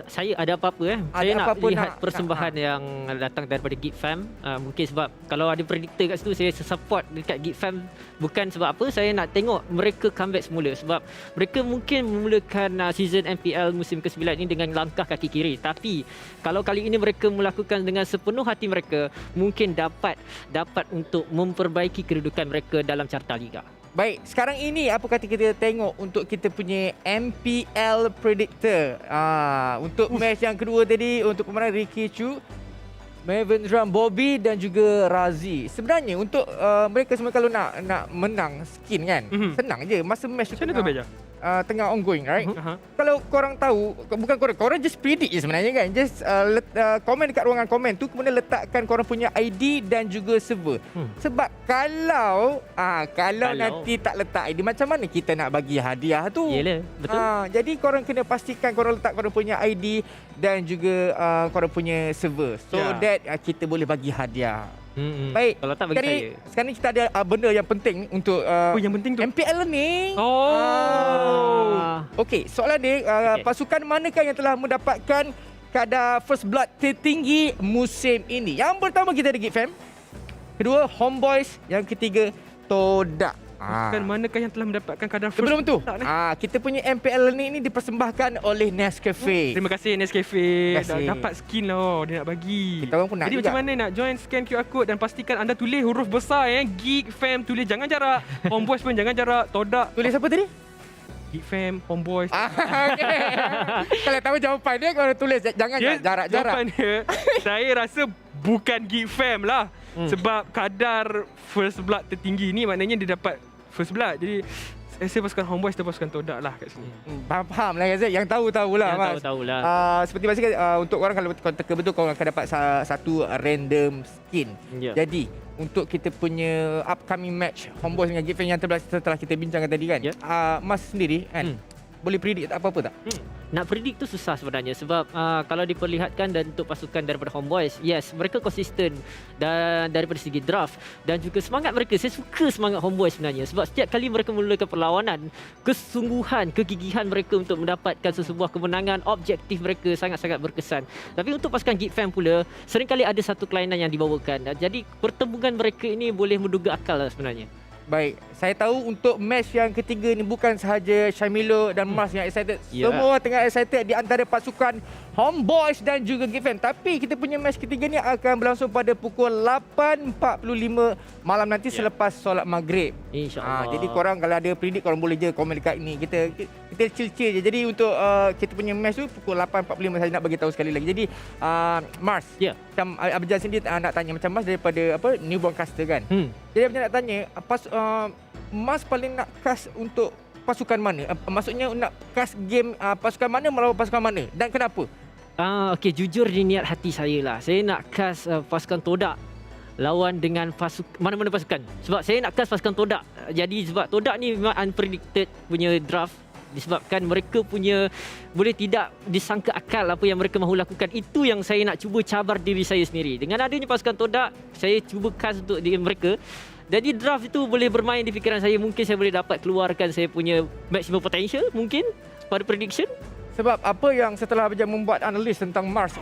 Saya ada apa-apa saya nak lihat persembahan yang datang daripada Geek Fam. Mungkin sebab kalau ada predictor kat situ saya support dekat Geek Fam. Bukan sebab apa, saya nak tengok mereka comeback semula. Sebab mereka mungkin memulakan season MPL musim ke-9 ini dengan langkah kaki kiri. Tapi kalau kali ini mereka melakukan dengan sepenuh hati mereka, mungkin dapat untuk memperbaiki kedudukan mereka dalam carta liga. Baik, sekarang ini apa kata kita tengok untuk kita punya MPL Predictor. Untuk match yang kedua tadi, untuk pemenang Ricky Chu, McDelivery, Bobby dan juga Razi. Sebenarnya untuk mereka semua kalau nak menang skin kan, senang je. Masa match tu tengah ongoing, right? Kalau korang tahu, bukan korang just predict je sebenarnya kan. Just komen dekat ruangan komen tu, kemudian letakkan korang punya ID dan juga server. Sebab kalau nanti tak letak ID, macam mana kita nak bagi hadiah tu? Yelah, betul. Jadi korang kena pastikan korang letak korang punya ID dan juga korang punya server, so that kita boleh bagi hadiah. Baik, kalau tak bagi saya. Sekarang ni kita ada benda yang penting untuk yang penting tu MPL ni. Okey, soalan dia pasukan manakah yang telah mendapatkan kadar first blood tertinggi musim ini? Yang pertama kita ada Geek Fam, kedua HomeBois, yang ketiga TODAK. Pasukan manakah yang telah mendapatkan kadar first sebelum tu kita punya MPL ni dipersembahkan oleh Nescafe. Terima kasih Nescafe. Dah dapat skin lah dia nak bagi. Kita orang pun nak. Jadi juga. Macam mana nak join, scan QR code dan pastikan anda tulis huruf besar Geek Fam, tulis jangan jarak. HomeBois pun jangan jarak. TODAK tulis apa tadi? Geek Fam, HomeBois. Okay. Kalau tahu jawapan dia, kalau tulis jangan jarak-jarak. Jawapan dia, saya rasa bukan Geek Fam lah. Sebab kadar first blood tertinggi ni maknanya dia dapat first blood. Jadi saya pasukan HomeBois atau pasukan TODAK lah kat sini. Faham lah Yazid. Yang tahu-tahulah Mas. Tahu-tahulah. Seperti biasa untuk orang kalau teka betul, korang akan dapat satu random skin. Jadi untuk kita punya upcoming match HomeBois dengan Geek Fam yang setelah kita bincangkan tadi kan, Mas sendiri kan boleh predict apa-apa tak? Nak predict tu susah sebenarnya sebab kalau diperlihatkan dan untuk pasukan daripada HomeBois, yes, mereka konsisten dan daripada segi draft dan juga semangat mereka. Saya suka semangat HomeBois sebenarnya sebab setiap kali mereka memulakan perlawanan, kesungguhan, kegigihan mereka untuk mendapatkan sesebuah kemenangan, objektif mereka sangat-sangat berkesan. Tapi untuk pasukan Geek Fam pula, seringkali ada satu kelainan yang dibawakan. Jadi pertemuan mereka ini boleh menduga akal lah sebenarnya. Baik, saya tahu untuk match yang ketiga ni bukan sahaja Syamilo dan Mars yang excited. Semua tengah excited di antara pasukan HomeBois dan juga Geek Fam. Tapi kita punya match ketiga ni akan berlangsung pada pukul 8.45 malam nanti selepas solat maghrib. InsyaAllah. Jadi korang kalau ada predict, korang boleh je komen dekat ni. Kita chill-chill je. Jadi untuk kita punya match tu pukul 8.45 saya nak bagi tahu sekali lagi. Jadi Mars, macam Abjad sendiri nak tanya macam Mars daripada newborn caster kan. Jadi Abjad nak tanya Mas paling nak cast untuk pasukan mana? Maksudnya nak cast game pasukan mana melawan pasukan mana dan kenapa? Okey, jujur di niat hati saya lah. Saya nak cast pasukan TODAK lawan dengan mana-mana pasukan. Sebab saya nak cast pasukan TODAK. Jadi sebab TODAK ni memang unpredicted punya draft. Disebabkan mereka punya boleh tidak disangka akal apa yang mereka mahu lakukan. Itu yang saya nak cuba cabar diri saya sendiri. Dengan adanya pasukan TODAK, saya cuba cast untuk mereka. Jadi draft itu boleh bermain di fikiran saya. Mungkin saya boleh dapat keluarkan saya punya maximum potential mungkin pada prediction. Sebab apa yang setelah membuat analis tentang Mars,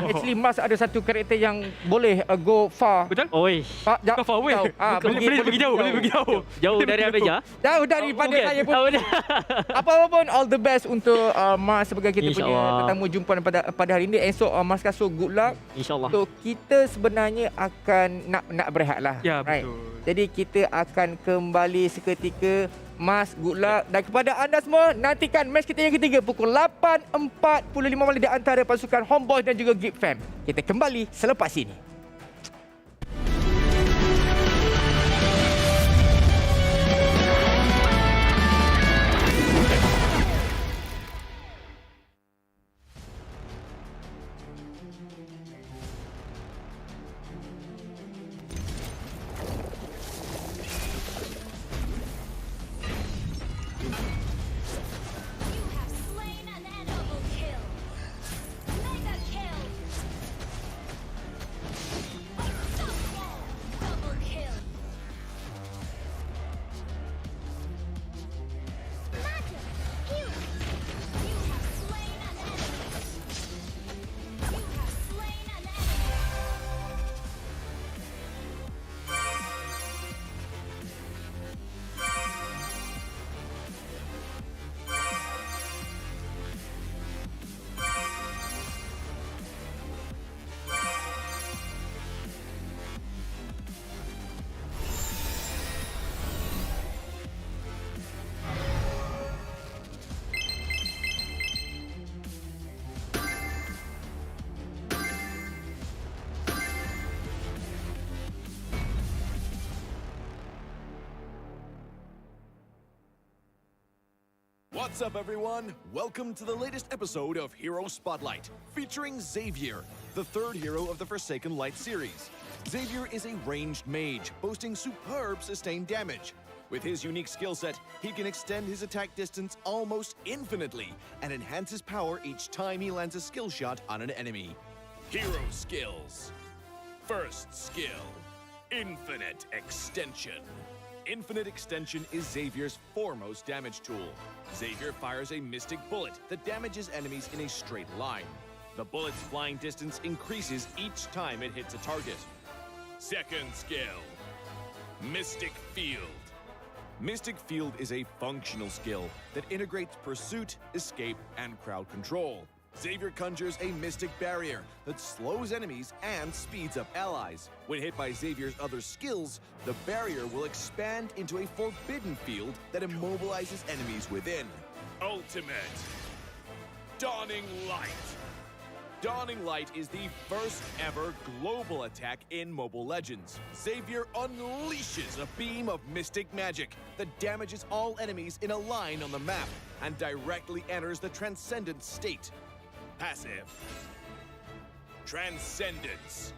actually Mars ada satu karakter yang boleh go far. Betul? Oi. Go far away. Boleh pergi jauh. Jauh dari Avenger. Jauh daripada saya pun. Apa-apa pun, all the best untuk Mars sebagai kita punya tetamu jumpa pada hari ini. Esok Mars Kasut, good luck. InsyaAllah. So kita sebenarnya akan nak berehat lah. Ya, right? betul. Jadi kita akan kembali seketika. Mas, good luck. Dan kepada anda semua, nantikan match kita yang ketiga pukul 8.45 malam di antara pasukan HomeBois dan juga Geek Fam. Kita kembali selepas ini. What's up, everyone? Welcome to the latest episode of Hero Spotlight, featuring Xavier, the third hero of the Forsaken Light series. Xavier is a ranged mage, boasting superb sustained damage. With his unique skill set, he can extend his attack distance almost infinitely and enhance his power each time he lands a skill shot on an enemy. Hero skills. First skill, Infinite Extension. Infinite Extension is Xavier's foremost damage tool. Xavier fires a mystic bullet that damages enemies in a straight line. The bullet's flying distance increases each time it hits a target. Second skill, Mystic Field. Mystic Field is a functional skill that integrates pursuit, escape, and crowd control. Xavier conjures a mystic barrier that slows enemies and speeds up allies. When hit by Xavier's other skills, the barrier will expand into a forbidden field that immobilizes enemies within. Ultimate Dawning Light. Dawning Light is the first ever global attack in Mobile Legends. Xavier unleashes a beam of mystic magic that damages all enemies in a line on the map and directly enters the Transcendent state. Passive. Transcendence.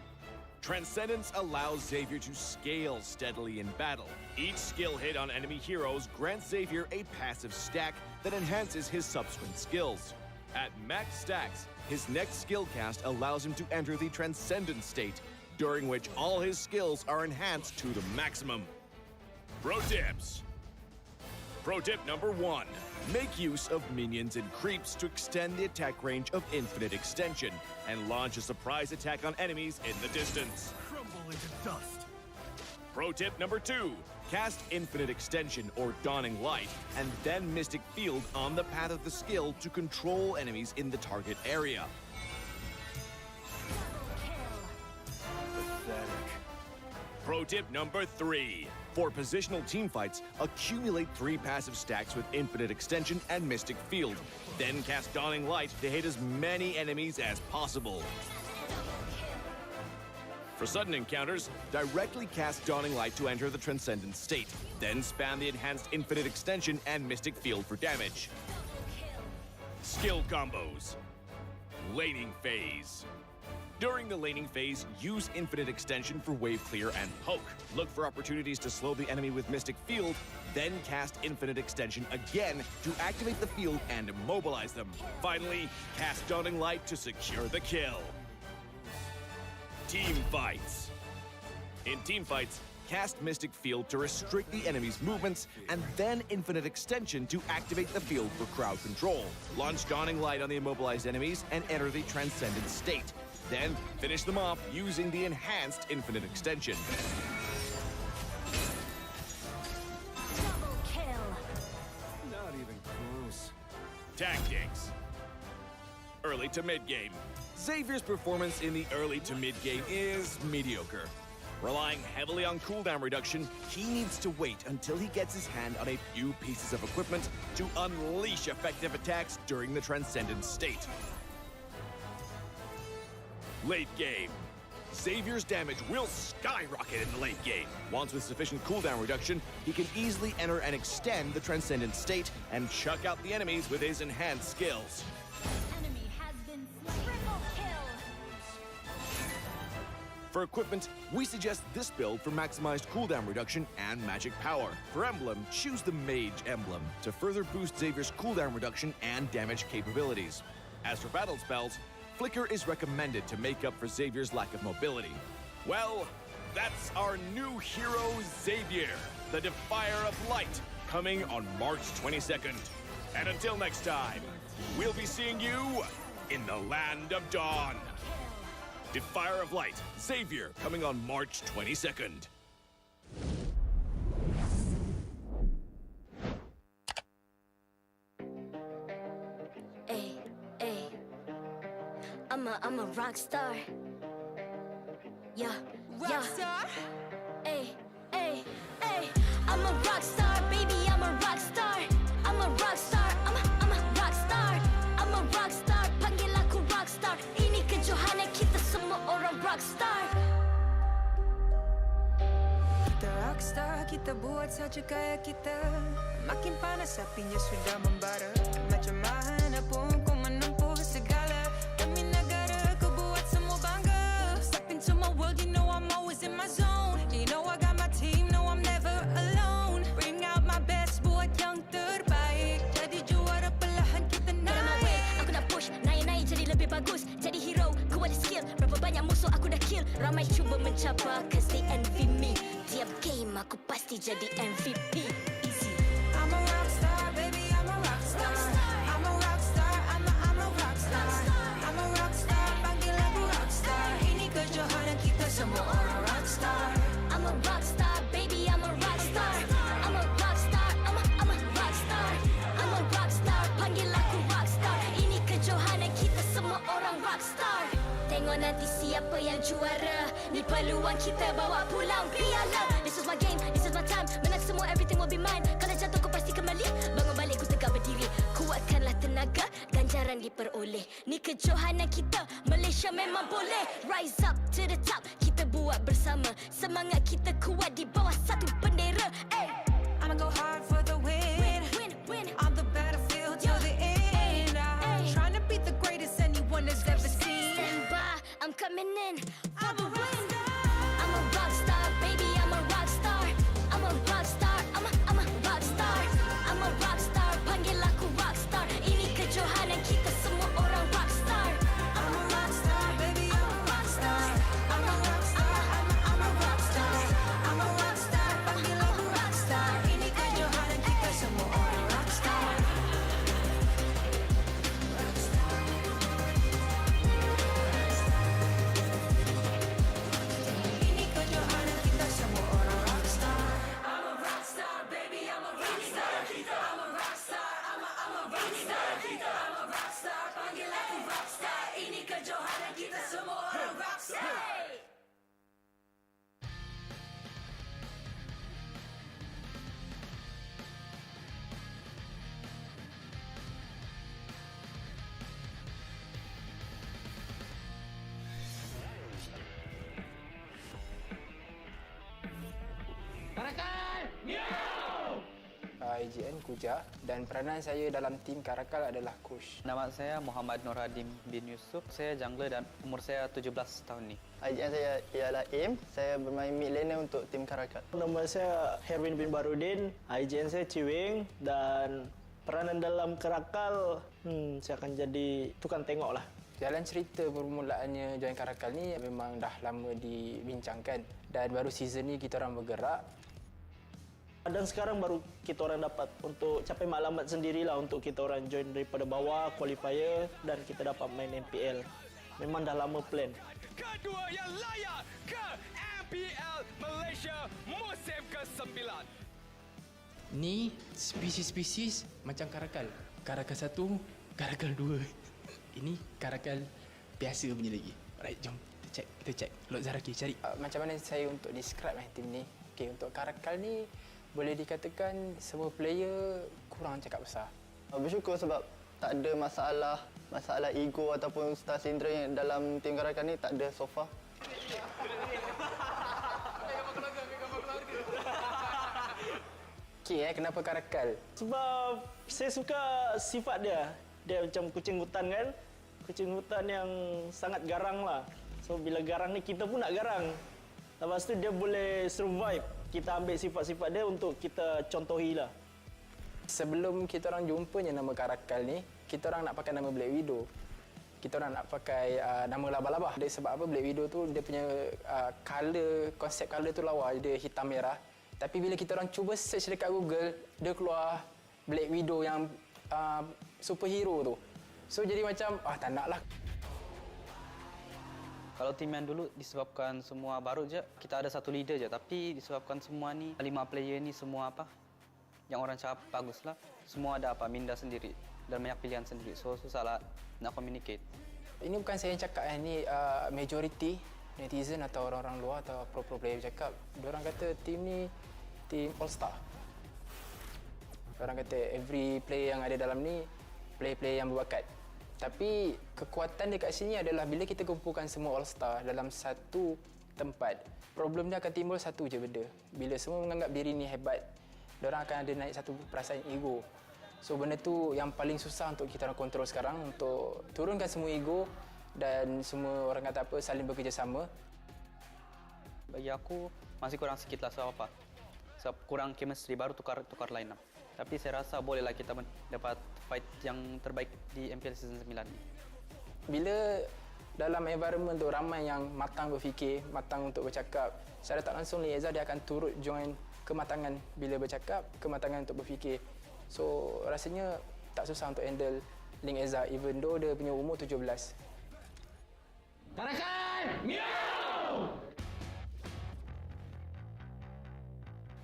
Transcendence allows Xavier to scale steadily in battle. Each skill hit on enemy heroes grants Xavier a passive stack that enhances his subsequent skills. At max stacks, his next skill cast allows him to enter the Transcendent state, during which all his skills are enhanced to the maximum. Pro tips. Pro tip number 1. Make use of minions and creeps to extend the attack range of Infinite Extension and launch a surprise attack on enemies in the distance. Crumble into dust. Pro tip number 2. Cast Infinite Extension or Dawning Light and then Mystic Field on the path of the skill to control enemies in the target area. Pathetic. Pro tip number 3. For positional teamfights, accumulate 3 passive stacks with Infinite Extension and Mystic Field. Then cast Dawning Light to hit as many enemies as possible. For sudden encounters, directly cast Dawning Light to enter the Transcendent state. Then spam the Enhanced Infinite Extension and Mystic Field for damage. Skill combos. Laning phase. During the laning phase, use Infinite Extension for wave clear and poke. Look for opportunities to slow the enemy with Mystic Field, then cast Infinite Extension again to activate the field and immobilize them. Finally, cast Dawning Light to secure the kill. Team fights. In team fights, cast Mystic Field to restrict the enemy's movements, and then Infinite Extension to activate the field for crowd control. Launch Dawning Light on the immobilized enemies and enter the Transcendent state. Then finish them off using the Enhanced Infinite Extension. Double kill. Not even close. Tactics. Early to mid-game. Xavier's performance in the early to mid-game is mediocre. Relying heavily on cooldown reduction, he needs to wait until he gets his hand on a few pieces of equipment to unleash effective attacks during the Transcendent state. Late game. Xavier's damage will skyrocket in the late game. Once with sufficient cooldown reduction, he can easily enter and extend the Transcendent state and chuck out the enemies with his enhanced skills. Enemy has been slain. Triple kill. For equipment, we suggest this build for maximized cooldown reduction and magic power. For emblem, choose the Mage emblem to further boost Xavier's cooldown reduction and damage capabilities. As for battle spells, Flicker is recommended to make up for Xavier's lack of mobility. Well, that's our new hero, Xavier, the Defier of Light, coming on March 22nd. And until next time, we'll be seeing you in the Land of Dawn. Defier of Light, Xavier, coming on March 22nd. I'm a rock star. Yeah, Rock star? Ay, ay, ay. I'm a rock star, baby. I'm a rock star. I'm a rock star. I'm a rock star. I'm a rock star. Panggil aku rock star. Ini kejohanan kita semua orang rock star. Kita rockstar, kita buat saja gaya kita. Makin panas apinya sudah membara. Macam mana pun kau menempuh segala. Demi negara kau buat semua bangga. Step into my world, you know I'm always in my zone. You know I got my team, no I'm never alone. Bring out my best, buat yang terbaik. Jadi juara perlahan kita naik. Aku nak push, naik-naik jadi lebih bagus. Jadi hero, ku ada skill. Berapa banyak musuh aku dah kill. Ramai cuba mencapai, cause they envy me. Tiap game aku pasti jadi MVP. Easy. I'm a rock star, baby, I'm a rock star. I'm a rock star, I'm a rock star. I'm a rock star, panggil aku rock star. Ini kejohanan kita semua orang rock star. I'm a rock star, baby, I'm a rock star. I'm a rock star, I'm a rock star. I'm a rock star, panggil aku rock star. Ini kejohanan kita semua orang rock star. Tengok nanti siapa yang juara. Ni peluang kita bawa pulang piala. This is my game, this is my time. Menang semua, everything will be mine. Kalau jatuh kau pasti kembali. Bangun balik ku tegak berdiri. Kuatkanlah tenaga, ganjaran diperoleh. Ni kejohanan kita, Malaysia memang boleh. Rise up to the top, kita buat bersama. Semangat kita kuat di bawah satu bendera. Ay. I'ma go hard for the win. Win. On the battlefield till the end. I'm trying to be the greatest anyone has ever seen. Stand by, I'm coming in for the win. I'm a rock star, baby, I'm a rock star. I'm a rock star, I'm a rock star. I'm a rock star, panggil aku rock star. Ini kejohanan kita semua orang rock star. I'm a rock star, baby, I'm a rock star. I'm a rock star, I'm a rock star. I'm a rock IGN Kuja dan peranan saya dalam tim Karakal adalah coach. Nama saya Muhammad Nur Hadim bin Yusuf. Saya jungler dan umur saya 17 tahun ni. IGN saya ialah Aim. Saya bermain mid laner untuk tim Karakal. Nama saya Herwin bin Barudin. IGN saya Ciwing dan peranan dalam Karakal saya akan jadi tukang tengok lah. Jalan cerita permulaannya join Karakal ni memang dah lama dibincangkan dan baru season ni kita orang bergerak. Dan sekarang baru kita orang dapat untuk capai maklumat sendirilah untuk kita orang join daripada bawah, qualifier dan kita dapat main MPL. Memang dah lama plan. Kedua yang layak ke MPL Malaysia musim ke-9. Ni spesies-spesies macam Karakal. Karakal 1, Karakal 2. Ini Karakal biasa punya lagi. Alright, jom kita check. Lord Zaraki cari. Macam mana saya untuk describe tim ni? Okay, untuk Karakal ni boleh dikatakan semua player kurang cakap besar. Bersyukur sebab tak ada masalah ego ataupun star syndrome yang dalam tim Karakal ni tak ada so far. Okay, kenapa Karakal? Sebab saya suka sifat dia. Dia macam kucing hutan kan. Kucing hutan yang sangat garang lah. So bila garang ni kita pun nak garang. Lepas tu dia boleh survive. Kita ambil sifat-sifat dia untuk kita contohi lah. Sebelum kita orang jumpanya nama Karakal ni, kita orang nak pakai nama Black Widow. Kita orang nak pakai nama Labah-Labah. Sebab apa Black Widow tu dia punya konsep color tu lawa, dia hitam merah. Tapi bila kita orang cuba search dekat Google, dia keluar Black Widow yang superhero tu. So jadi macam tak nak lah. Kalau tim yang dulu disebabkan semua baru je, kita ada satu leader je. Tapi disebabkan semua ni, 5 player ni semua yang orang cakap bagus lah. Semua ada minda sendiri dan banyak pilihan sendiri. So susahlah nak communicate. Ini bukan saya yang cakap, ini majority netizen atau orang-orang luar atau pro player cakap. Diorang kata tim ni tim all star. Diorang kata every player yang ada dalam ni player-player yang berbakat. Tapi kekuatan dekat sini adalah bila kita kumpulkan semua all-star dalam satu tempat, problem dia akan timbul satu je benda. Bila semua menganggap diri ni hebat, diorang akan ada naik satu perasaan ego. So benda tu yang paling susah untuk kita orang kontrol sekarang, untuk turunkan semua ego dan semua orang kata apa, saling bekerjasama. Bagi aku masih kurang sikit lah sebab apa? Sebab kurang chemistry, baru tukar line up. Tapi saya rasa bolehlah kita dapat fight yang terbaik di MPL Season 9 ni. Bila dalam environment tu ramai yang matang berfikir, matang untuk bercakap, secara tak langsung Lieza dia akan turut join kematangan bila bercakap, kematangan untuk berfikir. So rasanya tak susah untuk handle Link Eza even though dia punya umur 17. Karakal! Miau!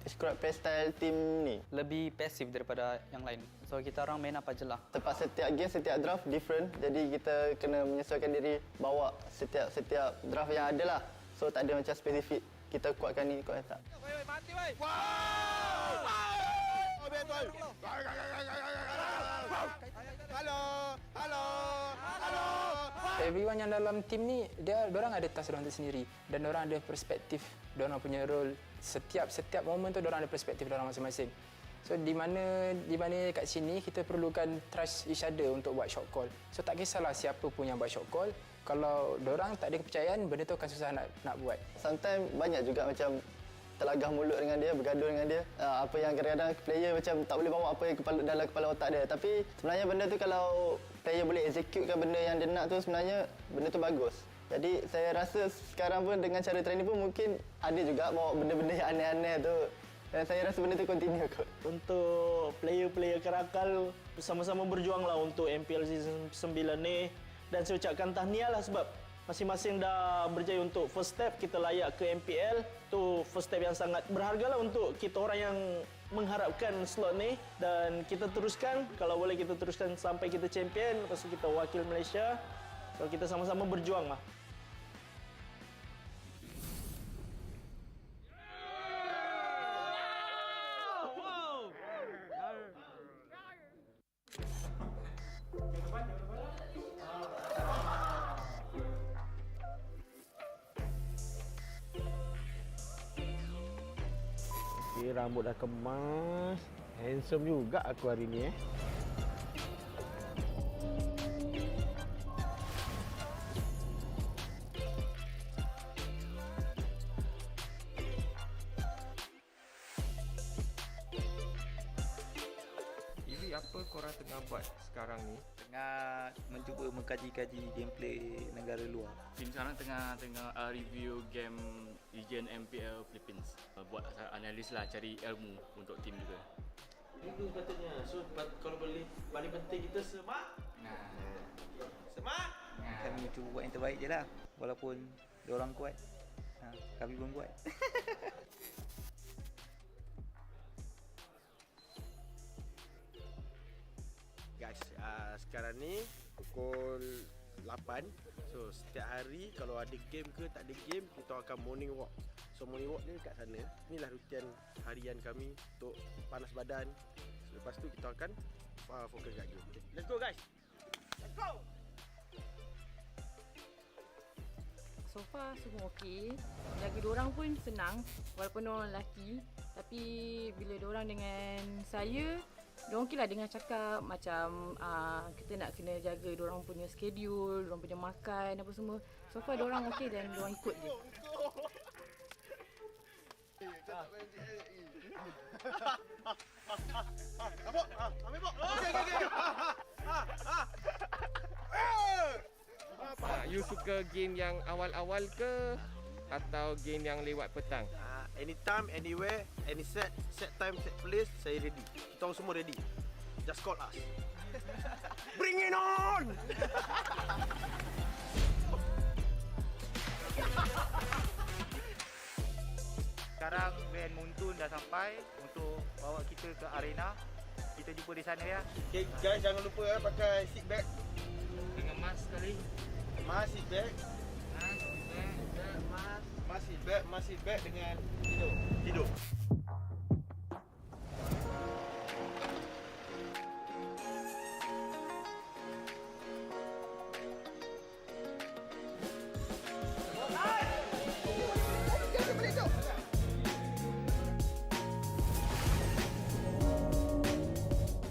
Describe playstyle tim ni. Lebih pasif daripada yang lain. So kita orang main apa je lah. Sebab setiap game, setiap draft different. Jadi kita kena menyesuaikan diri, bawa setiap draft yang ada lah. So tak ada macam spesifik kita kuatkan ni, kuatkan tak. Mati weh. Wow! Halo. Everyone yang dalam tim ni diorang ada task diorang sendiri dan diorang ada perspektif, diorang punya role. Setiap momen tu diorang ada perspektif diorang masing-masing. So di mana kat sini kita perlukan trust each other untuk buat shot call. So tak kisahlah siapa pun yang buat shot call, kalau diorang tak ada kepercayaan, benda tu akan susah nak buat. Sometimes banyak juga macam terlagah mulut dengan dia, bergaduh dengan dia. Apa yang kadang-kadang player macam tak boleh bawa apa yang dalam kepala otak dia. Tapi sebenarnya benda tu kalau player boleh executekan benda yang dia nak tu, sebenarnya benda tu bagus. Jadi saya rasa sekarang pun dengan cara training pun mungkin ada juga bawa benda-benda yang aneh-aneh tu. Dan saya rasa benda tu continue kot. Untuk player-player Karakal bersama-sama berjuanglah untuk MPL Season 9 ni. Dan saya ucapkan tahniah lah sebab masing-masing dah berjaya untuk first step, kita layak ke MPL. Tu first step yang sangat berharga lah untuk kita orang yang mengharapkan slot ni. Dan kita teruskan, kalau boleh kita teruskan sampai kita champion, lepas tu kita wakil Malaysia. Kalau kita sama-sama berjuang lah. rambut dah kemas. Handsome juga aku hari ni Iwi, apa korang tengah buat sekarang ni? Tengah mencuba mengkaji-kaji gameplay negara luar. Tim sekarang tengah review game Legend MPL Philippines. Buat analis lah, cari ilmu untuk tim juga. Itu katanya. So kalau boleh paling penting kita semak. Semak. Kami cuba buat yang terbaik je lah. Walaupun diorang kuat. Kami pun kuat. Guys, sekarang ni pukul 8. So setiap hari kalau ada game ke tak ada game, kita akan morning walk. So morning walk ni dekat sana. Inilah rutian harian kami untuk panas badan. Lepas tu kita akan fokus kat game. Okay. Let's go guys. Let's go. So far semua okey. Jaga diorang pun senang walaupun diorang lelaki. Tapi bila diorang dengan saya, diorang okey lah dengan cakap macam kita nak kena jaga diorang punya schedule, diorang punya makan apa semua. So far diorang okey dan diorang ikut je. You suka game yang awal-awal ke atau game yang lewat petang? Anytime, anywhere, any set time, set place, saya ready. Kita orang semua ready. Just call us. Bring it on! Sekarang band Muntun dah sampai untuk bawa kita ke arena. Kita jumpa di sana ya. Okay guys, jangan lupa pakai seat belt. Dengan mask sekali. Mask, seat belt. Mask, seat belt dengan tidur.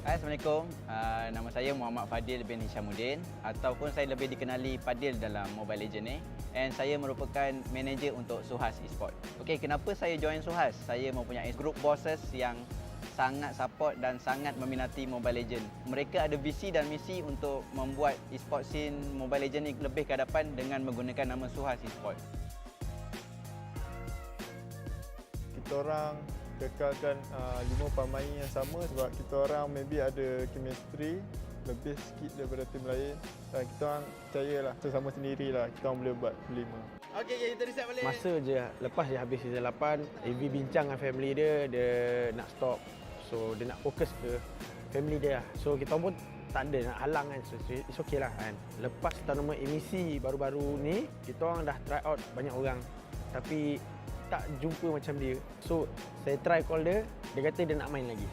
Assalamualaikum. Nama saya Muhammad Fadil bin Hishamuddin ataupun saya lebih dikenali Fadil dalam Mobile Legends ni. And saya merupakan manager untuk SUHAZ Esports. Okey, kenapa saya join SUHAZ? Saya mempunyai group bosses yang sangat support dan sangat meminati Mobile Legends. Mereka ada visi dan misi untuk membuat esports scene Mobile Legends ni lebih ke hadapan dengan menggunakan nama SUHAZ Esports. Kita orang kekalkan 5 pemain yang sama sebab kita orang maybe ada chemistry lebih sikit daripada tim lain dan kita orang percayalah sesama sendirilah kita orang boleh buat 5. Okey, kita reset balik. Masa je lepas dia habis season 8, AV bincang dengan family dia nak stop. So dia nak fokus ke family dia lah. So kita pun tak ada nak halang kan. So it's okay lah kan. Lepas tournament emisi baru-baru ni, kita orang dah try out banyak orang. Tapi tak jumpa macam dia. So saya try call dia, dia kata dia nak main lagi.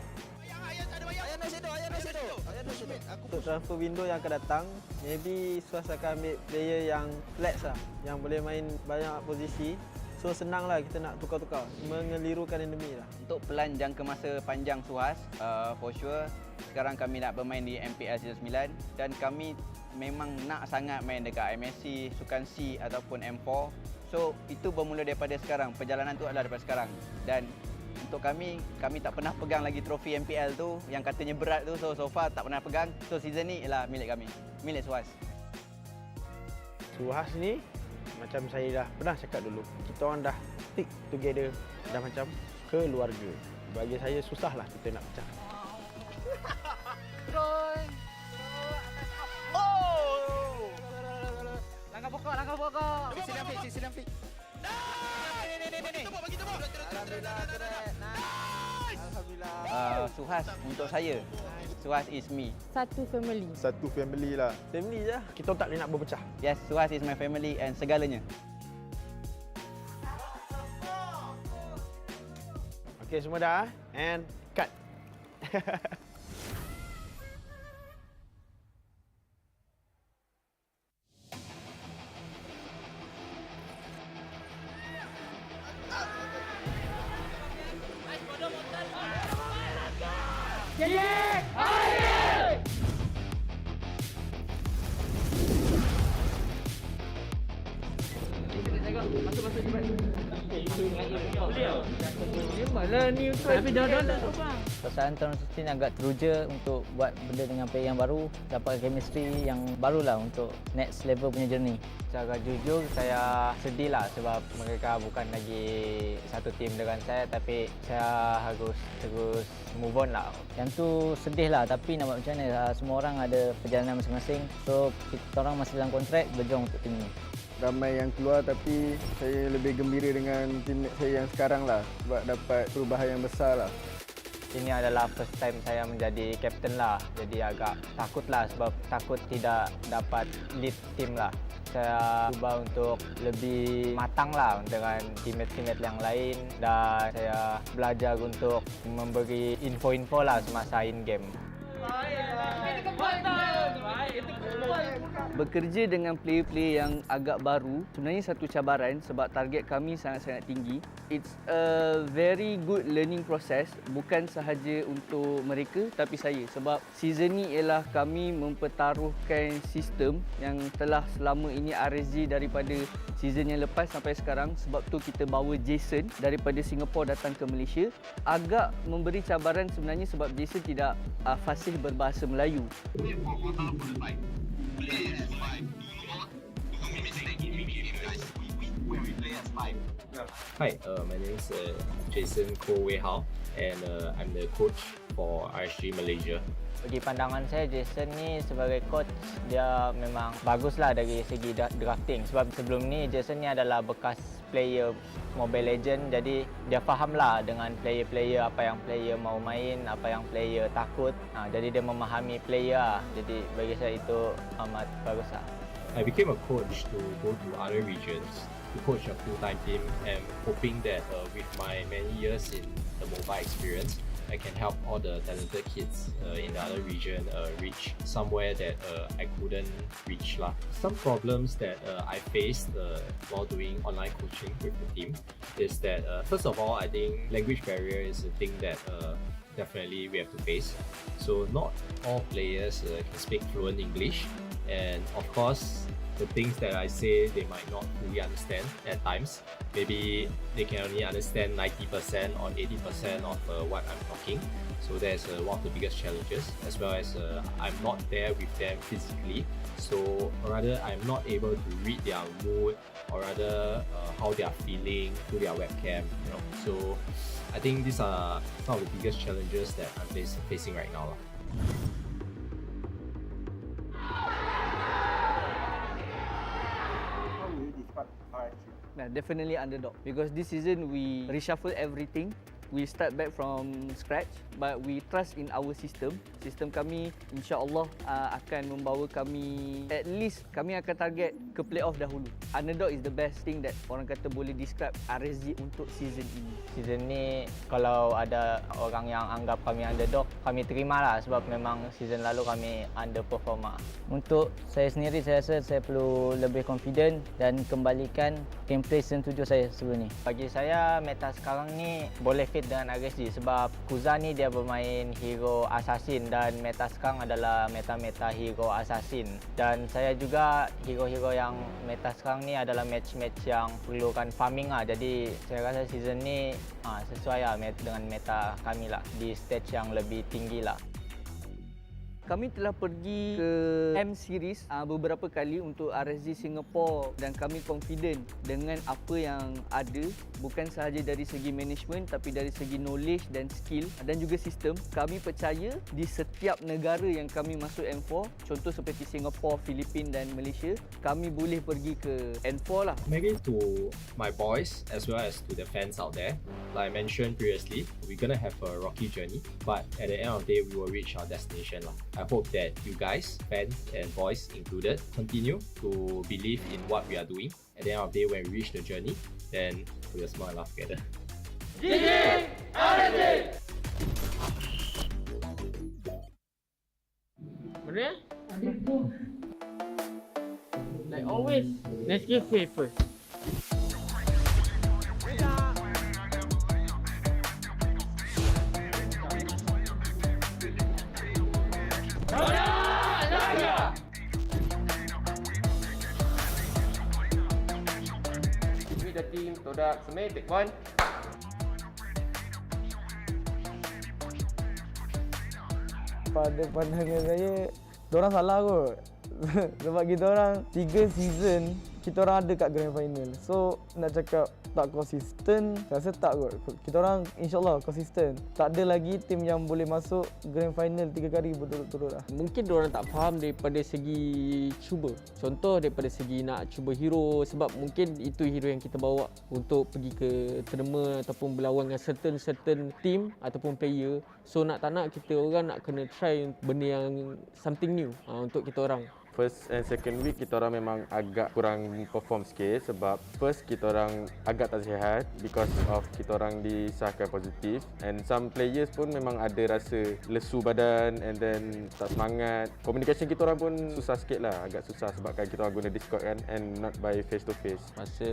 Untuk transfer window yang akan datang, maybe SUHAZ akan ambil player yang flex lah, yang boleh main banyak posisi. So senang lah kita nak tukar-tukar, mengelirukan enemy lah. Untuk pelan jangka masa panjang SUHAZ, for sure sekarang kami nak bermain di MPL Season 9 dan kami memang nak sangat main dekat MSC, Sukan C ataupun M4. So itu bermula daripada sekarang, perjalanan tu adalah daripada sekarang. Dan untuk kami tak pernah pegang lagi trofi MPL tu yang katanya berat tu. So far tak pernah pegang. So season ni ialah milik kami, milik SUHAZ. SUHAZ ni macam saya dah pernah cakap dulu, kita orang dah stick together, dah macam keluarga. Bagi saya susah lah kita nak pecah. Oh! Langkah pokok. Silam fik. SUHAZ untuk saya, SUHAZ is me. Satu family. Satu family lah. Family je. Kita tak boleh nak berpecah. Yes, SUHAZ is my family and segalanya. Okey, semua dah and cut. Perasaan tahun ni agak teruja untuk buat benda dengan player yang baru, dapat chemistry yang barulah untuk next level punya journey. Secara jujur saya sedih lah sebab mereka bukan lagi satu tim dengan saya, tapi saya harus terus move on lah. Yang tu sedih lah, tapi nak buat macam mana, semua orang ada perjalanan masing-masing, so kita orang masih dalam kontrak berjuang untuk tim ni. Ramai yang keluar tapi saya lebih gembira dengan teammate saya yang sekarang lah sebab dapat perubahan yang besar lah. Ini adalah first time saya menjadi captain lah, jadi agak takut lah sebab takut tidak dapat lead team lah. Saya cuba untuk lebih matang lah dengan teammate-teammate yang lain dan saya belajar untuk memberi info-info lah semasa in game. Bekerja dengan player-player yang agak baru sebenarnya satu cabaran sebab target kami sangat-sangat tinggi. It's a very good learning process, bukan sahaja untuk mereka tapi saya, sebab season ni ialah kami mempertaruhkan sistem yang telah selama ini RSG daripada season yang lepas sampai sekarang. Sebab tu kita bawa Jason daripada Singapura datang ke Malaysia. Agak memberi cabaran sebenarnya sebab Jason tidak fasih berbahasa Melayu. Hi, my name is Jason Koh Wei Hao and I'm the coach for RSG Malaysia. Bagi pandangan saya, Jason ni sebagai coach dia memang baguslah dari segi drafting, sebab sebelum ni Jason ni adalah bekas player Mobile Legend, jadi dia fahamlah dengan player-player, apa yang player mau main, apa yang player takut. Jadi dia memahami player, jadi bagi saya itu amat baguslah. I became a coach to go to other regions to coach a full-time team and hoping that with my many years in the mobile experience, I can help all the talented kids in the other region reach somewhere that I couldn't reach lah. Some problems that I faced while doing online coaching with the team is that first of all, I think language barrier is a thing that definitely we have to face. So not all players can speak fluent English, and of course the things that I say they might not fully understand at times. Maybe they can only understand 90% or 80% of what I'm talking. So that's one of the biggest challenges, as well as I'm not there with them physically. So rather I'm not able to read their mood or rather how they are feeling through their webcam. So I think these are some of the biggest challenges that I'm facing right now. Definitely underdog, because this season we reshuffle everything. We start back from scratch, but we trust in our system. Sistem kami insya-Allah akan membawa kami, at least kami akan target ke playoff dahulu. Underdog is the best thing that orang kata boleh describe RSG untuk season ini. Season ni kalau ada orang yang anggap kami underdog, kami terimalah sebab memang season lalu kami underperform. Untuk saya sendiri, saya rasa saya perlu lebih confident dan kembalikan gameplay season 7 saya sebelum ni. Bagi saya, meta sekarang ni boleh fit dengan RSG sebab Kuza ni dia bermain hero assassin dan meta sekarang adalah meta-meta hero assassin, dan saya juga hero-hero yang meta sekarang ni adalah match-match yang perlukan farming lah. Jadi saya rasa season ni sesuai lah dengan meta kami lah, di stage yang lebih tinggi lah. Kami telah pergi ke M Series beberapa kali untuk RSG Singapore dan kami confident dengan apa yang ada, bukan sahaja dari segi management tapi dari segi knowledge dan skill dan juga sistem. Kami percaya di setiap negara yang kami masuk M4, contoh seperti Singapore, Filipina dan Malaysia, kami boleh pergi ke N4 lah. Maybe to my boys as well as to the fans out there, like I mentioned previously, we're gonna have a rocky journey, but at the end of the day, we will reach our destination lah. I hope that you guys, fans and boys included, continue to believe in what we are doing. At the end of the day, when we reach the journey, then we will smile and laugh together. Bener? Like always, let's give way first. the team TODAK Semai, take one. Pada pandangan saya, diorang salah kot. Sebab kita orang 3 season kita orang ada kat grand final. So nak cakap tak konsisten, saya rasa tak kot. Kita orang insyaAllah konsisten. Tak ada lagi tim yang boleh masuk grand final 3 kali berturut-turut lah. Mungkin diorang tak faham daripada segi cuba. Contoh daripada segi nak cuba hero, sebab mungkin itu hero yang kita bawa untuk pergi ke tournament ataupun berlawan dengan certain team ataupun player. So nak tak nak kita orang nak kena try benda yang something new untuk kita orang. First and second week kita orang memang agak kurang perform sikit sebab first kita orang agak tak sihat because of kita orang disahkan positif, and some players pun memang ada rasa lesu badan and then tak semangat. Communication kita orang pun susah sikit lah, agak susah sebab kan kita orang guna Discord kan and not by face to face. Masa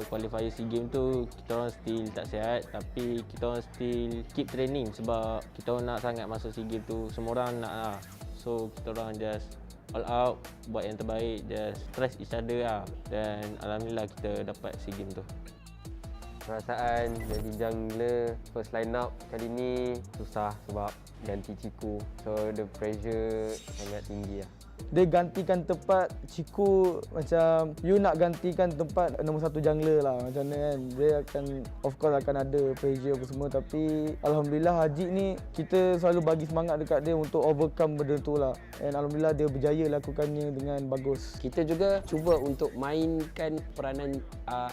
qualifier SEA Games tu kita orang still tak sihat, tapi kita orang still keep training sebab kita orang nak sangat masuk SEA Games tu, semua orang nak lah. So kita orang just all out, buat yang terbaik, just trust each other lah. Dan alhamdulillah kita dapat SEA Games tu. Perasaan jadi jungler first line up kali ni susah sebab ganti Ciku. So the pressure sangat tinggi lah. Dia gantikan tempat Ciku, macam you nak gantikan tempat nombor 1 jungler lah, macam mana kan. Dia akan, of course akan ada pressure apa semua, tapi alhamdulillah Haji ni kita selalu bagi semangat dekat dia untuk overcome benda tu lah. And alhamdulillah dia berjaya lakukannya dengan bagus. Kita juga cuba untuk mainkan peranan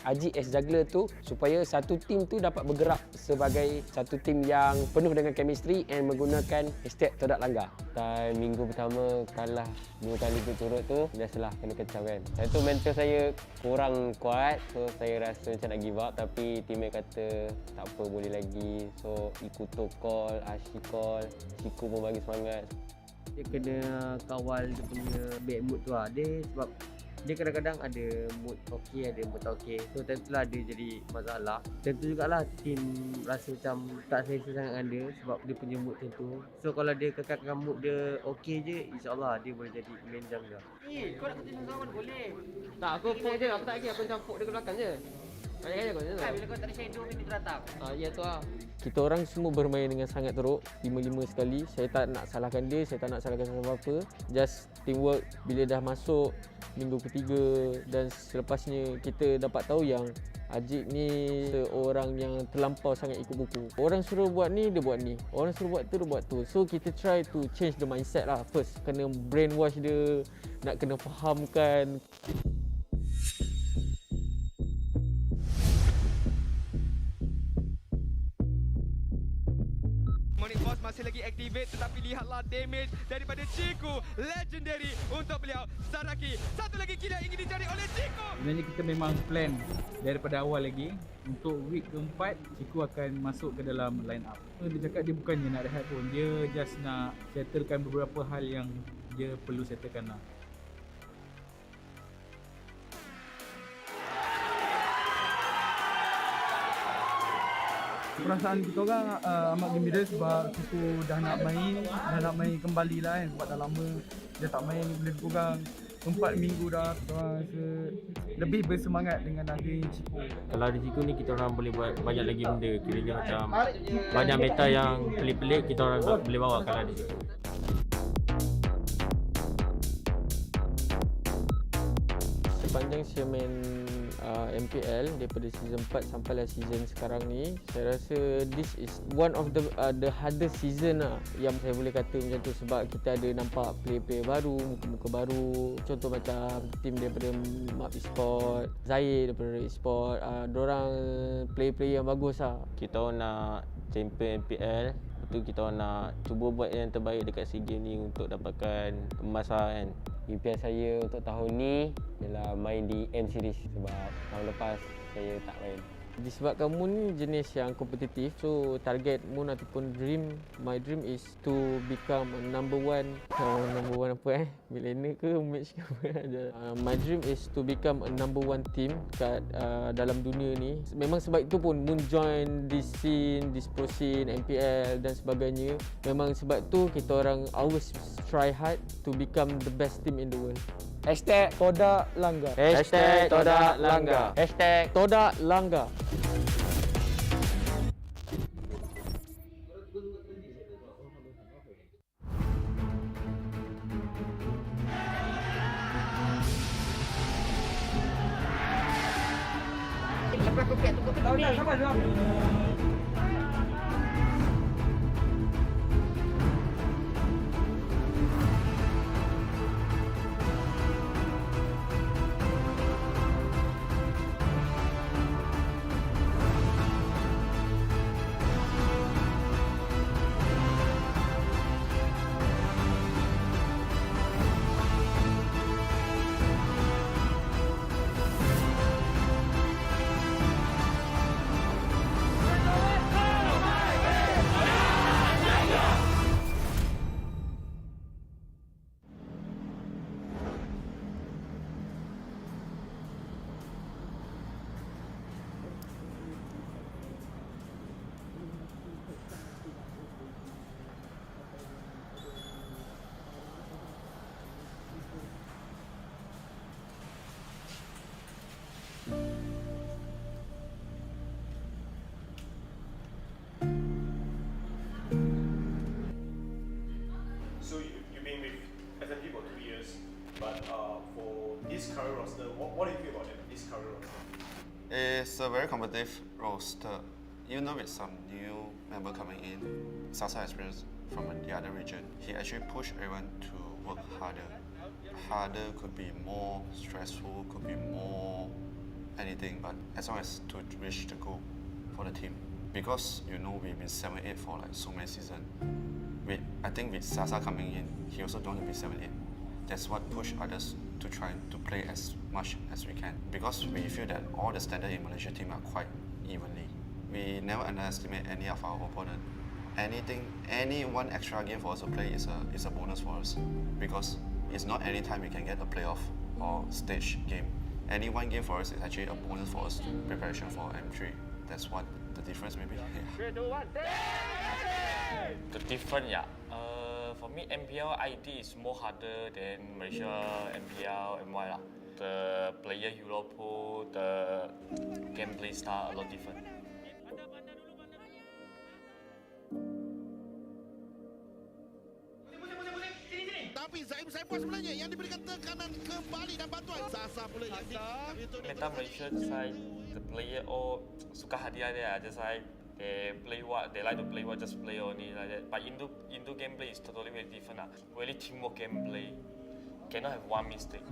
Haji as juggler tu supaya satu tim tu dapat bergerak sebagai satu tim yang penuh dengan chemistry and menggunakan hashtag TODAK langgar. Dan minggu pertama kalah 2 kali berturut tu, biasalah kena kecam kan. Saya tu mental saya kurang kuat, so saya rasa macam nak give up, tapi teammate kata tak apa, boleh lagi. So Ikuto call, Ashi call, Ciku pun bagi semangat. Dia kena kawal dia punya bad mood tu lah. Dia sebab dia kadang-kadang ada mood okey, ada mood tak okey. So time tu lah dia jadi masalah. Dan tu jugalah tim rasa macam tak selesa sangat dengan dia sebab dia punya mood macam tu. So kalau dia kekalkan mood dia okey je, insyaAllah dia boleh jadi main jungler. Kau nak kerja sama boleh. Tak, aku poke je, aku tak lagi, aku macam poke dia ke belakang je. Ayah kau je. Kan bila kau tak ada shadow ni teratap. Ya tu lah. Kita orang semua bermain dengan sangat teruk, 5-5 sekali. Saya tak nak salahkan dia, saya tak nak salahkan siapa-apa. Just teamwork. Bila dah masuk minggu ketiga dan selepasnya kita dapat tahu yang Ajik ni seorang yang terlampau sangat ikut buku. Orang suruh buat ni, dia buat ni. Orang suruh buat tu, dia buat tu. So kita try to change the mindset lah first. Kena brainwash dia, nak kena fahamkan. Masih lagi activate, tetapi lihatlah damage daripada Ciku. Legendary untuk beliau. Saraki, satu lagi kill yang ingin dicari oleh Ciku. Sebenarnya kita memang plan daripada awal lagi untuk week keempat Ciku akan masuk ke dalam line up. Dia cakap dia bukannya nak rehat pun, dia just nak settlekan beberapa hal yang dia perlu settlekan lah. Perasaan kita orang amat gembira sebab Ciku dah nak main kembali lah kan, sebab dah lama dia tak main lebih kurang 4 minggu dah. Kita orang rasa lebih bersemangat dengan adanya Ciku. Kalau ada Ciku ni kita orang boleh buat banyak lagi benda, kiranya macam banyak meta yang pelik-pelik kita orang boleh bawa kalau ada Ciku. Sepanjang saya main MPL daripada season 4 sampailah season sekarang ni, saya rasa this is one of the hardest season lah yang saya boleh kata macam tu, sebab kita ada nampak player-player baru, muka-muka baru. Contoh macam tim daripada MAB ESPORTS, Zahid daripada ESPORTS, diorang player-player yang bagus lah. Kita nak champion MPL, lepas tu kita nak cuba buat yang terbaik dekat SEA Games ni untuk dapatkan emas lah kan. Impian saya untuk tahun ni ialah main di M Series sebab tahun lepas saya tak main. Disebabkan Moon ni jenis yang kompetitif, so target Moon ataupun my dream is to become a number one apa millennial ke match ke apa. My dream is to become a number one team kat dalam dunia ni. Memang sebab itu pun Moon join this scene, this pro scene, MPL dan sebagainya. Memang sebab tu kita orang always try hard to become the best team in the world. #TODAK Langgar. #TODAK Langgar. #TODAK Langgar. So you've been with SMG for 2 years, but for this current roster, what do you feel about this current roster? It's a very competitive roster. Even though with some new member coming in, Sasa experience from the other region, he actually pushed everyone to work harder. Harder could be more stressful, could be more anything, but as long as to reach the goal for the team. Because you know we've been 7-8 for like so many seasons. I think with Sasa coming in, he also don't want to be 7-8. That's what pushed others to try to play as much as we can. Because we feel that all the standard in Malaysia team are quite evenly. We never underestimate any of our opponent. Any one extra game for us to play is a bonus for us. Because it's not any time we can get a playoff or stage game. Any one game for us is actually a bonus for us preparation for M3. That's what the difference maybe. Yeah. 3, 2, 1, The difference, yeah. For me, MPL ID is more harder than Malaysia MPL-MY lah. The player hero pool, the gameplay style a lot different. Tapi Zaim Saipua sebenarnya yang diberikan tekanan kembali dan bantuan Sasa pula yang Meta Malaysia side, the player all suka hadiah dia, just like they play what they like to play, what just play only like that. But Indo gameplay is totally very different lah. Really teamwork gameplay, cannot have one mistake.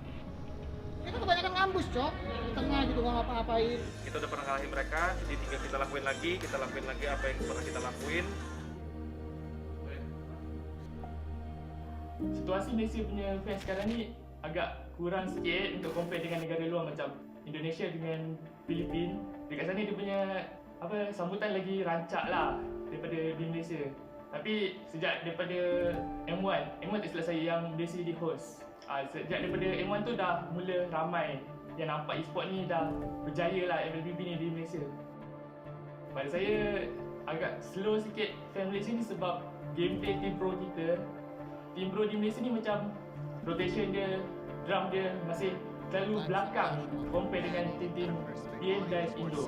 Kita kebanyakan ngambus, Cok. Di tengah gitu nggak ngapa-ngapain. Kita udah pernah ngalahin mereka, jadi tinggal kita lakuin lagi apa yang pernah kita lakuin. Situasi Malaysia punya fans sekarang ni agak kurang sikit untuk compare dengan negara luar macam Indonesia dengan Filipina. Dekat sana dia punya sambutan lagi rancak lah daripada di Malaysia. Tapi sejak daripada M1 tak silap saya yang Malaysia jadi host. Sejak daripada M1 tu dah mula ramai yang nampak e-sport ni dah berjaya lah MLBB ni di Malaysia. Pada saya agak slow sikit fan Malaysia ni sebab gameplay team pro kita. Team pro di Malaysia ni macam rotation dia, drum dia masih terlalu belakang compare dengan tim-tim PN dan Indo.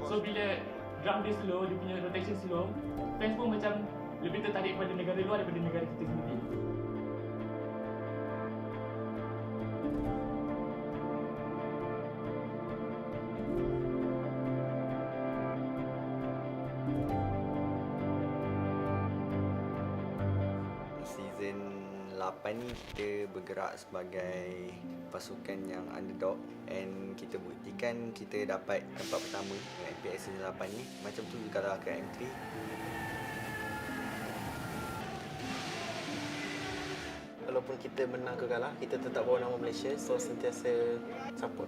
So bila drum dia slow, dia punya rotation slow, fans pun macam lebih tertarik pada negara luar daripada negara kita sendiri. Season 8 ni kita bergerak sebagai pasukan yang underdog and kita buktikan kita dapat tempat pertama dengan MPL season 8 ni. Macam tu juga lah ke M3. Walaupun kita menang ke kalah, kita tetap bawa nama Malaysia, so sentiasa support.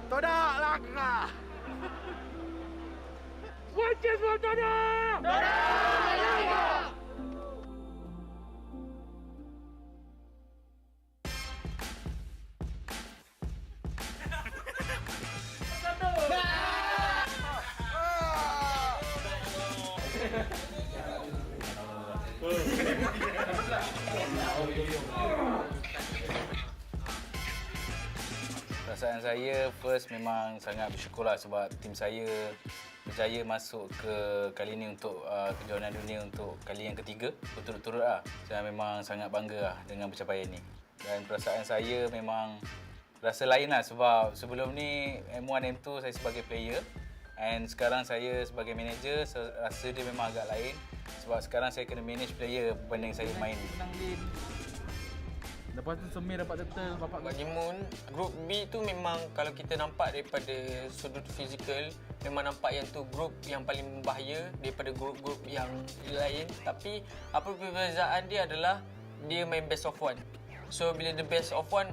Todak Langgar. Watch us for Todak! Todak Langgar. Perasaan saya first memang sangat bersyukurlah sebab tim saya berjaya masuk ke kali ini untuk kejohanan dunia untuk kali yang ketiga berturut-turut lah. Saya memang sangat bangga lah dengan pencapaian ini. Dan perasaan saya memang rasa lain lah sebab sebelum ni M1, M2 saya sebagai player and sekarang saya sebagai manager, rasa dia memang agak lain sebab sekarang saya kena manage player berbanding saya main. Lepas tu Semir dapat turtle, bapak bagi Moon, grup B tu memang kalau kita nampak daripada sudut fizikal memang nampak yang tu grup yang paling berbahaya daripada grup-grup yang lain, tapi apa perbezaan dia adalah dia main best of one. So bila the best of one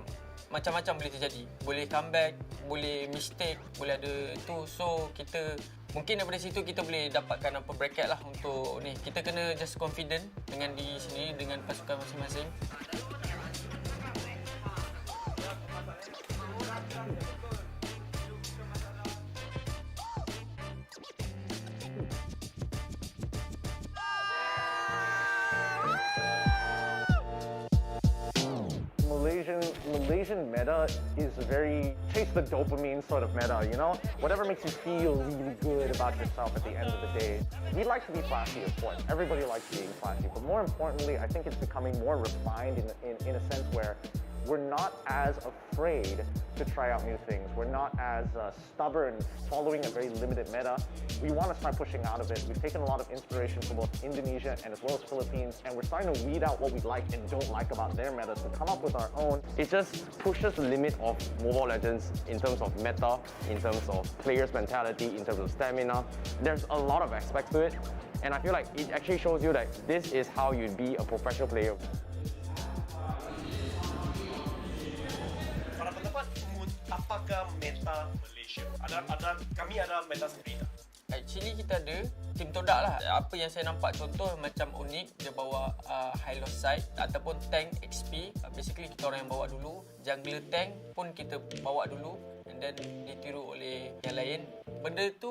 macam-macam boleh terjadi. Boleh comeback, boleh mistake, boleh ada tu. So kita mungkin daripada situ kita boleh dapatkan apa bracket lah untuk ni. Kita kena just confident dengan diri sendiri, dengan pasukan masing-masing. Malaysian meta is a very chase the dopamine sort of meta, you know? Whatever makes you feel really good about yourself at the end of the day. We like to be flashy, of course. Everybody likes being flashy. But more importantly, I think it's becoming more refined in a sense where we're not as afraid to try out new things. We're not as stubborn following a very limited meta. We want to start pushing out of it. We've taken a lot of inspiration from both Indonesia and as well as Philippines, and we're starting to weed out what we like and don't like about their metas to come up with our own. It just pushes the limit of Mobile Legends in terms of meta, in terms of players' mentality, in terms of stamina. There's a lot of aspects to it, and I feel like it actually shows you that this is how you'd be a professional player. Apakah meta Malaysia? Kami ada meta sendiri tak? Actually kita ada tim TODAK lah. Apa yang saya nampak contoh macam unik, dia bawa high loss side ataupun tank XP. Basically kita orang yang bawa dulu. Jungler tank pun kita bawa dulu and then ditiru oleh yang lain. Benda tu,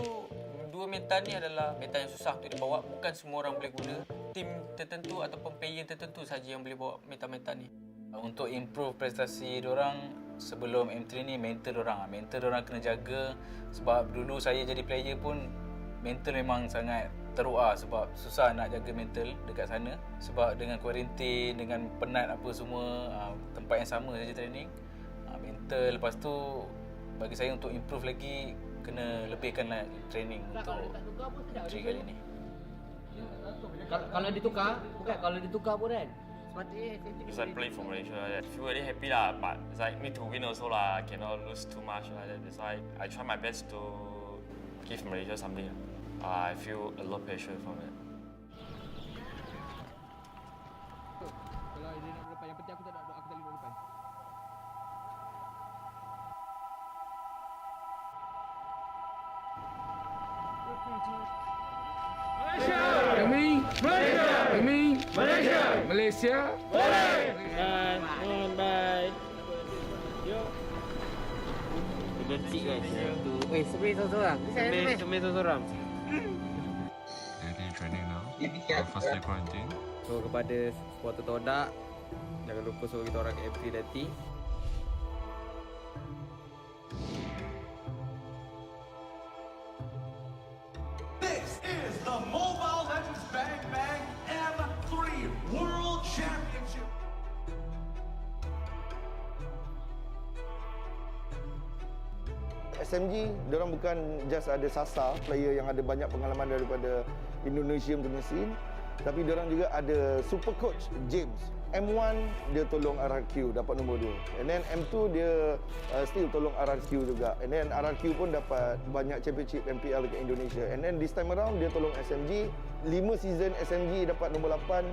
dua meta ni adalah meta yang susah untuk dibawa. Bukan semua orang boleh guna. Tim tertentu ataupun player tertentu saja yang boleh bawa meta-meta ni. Untuk improve prestasi diorang sebelum M3 ni, mental diorang kena jaga. Sebab dulu saya jadi player pun mental memang sangat teruk sebab susah nak jaga mental dekat sana. Sebab dengan kuarantin, dengan penat apa semua, tempat yang sama saja training, mental. Lepas tu bagi saya untuk improve lagi, kena lebihkan training untuk M3 kali ni. Kalau ditukar, bukan kalau ditukar pun kan. Because I play for Malaysia, I feel very happy lah. But it's like need to win also lah. Cannot lose too much lah. That's why I try my best to give Malaysia something. I feel a lot of pressure from it. Kalau dia nak depan, yang penting aku tak boleh depan. Malaysia! Kami! Malaysia! Kami! Malaysia! Malaysia! Boleh! Bye! Yo! Getik guys. Weh, Semir seorang-seorang. Semir seorang-seorang. Daily training now. First day quarantine. So kepada supporter TODAK, jangan lupa suruh kita orang ke M3 nanti. This is the Mobile Legends Bang Bang M3 World Championship. SMG, diorang bukan just ada Sasa, player yang ada banyak pengalaman daripada Indonesia punya scene, tapi diorang juga ada super coach James. M1 dia tolong RRQ dapat nombor 2. And then M2 dia still tolong RRQ juga. And then RRQ pun dapat banyak championship MPL dekat Indonesia. And then this time around dia tolong SMG. 5 season SMG dapat nombor 8.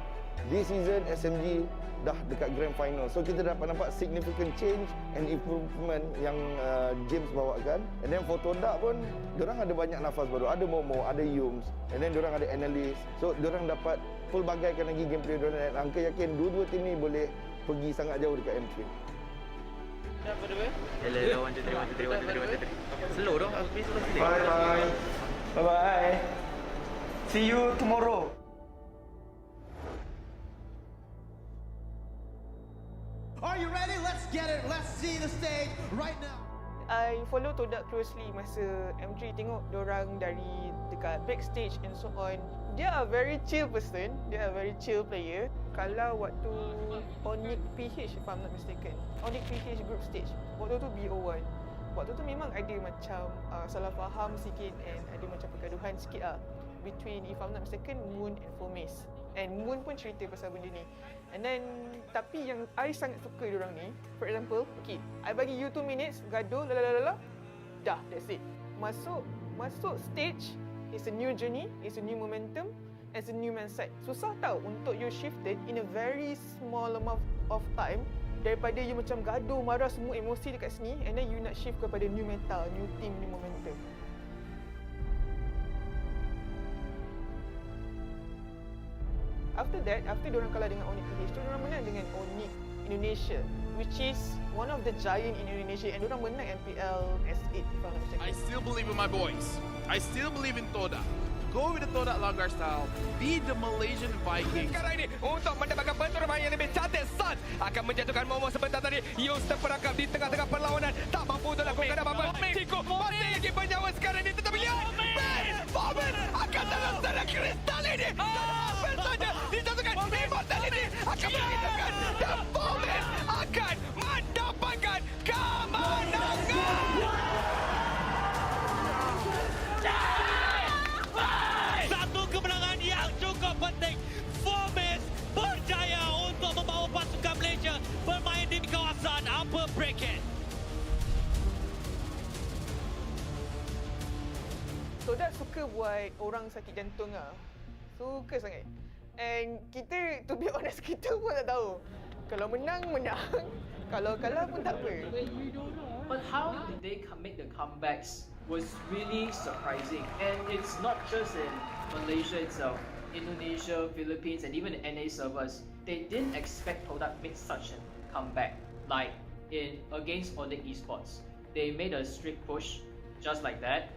This season SMG dah dekat grand final. So kita dapat nampak significant change and improvement yang James bawakan. And then for TODAK pun diorang ada banyak nafas baru. Ada Momo, ada Yums. And then diorang ada analyst. So diorang dapat pelbagaikan lagi gameplay diorang. Dan Angka yakin dua-dua tim ni boleh pergi sangat jauh dekat M3. Apa dia? Hello, 1 2 3 1 2 3 1 2 3. Slow dong, aku pergi slow. Bye bye. Bye bye. See you tomorrow. Are you ready? Let's get it. Let's see the stage right now. I follow TODAK closely masa M3, tengok diorang dari dekat backstage and so on. They are very chill person, they are very chill player. Kalau waktu Onyx PH, if I'm not mistaken, Onyx PH group stage, waktu tu BO1. Waktu tu memang ada macam salah faham sikit and ada macam pergaduhan sikit lah between, if I'm not mistaken, Moon and Fomes. And Moon pun cerita pasal benda ni. And then, tapi yang I sangat suka diorang ni, for example, okay, I bagi you 2 minutes, gaduh, lalalala, dah, that's it. Masuk stage, it's a new journey, it's a new momentum, it's a new mindset. Susah tau untuk you shifted in a very small amount of time, daripada you macam gaduh, marah, semua emosi dekat sini, and then you nak shift kepada new mental, new team, new momentum. After that, after diorang kalah dengan Onyx PH, diorang menang dengan Onyx Indonesia, which is one of the giant in Indonesia, and diorang menang MPL S8, if I'm not mistaken. I still believe in my boys. I still believe in TODAK. Go with the TODAK Langgar style. Be the Malaysian Vikings. Sekarang ini untuk mendapatkan permainan yang lebih cantik, Sun akan menjatuhkan Momo sebentar tadi. Yus terperangkap di tengah-tengah perlawanan, tak mampu untuk lakukan apa-apa. Chico masih lagi bernyawa sekarang ini, tetapi lihat, Fomen akan dalam sana kristal ini. Hampir saja dijatuhkan. Immortality akan menghidupkan dan Fomen akan mendapatkan kemenangan. Satu kemenangan yang cukup penting. Fomes berjaya untuk membawa pasukan Malaysia bermain di kawasan upper bracket. TODAK suka buat orang sakit jantung lah. Suka sangat. And kita, to be honest, kita pun tak tahu. Kalau menang, menang. Kalau kalah pun tak apa. But how did they make the comebacks was really surprising. And it's not just in Malaysia itself. Indonesia, Philippines, and even the NA servers, they didn't expect TODAK make such a comeback. Like against TODAK Esports. They made a strict push just like that.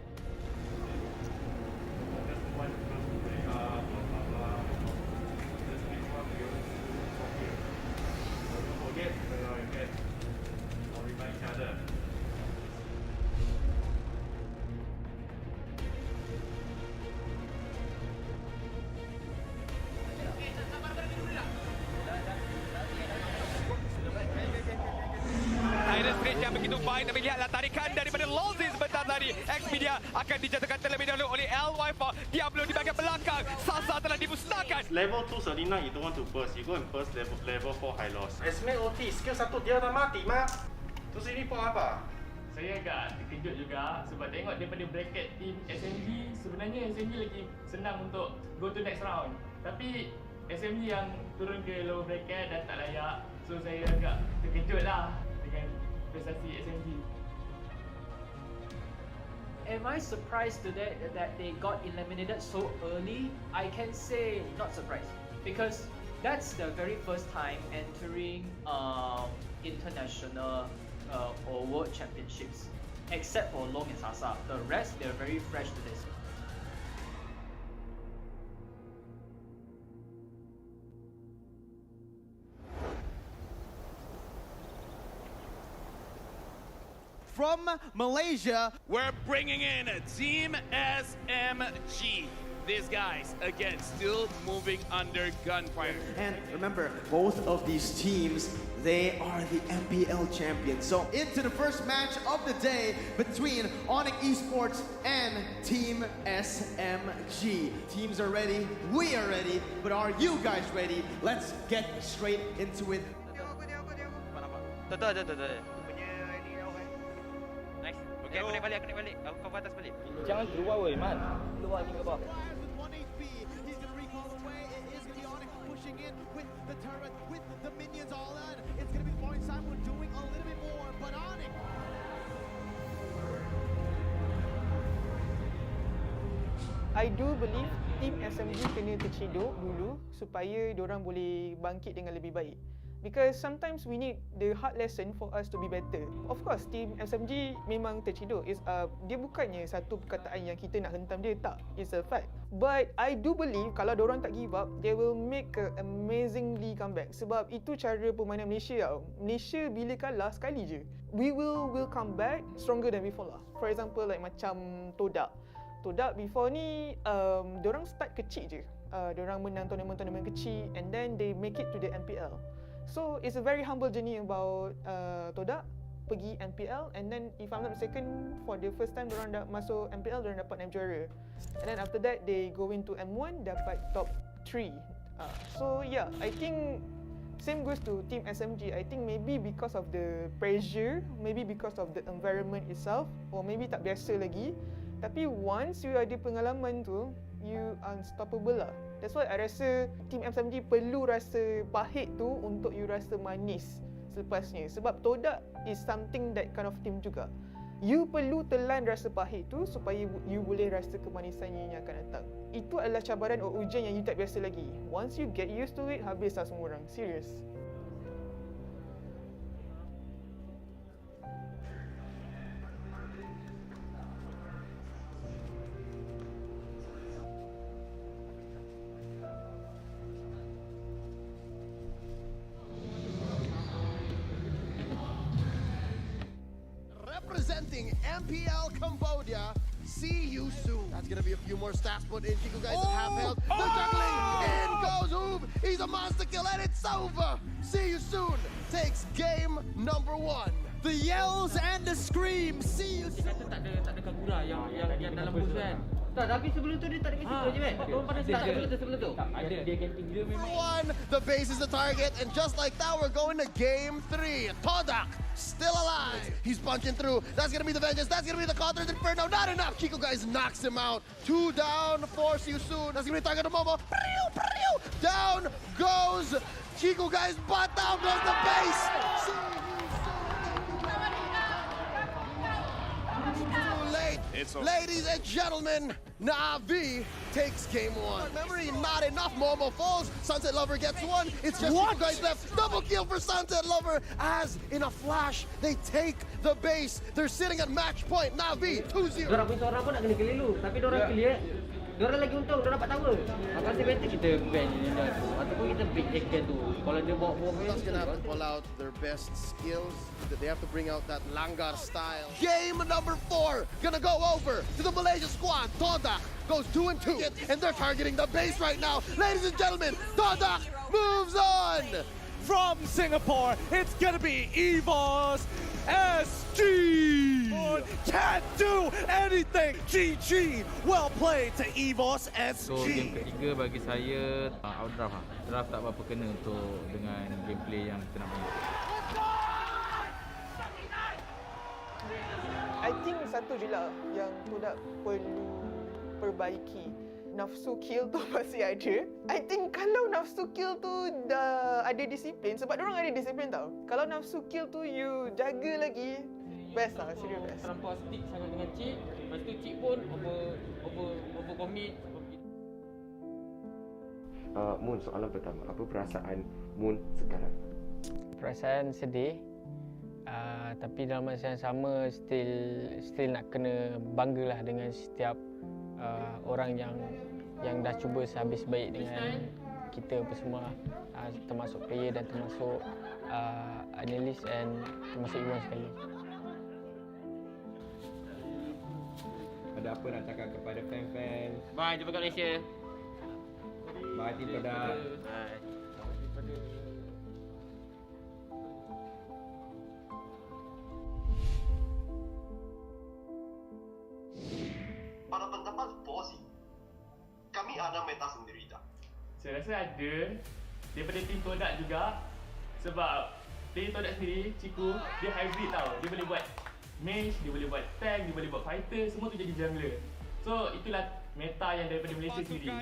RSG yang begitu baik, tapi lihatlah tarikan daripada Lozzy sebentar tadi. Xpedia akan dijatuhkan terlebih dahulu oleh LY4. Diablo di bahagian belakang. Sasa telah dimusnahkan. Level 2 Selina, you don't want to burst. You go and burst level 4 high loss. Esme OT, skill 1 dia dah mati, Mak. Terus ini for apa? Saya agak terkejut juga sebab tengok daripada bracket team SMG, sebenarnya SMG lagi senang untuk go to next round. Tapi SMG yang turun ke lower bracket dan tak layak. So saya agak terkejut lah dengan prestasi SMG. Am I surprised today that they got eliminated so early? I can say not surprised because that's the very first time entering international or world championships, except for Long and Sasa. The rest, they're very fresh to this. From Malaysia, we're bringing in Team SMG. These guys, again, still moving under gunfire. And remember, both of these teams, they are the MPL champions. So into the first match of the day between Onyx Esports and Team SMG. Teams are ready, we are ready, but are you guys ready? Let's get straight into it. Tuh. Nice. Okay, aku naik balik. Aku cover atas balik. Jangan keluar weh, Man. Keluar ni ke bawah. I do believe Team SMG kena terciduk dulu supaya diorang boleh bangkit dengan lebih baik. Because sometimes we need the hard lesson for us to be better. Of course, team SMG memang terciduk. Dia bukannya satu perkataan yang kita nak hentam dia, tak. It's a fact. But I do believe kalau diorang tak give up, they will make an amazingly comeback. Sebab itu cara permainan Malaysia tau. Malaysia bila kalah sekali je, we will come back stronger than before lah. For example, like macam TODAK. TODAK before ni, diorang start kecil je. Diorang menang tournament-tournament kecil and then they make it to the MPL. So it's a very humble journey about TODAK pergi MPL, and then if I'm not mistaken, for the first time diorang masuk MPL, diorang dapat naib juara. And then after that they go into M1, dapat top 3. So yeah, I think same goes to team SMG. I think maybe because of the pressure, maybe because of the environment itself, or maybe tak biasa lagi. Tapi once you ada pengalaman tu, you unstoppable lah. That's why I rasa team SMG perlu rasa pahit tu untuk you rasa manis selepasnya. Sebab TODAK is something that kind of team juga. You perlu telan rasa pahit tu supaya you boleh rasa kemanisannya yang akan datang. Itu adalah cabaran atau ujian yang you tak biasa lagi. Once you get used to it, habislah semua orang. Serius. Representing MPL Cambodia, see you soon. That's gonna be a few more stats put in. Chico guys at half health. They're juggling. In goes Oob. He's a monster kill and it's over. See you soon. Takes game number 1. The yells and the screams. See you soon. Tak ada Kagura yang dalam bus kan. Tak, tapi sebelum tu dia tak ada kat situ je kan. Sebelum tu. Ada dia camping dia memang. The base is the target, and just like that, we're going to game 3. TODAK still alive. He's punching through. That's gonna be the vengeance. That's gonna be the counter inferno. Not enough. Chico guys knocks him out. 2 down. Force you soon. That's gonna be the target of Momo. Down goes Chico guys, but down goes the base. Ladies and gentlemen, Na'Vi takes game 1. Memory, not enough. Momo falls. Sunset Lover gets 1. It's just two guys left. Double kill for Sunset Lover as in a flash they take the base. They're sitting at match point. Na'Vi 2-0. Diorang punya seorang pun nak kena keliru, tapi diorang clear. Diorang lagi untung, diorang dapat tower. Aku rasa better kita ban Linda tu, ataupun kita break Hacken tu. Kalau dia bawa That's gonna have to pull out their best skills. They have to bring out that Langar style. Game number 4 gonna go over to the Malaysia squad. TODAK goes 2-2, and they're targeting the base right now. Ladies and gentlemen, TODAK moves on. From Singapore, it's gonna be EVOS SG. Can't do anything. GG. Well played to EVOS SG. So game ketiga bagi saya outdraft lah. Draft tak berapa kena untuk dengan gameplay yang kita nak main. I think satu je lah yang TODAK perlu perbaiki. Nafsu kill tu masih ada. I think kalau nafsu kill tu dah ada disiplin, sebab diorang ada disiplin tau. Kalau nafsu kill tu you jaga lagi, best lah, serius best. Terlampau stick sangat dengan Cik. Lepas tu Cik pun over commit. Moon, soalan pertama, apa perasaan Moon sekarang? Perasaan sedih. Tapi dalam masa yang sama still nak kena banggalah dengan setiap orang yang dah cuba sehabis baik dengan kita semua, termasuk player dan termasuk analis and termasuk Iwan sekali. Ada apa nak cakap kepada fan-fan? Bye, jumpa kat Malaysia. Bye, team TODAK. Bye. Pada pendapat Bozi, kami ada meta sendiri tak? Saya rasa ada daripada tim TODAK juga, sebab tim TODAK sendiri, Ciku, dia hybrid tau. Dia boleh buat mage, dia boleh buat tank, dia boleh buat fighter, semua tu jadi jungler. So itulah meta yang daripada Malaysia sendiri.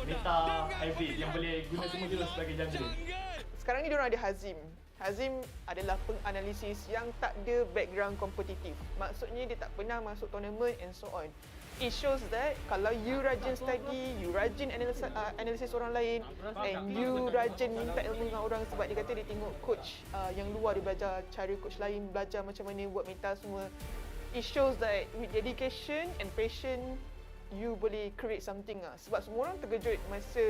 Meta hybrid yang boleh guna semua jurus sebagai jungler. Sekarang ni diorang ada Hazim. Hazim adalah penganalisis yang tak ada background kompetitif. Maksudnya dia tak pernah masuk tournament and so on. it shows that kalau you rajin study, you rajin analisis orang lain, and you rajin minta ilmu dengan orang, sebab dia kata dia tengok coach yang luar, dia belajar cara coach lain, belajar macam mana buat meta semua. It shows that with dedication and passion, you boleh create something lah. Sebab semua orang terkejut masa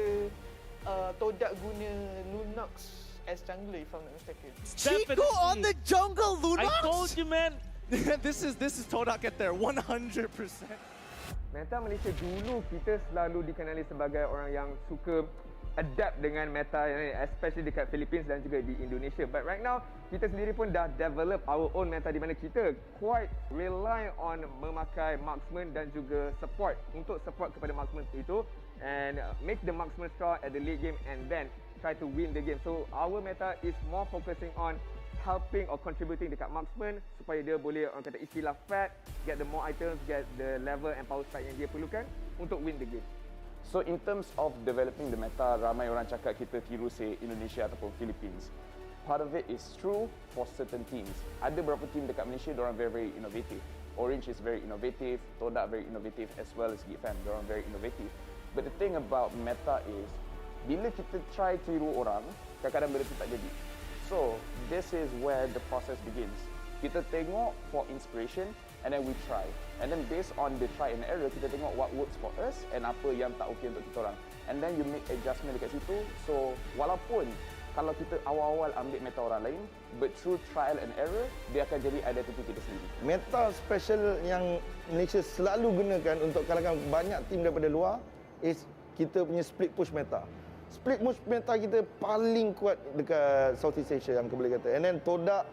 TODAK guna Lunox as jungler, if I'm not mistaken. Chico on the jungle, Lunox! I told you, man! this is TODAK at their 100%. Meta Malaysia dulu kita selalu dikenali sebagai orang yang suka adapt dengan meta, especially dekat Philippines dan juga di Indonesia. But right now, kita sendiri pun dah develop our own meta di mana kita quite rely on memakai marksman dan juga support untuk support kepada marksman itu and make the marksman strong at the late game and then try to win the game. So our meta is more focusing on helping or contributing dekat marksman supaya dia boleh, orang kata istilah fat, get the more items, get the level and power strike yang dia perlukan untuk win the game. So in terms of developing the meta, ramai orang cakap kita tiru say Indonesia ataupun Philippines. Part of it is true for certain teams. Ada beberapa team dekat Malaysia, diorang very innovative. Orange is very innovative, TODAK very innovative, as well as Geek Fam, diorang very innovative. But the thing about meta is, bila kita try tiru orang, kadang-kadang benda tu tak jadi. So, this is where the process begins. Kita tengok for inspiration and then we try. And then based on the try and error, kita tengok what works for us and apa yang tak okay untuk kita orang. And then you make adjustment dekat situ. So, walaupun kalau kita awal-awal ambil meta orang lain, but through trial and error, dia akan jadi identity kita sendiri. Meta special yang Malaysia selalu gunakan untuk kalahkan banyak tim daripada luar is kita punya split push meta. Split push meta kita paling kuat dekat Southeast Asia yang aku boleh kata. And then TODAK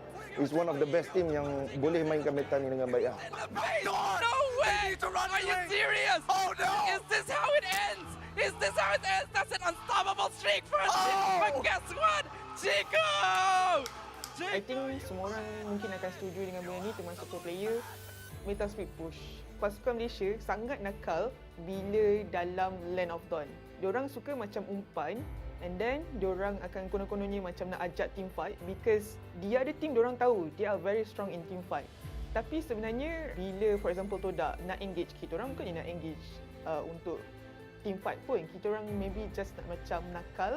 is one of the best team yang boleh mainkan meta ni dengan baik. No way! Are you serious? Oh no! Is this how it ends? Is this how it ends? That's an unstoppable streak for us. But guess what? Chico! I think semua orang mungkin akan setuju dengan benda ni, termasuk pro player. Meta split push. Pasukan Malaysia sangat nakal bila dalam Land of Dawn. Diorang suka macam umpan and then diorang akan konon-kononnya macam nak ajak team fight because the other team diorang tahu they are very strong in team fight. Tapi sebenarnya bila for example TODAK nak engage, kita orang bukannya nak engage untuk team fight pun. Kita orang maybe just nak macam nakal,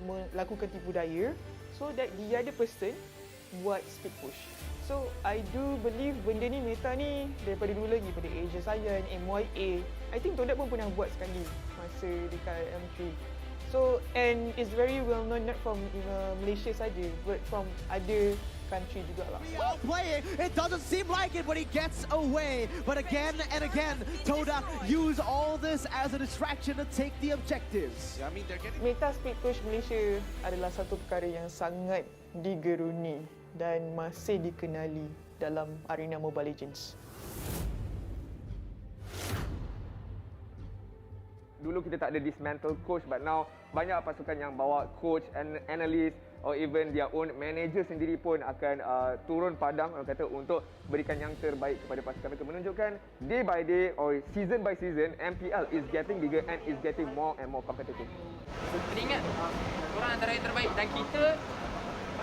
melakukan tipu daya so that the other person buat split push. So I do believe benda ni, meta ni daripada dulu lagi, pada Asia Science, MYA. I think TODAK pun pernah buat sekali masa dekat M3. So and it's very well known not from Malaysia saja, but from other country juga lah. Well playing, it doesn't seem like it when he gets away. But again and again, TODAK use all this as a distraction to take the objectives. I mean, they're getting... Meta split push Malaysia adalah satu perkara yang sangat digeruni dan masih dikenali dalam arena Mobile Legends. Dulu kita tak ada dismantle coach, but now banyak pasukan yang bawa coach and analyst or even their own manager sendiri pun akan turun padang, orang kata, untuk berikan yang terbaik kepada pasukan mereka, menunjukkan day by day or season by season MPL is getting bigger and is getting more and more competitive. Teringat korang antara yang terbaik dan kita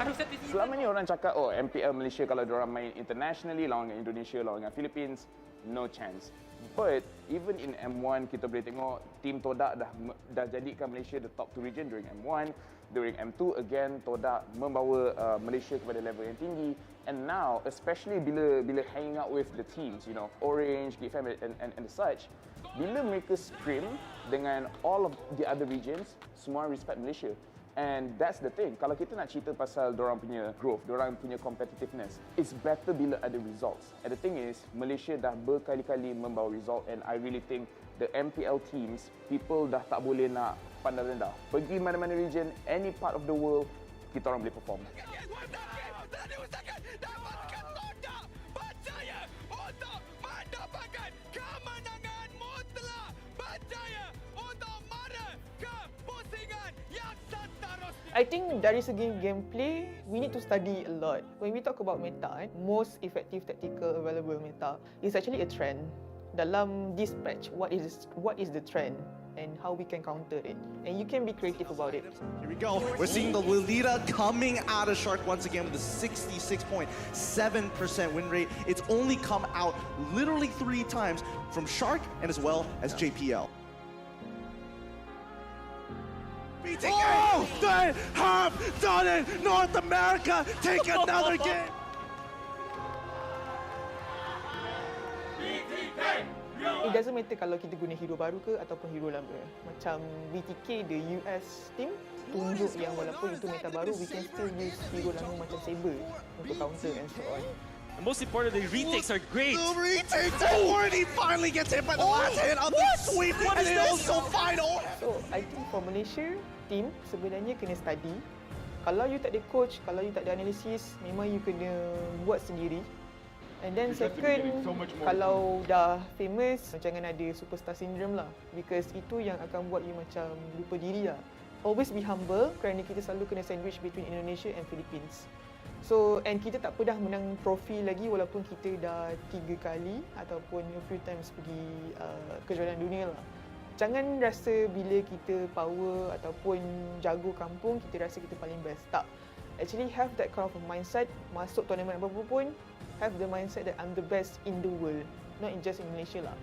baru satu season. Selama ni orang cakap, oh MPL Malaysia kalau diorang main internationally, lawan dengan Indonesia, lawan dengan Philippines, no chance. But even in M1 kita boleh tengok tim TODAK dah jadikan Malaysia the top 2 region during M1, during M2 again TODAK membawa Malaysia kepada level yang tinggi, and now especially bila hanging out with the teams, you know, Orange, Geek Fam and such, bila mereka scrim dengan all of the other regions, semua respect Malaysia. And that's the thing. Kalau kita nak cerita pasal dorang punya growth, dorang punya competitiveness, it's better bila ada results. And the thing is, Malaysia dah berkali-kali membawa result, and I really think the MPL teams, people dah tak boleh nak pandang rendah. Pergi mana-mana region, any part of the world, kita orang boleh perform. I think dari segi gameplay, we need to study a lot. When we talk about meta, most effective tactical available meta is actually a trend. Dalam this patch, what is the trend? and how we can counter it. And you can be creative about it. Here we go. We're seeing the Lolita coming out of Shark once again with a 66.7% win rate. It's only come out literally 3 times from Shark and as well as JPL. Oh, they have done it! North America take another game! It doesn't matter kalau kita guna hero baru ke ataupun hero lama. Macam BTK, the US team, tunjuk yang walaupun itu meta baru, we can still use hero lama macam Saber untuk counter and so on. And most importantly, retakes are great. The retake, he finally gets hit by the last hit of the sweep, and it also final. So, I think for Malaysia team sebenarnya kena study. Kalau you tak ada coach, kalau you tak ada analisis, memang you kena buat sendiri. And then second, kalau dah famous, jangan ada superstar syndrome lah. Because itu yang akan buat you macam lupa diri lah. Always be humble kerana kita selalu kena sandwich between Indonesia and Philippines. So, and kita tak pernah menang trofi lagi walaupun kita dah 3 kali ataupun a few times pergi kejuaraan dunia lah. Jangan rasa bila kita power ataupun jago kampung, kita rasa kita paling best. Tak. Actually have that kind of a mindset, masuk tournament apa pun, have the mindset that I'm the best in the world, not just in Malaysia lah.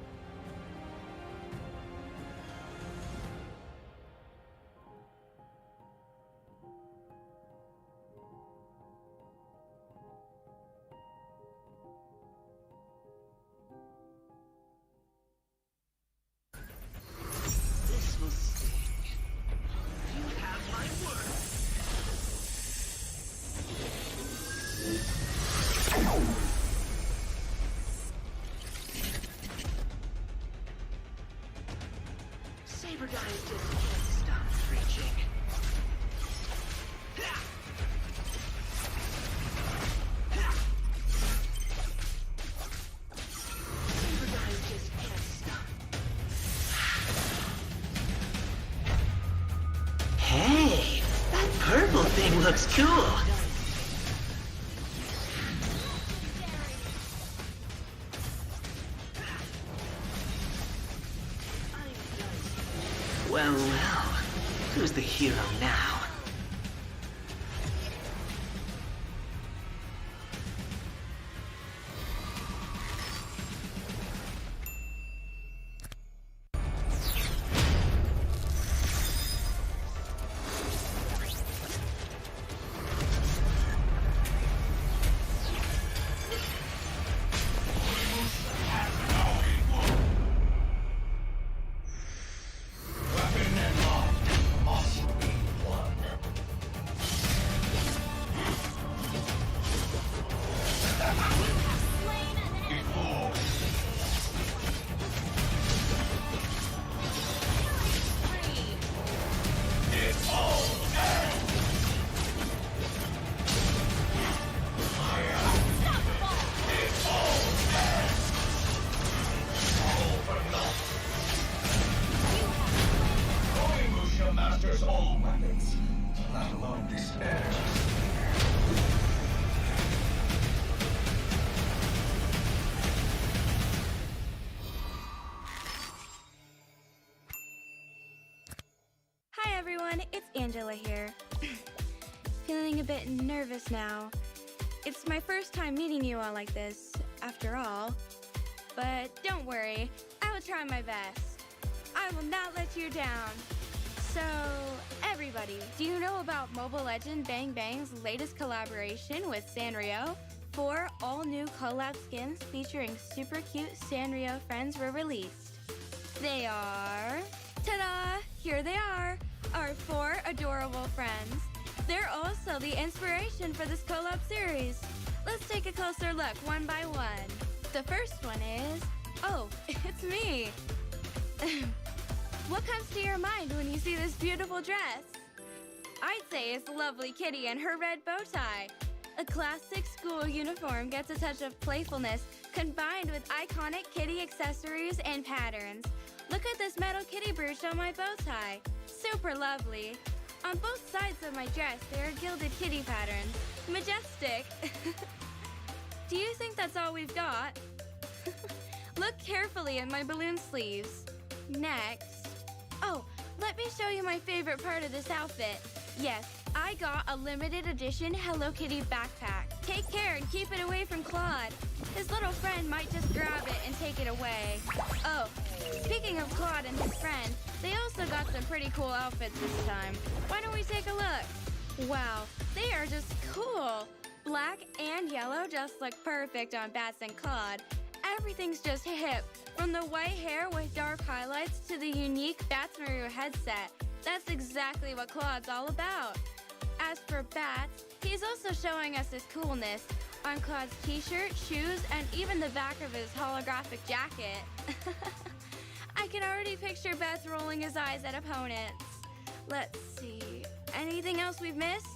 Saber guys just can't stop preaching. Saber guys just can't stop. Hey, that purple thing looks cool. Well, who's the hero now? Hi everyone, it's Angela here. Feeling a bit nervous now. It's my first time meeting you all like this, after all. But don't worry, I will try my best. I will not let you down. So, everybody, do you know about Mobile Legend Bang Bang's latest collaboration with Sanrio? 4 all-new collab skins featuring super cute Sanrio friends were released. They are... Ta-da! Here they are, our 4 adorable friends. They're also the inspiration for this collab series. Let's take a closer look one by one. The first one is... Oh, it's me! What comes to your mind when you see this beautiful dress? I'd say it's lovely Kitty and her red bow tie. A classic school uniform gets a touch of playfulness combined with iconic Kitty accessories and patterns. Look at this metal Kitty brooch on my bow tie. Super lovely. On both sides of my dress, there are gilded Kitty patterns. Majestic. Do you think that's all we've got? Look carefully at my balloon sleeves. Next. Oh, let me show you my favorite part of this outfit. Yes, I got a limited edition Hello Kitty backpack. Take care and keep it away from Claude. His little friend might just grab it and take it away. Oh, speaking of Claude and his friend, they also got some pretty cool outfits this time. Why don't we take a look? Wow, they are just cool. Black and yellow just look perfect on Bats and Claude. Everything's just hip, from the white hair with dark highlights to the unique Bats Maru headset. That's exactly what Claude's all about. As for Bats, he's also showing us his coolness on Claude's t-shirt, shoes, and even the back of his holographic jacket. I can already picture Bats rolling his eyes at opponents. Let's see, anything else we've missed?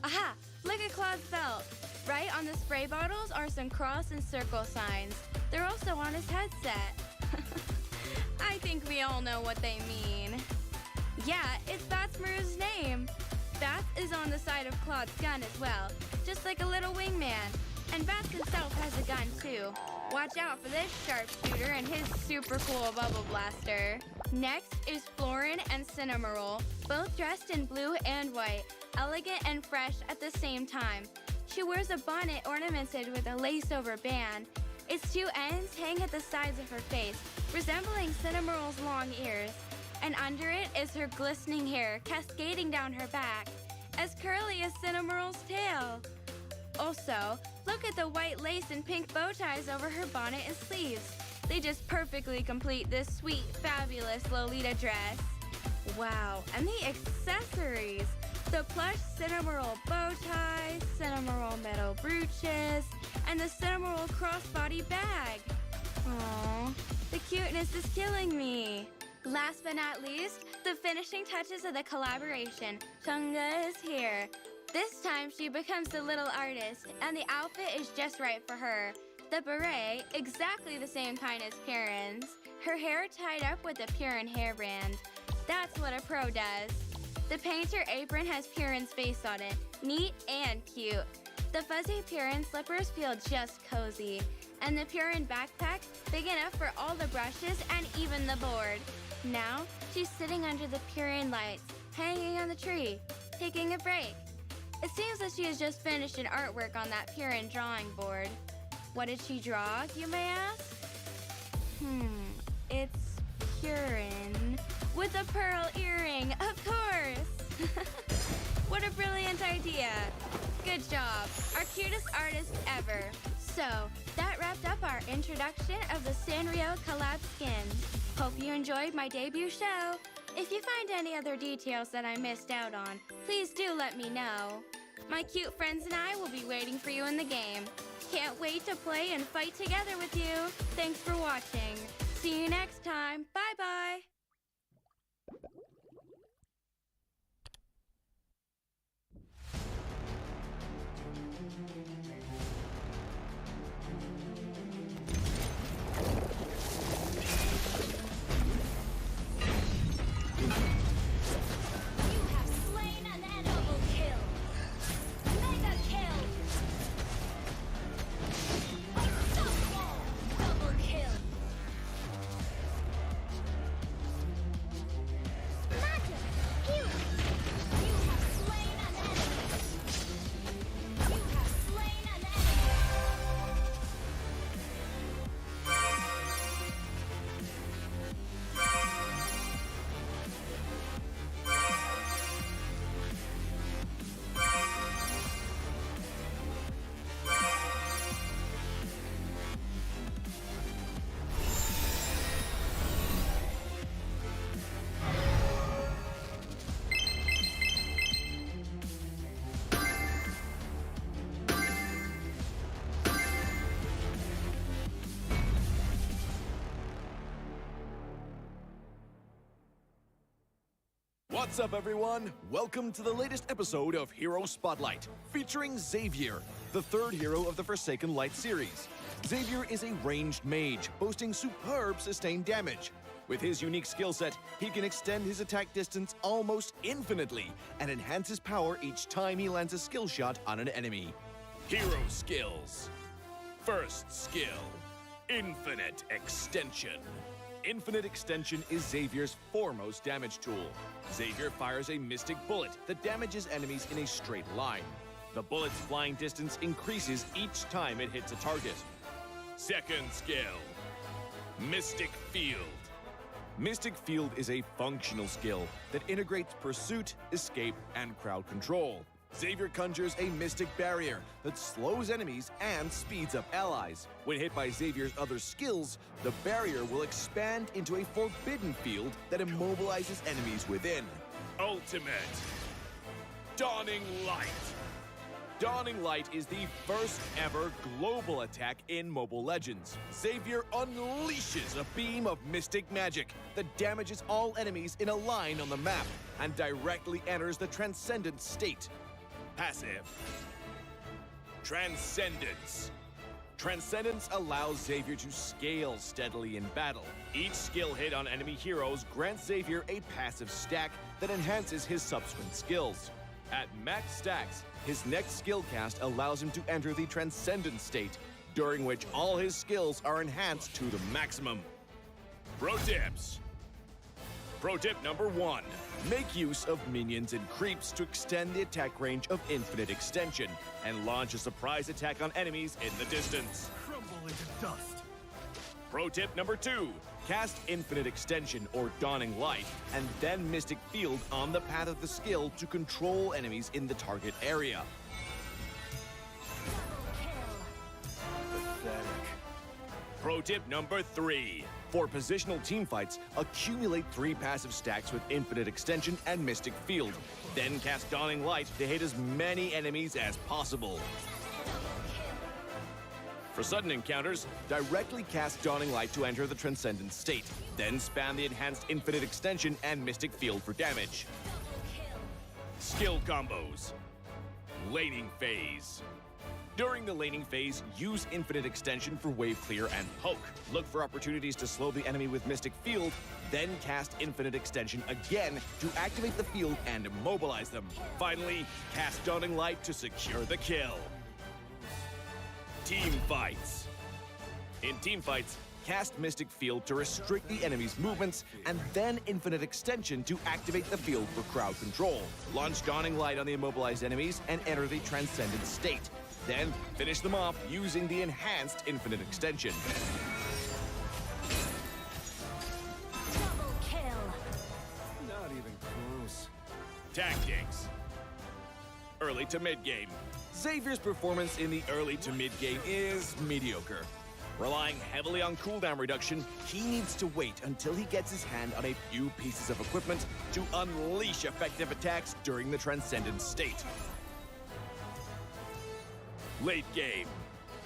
Aha, look at Claude's belt. Right on the spray bottles are some cross and circle signs. They're also on his headset. I think we all know what they mean. Yeah, it's Bats Maru's name. Bats is on the side of Claude's gun as well, just like a little wingman. And Bats himself has a gun too. Watch out for this sharpshooter and his super cool bubble blaster. Next is Florin and Cinnamoroll, both dressed in blue and white, elegant and fresh at the same time. She wears a bonnet ornamented with a lace-over band. Its two ends hang at the sides of her face, resembling Cinnamoroll's long ears. And under it is her glistening hair cascading down her back, as curly as Cinnamoroll's tail. Also, look at the white lace and pink bow ties over her bonnet and sleeves. They just perfectly complete this sweet, fabulous Lolita dress. Wow, and the accessories! The plush Cinnamoroll bow ties, Cinnamoroll metal brooches, and the Cinnamoroll crossbody bag. Aww, the cuteness is killing me. Last but not least, the finishing touches of the collaboration. Chunga is here. This time she becomes the little artist, and the outfit is just right for her. The beret, exactly the same kind as Piran's. Her hair tied up with a Piran hairband. That's what a pro does. The painter apron has Piran's face on it, neat and cute. The fuzzy Piran slippers feel just cozy, and the Piran backpack big enough for all the brushes and even the board. Now, she's sitting under the Piran lights, hanging on the tree, taking a break. It seems that she has just finished an artwork on that Piran drawing board. What did she draw, you may ask? It's Piran with a pearl earring, of course! What a brilliant idea! Good job, our cutest artist ever. So, that wrapped up our introduction of the Sanrio collab skins. Hope you enjoyed my debut show. If you find any other details that I missed out on, please do let me know. My cute friends and I will be waiting for you in the game. Can't wait to play and fight together with you. Thanks for watching. See you next time. Bye-bye. What's up, everyone? Welcome to the latest episode of Hero Spotlight, featuring Xavier, the third hero of the Forsaken Light series. Xavier is a ranged mage, boasting superb sustained damage. With his unique skill set, he can extend his attack distance almost infinitely and enhance his power each time he lands a skill shot on an enemy. Hero skills. First skill, Infinite Extension. Infinite Extension is Xavier's foremost damage tool. Xavier fires a mystic bullet that damages enemies in a straight line. The bullet's flying distance increases each time it hits a target. Second skill, Mystic Field. Mystic Field is a functional skill that integrates pursuit, escape, and crowd control. Xavier conjures a mystic barrier that slows enemies and speeds up allies. When hit by Xavier's other skills, the barrier will expand into a forbidden field that immobilizes enemies within. Ultimate Dawning Light. Dawning Light is the first ever global attack in Mobile Legends. Xavier unleashes a beam of mystic magic that damages all enemies in a line on the map and directly enters the Transcendent state. Passive. Transcendence. Transcendence allows Xavier to scale steadily in battle. Each skill hit on enemy heroes grants Xavier a passive stack that enhances his subsequent skills. At max stacks, his next skill cast allows him to enter the Transcendent state, during which all his skills are enhanced to the maximum. Pro tips. Pro tip number 1. Make use of minions and creeps to extend the attack range of Infinite Extension and launch a surprise attack on enemies in the distance. Crumble into dust. Pro tip number 2. Cast Infinite Extension or Dawning Light and then Mystic Field on the path of the skill to control enemies in the target area. Pathetic. Pro tip number 3. For positional teamfights, accumulate 3 passive stacks with Infinite Extension and Mystic Field. Then cast Dawning Light to hit as many enemies as possible. For sudden encounters, directly cast Dawning Light to enter the Transcendent state. Then spam the enhanced Infinite Extension and Mystic Field for damage. Skill combos. Laning phase. During the laning phase, use Infinite Extension for wave clear and poke. Look for opportunities to slow the enemy with Mystic Field, then cast Infinite Extension again to activate the field and immobilize them. Finally, cast Dawning Light to secure the kill. Team fights. In team fights, cast Mystic Field to restrict the enemy's movements, and then Infinite Extension to activate the field for crowd control. Launch Dawning Light on the immobilized enemies and enter the Transcendent state. Then finish them off using the enhanced Infinite Extension. Double kill. Not even close. Tactics. Early to mid-game. Xavier's performance in the early to mid-game is mediocre. Relying heavily on cooldown reduction, he needs to wait until he gets his hand on a few pieces of equipment to unleash effective attacks during the Transcendent state. Late game.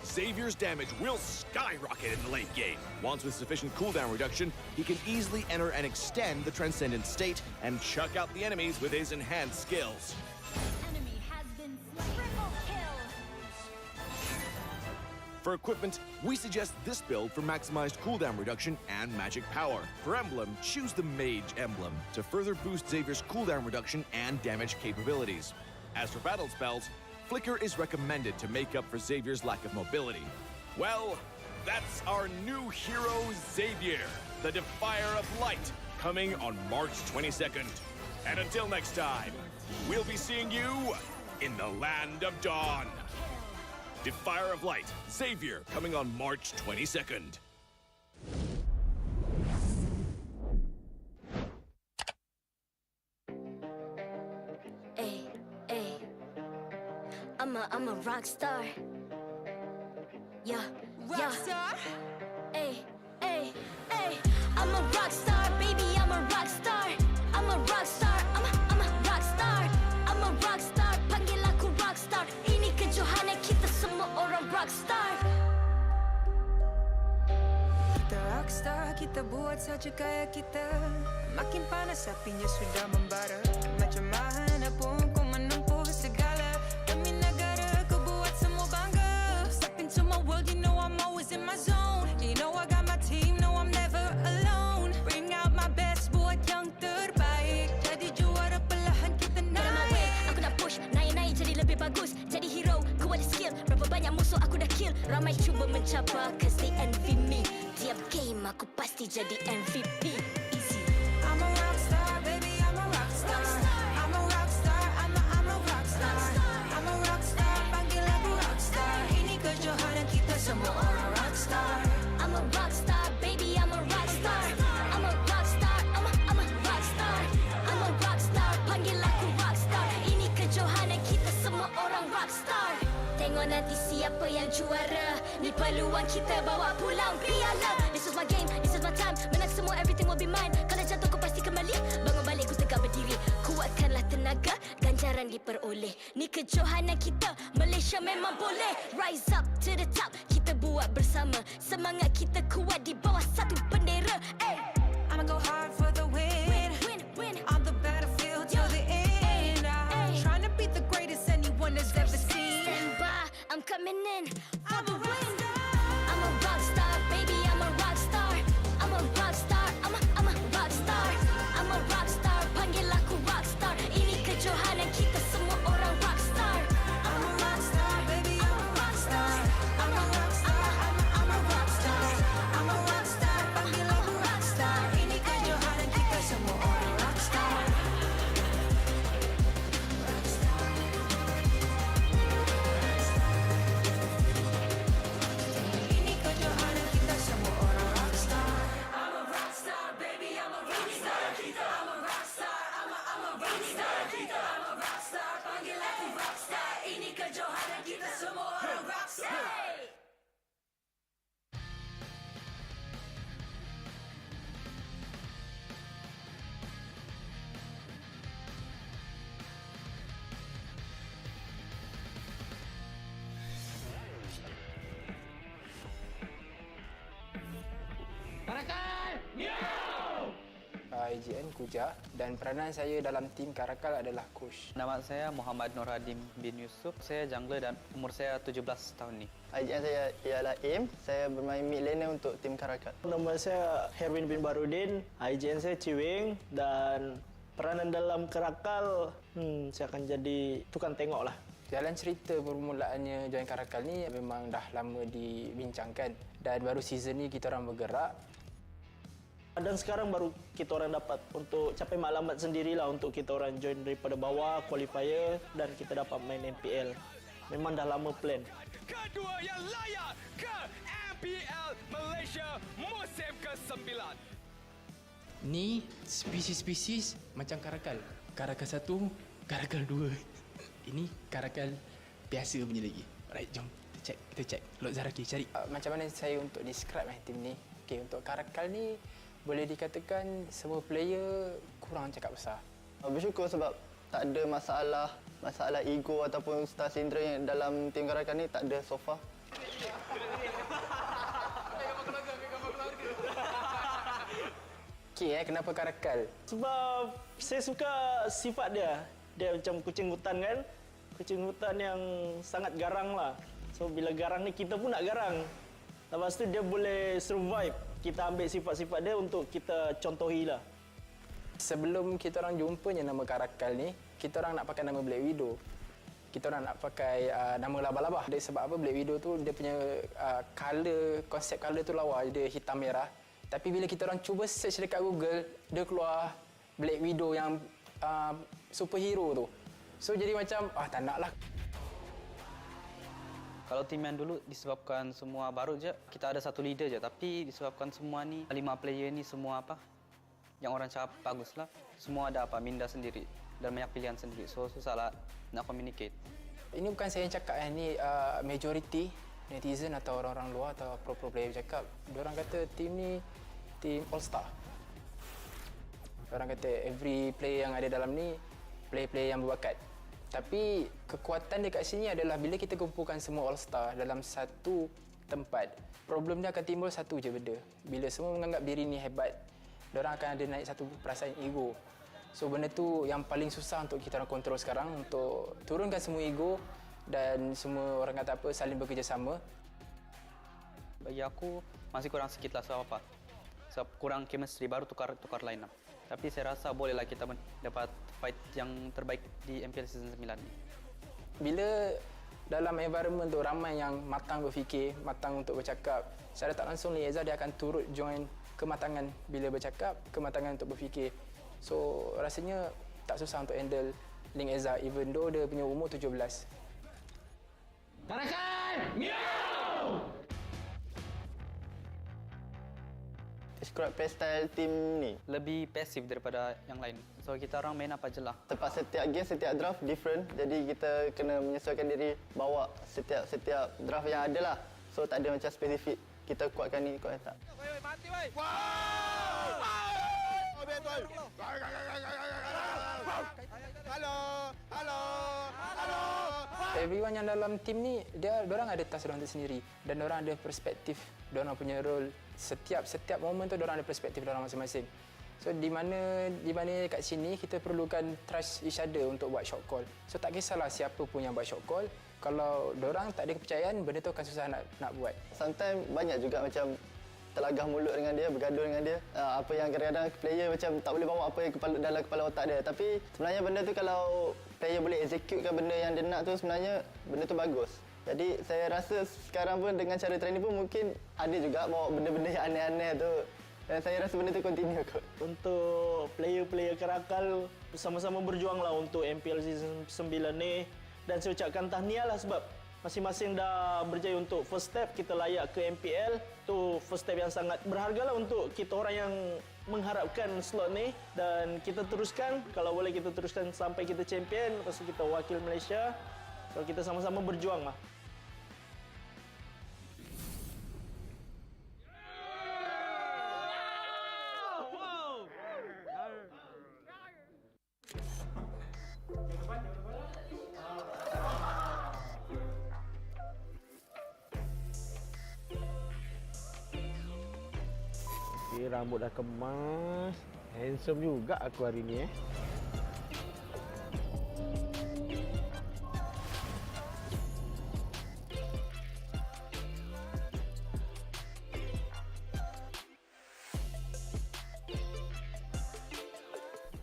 Xavier's damage will skyrocket in the late game. Once with sufficient cooldown reduction, he can easily enter and extend the Transcendent state and chuck out the enemies with his enhanced skills. Enemy has been slain. Triple kill. For equipment, we suggest this build for maximized cooldown reduction and magic power. For emblem, choose the Mage emblem to further boost Xavier's cooldown reduction and damage capabilities. As for battle spells, Flicker is recommended to make up for Xavier's lack of mobility. Well, that's our new hero, Xavier, the Defier of Light, coming on March 22nd. And until next time, we'll be seeing you in the Land of Dawn. Defier of Light, Xavier, coming on March 22nd. I'm a rock star. Yeah, rock star. Ay, ay, ay. I'm a rock star, baby. I'm a rock star. I'm a rock star. I'm a rock star. I'm a rock star. Panggil aku rock star. Ini kejohanan kita semua orang rock star. Kita rock star, kita buat saja gaya kita. Makin panas apinya sudah membara. Macam mana pun kau menempuh segala. Demi negara kau buat semua bangga. Step into my world, you know I'm always in my zone. You know I got my team, no I'm never alone. Bring out my best, buat yang terbaik. Jadi juara perlahan kita naik. Get on my way, aku nak push. Naik-naik jadi lebih bagus. Jadi hero, ku ada skill. Berapa banyak musuh aku dah kill. Ramai cuba mencapai, cause they envy me. Setiap game aku pasti jadi MVP. Easy. I'm a rockstar, baby, I'm a rockstar. I'm a rockstar, I'm a rockstar. I'm a rockstar, panggil aku rockstar. Ini kejohanan kita semua orang rockstar. I'm a rockstar, baby, I'm a rockstar. I'm a rockstar, I'm a rockstar. I'm a rockstar, panggil aku rockstar. Ini kejohanan kita semua orang rockstar. Tengok nanti siapa yang juara. Ni peluang kita bawa pulang piala. This is my game, this is my time. Menang semua, everything will be mine. Kalau jatuh kau pasti kembali. Bangun balik ku tegak berdiri. Kuatkanlah tenaga, ganjaran diperoleh. Ni kejohanan kita, Malaysia memang boleh. Rise up to the top, kita buat bersama. Semangat kita kuat di bawah satu bendera. Hey. I'ma go hard for the win. Win. On the battlefield till the end. I'm trying to beat the greatest anyone has ever seen. Stand by, I'm coming in for the win. I'm a rockstar, baby, I'm a rockstar. I'm a rockstar, I'm a rockstar. I'm a rockstar, panggil aku rockstar. Ini kejohanan kita semua orang rockstar. I'm a rockstar, baby, I'm a rockstar. I'm a rockstar, I'm a rockstar. I'm a rockstar, panggil aku rockstar. Ini kejohanan kita semua orang rockstar. Ini kejohanan kita semua orang rockstar. I'm a rockstar, baby, I'm a rockstar. I'm a rockstar, I'm a rockstar. I'm a rockstar, panggil aku rockstar. Ini kejohanan kita semua orang rockstar. IGN Kuja dan peranan saya dalam tim Karakal adalah coach. Nama saya Muhammad Nur Hadim bin Yusuf. Saya jungler dan umur saya 17 tahun ni. IGN saya ialah Aim. Saya bermain mid laner untuk tim Karakal. Nama saya Herwin bin Barudin. IGN saya Ciwing dan peranan dalam Karakal saya akan jadi tukang tengok lah. Jalan cerita permulaannya join Karakal ni memang dah lama dibincangkan dan baru season ni kita orang bergerak. Dan sekarang baru kita orang dapat untuk capai maklumat sendirilah untuk kita orang join daripada bawah, qualifier dan kita dapat main MPL. Memang dah lama plan. Kedua yang layak ke MPL Malaysia musim ke-9. Ni spesies-spesies macam Karakal. Karakal 1, Karakal 2. Ini Karakal biasa punya lagi. Alright, jom kita check. Lord Zaraki cari. Macam mana saya untuk describe tim ni? Okay, untuk Karakal ni boleh dikatakan semua player kurang cakap besar. Bersyukur sebab tak ada masalah ego ataupun star syndrome yang dalam tim Karakal ni tak ada so far. Okay, kenapa Karakal? Sebab saya suka sifat dia. Dia macam kucing hutan kan. Kucing hutan yang sangat garang lah. So bila garang ni kita pun nak garang. Lepas tu dia boleh survive. Kita ambil sifat-sifat dia untuk kita contohi lah. Sebelum kita orang jumpanya nama Karakal ni, kita orang nak pakai nama Black Widow. Kita orang nak pakai nama Labah-Labah. Sebab apa Black Widow tu dia punya konsep color tu lawa, dia hitam merah. Tapi bila kita orang cuba search dekat Google, dia keluar Black Widow yang superhero tu. So jadi macam tak nak lah. Kalau tim yang dulu disebabkan semua baru je, kita ada satu leader je. Tapi disebabkan semua ni, 5 player ni semua yang orang cakap baguslah. Semua ada minda sendiri dan banyak pilihan sendiri. So susahlah nak communicate. Ini bukan saya yang cakap, ni majority netizen atau orang-orang luar atau pro-pro player cakap. Diorang kata tim ni tim all-star. Diorang kata every player yang ada dalam ni player-player yang berbakat. Tapi kekuatan dekat sini adalah bila kita kumpulkan semua all-star dalam satu tempat, problem dia akan timbul satu je benda. Bila semua menganggap diri ni hebat, diorang akan ada naik satu perasaan ego. So benda tu yang paling susah untuk kita orang kontrol sekarang, untuk turunkan semua ego dan semua orang kata apa, saling bekerjasama. Bagi aku masih kurang sikit lah sebab apa? Sebab kurang chemistry, baru tukar line up. Tapi saya rasa bolehlah kita dapat fight yang terbaik di MPL Season 9 ni. Bila dalam environment tu ramai yang matang berfikir, matang untuk bercakap. Secara tak langsung Eza dia akan turut join kematangan bila bercakap, kematangan untuk berfikir. So rasanya tak susah untuk handle Link Eza even though dia punya umur 17. Tarakan! Meow! Describe playstyle tim ni. Lebih pasif daripada yang lain. So kita orang main apa je lah. Sebab setiap game, setiap draft different. Jadi kita kena menyesuaikan diri bawa setiap draft yang ada lah. So tak ada macam spesifik. Kita kuatkan ni, kuatkan tak. Mati weh. Wow! Halo. Halo. Halo. Everyone yang dalam tim ni diorang ada task diorang sendiri dan diorang ada perspektif diorang punya role. Setiap momen tu diorang ada perspektif diorang masing-masing. So di mana kat sini kita perlukan trust each other untuk buat shot call. So tak kisahlah siapa pun yang buat shot call, kalau diorang tak ada kepercayaan, benda tu akan susah nak buat. Sometimes banyak juga macam terlagah mulut dengan dia, bergaduh dengan dia. Apa yang kadang-kadang player macam tak boleh bawa apa yang dalam kepala otak dia. Tapi sebenarnya benda tu kalau player boleh executekan benda yang dia nak tu, sebenarnya benda tu bagus. Jadi saya rasa sekarang pun dengan cara training pun mungkin ada juga bawa benda-benda yang aneh-aneh tu. Dan saya rasa benda tu continue kot. Untuk player-player kerakal, bersama-sama berjuanglah untuk MPL Season 9 ni. Dan saya ucapkan tahniah lah sebab masing-masing dah berjaya untuk first step, kita layak ke MPL. Tu first step yang sangat berharga lah untuk kita orang yang mengharapkan slot ni. Dan kita teruskan, kalau boleh kita teruskan sampai kita champion, lepas tu kita wakil Malaysia. So kita sama-sama berjuang lah. Rambut dah kemas. Handsome juga aku hari ni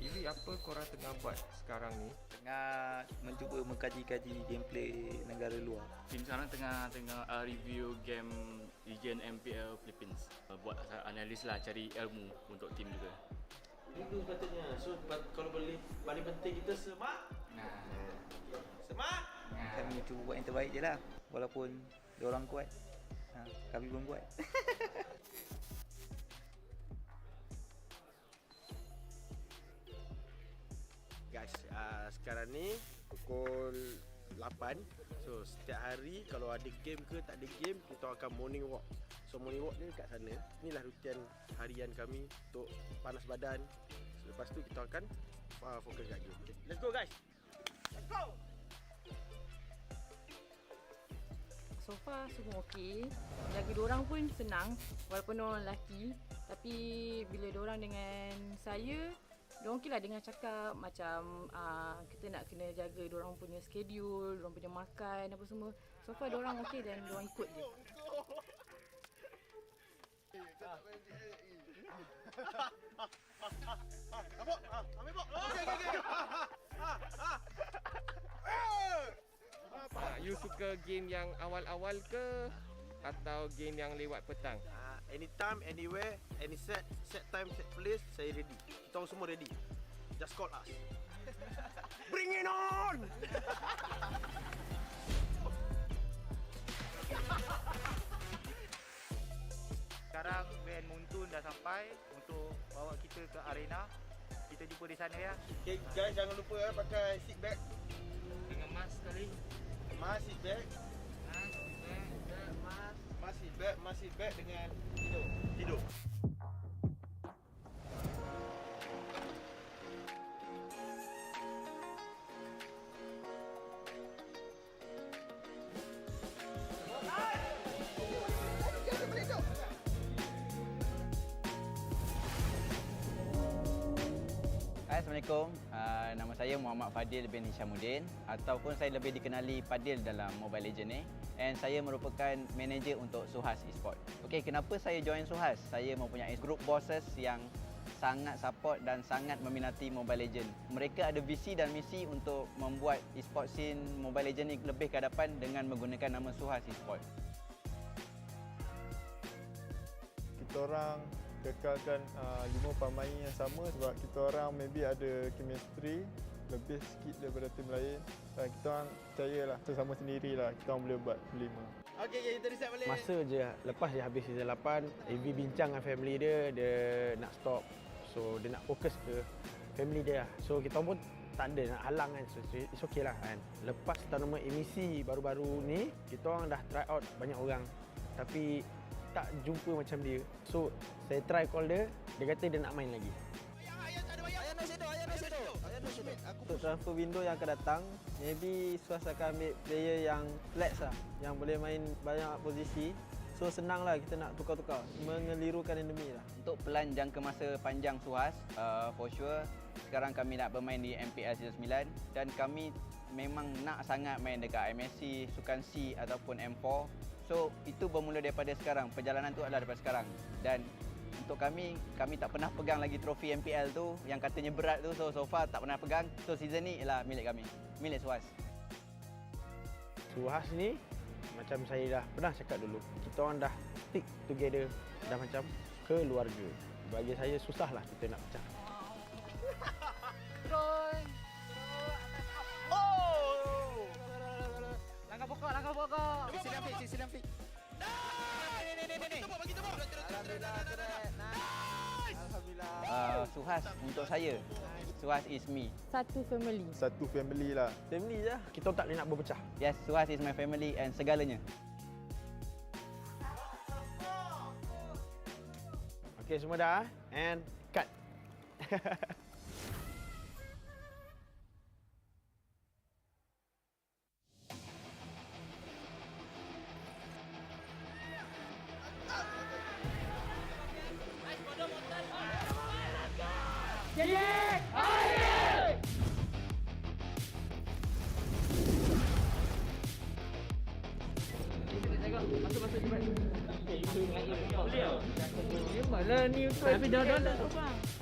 Ili, apa korang tengah buat sekarang ni? Tengah mencuba mengkaji-kaji gameplay negara luar. Tim sekarang tengah review game Legend MPL Philippines. Buat analis lah, cari ilmu untuk tim juga. Itu katanya. So kalau boleh, paling penting kita semak. Semak. Kami cuba buat yang terbaik je lah. Walaupun diorang kuat, kami pun kuat. Guys, sekarang ni pukul 8. So setiap hari kalau ada game ke tak ada game, kita akan morning walk. So morning walk ni kat sana. Inilah rutian harian kami untuk panas badan. Lepas tu kita akan fokus kat game. Okay, let's go guys. Let's go. So far semua okey. Jaga diorang pun senang walaupun diorang lelaki. Tapi bila diorang dengan saya, diorang okey lah dengan cakap macam kita nak kena jaga diorang punya schedule, diorang punya makan apa semua. So far diorang okey dan diorang ikut je. You suka game yang awal-awal ke atau game yang lewat petang? Anytime, anywhere, any set time, set place, saya ready. Kita orang semua ready. Just call us. Bring it on! Sekarang band Muntun dah sampai untuk bawa kita ke arena. Kita jumpa di sana ya. Okay guys, jangan lupa pakai seat belt. Dengan mask sekali. Mask, seat belt. Mask, seat belt dengan tidur. Assalamualaikum. Nama saya Muhammad Fadil bin Hishamuddin ataupun saya lebih dikenali Fadil dalam Mobile Legends ni. And saya merupakan manager untuk SUHAZ eSport. Okey, kenapa saya join SUHAZ? Saya mempunyai group bosses yang sangat support dan sangat meminati Mobile Legends. Mereka ada visi dan misi untuk membuat e-sport scene Mobile Legends ni lebih ke hadapan dengan menggunakan nama SUHAZ e-sport. Kita orang kekalkan 5 pemain yang sama sebab kita orang maybe ada chemistry lebih sikit daripada tim lain. Dan kita orang percayalah sesama sendirilah kita orang boleh buat 5. Okey, kita reset balik. Masa je lepas dia habis season 8, AV bincang dengan family dia nak stop. So dia nak fokus ke family dia lah. So kita pun tak ada nak halang kan. So it's okay lah kan. Lepas tournament MEC baru-baru ni, kita orang dah try out banyak orang. Tapi tak jumpa macam dia. So saya try call dia, dia kata dia nak main lagi. Untuk transfer window yang akan datang, maybe SUHAZ akan ambil player yang flex lah, yang boleh main banyak posisi. So senang lah kita nak tukar-tukar, mengelirukan enemy lah. Untuk pelan jangka masa panjang SUHAZ, for sure sekarang kami nak bermain di MPL Season 9 dan kami memang nak sangat main dekat MSC, Sukan C ataupun M4. So itu bermula daripada sekarang, perjalanan tu adalah daripada sekarang. Dan untuk kami tak pernah pegang lagi trofi MPL tu yang katanya berat tu. So far tak pernah pegang. So season ni ialah milik kami, milik SUHAZ. SUHAZ ni macam saya dah pernah cakap dulu, kita orang dah stick together, dah macam keluarga. Bagi saya susah lah kita nak pecah. Oh! Langkah pokok. Silam fik. SUHAZ untuk saya, SUHAZ is me. Satu family. Satu family lah. Family je. Kita tak boleh nak berpecah. Yes, SUHAZ is my family and segalanya. Okay, semua dah and cut.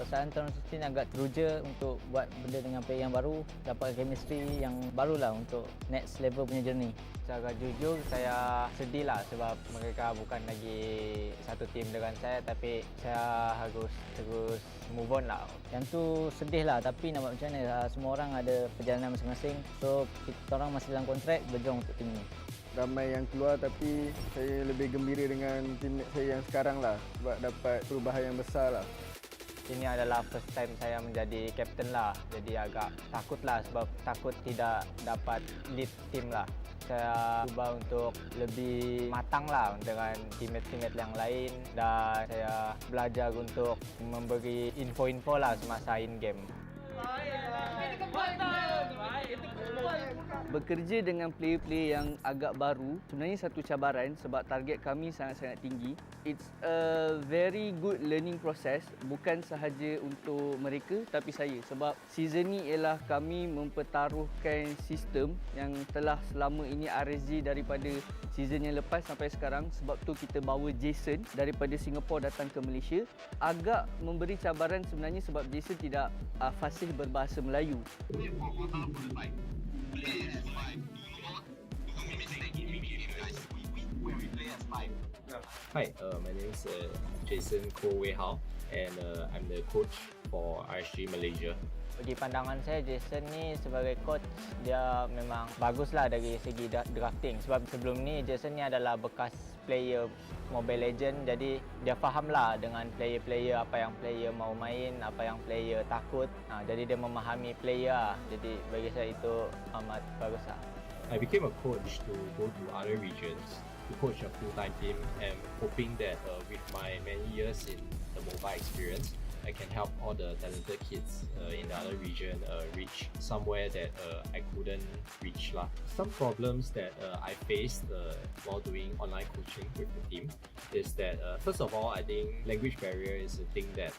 Perasaan tahun ni agak teruja untuk buat benda dengan player yang baru, dapat chemistry yang barulah untuk next level punya journey. Secara jujur saya sedih lah sebab mereka bukan lagi satu tim dengan saya, tapi saya harus terus move on lah. Yang tu sedih lah, tapi nak buat macam mana, semua orang ada perjalanan masing-masing. So kita orang masih dalam kontrak berjuang untuk tim ni. Ramai yang keluar tapi saya lebih gembira dengan teammate saya yang sekarang lah sebab dapat perubahan yang besar lah. Ini adalah first time saya menjadi captain lah, jadi agak takut lah sebab takut tidak dapat lead team lah. Saya cuba untuk lebih matang lah dengan teammate-teammate yang lain dan saya belajar untuk memberi info-info lah semasa in-game. Bekerja dengan player-player yang agak baru sebenarnya satu cabaran sebab target kami sangat-sangat tinggi. It's a very good learning process, bukan sahaja untuk mereka tapi saya. Sebab season ni ialah kami mempertaruhkan sistem yang telah selama ini RSG daripada season yang lepas sampai sekarang. Sebab tu kita bawa Jason daripada Singapura datang ke Malaysia. Agak memberi cabaran sebenarnya sebab Jason tidak fasih berbahasa Melayu. Hi, my name is Jason Koh Wei Hao and I'm the coach for RSG Malaysia. Bagi pandangan saya, Jason ni sebagai coach dia memang baguslah dari segi drafting. Sebab sebelum ni Jason ni adalah bekas player Mobile Legends, jadi dia fahamlah dengan player-player apa yang player mau main, apa yang player takut. Jadi dia memahami player. Jadi bagi saya itu amat baguslah. I became a coach to go to other regions to coach a full-time team and hoping that with my many years in the mobile experience, I can help all the talented kids in the other region reach somewhere that I couldn't reach lah. Some problems that I faced while doing online coaching with the team is that first of all, I think language barrier is a thing that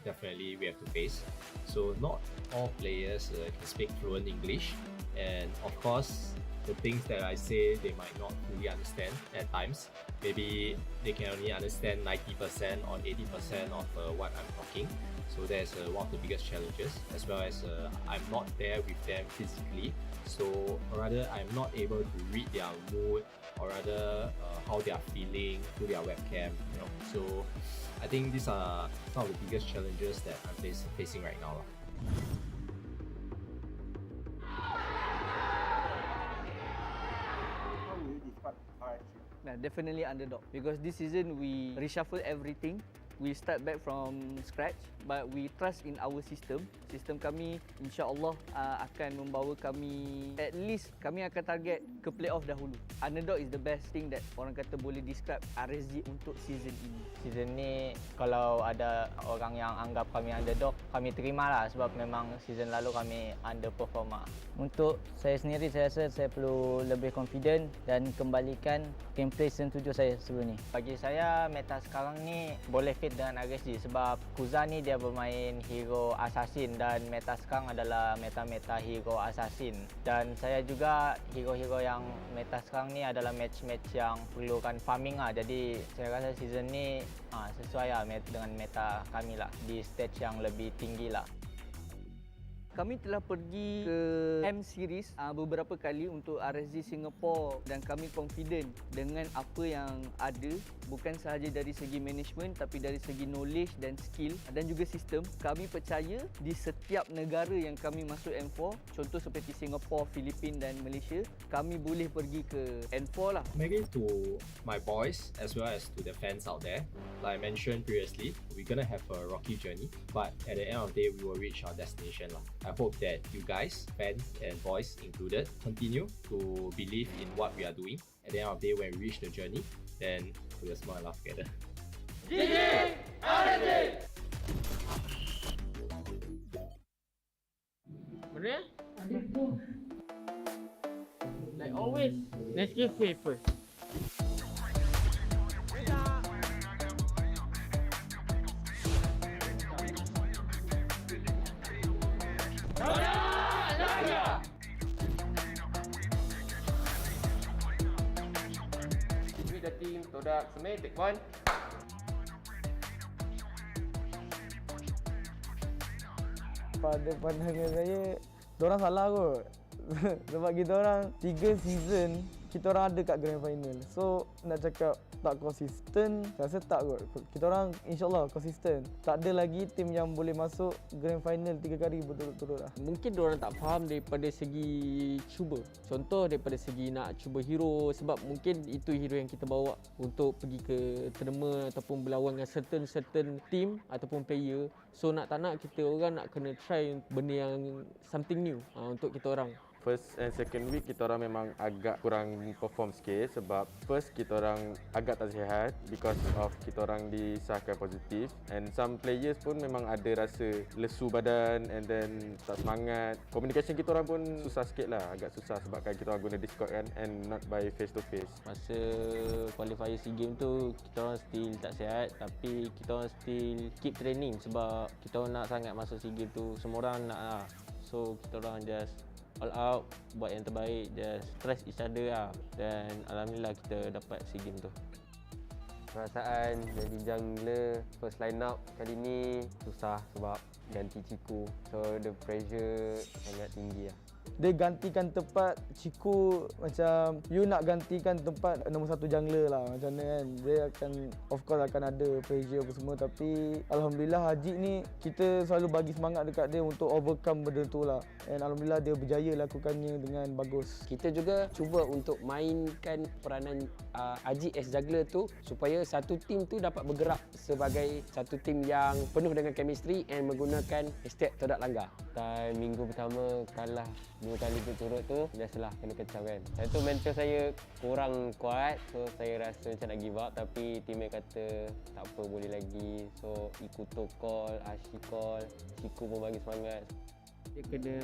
definitely we have to face. So not all players can speak fluent English, and of course the things that I say they might not fully understand at times. Maybe they can only understand 90% or 80% of what I'm talking. So that's one of the biggest challenges, as well as I'm not there with them physically. So rather I'm not able to read their mood, or rather how they are feeling through their webcam. So I think these are some of the biggest challenges that I'm facing right now. Definitely underdog, because this season we reshuffle everything. We start back from scratch, but we trust in our system. Sistem kami insya-Allah akan membawa kami, at least kami akan target ke playoff dahulu. Underdog is the best thing that orang kata boleh describe RSG untuk season ini. Season ni kalau ada orang yang anggap kami underdog, kami terimalah, sebab memang season lalu kami underperform. Untuk saya sendiri, saya rasa saya perlu lebih confident dan kembalikan gameplay season 7 saya sebelum ni. Bagi saya, meta sekarang ni boleh fit dengan RSG sebab Kuza ni dia bermain hero assassin dan meta sekarang adalah meta-meta hero assassin. Dan saya juga hero-hero yang meta sekarang ni adalah match-match yang perlukan farming lah. Jadi saya rasa season ni sesuai lah dengan meta kami lah, di stage yang lebih tinggi lah. Kami telah pergi ke M Series beberapa kali untuk RSG Singapore dan kami confident dengan apa yang ada, bukan sahaja dari segi management tapi dari segi knowledge dan skill dan juga sistem. Kami percaya di setiap negara yang kami masuk M4, contoh seperti Singapore, Filipina dan Malaysia, kami boleh pergi ke N4 lah. Maybe to my boys as well as to the fans out there, like I mentioned previously, we're gonna have a rocky journey, but at the end of the day we will reach our destination lah. I hope that you guys, fans and boys included, continue to believe in what we are doing. At the end of the day, when we reach the journey, then we will smile and laugh together. GG! RSG! Mana? Like always, let's give way first. The team TODAK Semai, take one. Pada pandangan saya, diorang salah kot. Sebab kita orang 3 season kita orang ada kat grand final. So nak cakap tak konsisten, saya rasa tak kot. Kita orang insya-Allah konsisten. Tak ada lagi tim yang boleh masuk grand final 3 kali berturut-turut lah. Mungkin diorang tak faham daripada segi cuba. Contoh daripada segi nak cuba hero, sebab mungkin itu hero yang kita bawa untuk pergi ke tournament ataupun berlawan dengan certain team ataupun player. So nak tak nak kita orang nak kena try benda yang something new untuk kita orang. First and second week kita orang memang agak kurang perform sikit sebab first kita orang agak tak sihat because of kita orang disahkan positif, and some players pun memang ada rasa lesu badan and then tak semangat. Communication kita orang pun susah sikit lah, agak susah sebab kan kita orang guna Discord kan and not by face to face. Masa qualifier SEA Games tu kita orang still tak sihat, tapi kita orang still keep training sebab kita orang nak sangat masuk SEA Games tu, semua orang nak lah. So kita orang just all out, buat yang terbaik, just trust each other lah. Dan alhamdulillah kita dapat SEA Games tu. Perasaan jadi jungler first line up kali ni susah sebab ganti Ciku. So the pressure sangat tinggi lah. Dia gantikan tempat Ciku, macam you nak gantikan tempat nombor 1 jungler lah, macam mana kan. Dia akan, of course akan ada pressure apa semua, tapi alhamdulillah Haji ni kita selalu bagi semangat dekat dia untuk overcome benda tu lah. And alhamdulillah dia berjaya lakukannya dengan bagus. Kita juga cuba untuk mainkan peranan Haji as juggler tu supaya satu tim tu dapat bergerak sebagai satu tim yang penuh dengan chemistry and menggunakan hashtag TODAK langgar. Dan minggu pertama kalah 2 kali berturut tu, biasalah kena kecam kan. Saya tu mental saya kurang kuat, so saya rasa macam nak give up, tapi teammate kata tak apa, boleh lagi. So Ikuto call, Ashi call, Ciku pun bagi semangat. Dia kena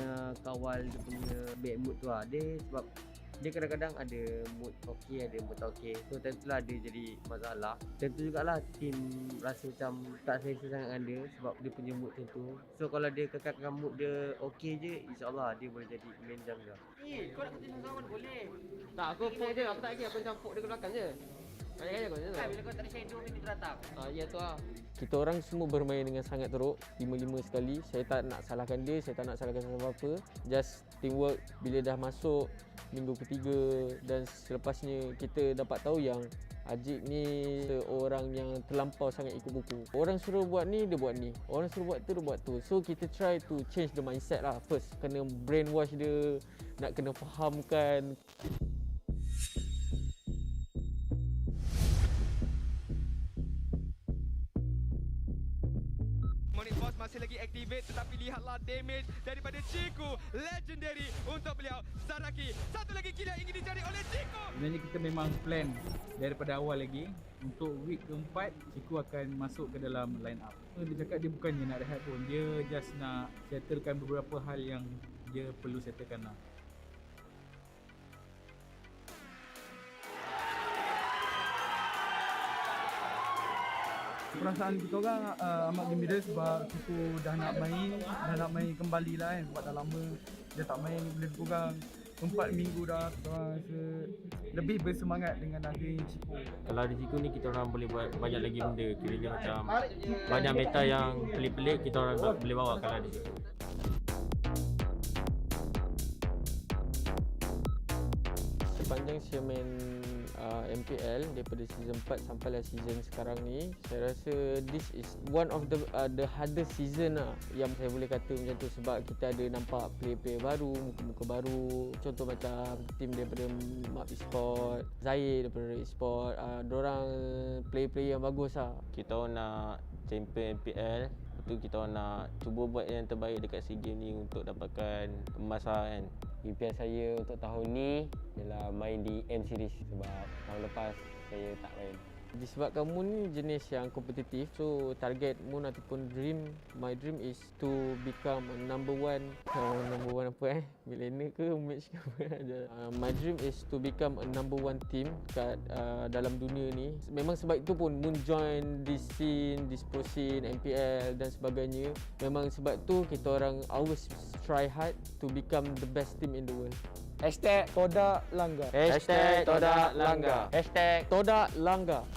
kawal dia punya bad mood tu lah. Dia sebab Dia kadang-kadang ada mood okey, ada mood tak okey. So tentulah dia jadi masalah. Tentu jugalah tim rasa macam tak selesa sangat dengan dia sebab dia punya mood tentu. So kalau dia kekalkan mood dia okey je, insya-Allah dia boleh jadi main jangka. Kau nak kerja sama-sama boleh. Tak, aku poke je. Aku tak lagi. Aku macam poke dia ke belakang je. Kaya-kaya kau je. Kan bila kau tak ada shadow ni dia datang. Ya tu lah. Kita orang semua bermain dengan sangat teruk, 5-5 sekali. Saya tak nak salahkan dia, saya tak nak salahkan siapa-apa. Just teamwork. Bila dah masuk minggu ketiga dan selepasnya kita dapat tahu yang Ajik ni seorang yang terlampau sangat ikut buku. Orang suruh buat ni, dia buat ni. Orang suruh buat tu, dia buat tu. So kita try to change the mindset lah first. Kena brainwash dia, nak kena fahamkan. Masih lagi activate, tetapi lihatlah damage daripada Chiku. Legendary untuk beliau. Saraki, satu lagi kill yang ingin dicari oleh Chiku. Sebenarnya kita memang plan daripada awal lagi untuk week keempat Chiku akan masuk ke dalam line up. Dia cakap dia bukannya nak rehat pun, dia just nak settlekan beberapa hal yang dia perlu settlekan lah. Perasaan kita orang amat gembira sebab Chiku dah nak main kembali lah kan, sebab dah lama dia tak main lebih kurang 4 minggu dah. Kita orang rasa lebih bersemangat dengan adanya Chiku. Kalau ada Chiku ni kita orang boleh buat banyak lagi benda, kiranya macam banyak meta yang pelik-pelik kita orang boleh bawa kalau ada Chiku. Sepanjang saya main MPL daripada season 4 sampailah season sekarang ni, saya rasa this is one of the hardest season lah yang saya boleh kata macam tu, sebab kita ada nampak player-player baru, muka-muka baru. Contoh macam tim daripada MAB ESPORTS, Zahid daripada ESPORTS, diorang player-player yang bagus lah. Kita orang nak champion MPL, lepas tu kita orang nak cuba buat yang terbaik dekat SEA Games ni untuk dapatkan emas lah kan. Impian saya untuk tahun ni ialah main di M Series sebab tahun lepas saya tak main. Disebabkan Moon ni jenis yang kompetitif, so target Moon ataupun my dream is to become number one apa millennial ke match ke apa. My dream is to become a number one team kat dalam dunia ni. Memang sebab itu pun Moon join this scene, this pro scene, MPL dan sebagainya. Memang sebab tu kita orang always try hard to become the best team in the world. #TODAK Langgar. #TODAK Langgar. #TODAK Langgar.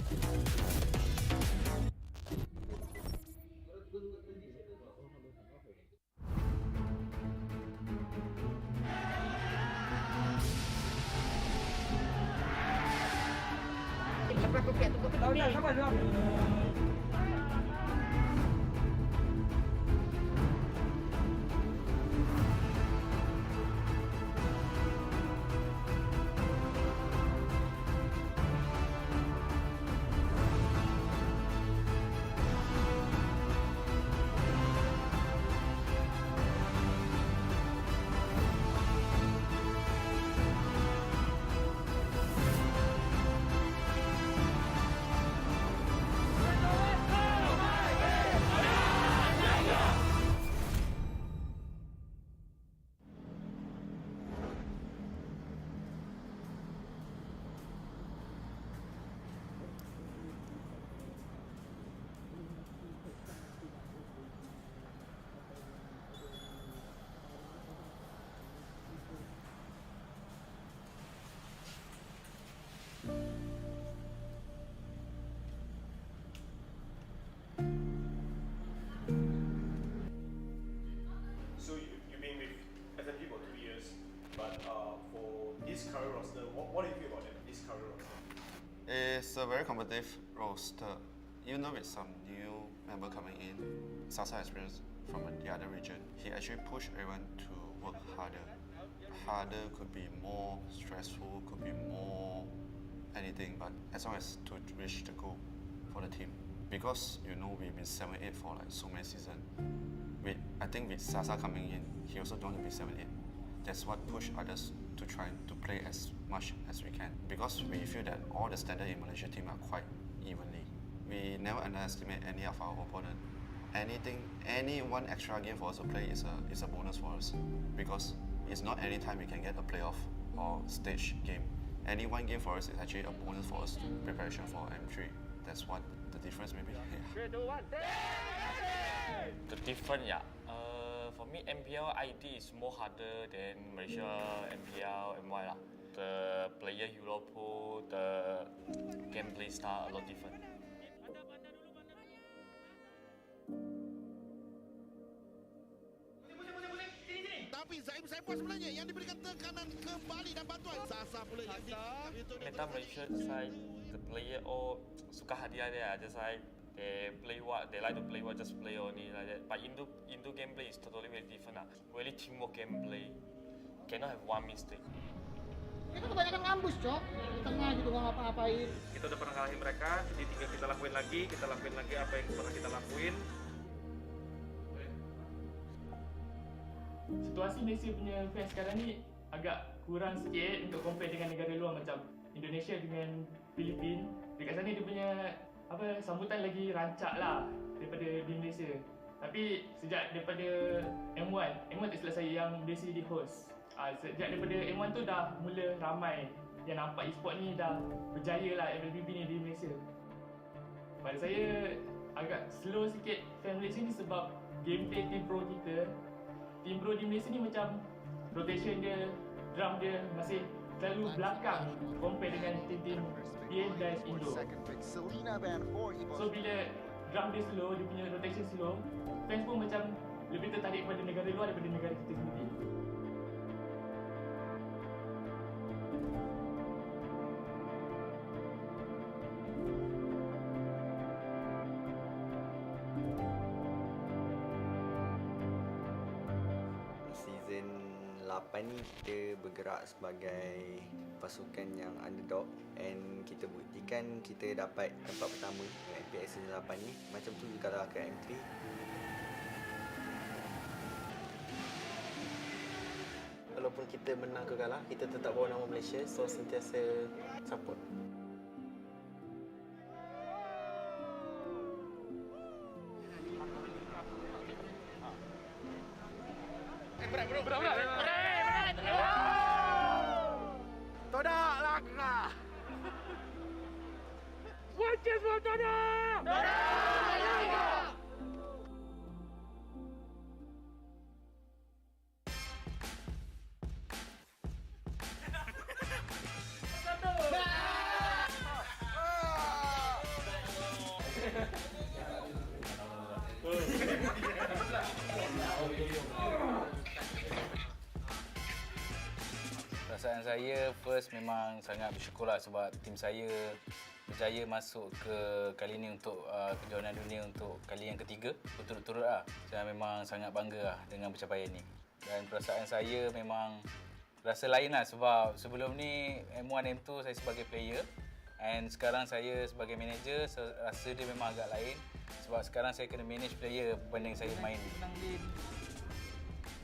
So you've been with SMP for 2 years, but for this current roster, what do you feel about this current roster? It's a very competitive roster. Even though with some new member coming in, Sasa experience from the other region, he actually pushed everyone to work harder. Harder could be more stressful, could be more anything, but as long as to reach the goal for the team. Because you know we've been 7-8 for like so many seasons. I think with Sasa coming in, he also don't want to be 7-8. That's what pushed others to try to play as much as we can. Because we feel that all the standard in Malaysia team are quite evenly. We never underestimate any of our opponent. Any one extra game for us to play is a bonus for us. Because it's not any time we can get a playoff or stage game. Any one game for us is actually a bonus for us, preparation for M3. That's what the difference maybe. Yeah. 3, 2, 1, The difference, yeah. For me, MPL ID is more harder than Malaysia MPL-MY lah. The player hero pool, the gameplay style a lot different. Tapi Zaim Saipua sebenarnya yang diberikan tekanan kembali dan bantuan. Sasa pula yang Meta Malaysia side, the player all suka hadiah dia. Just like they play what they like to play, what just play only like that. But Indo gameplay is totally very different lah. Really teamwork gameplay. Cannot have one mistake. Kita kebanyakan ngambus, Cok. Di tengah gitu nggak ngapa-ngapain. Kita udah pernah kalahin mereka, jadi tinggal kita lakuin lagi apa yang pernah kita lakuin. Situasi Malaysia punya fans sekarang ni agak kurang sikit untuk compare dengan negara luar macam Indonesia dengan Filipina. Dekat sana dia punya sambutan lagi rancak lah daripada di Malaysia. Tapi sejak daripada M1 tak silap saya yang Malaysia jadi host. Sejak daripada M1 tu dah mula ramai yang nampak e-sport ni dah berjaya lah MLBB ni di Malaysia. Pada saya agak slow sikit fan Malaysia ni sebab gameplay team pro kita. Team pro di Malaysia ni macam rotation dia, drum dia masih selalu belakang compare dengan tim-tim PN dan Indo. So bila drum dia slow, dia punya rotation slow, fans pun macam lebih tertarik pada negara luar daripada negara kita sendiri. Season 8 ni kita bergerak sebagai pasukan yang underdog and kita buktikan kita dapat tempat pertama MPL season 8 ni. Macam tu juga lah ke M3. Walaupun kita menang ke kalah, kita tetap bawa nama Malaysia, so sentiasa support. Todak lah kena. Watch us for Todak! Todak! Perasaan saya first memang sangat bersyukurlah sebab tim saya berjaya masuk ke kali ini untuk kejohanan dunia untuk kali yang ketiga berturut-turut lah. Saya memang sangat bangga lah dengan pencapaian ini. Dan perasaan saya memang rasa lain lah sebab sebelum ni M1, M2 saya sebagai player and sekarang saya sebagai manager, rasa dia memang agak lain sebab sekarang saya kena manage player berbanding saya main.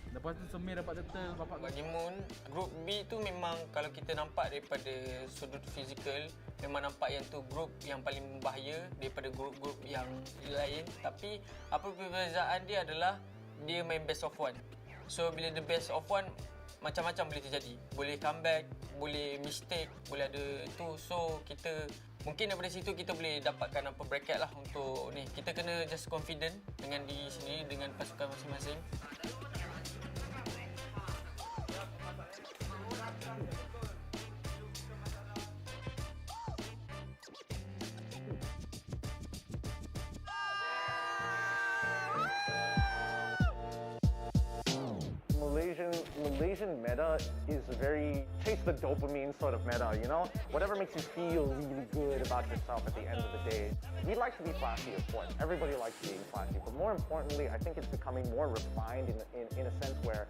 Lepas tu Semir dapat turtle, bapak bagi Moon, group B tu memang kalau kita nampak daripada sudut fizikal memang nampak yang tu group yang paling berbahaya daripada grup-grup yang lain, tapi apa perbezaan dia adalah dia main best of one. So bila the best of one macam-macam boleh terjadi. Boleh comeback, boleh mistake, boleh ada itu. So kita mungkin daripada situ kita boleh dapatkan apa bracket lah untuk ni. Kita kena just confident dengan diri sendiri, dengan pasukan masing-masing. Malaysian meta is very chase the dopamine sort of meta, you know? Whatever makes you feel really good about yourself at the end of the day. We like to be flashy, of course. Everybody likes being flashy. But more importantly, I think it's becoming more refined in a sense where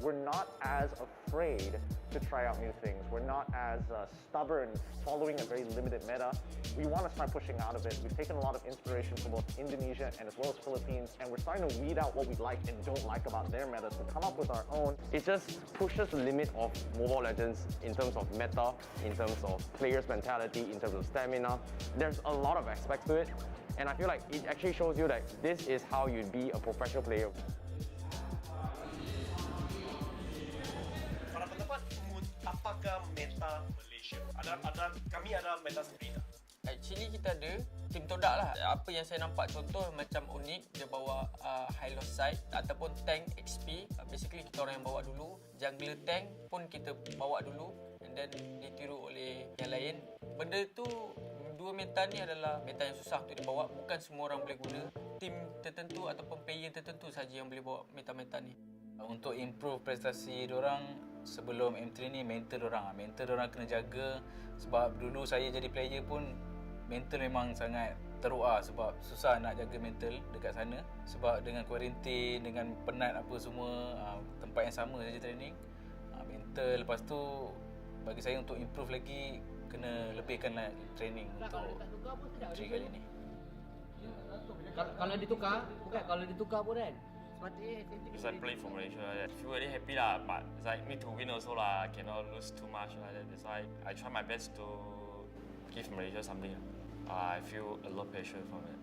we're not as afraid to try out new things. We're not as stubborn following a very limited meta. We want to start pushing out of it. We've taken a lot of inspiration from both Indonesia and as well as Philippines, and we're starting to weed out what we like and don't like about their metas to come up with our own. It just pushes the limit of Mobile Legends in terms of meta, in terms of players' mentality, in terms of stamina. There's a lot of aspects to it, and I feel like it actually shows you that this is how you'd be a professional player. Para pendapat, apakah meta Malaysia? Kami ada meta sendiri tak? Actually kita ada tim TODAK lah. Apa yang saya nampak contoh macam unik, dia bawa high loss side ataupun tank XP. Basically kita orang yang bawa dulu. Jungler tank pun kita bawa dulu and then ditiru oleh yang lain. Benda tu, dua meta ni adalah meta yang susah untuk dibawa. Bukan semua orang boleh guna. Tim tertentu ataupun player tertentu saja yang boleh bawa meta-meta ni. Untuk improve prestasi diorang sebelum M3 ni, mental diorang kena jaga. Sebab dulu saya jadi player pun mental memang sangat teruk sebab susah nak jaga mental dekat sana. Sebab dengan kuarantin, dengan penat apa semua, tempat yang sama saja training. Mental, lepas tu bagi saya untuk improve lagi kena lebihkan training untuk M3 kali ni. Kalau ditukar, kalau ditukar pun kan. Because I play for Malaysia, I feel very happy lah. But it's like need to win also lah. Cannot lose too much lah. That's why I try my best to give Malaysia something. I feel a lot pressure from it.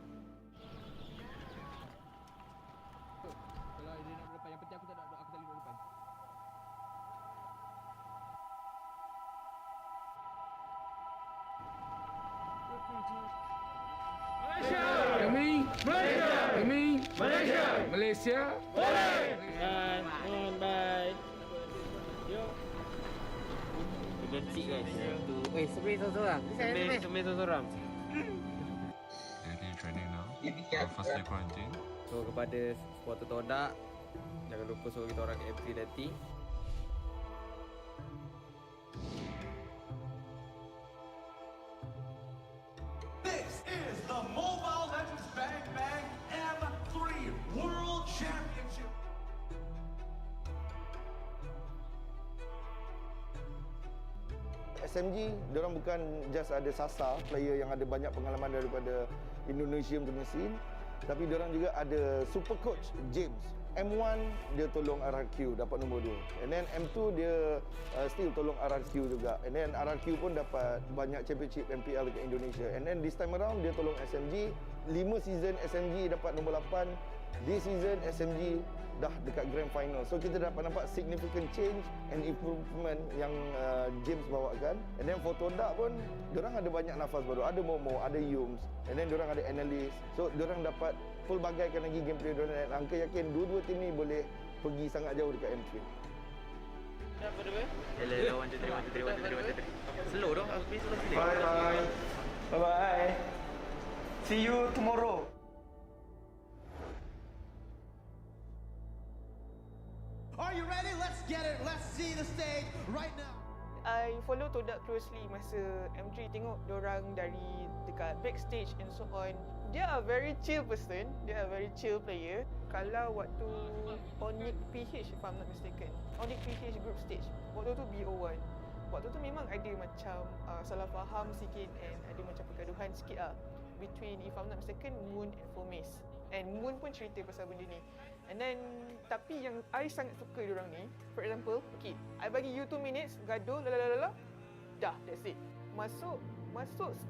Kalau dia nak berdepan, yang penting aku tak nak berdepan. Malaysia! Malaysia! Boleh! Bye. Yo. Ganti guys. Sembilan seorang. Sembilan seorang. Any training now? First day quarantine. So kepada supporter TODAK, jangan lupa suruh kita orang ke M3 nanti. This is the Mobile Legends Bang Bang M3 World Championship. SMG, diorang bukan just ada Sasa, player yang ada banyak pengalaman daripada Indonesia punya scene, tapi diorang juga ada super coach James. M1 dia tolong RRQ dapat nombor 2. And then M2 dia still tolong RRQ juga. And then RRQ pun dapat banyak championship MPL dekat Indonesia. And then this time around dia tolong SMG. 5 season SMG dapat nombor 8. This season SMG dah dekat grand final. So kita dapat nampak significant change and improvement yang James bawakan. And then for TODAK pun diorang ada banyak nafas baru. Ada Momo, ada Yums. And then diorang ada analyst. So diorang dapat pelbagaikan lagi gameplay diorang. Dan Angka yakin dua-dua tim ni boleh pergi sangat jauh dekat M3. Apa dia? Hello, 1 2 3 1 2 3 1 2 3. Slow dong, aku pergi slow sikit. Bye. Bye-bye. See you tomorrow. Are you ready? Let's get it. Let's see the stage right now. I follow TODAK closely masa M3, tengok diorang dari dekat backstage and so on. They are very chill person. They are very chill player. Kalau waktu Onyx PH, if I'm not mistaken, Onyx PH group stage, waktu tu BO1. Waktu tu memang ada macam salah faham sikit and ada macam pergaduhan sikit between, if I'm not mistaken, Moon and Fomes. And Moon pun cerita pasal benda ni. And then, tapi yang I sangat suka diorang ni, for example, okay, I bagi you 2 minutes, gaduh, dah, that's it. Masuk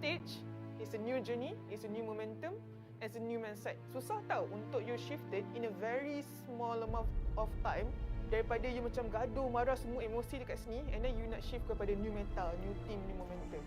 stage, it's a new journey, it's a new momentum, it's a new mindset. Susah tau untuk you shifted in a very small amount of time, daripada you macam gaduh, marah, semua emosi dekat sini, and then you nak shift kepada new mental, new team, new momentum.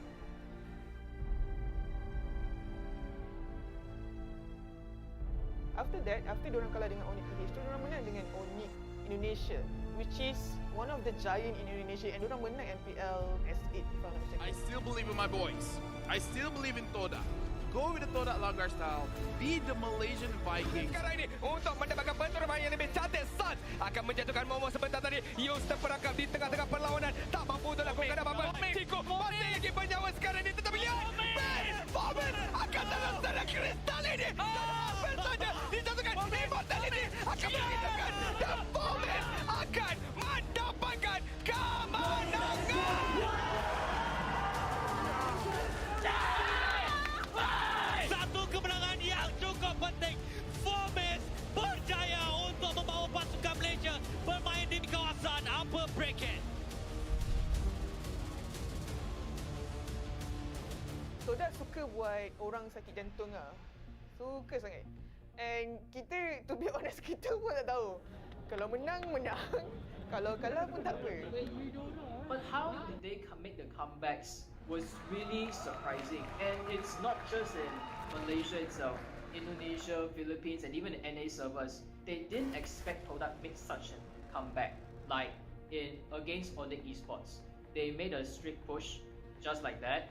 After that, after diorang kalah dengan Onyx PH, diorang menang dengan Onyx Indonesia, which is one of the giant in Indonesia, and diorang menang MPL S8 if I'm not mistaken. I still believe in my boys. I still believe in TODAK. Go with the TODAK Langgar style. Be the Malaysian Vikings. Sekarang ini untuk mendapatkan penerbangan yang lebih cantik, Sun akan menjatuhkan Momo sebentar tadi. Yus terperangkap di tengah-tengah perlawanan, tak mampu untuk lakukan apa-apa. Chico masih lagi bernyawa sekarang ini, tetapi lihat Fomen akan dalam sana kristal ini. Hampir saja dijatuhkan. Immortality akan menghidupkan dan Fomen akan mendapatkan kemenangan. Satu kemenangan yang cukup penting. Fomes berjaya untuk membawa pasukan Malaysia bermain di kawasan upper bracket. TODAK suka buat orang sakit jantung Suka sangat. And kita, to be honest, kita pun tak tahu. Kalau menang, menang. Kalau kalah pun tak apa. But how did they make the comebacks was really surprising. And it's not just in Malaysia itself, Indonesia, Philippines, and even the NA servers. They didn't expect TODAK make such a comeback. Like against TODAK esports. They made a strict push just like that.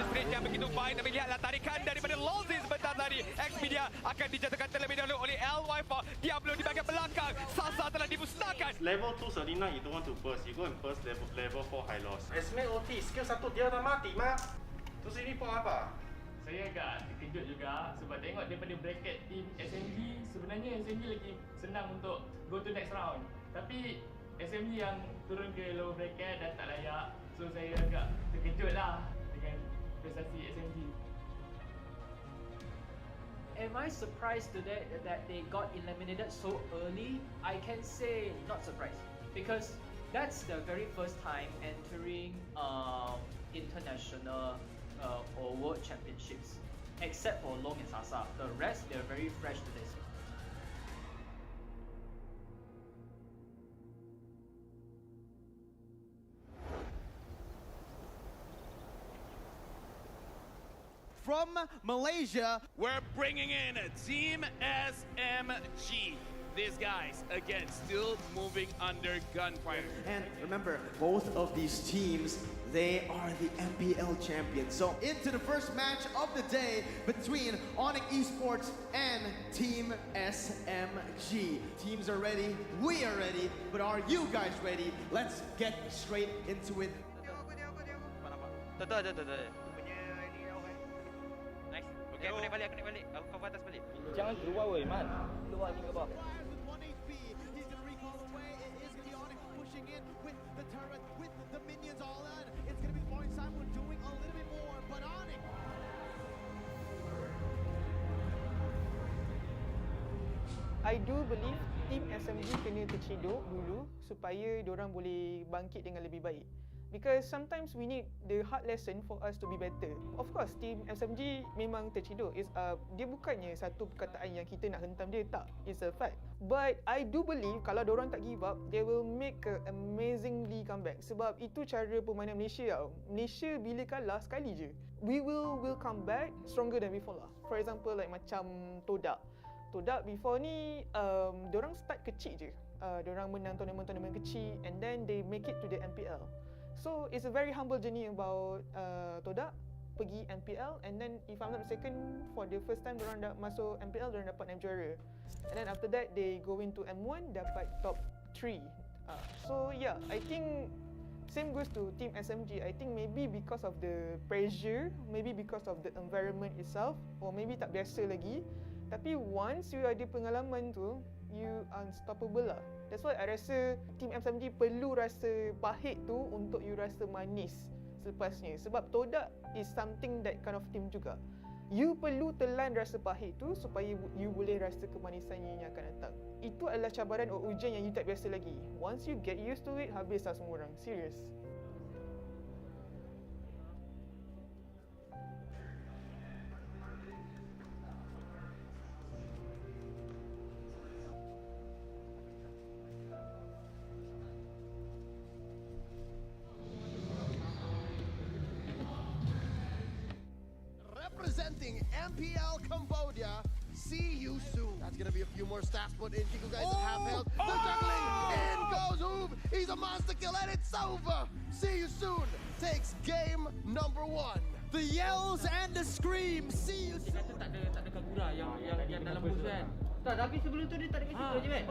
Sprint yang begitu baik, tapi lihatlah tarikan daripada Lolzi sebentar tadi. Xpedia akan dijatuhkan terlebih dahulu oleh LY for Diablo di bahagian belakang. Sasa telah dimusnahkan. Level 239 you don't want to burst, you go and burst level 4 high loss. Esme OT skill 1 dia dah mati mak. Terus ini pun apa? Saya agak terkejut juga sebab tengok daripada bracket team SMG, sebenarnya SMG lagi senang untuk go to next round. Tapi SMG yang turun ke lower bracket dan tak layak. So saya agak terkejut lah dengan prestasi SMG. Am I surprised today that they got eliminated so early? I can say not surprised because that's the very first time entering international or world championships, except for Long and Sasa. The rest, they're very fresh to this. From Malaysia, we're bringing in Team SMG. These guys, again, still moving under gunfire. And remember, both of these teams, they are the MPL champions. So into the first match of the day between MAB ESPORTS and Team SMG. Teams are ready, we are ready, but are you guys ready? Let's get straight into it. Okay, aku naik balik. Aku cover atas balik. Jangan keluar weh, man. Keluar ni ke bawah. I do believe Team SMG kena terciduk dulu supaya diorang boleh bangkit dengan lebih baik. Because sometimes we need the hard lesson for us to be better. Of course, Team SMG memang terciduk. Dia bukannya satu perkataan yang kita nak hentam dia, tak. It's a fact. But I do believe kalau diorang tak give up, they will make a amazingly comeback. Sebab itu cara permainan Malaysia tau. Malaysia bila kalah sekali je, we will come back stronger than before lah. For example, like macam TODAK. TODAK before ni, diorang start kecil je. Diorang menang tournament-tournament kecil and then they make it to the MPL. So it's a very humble journey about TODAK pergi MPL, and then if I'm not mistaken, for the first time diorang masuk MPL, diorang dapat naib juara. And then after that they go into M1 dapat top 3. So yeah, I think same goes to Team SMG. I think maybe because of the pressure, maybe because of the environment itself, or maybe tak biasa lagi. Tapi once you ada pengalaman tu, you unstoppable lah. That's why I rasa Team SMG perlu rasa pahit tu untuk you rasa manis selepasnya. Sebab TODAK is something that kind of team juga. You perlu telan rasa pahit tu supaya you boleh rasa kemanisannya yang akan datang. Itu adalah cabaran atau ujian yang you tak biasa lagi. Once you get used to it, habis lah semua orang. Serious. Representing MPL Cambodia, see you soon. That's gonna be a few more stats put in. Kiko guys have held. The juggling. In goes Oob. He's a monster kill and it's over. See you soon. Takes game number 1. The yells and the screams. See you soon. Tak ada Kagura yang dalam bus kan. Tak, tapi sebelum tu dia tak ada kasi je kan?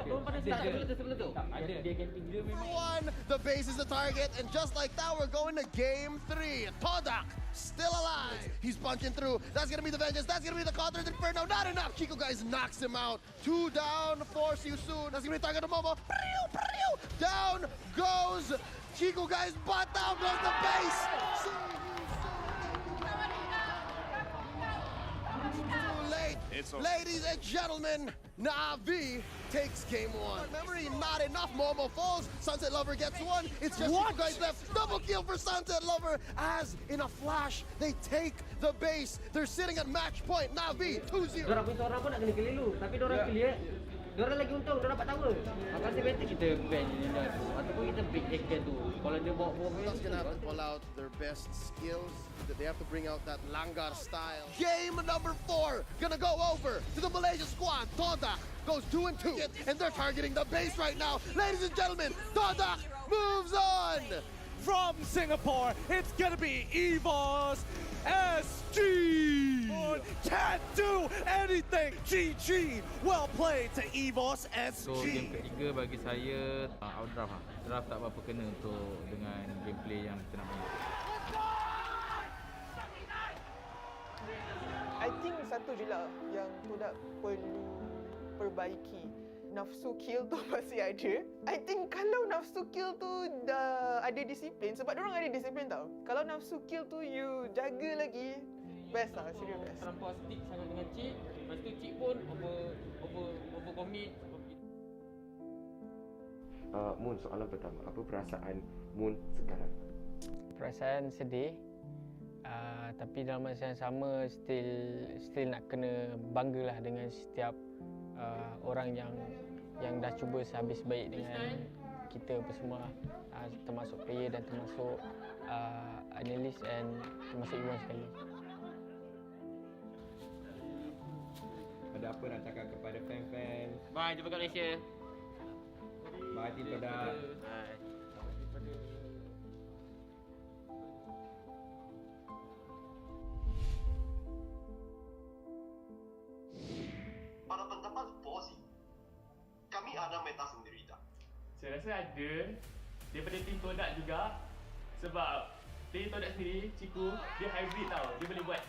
Sebelum tu. Ada dia camping dia memang. One, the base is the target, and just like that, we're going to game 3. TODAK still alive. He's punching through. That's gonna be the vengeance. That's gonna be the counter inferno. Not enough. Kiko guys knocks him out. 2 down. See you soon. That's gonna be the target of Momo. Down goes Kiko guys, but down goes the base. Ladies and gentlemen, Na'Vi takes game one. Memory, not enough. Momo falls. Sunset Lover gets one. It's just two guys left. Double kill for Sunset Lover as in a flash, they take the base. They're sitting at match point. Na'Vi, 2-0. Dorang punya orang pun nak kena keliru. Tapi dorang clear. Dorang lagi untung, dorang dapat tower. Aku rasa better kita ban je dah. Ataupun kita break taken tu. Kalau dia bawa bom That's gonna have to pull out their best skills. They have to bring out that Langar style. Game number 4 gonna go over to the Malaysia squad. TODAK goes 2-2, and they're targeting the base right now. Ladies and gentlemen, TODAK moves on. From Singapore, it's gonna be EVOS SG. Can't do anything. GG. Well played to EVOS SG. So game ketiga bagi saya outdraft lah. Draft tak berapa kena untuk dengan gameplay yang kita nak main. I think satu je lah yang TODAK perlu perbaiki. Nafsu kill tu masih ada. I think kalau nafsu kill tu dah ada disiplin, sebab diorang ada disiplin tau. Kalau nafsu kill tu you jaga lagi, best lah, serius best. Terlampau stick sangat dengan cheat. Lepas tu cheat pun over commit. Moon, soalan pertama, apa perasaan Moon sekarang? Perasaan sedih. Tapi dalam masa yang sama still nak kena banggalah dengan setiap orang yang dah cuba sehabis baik dengan kita apa semua, termasuk player dan termasuk analyst and termasuk Iwan sekali. Ada apa nak cakap kepada fan-fan? Bye, jumpa kat Malaysia. Bye, Team TODAK. Bye. Pada pendapat Bossy, kami ada meta sendiri tak? Saya rasa ada daripada tim TODAK juga, sebab tim TODAK sendiri, Ciku, dia hybrid tau. Dia boleh buat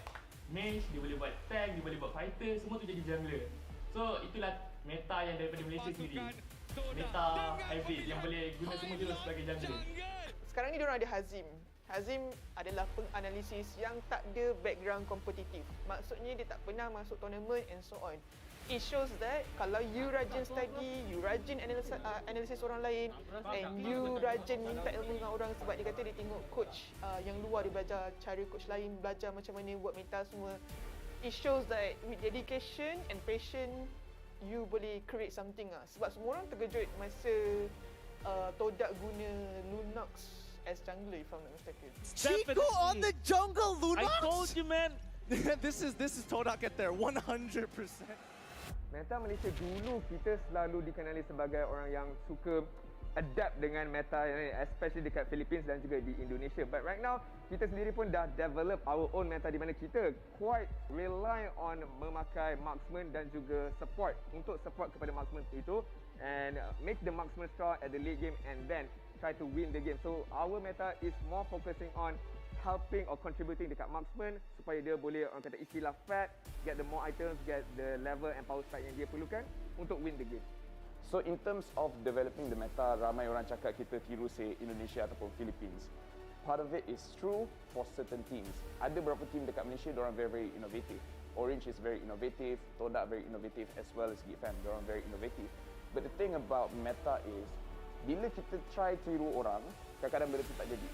mage, dia boleh buat tank, dia boleh buat fighter, semua tu jadi jungler. So itulah meta yang daripada Malaysia sendiri. Meta hybrid yang boleh guna semua jurus sebagai jungler. Sekarang ni diorang ada Hazim. Hazim adalah penganalisis yang tak ada background kompetitif. Maksudnya dia tak pernah masuk tournament and so on. It shows that kalau you rajin study, you rajin analisis orang lain, and you rajin minta ilmu dengan orang, sebab dia kata dia tengok coach yang luar, dia belajar cara coach lain, belajar macam mana buat meta semua. It shows that with dedication and passion, you boleh create something lah. Sebab semua orang terkejut masa TODAK guna Lunox as jungler, if I'm not mistaken. Chico on the jungle, Lunox! I told you, man. this is TODAK at there, 100%. Meta Malaysia dulu kita selalu dikenali sebagai orang yang suka adapt dengan meta, especially dekat Philippines dan juga di Indonesia. But right now, kita sendiri pun dah develop our own meta di mana kita quite rely on memakai marksman dan juga support untuk support kepada marksman itu and make the marksman strong at the late game and then try to win the game. So our meta is more focusing on helping or contributing dekat marksman supaya dia boleh, orang kata istilah fat, get the more items, get the level and power spike yang dia perlukan untuk win the game. So in terms of developing the meta, ramai orang cakap kita tiru say Indonesia ataupun Philippines. Part of it is true for certain teams. Ada beberapa team dekat Malaysia, diorang very innovative. Orange is very innovative, TODAK very innovative, as well as Geek Fam, diorang very innovative. But the thing about meta is, bila kita try tiru orang, kadang-kadang benda tu tak jadi.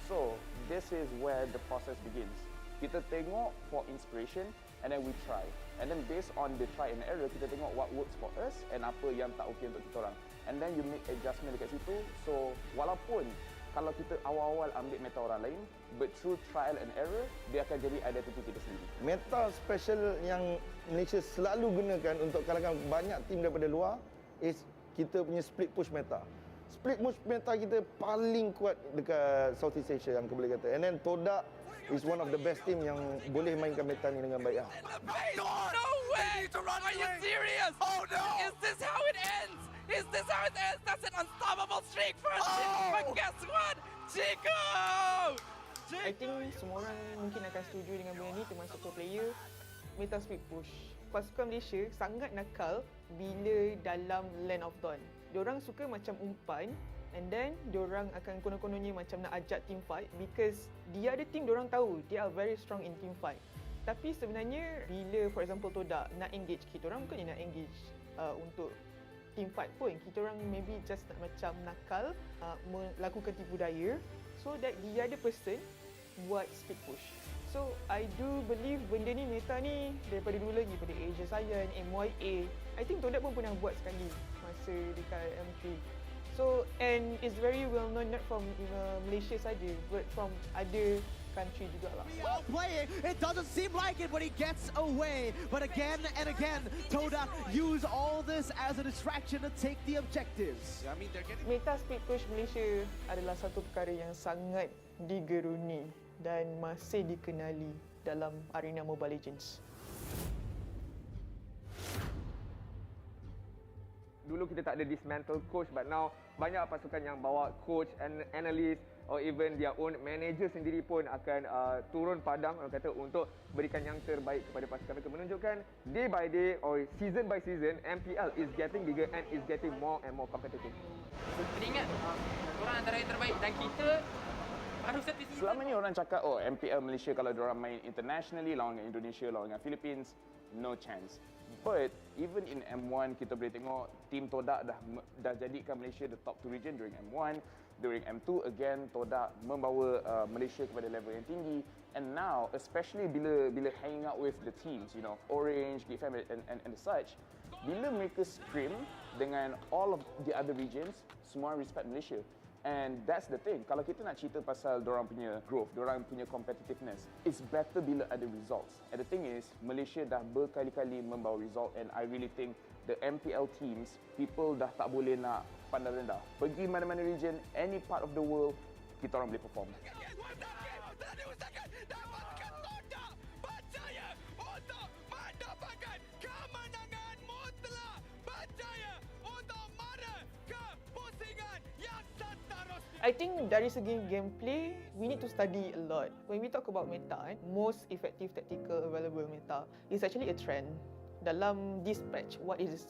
So, this is where the process begins. Kita tengok for inspiration and then we try. And then based on the try and error, kita tengok what works for us and apa yang tak okay untuk kita orang. And then you make adjustment dekat situ. So, walaupun kalau kita awal-awal ambil meta orang lain, but through trial and error, dia akan jadi identity kita sendiri. Meta special yang Malaysia selalu gunakan untuk kalahkan banyak tim daripada luar is kita punya split push meta. Split push meta kita paling kuat dekat Southeast Asia yang aku boleh kata. And then TODAK is one of the best team yang boleh mainkan meta ni dengan baik. No way! Are you serious? Oh no! Is this how it ends? Is this how it ends? That's an unstoppable streak for us. But guess what? Chico! I think semua orang mungkin akan setuju dengan benda ni, termasuk pro player. Meta split push. Pasukan Malaysia sangat nakal bila dalam Land of Dawn. Diorang suka macam umpan and then diorang akan konon-kononnya macam nak ajak team fight because dia ada team diorang tahu they are very strong in team fight. Tapi sebenarnya bila for example TODAK nak engage, kita orang bukannya nak engage untuk team fight pun. Kita orang maybe just nak macam nakal, melakukan tipu daya so that the other person buat speed push. So I do believe benda ni, meta ni daripada dulu lagi, pada Asia Science, MYA. I think TODAK pun pernah buat sekali masa dekat M3. So, and it's very well known not from Malaysia saja, but from other country juga lah. Well playing, it doesn't seem like it when he gets away. But again and again, TODAK use all this as a distraction to take the objectives. I mean, they're getting... Meta speed push Malaysia adalah satu perkara yang sangat digeruni dan masih dikenali dalam arena Mobile Legends. Dulu kita tak ada dismantle coach, but now banyak pasukan yang bawa coach and analyst or even their own manager sendiri pun akan turun padang, orang kata, untuk berikan yang terbaik kepada pasukan mereka, menunjukkan day by day or season by season MPL is getting bigger and is getting more and more competitive. Kena ingat, orang antara yang terbaik dan kita baru satu season. Selama ni orang cakap, oh MPL Malaysia kalau diorang main internationally, lawan dengan Indonesia, lawan dengan Philippines, no chance. But even in M1 kita boleh tengok tim TODAK dah jadikan Malaysia the top 2 region during M1. During M2 again TODAK membawa Malaysia kepada level yang tinggi. And now especially bila hanging out with the teams, you know, Orange, Geek Fam and such, bila mereka scrim dengan all of the other regions, semua respect Malaysia. And that's the thing. Kalau kita nak cerita pasal dorang punya growth, dorang punya competitiveness, it's better bila ada results. And the thing is, Malaysia dah berkali-kali membawa result, and I really think the MPL teams, people dah tak boleh nak pandang rendah. Pergi mana-mana region, any part of the world, kita orang boleh perform. I think dari segi gameplay, we need to study a lot. When we talk about meta, most effective tactical available meta is actually a trend. Dalam this patch, what is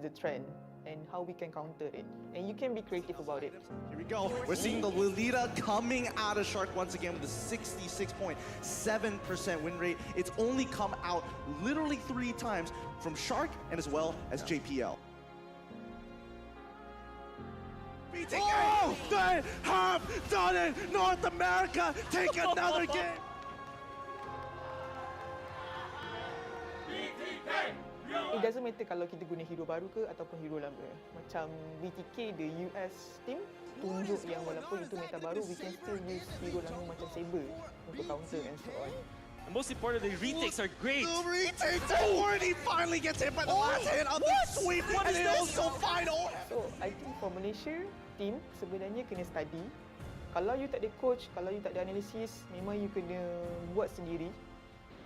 the trend and how we can counter it, and you can be creative about it. Here we go. We're seeing the Lolita coming out of Shark once again with a 66.7% win rate. It's only come out literally 3 times from Shark and as well as JPL. Oh, they have done it! North America take another game! It doesn't matter kalau kita guna hero baru ke ataupun hero lama. Macam BTK, the US team, tunjuk yang walaupun itu meta baru, we can still use hero lama macam Saber untuk counter and so on. And most importantly, retakes are great. The retakes, he finally gets hit by the last hit on the sweep, and it also final. So, I think for Malaysia team sebenarnya kena study. Kalau you tak ada coach, kalau you tak ada analisis, memang you kena buat sendiri.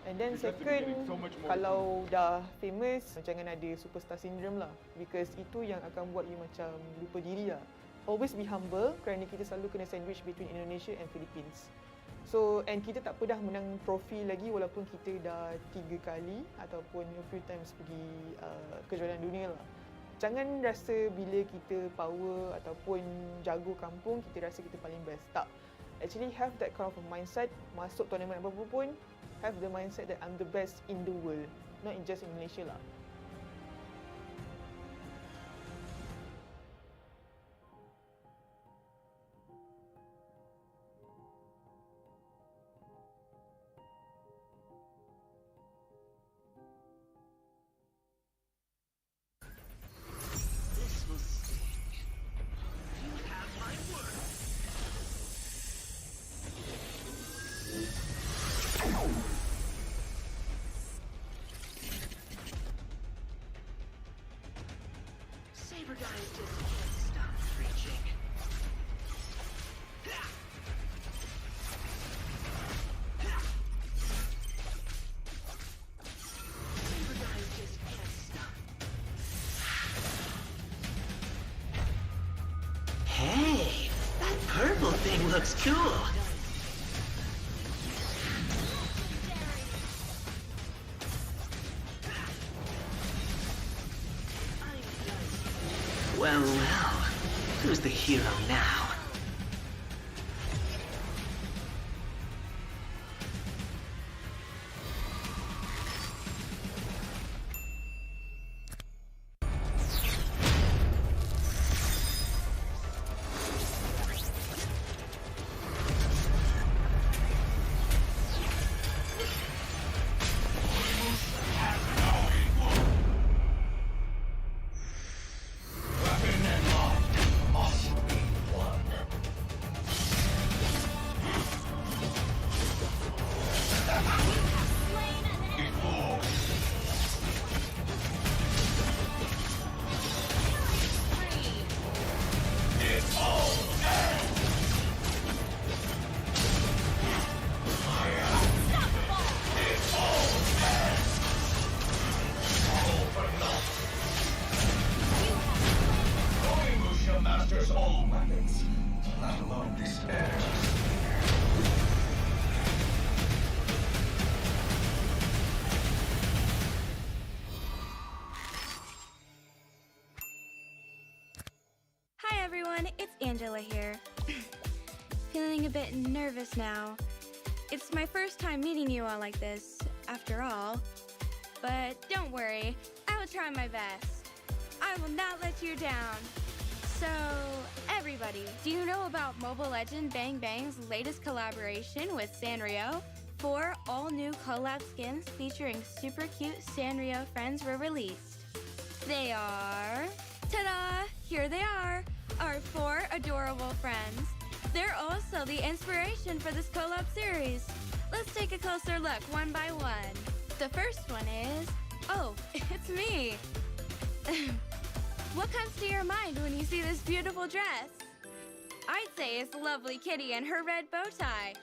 And then second, kalau dah famous, jangan ada superstar syndrome lah, because itu yang akan buat you macam lupa diri lah. Always be humble kerana kita selalu kena sandwich between Indonesia and Philippines. So, and kita tak pernah menang trofi lagi walaupun kita dah 3 kali ataupun a few times pergi kejuaraan dunia lah. Jangan rasa bila kita power ataupun jago kampung, kita rasa kita paling best. Tak. Actually have that kind of a mindset, masuk tournament apa pun, have the mindset that I'm the best in the world, not just in Malaysia lah. Hey, that purple thing looks cool. Well, who's the hero now? all weapons, let alone despair. Hi everyone, it's Angela here. Feeling a bit nervous now. It's my first time meeting you all like this, after all. But don't worry, I will try my best. I will not let you down. So, everybody, do you know about Mobile Legend Bang Bang's latest collaboration with Sanrio? 4 all-new collab skins featuring super cute Sanrio friends were released. They are... Ta-da! Here they are, our 4 adorable friends. They're also the inspiration for this collab series. Let's take a closer look one by one. The first one is... Oh, it's me! What comes to your mind when you see this beautiful dress? I'd say it's lovely Kitty and her red bow tie.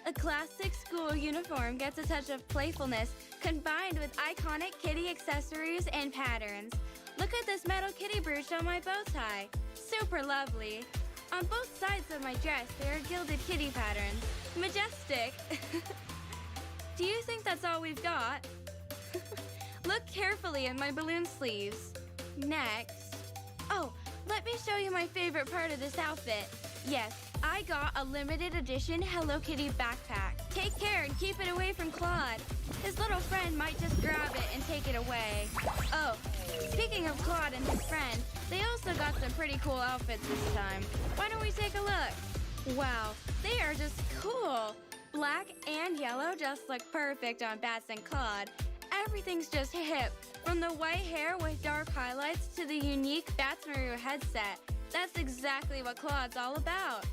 A classic school uniform gets a touch of playfulness combined with iconic Kitty accessories and patterns. Look at this metal kitty brooch on my bow tie. Super lovely. On both sides of my dress, there are gilded kitty patterns. Majestic. Do you think that's all we've got? Look carefully at my balloon sleeves. Next. Oh, let me show you my favorite part of this outfit. Yes, I got a limited edition Hello Kitty backpack. Take care and keep it away from Claude. His little friend might just grab it and take it away. Oh, speaking of Claude and his friend, they also got some pretty cool outfits this time. Why don't we take a look? Wow, they are just cool. Black and yellow just look perfect on Bats and Claude. Everything's just hip, from the white hair with dark highlights to the unique Bats Maru headset. That's exactly what Claude's all about.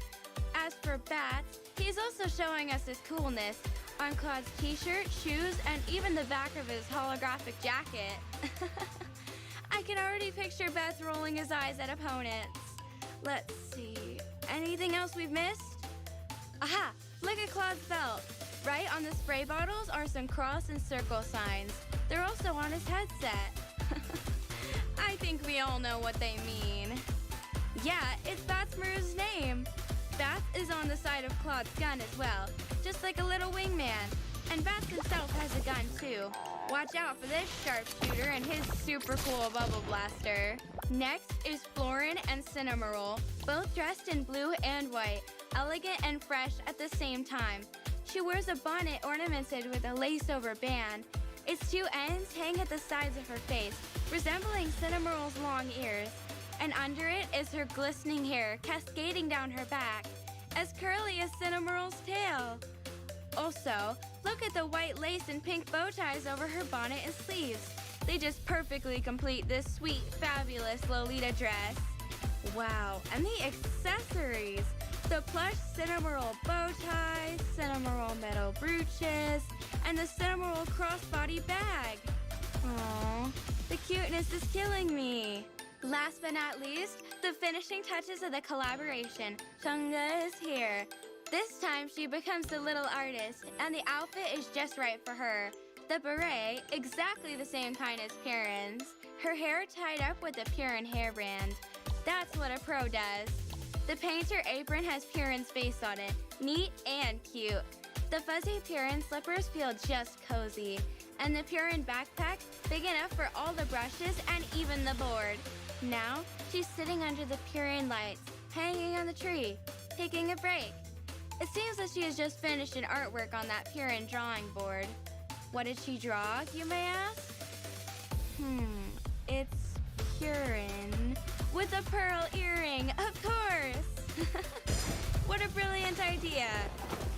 As for Bats, he's also showing us his coolness on Claude's t-shirt, shoes, and even the back of his holographic jacket. I can already picture Bats rolling his eyes at opponents. Let's see, anything else we've missed? Aha, look at Claude's belt. Right on the spray bottles are some cross and circle signs. They're also on his headset. I think we all know what they mean. Yeah, it's Bats Maru's name. Bats is on the side of Claude's gun as well, just like a little wingman. And Bats himself has a gun too. Watch out for this sharpshooter and his super cool bubble blaster. Next is Florin and Cinnamoroll, both dressed in blue and white, elegant and fresh at the same time. She wears a bonnet ornamented with a lace-over band. Its 2 ends hang at the sides of her face, resembling Cinnamoroll's long ears. And under it is her glistening hair cascading down her back, as curly as Cinnamoroll's tail. Also, look at the white lace and pink bow ties over her bonnet and sleeves. They just perfectly complete this sweet, fabulous Lolita dress. Wow, and the accessories! The plush Cinnamoroll bow ties, Cinnamoroll metal brooches, and the Cinnamoroll crossbody bag. Aww, the cuteness is killing me. Last but not least, the finishing touches of the collaboration. Chunga is here. This time she becomes the little artist, and the outfit is just right for her. The beret, exactly the same kind as Piran's. Her hair tied up with a Piran hairband. That's what a pro does. The painter apron has Piran's face on it, neat and cute. The fuzzy Piran slippers feel just cozy, and the Piran backpack big enough for all the brushes and even the board. Now, she's sitting under the Piran lights, hanging on the tree, taking a break. It seems that she has just finished an artwork on that Piran drawing board. What did she draw, you may ask? It's Piran with a pearl earring, of course! What a brilliant idea!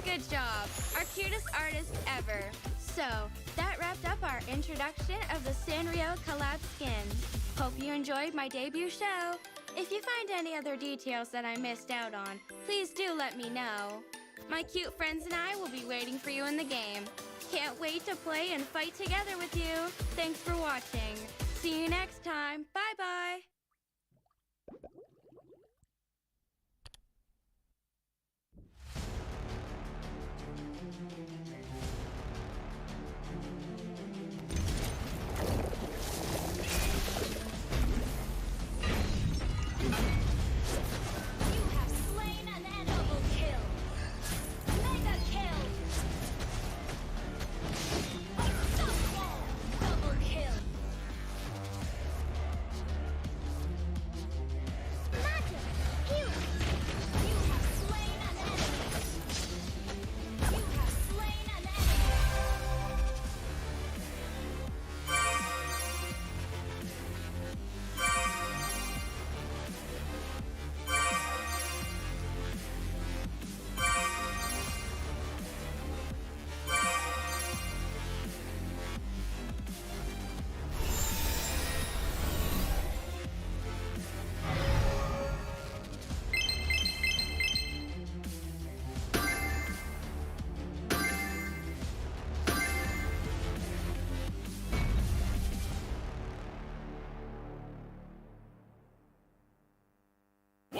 Good job, our cutest artist ever. So, that wrapped up our introduction of the Sanrio collab skins. Hope you enjoyed my debut show. If you find any other details that I missed out on, please do let me know. My cute friends and I will be waiting for you in the game. Can't wait to play and fight together with you. Thanks for watching. See you next time. Bye-bye.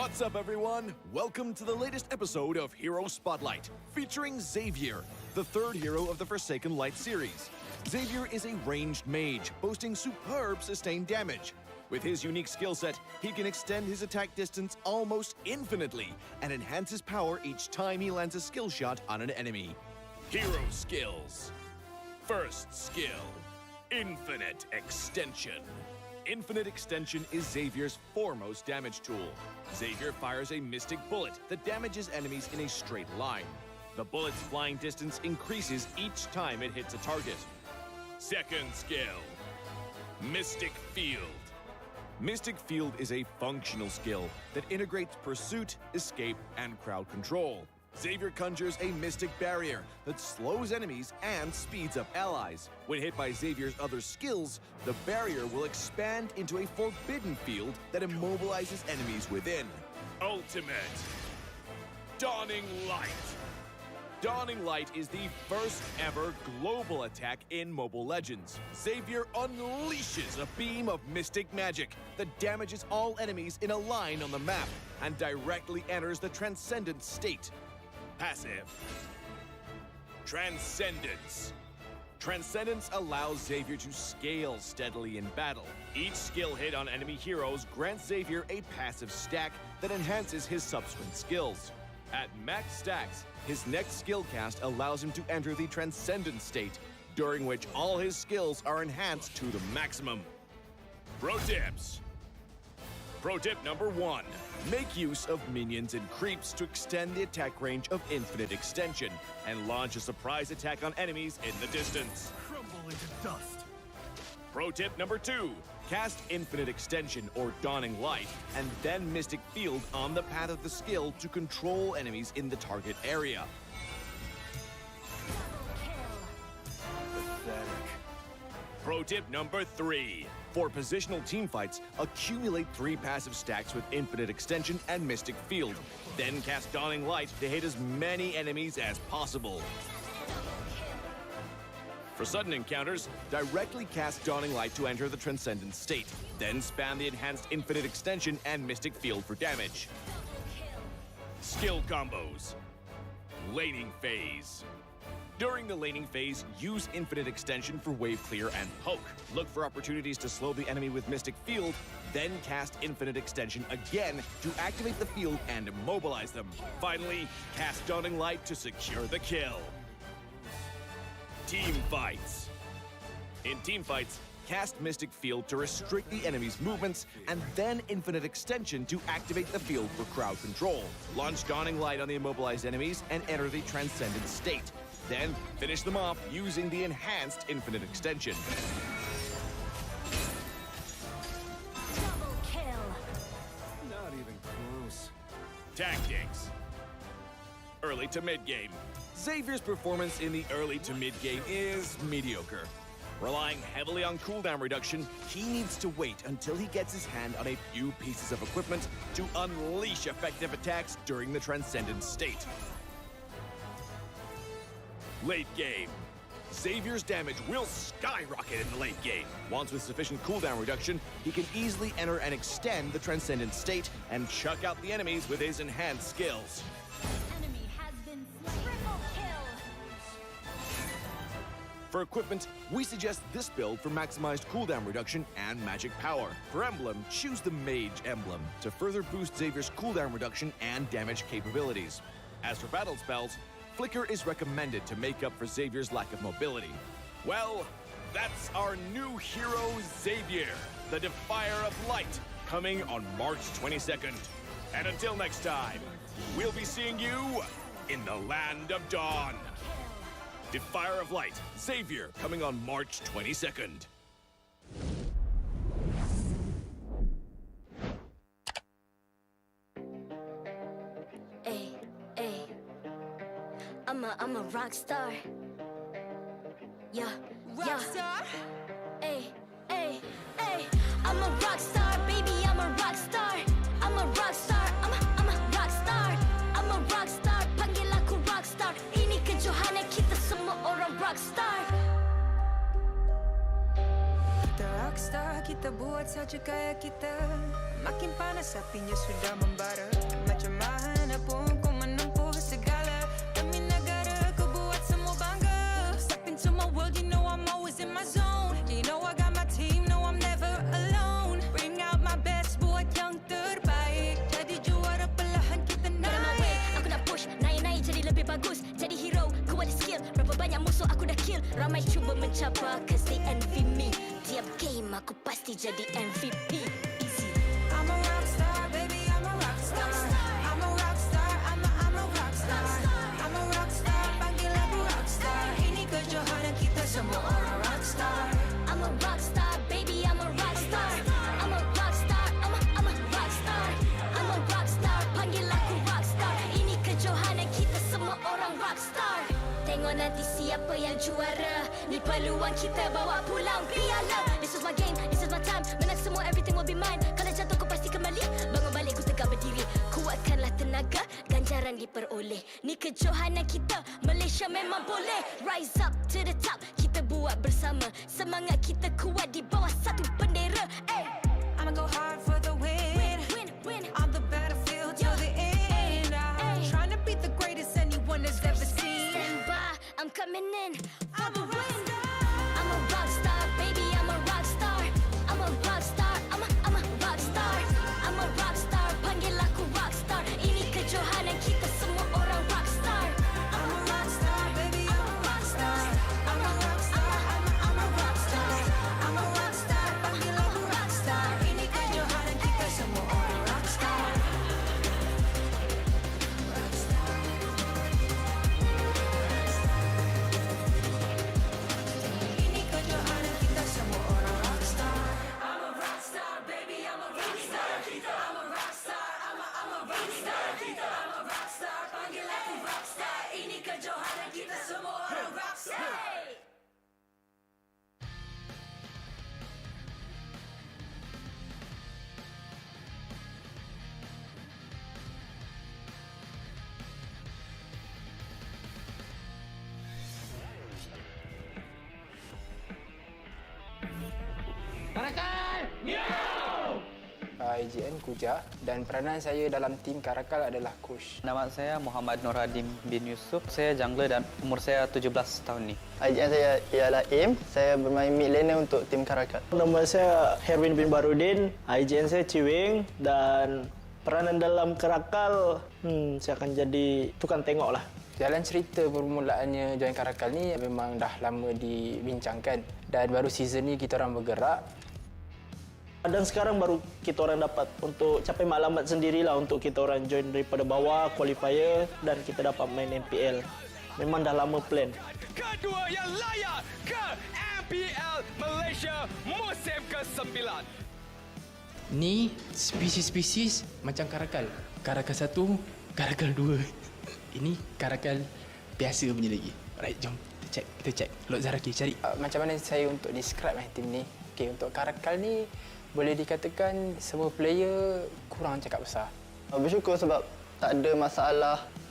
What's up, everyone? Welcome to the latest episode of Hero Spotlight, featuring Xavier, the third hero of the Forsaken Light series. Xavier is a ranged mage, boasting superb sustained damage. With his unique skill set, he can extend his attack distance almost infinitely and enhance his power each time he lands a skill shot on an enemy. Hero skills. First skill, Infinite Extension. Infinite Extension is Xavier's foremost damage tool. Xavier fires a mystic bullet that damages enemies in a straight line. The bullet's flying distance increases each time it hits a target. Second skill, Mystic Field. Mystic Field is a functional skill that integrates pursuit, escape, and crowd control. Xavier conjures a mystic barrier that slows enemies and speeds up allies. When hit by Xavier's other skills, the barrier will expand into a forbidden field that immobilizes enemies within. Ultimate Dawning Light. Dawning Light is the first ever global attack in Mobile Legends. Xavier unleashes a beam of mystic magic that damages all enemies in a line on the map and directly enters the Transcendent state. Passive. Transcendence. Transcendence allows Xavier to scale steadily in battle. Each skill hit on enemy heroes grants Xavier a passive stack that enhances his subsequent skills. At max stacks, his next skill cast allows him to enter the Transcendent state, during which all his skills are enhanced to the maximum. Pro tips. Pro tip number 1. Make use of minions and creeps to extend the attack range of Infinite Extension and launch a surprise attack on enemies in the distance. Crumble into dust. Pro tip number 2. Cast Infinite Extension or Dawning Light and then Mystic Field on the path of the skill to control enemies in the target area. Pathetic. Pro tip number 3. For positional teamfights, accumulate 3 passive stacks with Infinite Extension and Mystic Field. Then cast Dawning Light to hit as many enemies as possible. For sudden encounters, directly cast Dawning Light to enter the Transcendent state. Then spam the enhanced Infinite Extension and Mystic Field for damage. Skill combos. Laning phase. During the laning phase, use Infinite Extension for wave clear and poke. Look for opportunities to slow the enemy with Mystic Field, then cast Infinite Extension again to activate the field and immobilize them. Finally, cast Dawning Light to secure the kill. Team fights. In team fights, cast Mystic Field to restrict the enemy's movements, and then Infinite Extension to activate the field for crowd control. Launch Dawning Light on the immobilized enemies and enter the Transcendent state. Then finish them off using the enhanced Infinite Extension. Double kill. Not even close. Tactics. Early to mid-game. Xavier's performance in the early to mid-game is mediocre. Relying heavily on cooldown reduction, he needs to wait until he gets his hand on a few pieces of equipment to unleash effective attacks during the Transcendent state. Late game. Xavier's damage will skyrocket in the late game. Once with sufficient cooldown reduction, he can easily enter and extend the Transcendent state and chuck out the enemies with his enhanced skills. Enemy has been slain. Triple kill. For equipment, we suggest this build for maximized cooldown reduction and magic power. For emblem, choose the Mage emblem to further boost Xavier's cooldown reduction and damage capabilities. As for battle spells, Flicker is recommended to make up for Xavier's lack of mobility. Well, that's our new hero, Xavier, the Defier of Light, coming on March 22nd. And until next time, we'll be seeing you in the Land of Dawn. Defier of Light, Xavier, coming on March 22nd. I'm a rock star. Yeah, rock star. Ay, ay, ay. I'm a rock star, baby. I'm a rock star. I'm a rock star. I'm a rock star. I'm a rock star. Panggil aku rock star. Ini kejohanan kita semua orang rock star. The rock rockstar, kita buat saja gaya kita. Makin panas apinya sudah membara. Macam mana pun ku menempuh segala demi negara, ku buat semua bangga. Step into my world, you know I'm always in my zone. You know I got my team, no I'm never alone. Bring out my best, buat yang terbaik. Jadi juara perlahan kita naik. Aku nak push, naik-naik jadi lebih bagus. Jadi hero, ku ada skill. Berapa banyak musuh aku dah kill. Ramai cuba mencapai, cause they envy me. Tiap game aku pasti jadi MVP. Easy. I'm a rockstar, baby, I'm a rockstar. I'm a rockstar, I'm a rockstar. I'm a rockstar, panggil aku rockstar. Ini kejohanan kita semua orang rockstar. I'm a rockstar, baby, I'm a rockstar. I'm a rockstar, I'm a rockstar. I'm a rockstar, panggil aku rockstar. Ini kejohanan kita semua orang rockstar. Tengok nanti siapa yang juara. Ni peluang kita bawa pulang piala. This is my game, this is my time. Menang semua, everything will be mine. Kalau jatuh kau pasti kembali. Bangun balik ku tegak berdiri. Kuatkanlah tenaga, ganjaran diperoleh. Ni kejohanan kita, Malaysia memang boleh. Rise up to the top, kita buat bersama. Semangat kita kuat di bawah satu bendera. Hey. I'ma go hard for the win. Win. On the battlefield till the end. I'm trying to beat the greatest anyone has ever seen. Stand by, I'm coming in for the win. I'm a rockstar, baby, I'm a rockstar. I'm a rockstar, I'm a rockstar. I'm a rockstar, panggil aku rockstar. Ini kejohanan kita semua orang rockstar. I'm a rockstar, baby, I'm a rockstar. I'm a rockstar, I'm a rockstar. I'm a rockstar, panggil aku rockstar. Ini kejohanan kita semua orang rockstar. Ini kejohanan kita semua orang rockstar. I'm a rockstar, baby, I'm a rockstar. I'm a rockstar, I'm a rockstar. I'm a rockstar, panggil aku rockstar. Ini kejohanan kita semua orang rockstar. IGN Kuja dan peranan saya dalam tim Karakal adalah coach. Nama saya Muhammad Nur Hadim bin Yusuf. Saya jungler dan umur saya 17 tahun ni. IGN saya ialah Im. Saya bermain mid laner untuk tim Karakal. Nama saya Herwin bin Barudin. IGN saya Ciwing dan peranan dalam Karakal saya akan jadi tukang tengok lah. Jalan cerita permulaannya join Karakal ni memang dah lama dibincangkan dan baru season ni kita orang bergerak. Dan sekarang baru kita orang dapat untuk capai maklumat sendirilah untuk kita orang join daripada bawah qualifier dan kita dapat main MPL. Memang dah lama plan. Kedua yang layak ke MPL Malaysia musim ke-9. Ni spesies-spesies macam Karakal. Karakal 1, Karakal 2. Ini Karakal biasa punya lagi. Alright, jom kita check. Lok Zaraki cari. Macam mana saya untuk describe tim ni? Okay, untuk Karakal ni boleh dikatakan semua player kurang cakap besar. Bersyukur sebab tak ada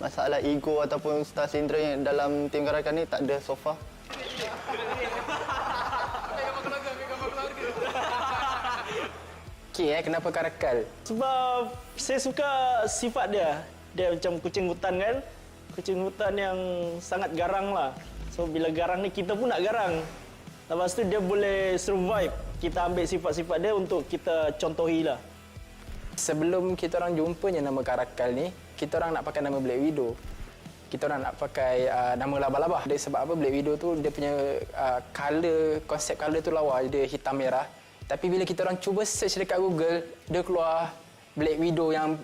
masalah ego ataupun star syndrome yang dalam tim Karakal ni tak ada so far. Okay, kenapa Karakal? Sebab saya suka sifat dia. Dia macam kucing hutan kan. Kucing hutan yang sangat garang lah. So bila garang ni kita pun nak garang. Lepas tu dia boleh survive. Kita ambil sifat-sifat dia untuk kita contohi lah. Sebelum kita orang jumpanya nama Karakal ni, kita orang nak pakai nama Black Widow. Kita orang nak pakai nama Labah-Labah. Sebab apa Black Widow tu dia punya konsep color tu lawa, dia hitam merah. Tapi bila kita orang cuba search dekat Google, dia keluar Black Widow yang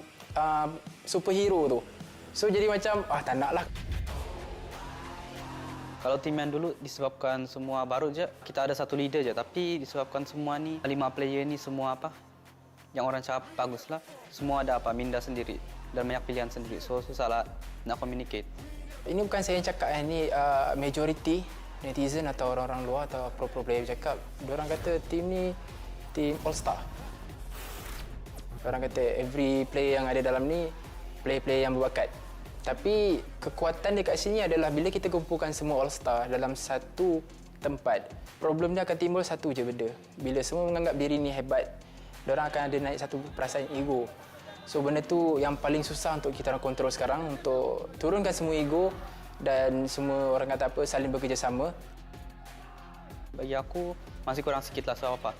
superhero tu. So jadi macam tak nak lah. Kalau tim yang dulu disebabkan semua baru je, kita ada satu leader je. Tapi disebabkan semua ni, 5 player ni semua yang orang cakap baguslah. Semua ada minda sendiri dan banyak pilihan sendiri. So susahlah nak communicate. Ini bukan saya yang cakap, ni majority netizen atau orang-orang luar atau pro player cakap. Diorang kata tim ni tim all star. Diorang kata every player yang ada dalam ni player-player yang berbakat. Tapi kekuatan dekat sini adalah bila kita kumpulkan semua all star dalam satu tempat. Problem dia akan timbul satu je benda. Bila semua menganggap diri ni hebat, diorang akan ada naik satu perasaan ego. So benda tu yang paling susah untuk kita orang kontrol sekarang, untuk turunkan semua ego dan semua orang kata apa, saling bekerjasama. Bagi aku masih kurang sikit lah, sebab apa?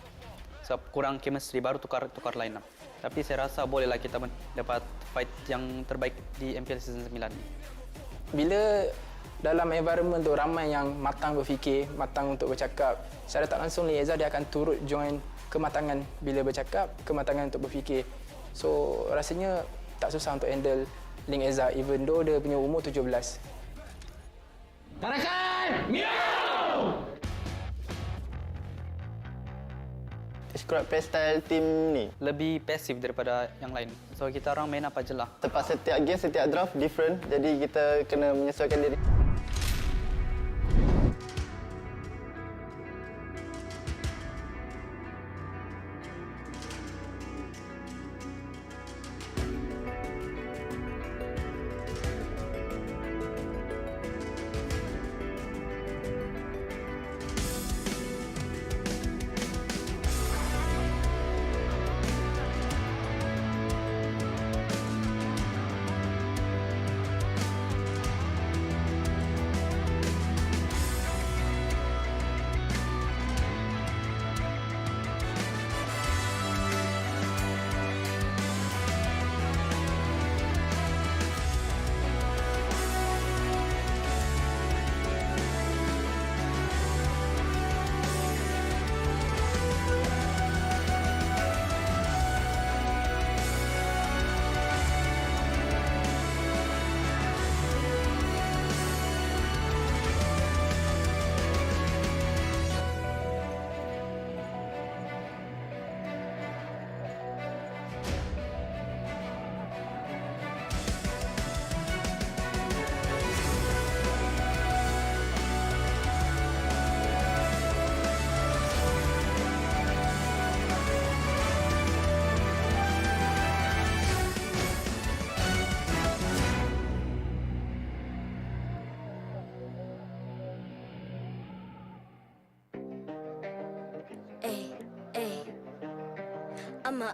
Sebab kurang chemistry, baru tukar line up. Tapi saya rasa bolehlah kita dapat fight yang terbaik di MPL season 9 ni. Bila dalam environment tu ramai yang matang berfikir, matang untuk bercakap, secara tak langsung Lieza dia akan turut join kematangan bila bercakap, kematangan untuk berfikir. So rasanya tak susah untuk handle Ling Eza even though dia punya umur 17. Tarakan! Miau! Squad playstyle tim ni lebih pasif daripada yang lain. So kita orang main apa je lah. Sebab setiap game, setiap draft different, jadi kita kena menyesuaikan diri.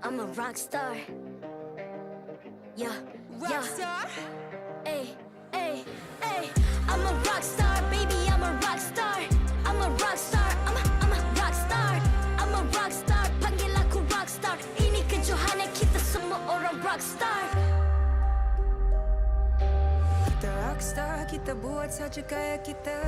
I'm a rock star. Yeah, rock star. Ay, ay, ay. I'm a rock star, baby. I'm a rock star. I'm a rock star. I'm a rock star. I'm a rock star. Panggil aku rock star. Ini kejohanan kita semua orang rock star. Kita rockstar, kita buat saja gaya kita.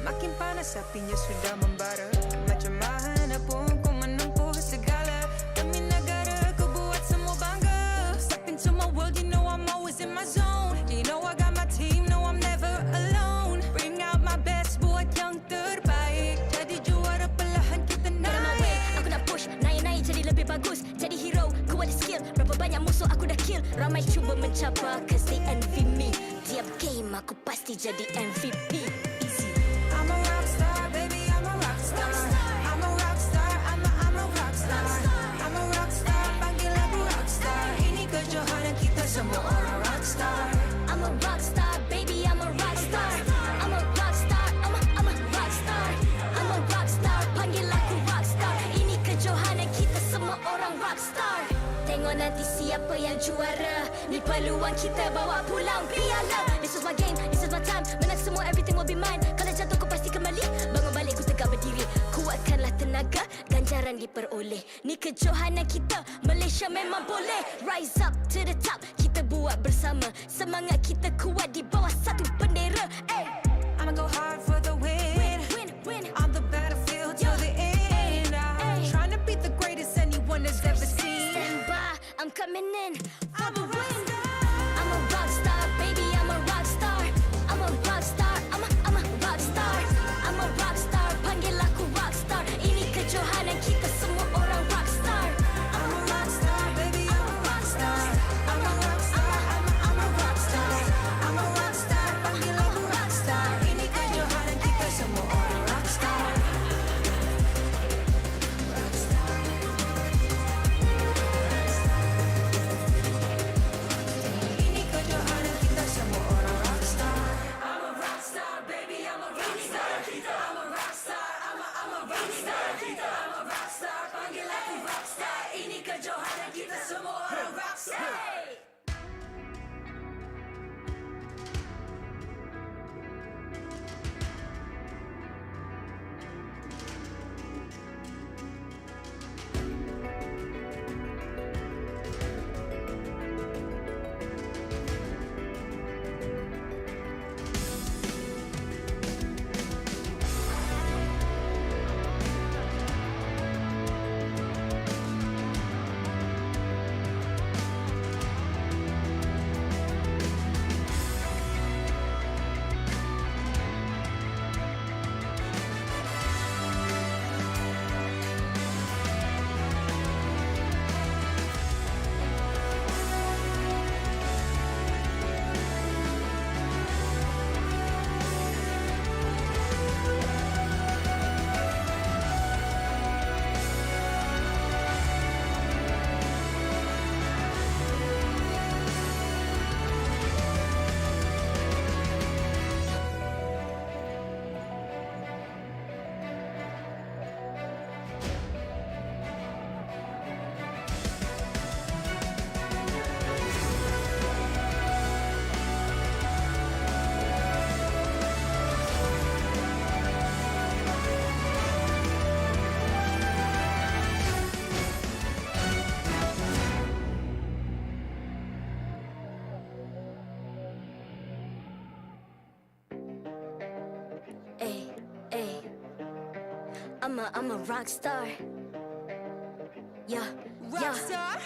Makin panas apinya sudah membara. Macam mana pun ku menempuh segala. Demi negara ku buat semua bangga. Step into my world, you know I'm always in my zone. You know I got my team, no I'm never alone. Bring out my best, buat yang terbaik. Jadi juara perlahan kita naik. Aku nak push, naik-naik jadi lebih bagus. Jadi hero, ku ada skill. Berapa banyak musuh aku dah kill. Ramai cuba mencapai, cause they envy me. Tiap game aku pasti jadi MVP. Easy. I'm a rockstar, baby, I'm a rockstar. I'm a rockstar, I'm a rockstar. I'm a rockstar, panggil aku rockstar. Ini kejohanan kita semua orang rockstar. I'm a rockstar, baby, I'm a rockstar. I'm a rockstar, I'm a rockstar. I'm a rockstar, panggil aku rockstar. Ini kejohanan kita semua orang rockstar. Tengok nanti siapa yang juara. Ni peluang kita bawa pulang piala. This is my game, this is my time. Menang semua, everything will be mine. Kalau jatuh kau pasti kembali. Bangun balik ku tegak berdiri. Kuatkanlah tenaga, ganjaran diperoleh. Ni kejohanan kita, Malaysia memang boleh. Rise up to the top, kita buat bersama. Semangat kita kuat di bawah satu bendera. Ay. I'ma go hard for the win. Win. On the battlefield till the end. I'm trying to beat the greatest anyone has ever seen. Stand by, I'm coming in for the win. I'm a rockstar, baby, I'm a rockstar. I'm a rockstar, I'm a rockstar. I'm a rockstar, panggil aku rockstar. Ini kejohanan kita semua orang rockstar. I'm a rockstar, baby, I'm a rockstar. I'm a rockstar, I'm a rockstar. I'm a rockstar, panggil aku rockstar. Ini kejohanan kita semua orang rockstar. semua orang rockstar. I'm a rock star. Yeah, Rockstar?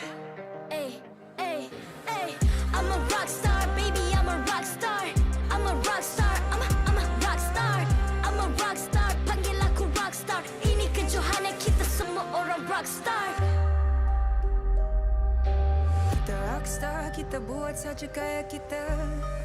Ay, ay, ay. I'm a rock star, baby. I'm a rock star. I'm a rock star. I'm a rock star. I'm a rock star. Panggil aku rock star. Ini kejohanan kita semua orang rock star. Kita rockstar, kita buat saja gaya kita.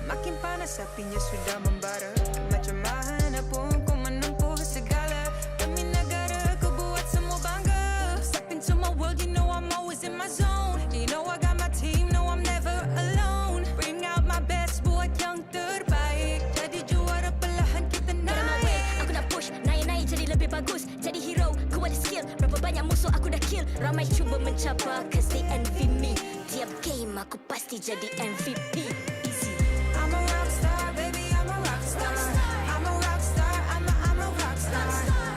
Makin panas apinya sudah membara. Macam mana pun kau menempuh segala. Demi negara kau buat semua bangga. Step into my world, you know I'm always in my zone. You know I got my team, no I'm never alone. Bring out my best, buat yang terbaik. Jadi juara perlahan kita naik. Get on my way, aku nak push. Naik-naik jadi lebih bagus. Jadi hero, ku ada skill. Berapa banyak musuh aku dah kill. Ramai cuba mencabar cause they envy me. Tiap game aku pasti jadi MVP. Easy. I'm a rockstar, baby, I'm a rockstar. I'm a rockstar, I'm a rockstar.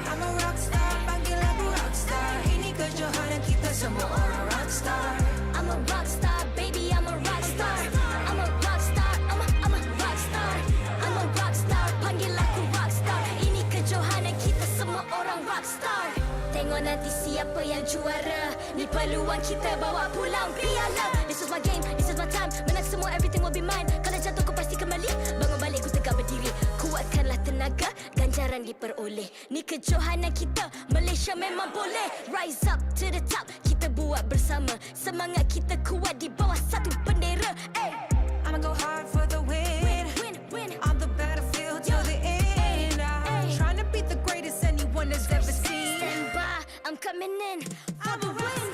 I'm a rockstar, panggil aku rockstar. Ini kejohanan kita semua orang rockstar. I'm a rockstar, baby, I'm a rockstar. I'm a rockstar, I'm a rockstar. I'm a rockstar, panggil aku rockstar. Ini kejohanan kita semua orang rockstar. Tengok nanti siapa yang juara. Ni peluang kita bawa pulang piala. This is my game, this is my time. Menang semua, everything will be mine. Kalau jatuh kau pasti kembali. Bangun balik ku tegak berdiri. Kuatkanlah tenaga, ganjaran diperoleh. Ni kejohanan kita, Malaysia memang boleh. Rise up to the top, kita buat bersama. Semangat kita kuat di bawah satu bendera. Ay. I'ma go hard for the win. Win. On the battlefield till the end. I'm trying to beat the greatest anyone has ever seen. Stand by, I'm coming in for the win.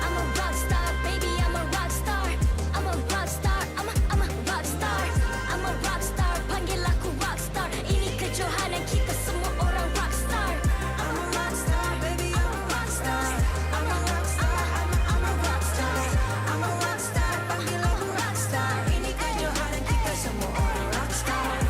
I'm a rockstar, baby, I'm a rockstar. I'm a rockstar, I'm a rockstar. I'm a rockstar, panggil aku rockstar. Ini kejohanan kita semua orang rockstar. I'm a rockstar, baby, I'm a rockstar. I'm a rockstar, I'm a rockstar. I'm a rockstar, panggil aku rockstar. Ini kejohanan kita semua orang rockstar.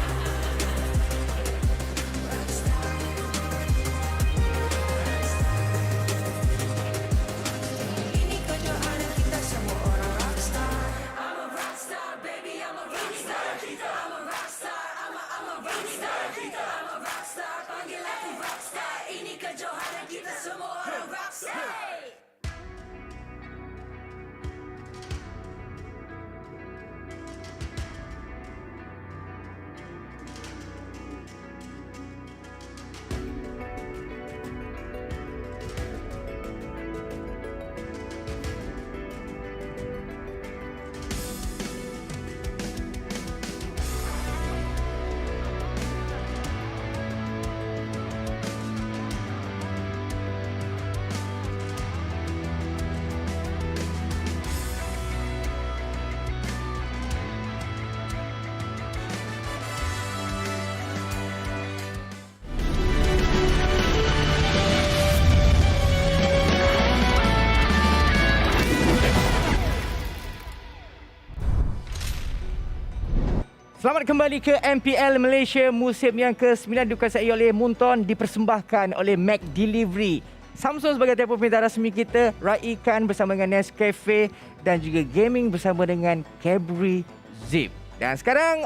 Selamat kembali ke MPL Malaysia musim yang ke-9 dikuasai oleh Munton, dipersembahkan oleh McDelivery. Samsung sebagai telefon pintar rasmi kita, raikan bersama dengan Nescafe dan juga gaming bersama dengan Cadbury Zip. Dan sekarang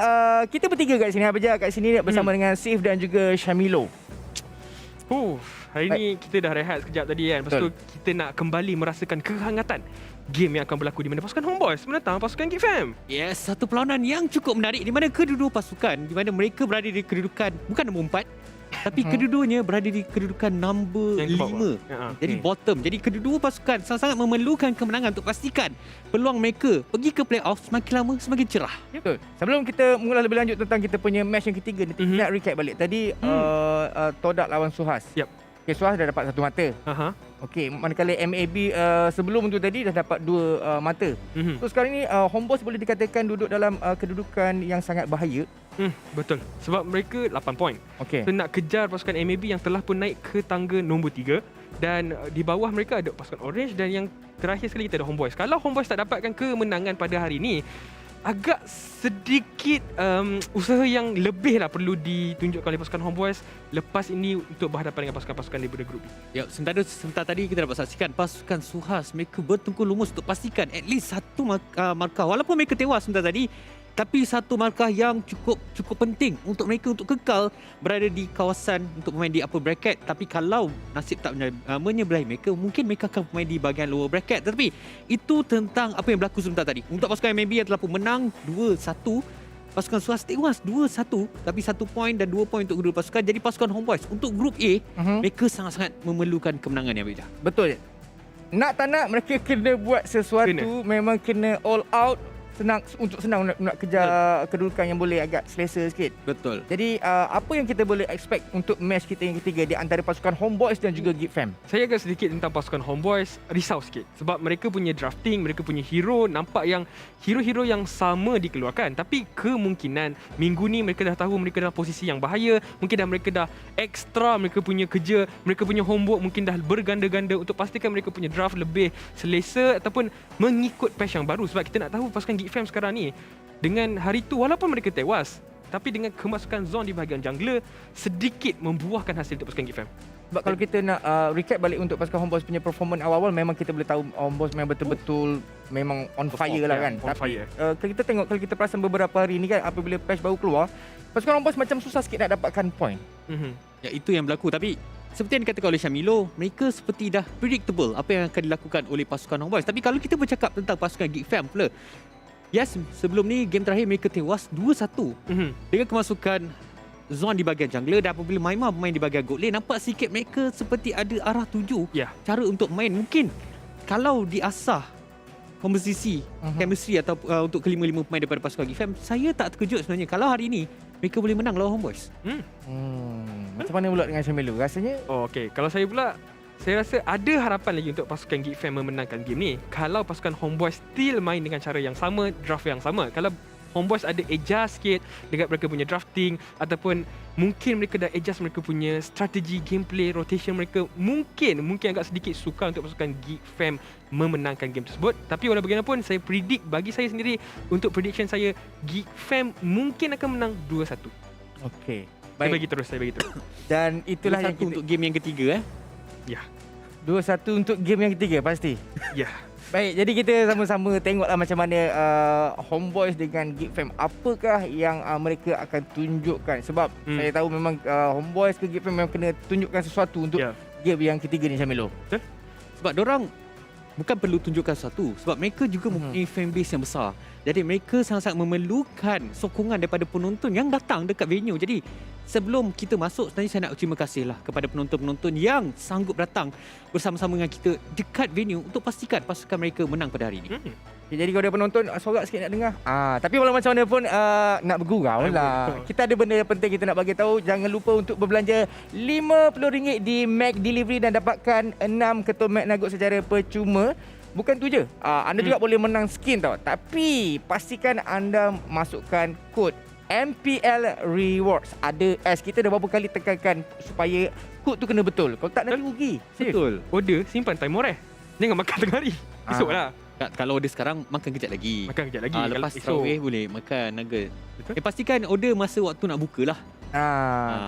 kita bertiga kat sini, kat sini bersama dengan Sif dan juga Syamilo. Hari ni kita dah rehat sekejap tadi kan. Lepas tu kita nak kembali merasakan kehangatan game yang akan berlaku di mana pasukan HomeBois menentang pasukan Geek Fam. Yes, satu perlawanan yang cukup menarik di mana kedua-dua pasukan, di mana mereka berada di kedudukan bukan nombor 4, tapi kedua-duanya berada di kedudukan nombor 5. Jadi bottom. Jadi kedua-dua pasukan sangat-sangat memerlukan kemenangan untuk pastikan peluang mereka pergi ke playoff semakin lama semakin cerah. Betul. Sebelum kita mengulas lebih lanjut tentang kita punya match yang ketiga, nak recap balik. Tadi TODAK lawan SUHAZ. Okay, SUHAZ dah dapat 1 mata. Okey, manakala MAB sebelum tu tadi dah dapat 2 mata. So sekarang ni HomeBois boleh dikatakan duduk dalam kedudukan yang sangat bahaya. Betul. Sebab mereka 8 poin. Okey. So nak kejar pasukan MAB yang telah pun naik ke tangga nombor 3 dan di bawah mereka ada pasukan Orange dan yang terakhir sekali kita ada HomeBois. Kalau HomeBois tak dapatkan kemenangan pada hari ni, agak sedikit usaha yang lebih lah perlu ditunjukkan oleh pasukan HomeBois lepas ini untuk berhadapan dengan pasukan-pasukan daripada grup B. Ya, sebentar tadi kita dapat saksikan pasukan SUHAZ mereka bertungkus lumus untuk pastikan at least satu markah. Walaupun mereka tewas sebentar tadi, tapi satu markah yang cukup penting untuk mereka untuk kekal berada di kawasan untuk bermain di upper bracket. Tapi kalau nasib tak menyebelahi mereka, mungkin mereka akan bermain di bahagian lower bracket. Tapi itu tentang apa yang berlaku sebentar tadi. Untuk pasukan MLBB yang telah pun menang 2-1, pasukan SUHAZ tewas 2-1, tapi 1 poin dan 2 poin untuk kedua pasukan. Jadi pasukan HomeBois untuk grup A, mereka sangat-sangat memerlukan kemenangan yang berbeza. Betul. Nak tak nak mereka kena buat sesuatu, memang kena all out. Senang nak kejar kedudukan yang boleh agak selesa sikit. Betul. Jadi apa yang kita boleh expect untuk match kita yang ketiga di antara pasukan HomeBois dan juga Geek Fam? Saya agak sedikit tentang pasukan HomeBois risau sikit sebab mereka punya drafting, mereka punya hero nampak yang hero-hero yang sama dikeluarkan, tapi kemungkinan minggu ni mereka dah tahu mereka dalam posisi yang bahaya, mungkin mereka dah ekstra mereka punya kerja, mereka punya homework mungkin dah berganda-ganda untuk pastikan mereka punya draft lebih selesa ataupun mengikut patch yang baru. Sebab kita nak tahu pasukan Geek Fam sekarang ni dengan hari tu walaupun mereka tewas, tapi dengan kemasukan zone di bahagian jungler sedikit membuahkan hasil untuk pasukan Geek Fam. Sebab kalau kita nak recap balik untuk pasukan HomeBois punya performance awal-awal, memang kita boleh tahu HomeBois memang betul-betul memang on fire lah kan. Tapi kalau kita tengok, kalau kita perasan beberapa hari ni kan, apabila patch baru keluar, pasukan HomeBois macam susah sikit nak dapatkan point. Ya, itu yang berlaku. Tapi seperti yang dikatakan oleh Syamilo, mereka seperti dah predictable apa yang akan dilakukan oleh pasukan HomeBois. Tapi kalau kita bercakap tentang pasukan Geek Fam pula, yes, sebelum ni game terakhir mereka tewas 2-1 dengan kemasukan zone di bahagian jungler, dan apabila Maima bermain di bahagian gold lane, nampak sikit mereka seperti ada arah tuju cara untuk main. Mungkin kalau diasah komposisi chemistry atau untuk kelima-lima pemain daripada pasukan Geek Fam, saya tak terkejut sebenarnya kalau hari ini mereka boleh menang lawan HomeBois. Macam mana pula dengan Syamilo? Rasanya? Okey, kalau saya pula, saya rasa ada harapan lagi untuk pasukan Geek Fam memenangkan game ni kalau pasukan HomeBois still main dengan cara yang sama, draft yang sama. Kalau HomeBois ada adjust sikit dekat mereka punya drafting, ataupun mungkin mereka dah adjust mereka punya strategi gameplay, rotation mereka, mungkin agak sedikit sukar untuk pasukan Geek Fam memenangkan game tersebut. Tapi walau bagaimanapun, saya predict, bagi saya sendiri, untuk prediction saya, Geek Fam mungkin akan menang 2-1. Okey. Saya bagi terus. Dan itulah yang kita, untuk game yang ketiga Ya. 2-1 untuk game yang ketiga pasti. Ya. Baik, jadi kita sama-sama tengoklah macam mana HomeBois dengan Geek Fam, apakah yang mereka akan tunjukkan. Sebab saya tahu memang HomeBois ke Geek Fam memang kena tunjukkan sesuatu untuk game yang ketiga ni, Syamilo. Betul? Sebab diorang bukan perlu tunjukkan sesuatu, sebab mereka juga mempunyai fanbase yang besar. Jadi mereka sangat-sangat memerlukan sokongan daripada penonton yang datang dekat venue. Jadi sebelum kita masuk, sebenarnya saya nak terima kasih lah kepada penonton-penonton yang sanggup datang bersama-sama dengan kita dekat venue untuk pastikan pasukan mereka menang pada hari ini. Jadi kalau ada penonton, sorak sikit nak dengar. Tapi walau macam mana pun nak bergurau lah. Kita ada benda yang penting kita nak bagi tahu. Jangan lupa untuk berbelanja RM50 di McDelivery dan dapatkan 6 ketul Mac Nugget secara percuma. Bukan tu je, anda juga boleh menang skin tau. Tapi pastikan anda masukkan kod MPL Rewards. Ada S, kita dah berapa kali tekankan supaya kod tu kena betul. Kalau tak nanti rugi. Betul. Order simpan time more. Jangan makan tengah hari. Esok lah. Kalau order sekarang, makan kejap lagi. Lepas Esok. tarawih boleh makan nugget. Pastikan order masa waktu nak buka lah.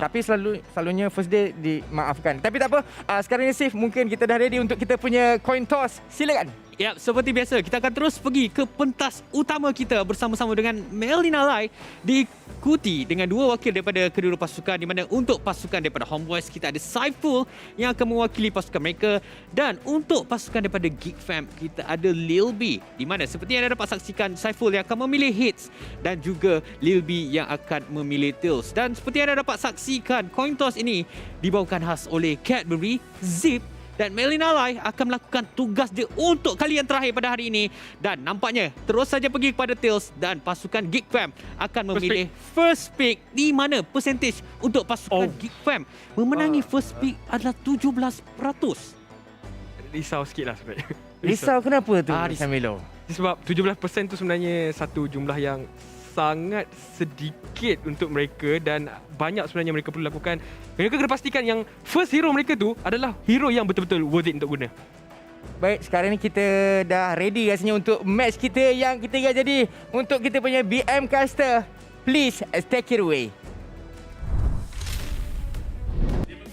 Tapi selalunya first day dimaafkan. Tapi tak apa. Sekarang ni Sif, mungkin kita dah ready untuk kita punya coin toss. Silakan. Ya, seperti biasa kita akan terus pergi ke pentas utama kita bersama-sama dengan MLBB, diikuti dengan dua wakil daripada kedua pasukan, di mana untuk pasukan daripada HomeBois kita ada Saiful yang akan mewakili pasukan mereka, dan untuk pasukan daripada Geek Fam kita ada Lil B, di mana seperti yang anda dapat saksikan, Saiful yang akan memilih hits dan juga Lil B yang akan memilih tails. Dan seperti yang anda dapat saksikan, coin toss ini dibawakan khas oleh Cadbury, Zip, dan MLBB akan melakukan tugas dia untuk kali yang terakhir pada hari ini. Dan nampaknya terus saja pergi kepada tails, dan pasukan Geek Fam akan memilih first pick, di mana percentage untuk pasukan Geek Fam memenangi first pick adalah 17%. Risau sikit lah sebenarnya. Risau kenapa tu, Samilo? Sebab 17% tu sebenarnya satu jumlah yang sangat sedikit untuk mereka, dan banyak sebenarnya mereka perlu lakukan. Mereka kena pastikan yang first hero mereka tu adalah hero yang betul-betul worth it untuk guna. Baik, sekarang ni kita dah ready rasanya untuk match kita yang ketiga. Jadi untuk kita punya BM caster, please take it away.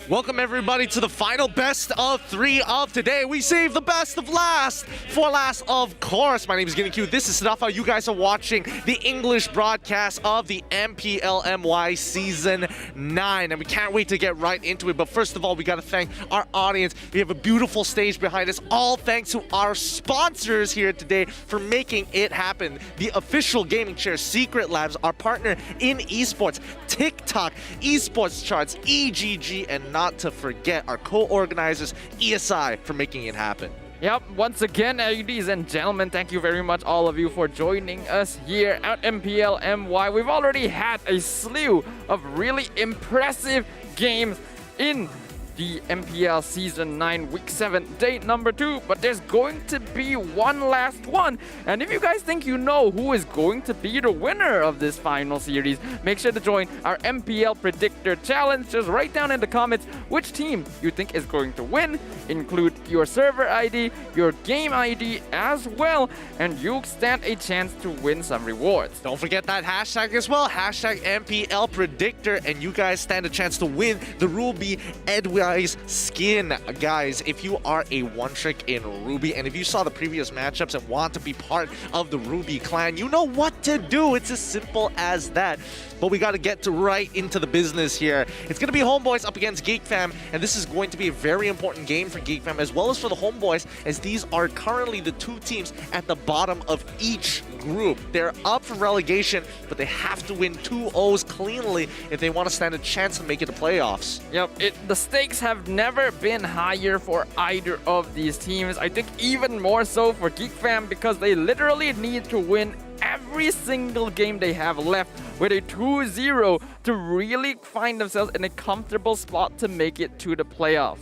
Welcome everybody to the final best of 3 of today. We saved the best of last for last, of course. My name is Getting Q. This is Sadafa. You guys are watching the English broadcast of the MPL-MY Season 9. And we can't wait to get right into it. But first of all, we got to thank our audience. We have a beautiful stage behind us. All thanks to our sponsors here today for making it happen. The official gaming chair, Secret Labs, our partner in esports, TikTok, esports charts, EGG, and not to forget our co-organizers, ESI, for making it happen. Yep, once again, ladies and gentlemen, thank you very much, all of you, for joining us here at MPL-MY. We've already had a slew of really impressive games in the MPL Season 9 Week 7 day number 2, but there's going to be one last one. And if you guys think you know who is going to be the winner of this final series, make sure to join our MPL Predictor Challenge. Just write down in the comments which team you think is going to win, include your server ID, your game ID as well, and you stand a chance to win some rewards. Don't forget that hashtag as well, hashtag MPL Predictor, and you guys stand a chance to win the Ruby Edwise skin. Guys, if you are a one-trick in Ruby, and if you saw the previous matchups and want to be part of the Ruby clan, you know what to do. It's as simple as that. But we got to get right into the business here. It's going to be HomeBois up against Geek Fam, and this is going to be a very important game for Geek Fam as well as for the HomeBois, as these are currently the two teams at the bottom of each group. They're up for relegation, but they have to win 2-0s cleanly if they want to stand a chance to make it to playoffs. Yep, the stakes have never been higher for either of these teams. I think even more so for Geek Fam, because they literally need to win every single game they have left with a 2-0 to really find themselves in a comfortable spot to make it to the playoffs.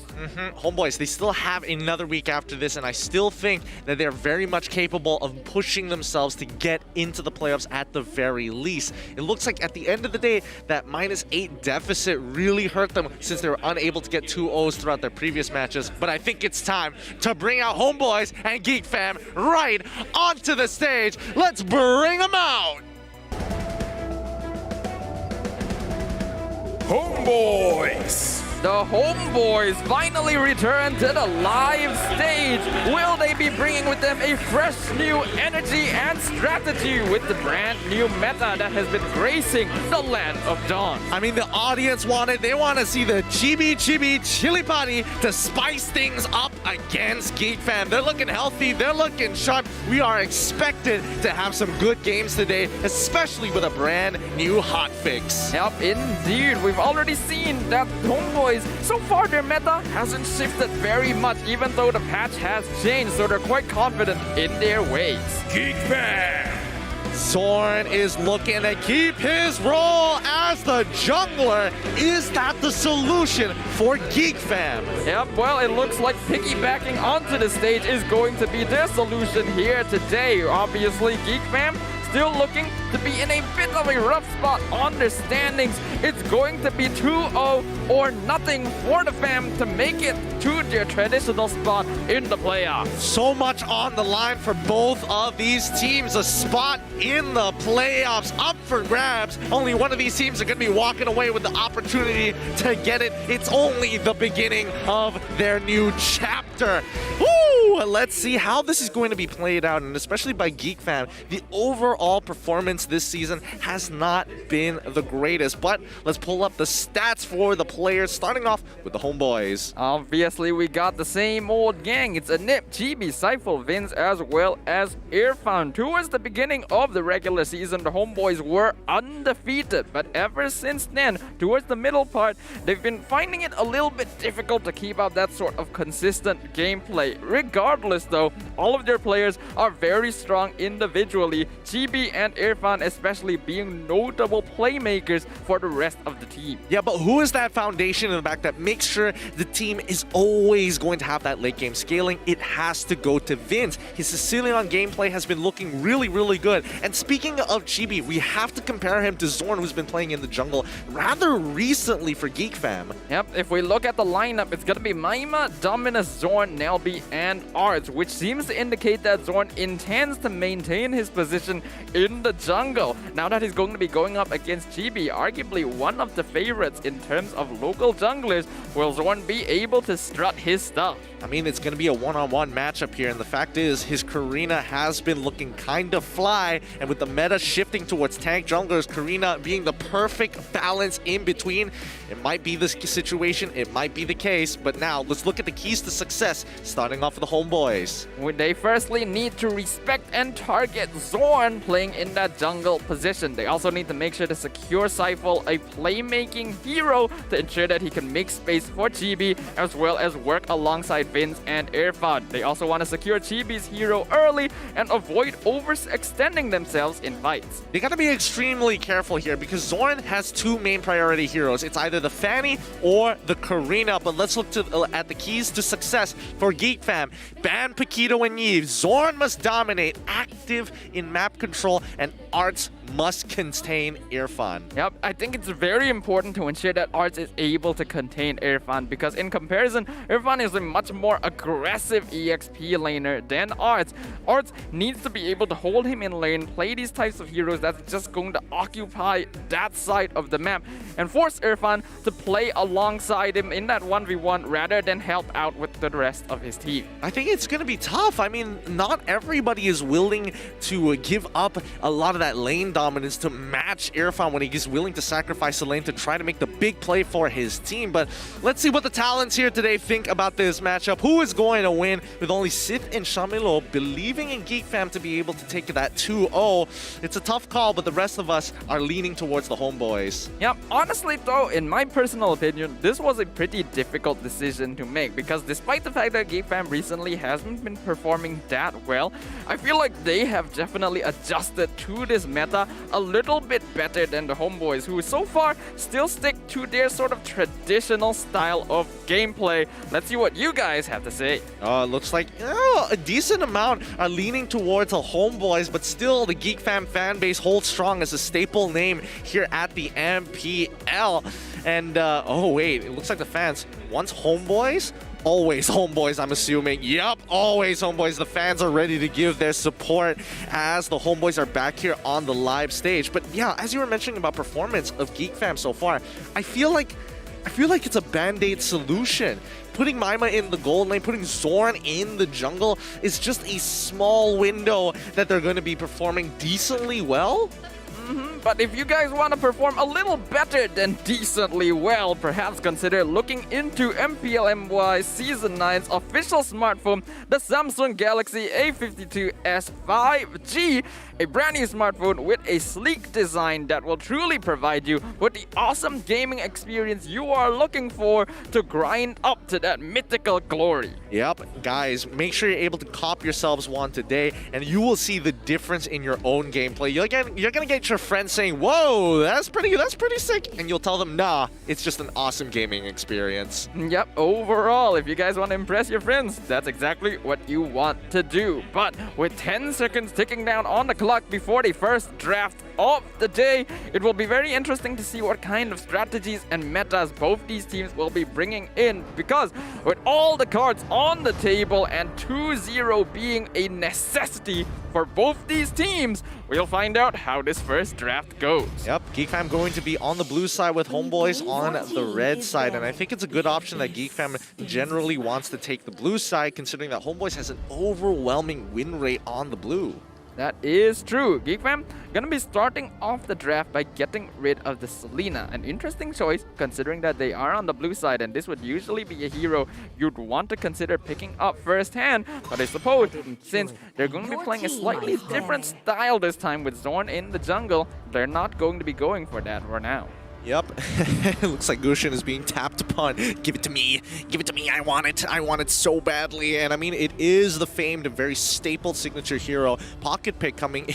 HomeBois, they still have another week after this, and I still think that they're very much capable of pushing themselves to get into the playoffs at the very least. It looks like at the end of the day, that -8 deficit really hurt them since they were unable to get 2-0s throughout their previous matches. But I think it's time to bring out HomeBois and Geek Fam right onto the stage. Let's bring them out! HomeBois! The HomeBois finally return to the live stage. Will they be bringing with them a fresh new energy and strategy with the brand new meta that has been gracing the land of Dawn? I mean, the audience wanted, they want to see the chibi chili party to spice things up against Geek Fam. They're looking healthy, they're looking sharp. We are expected to have some good games today, especially with a brand new hotfix. Yep, indeed. We've already seen that HomeBois, so far their meta hasn't shifted very much, even though the patch has changed, so they're quite confident in their ways. Geek Fam! Zorn is looking to keep his role as the jungler. Is that the solution for Geek Fam? Yep, well, it looks like piggybacking onto the stage is going to be their solution here today. Obviously, Geek Fam still looking to be in a bit of a rough spot on their standings. It's going to be 2-0 or nothing for the fam to make it to their traditional spot in the playoffs. So much on the line for both of these teams. A spot in the playoffs up for grabs. Only one of these teams are going to be walking away with the opportunity to get it. It's only the beginning of their new chapter. Woo! Let's see how this is going to be played out, and especially by Geek Fam, the overall performance this season has not been the greatest. But let's pull up the stats for the players, starting off with the HomeBois. Obviously, we got the same old gang. It's Anip, Chibi, Saiful, Vince, as well as Irfan. Towards the beginning of the regular season, the HomeBois were undefeated, but ever since then, towards the middle part, they've been finding it a little bit difficult to keep up that sort of consistent gameplay. Regardless though, all of their players are very strong individually, Chibi and Irfan especially being notable playmakers for the rest of the team. Yeah, but who is that foundation in the back that makes sure the team is always going to have that late game scaling? It has to go to Vince. His Sicilian gameplay has been looking really, really good. And speaking of Chibi, we have to compare him to Zorn, who's been playing in the jungle rather recently for Geek Fam. Yep, if we look at the lineup, it's going to be Maima, Dominus, Zorn, Nelby, and Arts, which seems to indicate that Zorn intends to maintain his position in the jungle. Now that he's going to be going up against Chibi, arguably one of the favorites in terms of local junglers, will Zorn be able to strut his stuff? I mean, it's going to be a one-on-one matchup here, and the fact is, his Karina has been looking kind of fly, and with the meta shifting towards tank junglers, Karina being the perfect balance in between, it might be this situation, it might be the case, but now let's look at the keys to success, starting off with the HomeBois. They firstly need to respect and target Zorn playing in that jungle position. They also need to make sure to secure Saiful, a playmaking hero, to ensure that he can make space for Chibi, as well as work alongside Vince and Irfan. They also want to secure Chibi's hero early and avoid overextending themselves in fights. They gotta be extremely careful here because Zorn has two main priority heroes. It's either the Fanny or the Karina, but let's look at the keys to success for Geek Fam. Ban Paquito and Yves. Zorn must dominate, active in map control, and Arts must contain Irfan. Yep, I think it's very important to ensure that Arts is able to contain Irfan, because in comparison, Irfan is a much more aggressive EXP laner than Arts. Arts needs to be able to hold him in lane, play these types of heroes that's just going to occupy that side of the map, and force Irfan to play alongside him in that 1v1 rather than help out with the rest of his team. I think it's going to be tough. I mean, not everybody is willing to give up a lot of that lane dominance to match Irfan when he's willing to sacrifice the lane to try to make the big play for his team. But let's see what the talents here today think about this matchup. Who is going to win, with only Sith and Shamilo believing in Geek Fam to be able to take that 2-0. It's a tough call, but the rest of us are leaning towards the HomeBois. Yep, honestly though, in my personal opinion, this was a pretty difficult decision to make, because despite the fact that Geek Fam recently hasn't been performing that well, I feel like they have definitely adjusted to this meta a little bit better than the HomeBois, who so far still stick to their sort of traditional style of gameplay. Let's see what you guys have to say. Looks like a decent amount are leaning towards the HomeBois, but still the Geek Fam fan base holds strong as a staple name here at the MPL. And oh wait, it looks like the fans, once HomeBois, always HomeBois, I'm assuming. Yep, always HomeBois. The fans are ready to give their support as the HomeBois are back here on the live stage. But yeah, as you were mentioning about performance of Geek Fam so far, I feel like it's a band-aid solution. Putting Maima in the gold lane, putting Zorn in the jungle is just a small window that they're going to be performing decently well. But if you guys want to perform a little better than decently well, perhaps consider looking into MPL-MY Season 9's official smartphone, the Samsung Galaxy A52s 5G, a brand new smartphone with a sleek design that will truly provide you with the awesome gaming experience you are looking for to grind up to that mythical glory. Yep, guys, make sure you're able to cop yourselves one today, and you will see the difference in your own gameplay. You're gonna get your friend saying, whoa, that's pretty sick. And you'll tell them, nah, it's just an awesome gaming experience. Yep, overall, if you guys want to impress your friends, that's exactly what you want to do. But with 10 seconds ticking down on the clock before the first draft of the day, it will be very interesting to see what kind of strategies and metas both these teams will be bringing in, because with all the cards on the table and 2-0 being a necessity for both these teams, we'll find out how this first draft goes. Yep, Geek Fam going to be on the blue side with HomeBois on the red side, and I think it's a good option that Geek Fam generally wants to take the blue side, considering that HomeBois has an overwhelming win rate on the blue. That is true. Geek Fam gonna be starting off the draft by getting rid of the Selena. An interesting choice considering that they are on the blue side, and this would usually be a hero you'd want to consider picking up firsthand. But I suppose since they're going to be playing a slightly different style this time with Zorn in the jungle, they're not going to be going for that for now. Yep, it looks like Gushin is being tapped upon. Give it to me, I want it so badly. And I mean, it is the famed and very staple signature hero, Pocket Pick, coming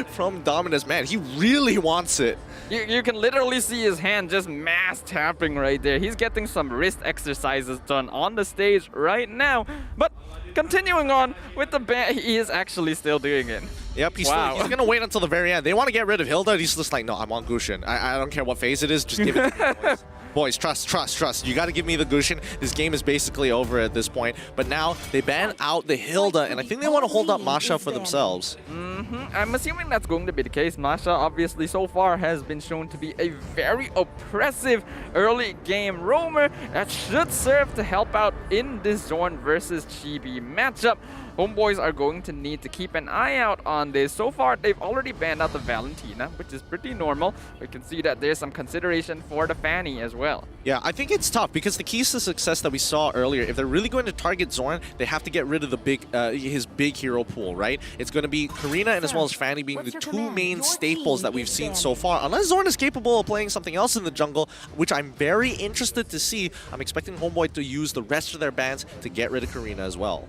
from Dominus. Man, he really wants it. You can literally see his hand just mass tapping right there. He's getting some wrist exercises done on the stage right now. But continuing on with the ban, he is actually still doing it. Yep, he's going to wait until the very end. They want to get rid of Hilda. He's just like, no, I'm on Gushin. I don't care what phase it is. Just give it to me, boys. Boys, trust. You got to give me the Gushin. This game is basically over at this point. But now they ban out the Hilda, and I think they want to hold up Masha for themselves. I'm assuming that's going to be the case. Masha obviously so far has been shown to be a very oppressive early game roamer that should serve to help out in this Zorn versus Chibi matchup. HomeBois are going to need to keep an eye out on this. So far, they've already banned out the Valentina, which is pretty normal. We can see that there's some consideration for the Fanny as well. Yeah, I think it's tough because the keys to success that we saw earlier, if they're really going to target Zorn, they have to get rid of the his big hero pool, right? It's going to be Karina and as well as Fanny being the two main staples that we've seen so far. Unless Zorn is capable of playing something else in the jungle, which I'm very interested to see. I'm expecting HomeBois to use the rest of their bans to get rid of Karina as well.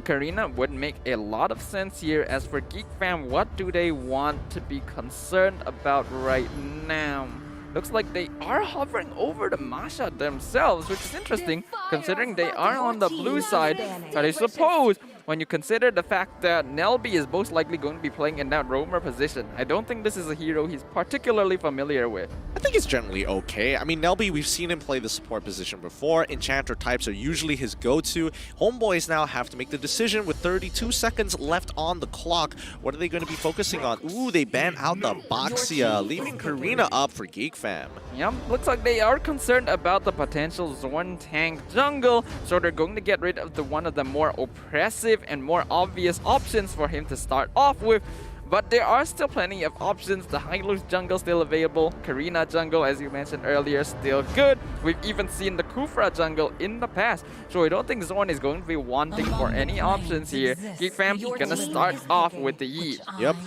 Karina would make a lot of sense here. As for Geek Fam, what do they want to be concerned about right now? Looks like they are hovering over the Masha themselves, which is interesting considering they are on the blue side. But I suppose when you consider the fact that Nelby is most likely going to be playing in that roamer position, I don't think this is a hero he's particularly familiar with. I think it's generally okay. I mean, Nelby, we've seen him play the support position before. Enchanter types are usually his go-to. HomeBois now have to make the decision with 32 seconds left on the clock. What are they going to be focusing on? Ooh, they ban out the Boxia, leaving Karina up for Geek Fam. Yep, looks like they are concerned about the potential Zorn tank jungle, so they're going to get rid of one of the more oppressive and more obvious options for him to start off with. But there are still plenty of options. The Hylos jungle still available. Karina jungle, as you mentioned earlier, still good. We've even seen the Kufra jungle in the past. So I don't think Zorn is going to be wanting for any options here. Geek Fam gonna start off with the Yeet. Yep.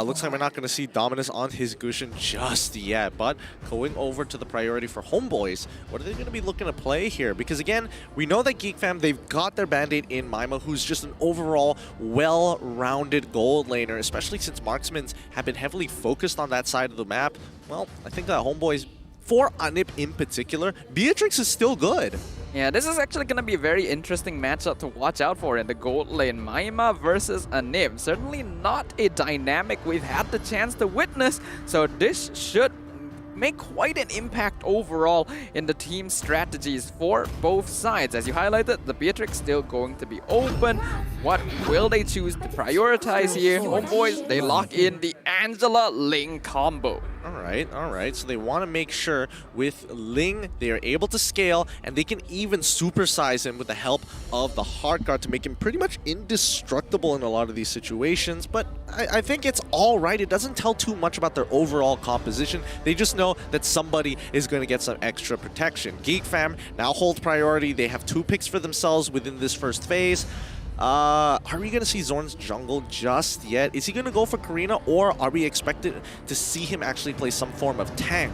Looks like we're not going to see Dominus on his Gushin just yet. But going over to the priority for HomeBois, what are they going to be looking to play here? Because again, we know that Geek Fam, they've got their Band-Aid in Maima, who's just an overall well-rounded gold laner, especially since marksmen have been heavily focused on that side of the map. Well, I think that HomeBois, for Anip in particular, Beatrix is still good. Yeah, this is actually going to be a very interesting matchup to watch out for in the gold lane. Maima versus Anip. Certainly not a dynamic we've had the chance to witness, so this should make quite an impact overall in the team strategies for both sides. As you highlighted, the Beatrix still going to be open. What will they choose to prioritize here? HomeBois, they lock in the Angela Ling combo. All right. So they want to make sure with Ling, they are able to scale, and they can even supersize him with the help of the Heart Guard to make him pretty much indestructible in a lot of these situations. But I think it's all right. It doesn't tell too much about their overall composition. They just know that somebody is going to get some extra protection. Geek Fam now holds priority. They have 2 picks for themselves within this first phase. Are we going to see Zorn's jungle just yet? Is he going to go for Karina, or are we expected to see him actually play some form of tank?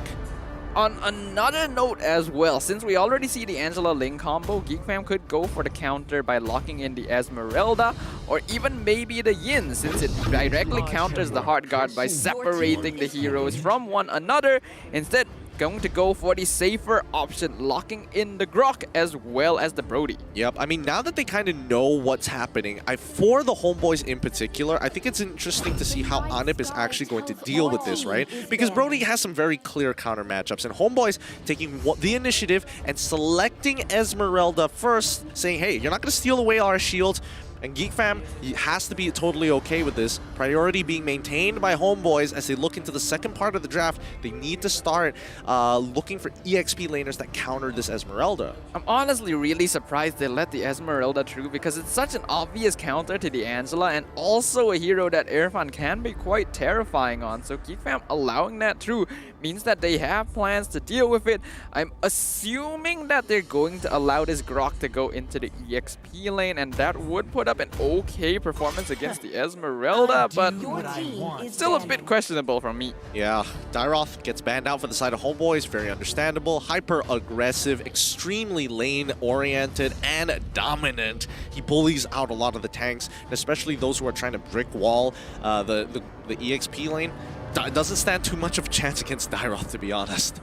on another note as well, since we already see the Angela Ling combo, Geek Fam could go for the counter by locking in the Esmeralda or even maybe the Yin, since it directly counters the Heart Guard by separating the heroes from one another. Instead, going to go for the safer option, locking in the Grok as well as the Brody. Yep, I mean, now that they kind of know what's happening, for the HomeBois in particular, I think it's interesting to see how Anip is actually going to deal with this, right? Because Brody has some very clear counter matchups, and HomeBois taking the initiative and selecting Esmeralda first, saying, hey, you're not going to steal away our shields. And Geek Fam has to be totally okay with this. Priority being maintained by HomeBois as they look into the second part of the draft. They need to start looking for EXP laners that counter this Esmeralda. I'm honestly really surprised they let the Esmeralda through because it's such an obvious counter to the Angela and also a hero that Irfan can be quite terrifying on. So Geek Fam allowing that through means that they have plans to deal with it. I'm assuming that they're going to allow this Grok to go into the EXP lane, and that would put up an okay performance against the Esmeralda, but still a bit questionable from me. Yeah, Dyroth gets banned out for the side of HomeBois, very understandable. Hyper-aggressive, extremely lane-oriented, and dominant. He bullies out a lot of the tanks, and especially those who are trying to brick wall the EXP lane. Doesn't stand too much of a chance against Dyroth, to be honest.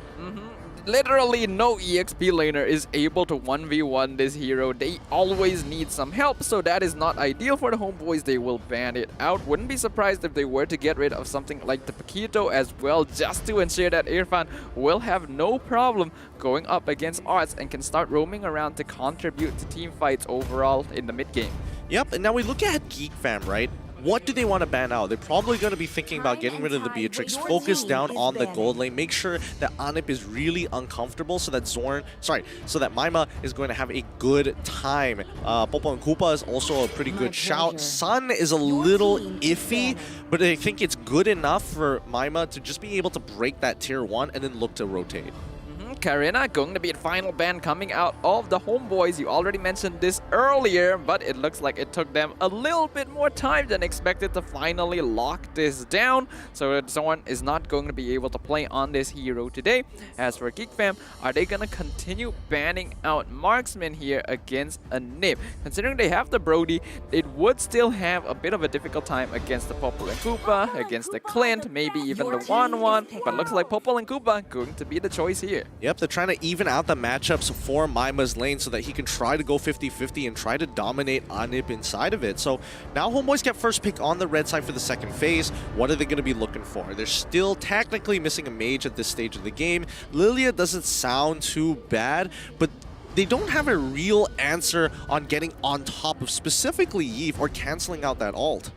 Literally no EXP laner is able to 1v1 this hero. They always need some help, so that is not ideal for the HomeBois. They will ban it out. Wouldn't be surprised if they were to get rid of something like the Paquito as well, just to ensure that Irfan will have no problem going up against Arts and can start roaming around to contribute to team fights overall in the mid game. Yep, and now we look at Geek Fam, right? What do they want to ban out? They're probably going to be thinking about getting rid of the Beatrix, focus down on the gold lane, make sure that Anip is really uncomfortable so that Maima is going to have a good time. Popo and Koopa is also a pretty good shout. Sun is a little iffy, but I think it's good enough for Maima to just be able to break that tier 1 and then look to rotate. Karina going to be a final ban coming out of the HomeBois. You already mentioned this earlier, but it looks like it took them a little bit more time than expected to finally lock this down. So Zorn is not going to be able to play on this hero today. As for Geek Fam, are they going to continue banning out Marksman here against a Nip? Considering they have the Brody, it would still have a bit of a difficult time against the Popol and Koopa, against the Clint, maybe even the 1-1. But looks like Popol and Koopa going to be the choice here. Yep, they're trying to even out the matchups for Maima's lane so that he can try to go 50-50 and try to dominate Anip inside of it. So now HomeBois get first pick on the red side for the second phase. What are they going to be looking for? They're still technically missing a mage at this stage of the game. Lilia doesn't sound too bad, but they don't have a real answer on getting on top of specifically Yve or canceling out that ult.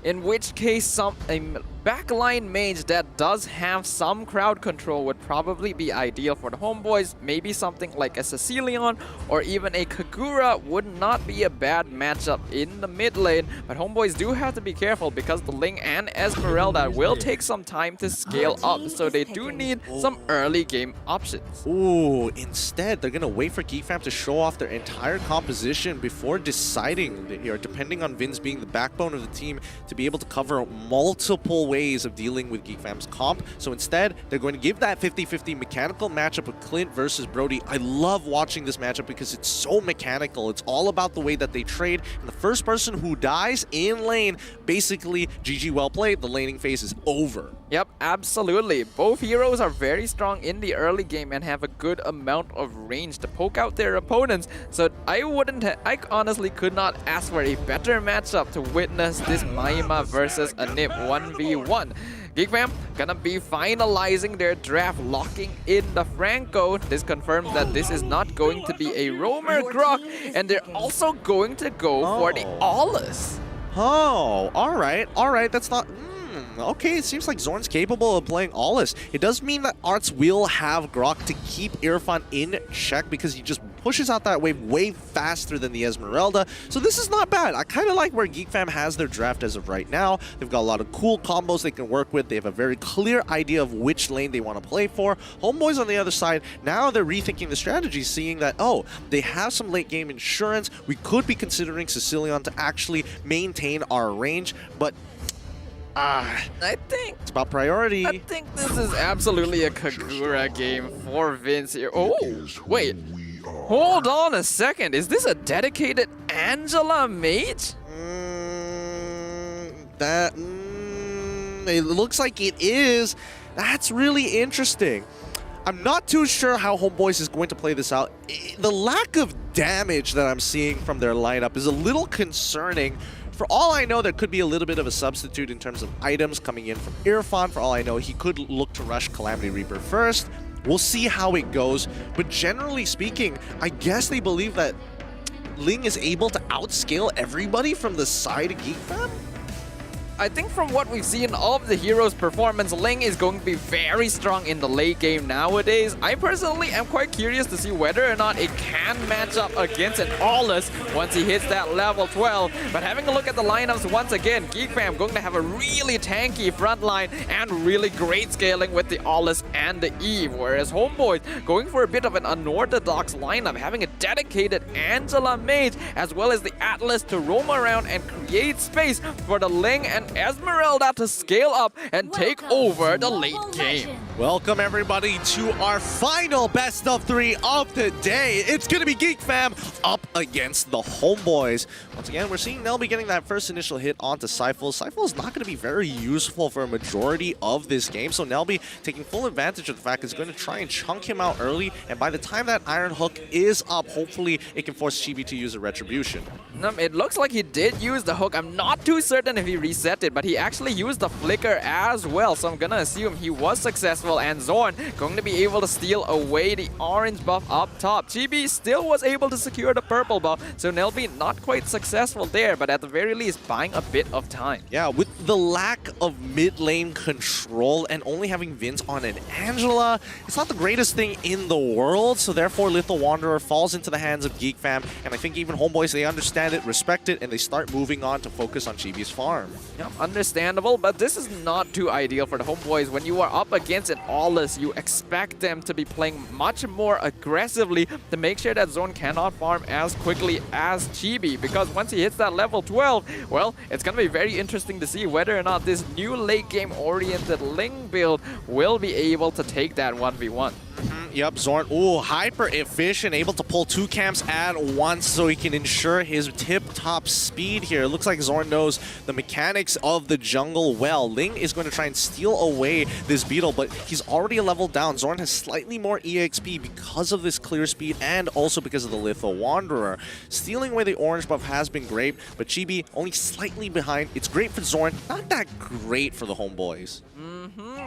In which case, a backline mage that does have some crowd control would probably be ideal for the HomeBois. Maybe something like a Cecilion or even a Kagura would not be a bad matchup in the mid lane. But HomeBois do have to be careful because the Ling and Esmeralda will take some time to scale up. So they do need some early game options. Ooh, instead, they're going to wait for Geek Fam to show off their entire composition before deciding here, depending on Vince being the backbone of the team, to be able to cover multiple ways of dealing with Geek Fam's comp. So instead, they're going to give that 50-50 mechanical matchup of Clint versus Brody. I love watching this matchup because it's so mechanical. It's all about the way that they trade. And the first person who dies in lane, basically, GG well played, the laning phase is over. Yep, absolutely. Both heroes are very strong in the early game and have a good amount of range to poke out their opponents. So I honestly could not ask for a better matchup to witness this Maima versus a Nip 1v1. Geek Fam gonna be finalizing their draft, locking in the Franco. This confirms that this is not going to be a roamer Grok, and they're also going to go for the Aulus. Oh, alright, that's not... Okay, it seems like Zorn's capable of playing Aulus. It does mean that Arts will have Grok to keep Irfan in check because he just pushes out that wave way faster than the Esmeralda. So this is not bad. I kind of like where Geek Fam has their draft as of right now. They've got a lot of cool combos they can work with. They have a very clear idea of which lane they want to play for. HomeBois on the other side, now they're rethinking the strategy, seeing that, oh, they have some late game insurance. We could be considering Cecilion to actually maintain our range, but I think it's about priority. I think this is absolutely a Kagura game for Vince here. Oh, wait. Hold on a second. Is this a dedicated Angela mage? It looks like it is. That's really interesting. I'm not too sure how HomeBois is going to play this out. The lack of damage that I'm seeing from their lineup is a little concerning. For all I know, there could be a little bit of a substitute in terms of items coming in from Irfan. For all I know, he could look to rush Calamity Reaper first. We'll see how it goes. But generally speaking, I guess they believe that Ling is able to outscale everybody from the side of Geek Fam? I think from what we've seen of the hero's performance, Ling is going to be very strong in the late game nowadays. I personally am quite curious to see whether or not it can match up against an Aulus once he hits that level 12. But having a look at the lineups once again, Geek Fam going to have a really tanky front line and really great scaling with the Aulus and the Eve, whereas HomeBois going for a bit of an unorthodox lineup, having a dedicated Angela mage as well as the Atlas to roam around and create space for the Ling and Esmeralda to scale up and take over the late game. Welcome everybody to our final best of 3 of the day. It's gonna be Geek Fam up against the HomeBois. Once again, we're seeing Nelby getting that first initial hit onto Seifel. Seifel is not gonna be very useful for a majority of this game, so Nelby taking full advantage of the fact he's gonna try and chunk him out early, and by the time that Iron Hook is up, hopefully it can force Chibi to use a Retribution. It looks like he did use the hook. I'm not too certain if he reset it, but he actually used the flicker as well, so I'm gonna assume he was successful, and Zorn going to be able to steal away the orange buff up top. Chibi still was able to secure the purple buff, so Nelby not quite successful there, but at the very least buying a bit of time. Yeah, with the lack of mid lane control and only having Vince on an Angela, it's not the greatest thing in the world, so therefore Lethal Wanderer falls into the hands of Geek Fam, and I think even HomeBois, they understand it, respect it, and they start moving on to focus on Chibi's farm. Yeah, understandable, but this is not too ideal for the HomeBois. When you are up against an Aulus, you expect them to be playing much more aggressively to make sure that Zone cannot farm as quickly as Chibi, because once he hits that level 12, well, it's going to be very interesting to see whether or not this new late game oriented Ling build will be able to take that 1v1. Yep, Zorn, hyper efficient, able to pull 2 camps at once so he can ensure his tip-top speed here. It looks like Zorn knows the mechanics of the jungle well. Ling is going to try and steal away this beetle, but he's already a level down. Zorn has slightly more EXP because of this clear speed and also because of the Lethal Wanderer. Stealing away the orange buff has been great, but Chibi only slightly behind. It's great for Zorn, not that great for the HomeBois.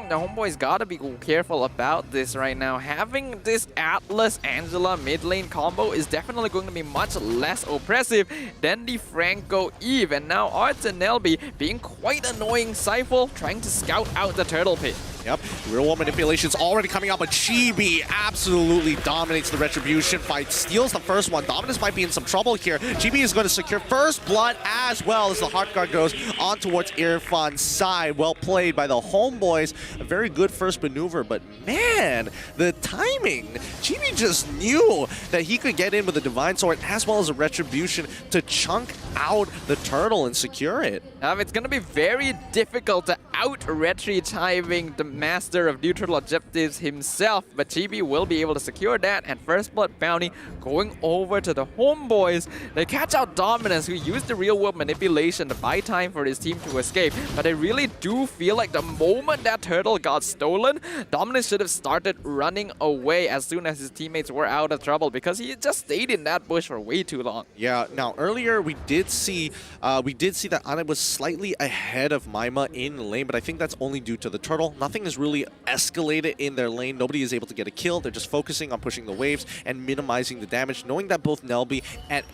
The HomeBois gotta be careful about this right now. Having this Atlas Angela mid lane combo is definitely going to be much less oppressive than the Franco Eve. And now Arts and Nelby being quite annoying. Seifel trying to scout out the turtle pit. Yep, real world manipulation's already coming out, but Chibi absolutely dominates the Retribution fight, steals the first one. Dominus might be in some trouble here. Chibi is going to secure first blood as well as the Heart Guard goes on towards Irfan's side. Well played by the HomeBois. A very good first maneuver, but man, the timing. Chibi just knew that he could get in with a Divine Sword as well as a Retribution to chunk out the turtle and secure it. It's going to be very difficult to out-retry timing the master of neutral objectives himself, but Chibi will be able to secure that, and first blood bounty going over to the HomeBois. They catch out Dominus, who used the real world manipulation to buy time for his team to escape, but I really do feel like the moment that turtle got stolen, Dominus should have started running away as soon as his teammates were out of trouble, because he just stayed in that bush for way too long. Yeah, now earlier we did see that Anna was slightly ahead of Maima in lane, but I think that's only due to the turtle. Nothing has really escalated in their lane. Nobody is able to get a kill. They're just focusing on pushing the waves and minimizing the damage, knowing that both Nelby at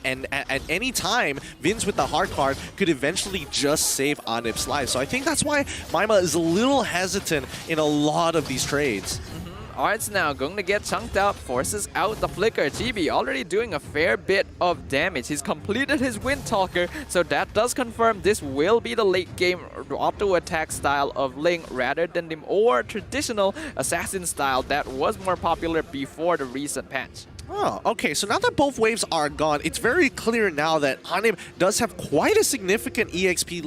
any time, Vince with the Heart Card could eventually just save Anip's life. So I think that's why Maima is a little hesitant in a lot of these trades. Arts now going to get chunked out, forces out the flicker. Chibi already doing a fair bit of damage. He's completed his Wind Talker, so that does confirm this will be the late game auto attack style of Ling rather than the more traditional assassin style that was more popular before the recent patch. Oh, okay, so now that both waves are gone, it's very clear now that Anib does have quite a significant EXP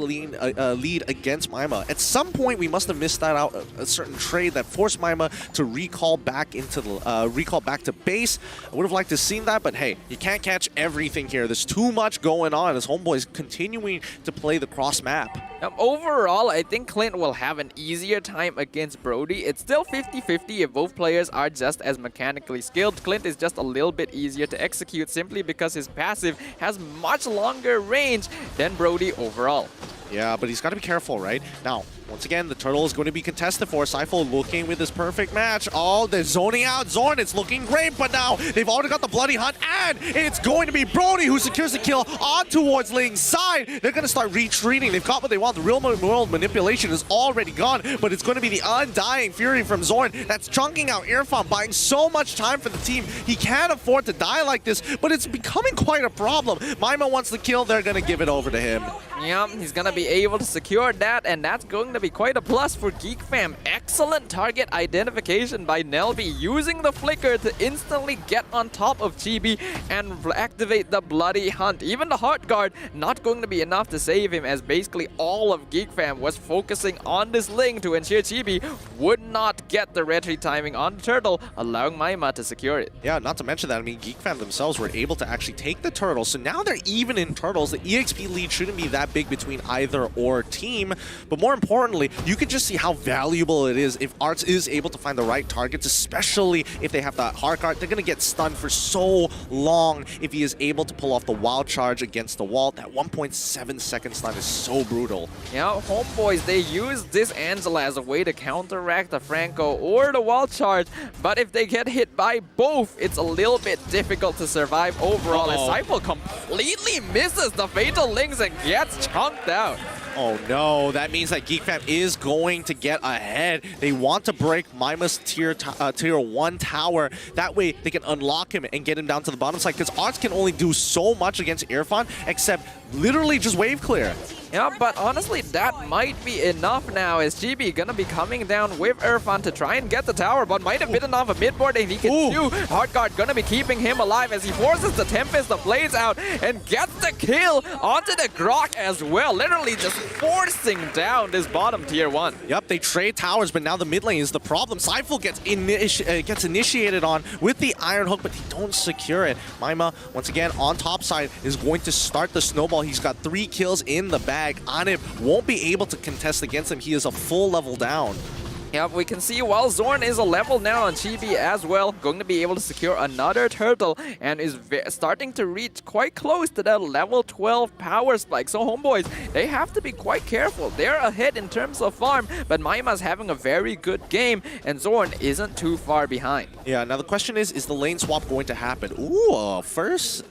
lead against MyMA. At some point, we must have missed that out, a certain trade that forced MyMA to recall back into the recall back to base. I would have liked to have seen that, but hey, you can't catch everything here. There's too much going on as HomeBois continuing to play the cross map. Overall, I think Clint will have an easier time against Brody. It's still 50-50 if both players are just as mechanically skilled. Clint is just a little bit easier to execute simply because his passive has much longer range than Brody overall. Yeah, but he's got to be careful, right? Now, once again, the turtle is going to be contested for. Syphil looking with this perfect match. Oh, they're zoning out Zorn. It's looking great, but now they've already got the bloody hunt, and it's going to be Brody who secures the kill on towards Ling's side. They're going to start retreating. They've got what they want. The real world manipulation is already gone, but it's going to be the undying fury from Zorn that's chunking out Irfan, buying so much time for the team. He can't afford to die like this, but it's becoming quite a problem. MyMA wants the kill. They're going to give it over to him. Yeah, he's going to be able to secure that, and that's going to be quite a plus for Geek Fam. Excellent target identification by Nelby, using the flicker to instantly get on top of Chibi and activate the bloody hunt. Even the Heart Guard not going to be enough to save him, as basically all of Geek Fam was focusing on this Ling to ensure Chibi would not get the retreat timing on the turtle, allowing MyMA to secure it. Yeah, not to mention that, I mean, Geek Fam themselves were able to actually take the turtle, so now they're even in turtles. The EXP lead shouldn't be that big between either or team, but more importantly, you can just see how valuable it is if Arts is able to find the right targets, especially if they have that hard guard. They're going to get stunned for so long if he is able to pull off the wild charge against the wall. That 1.7 second stun is so brutal. Yeah, HomeBois, they use this Angela as a way to counteract the Franco or the wild charge, but if they get hit by both, it's a little bit difficult to survive overall. As Syphil completely misses the fatal links and gets chunked out. Oh no, that means that Geek Fam is going to get ahead. They want to break MyMA's tier 1 tower. That way they can unlock him and get him down to the bottom side, because Arts can only do so much against Irfan except literally just wave clear. Yeah, but honestly, that might be enough now, as Chibi gonna be coming down with Irfan to try and get the tower, but might have bitten off a midboard and he can do. Heartguard gonna be keeping him alive as he forces the Tempest, the Blades out, and gets the kill onto the Grok as well, literally just forcing down this bottom tier 1. Yep, they trade towers, but now the mid lane is the problem. Syphil gets initiated on with the Iron Hook, but he don't secure it. MyMA, once again, on top side, is going to start the snowball. He's got 3 kills in the bag. Anib won't be able to contest against him. He is a full level down. Yeah, we can see while Zorn is a level now on Chibi as well, going to be able to secure another turtle and is starting to reach quite close to that level 12 power spike. So HomeBois, they have to be quite careful. They're ahead in terms of farm, but MyMA's having a very good game and Zorn isn't too far behind. Yeah, now the question is the lane swap going to happen? Ooh, first...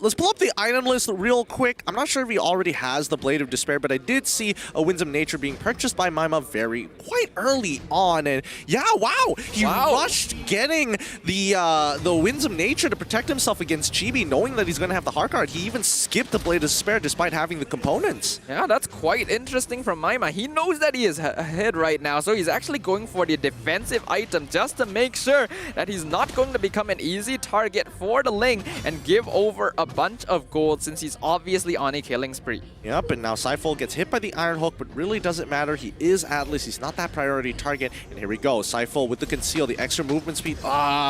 Let's pull up the item list real quick. I'm not sure if he already has the Blade of Despair, but I did see a Winds of Nature being purchased by MyMA quite early on. And yeah, wow, he rushed getting the Winds of Nature to protect himself against Chibi, knowing that he's going to have the Heart Guard. He even skipped the Blade of Despair despite having the components. Yeah, that's quite interesting from MyMA. He knows that he is ahead right now, so he's actually going for the defensive item just to make sure that he's not going to become an easy target for the Ling and give over a bunch of gold, since he's obviously on a killing spree. Yep, and now Syphil gets hit by the Iron Hook, but really doesn't matter. He is Atlas. He's not that priority target. And here we go. Syphil with the conceal, the extra movement speed.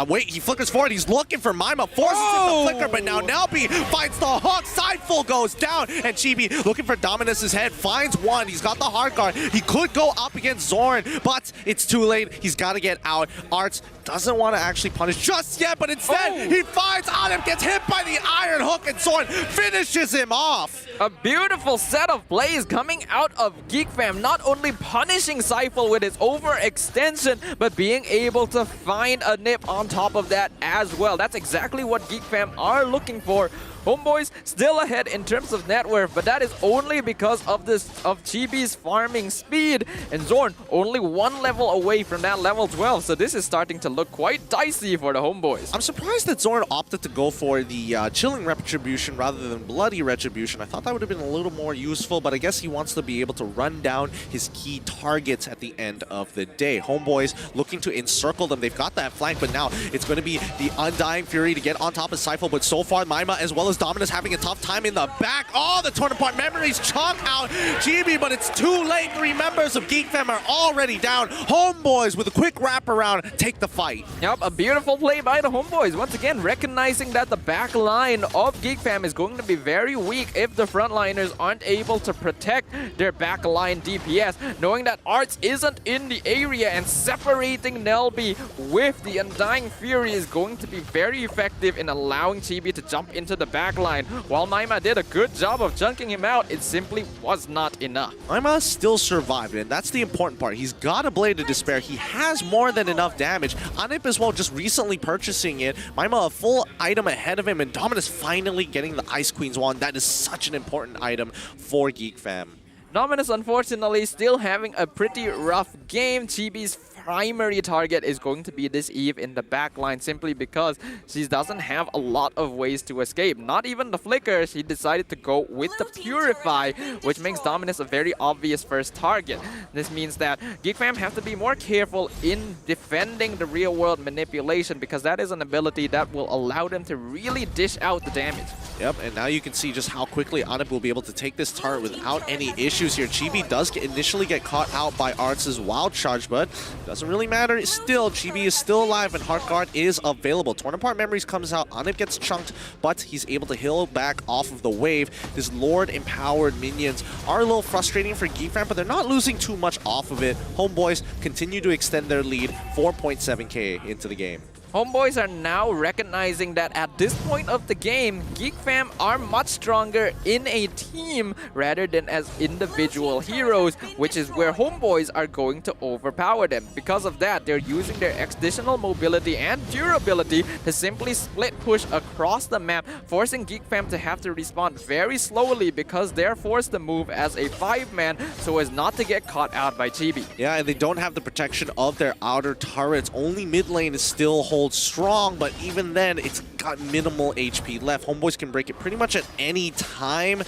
Wait, he flickers forward. He's looking for MyMA. Forces him to flicker, but now Nelby finds the hook. Syphil goes down, and Chibi looking for Dominus's head. Finds one. He's got the Heart Guard. He could go up against Zorn, but it's too late. He's got to get out. Arts doesn't want to actually punish just yet, but instead he finds Adam, gets hit by the Iron Hook, and Zorn finishes him off. A beautiful set of plays coming out of Geek Fam, not only punishing Syphil with his overextension, but being able to find a nip on top of that as well. That's exactly what Geek Fam are looking for. HomeBois still ahead in terms of net worth, but that is only because of Chibi's farming speed. And Zorn only one level away from that level 12, so this is starting to look quite dicey for the HomeBois. I'm surprised that Zorn opted to go for the chilling retribution rather than bloody retribution. I thought that would have been a little more useful, but I guess he wants to be able to run down his key targets at the end of the day. HomeBois looking to encircle them. They've got that flank, but now it's going to be the Undying Fury to get on top of Cypher, but so far MyMA as well as Dominus having a tough time in the back. Oh, the torn apart memories chunk out GB, but it's too late. 3 members of Geek Fam are already down. HomeBois with a quick wraparound take the fight. Yep, a beautiful play by the HomeBois. Once again, recognizing that the back line of Geek Fam is going to be very weak if the frontliners aren't able to protect their back line DPS. Knowing that Arts isn't in the area and separating Nelby with the Undying Fury is going to be very effective in allowing Chibi to jump into the back line. While MyMA did a good job of chunking him out, it simply was not enough. MyMA still survived, and that's the important part. He's got a Blade of Despair. He has more than enough damage. Anip as well, just recently purchasing it. MyMA a full item ahead of him, and Dominus finally getting the Ice Queen's Wand. That is such an important item for Geek Fam. Dominus, unfortunately, still having a pretty rough game. Chibi's primary target is going to be this Eve in the back line simply because she doesn't have a lot of ways to escape. Not even the Flicker, she decided to go with the Purify, which makes Dominus a very obvious first target. This means that Geek Fam have to be more careful in defending the real world manipulation because that is an ability that will allow them to really dish out the damage. Yep, and now you can see just how quickly Anip will be able to take this turret without any issues here. Chibi does initially get caught out by Arts' Wild Charge, but doesn't really matter. Still, Chibi is still alive and Heart Guard is available. Torn Apart Memories comes out, Anip gets chunked, but he's able to heal back off of the wave. His Lord-empowered minions are a little frustrating for Geek Fam, but they're not losing too much off of it. HomeBois continue to extend their lead 4.7k into the game. HomeBois are now recognizing that at this point of the game, Geek Fam are much stronger in a team rather than as individual heroes, which is where HomeBois are going to overpower them. Because of that, they're using their additional mobility and durability to simply split push across the map, forcing Geek Fam to have to respond very slowly because they're forced to move as a 5-man so as not to get caught out by Chibi. Yeah, and they don't have the protection of their outer turrets. Only mid lane is still holding strong, but even then it's got minimal HP left. HomeBois can break it pretty much at any time.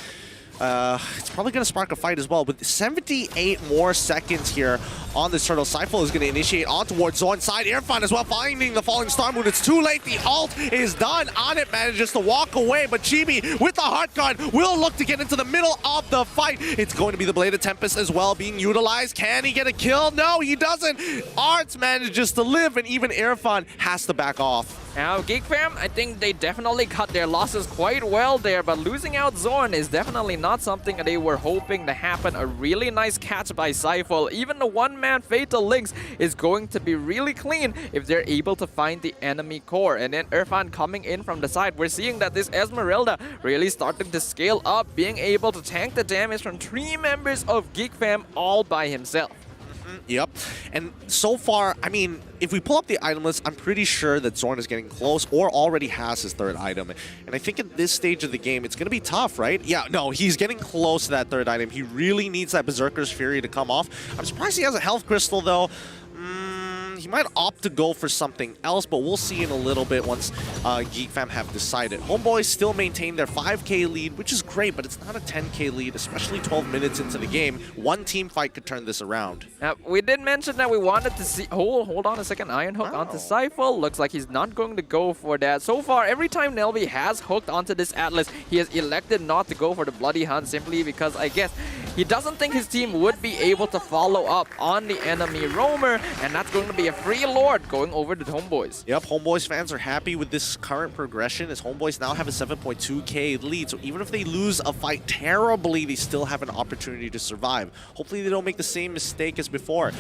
It's probably going to spark a fight as well. With 78 more seconds here on this turtle, Cypher is going to initiate on towards Zorn side. Irfan as well, finding the falling star moon. It's too late. The ult is done. Anip manages to walk away, but Chibi with the Heart Guard will look to get into the middle of the fight. It's going to be the Blade of Tempest as well being utilized. Can he get a kill? No, he doesn't. Arts manages to live, and even Irfan has to back off. Now, Geek Fam, I think they definitely cut their losses quite well there, but losing out Zorn is definitely not something they were hoping to happen. A really nice catch by Cypher. Even the one-man Fatal Links is going to be really clean if they're able to find the enemy core. And then Irfan coming in from the side, we're seeing that this Esmeralda really starting to scale up, being able to tank the damage from 3 members of Geek Fam all by himself. Yep, and so far, I mean, if we pull up the item list, I'm pretty sure that Zorn is getting close or already has his 3rd item. And I think at this stage of the game, it's going to be tough, right? Yeah, no, he's getting close to that 3rd item. He really needs that Berserker's Fury to come off. I'm surprised he has a health crystal, though. He might opt to go for something else, but we'll see in a little bit once Geek Fam have decided. HomeBois still maintain their 5k lead, which is great, but it's not a 10k lead, especially 12 minutes into the game. One team fight could turn this around. We did mention that we wanted to see... Hold on a second. Iron Hook onto Cypher. Looks like he's not going to go for that. So far, every time Nelby has hooked onto this Atlas, he has elected not to go for the Bloody Hunt simply because, I guess, he doesn't think his team would be able to follow up on the enemy roamer, and that's going to be a free Lord going over to HomeBois. Yep, HomeBois fans are happy with this current progression as HomeBois now have a 7.2k lead. So even if they lose a fight terribly, they still have an opportunity to survive. Hopefully they don't make the same mistake as before.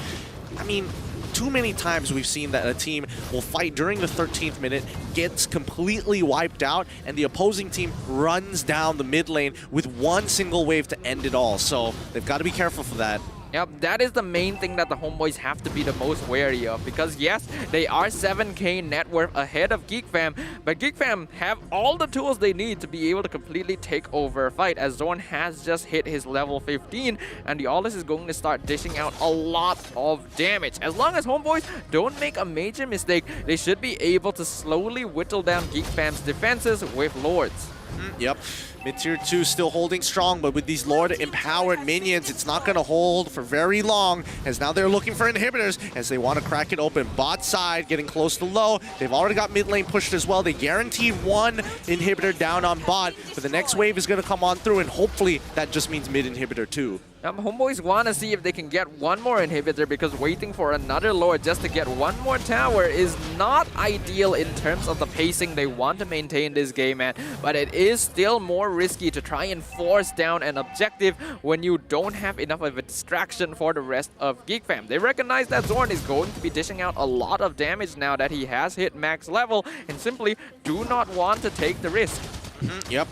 I mean, too many times we've seen that a team will fight during the 13th minute, gets completely wiped out, and the opposing team runs down the mid lane with one single wave to end it all. So they've got to be careful for that. Yep, that is the main thing that the HomeBois have to be the most wary of, because yes, they are 7k net worth ahead of Geek Fam, but Geek Fam have all the tools they need to be able to completely take over a fight, as Zorn has just hit his level 15 and the Aulus is going to start dishing out a lot of damage. As long as HomeBois don't make a major mistake, they should be able to slowly whittle down Geek Fam's defenses with Lords. Yep. Mid-tier 2 still holding strong, but with these Lord-empowered minions, it's not going to hold for very long, as now they're looking for inhibitors as they want to crack it open. Bot side getting close to low. They've already got mid lane pushed as well. They guarantee one inhibitor down on bot, but the next wave is going to come on through, and hopefully that just means mid inhibitor too. HomeBois want to see if they can get one more inhibitor, because waiting for another Lord just to get one more tower is not ideal in terms of the pacing they want to maintain this game at. But it is still more risky to try and force down an objective when you don't have enough of a distraction for the rest of Geek Fam. They recognize that Zorn is going to be dishing out a lot of damage now that he has hit max level, and simply do not want to take the risk. Yep.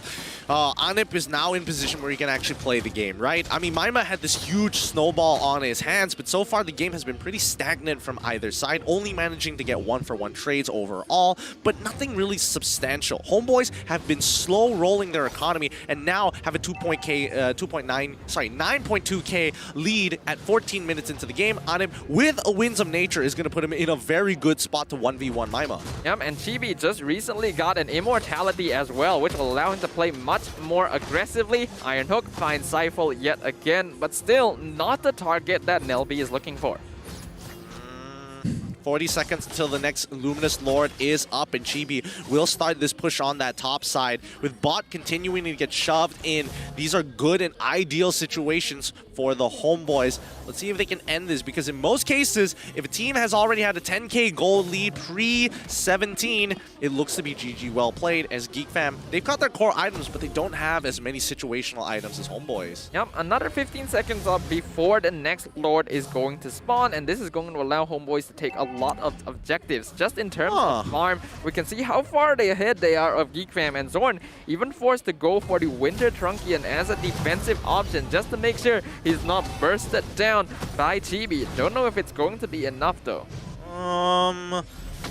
Anip is now in position where he can actually play the game, right? I mean, Maima had this huge snowball on his hands, but so far the game has been pretty stagnant from either side, only managing to get 1-for-1 trades overall, but nothing really substantial. HomeBois have been slow rolling their economy and now have a 9.2k lead at 14 minutes into the game. Anip, with a Winds of Nature, is going to put him in a very good spot to 1v1 Maima. Yep, and Chibi just recently got an immortality as well, which will allow him to play much more aggressively. Iron Hook finds Cypher yet again, but still not the target that Nelby is looking for. 40 seconds until the next Luminous Lord is up, and Chibi will start this push on that top side, with bot continuing to get shoved in. These are good and ideal situations for the HomeBois. Let's see if they can end this, because in most cases, if a team has already had a 10k gold lead pre-17, it looks to be GG well played, as Geek Fam, they've got their core items, but they don't have as many situational items as HomeBois. Yep, another 15 seconds up before the next Lord is going to spawn, and this is going to allow HomeBois to take a lot of objectives. Just in terms of farm, we can see how far ahead they are of Geek Fam, and Zorn even forced to go for the Winter Trunkian as a defensive option just to make sure he's not bursted down by Chibi. Don't know if it's going to be enough though.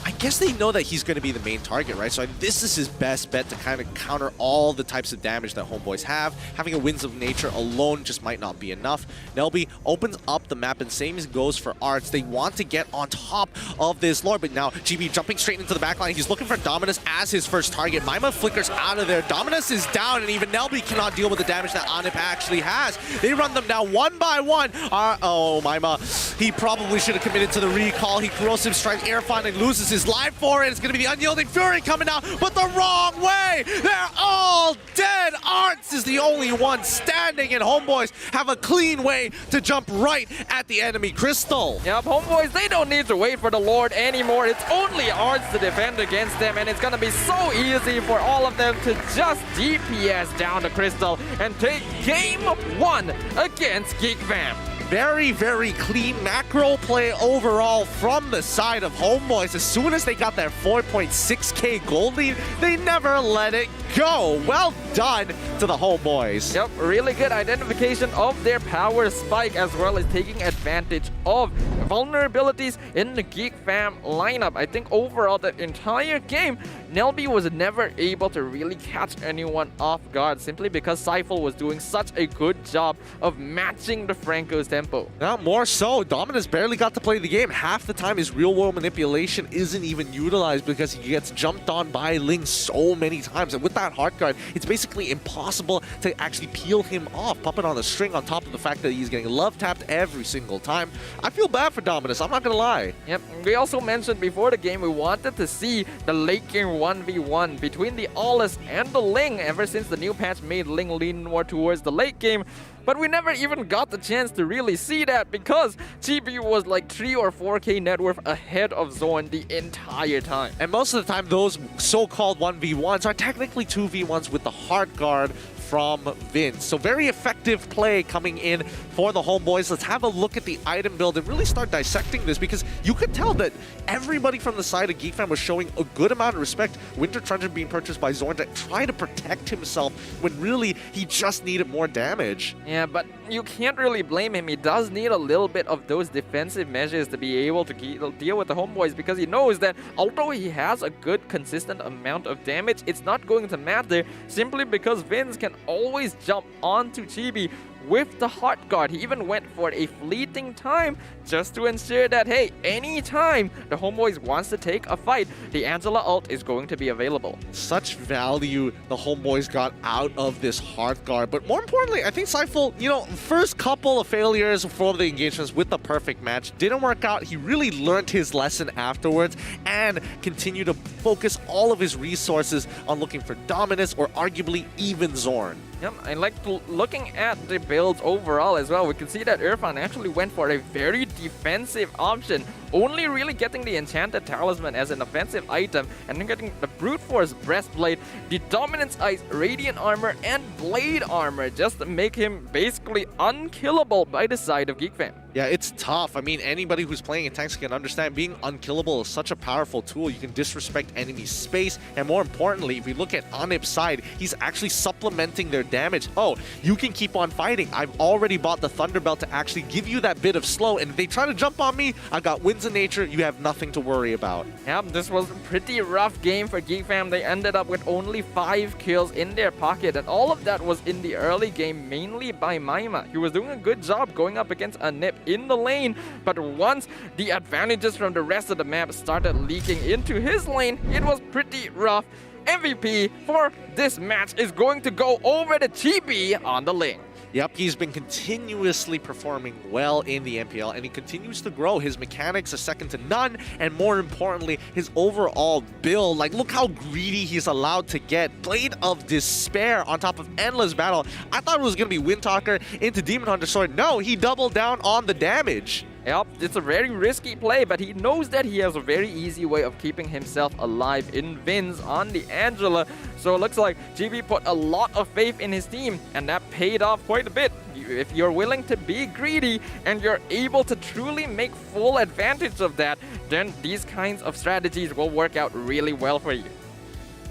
I guess they know that he's going to be the main target, right? So this is his best bet to kind of counter all the types of damage that HomeBois have. Having a Winds of Nature alone just might not be enough. Nelby opens up the map, and same as goes for Arts. They want to get on top of this Lord, but now GB jumping straight into the backline. He's looking for Dominus as his first target. Maima flickers out of there. Dominus is down, and even Nelby cannot deal with the damage that Anip actually has. They run them down one by one. Oh, Maima, he probably should have committed to the recall. He corrosive strikes Airfine and loses his life for it. It's going to be the Unyielding Fury coming out, but the wrong way. They're all dead. Arts is the only one standing, and HomeBois have a clean way to jump right at the enemy crystal. Yep, HomeBois, they don't need to wait for the Lord anymore. It's only Arts to defend against them, and it's going to be so easy for all of them to just DPS down the crystal and take game 1 against Geek Fam. Very, very clean macro play overall from the side of HomeBois. As soon as they got their 4.6k gold lead, they never let it go. Well done to the HomeBois. Yep, really good identification of their power spike, as well as taking advantage of vulnerabilities in the Geek Fam lineup. I think overall the entire game, Nelby was never able to really catch anyone off guard, simply because Cypher was doing such a good job of matching the Franco's tempo. Not more so. Dominus barely got to play the game. Half the time his real-world manipulation isn't even utilized because he gets jumped on by Ling so many times. And with that hard guard, it's basically impossible to actually peel him off. Puppet on a string, on top of the fact that he's getting love-tapped every single time. I feel bad for Dominus, I'm not gonna lie. Yep, we also mentioned before the game we wanted to see the late game 1v1 between the Aulus and the Ling ever since the new patch made Ling lean more towards the late game. But we never even got the chance to really see that because Chibi was like 3 or 4k net worth ahead of Zorn the entire time. And most of the time those so-called 1v1s are technically 2v1s with the hard guard from Vince. So very effective play coming in for the HomeBois. Let's have a look at the item build and really start dissecting this, because you could tell that everybody from the side of Geek Fam was showing a good amount of respect. Winter Truncheon being purchased by Zorn to try to protect himself when really he just needed more damage. Yeah, but you can't really blame him. He does need a little bit of those defensive measures to be able to deal with the HomeBois, because he knows that although he has a good consistent amount of damage, it's not going to matter simply because Vince can always jump onto Chibi with the Heart Guard. He even went for a fleeting time just to ensure that, hey, anytime the HomeBois wants to take a fight, the Angela ult is going to be available. Such value the HomeBois got out of this Heart Guard. But more importantly, I think Seifel, first couple of failures for the engagements with the perfect match didn't work out. He really learned his lesson afterwards and continued to focus all of his resources on looking for dominance or arguably even Zorn. Yep, I like looking at the builds overall as well. We can see that Irfan actually went for a very defensive option, only really getting the Enchanted Talisman as an offensive item, and then getting the Brute Force Breastplate, the Dominance Ice, Radiant Armor, and Blade Armor, just to make him basically unkillable by the side of Geek Fam. Yeah, it's tough. I mean, anybody who's playing in tanks can understand being unkillable is such a powerful tool. You can disrespect enemy space, and more importantly, if we look at Anip's side, he's actually supplementing their damage. Oh, you can keep on fighting. I've already bought the Thunderbelt to actually give you that bit of slow, and if they try to jump on me, I got Winds of Nature. You have nothing to worry about. Yep, this was a pretty rough game for Geek Fam. They ended up with only 5 kills in their pocket, and all of that was in the early game, mainly by Maima. He was doing a good job going up against Anip in the lane, but once the advantages from the rest of the map started leaking into his lane, it was pretty rough. MVP for this match is going to go over to Chibi on the lane. Yep, he's been continuously performing well in the MPL, and he continues to grow. His mechanics are second to none, and more importantly, his overall build. Like, look how greedy he's allowed to get. Blade of Despair on top of Endless Battle. I thought it was going to be Windtalker into Demon Hunter Sword. No, he doubled down on the damage. Yep, it's a very risky play, but he knows that he has a very easy way of keeping himself alive in Vince on the Angela. So it looks like GB put a lot of faith in his team, and that paid off quite a bit. If you're willing to be greedy and you're able to truly make full advantage of that, then these kinds of strategies will work out really well for you.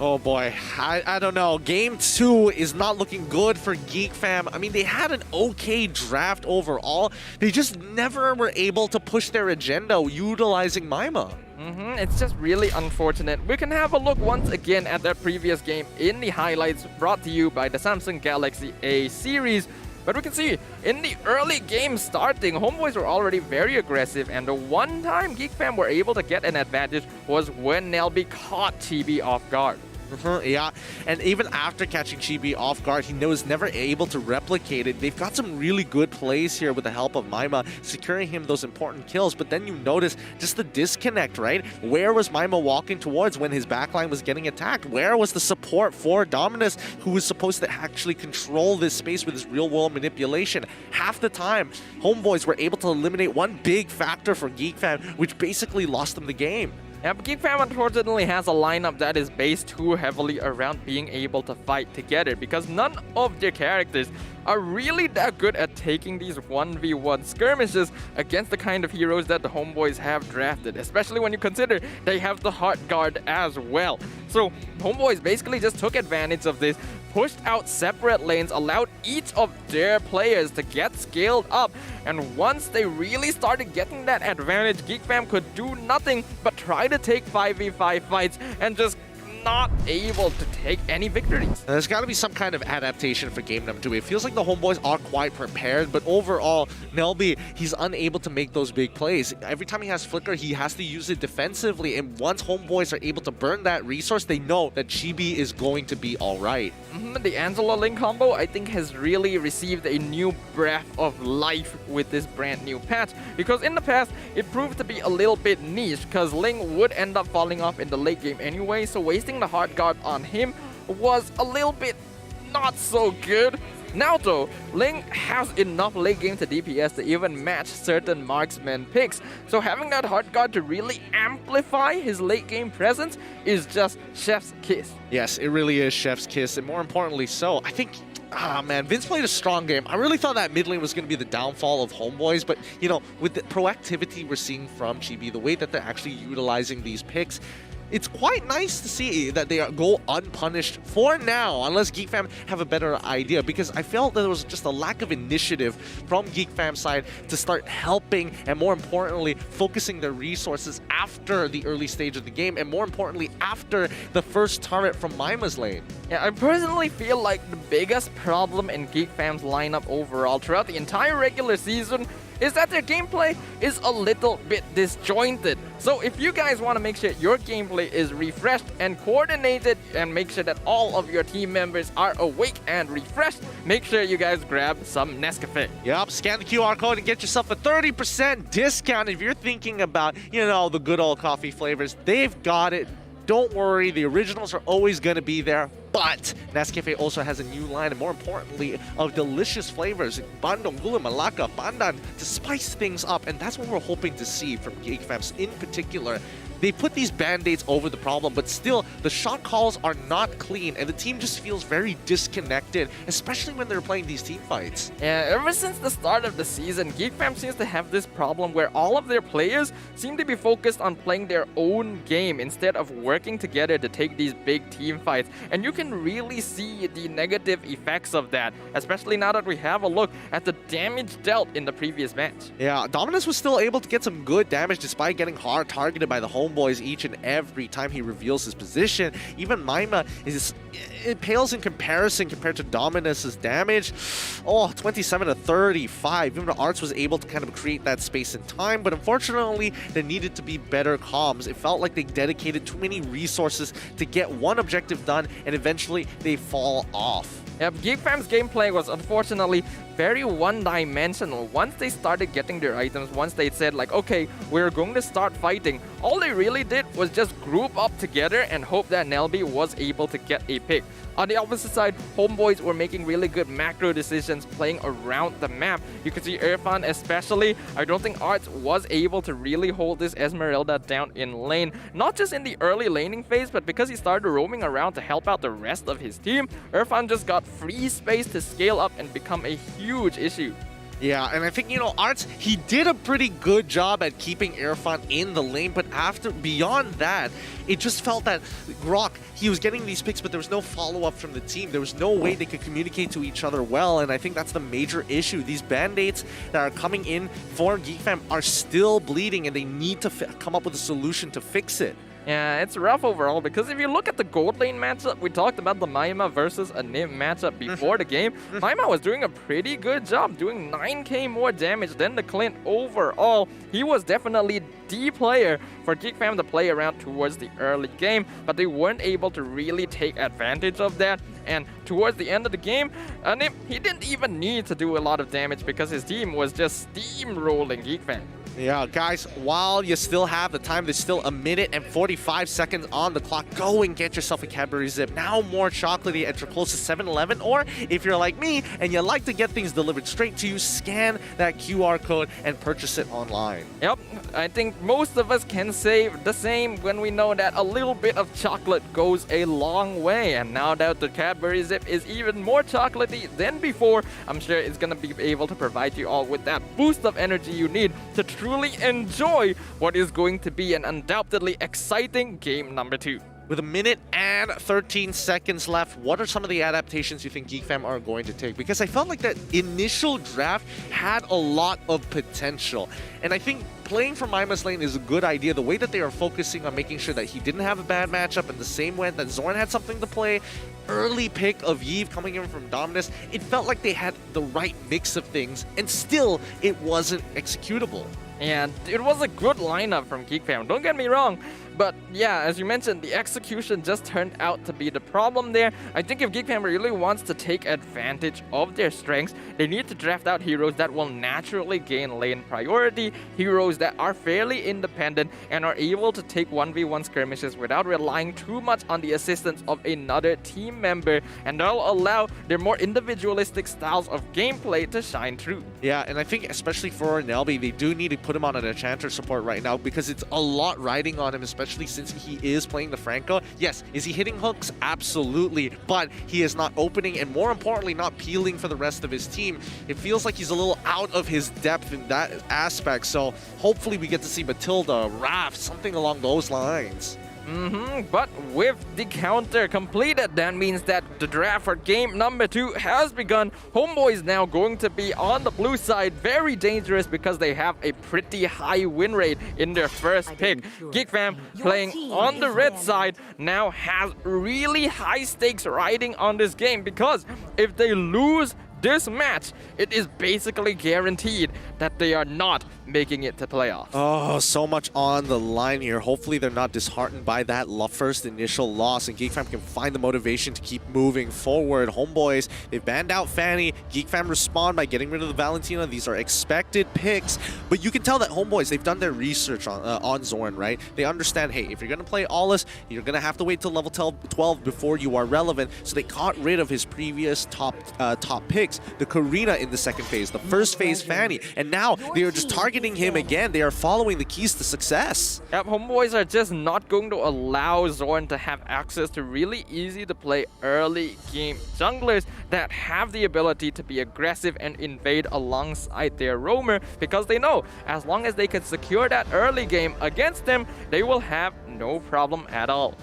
Oh boy, I don't know. Game 2 is not looking good for Geek Fam. I mean, they had an okay draft overall. They just never were able to push their agenda utilizing Maima. It's just really unfortunate. We can have a look once again at that previous game in the highlights brought to you by the Samsung Galaxy A series. But we can see, in the early game starting, HomeBois were already very aggressive, and the one time Geek Fam were able to get an advantage was when Nelby caught Chibi off guard. Yeah, and even after catching Chibi off guard, he was never able to replicate it. They've got some really good plays here with the help of Maima, securing him those important kills, but then you notice just the disconnect, right? Where was Maima walking towards when his backline was getting attacked? Where was the support for Dominus, who was supposed to actually control this space with his real-world manipulation? Half the time, HomeBois were able to eliminate one big factor for Geek Fam, which basically lost them the game. Yeah, but Geek Fam unfortunately has a lineup that is based too heavily around being able to fight together, because none of their characters are really that good at taking these 1v1 skirmishes against the kind of heroes that the HomeBois have drafted, especially when you consider they have the Heart Guard as well. So HomeBois basically just took advantage of this, pushed out separate lanes, allowed each of their players to get scaled up, and once they really started getting that advantage, Geek Fam could do nothing but try to take 5v5 fights and just not able to take any victories. There's got to be some kind of adaptation for game number 2. It feels like the HomeBois are quite prepared, but overall, Nelby, he's unable to make those big plays. Every time he has Flicker, he has to use it defensively, and once HomeBois are able to burn that resource, they know that Chibi is going to be alright. The Angela Ling combo, I think, has really received a new breath of life with this brand new patch, because in the past, it proved to be a little bit niche, because Ling would end up falling off in the late game anyway, so wasting the Heart Guard on him was a little bit not so good. Now though, Ling has enough late game to DPS to even match certain marksman picks, so having that Heart Guard to really amplify his late game presence is just chef's kiss. Yes, it really is chef's kiss, and more importantly so, I think man, Vince played a strong game. I really thought that mid lane was going to be the downfall of HomeBois, but, you know, with the proactivity we're seeing from Chibi, the way that they're actually utilizing these picks, it's quite nice to see that they go unpunished for now, unless Geek Fam have a better idea, because I felt that there was just a lack of initiative from Geek Fam's side to start helping and, more importantly, focusing their resources after the early stage of the game, and more importantly, after the first turret from Maima's lane. Yeah, I personally feel like the biggest problem in Geek Fam's lineup overall throughout the entire regular season is that their gameplay is a little bit disjointed. So if you guys want to make sure your gameplay is refreshed and coordinated and make sure that all of your team members are awake and refreshed, make sure you guys grab some Nescafe. Yep, scan the QR code and get yourself a 30% discount if you're thinking about, you know, the good old coffee flavors. They've got it. Don't worry, the originals are always going to be there, but Nescafe also has a new line, and more importantly, of delicious flavors, bandung, gula melaka, pandan, to spice things up, and that's what we're hoping to see from Geek Fams in particular. They put these band-aids over the problem, but still, the shot calls are not clean, and the team just feels very disconnected, especially when they're playing these team fights. Yeah, ever since the start of the season, Geek Fam seems to have this problem where all of their players seem to be focused on playing their own game instead of working together to take these big team fights. And you can really see the negative effects of that, especially now that we have a look at the damage dealt in the previous match. Yeah, Dominus was still able to get some good damage despite getting hard targeted by the HomeBois each and every time he reveals his position. Even Maima it pales in comparison compared to Dominus's damage. Oh, 27 to 35. Even Arts was able to kind of create that space and time, but unfortunately, there needed to be better comms. It felt like they dedicated too many resources to get one objective done, and eventually they fall off. Yep, Geek Fam's gameplay was unfortunately very one-dimensional. Once they started getting their items, once they said like, okay, we're going to start fighting, all they really did was just group up together and hope that Nelby was able to get a pick. On the opposite side, HomeBois were making really good macro decisions playing around the map. You can see Irfan especially. I don't think Arts was able to really hold this Esmeralda down in lane. Not just in the early laning phase, but because he started roaming around to help out the rest of his team, Irfan just got free space to scale up and become a huge issue. Yeah, and I think, you know, Arts, he did a pretty good job at keeping Irfan in the lane, but beyond that, it just felt that Grok, he was getting these picks, but there was no follow-up from the team. There was no way they could communicate to each other well, and I think that's the major issue. These band-aids that are coming in for Geek Fam are still bleeding, and they need to come up with a solution to fix it. Yeah, it's rough overall because if you look at the gold lane matchup, we talked about the Maima versus a Nim matchup before the game. Maima was doing a pretty good job, doing 9k more damage than the Clint overall. He was definitely the player for Geek Fam to play around towards the early game, but they weren't able to really take advantage of that. And towards the end of the game, Nim, he didn't even need to do a lot of damage because his team was just steamrolling Geek Fam. Yeah, guys, while you still have the time, there's still 1 minute and 45 seconds on the clock. Go and get yourself a Cadbury Zip. Now more chocolatey at your closest 7-Eleven, or if you're like me and you like to get things delivered straight to you, scan that QR code and purchase it online. Yep, I think most of us can say the same when we know that a little bit of chocolate goes a long way. And now that the Cadbury Zip is even more chocolatey than before, I'm sure it's going to be able to provide you all with that boost of energy you need to truly enjoy what is going to be an undoubtedly exciting game number 2. With 1 minute and 13 seconds left, what are some of the adaptations you think Geek Fam are going to take? Because I felt like that initial draft had a lot of potential. And I think playing from Maima's lane is a good idea. The way that they are focusing on making sure that he didn't have a bad matchup, and the same way that Zorn had something to play. Early pick of Yves coming in from Dominus, it felt like they had the right mix of things, and still it wasn't executable. And it was a good lineup from Geek Fam, don't get me wrong. But yeah, as you mentioned, the execution just turned out to be the problem there. I think if Geek Fam really wants to take advantage of their strengths, they need to draft out heroes that will naturally gain lane priority, heroes that are fairly independent and are able to take 1v1 skirmishes without relying too much on the assistance of another team member, and that'll allow their more individualistic styles of gameplay to shine through. Yeah, and I think especially for Nelby, they do need to put him on an Enchanter support right now because it's a lot riding on him, especially since he is playing the Franco. Yes, is he hitting hooks? Absolutely, but he is not opening and more importantly not peeling for the rest of his team. It feels like he's a little out of his depth in that aspect, so hopefully we get to see Matilda, Raph, something along those lines. But with the counter completed, that means that the draft for game number 2 has begun. HomeBois now going to be on the blue side, very dangerous because they have a pretty high win rate in their first pick. Geek Fam playing on the red side now has really high stakes riding on this game because if they lose this match, it is basically guaranteed that they are not making it to playoffs. Oh, so much on the line here. Hopefully they're not disheartened by that first initial loss and Geek Fam can find the motivation to keep moving forward. HomeBois, they've banned out Fanny. Geek Fam respond by getting rid of the Valentina. These are expected picks, but you can tell that HomeBois, they've done their research on Zorn, right? They understand, hey, if you're going to play Aulus, you're going to have to wait till level 12 before you are relevant. So they got rid of his previous top picks. The Karina in the second phase, the first phase Fanny, and now they are just targeting him again. They are following the keys to success. Yep, HomeBois are just not going to allow Zorn to have access to really easy to play early game junglers that have the ability to be aggressive and invade alongside their roamer, because they know as long as they can secure that early game against them, they will have no problem at all.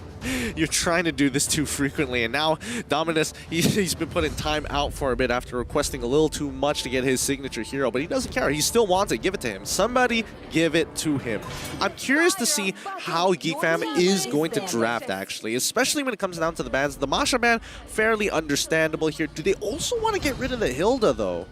You're trying to do this too frequently, and now Dominus, he's been put in time out for a bit after requesting a little too much to get his signature hero, but he doesn't care. He still wants it. Give it to him. Somebody give it to him. I'm curious to see how Geek Fam is going to draft, actually, especially when it comes down to the bans. The Masha ban, fairly understandable here. Do they also want to get rid of the Hilda, though?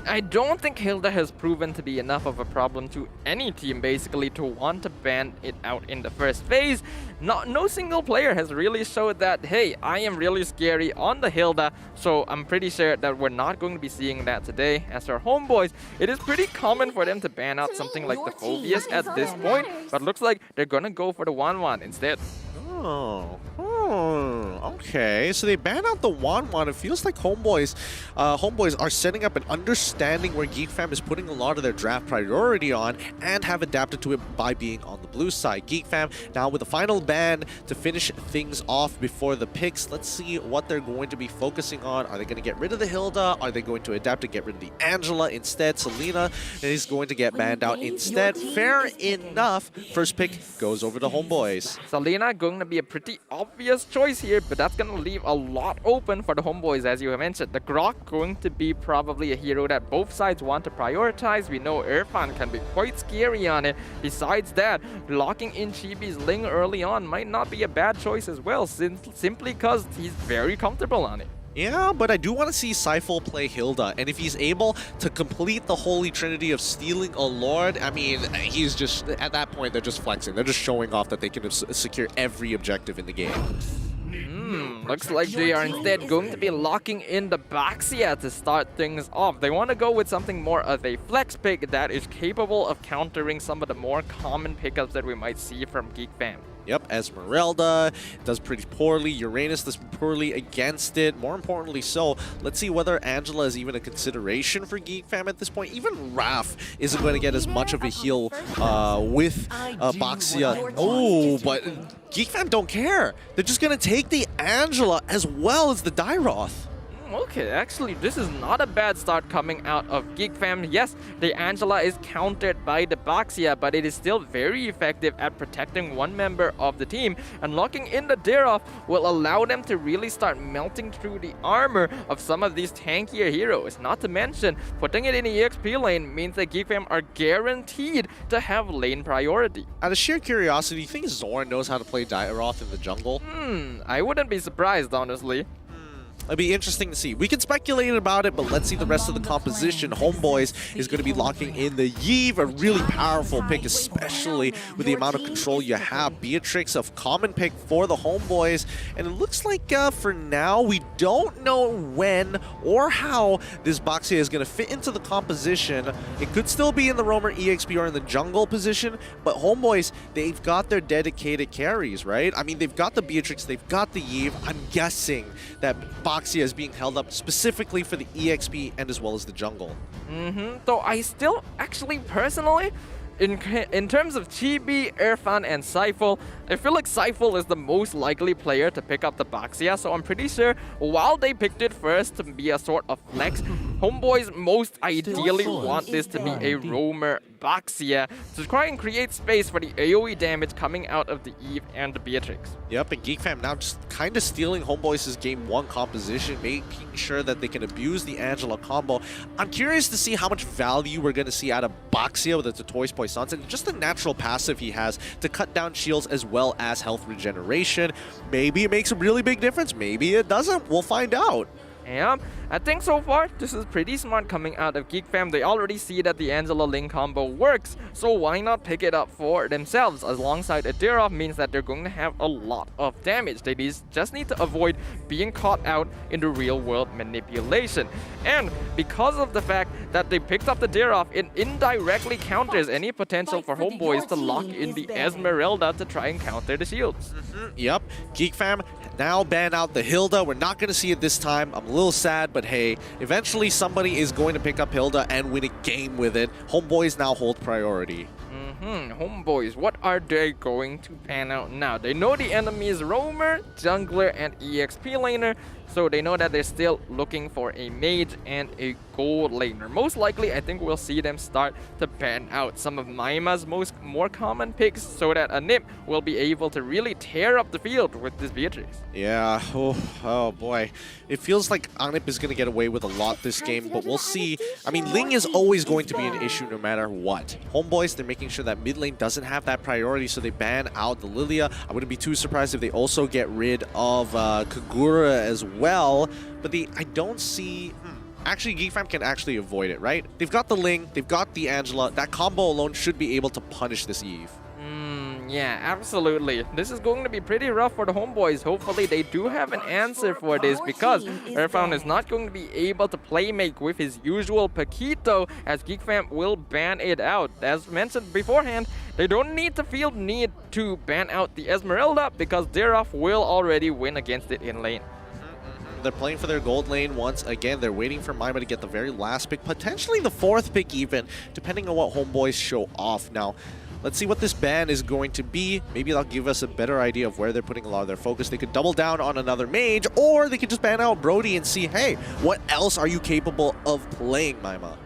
I don't think Hilda has proven to be enough of a problem to any team, basically, to want to ban it out in the first phase. No single player has really showed that, hey, I am really scary on the Hilda, so I'm pretty sure that we're not going to be seeing that today. As for HomeBois, it is pretty common for them to ban out something like the Phobias at this point, but looks like they're gonna go for the 1-1 instead. Oh, okay. So they ban out the 1-1. It feels like HomeBois are setting up an understanding where Geek Fam is putting a lot of their draft priority on and have adapted to it by being on the blue side. Geek Fam now with the final ban to finish things off before the picks. Let's see what they're going to be focusing on. Are they going to get rid of the Hilda? Are they going to adapt to get rid of the Angela instead? Selena is going to get banned out instead. Fair enough. First pick goes over to HomeBois. Selena going to be a pretty obvious choice here, but that's going to leave a lot open for the HomeBois, as you have mentioned. The Grok going to be probably a hero that both sides want to prioritize. We know Irfan can be quite scary on it. Besides that, blocking in Chibi's Ling early on might not be a bad choice as well, simply because he's very comfortable on it. Yeah, but I do want to see Seifel play Hilda, and if he's able to complete the Holy Trinity of stealing a Lord, I mean, he's just, at that point, they're just flexing. They're just showing off that they can secure every objective in the game. Looks like they are instead going to be locking in the Baxia to start things off. They want to go with something more of a flex pick that is capable of countering some of the more common pickups that we might see from Geek Fam. Yep, Esmeralda does pretty poorly. Uranus does poorly against it. More importantly so, let's see whether Angela is even a consideration for Geek Fam at this point. Even Raph isn't going to get as much of a heal with Baxia. Oh, but Geek Fam don't care. They're just going to take the Angela as well as the Dairoth. Okay, actually, this is not a bad start coming out of Geek Fam. Yes, the Angela is countered by the Baxia, but it is still very effective at protecting one member of the team. And locking in the Dairoth will allow them to really start melting through the armor of some of these tankier heroes. Not to mention, putting it in the EXP lane means that Geek Fam are guaranteed to have lane priority. Out of sheer curiosity, do you think Zorn knows how to play Dairoth in the jungle? I wouldn't be surprised, honestly. It'll be interesting to see. We can speculate about it, but let's see the rest of the composition. HomeBois is going to be locking in the Yve, a really powerful pick, especially with the amount of control you have. Beatrix, a common pick for the HomeBois, and it looks like for now, we don't know when or how this Baxia is going to fit into the composition. It could still be in the Roamer EXP or in the jungle position, but HomeBois, they've got their dedicated carries, right? I mean, they've got the Beatrix, they've got the Yve. I'm guessing that Baxia is being held up specifically for the EXP and as well as the jungle. So I still actually personally, in terms of Chibi, Irfan, and Saiful, I feel like Saiful is the most likely player to pick up the Baxia, so I'm pretty sure while they picked it first to be a sort of flex, HomeBois most ideally want this to be a roamer Baxia to try and create space for the AoE damage coming out of the Yve and the Beatrix. Yep, and Geek Fam now just kind of stealing HomeBois' Game 1 composition, making sure that they can abuse the Angela combo. I'm curious to see how much value we're going to see out of Baxia with the Toys Poissons and just the natural passive he has to cut down shields as well as health regeneration. Maybe it makes a really big difference, maybe it doesn't. We'll find out. Yeah, I think so far this is pretty smart coming out of Geek Fam. They already see that the Angela Ling combo works, so why not pick it up for themselves? Alongside a Derov means that they're going to have a lot of damage. They just need to avoid being caught out in the real world manipulation. And because of the fact that they picked up the Derov, it indirectly counters any potential for HomeBois to lock in the Esmeralda to try and counter the shields. Yep, Geek Fam now ban out the Hilda. We're not going to see it this time. I'm a little sad, but hey, eventually somebody is going to pick up Hilda and win a game with it. HomeBois now hold priority. HomeBois, what are they going to pan out now? They know the enemy is roamer, jungler, and EXP laner, so they know that they're still looking for a mage and a gold laner. Most likely, I think we'll see them start to ban out some of Maima's more common picks so that a Nip will be able to really tear up the field with this Beatrix. Yeah, oh boy. It feels like Anip is going to get away with a lot this game, but we'll see. I mean, Ling is always going to be an issue no matter what. HomeBois, they're making sure that mid lane doesn't have that priority, so they ban out the Lilia. I wouldn't be too surprised if they also get rid of Kagura as well, but I don't see... Actually, Geek Fam can actually avoid it, right? They've got the Ling, they've got the Angela. That combo alone should be able to punish this Yve. Yeah, absolutely. This is going to be pretty rough for the HomeBois. Hopefully they do have an answer for this, because Irfan is not going to be able to playmate with his usual Paquito, as Geek Fam will ban it out. As mentioned beforehand, they don't need to feel need to ban out the Esmeralda, because Derov will already win against it in lane. They're playing for their gold lane once again. They're waiting for Maima to get the very last pick, potentially the 4th pick even, depending on what HomeBois show off. Now, let's see what this ban is going to be. Maybe that'll give us a better idea of where they're putting a lot of their focus. They could double down on another mage, or they could just ban out Brody and see, hey, what else are you capable of playing, Maima?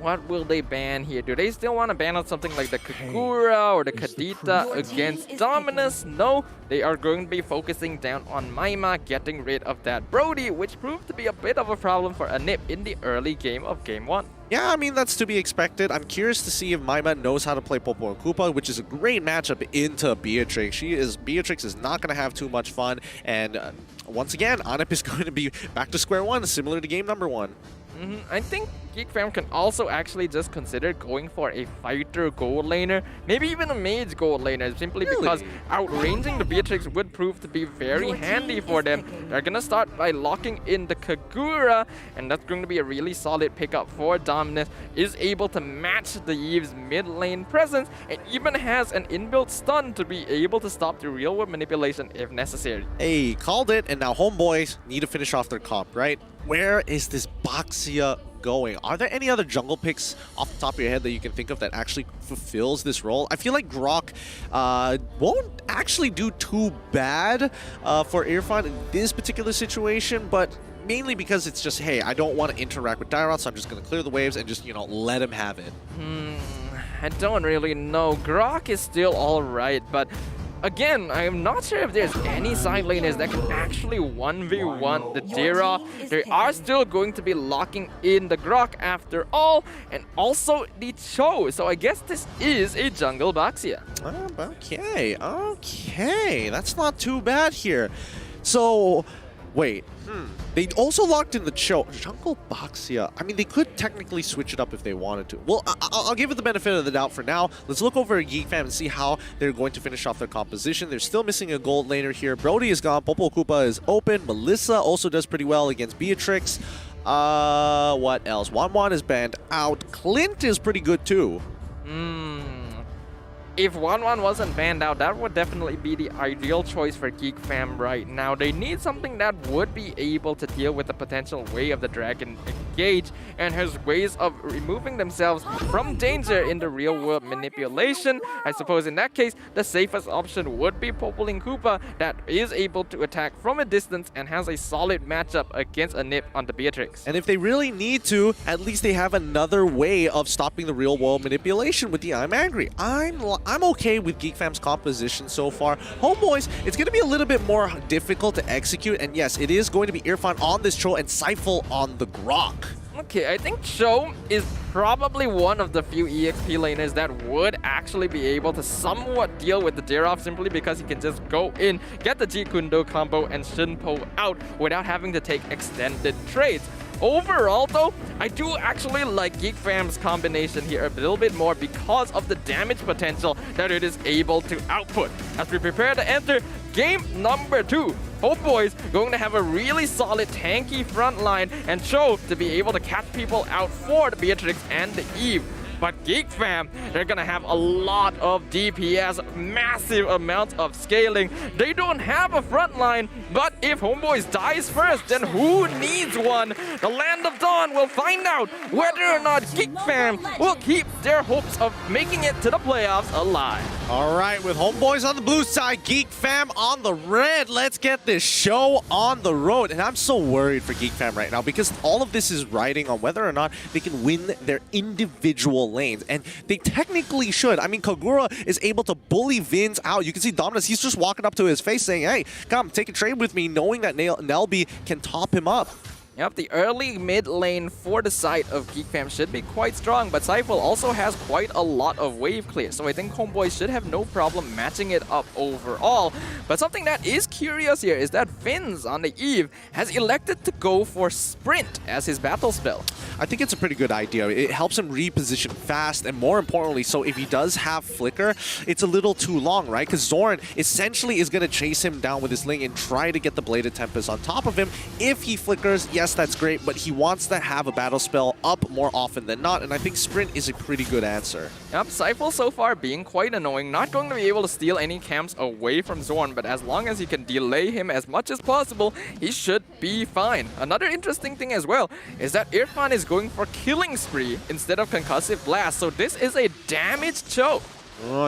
What will they ban here? Do they still want to ban out something like the Kagura or the Kadita against Dominus? No, they are going to be focusing down on Maima, getting rid of that Brody, which proved to be a bit of a problem for Anip in the early game of Game 1. Yeah, I mean, that's to be expected. I'm curious to see if Maima knows how to play Popo and Koopa, which is a great matchup into Beatrix. Beatrix is not going to have too much fun, and once again, Anip is going to be back to square one, similar to game number 1. I think Geek Fam can also actually just consider going for a fighter gold laner, maybe even a mage gold laner, simply because outranging the Beatrix would prove to be very handy for them. They're gonna start by locking in the Kagura, and that's going to be a really solid pickup for Dominus. Is able to match the Yve's mid lane presence, and even has an inbuilt stun to be able to stop the real world manipulation if necessary. Hey, called it, and now HomeBois need to finish off their comp, right? Where is this Baxia going? Are there any other jungle picks off the top of your head that you can think of that actually fulfills this role? I feel like Grok won't actually do too bad for Irfan in this particular situation, but mainly because it's just, hey, I don't want to interact with Dyrot, so I'm just going to clear the waves and just, let him have it. I don't really know. Grok is still alright, but again, I am not sure if there's any side laners that can actually 1v1 the Dira. They are still going to be locking in the Grok after all, and also the Cho. So I guess this is a jungle Baxia. Okay, that's not too bad here. So Wait, they also locked in the jungle Baxia. I mean, they could technically switch it up if they wanted to. Well, I'll give it the benefit of the doubt for now. Let's look over at Geek Fam and see how they're going to finish off their composition. They're still missing a gold laner here. Brody is gone. Popo Koopa is open. Melissa also does pretty well against Beatrix. What else? Wan is banned out. Clint is pretty good too. If 1-1 wasn't banned out, that would definitely be the ideal choice for Geek Fam right now. They need something that would be able to deal with the potential Way of the Dragon engage and has ways of removing themselves from danger in the real world manipulation. I suppose in that case, the safest option would be Popoling Koopa that is able to attack from a distance and has a solid matchup against a nip on the Beatrix. And if they really need to, at least they have another way of stopping the real world manipulation with the I'm Angry. I'm okay with Geek Fam's composition so far. HomeBois, it's going to be a little bit more difficult to execute, and yes, it is going to be Irfan on this Cho and Seifel on the Grok. Okay, I think Cho is probably one of the few EXP laners that would actually be able to somewhat deal with the Jiraf simply because he can just go in, get the Ji Kundo combo and Shinpo out without having to take extended trades. Overall though, I do actually like Geek Fam's combination here a little bit more because of the damage potential that it is able to output. As we prepare to enter game number 2, HomeBois going to have a really solid tanky front line and Cho to be able to catch people out for the Beatrix and the Eve. But Geek Fam, they're gonna have a lot of DPS, massive amounts of scaling. They don't have a front line, but if HomeBois dies first, then who needs one? The Land of Dawn will find out whether or not Geek Fam will keep their hopes of making it to the playoffs alive. All right, with HomeBois on the blue side, Geek Fam on the red. Let's get this show on the road. And I'm so worried for Geek Fam right now because all of this is riding on whether or not they can win their individual lanes. And they technically should. I mean, Kagura is able to bully Vince out. You can see Dominus, he's just walking up to his face saying, hey, come, take a trade with me, knowing that Nelby can top him up. Yep, the early mid lane for the side of Geek Fam should be quite strong, but Seifel also has quite a lot of wave clear, so I think HomeBois should have no problem matching it up overall. But something that is curious here is that Finns on the Eve has elected to go for Sprint as his battle spell. I think it's a pretty good idea. It helps him reposition fast, and more importantly, so if he does have Flicker, it's a little too long, right? Because Zorn essentially is going to chase him down with his Ling and try to get the Bladed Tempest on top of him. If he flickers, yes, that's great, but he wants to have a battle spell up more often than not, and I think Sprint is a pretty good answer. Yep, Seifel so far being quite annoying, not going to be able to steal any camps away from Zorn, but as long as he can delay him as much as possible, he should be fine. Another interesting thing as well is that Irfan is going for Killing Spree instead of Concussive Blast, so this is a damage choke.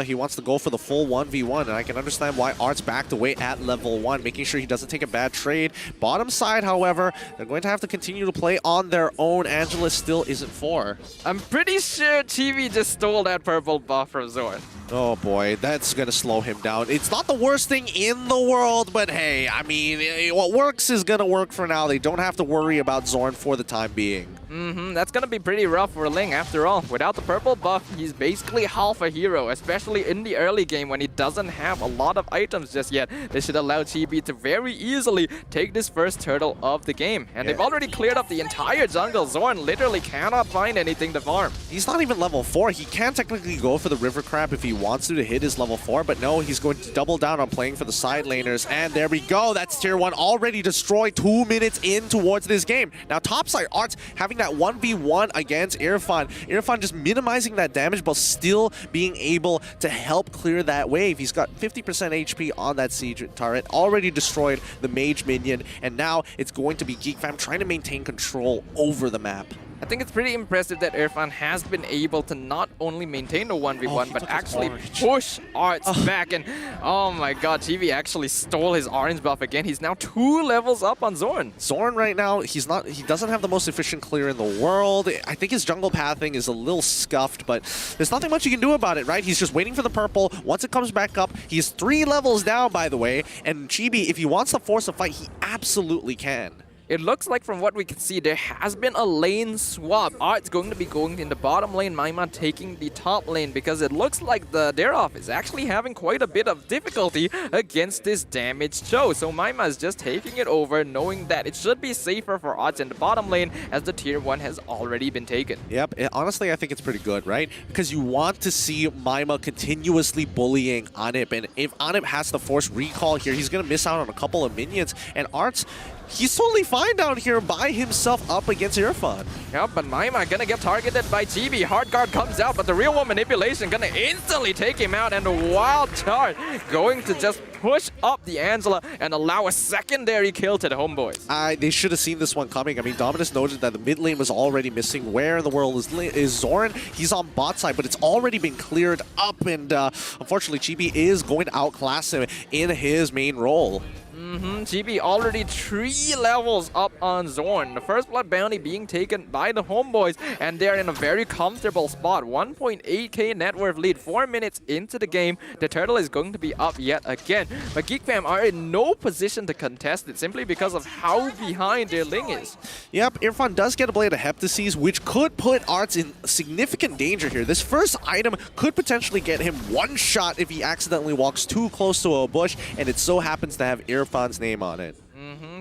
He wants to go for the full 1v1, and I can understand why Art's backed away at level 1, making sure he doesn't take a bad trade. Bottom side, however, they're going to have to continue to play on their own. Angelus still isn't 4. I'm pretty sure Chibi just stole that purple buff from Zorn. Oh boy, that's going to slow him down. It's not the worst thing in the world, but hey, I mean, what works is going to work for now. They don't have to worry about Zorn for the time being. That's going to be pretty rough for Ling after all. Without the purple buff, he's basically half a hero, especially in the early game when he doesn't have a lot of items just yet. This should allow Chibi to very easily take this first turtle of the game. And they've already cleared up the entire jungle. Zorn literally cannot find anything to farm. He's not even level 4. He can technically go for the River Crab if he wants to hit his level 4, but no, he's going to double down on playing for the side laners. And there we go. That's tier 1 already destroyed 2 minutes in towards this game. Now, topside Arts having that 1v1 against Irfan. Irfan just minimizing that damage, but still being able to help clear that wave. He's got 50% HP on that siege turret, already destroyed the mage minion, and now it's going to be Geek Fam trying to maintain control over the map. I think it's pretty impressive that Irfan has been able to not only maintain the 1v1, but actually push Arts back. And oh my god, Chibi actually stole his orange buff again. He's now 2 levels up on Zorn. Zorn right now, he doesn't have the most efficient clear in the world. I think his jungle pathing is a little scuffed, but there's nothing much you can do about it, right? He's just waiting for the purple. Once it comes back up, he's 3 levels down, by the way. And Chibi, if he wants to force a fight, he absolutely can. it looks like from what we can see, there has been a lane swap. Art's going to be going in the bottom lane, MyMA taking the top lane, because it looks like the Daroff is actually having quite a bit of difficulty against this damaged Cho. So MyMA is just taking it over, knowing that it should be safer for Arts in the bottom lane as the tier 1 has already been taken. Yep, honestly, I think it's pretty good, right? Because you want to see MyMA continuously bullying Anip, and if Anip has to force recall here, he's going to miss out on a couple of minions, and Arts, he's totally fine down here by himself up against Irfan. Yep, but MyMA gonna get targeted by Chibi. Hard guard comes out, but the real one manipulation gonna instantly take him out, and the wild charge going to just push up the Angela and allow a secondary kill to the HomeBois. They should have seen this one coming. I mean, Dominus noted that the mid lane was already missing. Where in the world is Zoran? He's on bot side, but it's already been cleared up, and unfortunately, Chibi is going to outclass him in his main role. GB already 3 levels up on Zorn. The first blood bounty being taken by the HomeBois, and they're in a very comfortable spot. 1.8k net worth lead, 4 minutes into the game. The turtle is going to be up yet again. But Geek Fam are in no position to contest it simply because of how behind their Ling is. Yep, Irfan does get a Blade of Heptases, which could put Arts in significant danger here. This first item could potentially get him one shot if he accidentally walks too close to a bush, and it so happens to have Irfan's name on it.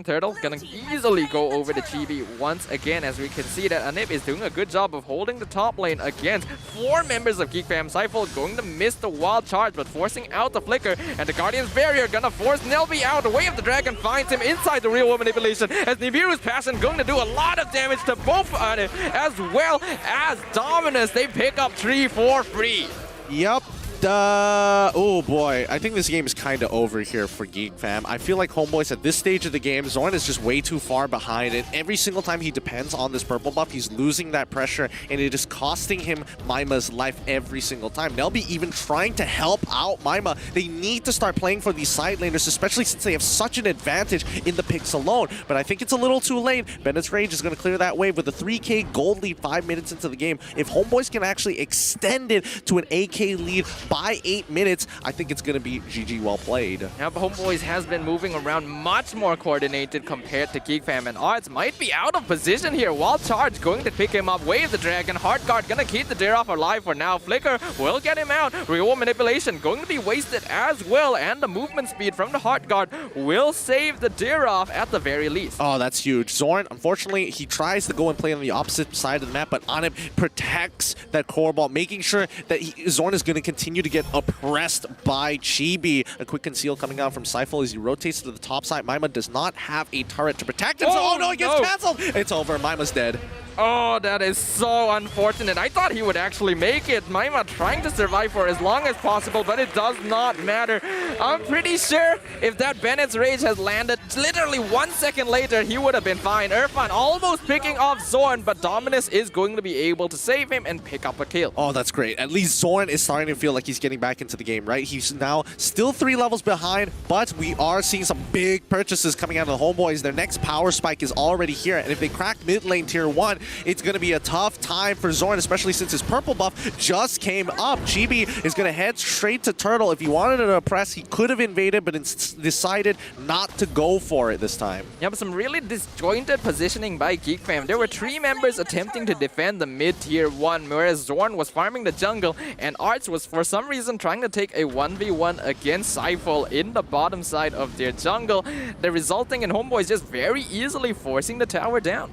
Turtle gonna easily go over the Chibi once again, as we can see that Anip is doing a good job of holding the top lane against 4 members of Geek Fam. Syphol going to miss the wild charge, but forcing out the flicker, and the Guardian's Barrier gonna force Nelby out. The Way of the Dragon finds him inside the real world manipulation, as Nibiru's Passion going to do a lot of damage to both Anip as well as Dominus. They pick up 3 for free. Yep. Oh boy, I think this game is kind of over here for Geek Fam. I feel like HomeBois at this stage of the game, Zorn is just way too far behind it. Every single time he depends on this purple buff, he's losing that pressure, and it is costing him MyMA's life every single time. Nelby even trying to help out MyMA. They need to start playing for these side laners, especially since they have such an advantage in the picks alone. But I think it's a little too late. Bennett's Rage is going to clear that wave with a 3k gold lead 5 minutes into the game. If HomeBois can actually extend it to an 8k lead by 8 minutes, I think it's going to be GG well played. Yeah, but HomeBois has been moving around much more coordinated compared to Geek Fam, and Arts might be out of position here. Wild Charge going to pick him up. Wave the Dragon. Hard Guard going to keep the Daroff alive for now. Flicker will get him out. Real Manipulation going to be wasted as well, and the movement speed from the Hard Guard will save the Daroff at the very least. Oh, that's huge. Zorn, unfortunately, he tries to go and play on the opposite side of the map, but Anip protects that core ball, making sure that Zorn is going to continue to get oppressed by Chibi. A quick conceal coming out from Syphol as he rotates to the top side. MyMA does not have a turret to protect him. Oh no, it gets cancelled. It's over. MyMA's dead. Oh, that is so unfortunate. I thought he would actually make it. MyMA trying to survive for as long as possible, but it does not matter. I'm pretty sure if that Bennett's Rage has landed literally 1 second later, he would have been fine. Irfan almost picking off Zorn, but Dominus is going to be able to save him and pick up a kill. Oh, that's great. At least Zorn is starting to feel like he's getting back into the game, right? He's now still 3 levels behind, but we are seeing some big purchases coming out of the HomeBois. Their next power spike is already here, and if they crack mid lane tier 1, it's going to be a tough time for Zorn, especially since his purple buff just came up. Chibi is going to head straight to Turtle. If he wanted to press, he could have invaded, but decided not to go for it this time. Yeah, but some really disjointed positioning by Geek Fam. There were 3 members attempting to defend the mid tier 1, whereas Zorn was farming the jungle, and Arts was for some reason trying to take a 1v1 against Syphol in the bottom side of their jungle. The resulting in HomeBois just very easily forcing the tower down.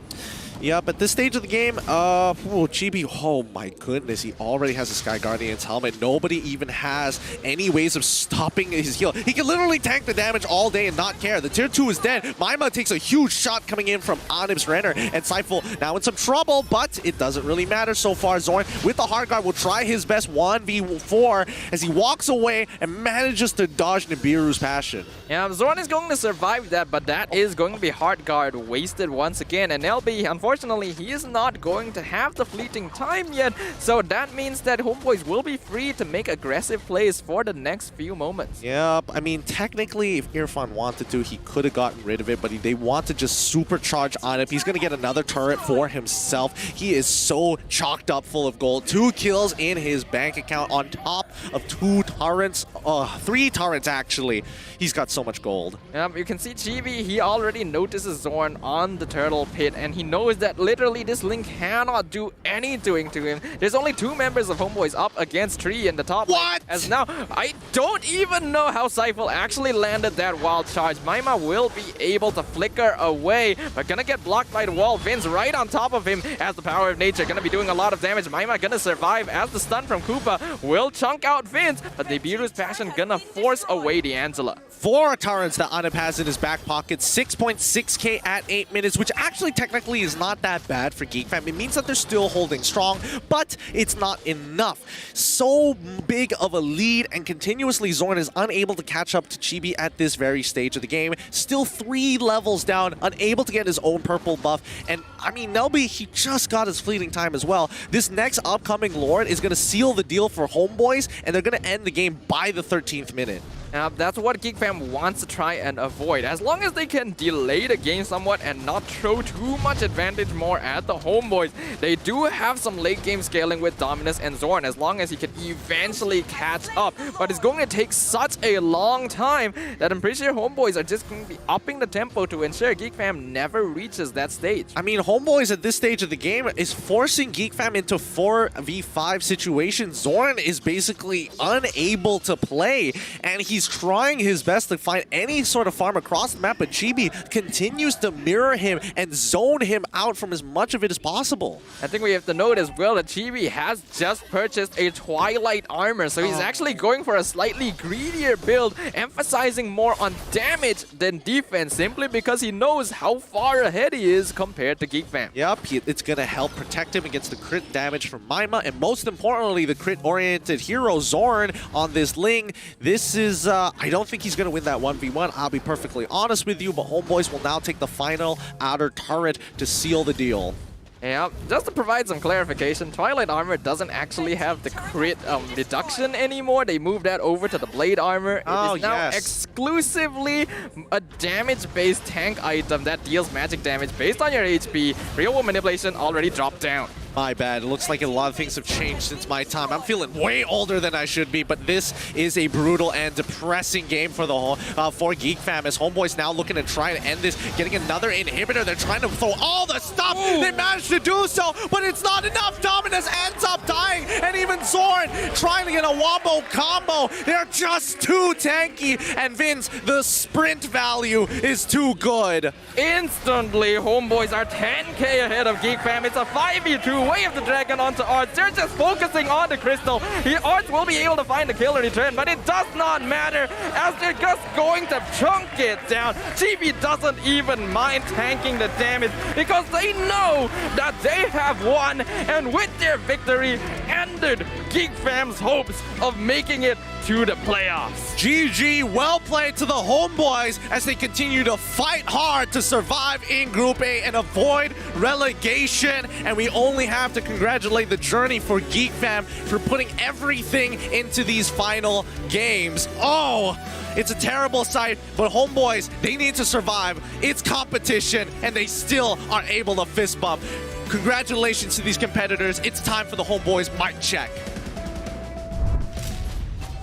Yep, at this stage of the game, Chibi, oh my goodness, he already has a Sky Guardian's helmet. Nobody even has any ways of stopping his heal. He can literally tank the damage all day and not care. The tier 2 is dead. MyMA takes a huge shot coming in from Anip's Renner, and Syphol now in some trouble, but it doesn't really matter so far. Zorn with the Hard Guard will try his best 1v4 as he walks away and manages to dodge Nibiru's Passion. Yeah, Zorn is going to survive that, but that is going to be Hard Guard wasted once again, and LB, unfortunately, unfortunately, he is not going to have the fleeting time yet. So that means that HomeBois will be free to make aggressive plays for the next few moments. Yep, I mean, technically, if Irfan wanted to, he could have gotten rid of it, but they want to just supercharge on it. He's going to get another turret for himself. He is so chocked up full of gold. 2 kills in his bank account on top of 2 turrets. 3 turrets, actually. He's got so much gold. You can see Chibi, he already notices Zorn on the turtle pit, and he knows that literally this Link cannot do anything to him. There's only 2 members of HomeBois up against 3 in the top. What? As now, I don't even know how Seifel actually landed that wild charge. Maima will be able to flicker away, but gonna get blocked by the wall. Vince right on top of him as the power of nature. Gonna be doing a lot of damage. Maima gonna survive as the stun from Koopa will chunk out Vince, but the Nibiru's passion gonna force away the Angela. 4 turrets that Anip has in his back pocket. 6.6k at 8 minutes, which actually technically is not that bad for Geek Fam. It means that they're still holding strong, but it's not enough. So big of a lead, and continuously Zorn is unable to catch up to Chibi at this very stage of the game. Still 3 levels down, unable to get his own purple buff. And I mean, Nelby, he just got his fleeting time as well. This next upcoming Lord is going to seal the deal for HomeBois, and they're going to end the game by the 13th minute. That's what Geek Fam wants to try and avoid. As long as they can delay the game somewhat and not throw too much advantage more at the HomeBois. They do have some late game scaling with Dominus and Zorn, as long as he can eventually catch up. But it's going to take such a long time that I'm pretty sure HomeBois are just going to be upping the tempo to ensure Geek Fam never reaches that stage. I mean, HomeBois at this stage of the game is forcing Geek Fam into 4v5 situations. Zorn is basically unable to play, and he's trying his best to find any sort of farm across the map, but Chibi continues to mirror him and zone him out from as much of it as possible. I think we have to note as well that Chibi has just purchased a Twilight armor, so he's actually going for a slightly greedier build, emphasizing more on damage than defense, simply because he knows how far ahead he is compared to Geek Fam. Yep, it's going to help protect him against the crit damage from Maima, and most importantly, the crit-oriented hero Zorn on this Ling. This is, I don't think he's going to win that 1v1, I'll be perfectly honest with you, but HomeBois will now take the final outer turret to seal the deal. Yeah, just to provide some clarification, Twilight armor doesn't actually have the crit reduction anymore. They moved that over to the blade armor. It is now exclusively a damage-based tank item that deals magic damage based on your HP. Real world manipulation already dropped down. My bad. It looks like a lot of things have changed since my time. I'm feeling way older than I should be, but this is a brutal and depressing game for the for Geek Fam, as HomeBois now looking to try and end this, getting another inhibitor. They're trying to throw all the stuff. They managed to do so, but it's not enough. Dominus ends up dying, and even Zorn trying to get a wombo combo. They're just too tanky, and Vince, the sprint value is too good. Instantly, HomeBois are 10k ahead of Geek Fam. It's a 5v2. Way of the Dragon onto Arts. They're just focusing on the crystal. Arts will be able to find the kill in return, but it does not matter as they're just going to chunk it down. Chibi doesn't even mind tanking the damage because they know that they have won, and with their victory ended Geek Fam's hopes of making it to the playoffs. GG, well played to the HomeBois as they continue to fight hard to survive in Group A and avoid relegation. And we only have to congratulate the journey for Geek Fam for putting everything into these final games. Oh, it's a terrible sight, but HomeBois, they need to survive. It's competition, and they still are able to fist bump. Congratulations to these competitors. It's time for the HomeBois mic check.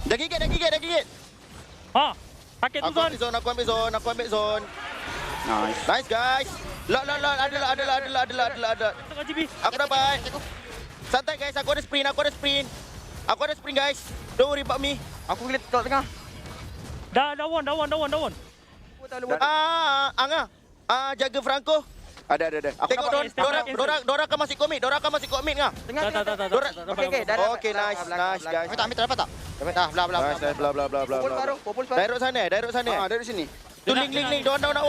Dah gigit. Pakai tu zone. Aku ambil zone. Nice guys. Lot. Ada. Aku dapat. Santai guys, aku ada sprint. Aku ada sprint guys. Don't worry about me. Aku lihat tengah. Dah won. Anga. Jaga Franco. Ada. Tengok Dora kan masih komit. Ngah. Tengah. Okey. Okey, nice guys. Ambil dapat tak? Dapat. Bla. Direct sana. Direct sini. Tu link. Don't nak.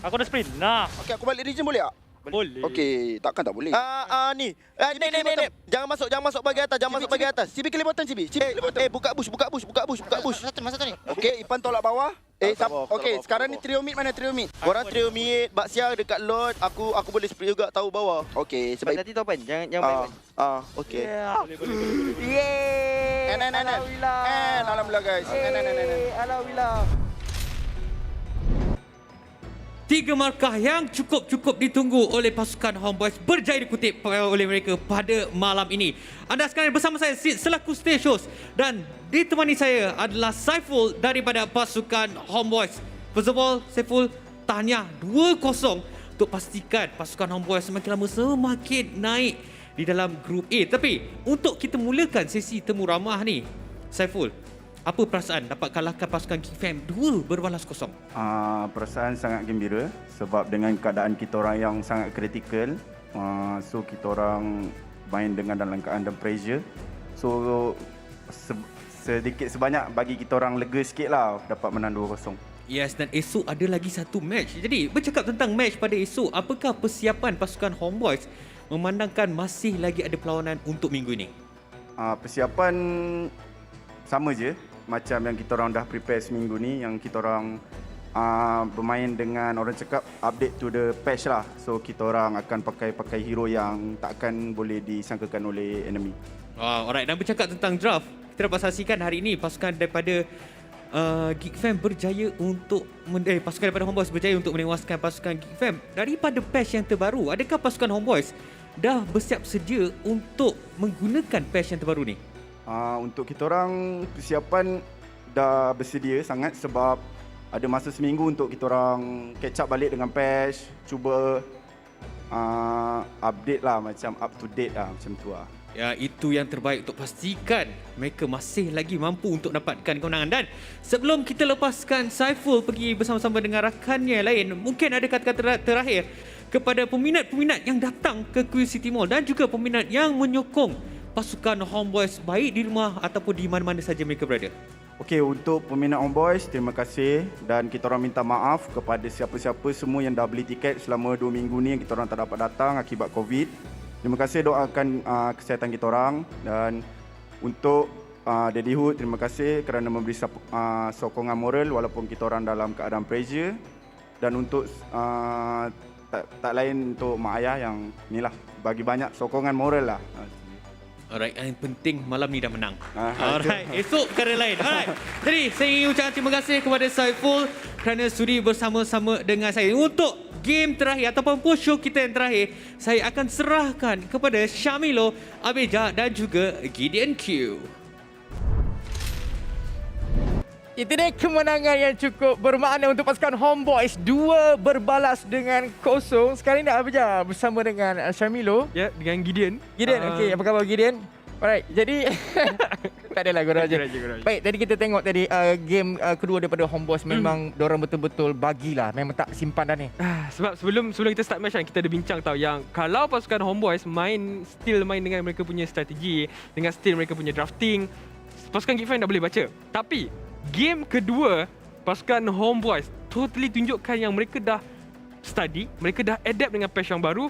Aku ada sprint. Nah. Okey, aku balik region boleh tak? Boleh. Okey, takkan tak boleh. Ni. Jangan masuk bagi atas, bagi atas. Cibi kali bottom, Cibi. Buka bush. Satu ni. Okey, Ipan tolak bawah. Okey, sekarang ni trio mid mana trio mid? Korang trio mid, Bak Sia dekat Lord, aku boleh spray juga tahu bawah. Okey, sebab Nanti tu open. Jangan okey. Yeay. Alhamdulillah guys. Alhamdulillah. 3 markah yang cukup ditunggu oleh pasukan HomeBois berjaya dikutip oleh mereka pada malam ini. Anda sekalian bersama saya Sid selaku stage host dan ditemani saya adalah Saiful daripada pasukan HomeBois. First of all, Saiful, tahniah 2-0 untuk pastikan pasukan HomeBois semakin lama semakin naik di dalam grup A. Tapi untuk kita mulakan sesi temu ramah ni, Saiful, apa perasaan dapat kalahkan pasukan Geek Fam 2 berbalas kosong? Perasaan sangat gembira sebab dengan keadaan kita orang yang sangat kritikal, so kita orang main dengan dalam keadaan pressure. So sedikit sebanyak bagi kita orang lega sikit lah dapat menang 2-0. Yes, dan esok ada lagi satu match. Jadi bercakap tentang match pada esok, apakah persiapan pasukan HomeBois memandangkan masih lagi ada perlawanan untuk minggu ini? Persiapan sama je macam yang kita orang dah prepare seminggu ni, yang kita orang bermain dengan orang cakap update to the patch lah. So kita orang akan pakai hero yang takkan boleh disangkakan oleh enemy. Alright, dan bercakap tentang draft, kita dapat saksikan hari ini pasukan daripada Geek Fam berjaya untuk pasukan daripada HomeBois berjaya untuk menewaskan pasukan Geek Fam. Daripada patch yang terbaru, adakah pasukan HomeBois dah bersiap sedia untuk menggunakan patch yang terbaru ni? Untuk kita orang persiapan dah bersedia sangat sebab ada masa seminggu untuk kita orang catch up balik dengan patch, cuba update lah, macam up to date lah, macam tu lah. Ya, itu yang terbaik untuk pastikan mereka masih lagi mampu untuk dapatkan kemenangan. Dan sebelum kita lepaskan Saiful pergi bersama-sama dengan rakannya lain, mungkin ada kata-kata terakhir kepada peminat-peminat yang datang ke Queen City Mall dan juga peminat yang menyokong pasukan HomeBois baik di rumah ataupun di mana-mana saja mereka berada. Okey, untuk peminat HomeBois, terima kasih dan kita orang minta maaf kepada siapa-siapa semua yang dah beli tiket selama 2 minggu ni yang kita orang tak dapat datang akibat COVID. Terima kasih, doakan kesihatan kita orang. Dan untuk Daddy Hood, terima kasih kerana memberi sokongan moral walaupun kita orang dalam keadaan pressure. Dan untuk tak lain untuk mak ayah yang inilah bagi banyak sokongan moral lah. Alright, yang penting malam ni dah menang. Alright, esok perkara lain. Alright, jadi saya ingin ucapkan terima kasih kepada Saiful kerana sudi bersama-sama dengan saya. Untuk game terakhir ataupun post show kita yang terakhir, saya akan serahkan kepada Syamilo, Abeja dan juga Gideon Q. Itu dia kemenangan yang cukup bermakna untuk pasukan HomeBois. 2 berbalas dengan 0. Sekarang ni Abeja bersama dengan Syamilo. Ya, dengan Gideon. Okey, apa khabar Gideon? Alright, jadi tak adalah gurau je. Baik, tadi kita tengok tadi game kedua daripada HomeBois memang diorang betul-betul bagilah. Memang tak simpan dah ni. Sebab sebelum kita start match kan, kita ada bincang tau yang kalau pasukan HomeBois main dengan mereka punya strategi, dengan still mereka punya drafting, pasukan Geek Fam dah boleh baca. Tapi game kedua, pasukan HomeBois totally tunjukkan yang mereka dah study, mereka dah adapt dengan patch yang baru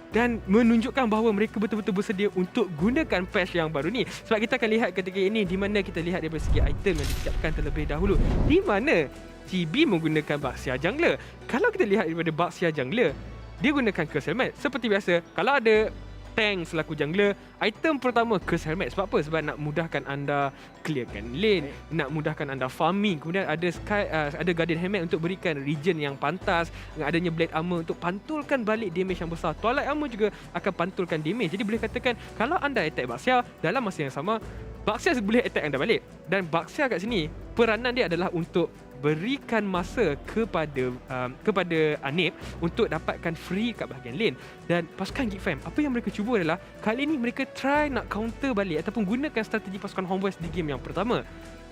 dan menunjukkan bahawa mereka betul-betul bersedia untuk gunakan patch yang baru ni. Sebab kita akan lihat ketika ini di mana kita lihat daripada segi item yang disiapkan terlebih dahulu, di mana TB menggunakan Baxia Jungler. Kalau kita lihat daripada Baxia Jungler, dia gunakan Curse Helmet. Seperti biasa, kalau ada tank selaku jungler, item pertama Curse Helmet. Sebab apa? Sebab nak mudahkan anda clearkan lane, nak mudahkan anda farming. Kemudian ada Guardian Helmet untuk berikan regen yang pantas, dengan adanya Blade Armor untuk pantulkan balik damage yang besar. Twilight Armor juga akan pantulkan damage. Jadi boleh katakan kalau anda attack Baxia, dalam masa yang sama Baxia boleh attack anda balik. Dan Baxia kat sini peranan dia adalah untuk berikan masa kepada Anip untuk dapatkan free kat bahagian lane. Dan pasukan Geek Fam, apa yang mereka cuba adalah kali ini mereka try nak counter balik ataupun gunakan strategi pasukan HomeBois di game yang pertama.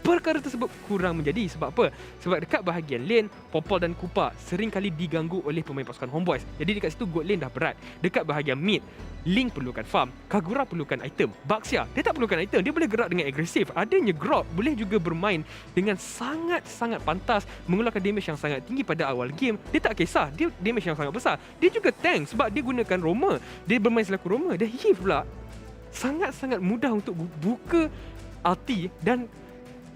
perkara tersebut kurang menjadi. Sebab apa? Sebab dekat bahagian lane, Popol dan Kupa sering kali diganggu oleh pemain pasukan HomeBois. Jadi dekat situ gold lane dah berat. Dekat bahagian mid, Link perlukan farm, Kagura perlukan item, Baxia dia tak perlukan item, dia boleh gerak dengan agresif. Adanya Grok boleh juga bermain dengan sangat-sangat pantas, mengeluarkan damage yang sangat tinggi pada awal game. Dia tak kisah, dia damage yang sangat besar. Dia juga tank sebab dia gunakan Roma. Dia bermain selaku Roma. Dan Heath pula sangat-sangat mudah untuk buka ulti, dan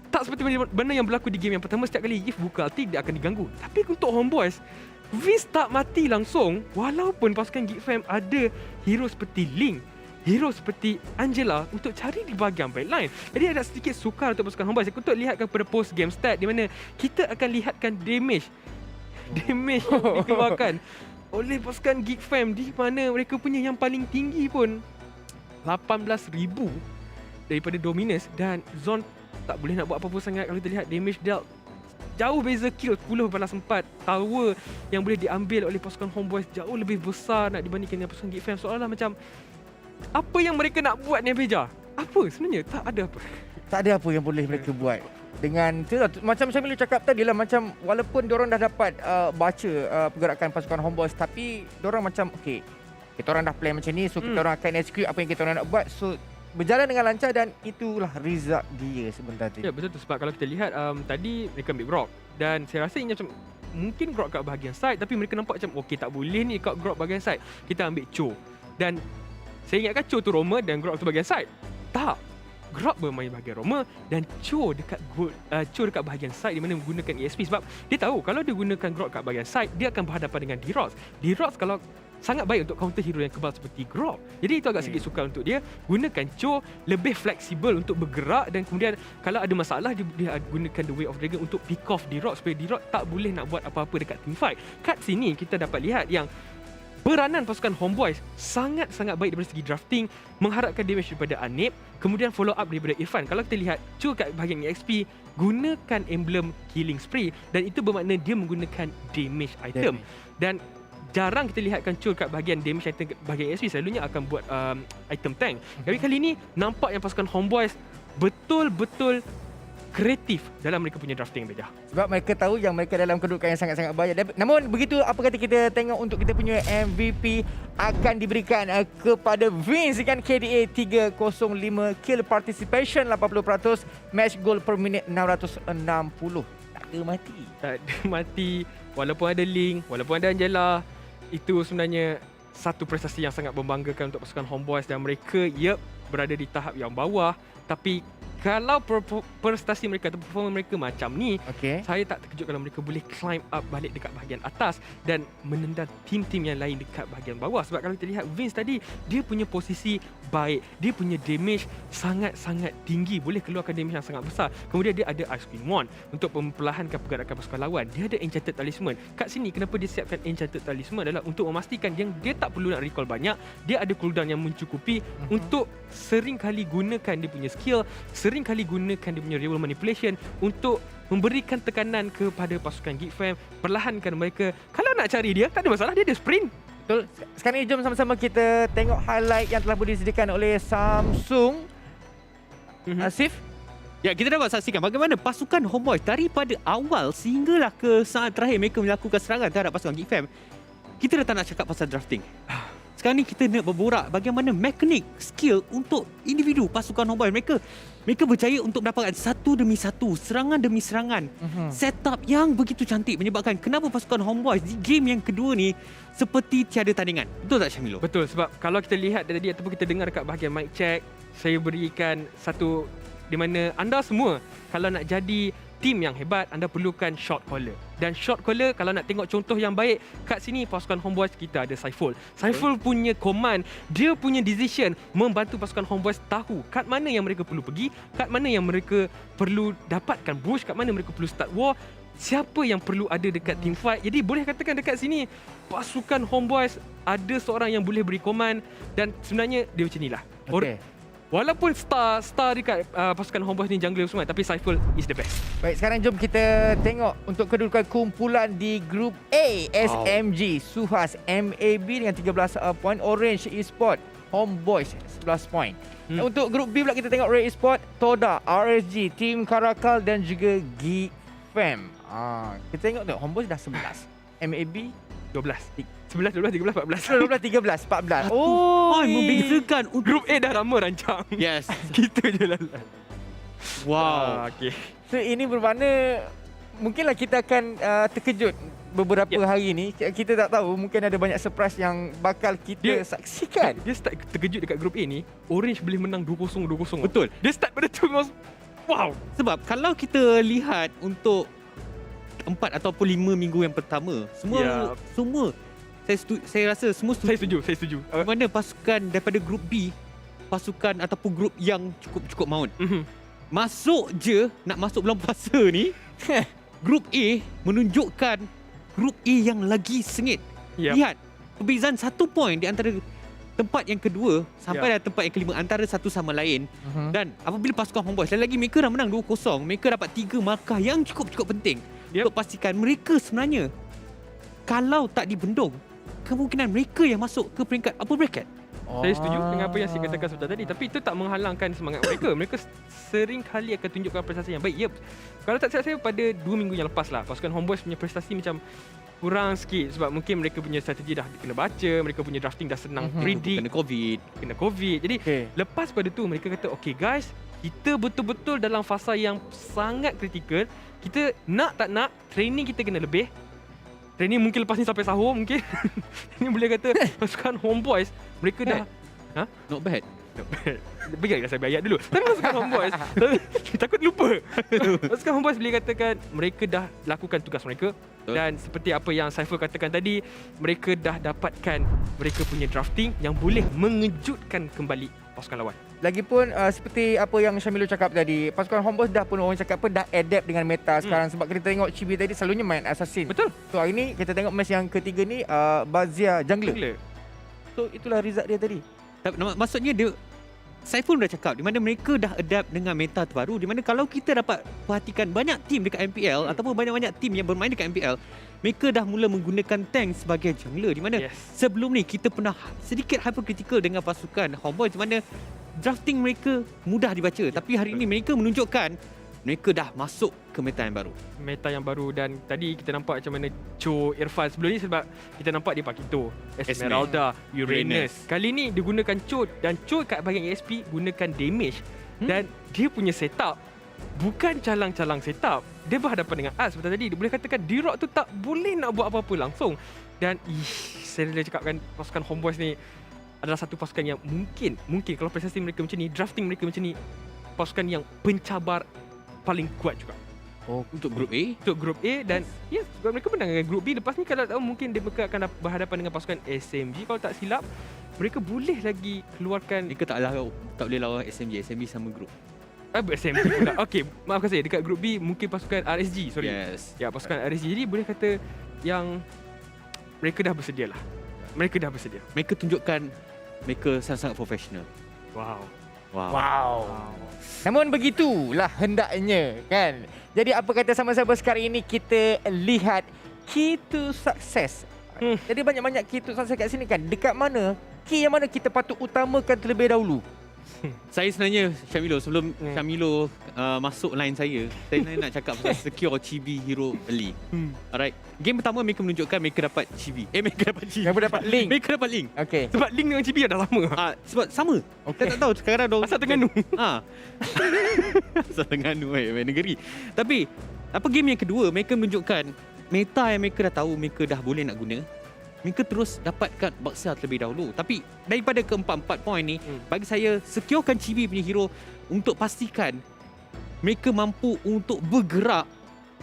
tak seperti benda yang berlaku di game yang pertama. Setiap kali Heath buka ulti, dia akan diganggu. Tapi untuk HomeBois, Vince tak mati langsung walaupun pasukan Geek Fam ada hero seperti Link, hero seperti Angela untuk cari di bahagian backline. Jadi ada sedikit sukar untuk pasukan HomeBois untuk lihatkan pada post game stat, di mana kita akan lihatkan damage yang dikeluarkan oleh pasukan Geek Fam, di mana mereka punya yang paling tinggi pun 18,000 daripada Dominus, dan Zone tak boleh nak buat apa-apa sangat. Kalau kita lihat damage dealt, jauh beza kill 10/4. Tower yang boleh diambil oleh pasukan HomeBois jauh lebih besar nak dibandingkan dengan pasukan Geek Fam. Soalan macam, apa yang mereka nak buat ni Beja? Apa sebenarnya? Tak ada apa. Tak ada apa yang boleh mereka buat. Dengan tu lah, macam Syamil cakap tadi lah, macam walaupun diorang dah dapat baca pergerakan pasukan HomeBois, tapi diorang macam okay, kita orang dah plan macam ni, so kita orang akan execute apa yang kita orang nak buat. So berjalan dengan lancar, dan itulah result dia sebenarnya. Ya, betul tu. Sebab kalau kita lihat tadi mereka ambil Grok, dan saya rasa ini macam mungkin Grok kat bahagian side, tapi mereka nampak macam okey, tak boleh ni kat Grok bahagian side, kita ambil Cho. Dan saya ingatkan Cho tu Roma dan Grok tu bahagian side. Tak, Grok bermain bahagian Roma dan Cho dekat bahagian side, di mana menggunakan ESP. Sebab dia tahu kalau dia gunakan Grok kat bahagian side, dia akan berhadapan dengan D-Rox. D-Rox kalau sangat baik untuk counter hero yang kebal seperti Grok. Jadi itu agak sedikit sukar untuk dia. Gunakan Cho lebih fleksibel untuk bergerak, dan kemudian kalau ada masalah dia gunakan The Way of Dragon untuk pick off D-Rox, supaya D-Rox tak boleh nak buat apa-apa dekat team fight. Kat sini kita dapat lihat yang peranan pasukan HomeBois sangat-sangat baik daripada segi drafting, mengharapkan damage daripada Anip, kemudian follow up daripada Irfan. Kalau kita lihat Cho kat bahagian EXP gunakan emblem Killing Spree, dan itu bermakna dia menggunakan damage item. Dan jarang kita lihatkan Cho kat bahagian damage item bahagian ESP, selalunya akan buat item tank. Tapi kali ni nampak yang pasukan HomeBois betul-betul kreatif dalam mereka punya drafting, Beja. Sebab mereka tahu yang mereka dalam kedudukan yang sangat-sangat baik. Namun begitu, apa kata kita tengok untuk kita punya MVP akan diberikan kepada Vince dengan KDA 305, kill participation 80%, match goal per minit 660. Tak ada mati. Tak ada mati. Walaupun ada Link, walaupun ada Angela, itu sebenarnya satu prestasi yang sangat membanggakan untuk pasukan HomeBois, dan mereka berada di tahap yang bawah. Tapi kalau prestasi mereka atau performa mereka macam ni, saya tak terkejut kalau mereka boleh climb up balik dekat bahagian atas dan menendang tim-tim yang lain dekat bahagian bawah. Sebab kalau kita lihat Vince tadi, dia punya posisi baik, dia punya damage sangat-sangat tinggi, boleh keluarkan damage yang sangat besar. Kemudian dia ada Ice Queen Wand untuk memperlahankan pergerakan pasukan lawan. Dia ada Enchanted Talisman. Kat sini kenapa dia siapkan Enchanted Talisman adalah untuk memastikan yang dia tak perlu nak recall banyak, dia ada cooldown yang mencukupi untuk sering kali gunakan dia punya skill, sering kali gunakan dia punya real manipulation untuk memberikan tekanan kepada pasukan Geek Fam, perlahankan mereka. Kalau nak cari dia, tak ada masalah, dia ada sprint. Betul. Sekarang ni jom sama-sama kita tengok highlight yang telah disediakan oleh Samsung. Asif? Ya, kita dapat saksikan bagaimana pasukan HomeBois daripada awal sehinggalah ke saat terakhir mereka melakukan serangan terhadap pasukan Geek Fam. Kita dah tak nak cakap pasal drafting. Sekarang ni kita nak berborak bagaimana mekanik, skill untuk individu pasukan HomeBois. Mereka berjaya untuk mendapatkan satu demi satu, serangan demi serangan. Setup yang begitu cantik menyebabkan kenapa pasukan HomeBois di game yang kedua ni seperti tiada tandingan. Betul tak Syamilo? Betul, sebab kalau kita lihat tadi ataupun kita dengar dekat bahagian mic check, saya berikan satu di mana anda semua kalau nak jadi tim yang hebat, anda perlukan shot caller. Dan shot caller, kalau nak tengok contoh yang baik, kat sini pasukan HomeBois kita ada Saiful. Saiful punya command, dia punya decision membantu pasukan HomeBois tahu kat mana yang mereka perlu pergi, kat mana yang mereka perlu dapatkan bush, kat mana mereka perlu start war, siapa yang perlu ada dekat team fight. Jadi boleh katakan dekat sini pasukan HomeBois ada seorang yang boleh beri command, dan sebenarnya dia macam inilah. Walaupun star dekat pasukan HomeBois ni jungler semua, tapi Saiful is the best. Baik, sekarang jom kita tengok untuk kedudukan kumpulan di grup A. SMG, SUHAZ, MAB dengan 13 poin, Orange Esports, HomeBois 11 poin. Untuk grup B pula kita tengok Red Esports, TODAK, RSG, Team Karakal dan juga Geek Fam. Kita tengok tu HomeBois dah 11. MAB 12. 11, 12, 13, 14. 12, 13, 14. Membezakan. Grup A dah lama rancang. Yes. Kita je lalan. Wow. Okay. So ini bermakna mungkinlah kita akan terkejut beberapa hari ni. Kita tak tahu, mungkin ada banyak surprise yang bakal kita saksikan. Dia start terkejut dekat grup A ni, Orange boleh menang 2-0, 2-0. Betul. Dia start pada tu, wow. Sebab kalau kita lihat untuk 4 ataupun 5 minggu yang pertama, semua saya rasa semua setuju. Saya setuju. Mana pasukan daripada grup B, pasukan ataupun grup yang cukup maut. Masuk je, nak masuk bulan puasa ni, grup A menunjukkan grup A yang lagi sengit. Lihat, perbezaan 1 poin di antara tempat yang kedua sampai dah tempat yang kelima antara satu sama lain. Dan apabila pasukan HomeBois, lagi mereka dah menang 2-0, mereka dapat 3 markah yang cukup penting untuk pastikan mereka sebenarnya kalau tak dibendung, kemungkinan mereka yang masuk ke peringkat upper bracket. Saya setuju dengan apa yang saya katakan sebentar tadi, tapi itu tak menghalangkan semangat mereka. Mereka sering kali akan tunjukkan prestasi yang baik. Kalau tak silap saya, pada 2 minggu yang lepas lah, pasukan HomeBois punya prestasi macam kurang sikit sebab mungkin mereka punya strategi dah kena baca, mereka punya drafting dah senang predict. Kena COVID. Jadi lepas pada tu mereka kata, okay guys, kita betul-betul dalam fasa yang sangat kritikal. Kita nak tak nak, training kita kena lebih. Training mungkin lepas ni sampai sahur mungkin. Ini boleh kata pasukan HomeBois mereka dah Not bad. Biarlah saya bayar dulu. Tapi pasukan HomeBois takut lupa. Pasukan HomeBois boleh katakan mereka dah lakukan tugas mereka. Dan seperti apa yang Saiful katakan tadi, mereka dah dapatkan mereka punya drafting yang boleh mengejutkan kembali pasukan lawan. Lagipun seperti apa yang Syamilo cakap tadi, pasukan HomeBois dah pun orang cakap dah adapt dengan meta sekarang. Sebab kita tengok Chibi tadi selalunya main assassin. Betul. So hari ni kita tengok match yang ketiga ni Bazia jungler. So itulah result dia tadi. Maksudnya dia, Saiful dah cakap di mana mereka dah adapt dengan meta terbaru, di mana kalau kita dapat perhatikan banyak tim dekat MPL ataupun banyak-banyak tim yang bermain dekat MPL, mereka dah mula menggunakan tank sebagai jungler, di mana sebelum ni kita pernah sedikit hypercritical dengan pasukan HomeBois di mana drafting mereka mudah dibaca, tapi hari ini mereka menunjukkan mereka dah masuk ke meta yang baru. Meta yang baru, dan tadi kita nampak macam mana Cho Irfan sebelum ni, sebab kita nampak dia pakai To, Esmeralda, Uranus. Kali ni dia gunakan Cho, dan Cho kat bahagian ESP gunakan damage. Dan dia punya setup bukan calang-calang setup. Dia berhadapan dengan As seperti tadi. Dia boleh katakan D-Rock tu tak boleh nak buat apa-apa langsung. Dan saya boleh cakapkan pasukan HomeBois ni adalah satu pasukan yang mungkin kalau prestasi mereka macam ni, drafting mereka macam ni, pasukan yang pencabar paling kuat juga. Untuk grup A? Untuk grup A, dan mereka menang dengan grup B. Lepas ni kalau tahu mungkin mereka akan berhadapan dengan pasukan SMG. Kalau tak silap, mereka boleh lagi keluarkan. Mereka tak boleh lawan SMG. SMG sama grup. SMG pula. Okey, maafkan saya, dekat grup B mungkin pasukan RSG, sorry. Ya, pasukan RSG. Jadi boleh kata yang mereka dah bersedia lah. Mereka dah bersedia. Mereka tunjukkan mereka sangat-sangat profesional. Wow. Namun begitulah hendaknya, kan. Jadi apa kata sama-sama sekarang ini kita lihat key to success. Jadi banyak-banyak key to success kat sini, kan. Dekat mana, key yang mana kita patut utamakan terlebih dahulu? Saya sebenarnya, Syamilo, sebelum Syamilo masuk line saya nak cakap pasal secure chibi hero early. Alright. Game pertama mereka menunjukkan mereka dapat chibi. Mereka dapat chibi. Mereka dapat link. Mereka dapat link. Okay. Sebab link dengan chibi dah lama. Sebab sama. Kita tak tahu sekarang dah asal Terengganu. Asal Terengganu main negeri. Tapi apa game yang kedua, mereka menunjukkan meta yang mereka dah tahu mereka dah boleh nak guna. Mereka terus dapatkan baksia terlebih dahulu. Tapi daripada keempat-empat poin ni, bagi saya securekan chibi punya hero untuk pastikan mereka mampu untuk bergerak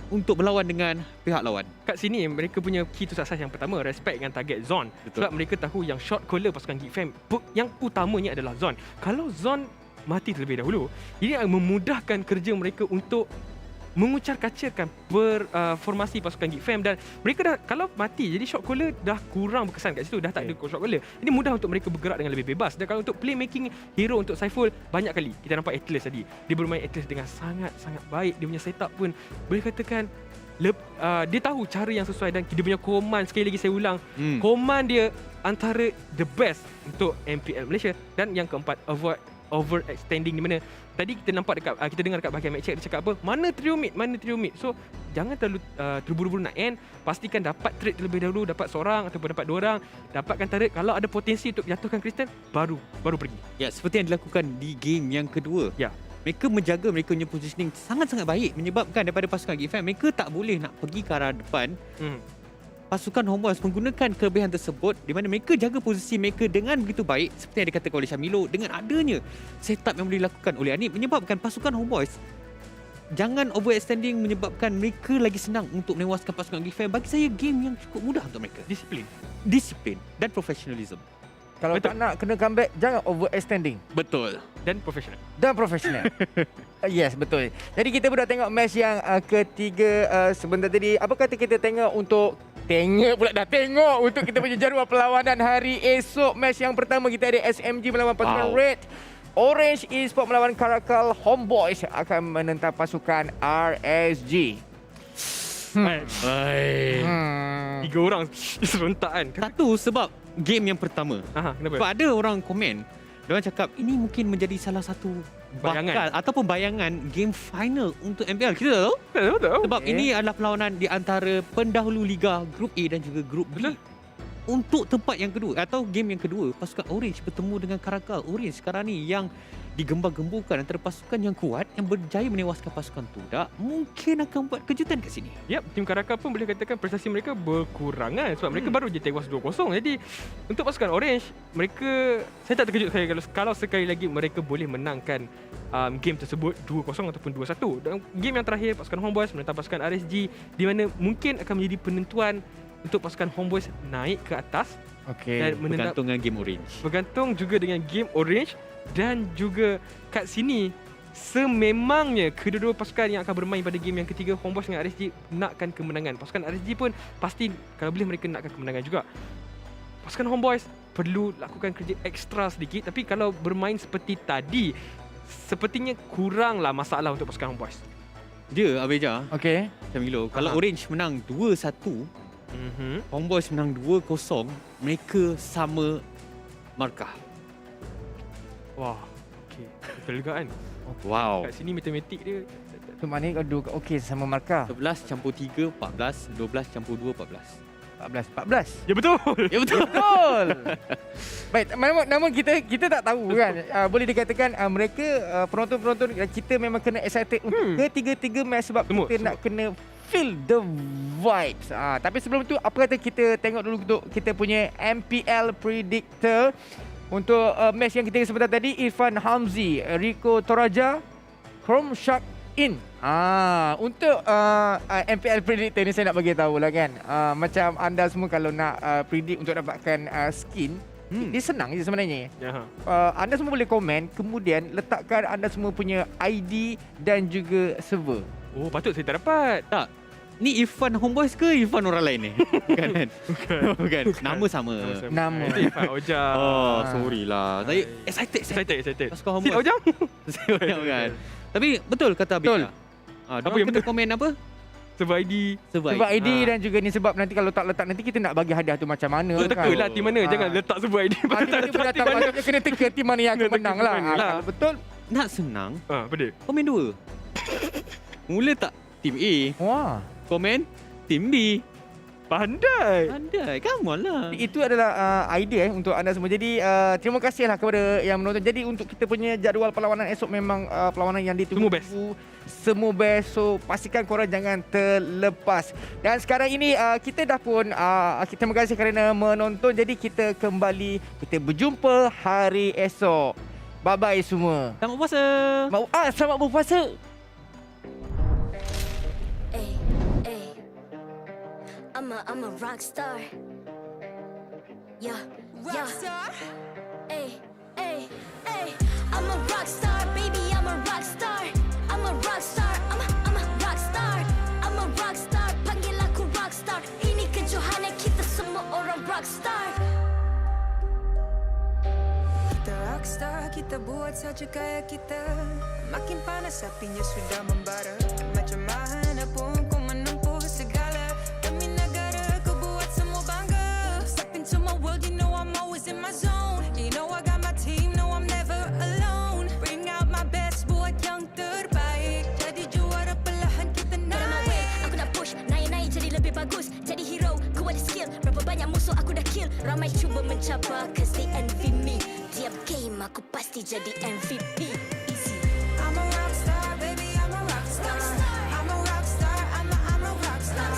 untuk berlawan dengan pihak lawan. Kat sini mereka punya key to success yang pertama, respect dengan target zone. Sebab mereka tahu yang shot caller pasukan Geek Fam yang utamanya adalah zone. Kalau zone mati terlebih dahulu, ini akan memudahkan kerja mereka untuk mengucar-kacirkan formasi pasukan Geek Fam, dan mereka dah kalau mati jadi shot caller dah kurang berkesan kat situ, dah tak ada shot caller. Ini mudah untuk mereka bergerak dengan lebih bebas. Dan kalau untuk playmaking hero untuk Saiful, banyak kali kita nampak Atlas tadi. Dia bermain Atlas dengan sangat-sangat baik. Dia punya setup pun boleh katakan dia tahu cara yang sesuai dan dia punya command, sekali lagi saya ulang, command dia antara the best untuk MPL Malaysia. Dan yang keempat, avoid overextending, di mana tadi kita nampak dekat kita dengar dekat bahagian match check dia cakap apa, mana trio mid. So jangan terlalu terburu-buru nak end, pastikan dapat trade terlebih dahulu, dapat seorang ataupun dapat dua orang, dapatkan turret, kalau ada potensi untuk jatuhkan Kristen baru pergi. Ya, seperti yang dilakukan di game yang kedua. Ya. Mereka menjaga mereka punya positioning sangat-sangat baik, menyebabkan daripada pasukan Geek Fam mereka tak boleh nak pergi ke arah depan. Pasukan HomeBois menggunakan kelebihan tersebut di mana mereka jaga posisi mereka dengan begitu baik, seperti yang dikatakan oleh Syamilo, dengan adanya setup yang boleh dilakukan oleh Anip menyebabkan pasukan HomeBois jangan overextending, menyebabkan mereka lagi senang untuk menewaskan pasukan Geek Fam. Bagi saya game yang cukup mudah untuk mereka. Disiplin dan professionalism. Kalau tak nak kena comeback, jangan overextending. Betul. Dan profesional. Yes, betul. Jadi kita pun dah tengok match yang ketiga sebentar tadi. Apa kata kita tengok untuk untuk kita punya jadual perlawanan hari esok. Match yang pertama kita ada SMG melawan pasukan Red. Orange Esports melawan Karakal. HomeBois akan menentang pasukan RSG. Tiga orang serentak kan. Satu sebab game yang pertama. Kenapa? Sebab ada orang komen, diorang cakap ini mungkin menjadi salah satu bakal ataupun bayangan game final untuk MPL. Kita tahu? Sebab ini adalah perlawanan di antara pendahulu Liga Grup A dan juga Grup B. Untuk tempat yang kedua atau game yang kedua, pasukan Orange bertemu dengan Karakal. Orange sekarang ni yang digembar-gemburkan antara pasukan yang kuat yang berjaya menewaskan pasukan TODAK, mungkin akan buat kejutan kat sini. Tim Karakal pun boleh katakan prestasi mereka berkurangan sebab mereka baru je tewas 2-0. Jadi untuk pasukan Orange, mereka, saya tak terkejut kalau sekali lagi mereka boleh menangkan game tersebut 2-0 ataupun 2-1. Dan game yang terakhir, pasukan HomeBois menentang pasukan RSG, di mana mungkin akan menjadi penentuan untuk pasukan HomeBois naik ke atas. Dan bergantung dengan game Orange. Bergantung juga dengan game Orange. Dan juga kat sini, sememangnya kedua-dua pasukan yang akan bermain pada game yang ketiga, HomeBois dengan RSG nakkan kemenangan. Pasukan RSG pun pasti kalau boleh mereka nakkan kemenangan juga. Pasukan HomeBois perlu lakukan kerja ekstra sedikit, tapi kalau bermain seperti tadi, sepertinya kuranglah masalah untuk pasukan HomeBois. Dia Abeja. Camilo, kalau Orange menang 2-1, HomeBois menang 2-0, mereka sama markah. Wah, betul juga kan? Wow. Kat sini matematik dia. Tu maknanya sama markah. 11 campur 3, 14. 12 campur 2, 14. 14. Ya betul. Baik, namun kita tak tahu kan. Boleh dikatakan mereka penonton-penonton kita memang kena excited untuk ketiga-tiga match sebab kita nak kena feel the vibes. Tapi sebelum tu, apa kata kita tengok dulu untuk kita punya MPL Predictor. Untuk match yang kita sebentar tadi, Irfan Hamzi, Rico Toraja, Chrome Shark in. Untuk MPL Predictor ni saya nak bagi tahu lah kan. Macam anda semua kalau nak predict untuk dapatkan skin, dia senang je sebenarnya. Anda semua boleh komen, kemudian letakkan anda semua punya ID dan juga server. Oh, patut saya tak dapat. Tak. Ni Irfan HomeBois ke Irfan orang lain ni? Bukan. Nama sama. Nama. Irfan Ojang. Oh, sorry lah. Saya excited. Si Ojang? Si Ojang kan. Tapi betul kata Abid. Apa yang betul? Komen apa? Sebab ID. Sebab ID dan juga ni sebab nanti kalau tak letak nanti kita nak bagi hadiah tu macam mana kan. Betul lah, tim mana. Jangan letak sebab ID. Maksudnya kena teka tim mana yang akan menang lah. Kalau betul. Nak senang. Betul. Komen 2. Mula tak tim A. Wah. Komen tim B. Pandai, come on lah. Itu adalah idea untuk anda semua. Jadi terima kasihlah kepada yang menonton. Jadi untuk kita punya jadual perlawanan esok memang perlawanan yang ditunggu semua best. So pastikan korang jangan terlepas. Dan sekarang ini kita dah pun terima kasih kerana menonton. Jadi kita kembali, kita berjumpa hari esok. Bye bye semua. Selamat puasa. Selamat berpuasa. I'm a rock star. Yeah, rock star. Ay. I'm a rock star, baby. I'm a rock star. I'm a rock star. I'm a rock star. I'm a rock star. Panggil aku rock star. Ini kejohanan kita semua orang rock star. Kita rock star, kita buat saja gaya kita. Makin panas apinya sudah membara. Macam mana pun kau menempuh cabar cause they envy me. Tiap game aku pasti jadi MVP. Easy. I'm a rockstar, baby, I'm a rockstar. I'm a rockstar, I'm a rockstar.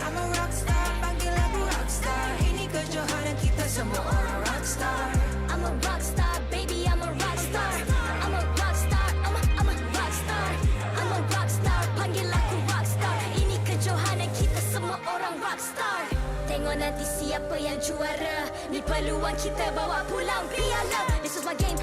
I'm a rockstar, panggil aku rockstar. Ini kejohanan kita semua orang rockstar. I'm a rockstar, baby, I'm a rockstar. I'm a rockstar, I'm a rockstar. I'm a rockstar, panggil aku rockstar. Ini kejohanan kita semua orang rockstar. Tengok nanti siapa yang juara. Ni peluang kita bawa pulang piala. This is my game.